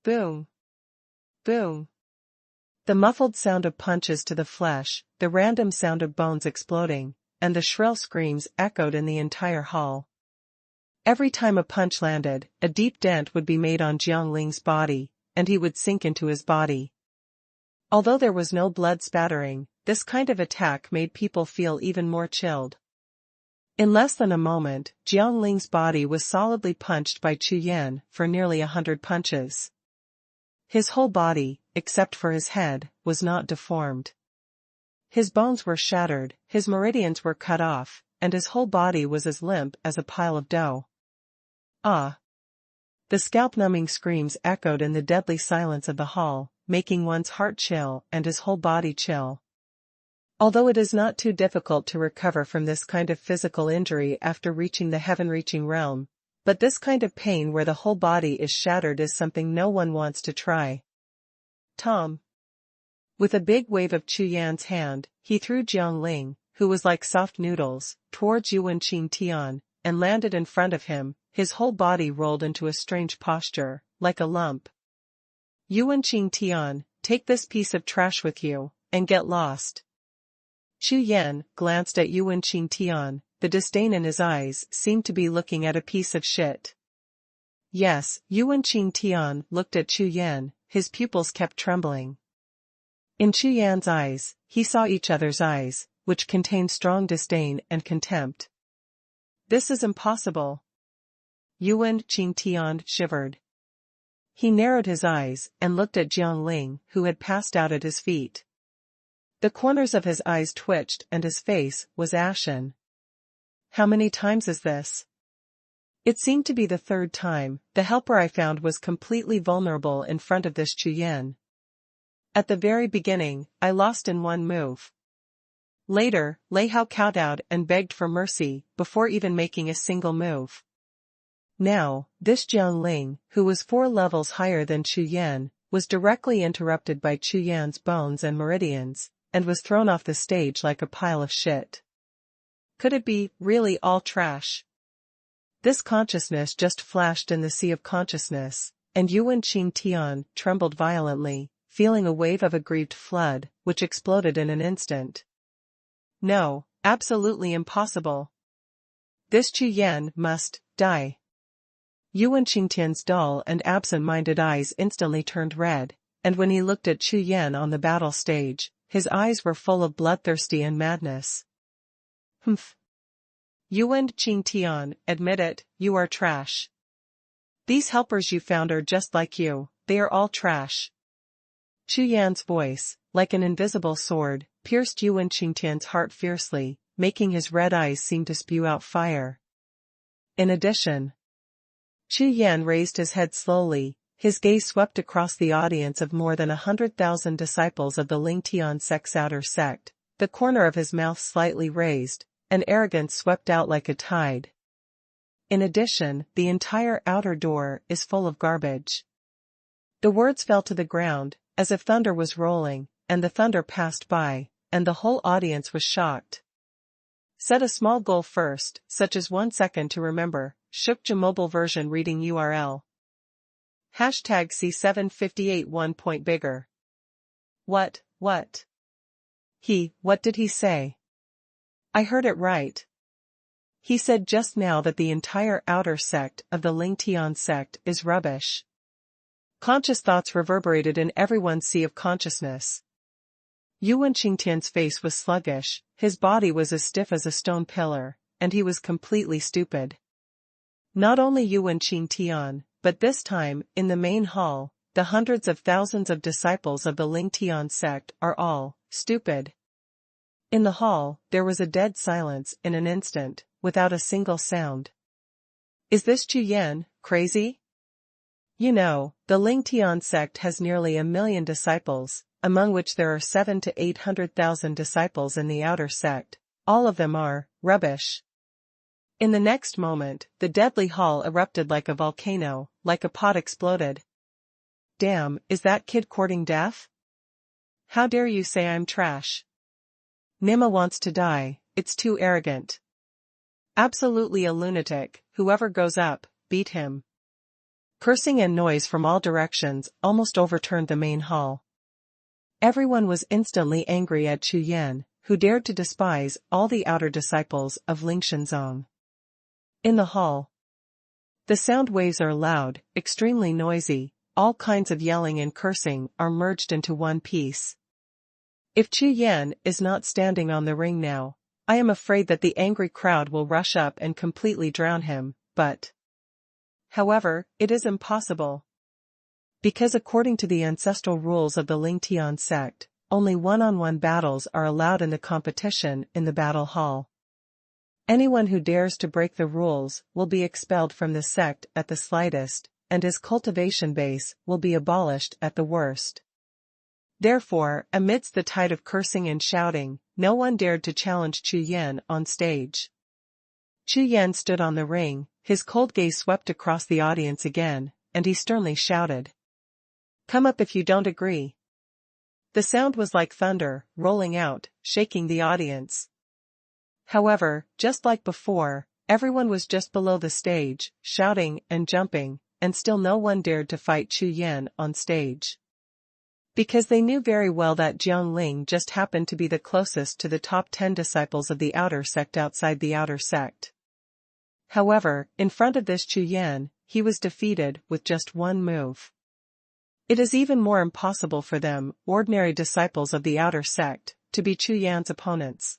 Boom. Boom. The muffled sound of punches to the flesh, the random sound of bones exploding, and the shrill screams echoed in the entire hall. Every time a punch landed, a deep dent would be made on Jiang Ling's body, and he would sink into his body. Although there was no blood spattering, this kind of attack made people feel even more chilled. In less than a moment, Jiang Ling's body was solidly punched by Chu Yan for nearly 100 punches. His whole body, except for his head, was not deformed. His bones were shattered, his meridians were cut off, and his whole body was as limp as a pile of dough. Ah! The scalp-numbing screams echoed in the deadly silence of the hall, making one's heart chill and his whole body chill. Although it is not too difficult to recover from this kind of physical injury after reaching the heaven-reaching realm, but this kind of pain where the whole body is shattered is something no one wants to try. Tom. With a big wave of Chu Yan's hand, he threw Jiang Ling, who was like soft noodles, towards Yuan Qingtian, and landed in front of him, his whole body rolled into a strange posture, like a lump. Yuan Qingtian, take this piece of trash with you, and get lost. Chu Yan glanced at Yuan Qingtian, the disdain in his eyes seemed to be looking at a piece of shit. Yes, Yuan Qingtian looked at Chu Yan, his pupils kept trembling. In Chu Yan's eyes, he saw each other's eyes, which contained strong disdain and contempt. This is impossible. Yuan Qingtian shivered. He narrowed his eyes and looked at Jiang Ling, who had passed out at his feet. The corners of his eyes twitched and his face was ashen. How many times is this? It seemed to be the 3rd time. The helper I found was completely vulnerable in front of this Chu Yan. At the very beginning, I lost in one move. Later, Lei Hao kowtowed and begged for mercy, before even making a single move. Now, this Jiang Ling, who was 4 levels higher than Chu Yan, was directly interrupted by Chu Yan's bones and meridians, and was thrown off the stage like a pile of shit. Could it be really all trash? This consciousness just flashed in the sea of consciousness, and Yuan Qingtian trembled violently, feeling a wave of aggrieved flood, which exploded in an instant. No, absolutely impossible. This Chu Yan must die. Yuan Qingtian's dull and absent-minded eyes instantly turned red, and when he looked at Chu Yan on the battle stage, his eyes were full of bloodthirsty and madness. Humph. Yuan Qingtian, admit it, you are trash. These helpers you found are just like you, they are all trash. Chu Yan's voice, like an invisible sword, pierced Yuan Qingtian's heart fiercely, making his red eyes seem to spew out fire. In addition, Chu Yan raised his head slowly, his gaze swept across the audience of more than 100,000 disciples of the Lingtian sect's outer sect, the corner of his mouth slightly raised, and arrogance swept out like a tide. In addition, the entire outer door is full of garbage. The words fell to the ground, as if thunder was rolling, and the thunder passed by, and the whole audience was shocked. Set a small goal first, such as 1 second to remember. Xuanhuan mobile version reading URL. #C758 1 point bigger. What? What did he say? I heard it right. He said just now that the entire outer sect of the Lingtian sect is rubbish. Conscious thoughts reverberated in everyone's sea of consciousness. Yuan Qingtian's face was sluggish, his body was as stiff as a stone pillar, and he was completely stupid. Not only Yuan Qingtian, but this time, in the main hall, the hundreds of thousands of disciples of the Lingtian sect are all stupid. In the hall, there was a dead silence in an instant, without a single sound. Is this Chu Yan crazy? You know, the Lingtian sect has nearly 1 million disciples, among which there are 700,000 to 800,000 disciples in the outer sect. All of them are rubbish. In the next moment, the deadly hall erupted like a volcano, like a pot exploded. Damn, is that kid courting death? How dare you say I'm trash? Nima wants to die, it's too arrogant. Absolutely a lunatic, whoever goes up, beat him. Cursing and noise from all directions almost overturned the main hall. Everyone was instantly angry at Chu Yan, who dared to despise all the outer disciples of Lingshenzong. In the hall, the sound waves are loud, extremely noisy, all kinds of yelling and cursing are merged into one piece. If Chu Yan is not standing on the ring now, I am afraid that the angry crowd will rush up and completely drown him, but however, it is impossible. Because according to the ancestral rules of the Lingtian sect, only one-on-one battles are allowed in the competition in the battle hall. Anyone who dares to break the rules will be expelled from the sect at the slightest, and his cultivation base will be abolished at the worst. Therefore, amidst the tide of cursing and shouting, no one dared to challenge Chu Yan on stage. Chu Yan stood on the ring, his cold gaze swept across the audience again, and he sternly shouted. Come up if you don't agree. The sound was like thunder, rolling out, shaking the audience. However, just like before, everyone was just below the stage, shouting and jumping, and still no one dared to fight Chu Yan on stage. Because they knew very well that Jiang Ling just happened to be the closest to the top 10 disciples of the outer sect outside the outer sect. However, in front of this Chu Yan, he was defeated with just one move. It is even more impossible for them, ordinary disciples of the outer sect, to be Chu Yan's opponents.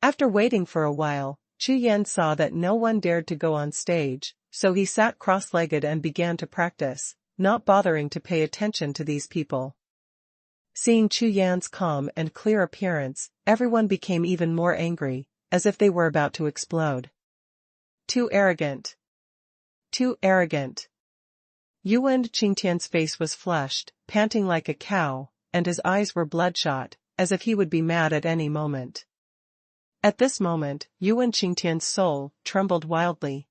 After waiting for a while, Chu Yan saw that no one dared to go on stage, so he sat cross-legged and began to practice, not bothering to pay attention to these people. Seeing Chu Yan's calm and clear appearance, everyone became even more angry, as if they were about to explode. Too arrogant. Too arrogant. Yuan Qingtian's face was flushed, panting like a cow, and his eyes were bloodshot, as if he would be mad at any moment. At this moment, Yuan Qingtian's soul trembled wildly.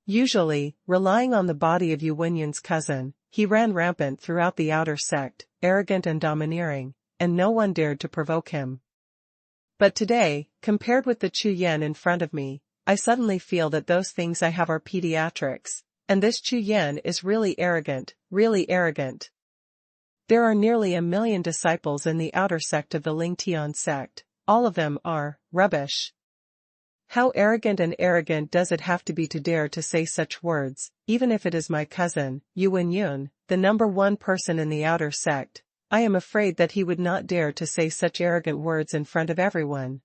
Usually, relying on the body of Yu Wenyan's cousin, he ran rampant throughout the outer sect, arrogant and domineering, and no one dared to provoke him. But today, compared with the Chu Yan in front of me, I suddenly feel that those things I have are pediatrics, And this Chu Yan is really arrogant, really arrogant. There are nearly 1 million disciples in the outer sect of the Lingtian sect. All of them are rubbish. How arrogant and arrogant does it have to be to dare to say such words, even if it is my cousin, Yun, the number one person in the outer sect? I am afraid that he would not dare to say such arrogant words in front of everyone.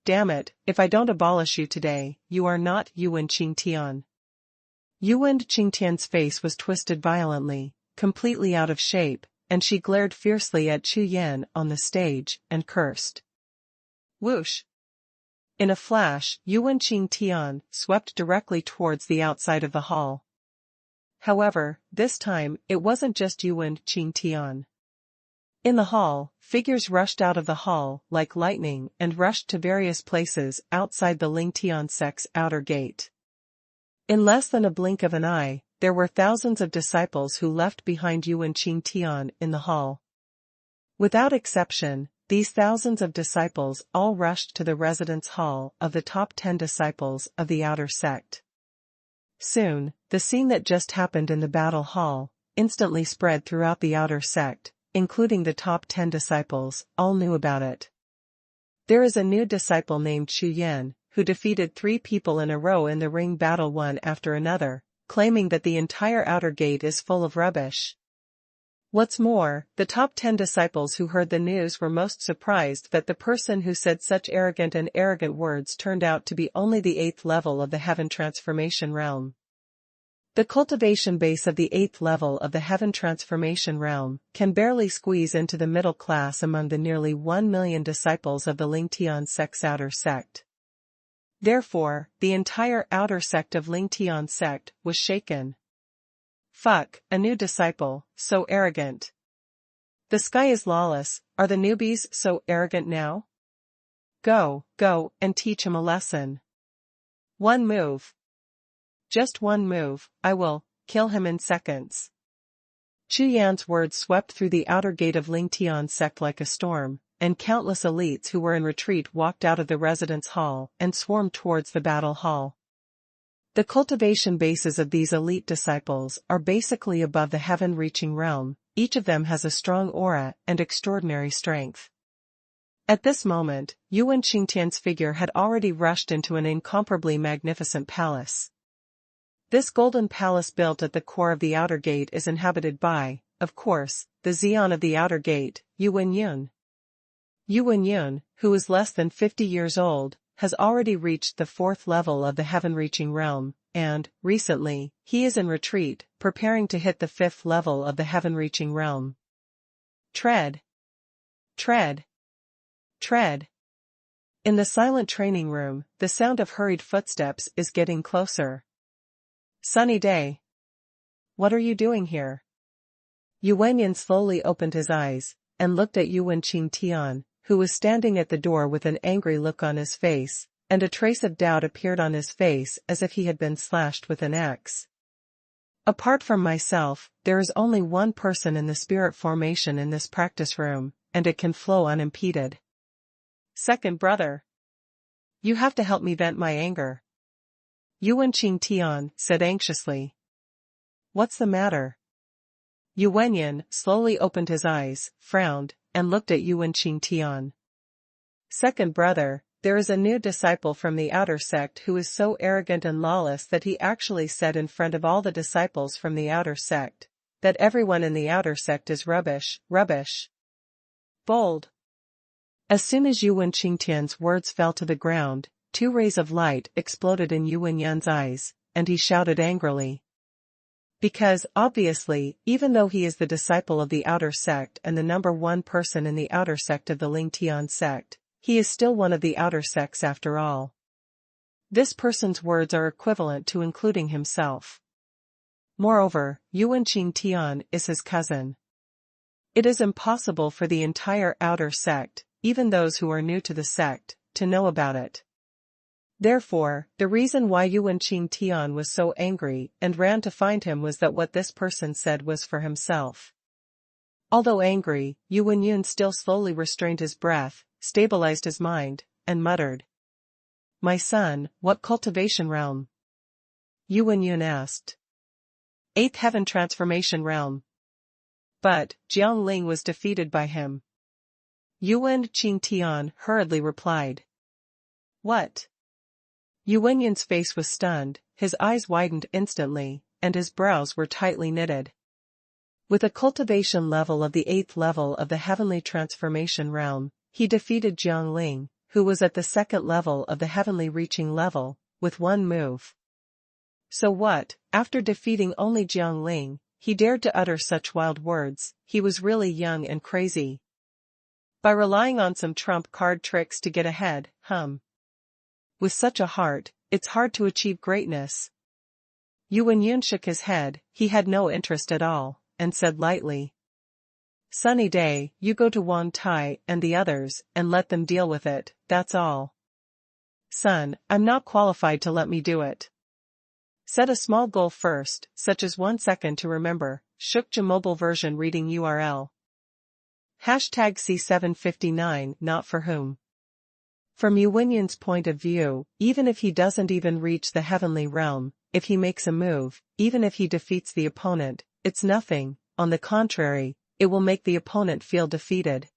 Damn it, if I don't abolish you today, you are not Yuan Qingtian. Yuan Qingtian's face was twisted violently, completely out of shape, and she glared fiercely at Chu Yan on the stage, and cursed. Whoosh! In a flash, Yuan Qingtian swept directly towards the outside of the hall. However, this time, it wasn't just Yuan Qingtian. In the hall, figures rushed out of the hall like lightning and rushed to various places outside the Lingtian sect's outer gate. In less than a blink of an eye, there were thousands of disciples who left behind Yuan Qingtian in the hall. Without exception, these thousands of disciples all rushed to the residence hall of the top 10 disciples of the outer sect. Soon, the scene that just happened in the battle hall instantly spread throughout the outer sect, including the top 10 disciples, all knew about it. There is a new disciple named Chu Yan, who defeated 3 people in a row in the ring battle one after another, claiming that the entire outer gate is full of rubbish. What's more, the top 10 disciples who heard the news were most surprised that the person who said such arrogant words turned out to be only the 8th level of the Heaven Transformation Realm. The cultivation base of the 8th level of the Heaven Transformation Realm can barely squeeze into the middle class among the nearly 1 million disciples of the Lingtian sect's outer sect. Therefore, the entire outer sect of Lingtian sect was shaken. Fuck, a new disciple, so arrogant. The sky is lawless, are the newbies so arrogant now? Go, and teach him a lesson. One move. Just one move, I will kill him in seconds. Chu Yan's words swept through the outer gate of Lingtian sect like a storm, and countless elites who were in retreat walked out of the residence hall and swarmed towards the battle hall. The cultivation bases of these elite disciples are basically above the heaven-reaching realm. Each of them has a strong aura and extraordinary strength. At this moment, Yuan Qingtian's figure had already rushed into an incomparably magnificent palace. This golden palace built at the core of the outer gate is inhabited by, of course, the Xian of the outer gate, Yuan Yun. Yuan Yun, who is less than 50 years old, has already reached the 4th level of the heaven-reaching realm, and, recently, he is in retreat, preparing to hit the 5th level of the heaven-reaching realm. Tread. Tread. Tread. In the silent training room, the sound of hurried footsteps is getting closer. Sunny day. What are you doing here? Yuan Yin slowly opened his eyes, and looked at Yuan Qingtian, who was standing at the door with an angry look on his face, and a trace of doubt appeared on his face as if he had been slashed with an axe. Apart from myself, there is only one person in the spirit formation in this practice room, and it can flow unimpeded. Second brother. You have to help me vent my anger. Yuan Qingtian said anxiously. What's the matter? Yuan Yin slowly opened his eyes, frowned, and looked at Yuan Qingtian. Second brother, there is a new disciple from the outer sect who is so arrogant and lawless that he actually said in front of all the disciples from the outer sect, that everyone in the outer sect is rubbish, rubbish. Bold. As soon as Yuan Qingtian's words fell to the ground, 2 rays of light exploded in Yuan Yun's eyes, and he shouted angrily. Because, obviously, even though he is the disciple of the outer sect and the number 1 person in the outer sect of the Lingtian sect, he is still one of the outer sects after all. This person's words are equivalent to including himself. Moreover, Yuan Qingtian is his cousin. It is impossible for the entire outer sect, even those who are new to the sect, to know about it. Therefore, the reason why Yuan Qingtian was so angry and ran to find him was that what this person said was for himself. Although angry, Yuan Yun still slowly restrained his breath, stabilized his mind, and muttered. My son, what cultivation realm? Yuan Yun asked. 8th Heaven Transformation Realm. But, Jiang Ling was defeated by him. Yuan Qingtian hurriedly replied. What? Yuanyan's face was stunned, his eyes widened instantly, and his brows were tightly knitted. With a cultivation level of the 8th level of the Heavenly Transformation Realm, he defeated Jiang Ling, who was at the 2nd level of the Heavenly Reaching level, with one move. So what, after defeating only Jiang Ling, he dared to utter such wild words? He was really young and crazy. By relying on some trump card tricks to get ahead, With such a heart, it's hard to achieve greatness. Yuan Yun shook his head, he had no interest at all, and said lightly. Sunny day, you go to Wang Tai and the others, and let them deal with it, that's all. Son, I'm not qualified to let me do it. Set a small goal first, such as 1 second to remember, Shukja mobile version reading URL. #C759 not for whom. From Yuanyan's point of view, even if he doesn't even reach the heavenly realm, if he makes a move, even if he defeats the opponent, it's nothing, on the contrary, it will make the opponent feel defeated.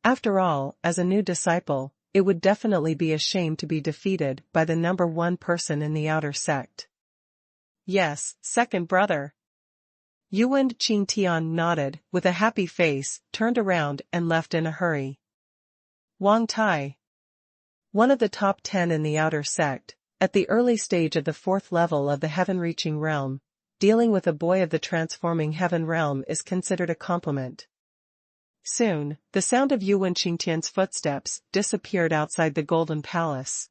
After all, as a new disciple, it would definitely be a shame to be defeated by the number 1 person in the outer sect. Yes, second brother. Yuan Qingtian nodded, with a happy face, turned around and left in a hurry. Wang Tai. One of the top 10 in the outer sect, at the early stage of the 4th level of the heaven-reaching realm, dealing with a boy of the transforming heaven realm is considered a compliment. Soon, the sound of Yuan Qingtian's footsteps disappeared outside the Golden Palace.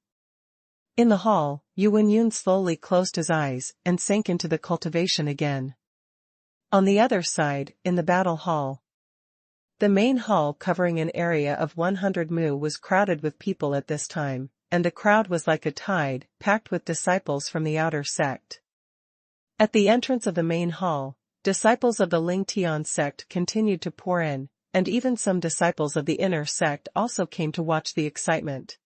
In the hall, Yuan Yun slowly closed his eyes and sank into the cultivation again. On the other side, in the battle hall. The main hall covering an area of 100 mu was crowded with people at this time, and the crowd was like a tide, packed with disciples from the outer sect. At the entrance of the main hall, disciples of the Lingtian sect continued to pour in, and even some disciples of the inner sect also came to watch the excitement.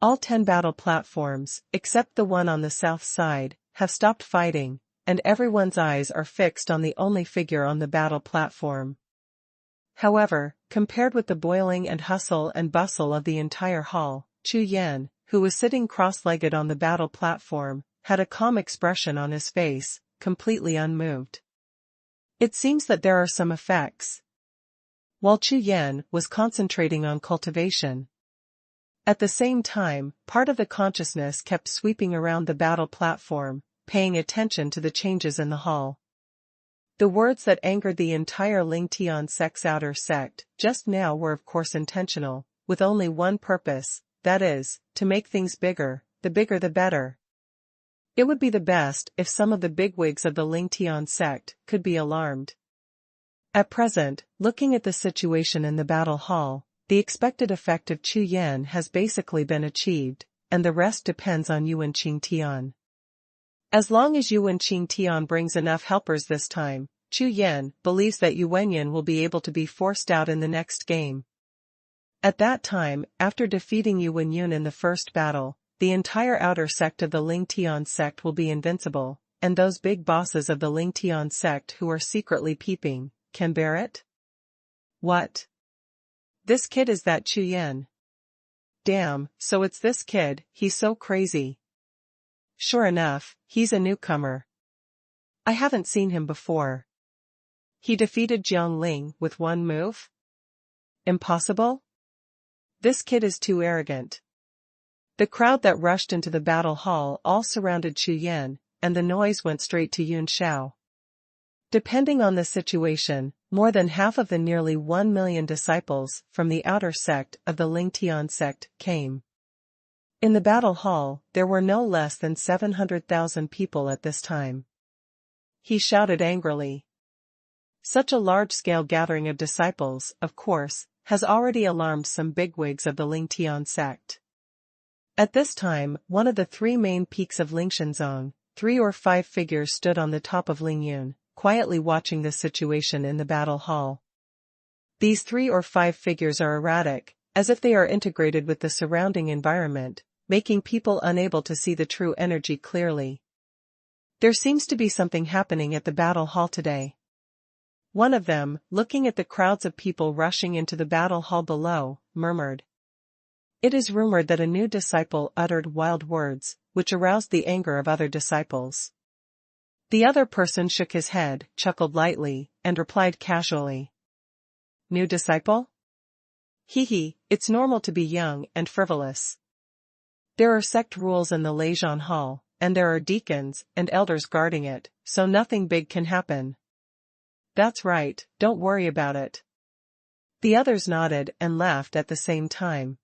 All 10 battle platforms, except the one on the south side, have stopped fighting, and everyone's eyes are fixed on the only figure on the battle platform. However, compared with the boiling and hustle and bustle of the entire hall, Chu Yan, who was sitting cross-legged on the battle platform, had a calm expression on his face, completely unmoved. It seems that there are some effects. While Chu Yan was concentrating on cultivation. At the same time, part of the consciousness kept sweeping around the battle platform, paying attention to the changes in the hall. The words that angered the entire Lingtian sect's outer sect just now were of course intentional, with only one purpose, that is, to make things bigger the better. It would be the best if some of the bigwigs of the Lingtian sect could be alarmed. At present, looking at the situation in the battle hall, the expected effect of Chu Yan has basically been achieved, and the rest depends on Yuan Qingtian. As long as Yuan Qingtian brings enough helpers this time, Chu Yan believes that Yuanyan will be able to be forced out in the next game. At that time, after defeating Yuan Yun in the first battle, the entire outer sect of the Lingtian sect will be invincible, and those big bosses of the Lingtian sect who are secretly peeping, can bear it? What? This kid is that Chu Yan? Damn, so it's this kid, he's so crazy. Sure enough, he's a newcomer. I haven't seen him before. He defeated Jiang Ling with one move? Impossible? This kid is too arrogant. The crowd that rushed into the battle hall all surrounded Chu Yan, and the noise went straight to Yun Xiao. Depending on the situation, more than half of the nearly 1 million disciples from the outer sect of the Lingtian sect came. In the battle hall, there were no less than 700,000 people at this time. He shouted angrily. Such a large-scale gathering of disciples, of course, has already alarmed some bigwigs of the Lingtian sect. At this time, one of the 3 main peaks of Lingshanzong, 3 or 5 figures stood on the top of Lingyun, quietly watching the situation in the battle hall. These 3 or 5 figures are erratic, as if they are integrated with the surrounding environment, making people unable to see the true energy clearly. There seems to be something happening at the battle hall today. One of them, looking at the crowds of people rushing into the battle hall below, murmured. It is rumored that a new disciple uttered wild words, which aroused the anger of other disciples. The other person shook his head, chuckled lightly, and replied casually. New disciple? Hee, it's normal to be young and frivolous. There are sect rules in the Legion Hall, and there are deacons and elders guarding it, so nothing big can happen. That's right, don't worry about it. The others nodded and laughed at the same time.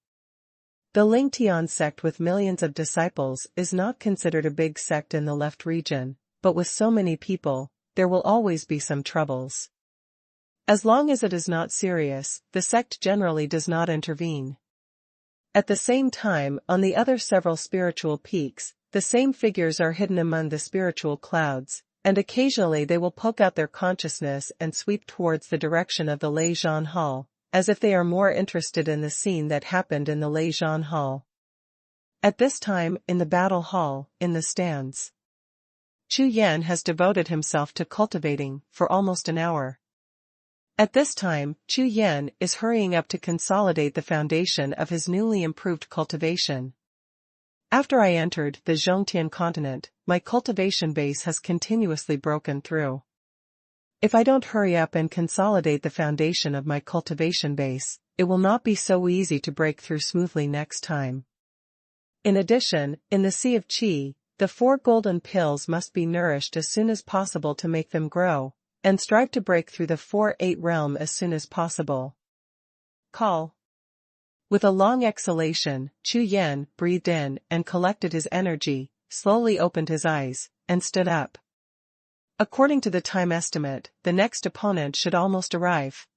The Lingtian sect with millions of disciples is not considered a big sect in the left region, but with so many people, there will always be some troubles. As long as it is not serious, the sect generally does not intervene. At the same time, on the other several spiritual peaks, the same figures are hidden among the spiritual clouds, and occasionally they will poke out their consciousness and sweep towards the direction of the Legion Hall, as if they are more interested in the scene that happened in the Legion Hall. At this time, in the battle hall, in the stands, Chu Yan has devoted himself to cultivating for almost an hour. At this time, Chu Yan is hurrying up to consolidate the foundation of his newly improved cultivation. After I entered the Zhongtian continent, my cultivation base has continuously broken through. If I don't hurry up and consolidate the foundation of my cultivation base, it will not be so easy to break through smoothly next time. In addition, in the Sea of Qi, the 4 golden pills must be nourished as soon as possible to make them grow, and strive to break through the 4-8 realm as soon as possible. Call. With a long exhalation, Chu Yan breathed in and collected his energy, slowly opened his eyes, and stood up. According to the time estimate, the next opponent should almost arrive.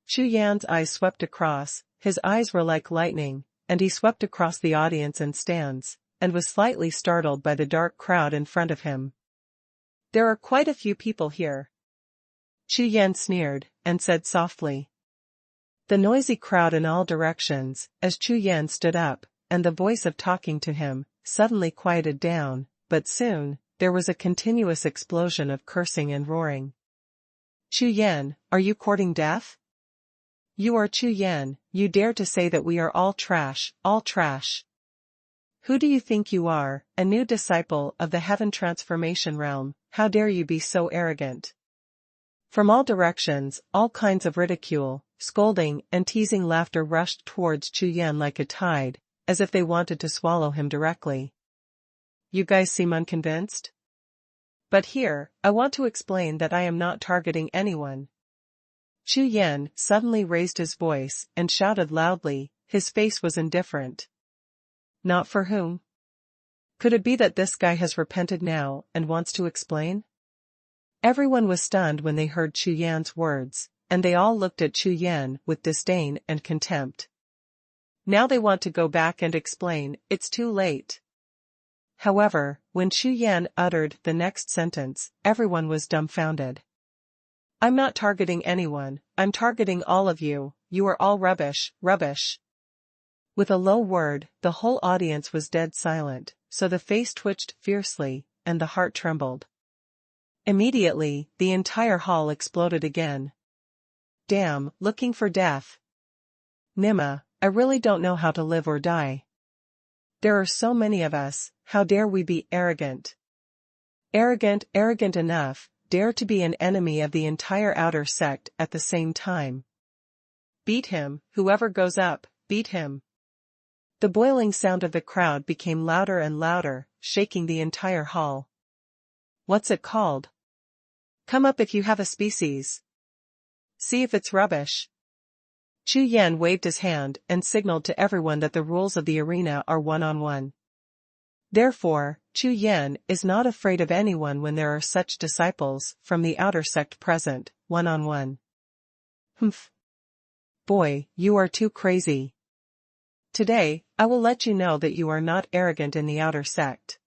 Chu Yan's eyes swept across, his eyes were like lightning, and he swept across the audience and stands, and was slightly startled by the dark crowd in front of him. There are quite a few people here. Chu Yan sneered, and said softly. The noisy crowd in all directions, as Chu Yan stood up, and the voice of talking to him, suddenly quieted down, but soon, there was a continuous explosion of cursing and roaring. Chu Yan, are you courting death? You are Chu Yan, you dare to say that we are all trash, all trash. Who do you think you are, a new disciple of the Heaven Transformation Realm? How dare you be so arrogant? From all directions, all kinds of ridicule, scolding, and teasing laughter rushed towards Chu Yan like a tide, as if they wanted to swallow him directly. You guys seem unconvinced? But here, I want to explain that I am not targeting anyone. Chu Yan suddenly raised his voice and shouted loudly, his face was indifferent. Not for whom? Could it be that this guy has repented now and wants to explain? Everyone was stunned when they heard Chu Yan's words, and they all looked at Chu Yan with disdain and contempt. Now they want to go back and explain, it's too late. However, when Chu Yan uttered the next sentence, everyone was dumbfounded. I'm not targeting anyone, I'm targeting all of you, you are all rubbish, rubbish. With a low word, the whole audience was dead silent, so the face twitched fiercely, and the heart trembled. Immediately, the entire hall exploded again. Damn, looking for death. Nima, I really don't know how to live or die. There are so many of us, how dare we be arrogant? Arrogant, arrogant enough, dare to be an enemy of the entire outer sect at the same time. Beat him, whoever goes up, beat him. The boiling sound of the crowd became louder and louder, shaking the entire hall. What's it called? Come up if you have a species. See if it's rubbish. Chu Yan waved his hand and signaled to everyone that the rules of the arena are one-on-one. Therefore, Chu Yan is not afraid of anyone when there are such disciples from the outer sect present, one-on-one. Humph. Boy, you are too crazy. Today, I will let you know that you are not arrogant in the outer sect.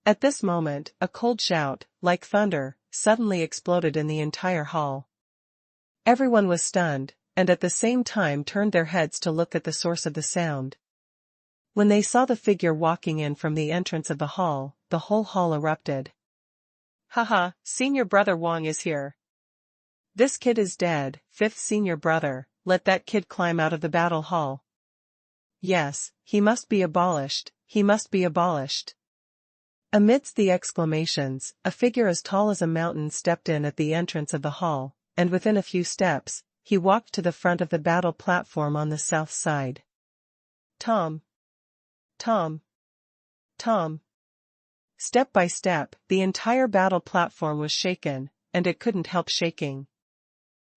At this moment, a cold shout, like thunder, suddenly exploded in the entire hall. Everyone was stunned, and at the same time turned their heads to look at the source of the sound. When they saw the figure walking in from the entrance of the hall, the whole hall erupted. Haha, senior brother Wang is here. This kid is dead, fifth senior brother, let that kid climb out of the battle hall. Yes, he must be abolished, he must be abolished. Amidst the exclamations, a figure as tall as a mountain stepped in at the entrance of the hall, and within a few steps, he walked to the front of the battle platform on the south side. Tom. Tom. Tom. Step by step, the entire battle platform was shaken, and it couldn't help shaking.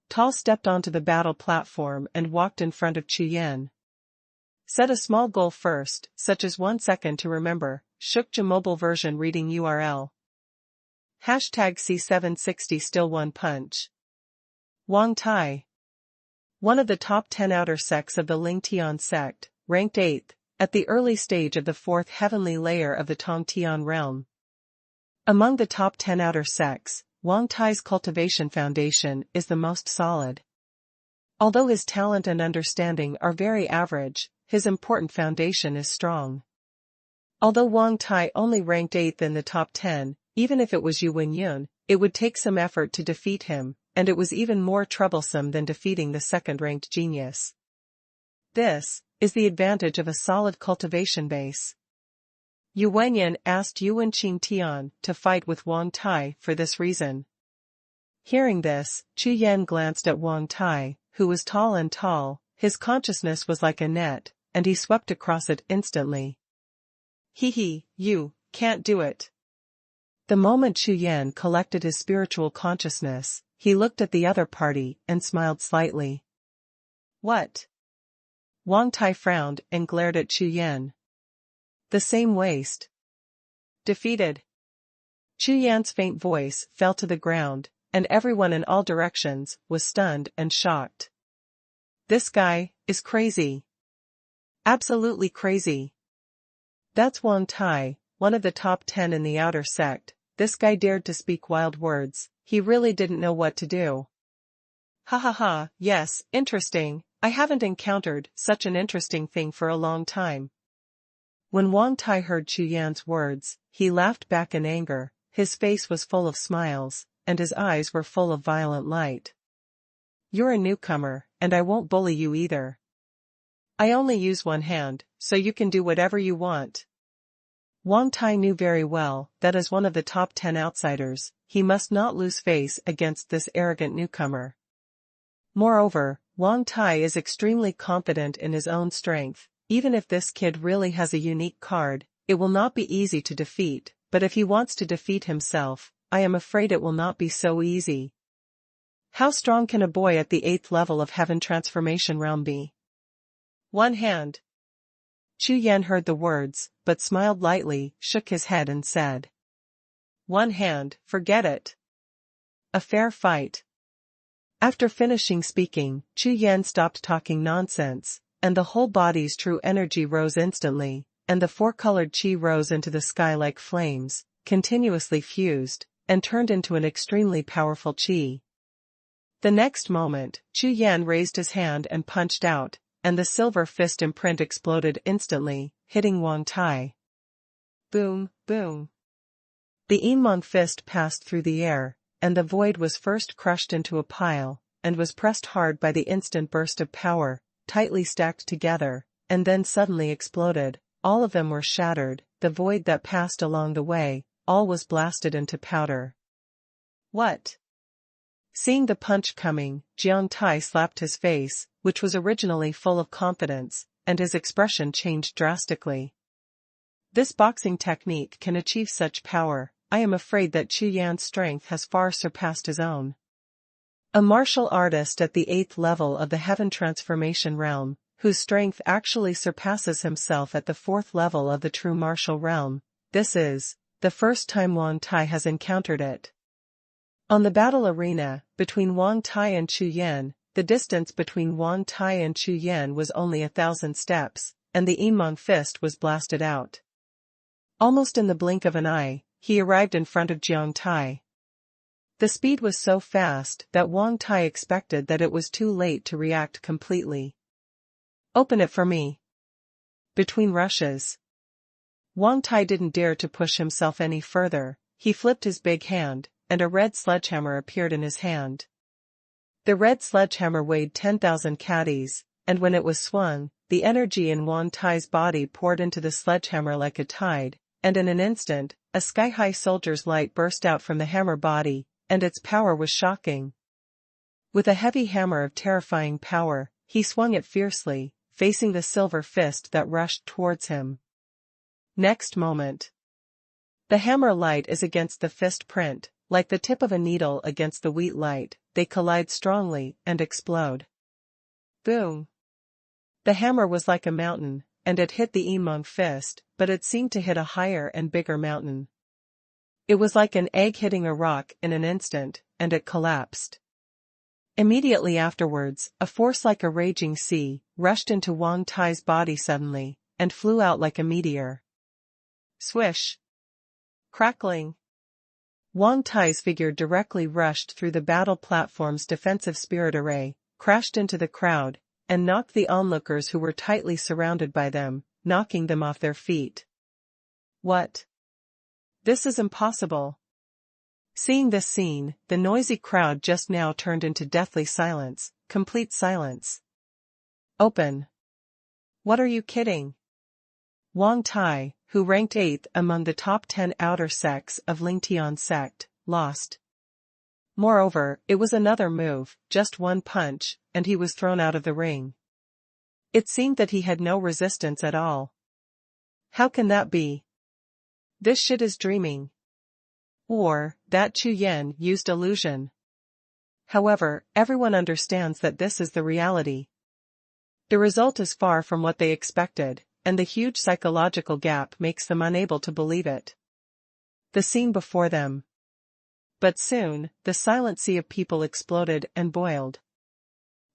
Tall stepped onto the battle platform and walked in front of Chu Yan. Set a small goal first, such as 1 second to remember, Xuanhuan mobile version reading URL. Hashtag C760 still one punch. Wang Tai. One of the top 10 outer sects of the Lingtian sect, ranked 8th, at the early stage of the 4th heavenly layer of the Tongtian realm. Among the top 10 outer sects, Wang Tai's cultivation foundation is the most solid. Although his talent and understanding are very average, his important foundation is strong. Although Wang Tai only ranked 8th in the top 10, even if it was Yu Wenyun, it would take some effort to defeat him, and it was even more troublesome than defeating the second-ranked genius. This is the advantage of a solid cultivation base. Yu Wenyun asked Yuan Qingtian to fight with Wang Tai for this reason. Hearing this, Chu Yan glanced at Wang Tai, who was tall and tall, his consciousness was like a net, and he swept across it instantly. You can't do it. The moment Chu Yan collected his spiritual consciousness, he looked at the other party and smiled slightly. What? Wang Tai frowned and glared at Chu Yan. The same waste. Defeated. Chu Yan's faint voice fell to the ground, and everyone in all directions was stunned and shocked. This guy is crazy. Absolutely crazy. That's Wang Tai, one of the top 10 in the outer sect. This guy dared to speak wild words, he really didn't know what to do. Ha ha ha, yes, interesting, I haven't encountered such an interesting thing for a long time. When Wang Tai heard Chu Yan's words, he laughed back in anger, his face was full of smiles, and his eyes were full of violent light. You're a newcomer, and I won't bully you either. I only use one hand, so you can do whatever you want. Wang Tai knew very well that as one of the top 10 outsiders, he must not lose face against this arrogant newcomer. Moreover, Wang Tai is extremely confident in his own strength. Even if this kid really has a unique card, it will not be easy to defeat, but if he wants to defeat himself, I am afraid it will not be so easy. How strong can a boy at the 8th level of Heaven Transformation Realm be? One hand. Chu Yan heard the words, but smiled lightly, shook his head and said. One hand, forget it. A fair fight. After finishing speaking, Chu Yan stopped talking nonsense, and the whole body's true energy rose instantly, and the four-colored qi rose into the sky like flames, continuously fused, and turned into an extremely powerful qi. The next moment, Chu Yan raised his hand and punched out, and the silver fist imprint exploded instantly, hitting Wang Tai. Boom, boom. The Yinmong fist passed through the air, and the void was first crushed into a pile, and was pressed hard by the instant burst of power, tightly stacked together, and then suddenly exploded. All of them were shattered, the void that passed along the way, all was blasted into powder. What? Seeing the punch coming, Jiang Tai slapped his face, which was originally full of confidence, and his expression changed drastically. This boxing technique can achieve such power. I am afraid that Chu Yan's strength has far surpassed his own. A martial artist at the 8th level of the Heaven Transformation Realm, whose strength actually surpasses himself at the 4th level of the true martial realm. This is the first time Wang Tai has encountered it. On the battle arena, between Wang Tai and Chu Yan, the distance between Wang Tai and Chu Yan was only 1,000 steps, and the Yinmong fist was blasted out. Almost in the blink of an eye, he arrived in front of Jiang Tai. The speed was so fast that Wang Tai expected that it was too late to react completely. Open it for me. Between rushes. Wang Tai didn't dare to push himself any further, he flipped his big hand, and a red sledgehammer appeared in his hand. The red sledgehammer weighed 10,000 caddies, and when it was swung, the energy in Wang Tai's body poured into the sledgehammer like a tide, and in an instant, a sky-high soldier's light burst out from the hammer body, and its power was shocking. With a heavy hammer of terrifying power, he swung it fiercely, facing the silver fist that rushed towards him. Next moment, the hammer light is against the fist print, like the tip of a needle against the wheat light, they collide strongly and explode. Boom! The hammer was like a mountain, and it hit the Emong fist, but it seemed to hit a higher and bigger mountain. It was like an egg hitting a rock in an instant, and it collapsed. Immediately afterwards, a force like a raging sea rushed into Wang Tai's body suddenly, and flew out like a meteor. Swish! Crackling! Wang Tai's figure directly rushed through the battle platform's defensive spirit array, crashed into the crowd, and knocked the onlookers who were tightly surrounded by them, knocking them off their feet. What? This is impossible. Seeing this scene, the noisy crowd just now turned into deathly silence, complete silence. Open. What are you kidding? Wang Tai, who ranked 8th among the top 10 outer sects of Lingtian sect, lost. Moreover, it was another move, just one punch, and he was thrown out of the ring. It seemed that he had no resistance at all. How can that be? This shit is dreaming. Or, that Chu Yan used illusion. However, everyone understands that this is the reality. The result is far from what they expected, and the huge psychological gap makes them unable to believe it. The scene before them. But soon, the silent sea of people exploded and boiled.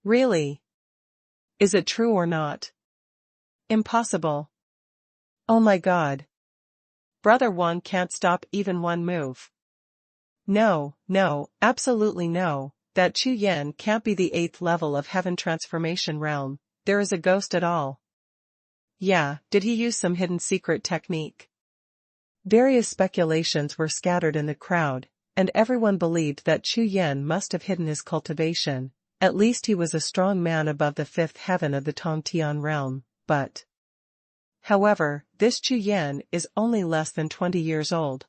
Really? Is it true or not? Impossible. Oh my God. Brother Wang can't stop even one move. No, absolutely no, that Chu Yan can't be the 8th level of Heaven Transformation Realm, there is a ghost at all. Yeah, did he use some hidden secret technique? Various speculations were scattered in the crowd, and everyone believed that Chu Yan must have hidden his cultivation, at least he was a strong man above the 5th heaven of the Tongtian realm, but... However, this Chu Yan is only less than 20 years old.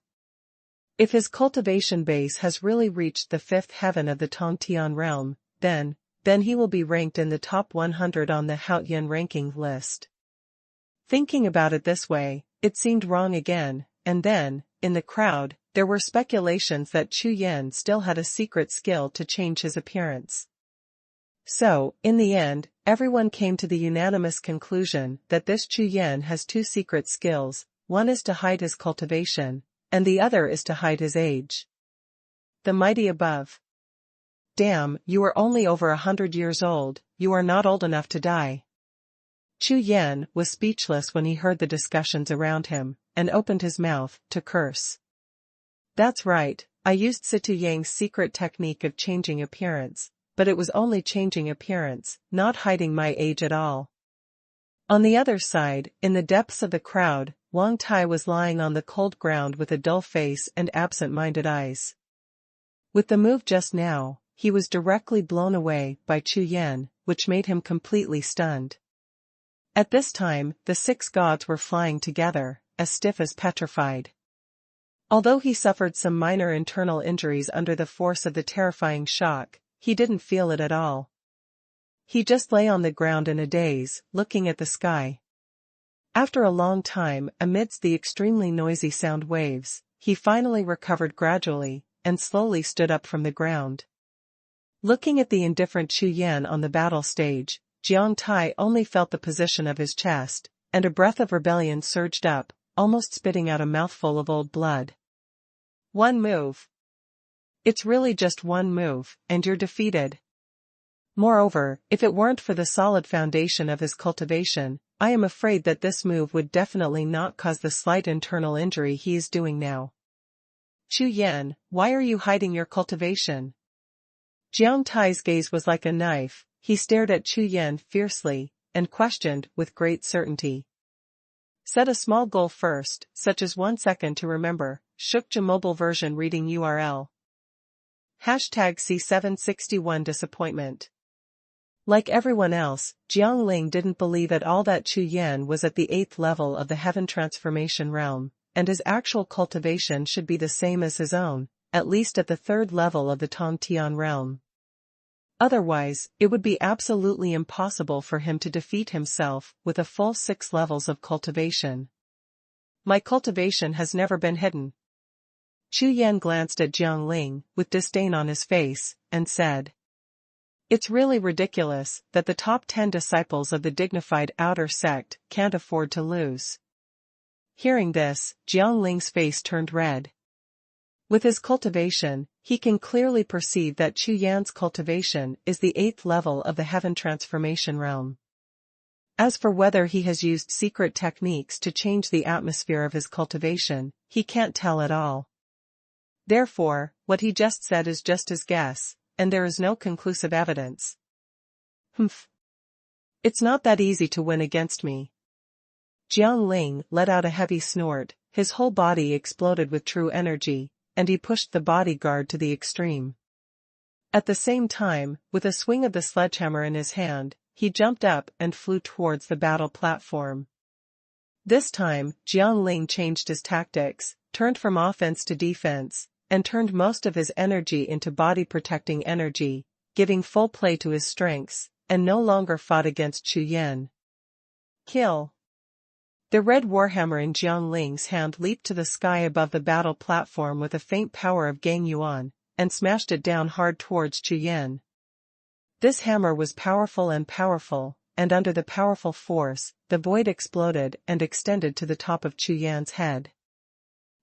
If his cultivation base has really reached the 5th heaven of the Tongtian realm, then he will be ranked in the top 100 on the Haotian ranking list. Thinking about it this way, it seemed wrong again, and then, in the crowd, there were speculations that Chu Yan still had a secret skill to change his appearance. So, in the end, everyone came to the unanimous conclusion that this Chu Yan has two secret skills, one is to hide his cultivation, and the other is to hide his age. The mighty above. Damn, you are only over 100 years old, you are not old enough to die. Chu Yan was speechless when he heard the discussions around him, and opened his mouth to curse. That's right, I used Situ Yang's secret technique of changing appearance, but it was only changing appearance, not hiding my age at all. On the other side, in the depths of the crowd, Wang Tai was lying on the cold ground with a dull face and absent-minded eyes. With the move just now, he was directly blown away by Chu Yan, which made him completely stunned. At this time, the 6 gods were flying together, as stiff as petrified. Although he suffered some minor internal injuries under the force of the terrifying shock, he didn't feel it at all. He just lay on the ground in a daze, looking at the sky. After a long time, amidst the extremely noisy sound waves, he finally recovered gradually, and slowly stood up from the ground. Looking at the indifferent Chu Yan on the battle stage, Jiang Tai only felt the position of his chest, and a breath of rebellion surged up, almost spitting out a mouthful of old blood. One move. It's really just one move, and you're defeated. Moreover, if it weren't for the solid foundation of his cultivation, I am afraid that this move would definitely not cause the slight internal injury he is doing now. Chu Yan, why are you hiding your cultivation? Jiang Tai's gaze was like a knife, he stared at Chu Yan fiercely, and questioned with great certainty. Set a small goal first, such as 1 second to remember, Shukja mobile version reading URL. #C761 disappointment. Like everyone else, Jiang Ling didn't believe at all that Chu Yan was at the 8th level of the heaven transformation realm, and his actual cultivation should be the same as his own, at least at the 3rd level of the Tong Tian realm. Otherwise, it would be absolutely impossible for him to defeat himself with a full 6 levels of cultivation. My cultivation has never been hidden. Chu Yan glanced at Jiang Ling, with disdain on his face, and said, "It's really ridiculous that the top 10 disciples of the dignified outer sect can't afford to lose." Hearing this, Jiang Ling's face turned red. With his cultivation, he can clearly perceive that Chu Yan's cultivation is the 8th level of the heaven transformation realm. As for whether he has used secret techniques to change the atmosphere of his cultivation, he can't tell at all. Therefore, what he just said is just his guess, and there is no conclusive evidence. It's not that easy to win against me. Jiang Ling let out a heavy snort, his whole body exploded with true energy, and he pushed the bodyguard to the extreme. At the same time, with a swing of the sledgehammer in his hand, he jumped up and flew towards the battle platform. This time, Jiang Ling changed his tactics, turned from offense to defense, and turned most of his energy into body-protecting energy, giving full play to his strengths, and no longer fought against Chu Yan. Kill! The red warhammer in Jiang Ling's hand leaped to the sky above the battle platform with a faint power of Gang Yuan, and smashed it down hard towards Chu Yan. This hammer was powerful, and under the powerful force, the void exploded and extended to the top of Chu Yan's head.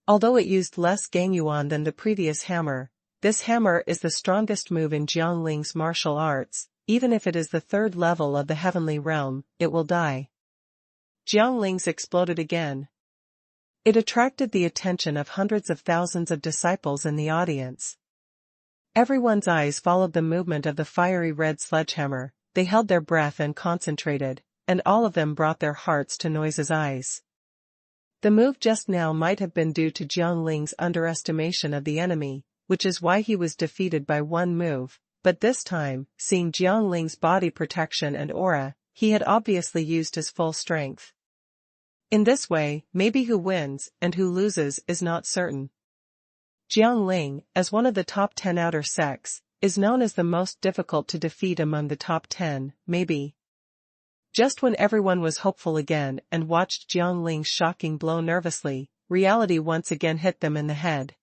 Although it used less Gang Yuan than the previous hammer, this hammer is the strongest move in Jiang Ling's martial arts. Even if it is the 3rd level of the heavenly realm, it will die. Jiang Ling's exploded again. It attracted the attention of hundreds of thousands of disciples in the audience. Everyone's eyes followed the movement of the fiery red sledgehammer, they held their breath and concentrated, and all of them brought their hearts to Noise's eyes. The move just now might have been due to Jiang Ling's underestimation of the enemy, which is why he was defeated by one move, but this time, seeing Jiang Ling's body protection and aura, he had obviously used his full strength. In this way, maybe who wins and who loses is not certain. Jiang Ling, as one of the top 10 outer sects, is known as the most difficult to defeat among the top 10, maybe. Just when everyone was hopeful again and watched Jiang Ling's shocking blow nervously, reality once again hit them in the head.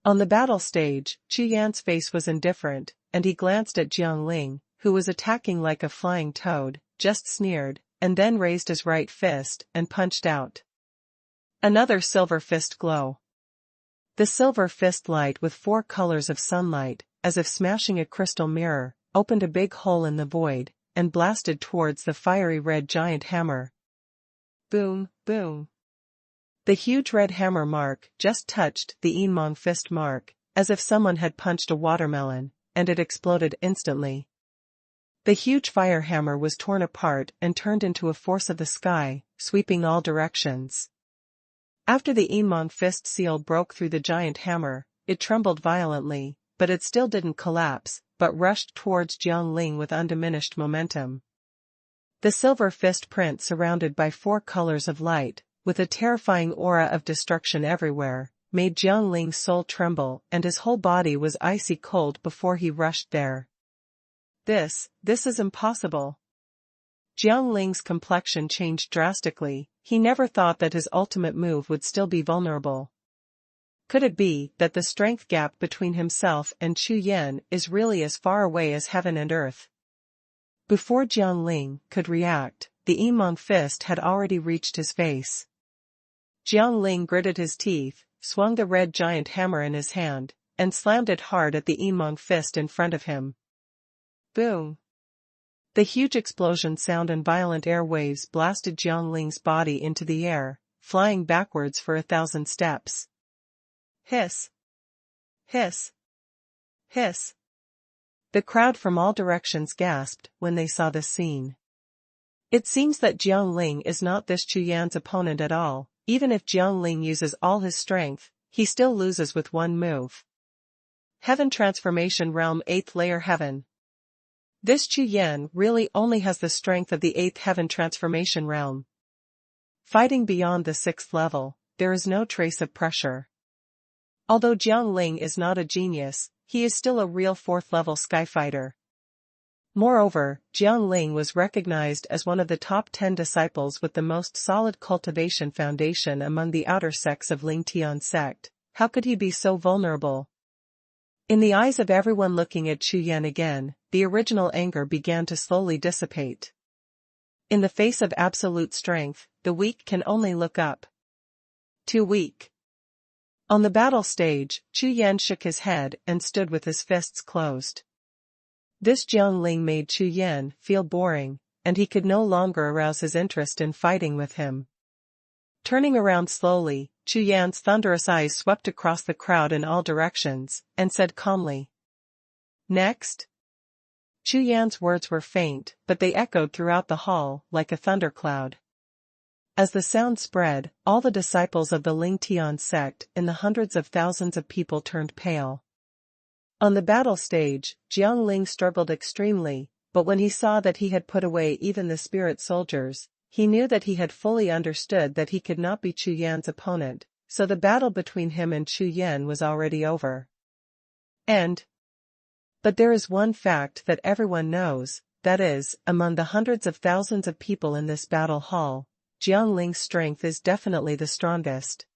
On the battle stage, Chu Yan's face was indifferent, and he glanced at Jiang Ling, who was attacking like a flying toad, just sneered, and then raised his right fist and punched out. Another silver fist glow. The silver fist light with 4 colors of sunlight, as if smashing a crystal mirror, opened a big hole in the void, and blasted towards the fiery red giant hammer. Boom, boom. The huge red hammer mark just touched the Yinmong fist mark, as if someone had punched a watermelon, and it exploded instantly. The huge fire hammer was torn apart and turned into a force of the sky, sweeping all directions. After the Yinmong fist seal broke through the giant hammer, it trembled violently, but it still didn't collapse, but rushed towards Jiang Ling with undiminished momentum. The silver fist print surrounded by 4 colors of light, with a terrifying aura of destruction everywhere, made Jiang Ling's soul tremble and his whole body was icy cold before he rushed there. This is impossible. Jiang Ling's complexion changed drastically, he never thought that his ultimate move would still be vulnerable. Could it be that the strength gap between himself and Chu Yan is really as far away as heaven and earth? Before Jiang Ling could react, the Yinmong fist had already reached his face. Jiang Ling gritted his teeth, swung the red giant hammer in his hand, and slammed it hard at the Yinmong fist in front of him. Boom! The huge explosion sound and violent air waves blasted Jiang Ling's body into the air, flying backwards for 1,000 steps. Hiss! Hiss! Hiss! The crowd from all directions gasped when they saw this scene. It seems that Jiang Ling is not this Chu Yan's opponent at all. Even if Jiang Ling uses all his strength, he still loses with one move. Heaven Transformation Realm 8th Layer Heaven. This Chu Yan really only has the strength of the 8th Heaven Transformation Realm. Fighting beyond the 6th level, there is no trace of pressure. Although Jiang Ling is not a genius, he is still a real 4th level skyfighter. Moreover, Jiang Ling was recognized as one of the top 10 disciples with the most solid cultivation foundation among the outer sects of Ling Tian sect. How could he be so vulnerable? In the eyes of everyone looking at Chu Yan again, the original anger began to slowly dissipate. In the face of absolute strength, the weak can only look up. Too weak. On the battle stage, Chu Yan shook his head and stood with his fists closed. This Jiang Ling made Chu Yan feel boring, and he could no longer arouse his interest in fighting with him. Turning around slowly, Chu Yan's thunderous eyes swept across the crowd in all directions, and said calmly, "Next?" Chu Yan's words were faint, but they echoed throughout the hall like a thundercloud. As the sound spread, all the disciples of the Ling Tian sect and the hundreds of thousands of people turned pale. On the battle stage, Jiang Ling struggled extremely, but when he saw that he had put away even the spirit soldiers, he knew that he had fully understood that he could not be Chu Yan's opponent, so the battle between him and Chu Yan was already over. But there is one fact that everyone knows, that is, among the hundreds of thousands of people in this battle hall, Jiang Ling's strength is definitely the strongest.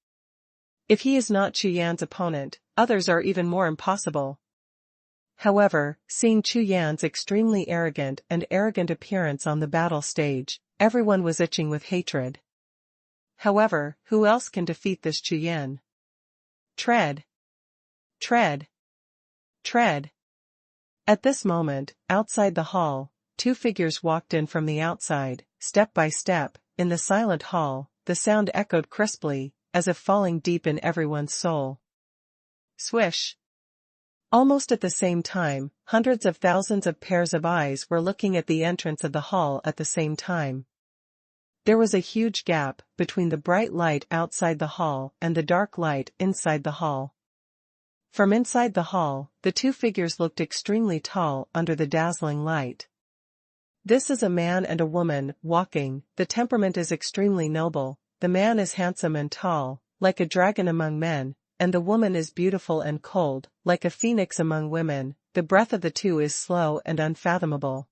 If he is not Chu Yan's opponent, others are even more impossible. However, seeing Chu Yan's extremely arrogant appearance on the battle stage, everyone was itching with hatred. However, who else can defeat this Chu Yan? Tread. Tread. Tread. At this moment, outside the hall, two figures walked in from the outside, step by step. In the silent hall, the sound echoed crisply, as if falling deep in everyone's soul. Swish. Almost at the same time, hundreds of thousands of pairs of eyes were looking at the entrance of the hall at the same time. There was a huge gap between the bright light outside the hall and the dark light inside the hall. From inside the hall, the two figures looked extremely tall under the dazzling light. This is a man and a woman walking. The temperament is extremely noble, the man is handsome and tall, like a dragon among men, and the woman is beautiful and cold, like a phoenix among women. The breath of the two is slow and unfathomable.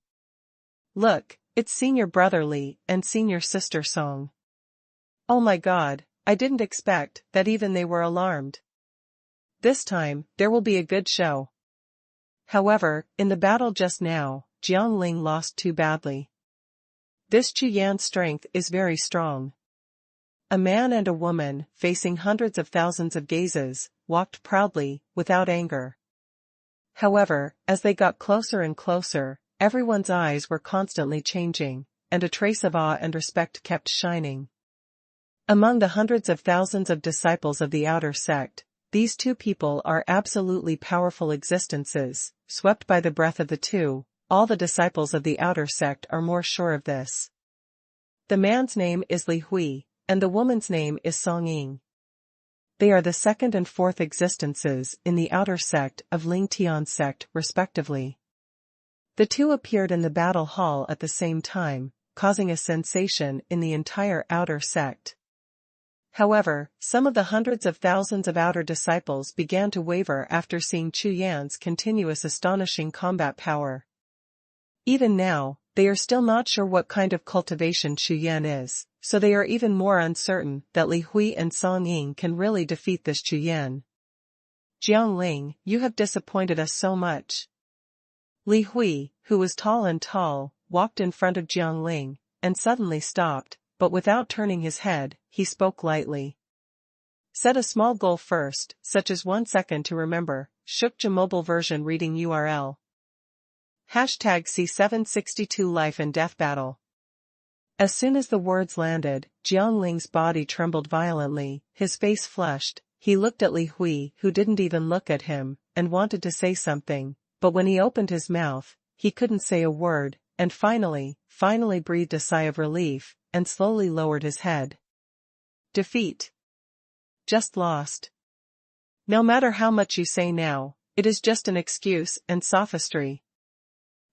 Look, it's Senior Brother Li and Senior Sister Song. Oh my God, I didn't expect that even they were alarmed. This time, there will be a good show. However, in the battle just now, Jiang Ling lost too badly. This Chu Yan's strength is very strong. A man and a woman, facing hundreds of thousands of gazes, walked proudly, without anger. However, as they got closer and closer, everyone's eyes were constantly changing, and a trace of awe and respect kept shining. Among the hundreds of thousands of disciples of the outer sect, these two people are absolutely powerful existences, swept by the breath of the two. All the disciples of the outer sect are more sure of this. The man's name is Li Hui, and the woman's name is Song Ying. They are the second and fourth existences in the outer sect of Ling Tian sect, respectively. The two appeared in the battle hall at the same time, causing a sensation in the entire outer sect. However, some of the hundreds of thousands of outer disciples began to waver after seeing Chu Yan's continuous astonishing combat power. Even now, they are still not sure what kind of cultivation Chu Yan is, so they are even more uncertain that Li Hui and Song Ying can really defeat this Chu Yan. Jiang Ling, you have disappointed us so much. Li Hui, who was tall and tall, walked in front of Jiang Ling, and suddenly stopped, but without turning his head, he spoke lightly. Set a small goal first, such as 1 second to remember. Xuanhuan mobile version reading URL. #C762 Life and Death Battle. As soon as the words landed, Jiang Ling's body trembled violently, his face flushed. He looked at Li Hui, who didn't even look at him, and wanted to say something, but when he opened his mouth, he couldn't say a word, and finally breathed a sigh of relief, and slowly lowered his head. Defeat. Just lost. No matter how much you say now, it is just an excuse and sophistry.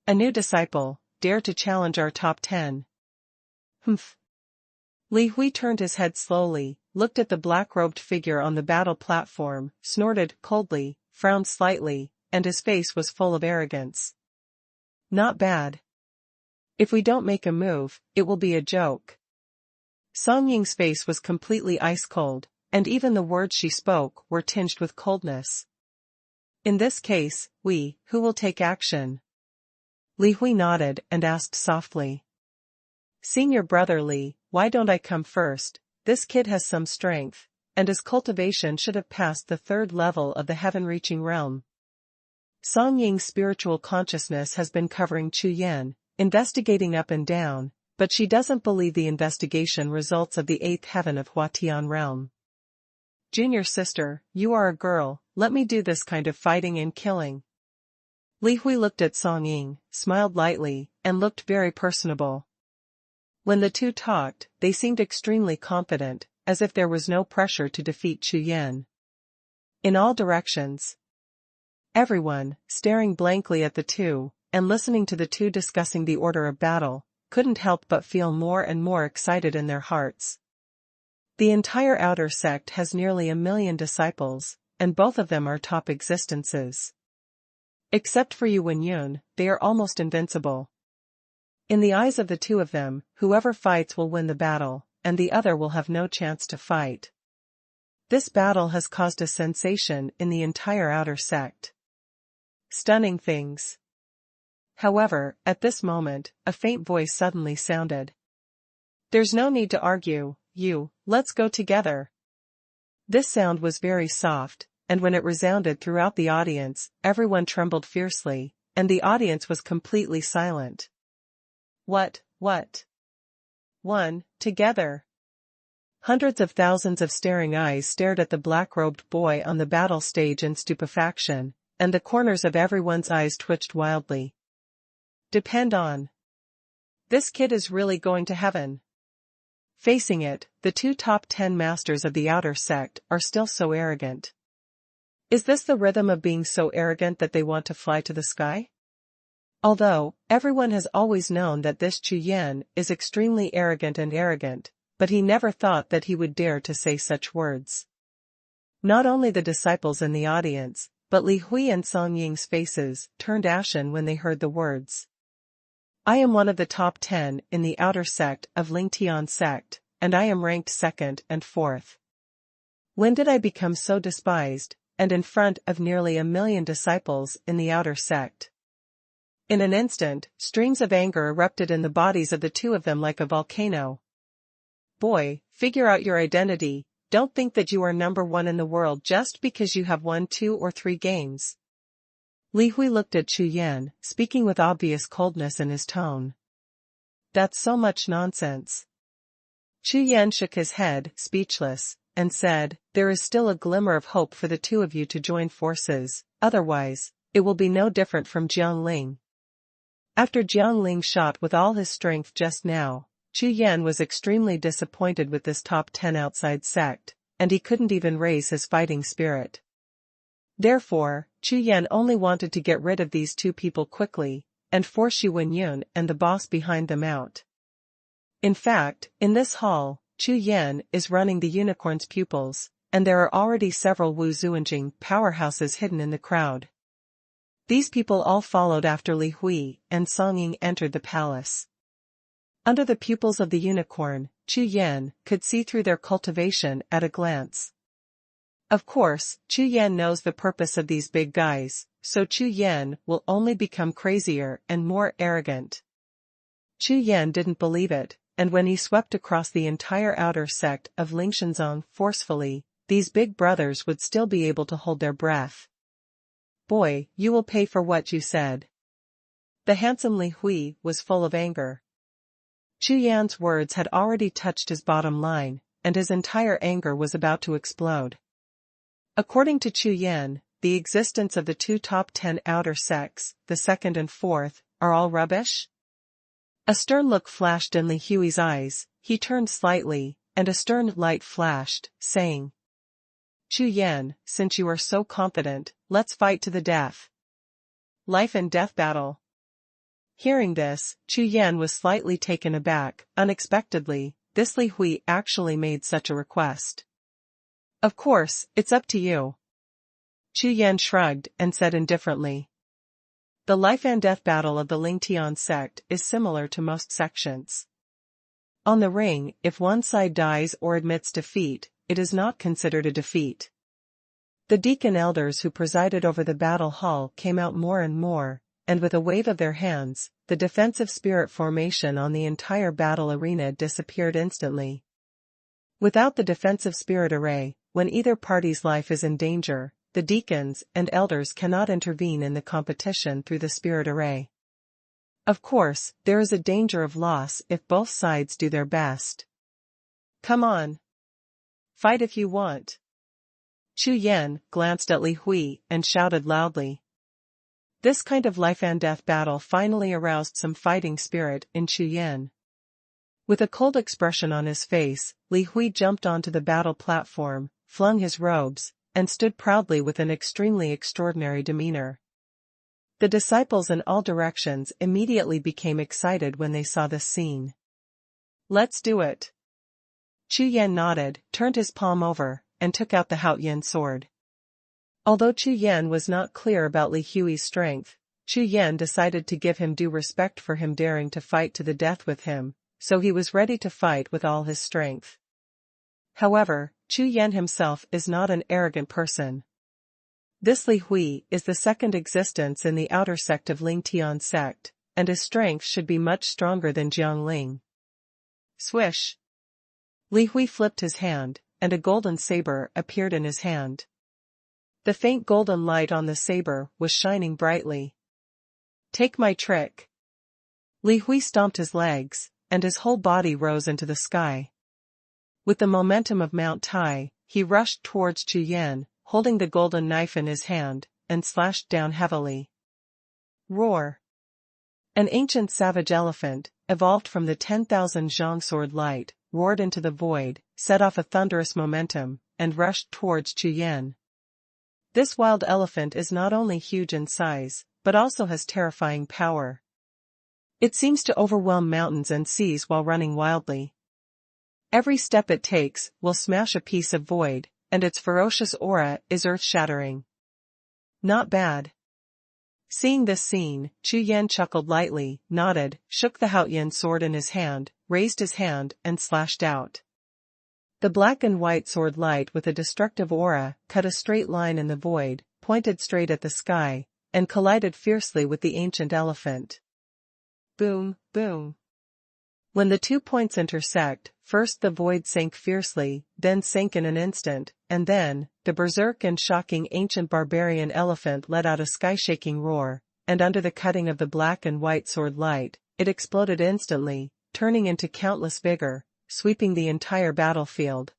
A new disciple, dare to challenge our top 10. Humph. Li Hui turned his head slowly, looked at the black-robed figure on the battle platform, snorted coldly, frowned slightly, and his face was full of arrogance. Not bad. If we don't make a move, it will be a joke. Song Ying's face was completely ice-cold, and even the words she spoke were tinged with coldness. In this case, who will take action? Li Hui nodded and asked softly. Senior brother Li, why don't I come first? This kid has some strength, and his cultivation should have passed the 3rd level of the heaven-reaching realm. Song Ying's spiritual consciousness has been covering Chu Yan, investigating up and down, but she doesn't believe the investigation results of the 8th heaven of Huatian realm. Junior sister, you are a girl, let me do this kind of fighting and killing. Li Hui looked at Song Ying, smiled lightly, and looked very personable. When the two talked, they seemed extremely confident, as if there was no pressure to defeat Chu Yan. In all directions. Everyone, staring blankly at the two, and listening to the two discussing the order of battle, couldn't help but feel more and more excited in their hearts. The entire outer sect has nearly 1 million disciples, and both of them are top existences. Except for Yu Wenyun, they are almost invincible. In the eyes of the two of them, whoever fights will win the battle, and the other will have no chance to fight. This battle has caused a sensation in the entire outer sect. Stunning things. However, at this moment, a faint voice suddenly sounded. There's no need to argue, let's go together. This sound was very soft, and when it resounded throughout the audience, everyone trembled fiercely, and the audience was completely silent. What? One, together. Hundreds of thousands of staring eyes stared at the black-robed boy on the battle stage in stupefaction, and the corners of everyone's eyes twitched wildly. Depend on. This kid is really going to heaven. Facing it, the two top 10 masters of the outer sect are still so arrogant. Is this the rhythm of being so arrogant that they want to fly to the sky? Although, everyone has always known that this Chu Yan is extremely arrogant, but he never thought that he would dare to say such words. Not only the disciples in the audience, but Li Hui and Song Ying's faces turned ashen when they heard the words. I am one of the top 10 in the outer sect of Lingtian sect, and I am ranked 2nd and 4th. When did I become so despised, and in front of nearly 1 million disciples in the outer sect? In an instant, streams of anger erupted in the bodies of the two of them like a volcano. Boy, figure out your identity, don't think that you are number 1 in the world just because you have won 2 or 3 games. Li Hui looked at Chu Yan, speaking with obvious coldness in his tone. That's so much nonsense. Chu Yan shook his head, speechless, and said, there is still a glimmer of hope for the two of you to join forces, otherwise, it will be no different from Jiangling. After Jiangling shot with all his strength just now, Chu Yan was extremely disappointed with this top 10 outside sect, and he couldn't even raise his fighting spirit. Therefore, Chu Yan only wanted to get rid of these two people quickly, and force Yu Wenyun and the boss behind them out. In fact, in this hall, Chu Yan is running the unicorn's pupils, and there are already several Wu Zuanjing powerhouses hidden in the crowd. These people all followed after Li Hui and Song Ying entered the palace. Under the pupils of the unicorn, Chu Yan could see through their cultivation at a glance. Of course, Chu Yan knows the purpose of these big guys, so Chu Yan will only become crazier and more arrogant. Chu Yan didn't believe it, and when he swept across the entire outer sect of Lingshanzong forcefully, these big brothers would still be able to hold their breath. Boy, you will pay for what you said. The handsome Li Hui was full of anger. Chu Yan's words had already touched his bottom line, and his entire anger was about to explode. According to Chu Yan, the existence of the two top 10 outer sects, the 2nd and 4th, are all rubbish? A stern look flashed in Li Hui's eyes, he turned slightly, and a stern light flashed, saying, Chu Yan, since you are so confident, let's fight to the death. Life and death battle. Hearing this, Chu Yan was slightly taken aback. Unexpectedly, this Li Hui actually made such a request. Of course, it's up to you. Chu Yan shrugged and said indifferently. The life and death battle of the Lingtian sect is similar to most sections. On the ring, if one side dies or admits defeat, it is not considered a defeat. The deacon elders who presided over the battle hall came out more and more, and with a wave of their hands, the defensive spirit formation on the entire battle arena disappeared instantly. Without the defensive spirit array, when either party's life is in danger, the deacons and elders cannot intervene in the competition through the spirit array. Of course, there is a danger of loss if both sides do their best. Come on. Fight if you want. Chu Yan glanced at Li Hui and shouted loudly. This kind of life and death battle finally aroused some fighting spirit in Chu Yan. With a cold expression on his face, Li Hui jumped onto the battle platform, flung his robes, and stood proudly with an extremely extraordinary demeanor. The disciples in all directions immediately became excited when they saw this scene. Let's do it. Chu Yan nodded, turned his palm over, and took out the Haoyan sword. Although Chu Yan was not clear about Li Hui's strength, Chu Yan decided to give him due respect for him daring to fight to the death with him, so he was ready to fight with all his strength. However, Chu Yan himself is not an arrogant person. This Li Hui is the second existence in the outer sect of Lingtian sect, and his strength should be much stronger than Jiangling. Swish! Li Hui flipped his hand, and a golden saber appeared in his hand. The faint golden light on the saber was shining brightly. Take my trick. Li Hui stomped his legs, and his whole body rose into the sky. With the momentum of Mount Tai, he rushed towards Chu Yan, holding the golden knife in his hand, and slashed down heavily. Roar! An ancient savage elephant, evolved from the 10,000 Zhang sword light, roared into the void, set off a thunderous momentum, and rushed towards Chu Yan. This wild elephant is not only huge in size, but also has terrifying power. It seems to overwhelm mountains and seas while running wildly. Every step it takes will smash a piece of void, and its ferocious aura is earth-shattering. Not bad. Seeing this scene, Chu Yan chuckled lightly, nodded, shook the Haoyan sword in his hand, raised his hand and slashed out. The black and white sword light with a destructive aura cut a straight line in the void, pointed straight at the sky, and collided fiercely with the ancient elephant. Boom, boom. When the 2 points intersect, first the void sank fiercely, then sank in an instant, and then, the berserk and shocking ancient barbarian elephant let out a sky-shaking roar, and under the cutting of the black and white sword light, it exploded instantly, turning into countless vigor, sweeping the entire battlefield.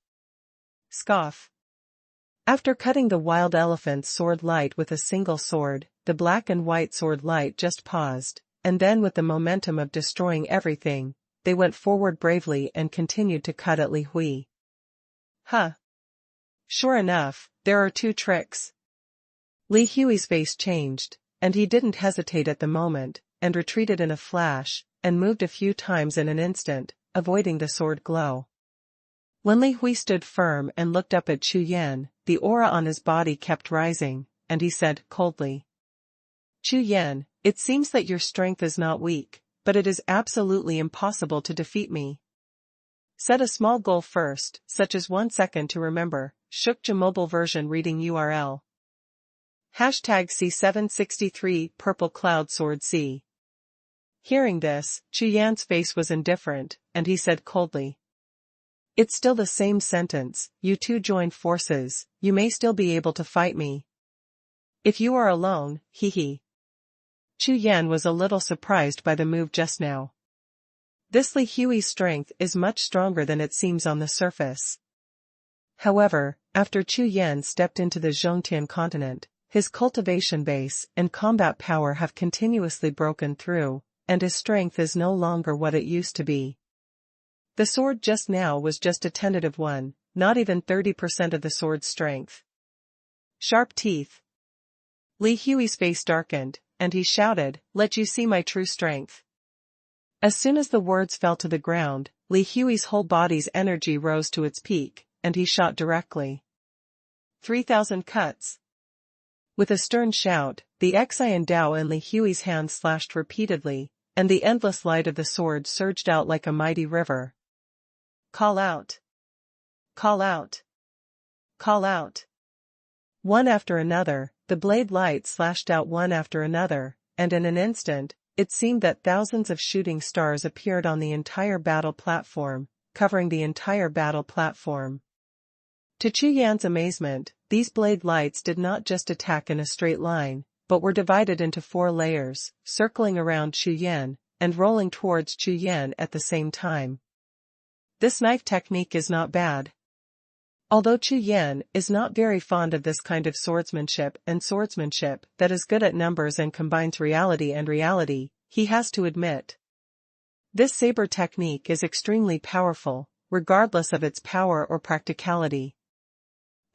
Scoff. After cutting the wild elephant's sword light with a single sword, the black and white sword light just paused, and then with the momentum of destroying everything, they went forward bravely and continued to cut at Li Hui. Huh. Sure enough, there are 2 tricks. Li Hui's face changed, and he didn't hesitate at the moment, and retreated in a flash, and moved a few times in an instant, avoiding the sword glow. When Li Hui stood firm and looked up at Chu Yan, the aura on his body kept rising, and he said coldly, Chu Yan, it seems that your strength is not weak, but it is absolutely impossible to defeat me. Set a small goal first, such as 1 second to remember. Xuanhuan mobile version reading URL. #C763 Purple Cloud Sword C. Hearing this, Chu Yan's face was indifferent, and he said coldly, It's still the same sentence, you two join forces, you may still be able to fight me. If you are alone, hee. Chu Yan was a little surprised by the move just now. This Li Hui's strength is much stronger than it seems on the surface. However, after Chu Yan stepped into the Zhongtian continent, his cultivation base and combat power have continuously broken through, and his strength is no longer what it used to be. The sword just now was just a tentative one, not even 30% of the sword's strength. Sharp teeth. Li Hui's face darkened, and he shouted, "Let you see my true strength." As soon as the words fell to the ground, Li Hui's whole body's energy rose to its peak, and he shot directly. 3,000 cuts. With a stern shout, the Xian Dao in Li Hui's hands slashed repeatedly, and the endless light of the sword surged out like a mighty river. Call out! Call out! Call out! One after another, the blade light slashed out one after another, and in an instant, it seemed that thousands of shooting stars appeared on the entire battle platform, covering the entire battle platform. To Chu Yan's amazement, these blade lights did not just attack in a straight line, but were divided into 4 layers, circling around Chu Yan, and rolling towards Chu Yan at the same time. This knife technique is not bad. Although Chu Yan is not very fond of this kind of swordsmanship that is good at numbers and combines reality and reality, he has to admit. This saber technique is extremely powerful, regardless of its power or practicality.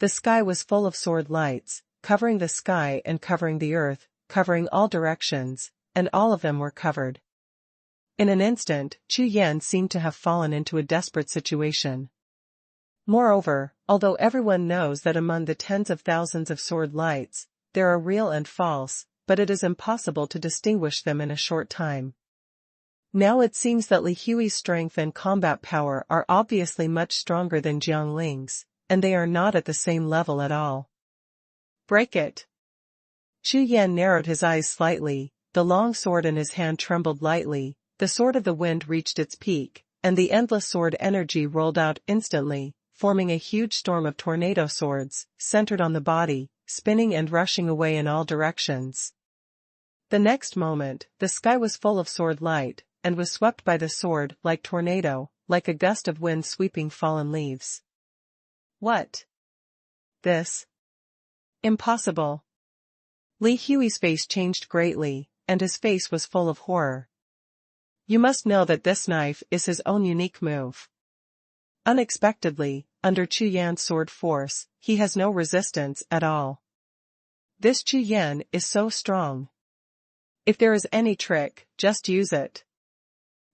The sky was full of sword lights, covering the sky and covering the earth, covering all directions, and all of them were covered. In an instant, Chu Yan seemed to have fallen into a desperate situation. Moreover, although everyone knows that among the tens of thousands of sword lights, there are real and false, but it is impossible to distinguish them in a short time. Now it seems that Li Hui's strength and combat power are obviously much stronger than Jiang Ling's, and they are not at the same level at all. Break it! Chu Yan narrowed his eyes slightly, the long sword in his hand trembled lightly, the sword of the wind reached its peak, and the endless sword energy rolled out instantly, forming a huge storm of tornado swords, centered on the body, spinning and rushing away in all directions. The next moment, the sky was full of sword light, and was swept by the sword like tornado, like a gust of wind sweeping fallen leaves. What? This? Impossible. Li Hui's face changed greatly, and his face was full of horror. You must know that this knife is his own unique move. Unexpectedly, under Chu Yan's sword force, he has no resistance at all. This Chu Yan is so strong. If there is any trick, just use it.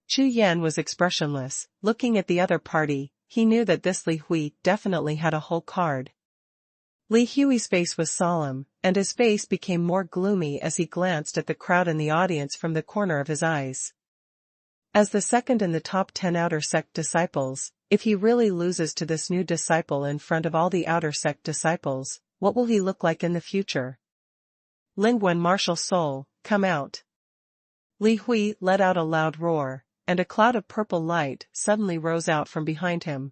Chu Yan was expressionless, looking at the other party. He knew that this Li Hui definitely had a whole card. Li Hui's face was solemn, and his face became more gloomy as he glanced at the crowd in the audience from the corner of his eyes. As the second in the top 10 outer sect disciples, if he really loses to this new disciple in front of all the outer sect disciples, what will he look like in the future? Lingwen martial soul, come out. Li Hui let out a loud roar, and a cloud of purple light suddenly rose out from behind him.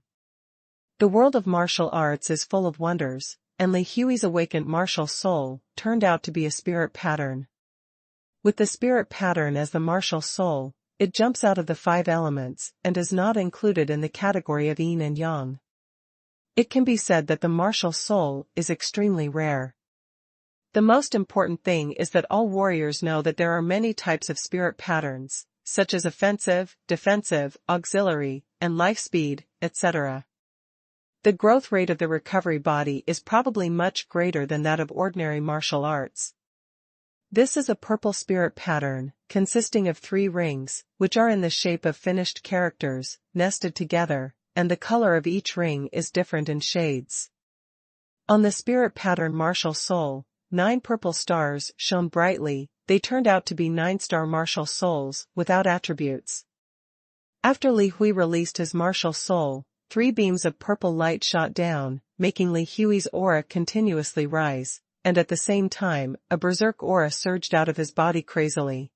The world of martial arts is full of wonders, and Li Hui's awakened martial soul turned out to be a spirit pattern. With the spirit pattern as the martial soul, it jumps out of the 5 elements and is not included in the category of yin and yang. It can be said that the martial soul is extremely rare. The most important thing is that all warriors know that there are many types of spirit patterns, such as offensive, defensive, auxiliary, and life speed, etc. The growth rate of the recovery body is probably much greater than that of ordinary martial arts. This is a purple spirit pattern, consisting of 3 rings, which are in the shape of finished characters, nested together, and the color of each ring is different in shades. On the spirit pattern martial soul, 9 purple stars shone brightly. They turned out to be 9-star martial souls, without attributes. After Li Hui released his martial soul, 3 beams of purple light shot down, making Li Hui's aura continuously rise, and at the same time, a berserk aura surged out of his body crazily.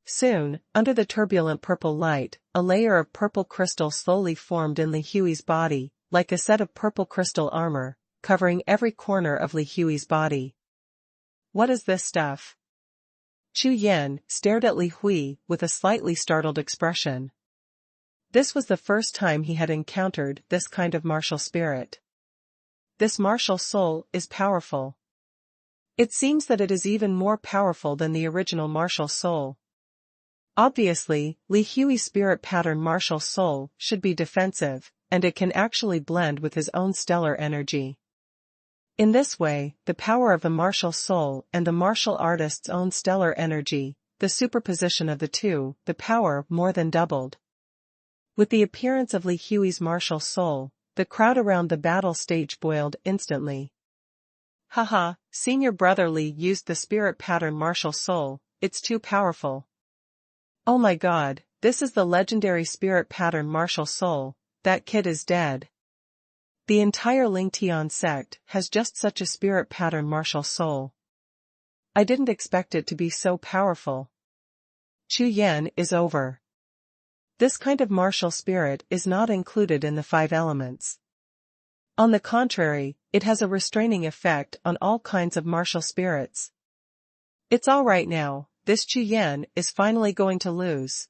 Soon, under the turbulent purple light, a layer of purple crystal slowly formed in Li Hui's body, like a set of purple crystal armor, covering every corner of Li Hui's body. What is this stuff? Chu Yan stared at Li Hui with a slightly startled expression. This was the first time he had encountered this kind of martial spirit. This martial soul is powerful. It seems that it is even more powerful than the original martial soul. Obviously, Li Hui's spirit pattern martial soul should be defensive, and it can actually blend with his own stellar energy. In this way, the power of the martial soul and the martial artist's own stellar energy, the superposition of the two, the power more than doubled. With the appearance of Li Hui's martial soul, the crowd around the battle stage boiled instantly. Haha, senior brother Li used the spirit pattern martial soul, it's too powerful. Oh my god, this is the legendary spirit pattern martial soul, that kid is dead. The entire Ling Tian sect has just such a spirit pattern martial soul. I didn't expect it to be so powerful. Chu Yan is over. This kind of martial spirit is not included in the 5 elements. On the contrary, it has a restraining effect on all kinds of martial spirits. It's all right now, this Chu Yan is finally going to lose.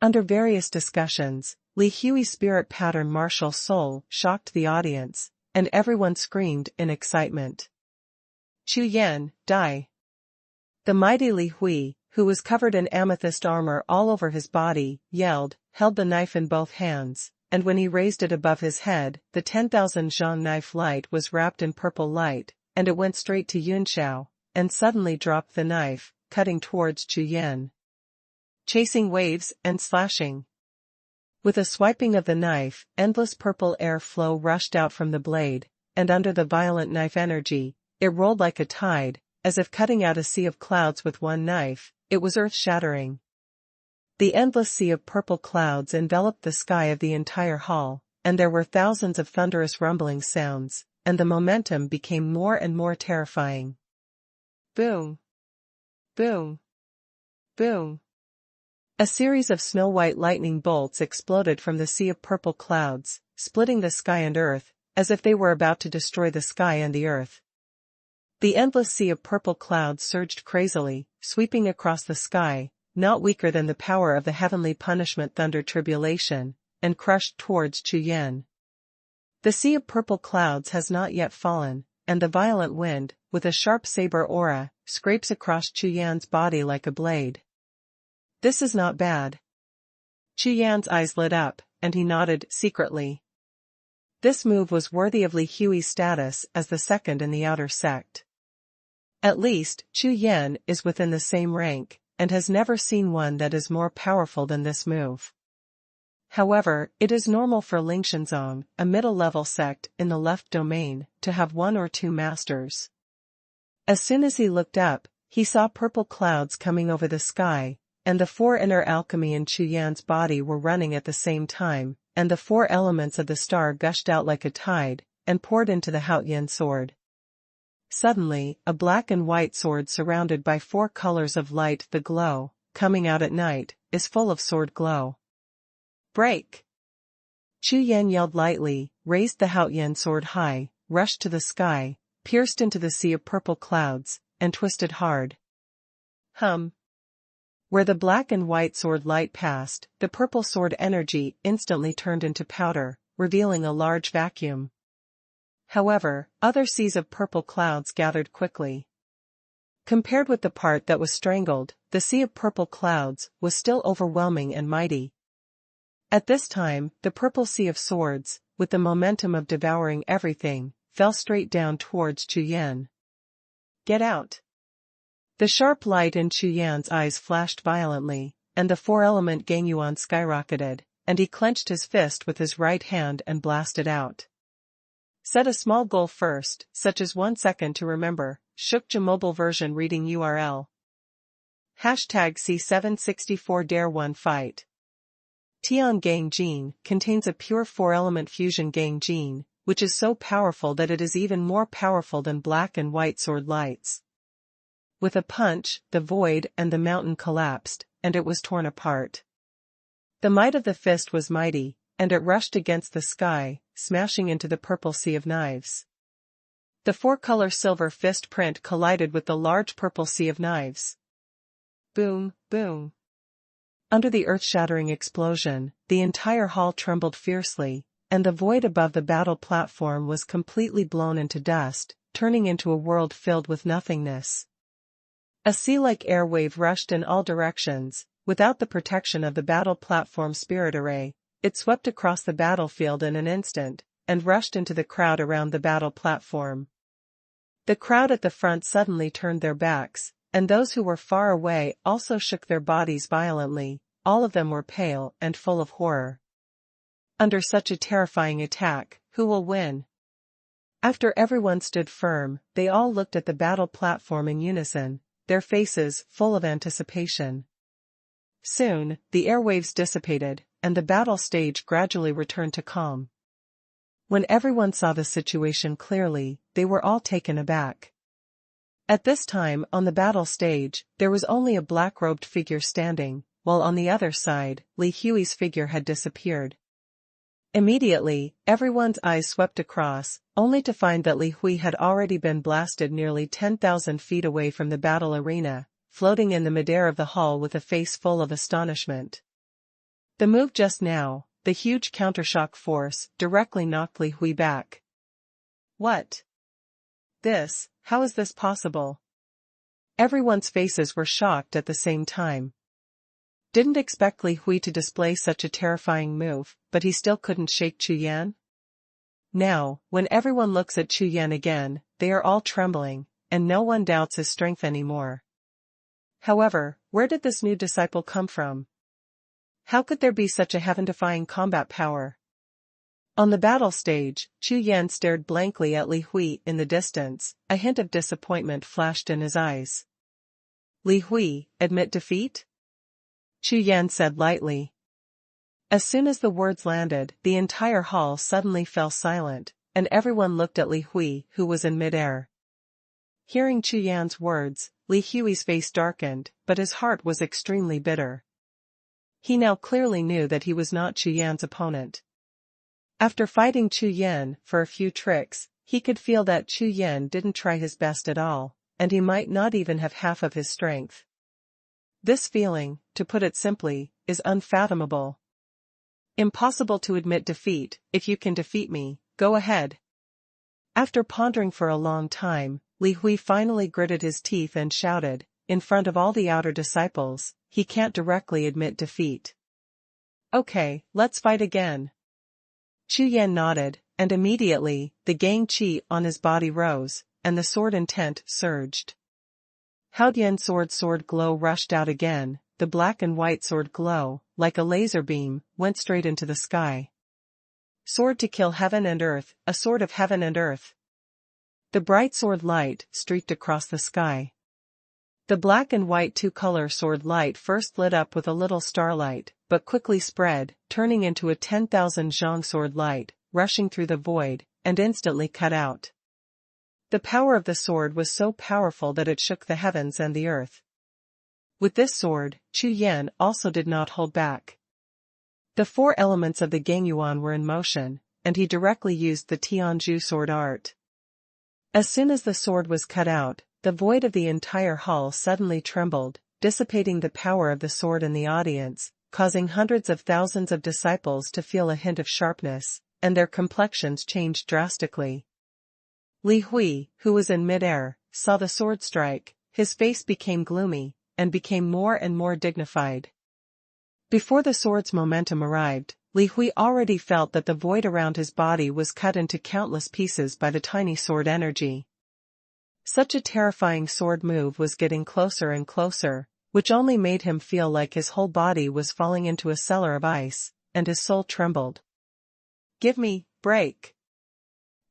Under various discussions, Li Hui's spirit pattern martial soul shocked the audience, and everyone screamed in excitement. Chu Yan, die. The mighty Li Hui, who was covered in amethyst armor all over his body, yelled, held the knife in both hands, and when he raised it above his head, the 10,000 zhang knife light was wrapped in purple light, and it went straight to Yuanxiao, and suddenly dropped the knife, cutting towards Chu Yan. Chasing waves and slashing. With a swiping of the knife, endless purple air flow rushed out from the blade, and under the violent knife energy, it rolled like a tide, as if cutting out a sea of clouds with one knife. It was earth-shattering. The endless sea of purple clouds enveloped the sky of the entire hall, and there were thousands of thunderous rumbling sounds, and the momentum became more and more terrifying. Boom! Boom! Boom! A series of snow-white lightning bolts exploded from the sea of purple clouds, splitting the sky and earth, as if they were about to destroy the sky and the earth. The endless sea of purple clouds surged crazily, sweeping across the sky, not weaker than the power of the heavenly punishment thunder tribulation, and crushed towards Chu Yan. The sea of purple clouds has not yet fallen, and the violent wind, with a sharp saber aura, scrapes across Chu Yan's body like a blade. This is not bad. Chu Yan's eyes lit up, and he nodded secretly. This move was worthy of Li Hui's status as the second in the outer sect. At least, Chu Yan is within the same rank, and has never seen one that is more powerful than this move. However, it is normal for Lingshanzong, a middle-level sect in the left domain, to have 1 or 2 masters. As soon as he looked up, he saw purple clouds coming over the sky, and the 4 inner alchemy in Chu Yan's body were running at the same time, and the 4 elements of the star gushed out like a tide, and poured into the Haoyan sword. Suddenly, a black and white sword surrounded by 4 colors of light, the glow, coming out at night, is full of sword glow. Break! Chu Yan yelled lightly, raised the Haoyan sword high, rushed to the sky, pierced into the sea of purple clouds, and twisted hard. Where the black and white sword light passed, the purple sword energy instantly turned into powder, revealing a large vacuum. However, other seas of purple clouds gathered quickly. Compared with the part that was strangled, the sea of purple clouds was still overwhelming and mighty. At this time, the purple sea of swords, with the momentum of devouring everything, fell straight down towards Chu Yan. Get out! The sharp light in Chu Yan's eyes flashed violently, and the 4-element Gangyuan skyrocketed, and he clenched his fist with his right hand and blasted out. Set a small goal first, such as 1 second to remember. Shukja mobile version reading URL. #C764 Dare 1 Fight. Tian Gang Gene contains a pure 4-element fusion Gang Gene, which is so powerful that it is even more powerful than black and white sword lights. With a punch, the void and the mountain collapsed, and it was torn apart. The might of the fist was mighty, and it rushed against the sky, smashing into the purple sea of knives. The 4-color silver fist print collided with the large purple sea of knives. Boom, boom. Under the earth-shattering explosion, the entire hall trembled fiercely, and the void above the battle platform was completely blown into dust, turning into a world filled with nothingness. A sea-like airwave rushed in all directions, without the protection of the battle platform spirit array. it swept across the battlefield in an instant, and rushed into the crowd around the battle platform. The crowd at the front suddenly turned their backs, and those who were far away also shook their bodies violently. All of them were pale and full of horror. Under such a terrifying attack, who will win? After everyone stood firm, they all looked at the battle platform in unison, their faces full of anticipation. Soon, the airwaves dissipated, and the battle stage gradually returned to calm. When everyone saw the situation clearly, they were all taken aback. At this time on the battle stage, there was only a black-robed figure standing, while on the other side, Li Hui's figure had disappeared. Immediately, everyone's eyes swept across, only to find that Li Hui had already been blasted nearly 10,000 feet away from the battle arena, floating in the midair of the hall with a face full of astonishment. The move just now, the huge countershock force, directly knocked Li Hui back. What? How is this possible? Everyone's faces were shocked at the same time. Didn't expect Li Hui to display such a terrifying move, but he still couldn't shake Chu Yan? Now, when everyone looks at Chu Yan again, they are all trembling, and no one doubts his strength anymore. However, where did this new disciple come from? How could there be such a heaven-defying combat power? On the battle stage, Chu Yan stared blankly at Li Hui in the distance, a hint of disappointment flashed in his eyes. Li Hui, admit defeat? Chu Yan said lightly. As soon as the words landed, the entire hall suddenly fell silent, and everyone looked at Li Hui, who was in midair. Hearing Chu Yan's words, Li Hui's face darkened, but his heart was extremely bitter. He now clearly knew that he was not Chu Yan's opponent. After fighting Chu Yan for a few tricks, he could feel that Chu Yan didn't try his best at all, and he might not even have half of his strength. This feeling, to put it simply, is unfathomable. Impossible to admit defeat. If you can defeat me, go ahead. After pondering for a long time, Li Hui finally gritted his teeth and shouted, in front of all the outer disciples, he can't directly admit defeat. Okay, let's fight again. Chu Yan nodded, and immediately, the gang qi on his body rose, and the sword intent surged. Haodian's sword glow rushed out again, the black and white sword glow, like a laser beam, went straight into the sky. Sword to kill heaven and earth, a sword of heaven and earth. The bright sword light streaked across the sky. The black and white two-color sword light first lit up with a little starlight, but quickly spread, turning into a 10,000 zhang sword light, rushing through the void, and instantly cut out. The power of the sword was so powerful that it shook the heavens and the earth. With this sword, Chu Yan also did not hold back. The four elements of the Gangyuan were in motion, and he directly used the Tianju sword art. As soon as the sword was cut out, the void of the entire hall suddenly trembled, dissipating the power of the sword in the audience, causing hundreds of thousands of disciples to feel a hint of sharpness, and their complexions changed drastically. Li Hui, who was in midair, saw the sword strike, his face became gloomy, and became more and more dignified. Before the sword's momentum arrived, Li Hui already felt that the void around his body was cut into countless pieces by the tiny sword energy. Such a terrifying sword move was getting closer and closer, which only made him feel like his whole body was falling into a cellar of ice, and his soul trembled. Give me, break!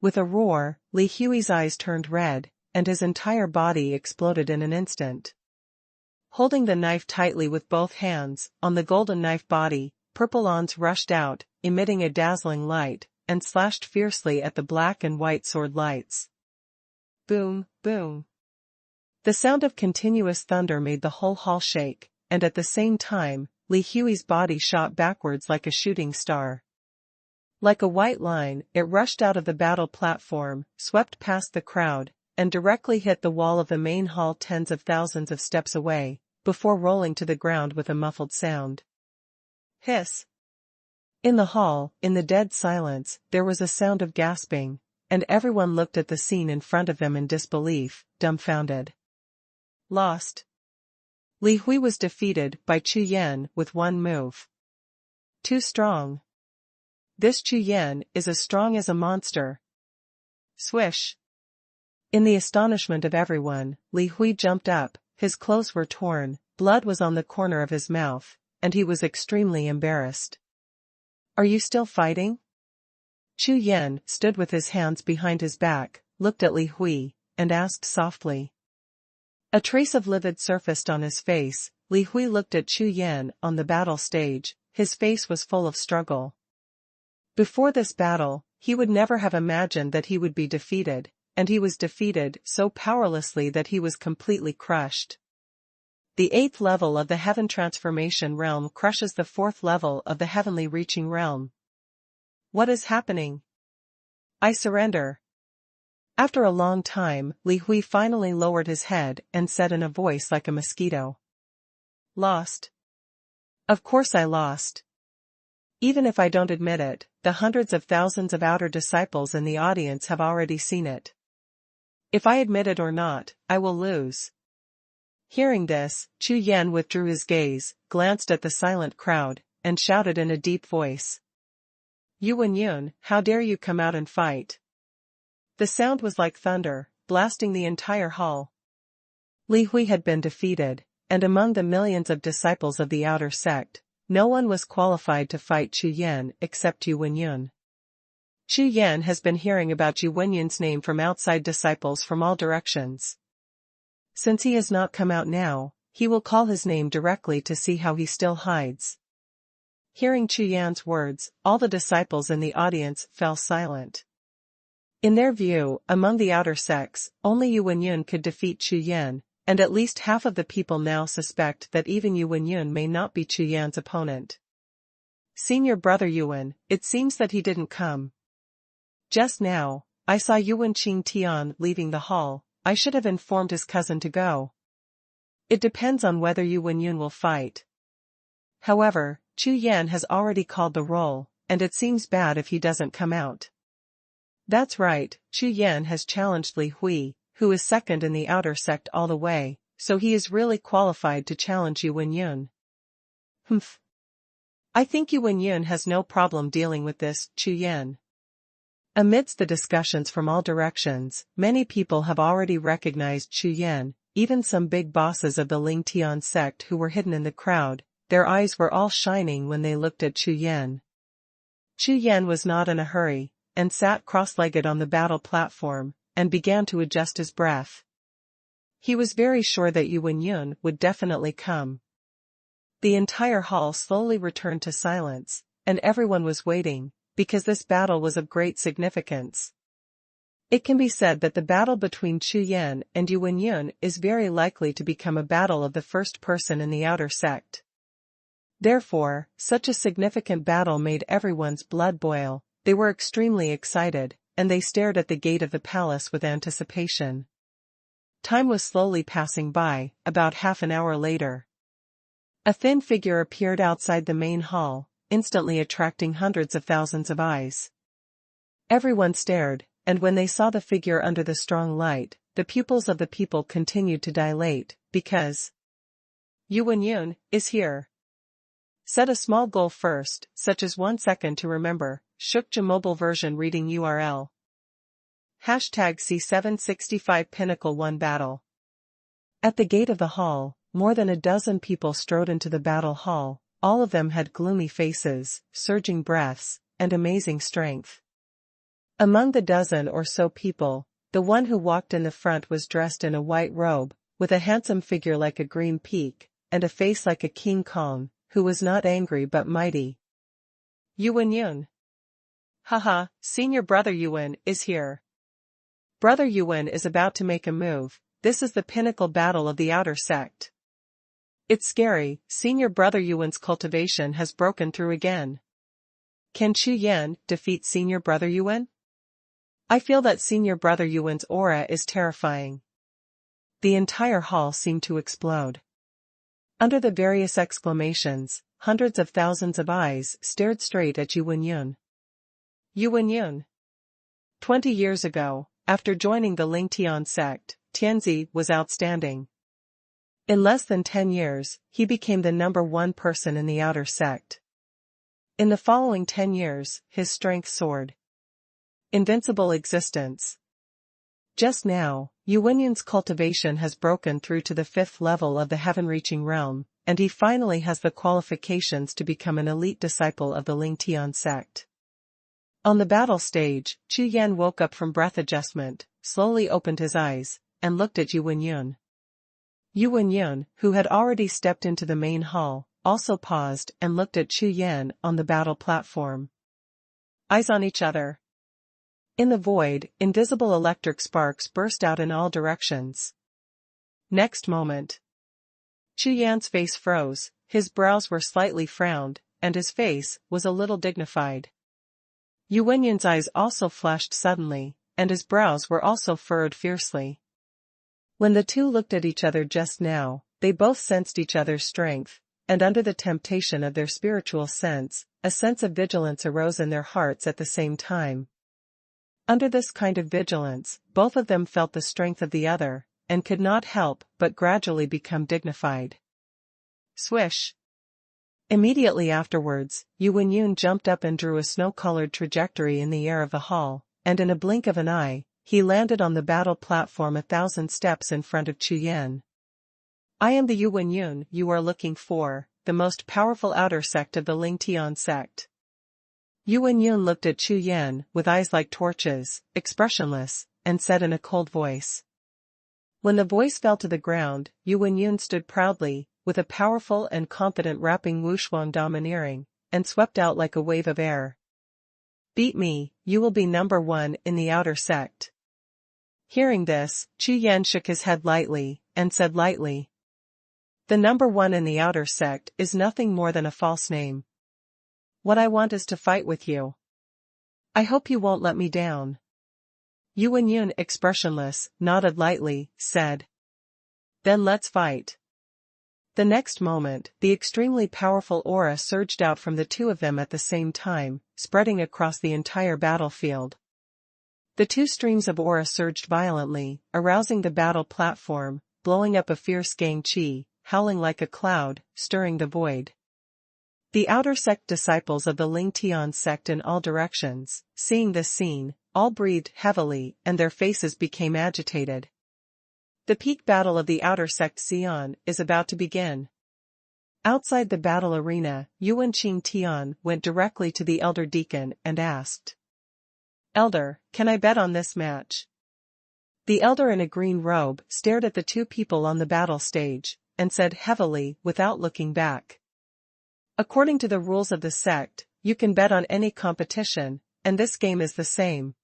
With a roar, Li Hui's eyes turned red, and his entire body exploded in an instant. Holding the knife tightly with both hands, on the golden knife body, purple ons rushed out, emitting a dazzling light, and slashed fiercely at the black and white sword lights. Boom, boom. The sound of continuous thunder made the whole hall shake, and at the same time, Li Hui's body shot backwards like a shooting star. Like a white line, it rushed out of the battle platform, swept past the crowd, and directly hit the wall of the main hall tens of thousands of steps away, before rolling to the ground with a muffled sound. Hiss! In the hall, in the dead silence, there was a sound of gasping, and everyone looked at the scene in front of them in disbelief, dumbfounded. Lost. Li Hui was defeated by Chu Yan with one move. Too strong. This Chu Yan is as strong as a monster. Swish. In the astonishment of everyone, Li Hui jumped up, his clothes were torn, blood was on the corner of his mouth, and he was extremely embarrassed. Are you still fighting? Chu Yan stood with his hands behind his back, looked at Li Hui, and asked softly. A trace of livid surfaced on his face. Li Hui looked at Chu Yan on the battle stage, his face was full of struggle. Before this battle, he would never have imagined that he would be defeated, and he was defeated so powerlessly that he was completely crushed. The 8th level of the Heaven Transformation Realm crushes the 4th level of the Heavenly Reaching Realm. What is happening? I surrender. After a long time, Li Hui finally lowered his head and said in a voice like a mosquito. Lost. Of course I lost. Even if I don't admit it, the hundreds of thousands of outer disciples in the audience have already seen it. If I admit it or not, I will lose. Hearing this, Chu Yan withdrew his gaze, glanced at the silent crowd, and shouted in a deep voice. Yuan, how dare you come out and fight? The sound was like thunder, blasting the entire hall. Li Hui had been defeated, and among the millions of disciples of the outer sect, no one was qualified to fight Chu Yan except Yuan. Chu Yan has been hearing about Yuan's name from outside disciples from all directions. Since he has not come out now, he will call his name directly to see how he still hides. Hearing Chu Yan's words, all the disciples in the audience fell silent. In their view, among the outer sects, only Yuan could defeat Chu Yan, and at least half of the people now suspect that even Yuan may not be Chu Yan's opponent. Senior brother Yuan, it seems that he didn't come. Just now, I saw Yuan Qingtian leaving the hall. I should have informed his cousin to go. It depends on whether Yuan will fight. However, Chu Yan has already called the roll, and it seems bad if he doesn't come out. That's right, Chu Yan has challenged Li Hui, who is second in the outer sect all the way, so he is really qualified to challenge Yuan. Humph. I think Yuan has no problem dealing with this, Chu Yan. Amidst the discussions from all directions, many people have already recognized Chu Yan, even some big bosses of the Lingtian sect who were hidden in the crowd. Their eyes were all shining when they looked at Chu Yan. Chu Yan was not in a hurry, and sat cross-legged on the battle platform, and began to adjust his breath. He was very sure that Yuan would definitely come. The entire hall slowly returned to silence, and everyone was waiting, because this battle was of great significance. It can be said that the battle between Chu Yan and Yuan is very likely to become a battle of the first person in the outer sect. Therefore, such a significant battle made everyone's blood boil. They were extremely excited, and they stared at the gate of the palace with anticipation. Time was slowly passing by. About half an hour later, a thin figure appeared outside the main hall, instantly attracting hundreds of thousands of eyes. Everyone stared, and when they saw the figure under the strong light, the pupils of the people continued to dilate, because Yuan is here. Set a small goal first, such as 1 second to remember. Xuanhuan mobile version reading URL. #C765 Pinnacle 1 Battle. At the gate of the hall, more than a dozen people strode into the battle hall. All of them had gloomy faces, surging breaths, and amazing strength. Among the dozen or so people, the one who walked in the front was dressed in a white robe, with a handsome figure like a green peak, and a face like a King Kong, who was not angry but mighty. Yuan. Haha, senior brother Yuan is here. Brother Yuan is about to make a move. This is the pinnacle battle of the outer sect. It's scary, senior brother Yuan's cultivation has broken through again. Can Chu Yan defeat senior brother Yuan? I feel that senior brother Yuan's aura is terrifying. The entire hall seemed to explode. Under the various exclamations, hundreds of thousands of eyes stared straight at Yuan. 20 years ago, after joining the Lingtian sect, Tianzi was outstanding. In less than 10 years, he became the #1 person in the outer sect. In the following 10 years, his strength soared. Invincible existence. Just now, Yuanyun's cultivation has broken through to the 5th level of the heaven-reaching realm, and he finally has the qualifications to become an elite disciple of the Lingtian sect. On the battle stage, Chu Yan woke up from breath adjustment, slowly opened his eyes, and looked at Yuanyun. Yuanyun, who had already stepped into the main hall, also paused and looked at Chu Yan on the battle platform. Eyes on each other. In the void, invisible electric sparks burst out in all directions. Next moment, Chu Yan's face froze, his brows were slightly frowned, and his face was a little dignified. Yuanyun's eyes also flashed suddenly, and his brows were also furrowed fiercely. When the two looked at each other just now, they both sensed each other's strength, and under the temptation of their spiritual sense, a sense of vigilance arose in their hearts at the same time. Under this kind of vigilance, both of them felt the strength of the other, and could not help but gradually become dignified. Swish! Immediately afterwards, Yuanyun jumped up and drew a snow-colored trajectory in the air of the hall, and in a blink of an eye, he landed on the battle platform 1,000 steps in front of Chu Yan. I am the Yuanyun you are looking for, the most powerful outer sect of the Lingtian sect. Yuanyun looked at Chu Yan with eyes like torches, expressionless, and said in a cold voice. When the voice fell to the ground, Yuanyun stood proudly, with a powerful and confident rapping Wuhun domineering, and swept out like a wave of air. Beat me, you will be number 1 in the outer sect. Hearing this, Chu Yan shook his head lightly, and said lightly. The number 1 in the outer sect is nothing more than a false name. What I want is to fight with you. I hope you won't let me down. Yuanyun, expressionless, nodded lightly, said. Then let's fight. The next moment, the extremely powerful aura surged out from the two of them at the same time, spreading across the entire battlefield. The two streams of aura surged violently, arousing the battle platform, blowing up a fierce gang chi, howling like a cloud, stirring the void. The outer sect disciples of the Lingtian sect in all directions, seeing this scene, all breathed heavily and their faces became agitated. The peak battle of the outer sect Xian is about to begin. Outside the battle arena, Yuan Qingtian went directly to the elder deacon and asked. Elder, can I bet on this match? The elder in a green robe stared at the two people on the battle stage, and said heavily without looking back. According to the rules of the sect, you can bet on any competition, and this game is the same.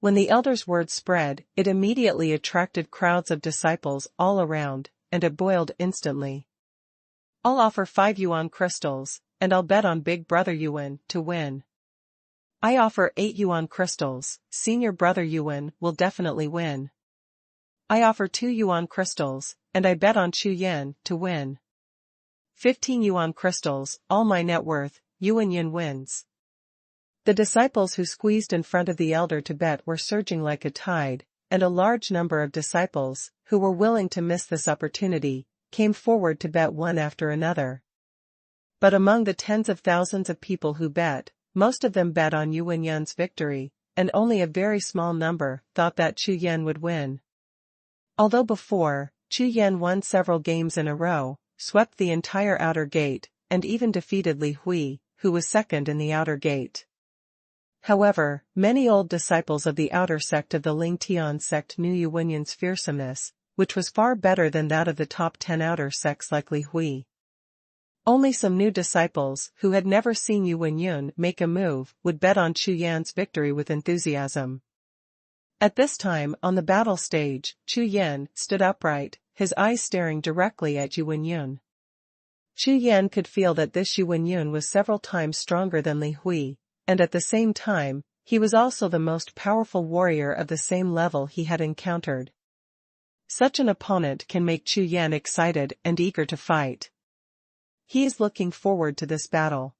When the elder's words spread, it immediately attracted crowds of disciples all around, and it boiled instantly. I'll offer 5 yuan crystals, and I'll bet on Big Brother Yuan to win. I offer 8 yuan crystals, Senior Brother Yuan will definitely win. I offer 2 yuan crystals, and I bet on Chu Yan to win. 15 yuan crystals, all my net worth, Yuanyun wins. The disciples who squeezed in front of the elder to bet were surging like a tide, and a large number of disciples, who were willing to miss this opportunity, came forward to bet one after another. But among the tens of thousands of people who bet, most of them bet on Yuanyun's victory, and only a very small number thought that Chu Yan would win. Although before, Chu Yan won several games in a row, swept the entire outer gate, and even defeated Li Hui, who was second in the outer gate. However, many old disciples of the outer sect of the Lingtian sect knew Yuanyun's fearsomeness, which was far better than that of the top 10 outer sects like Li Hui. Only some new disciples who had never seen Yuanyun make a move would bet on Chu Yan's victory with enthusiasm. At this time on the battle stage, Chu Yan stood upright, his eyes staring directly at Yuanyun. Chu Yan could feel that this Yuanyun was several times stronger than Li Hui, and at the same time, he was also the most powerful warrior of the same level he had encountered. Such an opponent can make Chu Yan excited and eager to fight. He is looking forward to this battle.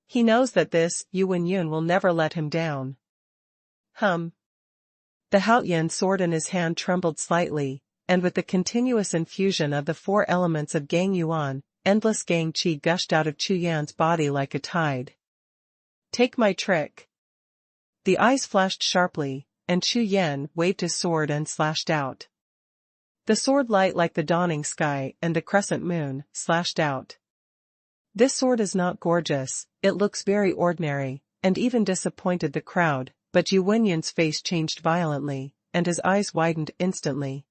He knows that this Yuanyun will never let him down. The Haotian sword in his hand trembled slightly, and with the continuous infusion of the 4 elements of Gang Yuan, endless gang qi gushed out of Chu Yan's body like a tide. Take my trick. The eyes flashed sharply, and Chu Yan waved his sword and slashed out. The sword light like the dawning sky and the crescent moon, slashed out. This sword is not gorgeous, it looks very ordinary, and even disappointed the crowd, but Yu Wenyan's face changed violently, and his eyes widened instantly.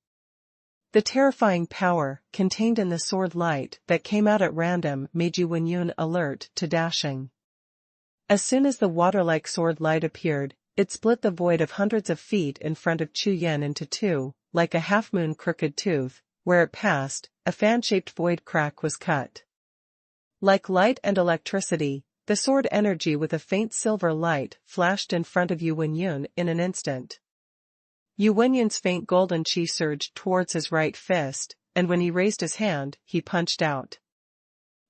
The terrifying power, contained in the sword light that came out at random made Yu Wenyan alert to dashing. As soon as the water-like sword light appeared, it split the void of hundreds of feet in front of Chu Yan into two, like a half-moon crooked tooth, where it passed, a fan-shaped void crack was cut. Like light and electricity, the sword energy with a faint silver light flashed in front of Yu Wenyan in an instant. Yu Wenyan's faint golden qi surged towards his right fist, and when he raised his hand, he punched out.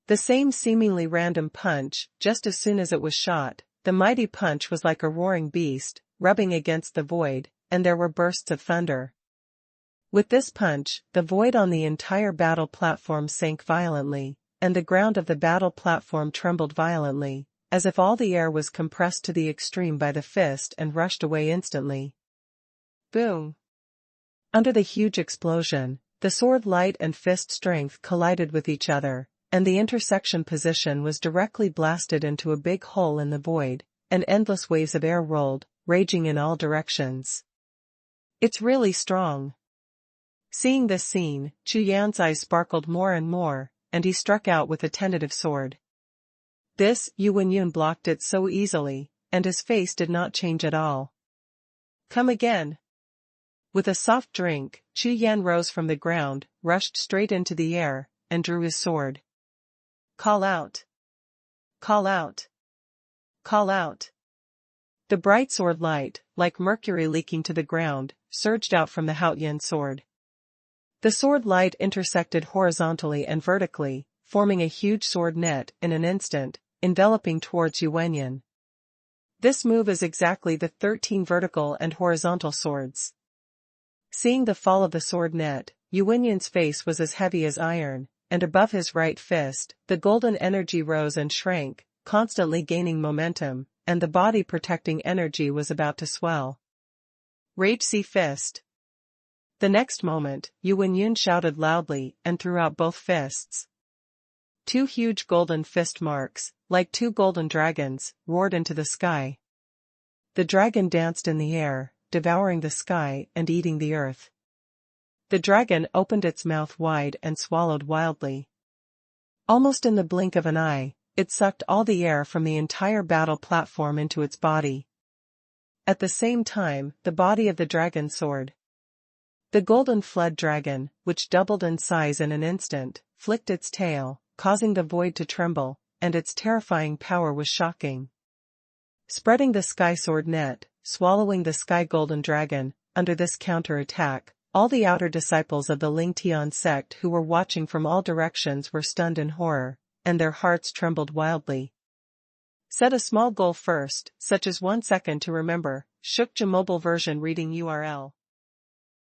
The same seemingly random punch, just as soon as it was shot, the mighty punch was like a roaring beast, rubbing against the void, and there were bursts of thunder. With this punch, the void on the entire battle platform sank violently, and the ground of the battle platform trembled violently, as if all the air was compressed to the extreme by the fist and rushed away instantly. Boom! Under the huge explosion, the sword light and fist strength collided with each other, and the intersection position was directly blasted into a big hole in the void, and endless waves of air rolled, raging in all directions. It's really strong. Seeing this scene, Chu Yan's eyes sparkled more and more, and he struck out with a tentative sword. This, Yu Wenyan blocked it so easily, and his face did not change at all. Come again. With a soft drink, Chu Yan rose from the ground, rushed straight into the air, and drew his sword. Call out! Call out! Call out! The bright sword light, like mercury leaking to the ground, surged out from the Haoyan sword. The sword light intersected horizontally and vertically, forming a huge sword net in an instant, enveloping towards Yu Wenyan. This move is exactly the 13 vertical and horizontal swords. Seeing the fall of the sword net, Yu Wenyan's face was as heavy as iron, and above his right fist, the golden energy rose and shrank, constantly gaining momentum, and the body-protecting energy was about to swell. Rage Sea Fist. The next moment, Yu Wenyan shouted loudly and threw out both fists. Two huge golden fist marks, like two golden dragons, roared into the sky. The dragon danced in the air, devouring the sky and eating the earth. The dragon opened its mouth wide and swallowed wildly. Almost in the blink of an eye, it sucked all the air from the entire battle platform into its body. At the same time, the body of the dragon soared. The golden flood dragon, which doubled in size in an instant, flicked its tail, causing the void to tremble, and its terrifying power was shocking. Spreading the sky sword net, swallowing the sky golden dragon, under this counter-attack, all the outer disciples of the Ling Tian sect who were watching from all directions were stunned in horror, and their hearts trembled wildly. Set a small goal first, such as 1 second to remember. Xuanhuan mobile version reading URL.